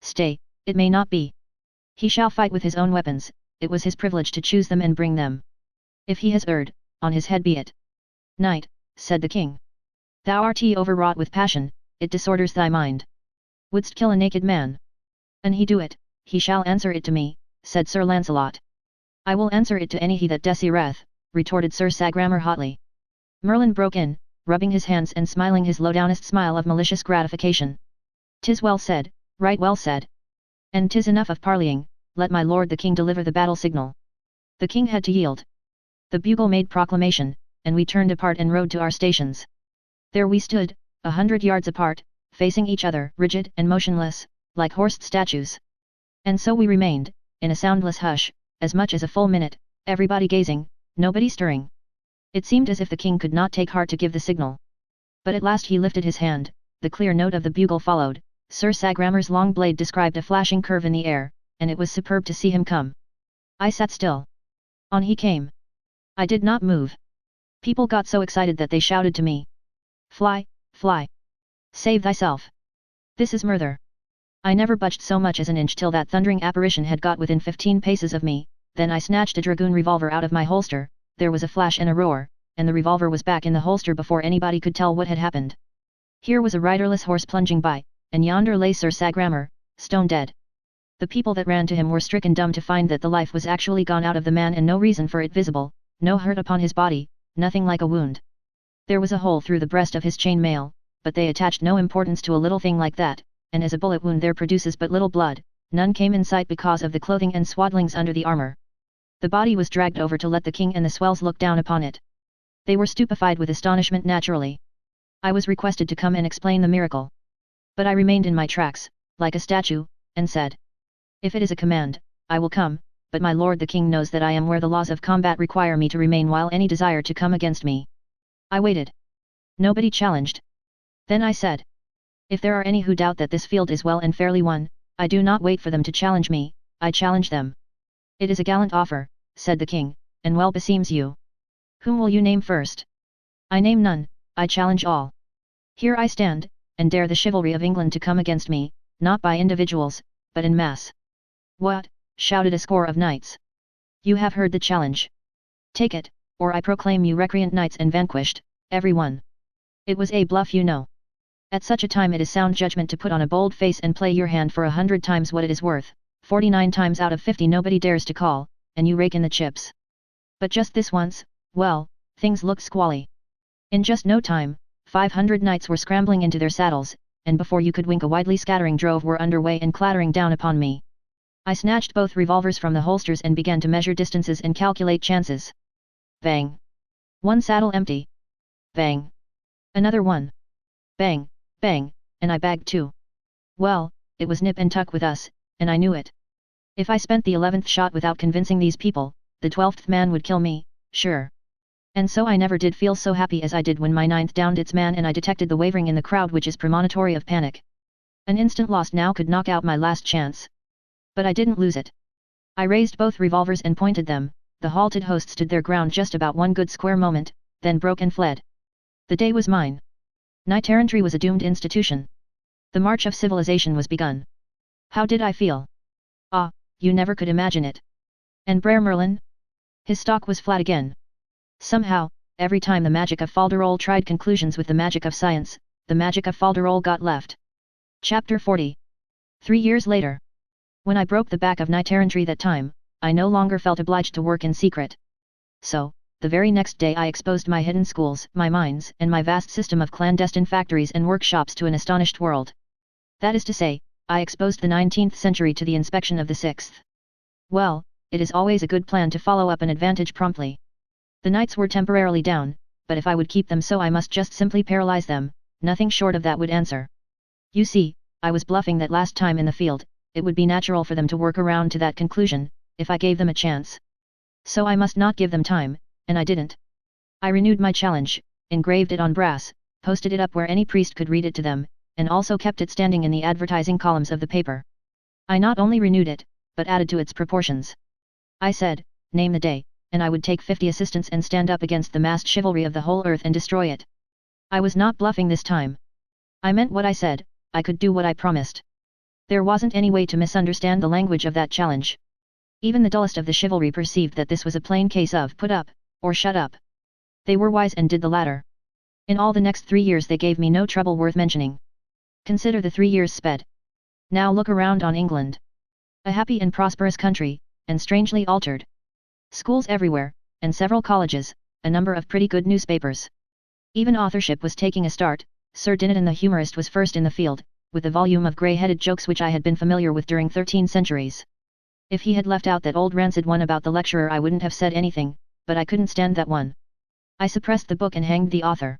"Stay, it may not be. He shall fight with his own weapons, it was his privilege to choose them and bring them. If he has erred, on his head be it." "Knight," said the king, "thou art overwrought with passion, it disorders thy mind. Wouldst kill a naked man?" "An he do it, he shall answer it to me," said Sir Lancelot. "I will answer it to any he that desireth," retorted Sir Sagramor hotly. Merlin broke in, rubbing his hands and smiling his low-downest smile of malicious gratification. "'Tis well said, right well said. And 'tis enough of parleying, let my lord the king deliver the battle signal." The king had to yield. The bugle made proclamation, and we turned apart and rode to our stations. There we stood, 100 yards apart, facing each other, rigid and motionless, like horsed statues. And so we remained, in a soundless hush, as much as a full minute, everybody gazing, nobody stirring. It seemed as if the king could not take heart to give the signal. But at last he lifted his hand, the clear note of the bugle followed, Sir Sagramor's long blade described a flashing curve in the air, and it was superb to see him come. I sat still. On he came. I did not move. People got so excited that they shouted to me, "Fly, fly! Save thyself! This is murder!" I never budged so much as an inch till that thundering apparition had got within 15 paces of me, then I snatched a dragoon revolver out of my holster, there was a flash and a roar, and the revolver was back in the holster before anybody could tell what had happened. Here was a riderless horse plunging by, and yonder lay Sir Sagramor, stone dead. The people that ran to him were stricken dumb to find that the life was actually gone out of the man and no reason for it visible, no hurt upon his body, nothing like a wound. There was a hole through the breast of his chain mail, but they attached no importance to a little thing like that, and as a bullet wound there produces but little blood, none came in sight because of the clothing and swaddlings under the armor. The body was dragged over to let the king and the swells look down upon it. They were stupefied with astonishment naturally. I was requested to come and explain the miracle. But I remained in my tracks, like a statue, and said, "If it is a command, I will come, but my lord the king knows that I am where the laws of combat require me to remain while any desire to come against me." I waited. Nobody challenged. Then I said, "If there are any who doubt that this field is well and fairly won, I do not wait for them to challenge me, I challenge them." "It is a gallant offer," said the king, "and well beseems you. Whom will you name first?" "I name none, I challenge all. Here I stand, and dare the chivalry of England to come against me, not by individuals, but in mass." "What?" shouted a score of knights. "You have heard the challenge. Take it, or I proclaim you recreant knights and vanquished, every one." It was a bluff, you know. At such a time it is sound judgment to put on a bold face and play your hand for 100 times what it is worth. 49 times out of 50 nobody dares to call, and you rake in the chips. But just this once, well, things looked squally. In just no time, 500 knights were scrambling into their saddles, and before you could wink a widely scattering drove were underway and clattering down upon me. I snatched both revolvers from the holsters and began to measure distances and calculate chances. Bang! One saddle empty. Bang! Another one. Bang! Bang! And I bagged two. Well, it was nip and tuck with us, and I knew it. If I spent the 11th shot without convincing these people, the 12th man would kill me, sure. And so I never did feel so happy as I did when my 9th downed its man and I detected the wavering in the crowd, which is premonitory of panic. An instant lost now could knock out my last chance. But I didn't lose it. I raised both revolvers and pointed them. The halted host stood their ground just about one good square moment, then broke and fled. The day was mine. Knight errantry was a doomed institution. The march of civilization was begun. How did I feel? Ah, you never could imagine it. And Brer Merlin? His stock was flat again. Somehow, every time the magic of Falderol tried conclusions with the magic of science, the magic of Falderol got left. Chapter 40. 3 years later. When I broke the back of knight errantry that time, I no longer felt obliged to work in secret. So, the very next day I exposed my hidden schools, my mines, and my vast system of clandestine factories and workshops to an astonished world. That is to say, I exposed the 19th century to the inspection of the 6th. Well, it is always a good plan to follow up an advantage promptly. The knights were temporarily down, but if I would keep them so I must just simply paralyze them, nothing short of that would answer. You see, I was bluffing that last time in the field, it would be natural for them to work around to that conclusion, if I gave them a chance. So I must not give them time, and I didn't. I renewed my challenge, engraved it on brass, posted it up where any priest could read it to them, and also kept it standing in the advertising columns of the paper. I not only renewed it, but added to its proportions. I said, name the day, and I would take 50 assistants and stand up against the massed chivalry of the whole earth and destroy it. I was not bluffing this time. I meant what I said, I could do what I promised. There wasn't any way to misunderstand the language of that challenge. Even the dullest of the chivalry perceived that this was a plain case of put up, or shut up. They were wise and did the latter. In all the next 3 years they gave me no trouble worth mentioning. Consider the 3 years sped. Now look around on England. A happy and prosperous country, and strangely altered. Schools everywhere, and several colleges, a number of pretty good newspapers. Even authorship was taking a start. Sir Dinadan the humorist was first in the field, with a volume of grey-headed jokes which I had been familiar with during 13 centuries. If he had left out that old rancid one about the lecturer I wouldn't have said anything, but I couldn't stand that one. I suppressed the book and hanged the author.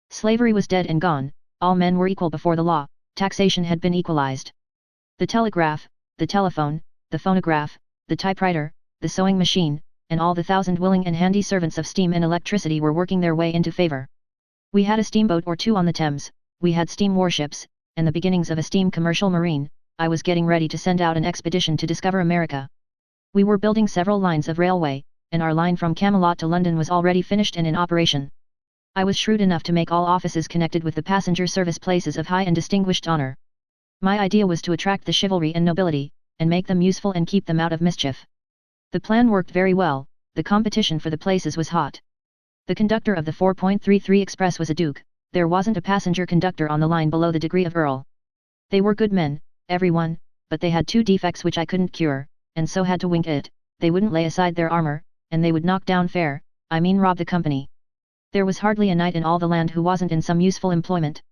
Slavery was dead and gone, all men were equal before the law, taxation had been equalized. The telegraph, the telephone, the phonograph, the typewriter, the sewing machine, and all the 1,000 willing and handy servants of steam and electricity were working their way into favor. We had a steamboat or two on the Thames, we had steam warships, and the beginnings of a steam commercial marine. I was getting ready to send out an expedition to discover America. We were building several lines of railway, and our line from Camelot to London was already finished and in operation. I was shrewd enough to make all offices connected with the passenger service places of high and distinguished honor. My idea was to attract the chivalry and nobility, and make them useful and keep them out of mischief. The plan worked very well, the competition for the places was hot. The conductor of the 4.33 Express was a duke, there wasn't a passenger conductor on the line below the degree of Earl. They were good men, everyone, but they had 2 defects which I couldn't cure, and so had to wink it. They wouldn't lay aside their armor, and they would knock down fare, I mean rob the company. There was hardly a knight in all the land who wasn't in some useful employment.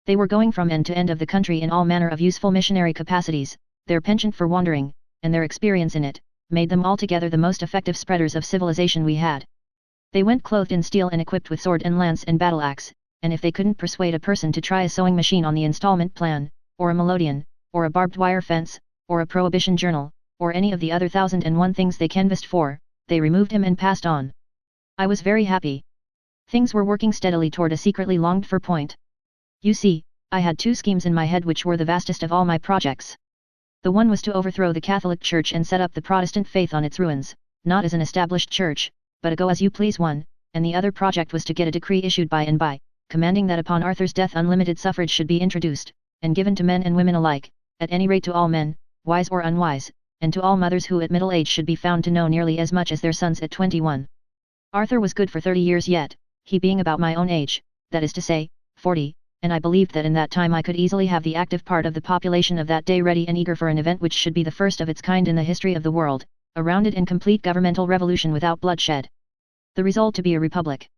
They were going from end to end of the country in all manner of useful missionary capacities. Their penchant for wandering, and their experience in it, made them altogether the most effective spreaders of civilization we had. They went clothed in steel and equipped with sword and lance and battle axe, and if they couldn't persuade a person to try a sewing machine on the installment plan, or a melodeon, or a barbed wire fence, or a prohibition journal, or any of the other 1,001 things they canvassed for, they removed him and passed on. I was very happy. Things were working steadily toward a secretly longed-for point. You see, I had 2 schemes in my head which were the vastest of all my projects. The one was to overthrow the Catholic Church and set up the Protestant faith on its ruins, not as an established church, but a go-as-you-please one, and the other project was to get a decree issued by and by, commanding that upon Arthur's death unlimited suffrage should be introduced, and given to men and women alike, at any rate to all men, wise or unwise, and to all mothers who at middle age should be found to know nearly as much as their sons at 21. Arthur was good for 30 years yet, he being about my own age, that is to say, 40, and I believed that in that time I could easily have the active part of the population of that day ready and eager for an event which should be the first of its kind in the history of the world, a rounded and complete governmental revolution without bloodshed. The result to be a republic.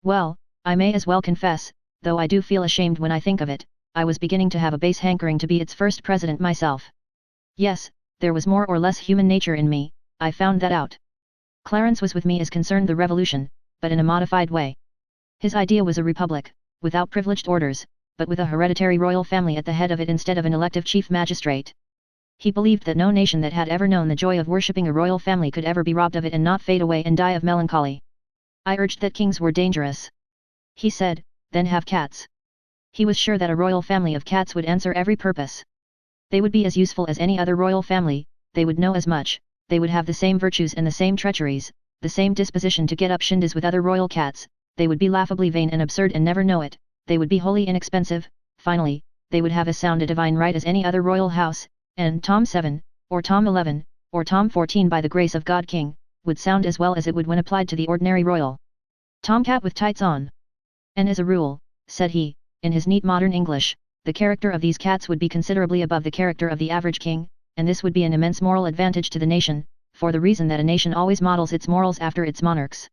Well, I may as well confess, though I do feel ashamed when I think of it, I was beginning to have a base hankering to be its first president myself. Yes, there was more or less human nature in me, I found that out. Clarence was with me as concerned the revolution, but in a modified way. His idea was a republic, without privileged orders, but with a hereditary royal family at the head of it instead of an elective chief magistrate. He believed that no nation that had ever known the joy of worshipping a royal family could ever be robbed of it and not fade away and die of melancholy. I urged that kings were dangerous. He said, then have cats. He was sure that a royal family of cats would answer every purpose. They would be as useful as any other royal family, they would know as much, they would have the same virtues and the same treacheries, the same disposition to get up shindies with other royal cats, they would be laughably vain and absurd and never know it, they would be wholly inexpensive, finally, they would have as sound a divine right as any other royal house, and Tom 7, or Tom 11, or Tom 14 by the grace of God King, would sound as well as it would when applied to the ordinary royal tomcat with tights on. And as a rule, said he, in his neat modern English, the character of these cats would be considerably above the character of the average king, and this would be an immense moral advantage to the nation, for the reason that a nation always models its morals after its monarchs.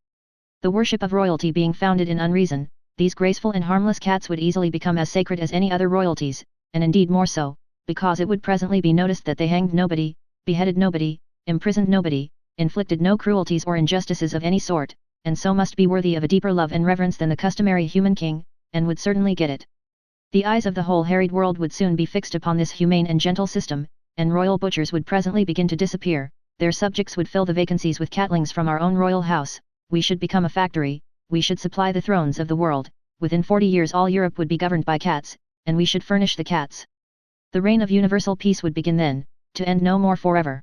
The worship of royalty being founded in unreason, these graceful and harmless cats would easily become as sacred as any other royalties, and indeed more so, because it would presently be noticed that they hanged nobody, beheaded nobody, imprisoned nobody, inflicted no cruelties or injustices of any sort, and so must be worthy of a deeper love and reverence than the customary human king, and would certainly get it. The eyes of the whole harried world would soon be fixed upon this humane and gentle system, and royal butchers would presently begin to disappear, their subjects would fill the vacancies with catlings from our own royal house, we should become a factory, we should supply the thrones of the world, within 40 years all Europe would be governed by cats, and we should furnish the cats. The reign of universal peace would begin then, to end no more forever.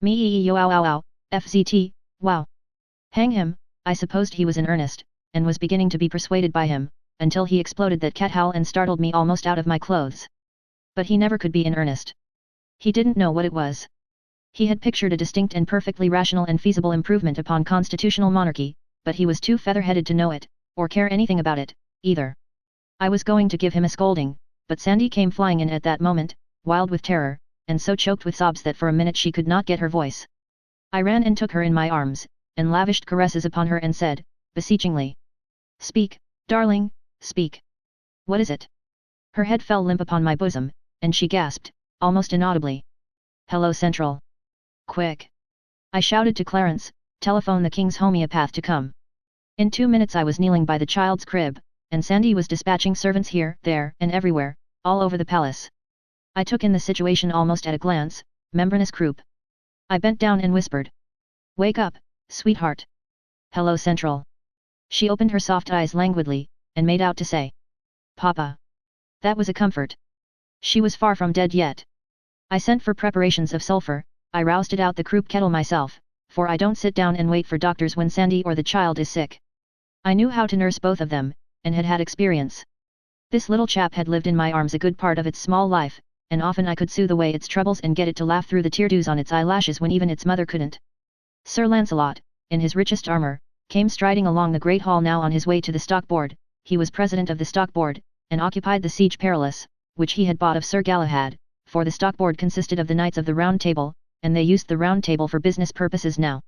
Me yo ow ow ow, FZT, wow. Hang him, I supposed he was in earnest, and was beginning to be persuaded by him, until he exploded that cat howl and startled me almost out of my clothes. But he never could be in earnest. He didn't know what it was. He had pictured a distinct and perfectly rational and feasible improvement upon constitutional monarchy, but he was too feather-headed to know it, or care anything about it, either. I was going to give him a scolding, but Sandy came flying in at that moment, wild with terror, and so choked with sobs that for a minute she could not get her voice. I ran and took her in my arms, and lavished caresses upon her and said, beseechingly, "Speak, darling, speak. What is it?" Her head fell limp upon my bosom, and she gasped, almost inaudibly, "Hello Central. Quick!" I shouted to Clarence, "Telephone the king's homeopath to come." In 2 minutes I was kneeling by the child's crib, and Sandy was dispatching servants here, there, and everywhere, all over the palace. I took in the situation almost at a glance, membranous croup. I bent down and whispered, "Wake up, sweetheart. Hello Central." She opened her soft eyes languidly, and made out to say, "Papa." That was a comfort. She was far from dead yet. I sent for preparations of sulphur, I rousted out the croup kettle myself, for I don't sit down and wait for doctors when Sandy or the child is sick. I knew how to nurse both of them, and had had experience. This little chap had lived in my arms a good part of its small life, and often I could soothe away its troubles and get it to laugh through the tear-dews on its eyelashes when even its mother couldn't. Sir Lancelot, in his richest armour, came striding along the great hall now on his way to the stock board. He was president of the stock board, and occupied the Siege Perilous, which he had bought of Sir Galahad, for the stock board consisted of the Knights of the Round Table, and they used the Round Table for business purposes now.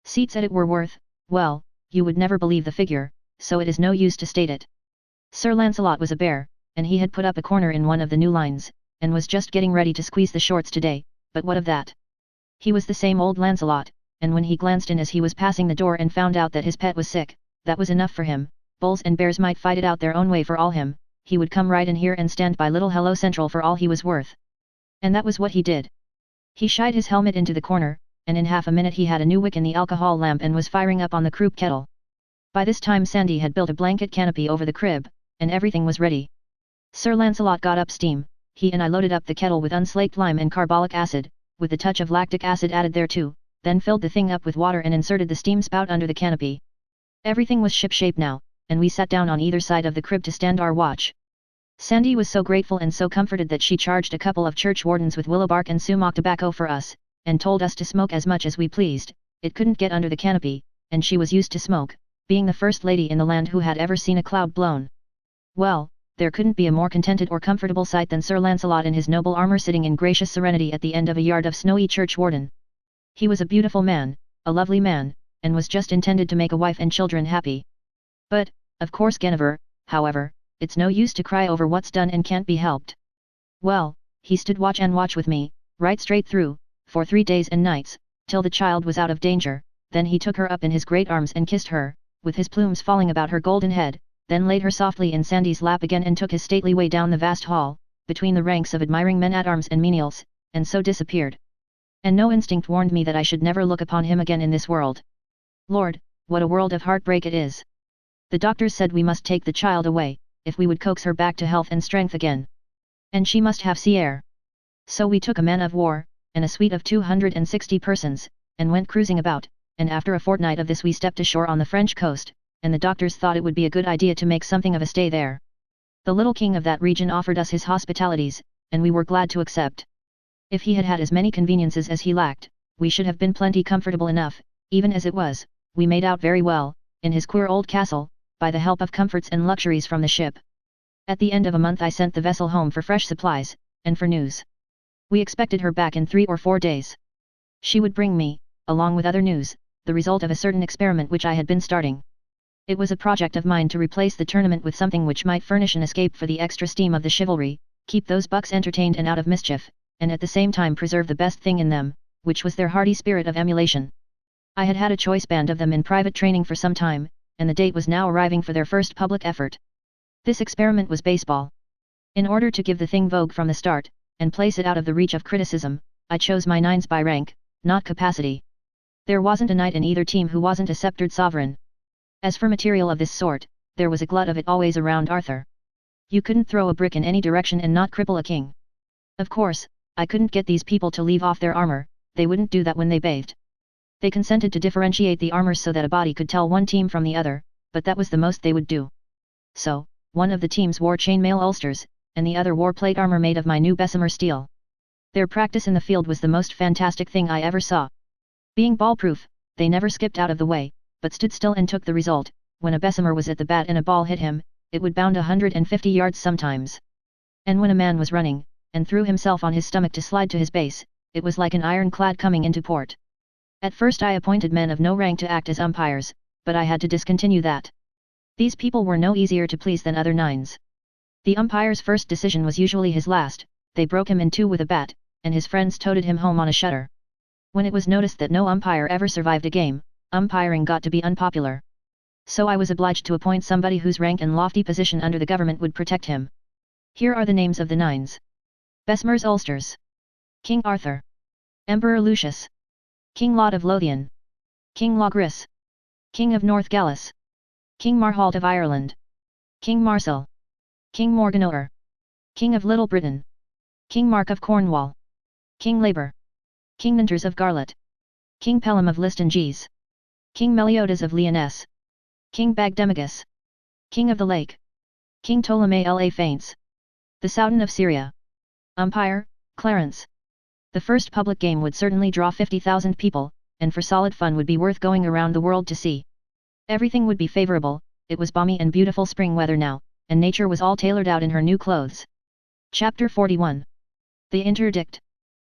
Seats at it were worth, well, you would never believe the figure, so it is no use to state it. Sir Lancelot was a bear, and he had put up a corner in one of the new lines, and was just getting ready to squeeze the shorts today, but what of that? He was the same old Lancelot, and when he glanced in as he was passing the door and found out that his pet was sick, that was enough for him. Bulls and bears might fight it out their own way for all him, he would come right in here and stand by little Hello Central for all he was worth. And that was what he did. He shied his helmet into the corner, and in half a minute he had a new wick in the alcohol lamp and was firing up on the croup kettle. By this time Sandy had built a blanket canopy over the crib, and everything was ready. Sir Lancelot got up steam, he and I loaded up the kettle with unslaked lime and carbolic acid, with a touch of lactic acid added thereto, then filled the thing up with water and inserted the steam spout under the canopy. Everything was ship-shape now, and we sat down on either side of the crib to stand our watch. Sandy was so grateful and so comforted that she charged a couple of church wardens with willow bark and sumac tobacco for us, and told us to smoke as much as we pleased. It couldn't get under the canopy, and she was used to smoke, being the first lady in the land who had ever seen a cloud blown. Well, there couldn't be a more contented or comfortable sight than Sir Lancelot in his noble armour sitting in gracious serenity at the end of a yard of snowy church warden. He was a beautiful man, a lovely man, and was just intended to make a wife and children happy. But, of course Guinevere, however, it's no use to cry over what's done and can't be helped. Well, he stood watch and watch with me, right straight through, for 3 days and nights, till the child was out of danger, then he took her up in his great arms and kissed her, with his plumes falling about her golden head, then laid her softly in Sandy's lap again and took his stately way down the vast hall, between the ranks of admiring men-at-arms and menials, and so disappeared. And no instinct warned me that I should never look upon him again in this world. Lord, what a world of heartbreak it is! The doctors said we must take the child away, if we would coax her back to health and strength again. And she must have sea air. So we took a man of war, and a suite of 260 persons, and went cruising about, and after a fortnight of this we stepped ashore on the French coast, and the doctors thought it would be a good idea to make something of a stay there. The little king of that region offered us his hospitalities, and we were glad to accept. If he had had as many conveniences as he lacked, we should have been plenty comfortable enough. Even as it was, we made out very well, in his queer old castle, by the help of comforts and luxuries from the ship. At the end of a month I sent the vessel home for fresh supplies, and for news. We expected her back in 3 or 4 days. She would bring me, along with other news, the result of a certain experiment which I had been starting. It was a project of mine to replace the tournament with something which might furnish an escape for the extra steam of the chivalry, keep those bucks entertained and out of mischief, and at the same time preserve the best thing in them, which was their hearty spirit of emulation. I had had a choice band of them in private training for some time, and the date was now arriving for their first public effort. This experiment was baseball. In order to give the thing vogue from the start, and place it out of the reach of criticism, I chose my nines by rank, not capacity. There wasn't a knight in either team who wasn't a sceptred sovereign. As for material of this sort, there was a glut of it always around Arthur. You couldn't throw a brick in any direction and not cripple a king. Of course, I couldn't get these people to leave off their armor, they wouldn't do that when they bathed. They consented to differentiate the armors so that a body could tell one team from the other, but that was the most they would do. So, one of the teams wore chainmail ulsters, and the other wore plate armor made of my new Bessemer steel. Their practice in the field was the most fantastic thing I ever saw. Being ball-proof, they never skipped out of the way, but stood still and took the result. When a Bessemer was at the bat and a ball hit him, it would bound 150 yards sometimes. And when a man was running, and threw himself on his stomach to slide to his base, it was like an ironclad coming into port. At first I appointed men of no rank to act as umpires, but I had to discontinue that. These people were no easier to please than other nines. The umpire's first decision was usually his last, they broke him in two with a bat, and his friends toted him home on a shutter. When it was noticed that no umpire ever survived a game, umpiring got to be unpopular. So I was obliged to appoint somebody whose rank and lofty position under the government would protect him. Here are the names of the nines. Bessemer's ulsters. King Arthur. Emperor Lucius. King Laud of Lothian. King Logris. King of North Gallus. King Marhalt of Ireland. King Marcel. King Morganaur. King of Little Britain. King Mark of Cornwall. King Labour. King Ninters of Garlot. King Pelham of Listongees. King Meliodas of Lyonesse. King Bagdemagus. King of the Lake. King Ptolemy la Faints. The Soudan of Syria. Umpire, Clarence. The first public game would certainly draw 50,000 people, and for solid fun would be worth going around the world to see. Everything would be favorable, it was balmy and beautiful spring weather now, and nature was all tailored out in her new clothes. Chapter 41. The Interdict.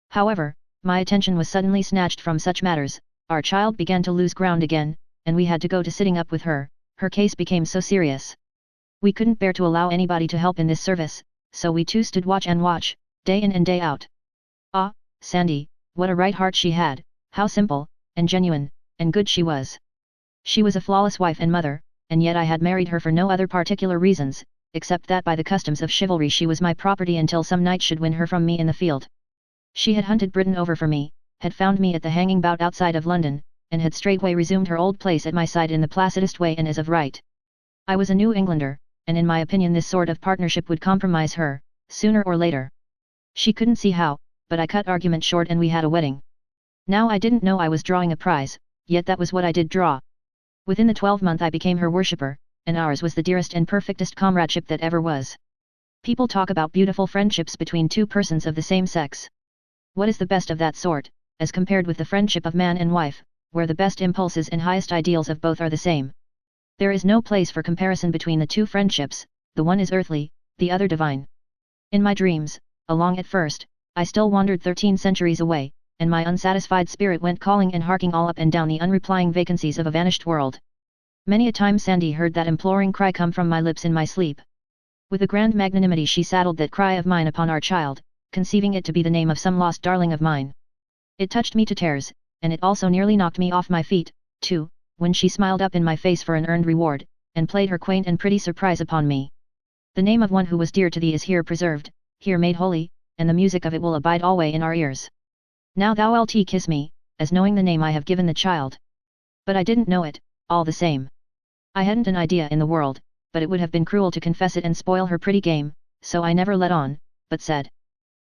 However, my attention was suddenly snatched from such matters, our child began to lose ground again, and we had to go to sitting up with her case became so serious. We couldn't bear to allow anybody to help in this service, so we too stood watch and watch, day in and day out. Ah, Sandy, what a right heart she had, how simple, and genuine, and good she was. She was a flawless wife and mother, and yet I had married her for no other particular reasons, except that by the customs of chivalry she was my property until some knight should win her from me in the field. She had hunted Britain over for me, had found me at the hanging bout outside of London, and had straightway resumed her old place at my side in the placidest way and as of right. I was a New Englander, and in my opinion this sort of partnership would compromise her, sooner or later. She couldn't see how, but I cut argument short and we had a wedding. Now I didn't know I was drawing a prize, yet that was what I did draw. Within the 12-month I became her worshipper, and ours was the dearest and perfectest comradeship that ever was. People talk about beautiful friendships between two persons of the same sex. What is the best of that sort, as compared with the friendship of man and wife, where the best impulses and highest ideals of both are the same? There is no place for comparison between the two friendships, the one is earthly, the other divine. In my dreams, along at first, I still wandered 13 centuries away, and my unsatisfied spirit went calling and harking all up and down the unreplying vacancies of a vanished world. Many a time Sandy heard that imploring cry come from my lips in my sleep. With a grand magnanimity she saddled that cry of mine upon our child, conceiving it to be the name of some lost darling of mine. It touched me to tears, and it also nearly knocked me off my feet, too, when she smiled up in my face for an earned reward, and played her quaint and pretty surprise upon me. The name of one who was dear to thee is here preserved, here made holy, and the music of it will abide alway in our ears. Now thou wilt kiss me, as knowing the name I have given the child. But I didn't know it, all the same. I hadn't an idea in the world, but it would have been cruel to confess it and spoil her pretty game, so I never let on, but said.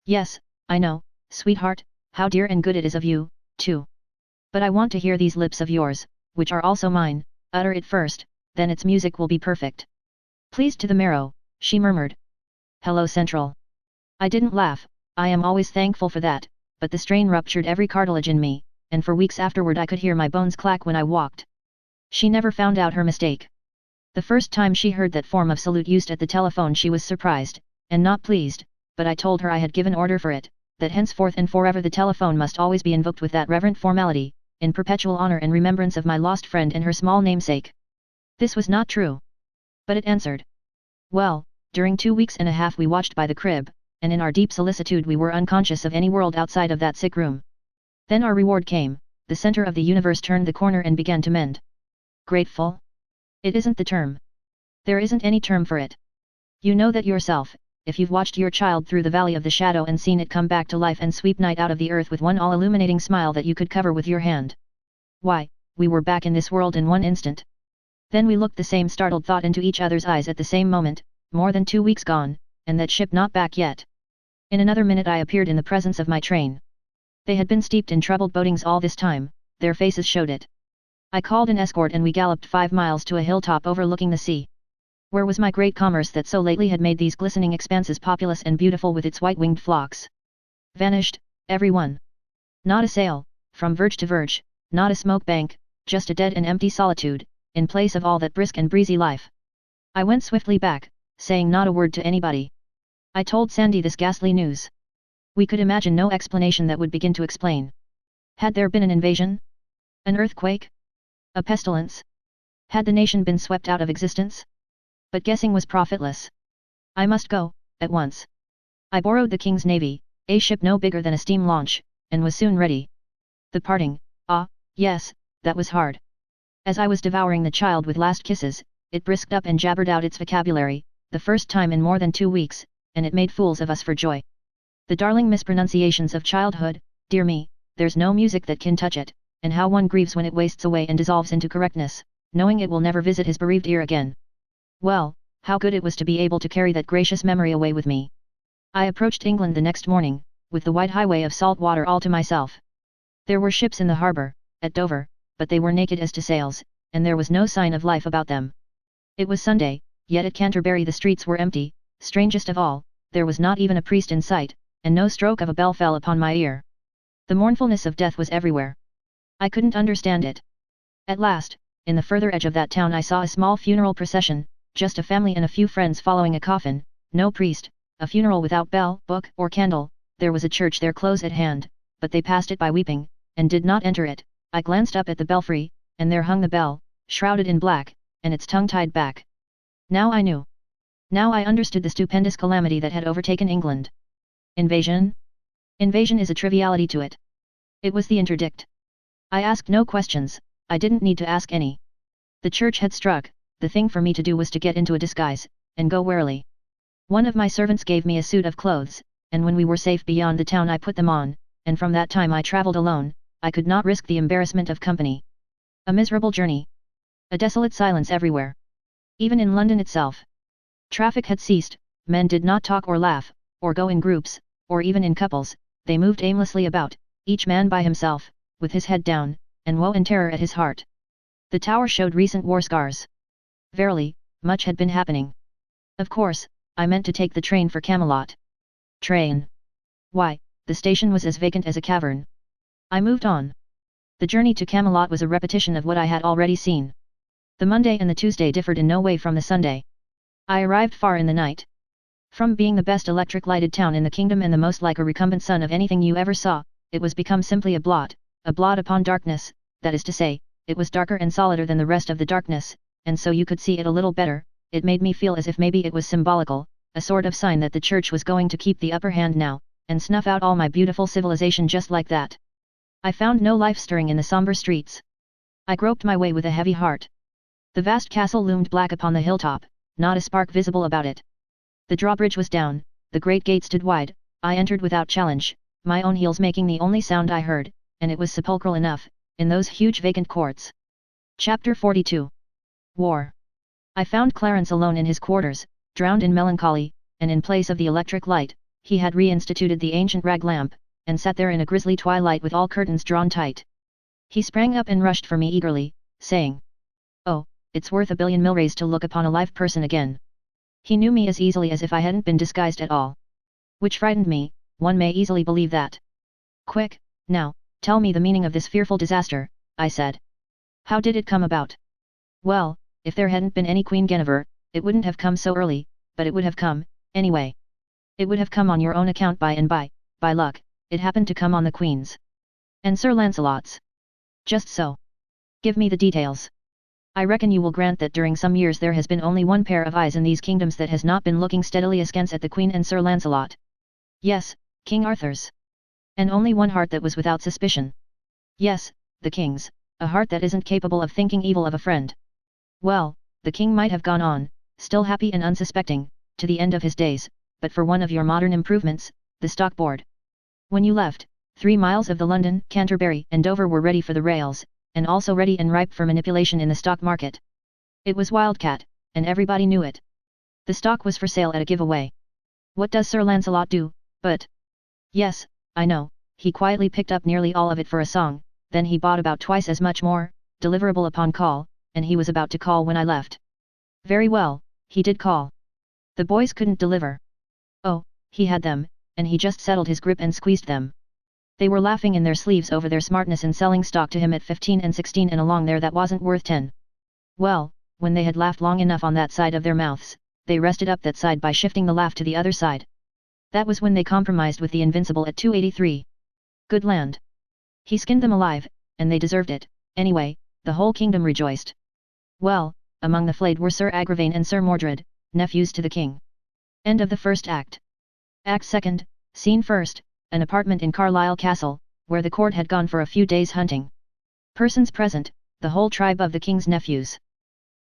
Yes, I know, sweetheart, how dear and good it is of you, too. But I want to hear these lips of yours, which are also mine, utter it first, then its music will be perfect. Pleased to the marrow, she murmured. Hello Central. I didn't laugh, I am always thankful for that, but the strain ruptured every cartilage in me, and for weeks afterward I could hear my bones clack when I walked. She never found out her mistake. The first time she heard that form of salute used at the telephone she was surprised, and not pleased, but I told her I had given order for it, that henceforth and forever the telephone must always be invoked with that reverent formality, in perpetual honor and remembrance of my lost friend and her small namesake. This was not true. But it answered. Well, during 2 weeks and a half we watched by the crib, and in our deep solicitude we were unconscious of any world outside of that sick room. Then our reward came, the center of the universe turned the corner and began to mend. Grateful? It isn't the term. There isn't any term for it. You know that yourself, if you've watched your child through the valley of the shadow and seen it come back to life and sweep night out of the earth with one all-illuminating smile that you could cover with your hand. Why, we were back in this world in one instant. Then we looked the same startled thought into each other's eyes at the same moment, more than 2 weeks gone, and that ship not back yet. In another minute I appeared in the presence of my train. They had been steeped in troubled bodings all this time, their faces showed it. I called an escort and we galloped 5 miles to a hilltop overlooking the sea. Where was my great commerce that so lately had made these glistening expanses populous and beautiful with its white-winged flocks? Vanished, every one. Not a sail, from verge to verge, not a smoke bank, just a dead and empty solitude, in place of all that brisk and breezy life. I went swiftly back, saying not a word to anybody. I told Sandy this ghastly news. We could imagine no explanation that would begin to explain. Had there been an invasion? An earthquake? A pestilence? Had the nation been swept out of existence? But guessing was profitless. I must go, at once. I borrowed the King's Navy, a ship no bigger than a steam launch, and was soon ready. The parting, yes, that was hard. As I was devouring the child with last kisses, it brisked up and jabbered out its vocabulary, the first time in more than 2 weeks, and it made fools of us for joy. The darling mispronunciations of childhood, dear me, there's no music that can touch it, and how one grieves when it wastes away and dissolves into correctness, knowing it will never visit his bereaved ear again. Well, how good it was to be able to carry that gracious memory away with me. I approached England the next morning, with the wide highway of salt water all to myself. There were ships in the harbour, at Dover, but they were naked as to sails, and there was no sign of life about them. It was Sunday, yet at Canterbury the streets were empty, strangest of all, there was not even a priest in sight, and no stroke of a bell fell upon my ear. The mournfulness of death was everywhere. I couldn't understand it. At last, in the further edge of that town I saw a small funeral procession, just a family and a few friends following a coffin, no priest, a funeral without bell, book, or candle. There was a church there close at hand, but they passed it by weeping, and did not enter it. I glanced up at the belfry, and there hung the bell, shrouded in black, and its tongue tied back. Now I knew. Now I understood the stupendous calamity that had overtaken England. Invasion? Invasion is a triviality to it. It was the interdict. I asked no questions, I didn't need to ask any. The church had struck, the thing for me to do was to get into a disguise, and go warily. One of my servants gave me a suit of clothes, and when we were safe beyond the town I put them on, and from that time I travelled alone. I could not risk the embarrassment of company. A miserable journey. A desolate silence everywhere. Even in London itself. Traffic had ceased, men did not talk or laugh, or go in groups, or even in couples, they moved aimlessly about, each man by himself, with his head down, and woe and terror at his heart. The tower showed recent war scars. Verily, much had been happening. Of course, I meant to take the train for Camelot. Train. Why, the station was as vacant as a cavern. I moved on. The journey to Camelot was a repetition of what I had already seen. The Monday and the Tuesday differed in no way from the Sunday. I arrived far in the night. From being the best electric-lighted town in the kingdom and the most like a recumbent sun of anything you ever saw, it was become simply a blot upon darkness, that is to say, it was darker and solider than the rest of the darkness, and so you could see it a little better. It made me feel as if maybe it was symbolical, a sort of sign that the church was going to keep the upper hand now, and snuff out all my beautiful civilization just like that. I found no life stirring in the somber streets. I groped my way with a heavy heart. The vast castle loomed black upon the hilltop, not a spark visible about it. The drawbridge was down, the great gate stood wide, I entered without challenge, my own heels making the only sound I heard, and it was sepulchral enough, in those huge vacant courts. Chapter 42. War. I found Clarence alone in his quarters, drowned in melancholy, and in place of the electric light, he had reinstituted the ancient rag lamp, and sat there in a grisly twilight with all curtains drawn tight. He sprang up and rushed for me eagerly, saying, "Oh, it's worth $1 billion milrays to look upon a live person again." He knew me as easily as if I hadn't been disguised at all. Which frightened me, one may easily believe that. "Quick, now, tell me the meaning of this fearful disaster," I said. "How did it come about?" "Well, if there hadn't been any Queen Guinevere, it wouldn't have come so early, but it would have come, anyway. It would have come on your own account by and by luck, it happened to come on the Queen's. And Sir Lancelot's." "Just so. Give me the details. I reckon you will grant that during some years there has been only one pair of eyes in these kingdoms that has not been looking steadily askance at the Queen and Sir Lancelot." "Yes, King Arthur's." "And only one heart that was without suspicion." "Yes, the King's, a heart that isn't capable of thinking evil of a friend." "Well, the King might have gone on, still happy and unsuspecting, to the end of his days, but for one of your modern improvements, the stock board. When you left, 3 miles of the London, Canterbury and Dover were ready for the rails, and also ready and ripe for manipulation in the stock market. It was wildcat, and everybody knew it. The stock was for sale at a giveaway. What does Sir Lancelot do, but—" "Yes, I know, he quietly picked up nearly all of it for a song, then he bought about twice as much more, deliverable upon call, and he was about to call when I left." "Very well, he did call. The boys couldn't deliver." "Oh, he had them, and he just settled his grip and squeezed them. They were laughing in their sleeves over their smartness in selling stock to him at 15 and 16 and along there that wasn't worth 10. Well, when they had laughed long enough on that side of their mouths, they rested up that side by shifting the laugh to the other side. That was when they compromised with the Invincible at 283. Good land. He skinned them alive, and they deserved it, anyway, the whole kingdom rejoiced. Well, among the flayed were Sir Agravain and Sir Mordred, nephews to the king." End of the first act. Act second, scene first, an apartment in Carlisle Castle, where the court had gone for a few days hunting. Persons present, the whole tribe of the king's nephews.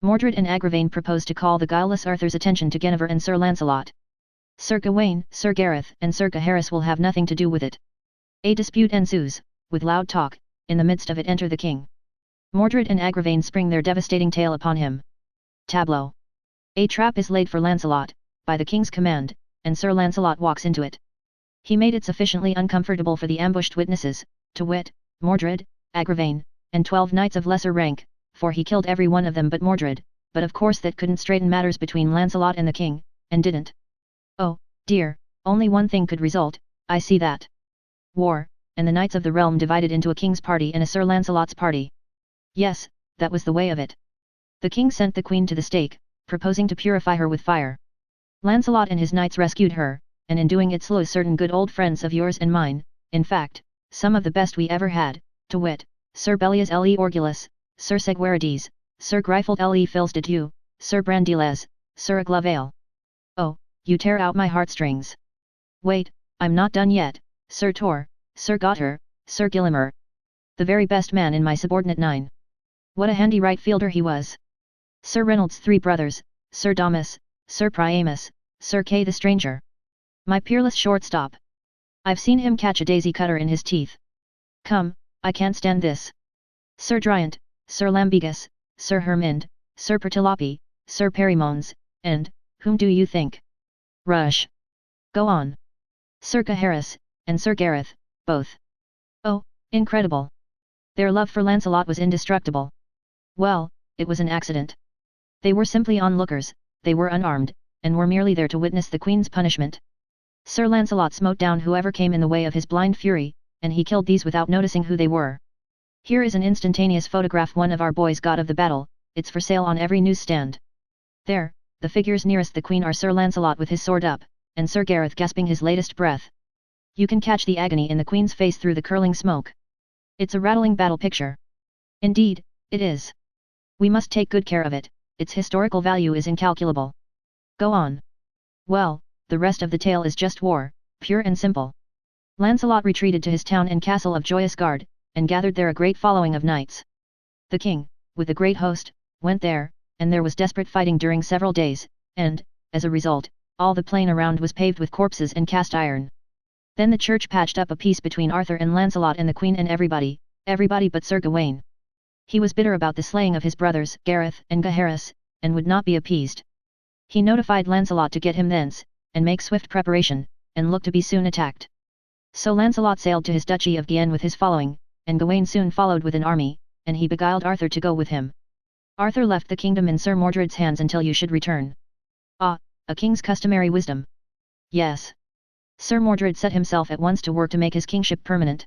Mordred and Agravain propose to call the guileless Arthur's attention to Guinevere and Sir Lancelot. Sir Gawain, Sir Gareth and Sir Gaheris will have nothing to do with it. A dispute ensues, with loud talk, in the midst of it enter the king. Mordred and Agravain spring their devastating tale upon him. Tableau. A trap is laid for Lancelot, by the king's command, and Sir Lancelot walks into it. He made it sufficiently uncomfortable for the ambushed witnesses, to wit, Mordred, Agravain, and 12 knights of lesser rank, for he killed every one of them but Mordred, but of course that couldn't straighten matters between Lancelot and the king, and didn't. Oh, dear, only one thing could result, I see that. War, and the knights of the realm divided into a king's party and a Sir Lancelot's party. Yes, that was the way of it. The king sent the queen to the stake, proposing to purify her with fire. Lancelot and his knights rescued her, and in doing it slew certain good old friends of yours and mine, in fact, some of the best we ever had, to wit, Sir Bellias le Orgulus, Sir Segwarides, Sir Gryfold le Fils de Dieu, Sir Brandiles, Sir Aglavale. Oh, you tear out my heartstrings. Wait, I'm not done yet, Sir Tor, Sir Gotter, Sir Gillimer. The very best man in my subordinate 9. What a handy right fielder he was. Sir Reynolds' 3 brothers, Sir Damas, Sir Priamus, Sir Kay the Stranger. My peerless shortstop. I've seen him catch a daisy cutter in his teeth. Come, I can't stand this. Sir Dryant, Sir Lambegus, Sir Herminde, Sir Pertilope, Sir Perimones, and, whom do you think? Rush. Go on. Sir Gaheris, and Sir Gareth, both. Oh, incredible. Their love for Lancelot was indestructible. Well, it was an accident. They were simply onlookers, they were unarmed, and were merely there to witness the Queen's punishment. Sir Lancelot smote down whoever came in the way of his blind fury, and he killed these without noticing who they were. Here is an instantaneous photograph one of our boys got of the battle, it's for sale on every newsstand. There, the figures nearest the Queen are Sir Lancelot with his sword up, and Sir Gareth gasping his latest breath. You can catch the agony in the Queen's face through the curling smoke. It's a rattling battle picture. Indeed, it is. We must take good care of it, its historical value is incalculable. Go on. Well, the rest of the tale is just war, pure and simple. Lancelot retreated to his town and castle of Joyous Gard, and gathered there a great following of knights. The king, with a great host, went there, and there was desperate fighting during several days, and, as a result, all the plain around was paved with corpses and cast iron. Then the church patched up a peace between Arthur and Lancelot and the queen and everybody but Sir Gawain. He was bitter about the slaying of his brothers, Gareth and Gaheris, and would not be appeased. He notified Lancelot to get him thence, and make swift preparation, and look to be soon attacked. So Lancelot sailed to his duchy of Guienne with his following, and Gawain soon followed with an army, and he beguiled Arthur to go with him. Arthur left the kingdom in Sir Mordred's hands until you should return. Ah, a king's customary wisdom. Yes. Sir Mordred set himself at once to work to make his kingship permanent.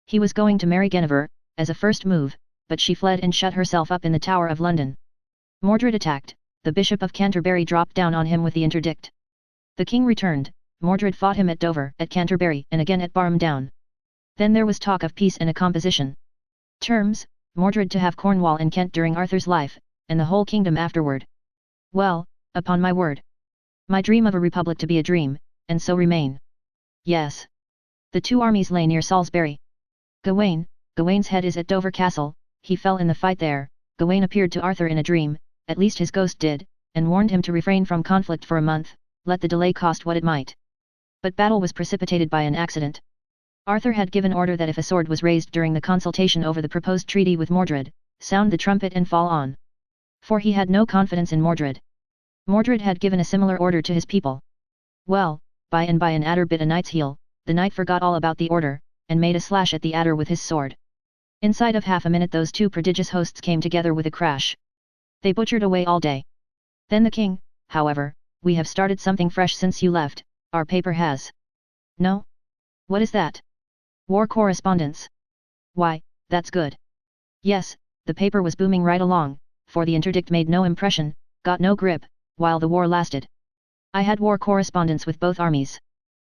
He was going to marry Guinevere, as a first move, but she fled and shut herself up in the Tower of London. Mordred attacked, the Bishop of Canterbury dropped down on him with the interdict. The king returned, Mordred fought him at Dover, at Canterbury and again at Barham Down. Then there was talk of peace and a composition. Terms, Mordred to have Cornwall and Kent during Arthur's life, and the whole kingdom afterward. Well, upon my word. My dream of a republic to be a dream, and so remain. Yes. The two armies lay near Salisbury. Gawain's head is at Dover Castle, he fell in the fight there. Gawain appeared to Arthur in a dream, at least his ghost did, and warned him to refrain from conflict for a month, let the delay cost what it might. But battle was precipitated by an accident. Arthur had given order that if a sword was raised during the consultation over the proposed treaty with Mordred, sound the trumpet and fall on. For he had no confidence in Mordred. Mordred had given a similar order to his people. Well, by and by an adder bit a knight's heel, the knight forgot all about the order, and made a slash at the adder with his sword. Inside of half a minute those two prodigious hosts came together with a crash. They butchered away all day. Then the king, however, we have started something fresh since you left, our paper has. No? What is that? War correspondence. Why, that's good. Yes, the paper was booming right along, for the interdict made no impression, got no grip, while the war lasted. I had war correspondence with both armies.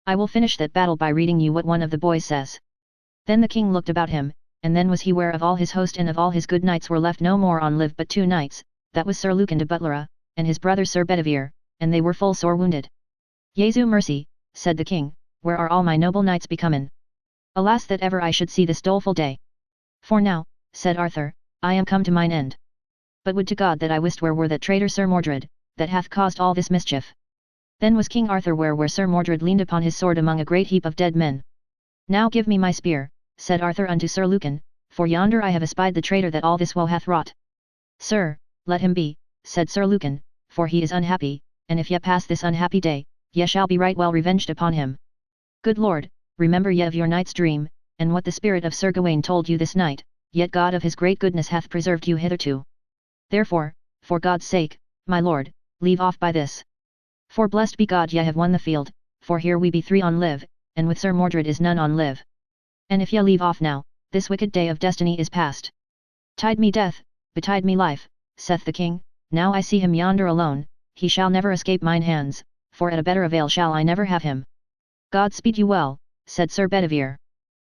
I will finish that battle by reading you what one of the boys says. Then the king looked about him, and then was he ware of all his host and of all his good knights were left no more on live but two knights, that was Sir Lucan de Butlera, and his brother Sir Bedivere, and they were full sore wounded. Jesu mercy, said the king, where are all my noble knights becomen? Alas that ever I should see this doleful day! For now, said Arthur, I am come to mine end. But would to God that I wist where were that traitor Sir Mordred, that hath caused all this mischief. Then was King Arthur where Sir Mordred leaned upon his sword among a great heap of dead men. Now give me my spear, said Arthur unto Sir Lucan, for yonder I have espied the traitor that all this woe hath wrought. Sir, let him be, said Sir Lucan, for he is unhappy, and if ye pass this unhappy day, ye shall be right well revenged upon him. Good Lord, remember ye of your night's dream, and what the spirit of Sir Gawain told you this night, yet God of his great goodness hath preserved you hitherto. Therefore, for God's sake, my lord, leave off by this. For blessed be God ye have won the field, for here we be three on live, and with Sir Mordred is none on live. And if ye leave off now, this wicked day of destiny is past. Tide me death, betide me life, saith the king, now I see him yonder alone, he shall never escape mine hands, for at a better avail shall I never have him. God speed you well, said Sir Bedivere.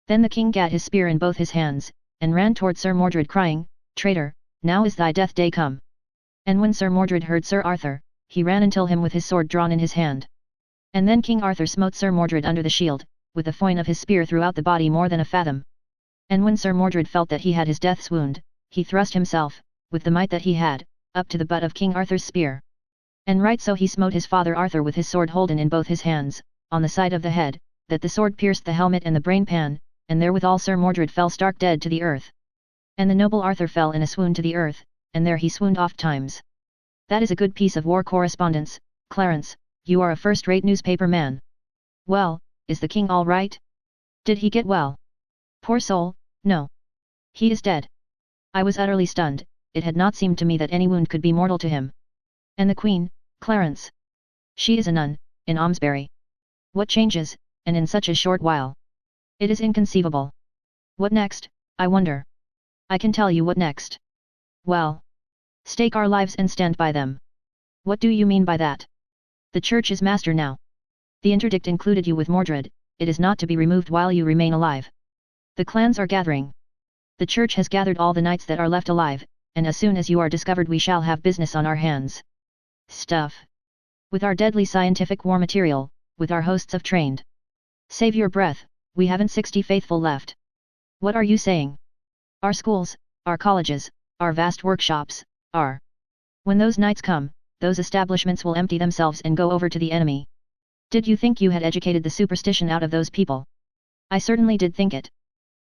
Then the king gat his spear in both his hands, and ran toward Sir Mordred crying, Traitor, now is thy death day come. And when Sir Mordred heard Sir Arthur, he ran until him with his sword drawn in his hand. And then King Arthur smote Sir Mordred under the shield, with the foin of his spear throughout the body more than a fathom. And when Sir Mordred felt that he had his death's wound, he thrust himself, with the might that he had, up to the butt of King Arthur's spear. And right so he smote his father Arthur with his sword holden in both his hands, on the side of the head, that the sword pierced the helmet and the brain-pan, and therewithal Sir Mordred fell stark dead to the earth. And the noble Arthur fell in a swoon to the earth, and there he swooned oft times. That is a good piece of war correspondence, Clarence, you are a first-rate newspaper man. Well, is the king all right? Did he get well? Poor soul, no. He is dead. I was utterly stunned, it had not seemed to me that any wound could be mortal to him. And the queen, Clarence? She is a nun, in Almesbury. What changes, and in such a short while? It is inconceivable. What next, I wonder? I can tell you what next. Well. Stake our lives and stand by them. What do you mean by that? The church is master now. The interdict included you with Mordred, it is not to be removed while you remain alive. The clans are gathering. The church has gathered all the knights that are left alive, and as soon as you are discovered we shall have business on our hands. Stuff. With our deadly scientific war material, with our hosts of trained. Save your breath, we haven't 60 faithful left. What are you saying? Our schools, our colleges, our vast workshops, our... When those nights come, those establishments will empty themselves and go over to the enemy. Did you think you had educated the superstition out of those people? I certainly did think it.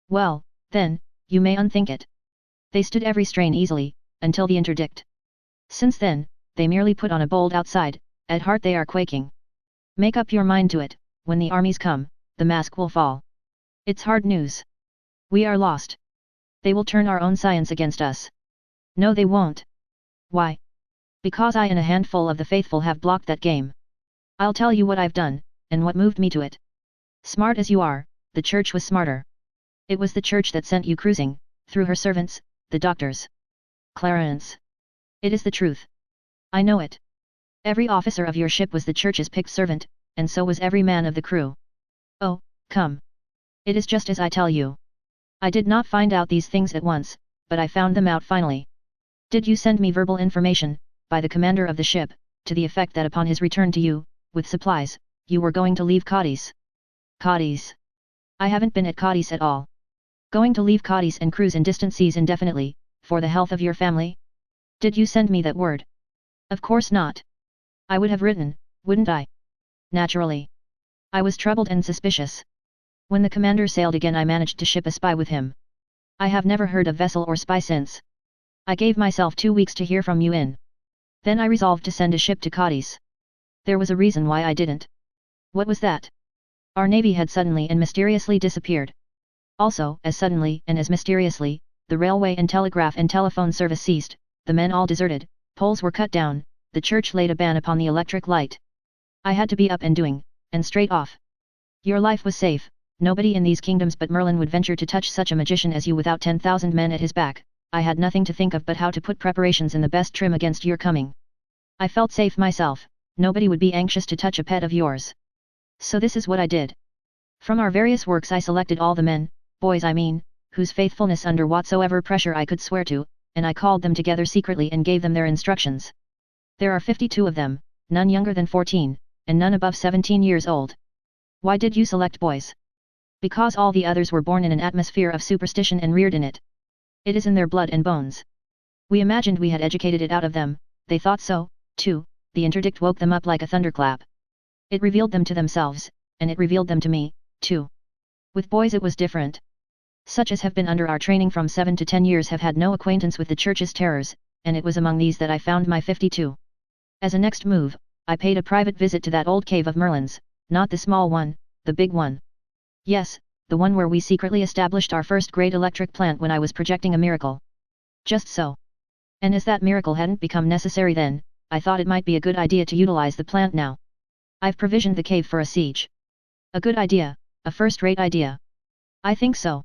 Well, then, you may unthink it. They stood every strain easily, until the interdict. Since then, they merely put on a bold outside, at heart they are quaking. Make up your mind to it, when the armies come, the mask will fall. It's hard news. We are lost. They will turn our own science against us. No they won't. Why? Because I and a handful of the faithful have blocked that game. I'll tell you what I've done, and what moved me to it. Smart as you are, the church was smarter. It was the church that sent you cruising, through her servants, the doctors. Clarence. It is the truth. I know it. Every officer of your ship was the church's picked servant, and so was every man of the crew. Oh, come. It is just as I tell you. I did not find out these things at once, but I found them out finally. Did you send me verbal information, by the commander of the ship, to the effect that upon his return to you, with supplies, you were going to leave Cadiz? Cadiz. I haven't been at Cadiz at all. Going to leave Cadiz and cruise in distant seas indefinitely, for the health of your family? Did you send me that word? Of course not. I would have written, wouldn't I? Naturally. I was troubled and suspicious. When the commander sailed again I managed to ship a spy with him. I have never heard of vessel or spy since. I gave myself 2 weeks to hear from you in. Then I resolved to send a ship to Cadiz. There was a reason why I didn't. What was that? Our navy had suddenly and mysteriously disappeared. Also, as suddenly and as mysteriously, the railway and telegraph and telephone service ceased, the men all deserted, poles were cut down, the church laid a ban upon the electric light. I had to be up and doing, and straight off. Your life was safe, nobody in these kingdoms but Merlin would venture to touch such a magician as you without 10,000 men at his back. I had nothing to think of but how to put preparations in the best trim against your coming. I felt safe myself, nobody would be anxious to touch a pet of yours. So this is what I did. From our various works I selected all the men, boys I mean, whose faithfulness under whatsoever pressure I could swear to, and I called them together secretly and gave them their instructions. There are 52 of them, none younger than 14, and none above 17 years old. Why did you select boys? Because all the others were born in an atmosphere of superstition and reared in it. It is in their blood and bones. We imagined we had educated it out of them, they thought so, too, the interdict woke them up like a thunderclap. It revealed them to themselves, and it revealed them to me, too. With boys it was different. Such as have been under our training from 7 to 10 years have had no acquaintance with the church's terrors, and it was among these that I found my 52. As a next move, I paid a private visit to that old cave of Merlin's, not the small one, the big one. Yes, the one where we secretly established our first great electric plant when I was projecting a miracle. Just so. And as that miracle hadn't become necessary then, I thought it might be a good idea to utilize the plant now. I've provisioned the cave for a siege. A good idea, a first-rate idea. I think so.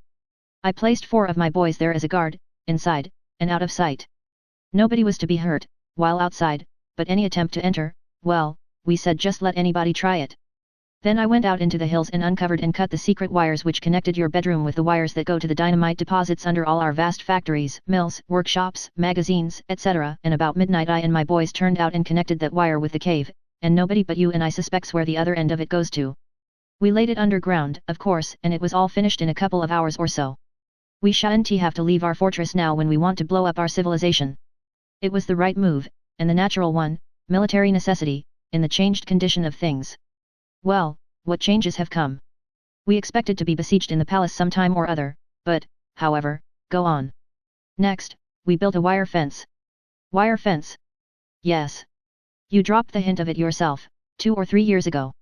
I placed 4 of my boys there as a guard, inside, and out of sight. Nobody was to be hurt, while outside, but any attempt to enter, well, we said just let anybody try it. Then I went out into the hills and uncovered and cut the secret wires which connected your bedroom with the wires that go to the dynamite deposits under all our vast factories, mills, workshops, magazines, etc. And about midnight I and my boys turned out and connected that wire with the cave, and nobody but you and I suspects where the other end of it goes to. We laid it underground, of course, and it was all finished in a couple of hours or so. We shan't have to leave our fortress now when we want to blow up our civilization. It was the right move, and the natural one, military necessity, in the changed condition of things. Well, what changes have come? We expected to be besieged in the palace some time or other, but, however, go on. Next, we built a wire fence. Wire fence? Yes. You dropped the hint of it yourself, 2 or 3 years ago.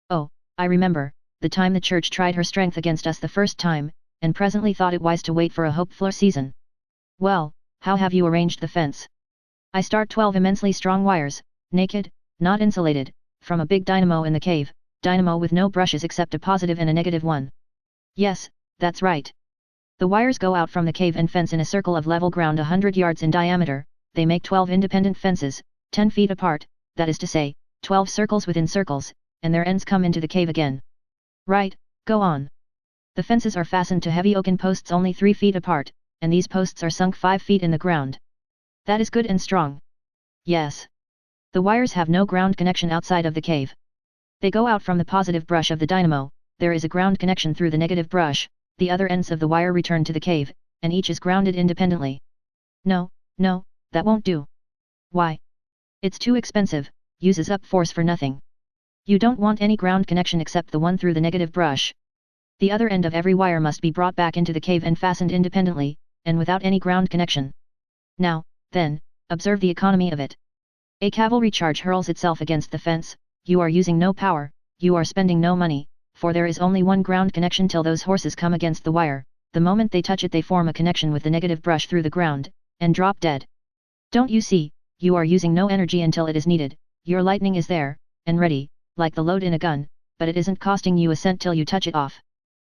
Oh, I remember, the time the church tried her strength against us the first time, and presently thought it wise to wait for a hopeful season. Well, how have you arranged the fence? I start 12 immensely strong wires, naked, not insulated, from a big dynamo in the cave, dynamo with no brushes except a positive and a negative one. Yes, that's right. The wires go out from the cave and fence in a circle of level ground 100 yards in diameter, they make 12 independent fences, 10 feet apart, that is to say, 12 circles within circles, and their ends come into the cave again. Right, go on. The fences are fastened to heavy oaken posts only 3 feet apart, and these posts are sunk 5 feet in the ground. That is good and strong. Yes. The wires have no ground connection outside of the cave. They go out from the positive brush of the dynamo, there is a ground connection through the negative brush, the other ends of the wire return to the cave, and each is grounded independently. No, no, that won't do. Why? It's too expensive, uses up force for nothing. You don't want any ground connection except the one through the negative brush. The other end of every wire must be brought back into the cave and fastened independently, and without any ground connection. Now, then, observe the economy of it. A cavalry charge hurls itself against the fence, you are using no power, you are spending no money, for there is only one ground connection till those horses come against the wire, the moment they touch it they form a connection with the negative brush through the ground, and drop dead. Don't you see, you are using no energy until it is needed, your lightning is there, and ready, like the load in a gun, but it isn't costing you a cent till you touch it off.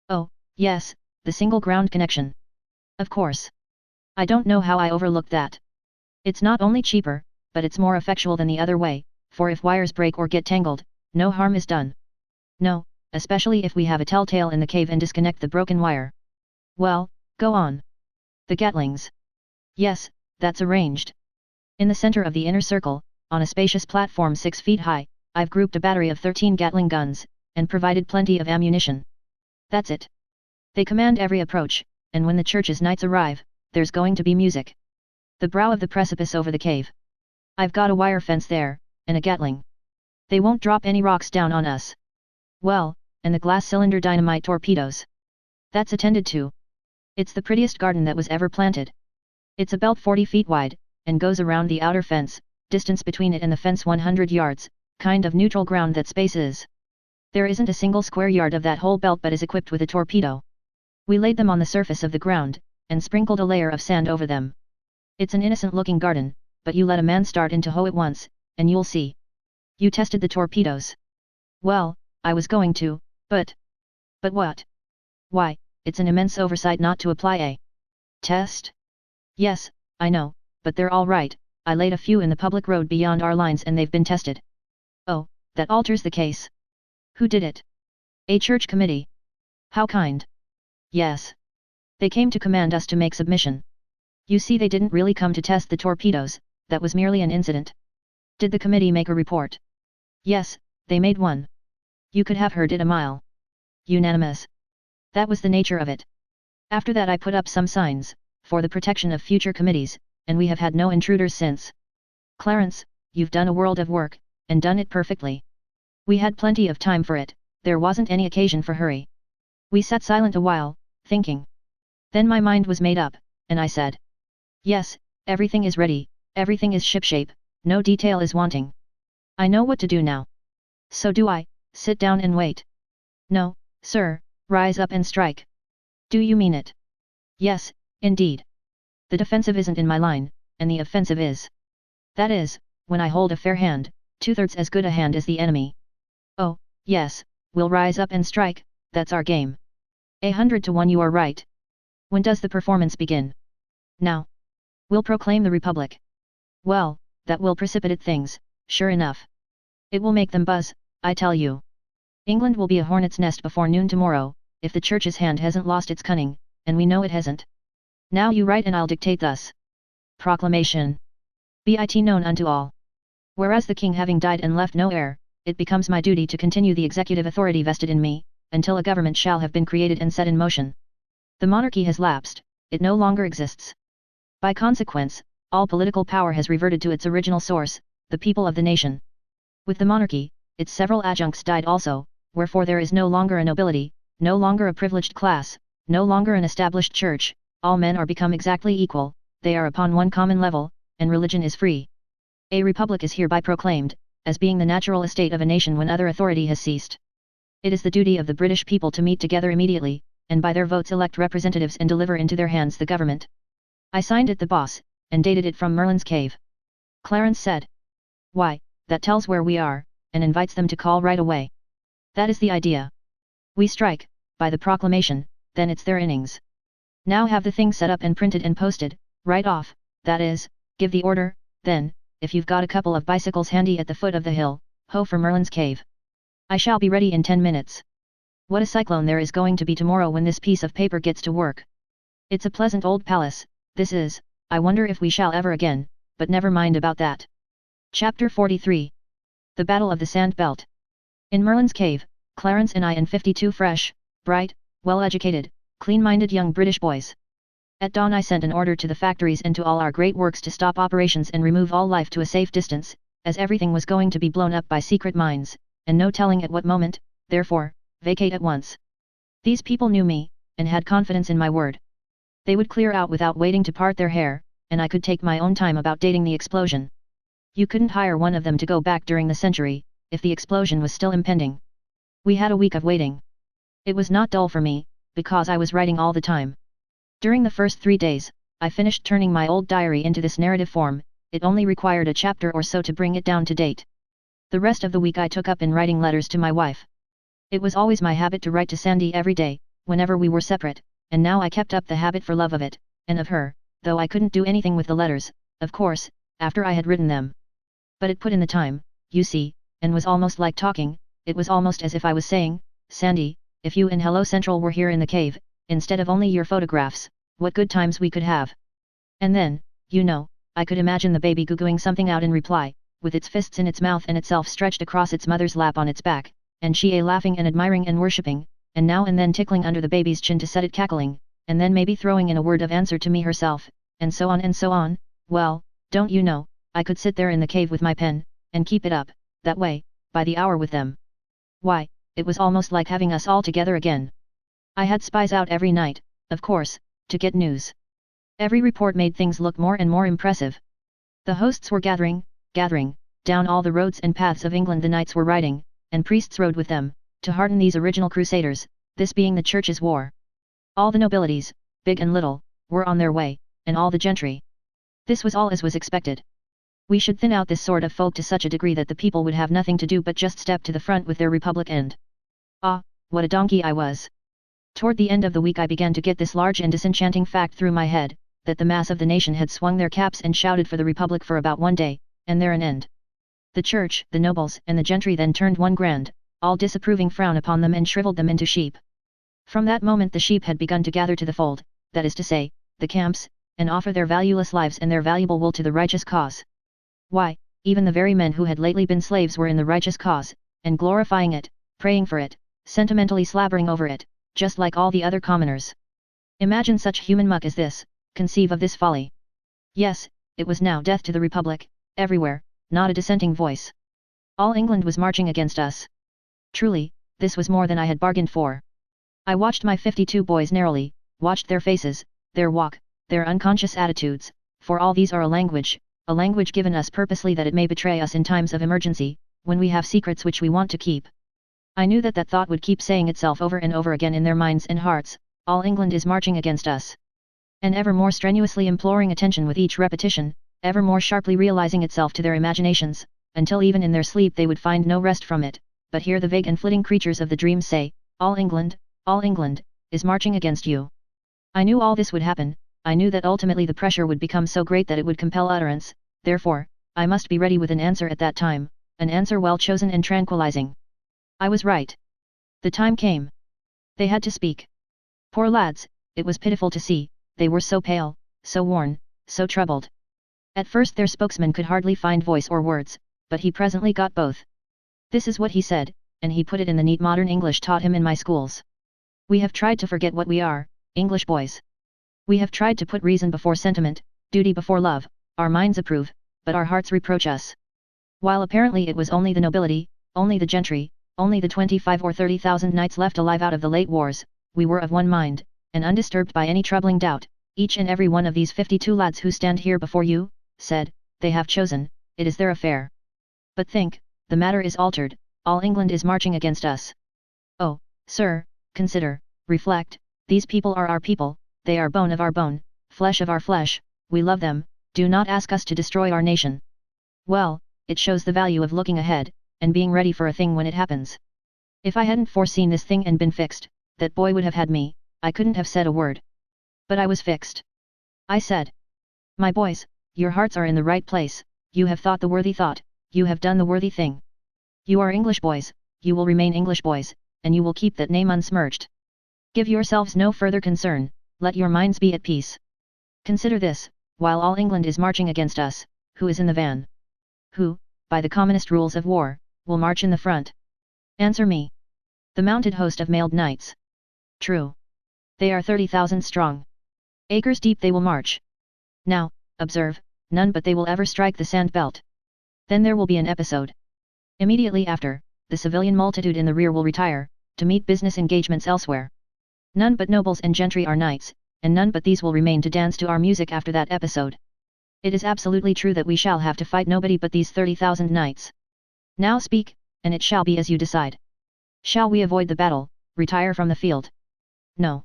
Oh, yes, the single ground connection. Of course. I don't know how I overlooked that. It's not only cheaper, but it's more effectual than the other way, for if wires break or get tangled, no harm is done. No, especially if we have a telltale in the cave and disconnect the broken wire. Well, go on. The Gatlings. Yes, that's arranged. In the center of the inner circle, on a spacious platform 6 feet high, I've grouped a battery of 13 Gatling guns, and provided plenty of ammunition. That's it. They command every approach, and when the church's knights arrive, there's going to be music. The brow of the precipice over the cave. I've got a wire fence there, and a Gatling. They won't drop any rocks down on us. Well, and the glass cylinder dynamite torpedoes. That's attended to. It's the prettiest garden that was ever planted. It's about 40 feet wide, and goes around the outer fence, distance between it and the fence 100 yards, kind of neutral ground that space is. There isn't a single square yard of that whole belt but is equipped with a torpedo. We laid them on the surface of the ground, and sprinkled a layer of sand over them. It's an innocent looking garden, but you let a man start in to hoe it once, and you'll see. You tested the torpedoes. Well, I was going to, but... But what? Why, it's an immense oversight not to apply a test. Yes, I know, but they're all right, I laid a few in the public road beyond our lines and they've been tested. Oh, that alters the case. Who did it? A church committee. How kind. Yes. They came to command us to make submission. You see, they didn't really come to test the torpedoes, that was merely an incident. Did the committee make a report? Yes, they made one. You could have heard it a mile. Unanimous. That was the nature of it. After that I put up some signs, for the protection of future committees, and we have had no intruders since. Clarence, you've done a world of work, and done it perfectly. We had plenty of time for it, there wasn't any occasion for hurry. We sat silent a while, thinking. Then my mind was made up, and I said. Yes, everything is ready, everything is shipshape, no detail is wanting. I know what to do now. So do I, sit down and wait. No, sir, rise up and strike. Do you mean it? Yes, indeed. The defensive isn't in my line, and the offensive is. That is, when I hold a fair hand, 2/3 as good a hand as the enemy. Oh, yes, we'll rise up and strike, that's our game. 100 to 1 you are right. When does the performance begin? Now. We'll proclaim the Republic. Well, that will precipitate things, sure enough. It will make them buzz, I tell you. England will be a hornet's nest before noon tomorrow, if the church's hand hasn't lost its cunning, and we know it hasn't. Now you write and I'll dictate thus. Proclamation. Be it known unto all. Whereas the king having died and left no heir, it becomes my duty to continue the executive authority vested in me, until a government shall have been created and set in motion. The monarchy has lapsed, it no longer exists. By consequence, all political power has reverted to its original source, the people of the nation. With the monarchy, its several adjuncts died also, wherefore there is no longer a nobility, no longer a privileged class, no longer an established church, all men are become exactly equal, they are upon one common level, and religion is free. A republic is hereby proclaimed, as being the natural estate of a nation when other authority has ceased. It is the duty of the British people to meet together immediately, and by their votes elect representatives and deliver into their hands the government. I signed it the boss, and dated it from Merlin's cave. Clarence said. Why, that tells where we are, and invites them to call right away. That is the idea. We strike, by the proclamation, then it's their innings. Now have the thing set up and printed and posted, right off, that is, give the order, then, if you've got a couple of bicycles handy at the foot of the hill, ho for Merlin's cave. I shall be ready in 10 minutes. What a cyclone there is going to be tomorrow when this piece of paper gets to work. It's a pleasant old palace, this is, I wonder if we shall ever again, but never mind about that. Chapter 43. The Battle of the Sand Belt. In Merlin's cave, Clarence and I and 52 fresh, bright, well-educated, clean-minded young British boys. At dawn I sent an order to the factories and to all our great works to stop operations and remove all life to a safe distance, as everything was going to be blown up by secret mines, and no telling at what moment, therefore, vacate at once. These people knew me, and had confidence in my word. They would clear out without waiting to part their hair, and I could take my own time about dating the explosion. You couldn't hire one of them to go back during the century, if the explosion was still impending. We had a week of waiting. It was not dull for me, because I was writing all the time. During the first 3 days, I finished turning my old diary into this narrative form. It only required a chapter or so to bring it down to date. The rest of the week I took up in writing letters to my wife. It was always my habit to write to Sandy every day, whenever we were separate, and now I kept up the habit for love of it, and of her, though I couldn't do anything with the letters, of course, after I had written them. But it put in the time, you see, and was almost like talking. It was almost as if I was saying, Sandy, if you and Hello Central were here in the cave, instead of only your photographs, what good times we could have. And then, you know, I could imagine the baby goo-gooing something out in reply, with its fists in its mouth and itself stretched across its mother's lap on its back, and she laughing and admiring and worshipping, and now and then tickling under the baby's chin to set it cackling, and then maybe throwing in a word of answer to me herself, and so on and so on. Well, don't you know, I could sit there in the cave with my pen, and keep it up, that way, by the hour with them. Why, it was almost like having us all together again. I had spies out every night, of course, to get news. Every report made things look more and more impressive. The hosts were gathering, down all the roads and paths of England the knights were riding, and priests rode with them, to hearten these original crusaders, this being the Church's war. All the nobilities, big and little, were on their way, and all the gentry. This was all as was expected. We should thin out this sort of folk to such a degree that the people would have nothing to do but just step to the front with their republic and... Ah, what a donkey I was! Toward the end of the week I began to get this large and disenchanting fact through my head, that the mass of the nation had swung their caps and shouted for the republic for about 1 day, and there an end. The church, the nobles and the gentry then turned one grand, all disapproving frown upon them and shriveled them into sheep. From that moment the sheep had begun to gather to the fold, that is to say, the camps, and offer their valueless lives and their valuable wool to the righteous cause. Why, even the very men who had lately been slaves were in the righteous cause, and glorifying it, praying for it, sentimentally slabbering over it, just like all the other commoners. Imagine such human muck as this, conceive of this folly. Yes, it was now death to the Republic, everywhere, not a dissenting voice. All England was marching against us. Truly, this was more than I had bargained for. I watched my 52 boys narrowly, watched their faces, their walk, their unconscious attitudes, for all these are a language given us purposely that it may betray us in times of emergency, when we have secrets which we want to keep. I knew that that thought would keep saying itself over and over again in their minds and hearts, all England is marching against us. And ever more strenuously imploring attention with each repetition, ever more sharply realizing itself to their imaginations, until even in their sleep they would find no rest from it, but hear the vague and flitting creatures of the dream say, all England, is marching against you. I knew all this would happen, I knew that ultimately the pressure would become so great that it would compel utterance, therefore, I must be ready with an answer at that time, an answer well chosen and tranquilizing. I was right. The time came. They had to speak. Poor lads, it was pitiful to see, they were so pale, so worn, so troubled. At first their spokesman could hardly find voice or words, but he presently got both. This is what he said, and he put it in the neat modern English taught him in my schools. We have tried to forget what we are, English boys. We have tried to put reason before sentiment, duty before love, our minds approve, but our hearts reproach us. While apparently it was only the nobility, only the gentry, only the 25 or 30,000 knights left alive out of the late wars, we were of one mind, and undisturbed by any troubling doubt, each and every one of these 52 lads who stand here before you, said, they have chosen, it is their affair. But think, the matter is altered, all England is marching against us. Oh, sir, consider, reflect, these people are our people, they are bone of our bone, flesh of our flesh, we love them, do not ask us to destroy our nation. Well, it shows the value of looking ahead, and being ready for a thing when it happens. If I hadn't foreseen this thing and been fixed, that boy would have had me, I couldn't have said a word. But I was fixed. I said, my boys, your hearts are in the right place, you have thought the worthy thought, you have done the worthy thing. You are English boys, you will remain English boys, and you will keep that name unsmirched. Give yourselves no further concern, let your minds be at peace. Consider this, while all England is marching against us, who is in the van? who, by the commonest rules of war, will march in the front? Answer me. The mounted host of mailed knights. True. They are 30,000 strong. Acres deep they will march. Now, observe, none but they will ever strike the sand belt. Then there will be an episode. Immediately after, the civilian multitude in the rear will retire, to meet business engagements elsewhere. None but nobles and gentry are knights, and none but these will remain to dance to our music after that episode. It is absolutely true that we shall have to fight nobody but these 30,000 knights. Now speak, and it shall be as you decide. Shall we avoid the battle, retire from the field? No.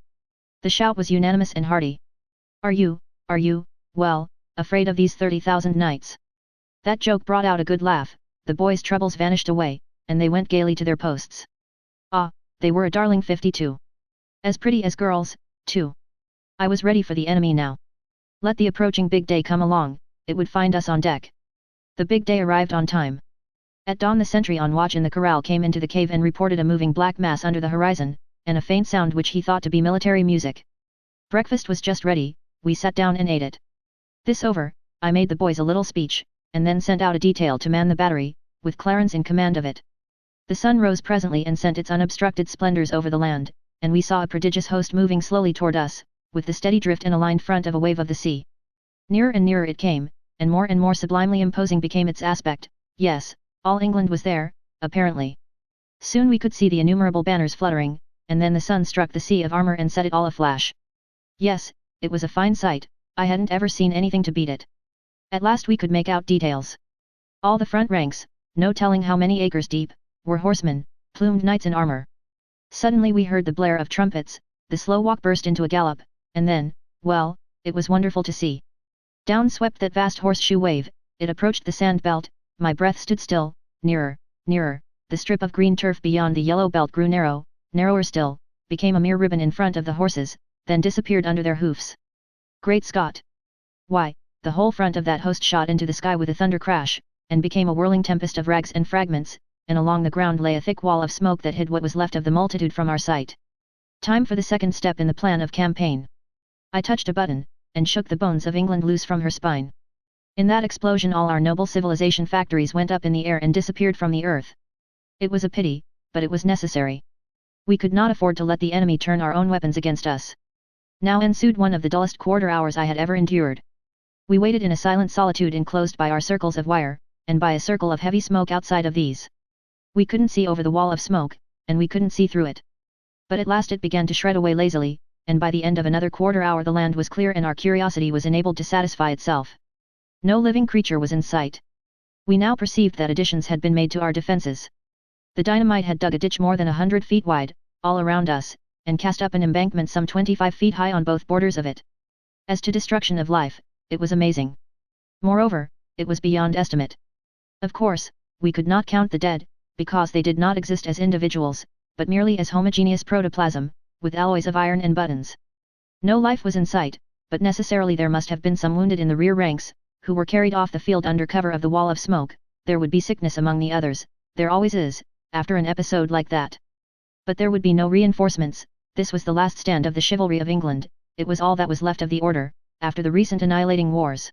The shout was unanimous and hearty. Are you, well, afraid of these 30,000 knights? That joke brought out a good laugh, the boys' troubles vanished away, and they went gaily to their posts. Ah, they were a darling 52. As pretty as girls, too. I was ready for the enemy now. Let the approaching big day come along, it would find us on deck. The big day arrived on time. At dawn the sentry on watch in the corral came into the cave and reported a moving black mass under the horizon, and a faint sound which he thought to be military music. Breakfast was just ready, we sat down and ate it. This over, I made the boys a little speech, and then sent out a detail to man the battery, with Clarence in command of it. The sun rose presently and sent its unobstructed splendors over the land, and we saw a prodigious host moving slowly toward us, with the steady drift and aligned front of a wave of the sea. Nearer and nearer it came, and more sublimely imposing became its aspect. Yes, all England was there, apparently. Soon we could see the innumerable banners fluttering, and then the sun struck the sea of armor and set it all aflash. Yes, it was a fine sight, I hadn't ever seen anything to beat it. At last we could make out details. All the front ranks, no telling how many acres deep, were horsemen, plumed knights in armor. Suddenly we heard the blare of trumpets, the slow walk burst into a gallop, and then, well, it was wonderful to see. Down swept that vast horseshoe wave, it approached the sand belt, my breath stood still, nearer, the strip of green turf beyond the yellow belt grew narrower still, became a mere ribbon in front of the horses, then disappeared under their hoofs. Great Scott! Why, the whole front of that host shot into the sky with a thunder crash, and became a whirling tempest of rags and fragments, and along the ground lay a thick wall of smoke that hid what was left of the multitude from our sight. Time for the second step in the plan of campaign. I touched a button, and shook the bones of England loose from her spine. In that explosion all our noble civilization factories went up in the air and disappeared from the earth. It was a pity, but it was necessary. We could not afford to let the enemy turn our own weapons against us. Now ensued one of the dullest quarter hours I had ever endured. We waited in a silent solitude enclosed by our circles of wire, and by a circle of heavy smoke outside of these. We couldn't see over the wall of smoke, and we couldn't see through it. But at last it began to shred away lazily, and by the end of another quarter hour the land was clear and our curiosity was enabled to satisfy itself. No living creature was in sight. We now perceived that additions had been made to our defenses. The dynamite had dug a ditch more than 100 feet wide, all around us, and cast up an embankment some 25 feet high on both borders of it. As to destruction of life, it was amazing. Moreover, it was beyond estimate. Of course, we could not count the dead, because they did not exist as individuals, but merely as homogeneous protoplasm, with alloys of iron and buttons. No life was in sight, but necessarily there must have been some wounded in the rear ranks, who were carried off the field under cover of the wall of smoke. There would be sickness among the others, there always is, after an episode like that. But there would be no reinforcements, this was the last stand of the chivalry of England, it was all that was left of the order, after the recent annihilating wars.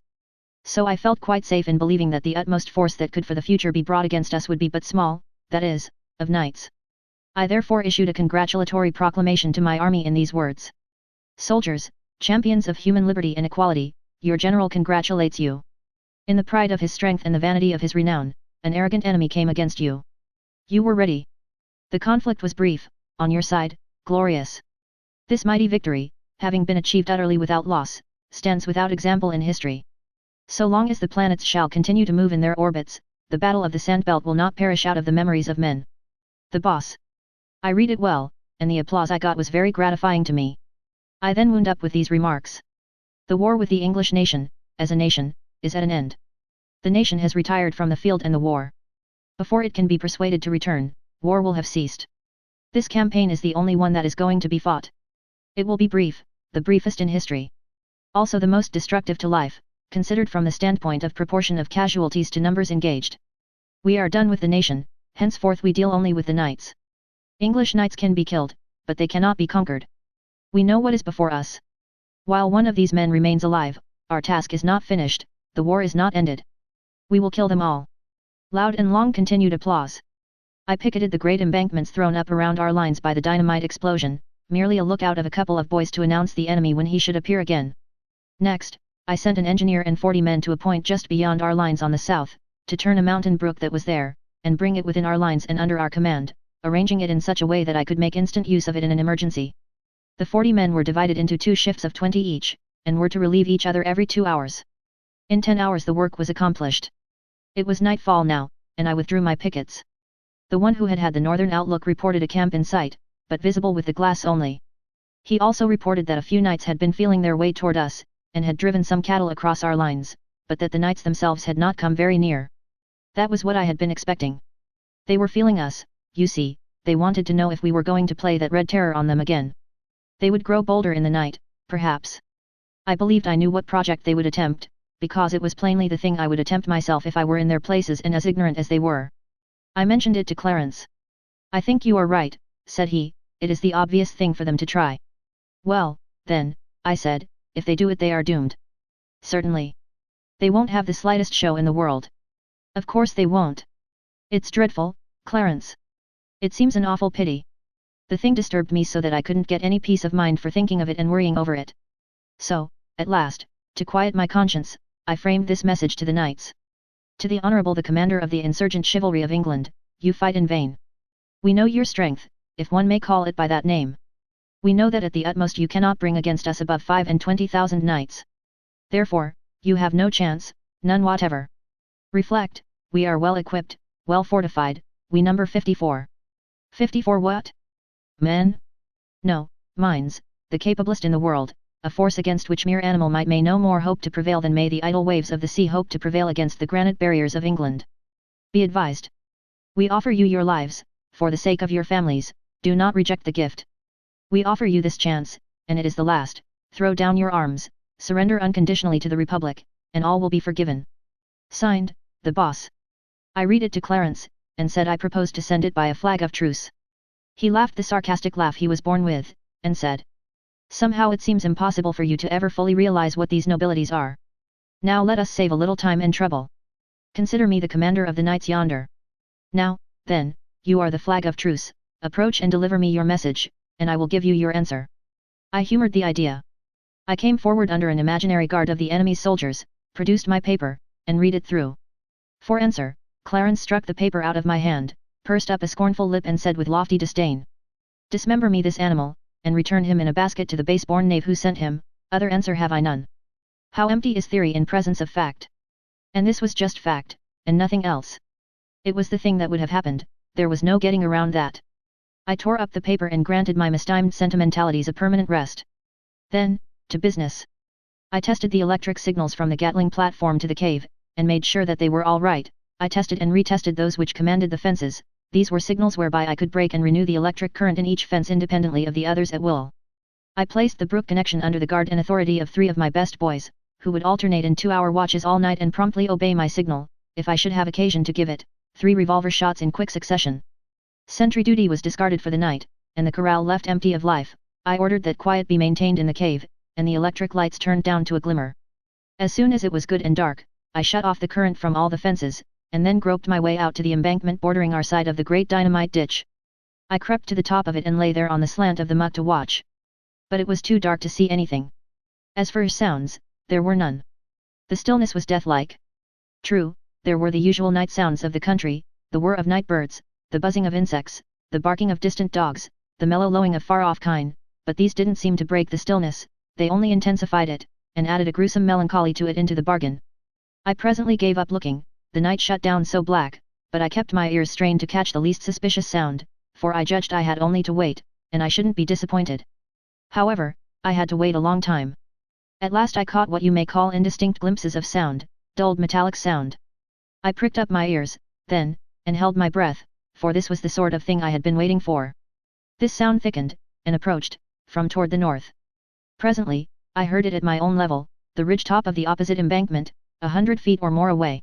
So I felt quite safe in believing that the utmost force that could for the future be brought against us would be but small, that is, of knights. I therefore issued a congratulatory proclamation to my army in these words. Soldiers, champions of human liberty and equality, your general congratulates you. In the pride of his strength and the vanity of his renown, an arrogant enemy came against you. You were ready. The conflict was brief, on your side, glorious. This mighty victory, having been achieved utterly without loss, stands without example in history. So long as the planets shall continue to move in their orbits, the Battle of the Sandbelt will not perish out of the memories of men. The Boss. I read it well, and the applause I got was very gratifying to me. I then wound up with these remarks. The war with the English nation, as a nation, is at an end. The nation has retired from the field and the war. Before it can be persuaded to return, war will have ceased. This campaign is the only one that is going to be fought. It will be brief, the briefest in history. Also the most destructive to life, considered from the standpoint of proportion of casualties to numbers engaged. We are done with the nation, henceforth we deal only with the knights. English knights can be killed, but they cannot be conquered. We know what is before us. While one of these men remains alive, our task is not finished, the war is not ended. We will kill them all. Loud and long continued applause. I picketed the great embankments thrown up around our lines by the dynamite explosion, merely a lookout of a couple of boys to announce the enemy when he should appear again. Next, I sent an engineer and 40 men to a point just beyond our lines on the south, to turn a mountain brook that was there, and bring it within our lines and under our command, arranging it in such a way that I could make instant use of it in an emergency. The 40 men were divided into 2 shifts of 20 each, and were to relieve each other every 2 hours. In 10 hours the work was accomplished. It was nightfall now, and I withdrew my pickets. The one who had had the northern outlook reported a camp in sight, but visible with the glass only. He also reported that a few knights had been feeling their way toward us, and had driven some cattle across our lines, but that the knights themselves had not come very near. That was what I had been expecting. They were feeling us, you see, they wanted to know if we were going to play that red terror on them again. They would grow bolder in the night, perhaps. I believed I knew what project they would attempt, because it was plainly the thing I would attempt myself if I were in their places and as ignorant as they were. I mentioned it to Clarence. "I think you are right," said he, "it is the obvious thing for them to try." "Well, then," I said, "if they do it they are doomed." "Certainly. They won't have the slightest show in the world." "Of course they won't. It's dreadful, Clarence. It seems an awful pity. The thing disturbed me so that I couldn't get any peace of mind for thinking of it and worrying over it. So, at last, to quiet my conscience, I framed this message to the knights. To the Honourable the Commander of the Insurgent Chivalry of England, you fight in vain. We know your strength, if one may call it by that name. We know that at the utmost you cannot bring against us above 25,000 knights. Therefore, you have no chance, none whatever. Reflect, we are well equipped, well fortified, we number 54. 54 what? Men? No, minds, the capablest in the world, a force against which mere animal might may no more hope to prevail than may the idle waves of the sea hope to prevail against the granite barriers of England. Be advised. We offer you your lives, for the sake of your families, do not reject the gift. We offer you this chance, and it is the last, throw down your arms, surrender unconditionally to the Republic, and all will be forgiven. Signed, the Boss. I read it to Clarence, and said I proposed to send it by a flag of truce. He laughed the sarcastic laugh he was born with, and said, "Somehow it seems impossible for you to ever fully realize what these nobilities are. Now let us save a little time and trouble. Consider me the commander of the knights yonder. Now, then, you are the flag of truce, approach and deliver me your message, and I will give you your answer." I humoured the idea. I came forward under an imaginary guard of the enemy's soldiers, produced my paper, and read it through. For answer, Clarence struck the paper out of my hand, pursed up a scornful lip and said with lofty disdain, "Dismember me this animal, and return him in a basket to the base-born knave who sent him, other answer have I none." How empty is theory in presence of fact! And this was just fact, and nothing else. It was the thing that would have happened, there was no getting around that. I tore up the paper and granted my mistimed sentimentalities a permanent rest. Then, to business. I tested the electric signals from the Gatling platform to the cave, and made sure that they were all right. I tested and retested those which commanded the fences. These were signals whereby I could break and renew the electric current in each fence independently of the others at will. I placed the brook connection under the guard and authority of 3 of my best boys, who would alternate in 2-hour watches all night and promptly obey my signal, if I should have occasion to give it, 3 revolver shots in quick succession. Sentry duty was discarded for the night, and the corral left empty of life. I ordered that quiet be maintained in the cave, and the electric lights turned down to a glimmer. As soon as it was good and dark, I shut off the current from all the fences, and then groped my way out to the embankment bordering our side of the great dynamite ditch. I crept to the top of it and lay there on the slant of the muck to watch. But it was too dark to see anything. As for sounds, there were none. The stillness was death-like. True, there were the usual night sounds of the country, the whir of night birds, the buzzing of insects, the barking of distant dogs, the mellow lowing of far-off kine, but these didn't seem to break the stillness, they only intensified it, and added a gruesome melancholy to it into the bargain. I presently gave up looking, the night shut down so black, but I kept my ears strained to catch the least suspicious sound, for I judged I had only to wait, and I shouldn't be disappointed. However, I had to wait a long time. At last I caught what you may call indistinct glimpses of sound, dulled metallic sound. I pricked up my ears, then, and held my breath, for this was the sort of thing I had been waiting for. This sound thickened, and approached, from toward the north. Presently, I heard it at my own level, the ridge top of the opposite embankment, 100 feet or more away.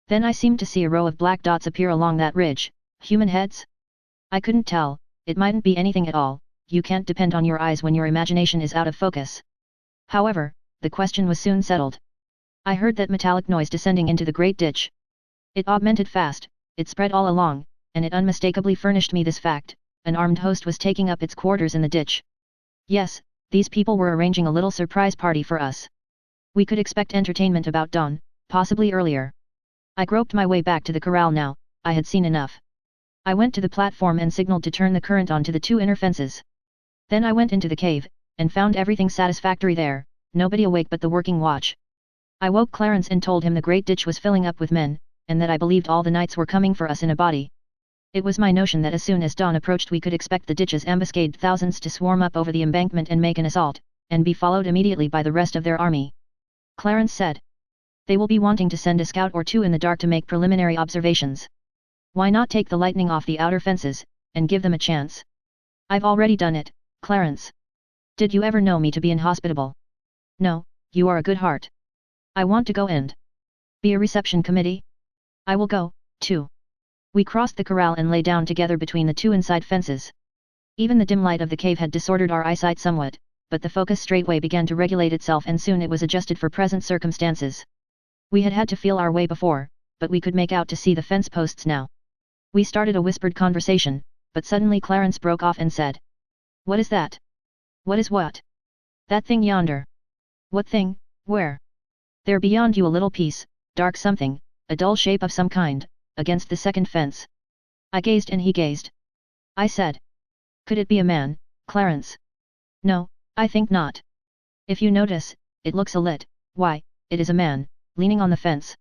Then I seemed to see a row of black dots appear along that ridge. Human heads? I couldn't tell, it mightn't be anything at all, you can't depend on your eyes when your imagination is out of focus. However, the question was soon settled. I heard that metallic noise descending into the great ditch. It augmented fast, it spread all along, and it unmistakably furnished me this fact: an armed host was taking up its quarters in the ditch. Yes, these people were arranging a little surprise party for us. We could expect entertainment about dawn, possibly earlier. I groped my way back to the corral now. I had seen enough. I went to the platform and signaled to turn the current on to the 2 inner fences. Then I went into the cave, and found everything satisfactory there, nobody awake but the working watch. I woke Clarence and told him the great ditch was filling up with men, and that I believed all the knights were coming for us in a body. It was my notion that as soon as dawn approached we could expect the ditch's ambuscade thousands to swarm up over the embankment and make an assault, and be followed immediately by the rest of their army. Clarence said. They will be wanting to send a scout or 2 in the dark to make preliminary observations. Why not take the lightning off the outer fences, and give them a chance? I've already done it, Clarence. Did you ever know me to be inhospitable? No, you are a good heart. I want to go and be a reception committee. I will go, too. We crossed the corral and lay down together between the 2 inside fences. Even the dim light of the cave had disordered our eyesight somewhat, but the focus straightway began to regulate itself and soon it was adjusted for present circumstances. We had had to feel our way before, but we could make out to see the fence posts now. We started a whispered conversation, but suddenly Clarence broke off and said. What is that? What is what? That thing yonder. What thing, where? There beyond you a little piece, dark something, a dull shape of some kind, against the second fence. I gazed and he gazed. I said. Could it be a man, Clarence? No, I think not. If you notice, it looks a lit, why, it is a man, leaning on the fence.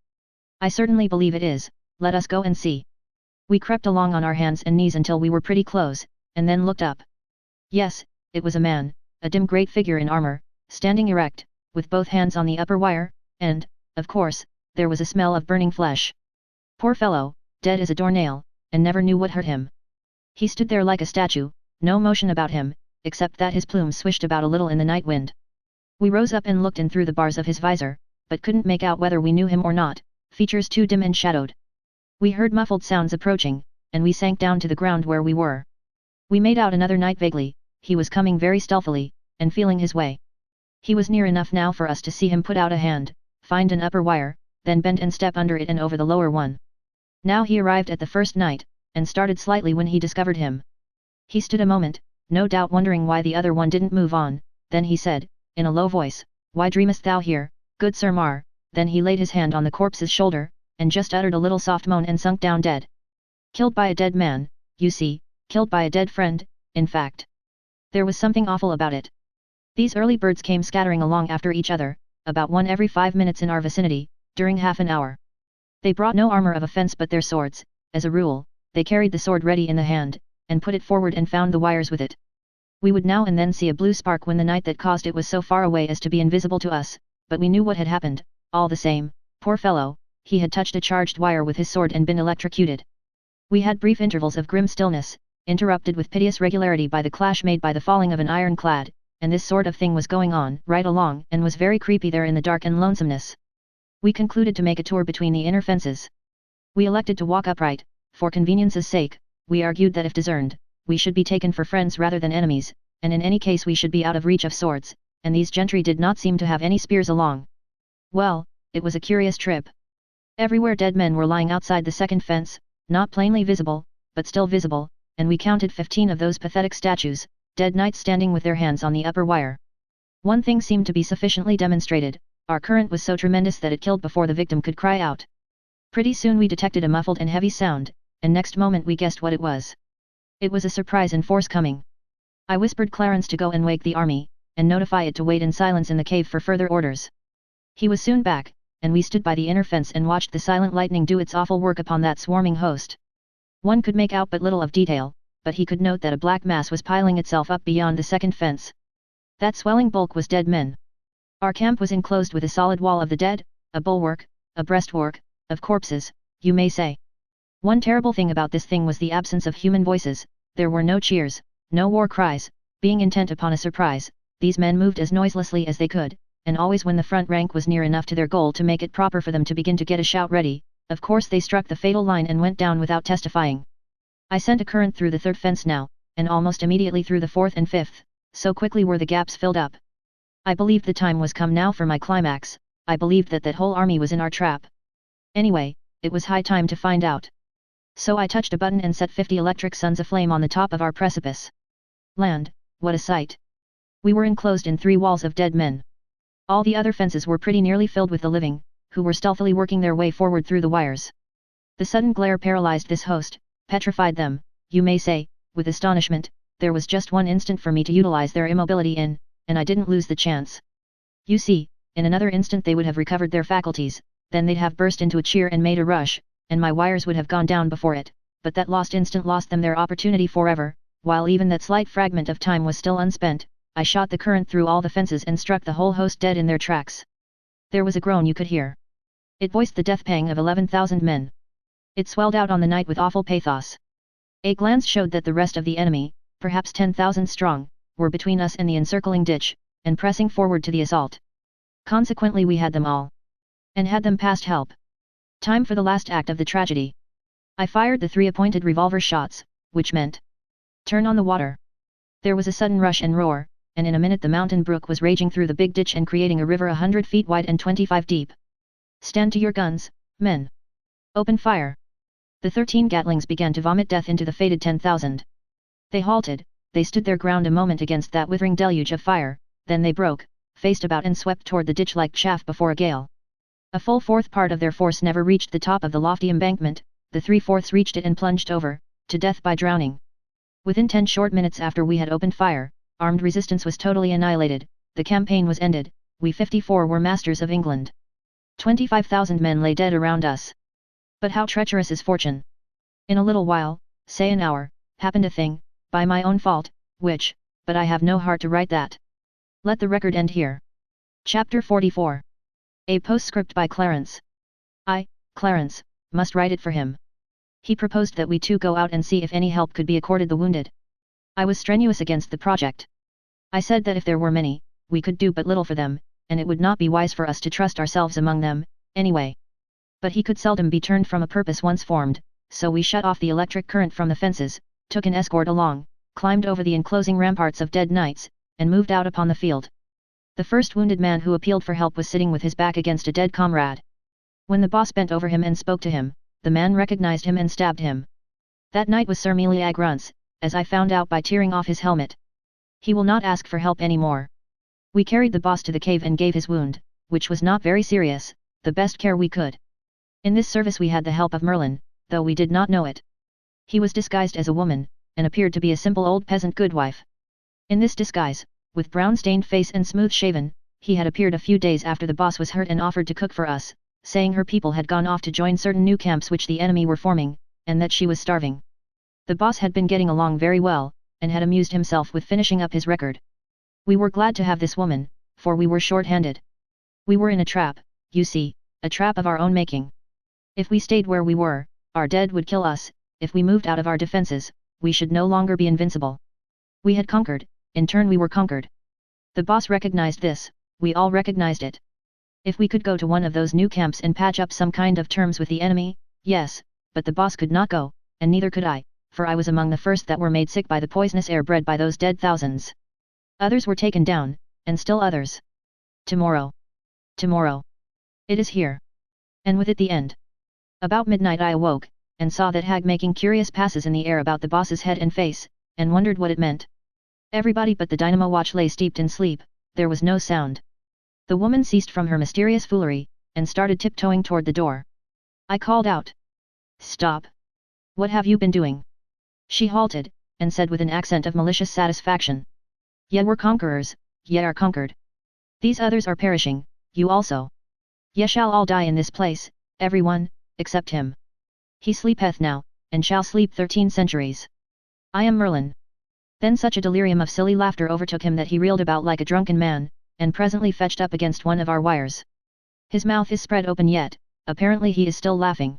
I certainly believe it is, let us go and see. We crept along on our hands and knees until we were pretty close, and then looked up. Yes, it was a man, a dim great figure in armor, standing erect, with both hands on the upper wire, and, of course, there was a smell of burning flesh. Poor fellow, dead as a doornail, and never knew what hurt him. He stood there like a statue, no motion about him, except that his plumes swished about a little in the night wind. We rose up and looked in through the bars of his visor, but couldn't make out whether we knew him or not, features too dim and shadowed. We heard muffled sounds approaching, and we sank down to the ground where we were. We made out another knight vaguely, he was coming very stealthily, and feeling his way. He was near enough now for us to see him put out a hand, find an upper wire, then bend and step under it and over the lower one. Now he arrived at the first knight, and started slightly when he discovered him. He stood a moment, no doubt wondering why the other one didn't move on, then he said, in a low voice, Why dreamest thou here, good Sir Mar? Then he laid his hand on the corpse's shoulder, and just uttered a little soft moan and sunk down dead. Killed by a dead man, you see, killed by a dead friend, in fact. There was something awful about it. These early birds came scattering along after each other, about 1 every 5 minutes in our vicinity, during half an hour. They brought no armor of offense but their swords, as a rule, they carried the sword ready in the hand, and put it forward and found the wires with it. We would now and then see a blue spark when the knight that caused it was so far away as to be invisible to us, but we knew what had happened, all the same, poor fellow, he had touched a charged wire with his sword and been electrocuted. We had brief intervals of grim stillness, interrupted with piteous regularity by the clash made by the falling of an ironclad, and this sort of thing was going on right along and was very creepy there in the dark and lonesomeness. We concluded to make a tour between the inner fences. We elected to walk upright, for convenience's sake. We argued that if discerned, we should be taken for friends rather than enemies, and in any case we should be out of reach of swords, and these gentry did not seem to have any spears along. Well, it was a curious trip. Everywhere dead men were lying outside the second fence, not plainly visible, but still visible, and we counted 15 of those pathetic statues, dead knights standing with their hands on the upper wire. One thing seemed to be sufficiently demonstrated, our current was so tremendous that it killed before the victim could cry out. Pretty soon we detected a muffled and heavy sound, and next moment we guessed what it was. It was a surprise in force coming. I whispered Clarence to go and wake the army, and notify it to wait in silence in the cave for further orders. He was soon back, and we stood by the inner fence and watched the silent lightning do its awful work upon that swarming host. One could make out but little of detail, but he could note that a black mass was piling itself up beyond the second fence. That swelling bulk was dead men. Our camp was enclosed with a solid wall of the dead, a bulwark, a breastwork, of corpses, you may say. One terrible thing about this thing was the absence of human voices. There were no cheers, no war cries. Being intent upon a surprise, these men moved as noiselessly as they could, and always when the front rank was near enough to their goal to make it proper for them to begin to get a shout ready, of course they struck the fatal line and went down without testifying. I sent a current through the third fence now, and almost immediately through the fourth and fifth, so quickly were the gaps filled up. I believed the time was come now for my climax. I believed that whole army was in our trap. Anyway, it was high time to find out. So I touched a button and set 50 electric suns aflame on the top of our precipice. Land, what a sight! We were enclosed in 3 walls of dead men. All the other fences were pretty nearly filled with the living, who were stealthily working their way forward through the wires. The sudden glare paralyzed this host, petrified them, you may say, with astonishment. There was just one instant for me to utilize their immobility in, and I didn't lose the chance. You see, in another instant they would have recovered their faculties, then they'd have burst into a cheer and made a rush, and my wires would have gone down before it, but that lost instant lost them their opportunity forever. While even that slight fragment of time was still unspent, I shot the current through all the fences and struck the whole host dead in their tracks. There was a groan you could hear. It voiced the death pang of 11,000 men. It swelled out on the night with awful pathos. A glance showed that the rest of the enemy, perhaps 10,000 strong, were between us and the encircling ditch, and pressing forward to the assault. Consequently we had them all. And had them past help. Time for the last act of the tragedy. I fired the 3 appointed revolver shots, which meant, turn on the water. There was a sudden rush and roar, and in a minute the mountain brook was raging through the big ditch and creating a river 100 feet wide and 25 deep. Stand to your guns, men. Open fire. The 13 Gatlings began to vomit death into the fated 10,000. They halted, they stood their ground a moment against that withering deluge of fire, then they broke, faced about and swept toward the ditch like chaff before a gale. A full 1/4 part of their force never reached the top of the lofty embankment, the 3/4 reached it and plunged over, to death by drowning. Within 10 short minutes after we had opened fire, armed resistance was totally annihilated, the campaign was ended, we 54 were masters of England. 25,000 men lay dead around us. But how treacherous is fortune! In a little while, say an hour, happened a thing, by my own fault, which, but I have no heart to write that. Let the record end here. Chapter 44. A postscript by Clarence. I, Clarence, must write it for him. He proposed that we two go out and see if any help could be accorded the wounded. I was strenuous against the project. I said that if there were many, we could do but little for them, and it would not be wise for us to trust ourselves among them, anyway. But he could seldom be turned from a purpose once formed, so we shut off the electric current from the fences, took an escort along, climbed over the enclosing ramparts of dead knights, and moved out upon the field. The first wounded man who appealed for help was sitting with his back against a dead comrade. When the boss bent over him and spoke to him, the man recognized him and stabbed him. That knight was Sir Meliag Runce, as I found out by tearing off his helmet. He will not ask for help any more. We carried the boss to the cave and gave his wound, which was not very serious, the best care we could. In this service we had the help of Merlin, though we did not know it. He was disguised as a woman, and appeared to be a simple old peasant goodwife. In this disguise, with brown-stained face and smooth-shaven, he had appeared a few days after the boss was hurt and offered to cook for us, saying her people had gone off to join certain new camps which the enemy were forming, and that she was starving. The boss had been getting along very well, and had amused himself with finishing up his record. We were glad to have this woman, for we were short-handed. We were in a trap, you see, a trap of our own making. If we stayed where we were, our dead would kill us, if we moved out of our defenses, we should no longer be invincible. We had conquered, in turn we were conquered. The boss recognized this, we all recognized it. If we could go to one of those new camps and patch up some kind of terms with the enemy, yes, but the boss could not go, and neither could I, for I was among the first that were made sick by the poisonous air bred by those dead thousands. Others were taken down, and still others. Tomorrow. Tomorrow. It is here. And with it the end. About midnight I awoke, and saw that hag making curious passes in the air about the boss's head and face, and wondered what it meant. Everybody but the dynamo watch lay steeped in sleep, there was no sound. The woman ceased from her mysterious foolery, and started tiptoeing toward the door. I called out. Stop! What have you been doing? She halted, and said with an accent of malicious satisfaction. Ye were conquerors, ye are conquered. These others are perishing, you also. Ye shall all die in this place, everyone, except him. He sleepeth now, and shall sleep 13 centuries. I am Merlin. Then such a delirium of silly laughter overtook him that he reeled about like a drunken man, and presently fetched up against one of our wires. His mouth is spread open yet, apparently he is still laughing.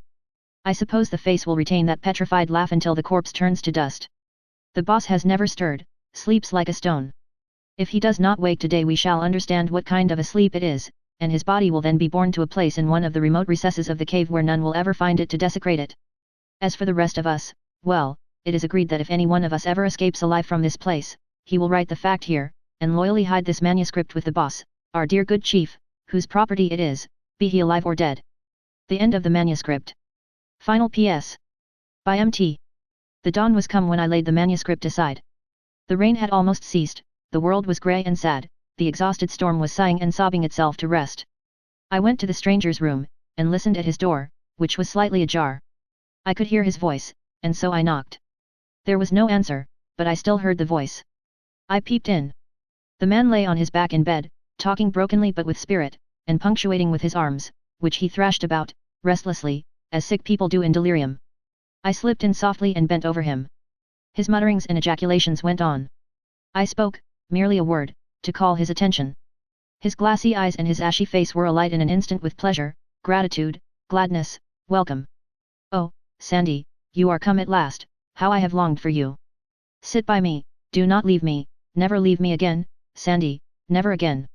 I suppose the face will retain that petrified laugh until the corpse turns to dust. The boss has never stirred, sleeps like a stone. If he does not wake today we shall understand what kind of a sleep it is, and his body will then be borne to a place in one of the remote recesses of the cave where none will ever find it to desecrate it. As for the rest of us, well, it is agreed that if any one of us ever escapes alive from this place, he will write the fact here, and loyally hide this manuscript with the boss, our dear good chief, whose property it is, be he alive or dead. The end of the manuscript. Final P.S. By M.T. The dawn was come when I laid the manuscript aside. The rain had almost ceased, the world was grey and sad, the exhausted storm was sighing and sobbing itself to rest. I went to the stranger's room, and listened at his door, which was slightly ajar. I could hear his voice, and so I knocked. There was no answer, but I still heard the voice. I peeped in. The man lay on his back in bed, talking brokenly but with spirit, and punctuating with his arms, which he thrashed about, restlessly, as sick people do in delirium. I slipped in softly and bent over him. His mutterings and ejaculations went on. I spoke, merely a word, to call his attention. His glassy eyes and his ashy face were alight in an instant with pleasure, gratitude, gladness, welcome. Oh, Sandy, you are come at last, how I have longed for you. Sit by me, do not leave me, never leave me again, Sandy, never again.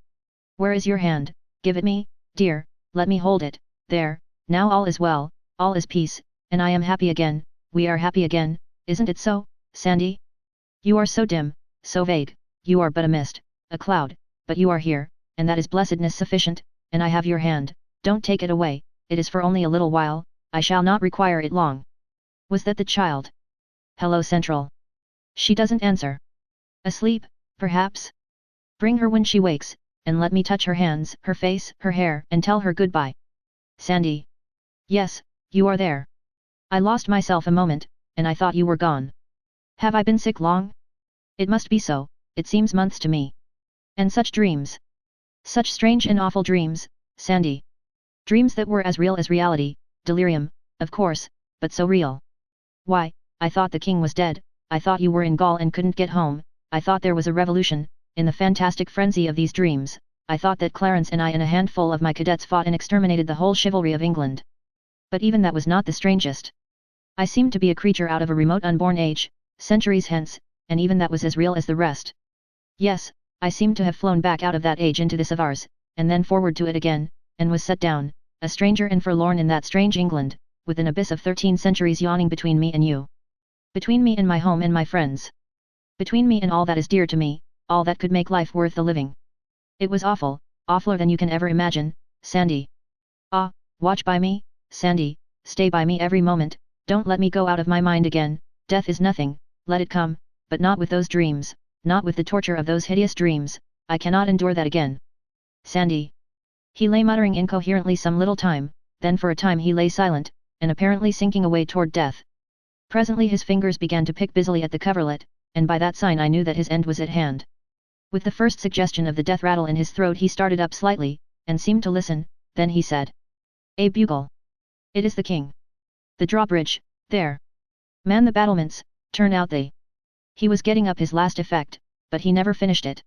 Where is your hand, give it me, dear, let me hold it, there, now all is well, all is peace, and I am happy again, we are happy again, isn't it so, Sandy? You are so dim, so vague, you are but a mist, a cloud, but you are here, and that is blessedness sufficient, and I have your hand, don't take it away, it is for only a little while, I shall not require it long. Was that the child? Hello Central. She doesn't answer. Asleep, perhaps? Bring her when she wakes, and let me touch her hands, her face, her hair, and tell her goodbye. Sandy. Yes, you are there. I lost myself a moment, and I thought you were gone. Have I been sick long? It must be so, it seems months to me. And such dreams. Such strange and awful dreams, Sandy. Dreams that were as real as reality, delirium, of course, but so real. Why, I thought the king was dead, I thought you were in Gaul and couldn't get home, I thought there was a revolution, in the fantastic frenzy of these dreams, I thought that Clarence and I and a handful of my cadets fought and exterminated the whole chivalry of England. But even that was not the strangest. I seemed to be a creature out of a remote unborn age, centuries hence, and even that was as real as the rest. Yes, I seemed to have flown back out of that age into this of ours, and then forward to it again, and was set down, a stranger and forlorn in that strange England, with an abyss of 13 centuries yawning between me and you. Between me and my home and my friends. Between me and all that is dear to me, all that could make life worth the living. It was awful, awfuler than you can ever imagine, Sandy. Ah, watch by me, Sandy, stay by me every moment, don't let me go out of my mind again, death is nothing, let it come, but not with those dreams, not with the torture of those hideous dreams, I cannot endure that again. Sandy. He lay muttering incoherently some little time, then for a time he lay silent, and apparently sinking away toward death. Presently his fingers began to pick busily at the coverlet, and by that sign I knew that his end was at hand. With the first suggestion of the death rattle in his throat he started up slightly, and seemed to listen, then he said. A bugle. It is the king. The drawbridge, there. Man the battlements, turn out they. He was getting up his last effect, but he never finished it.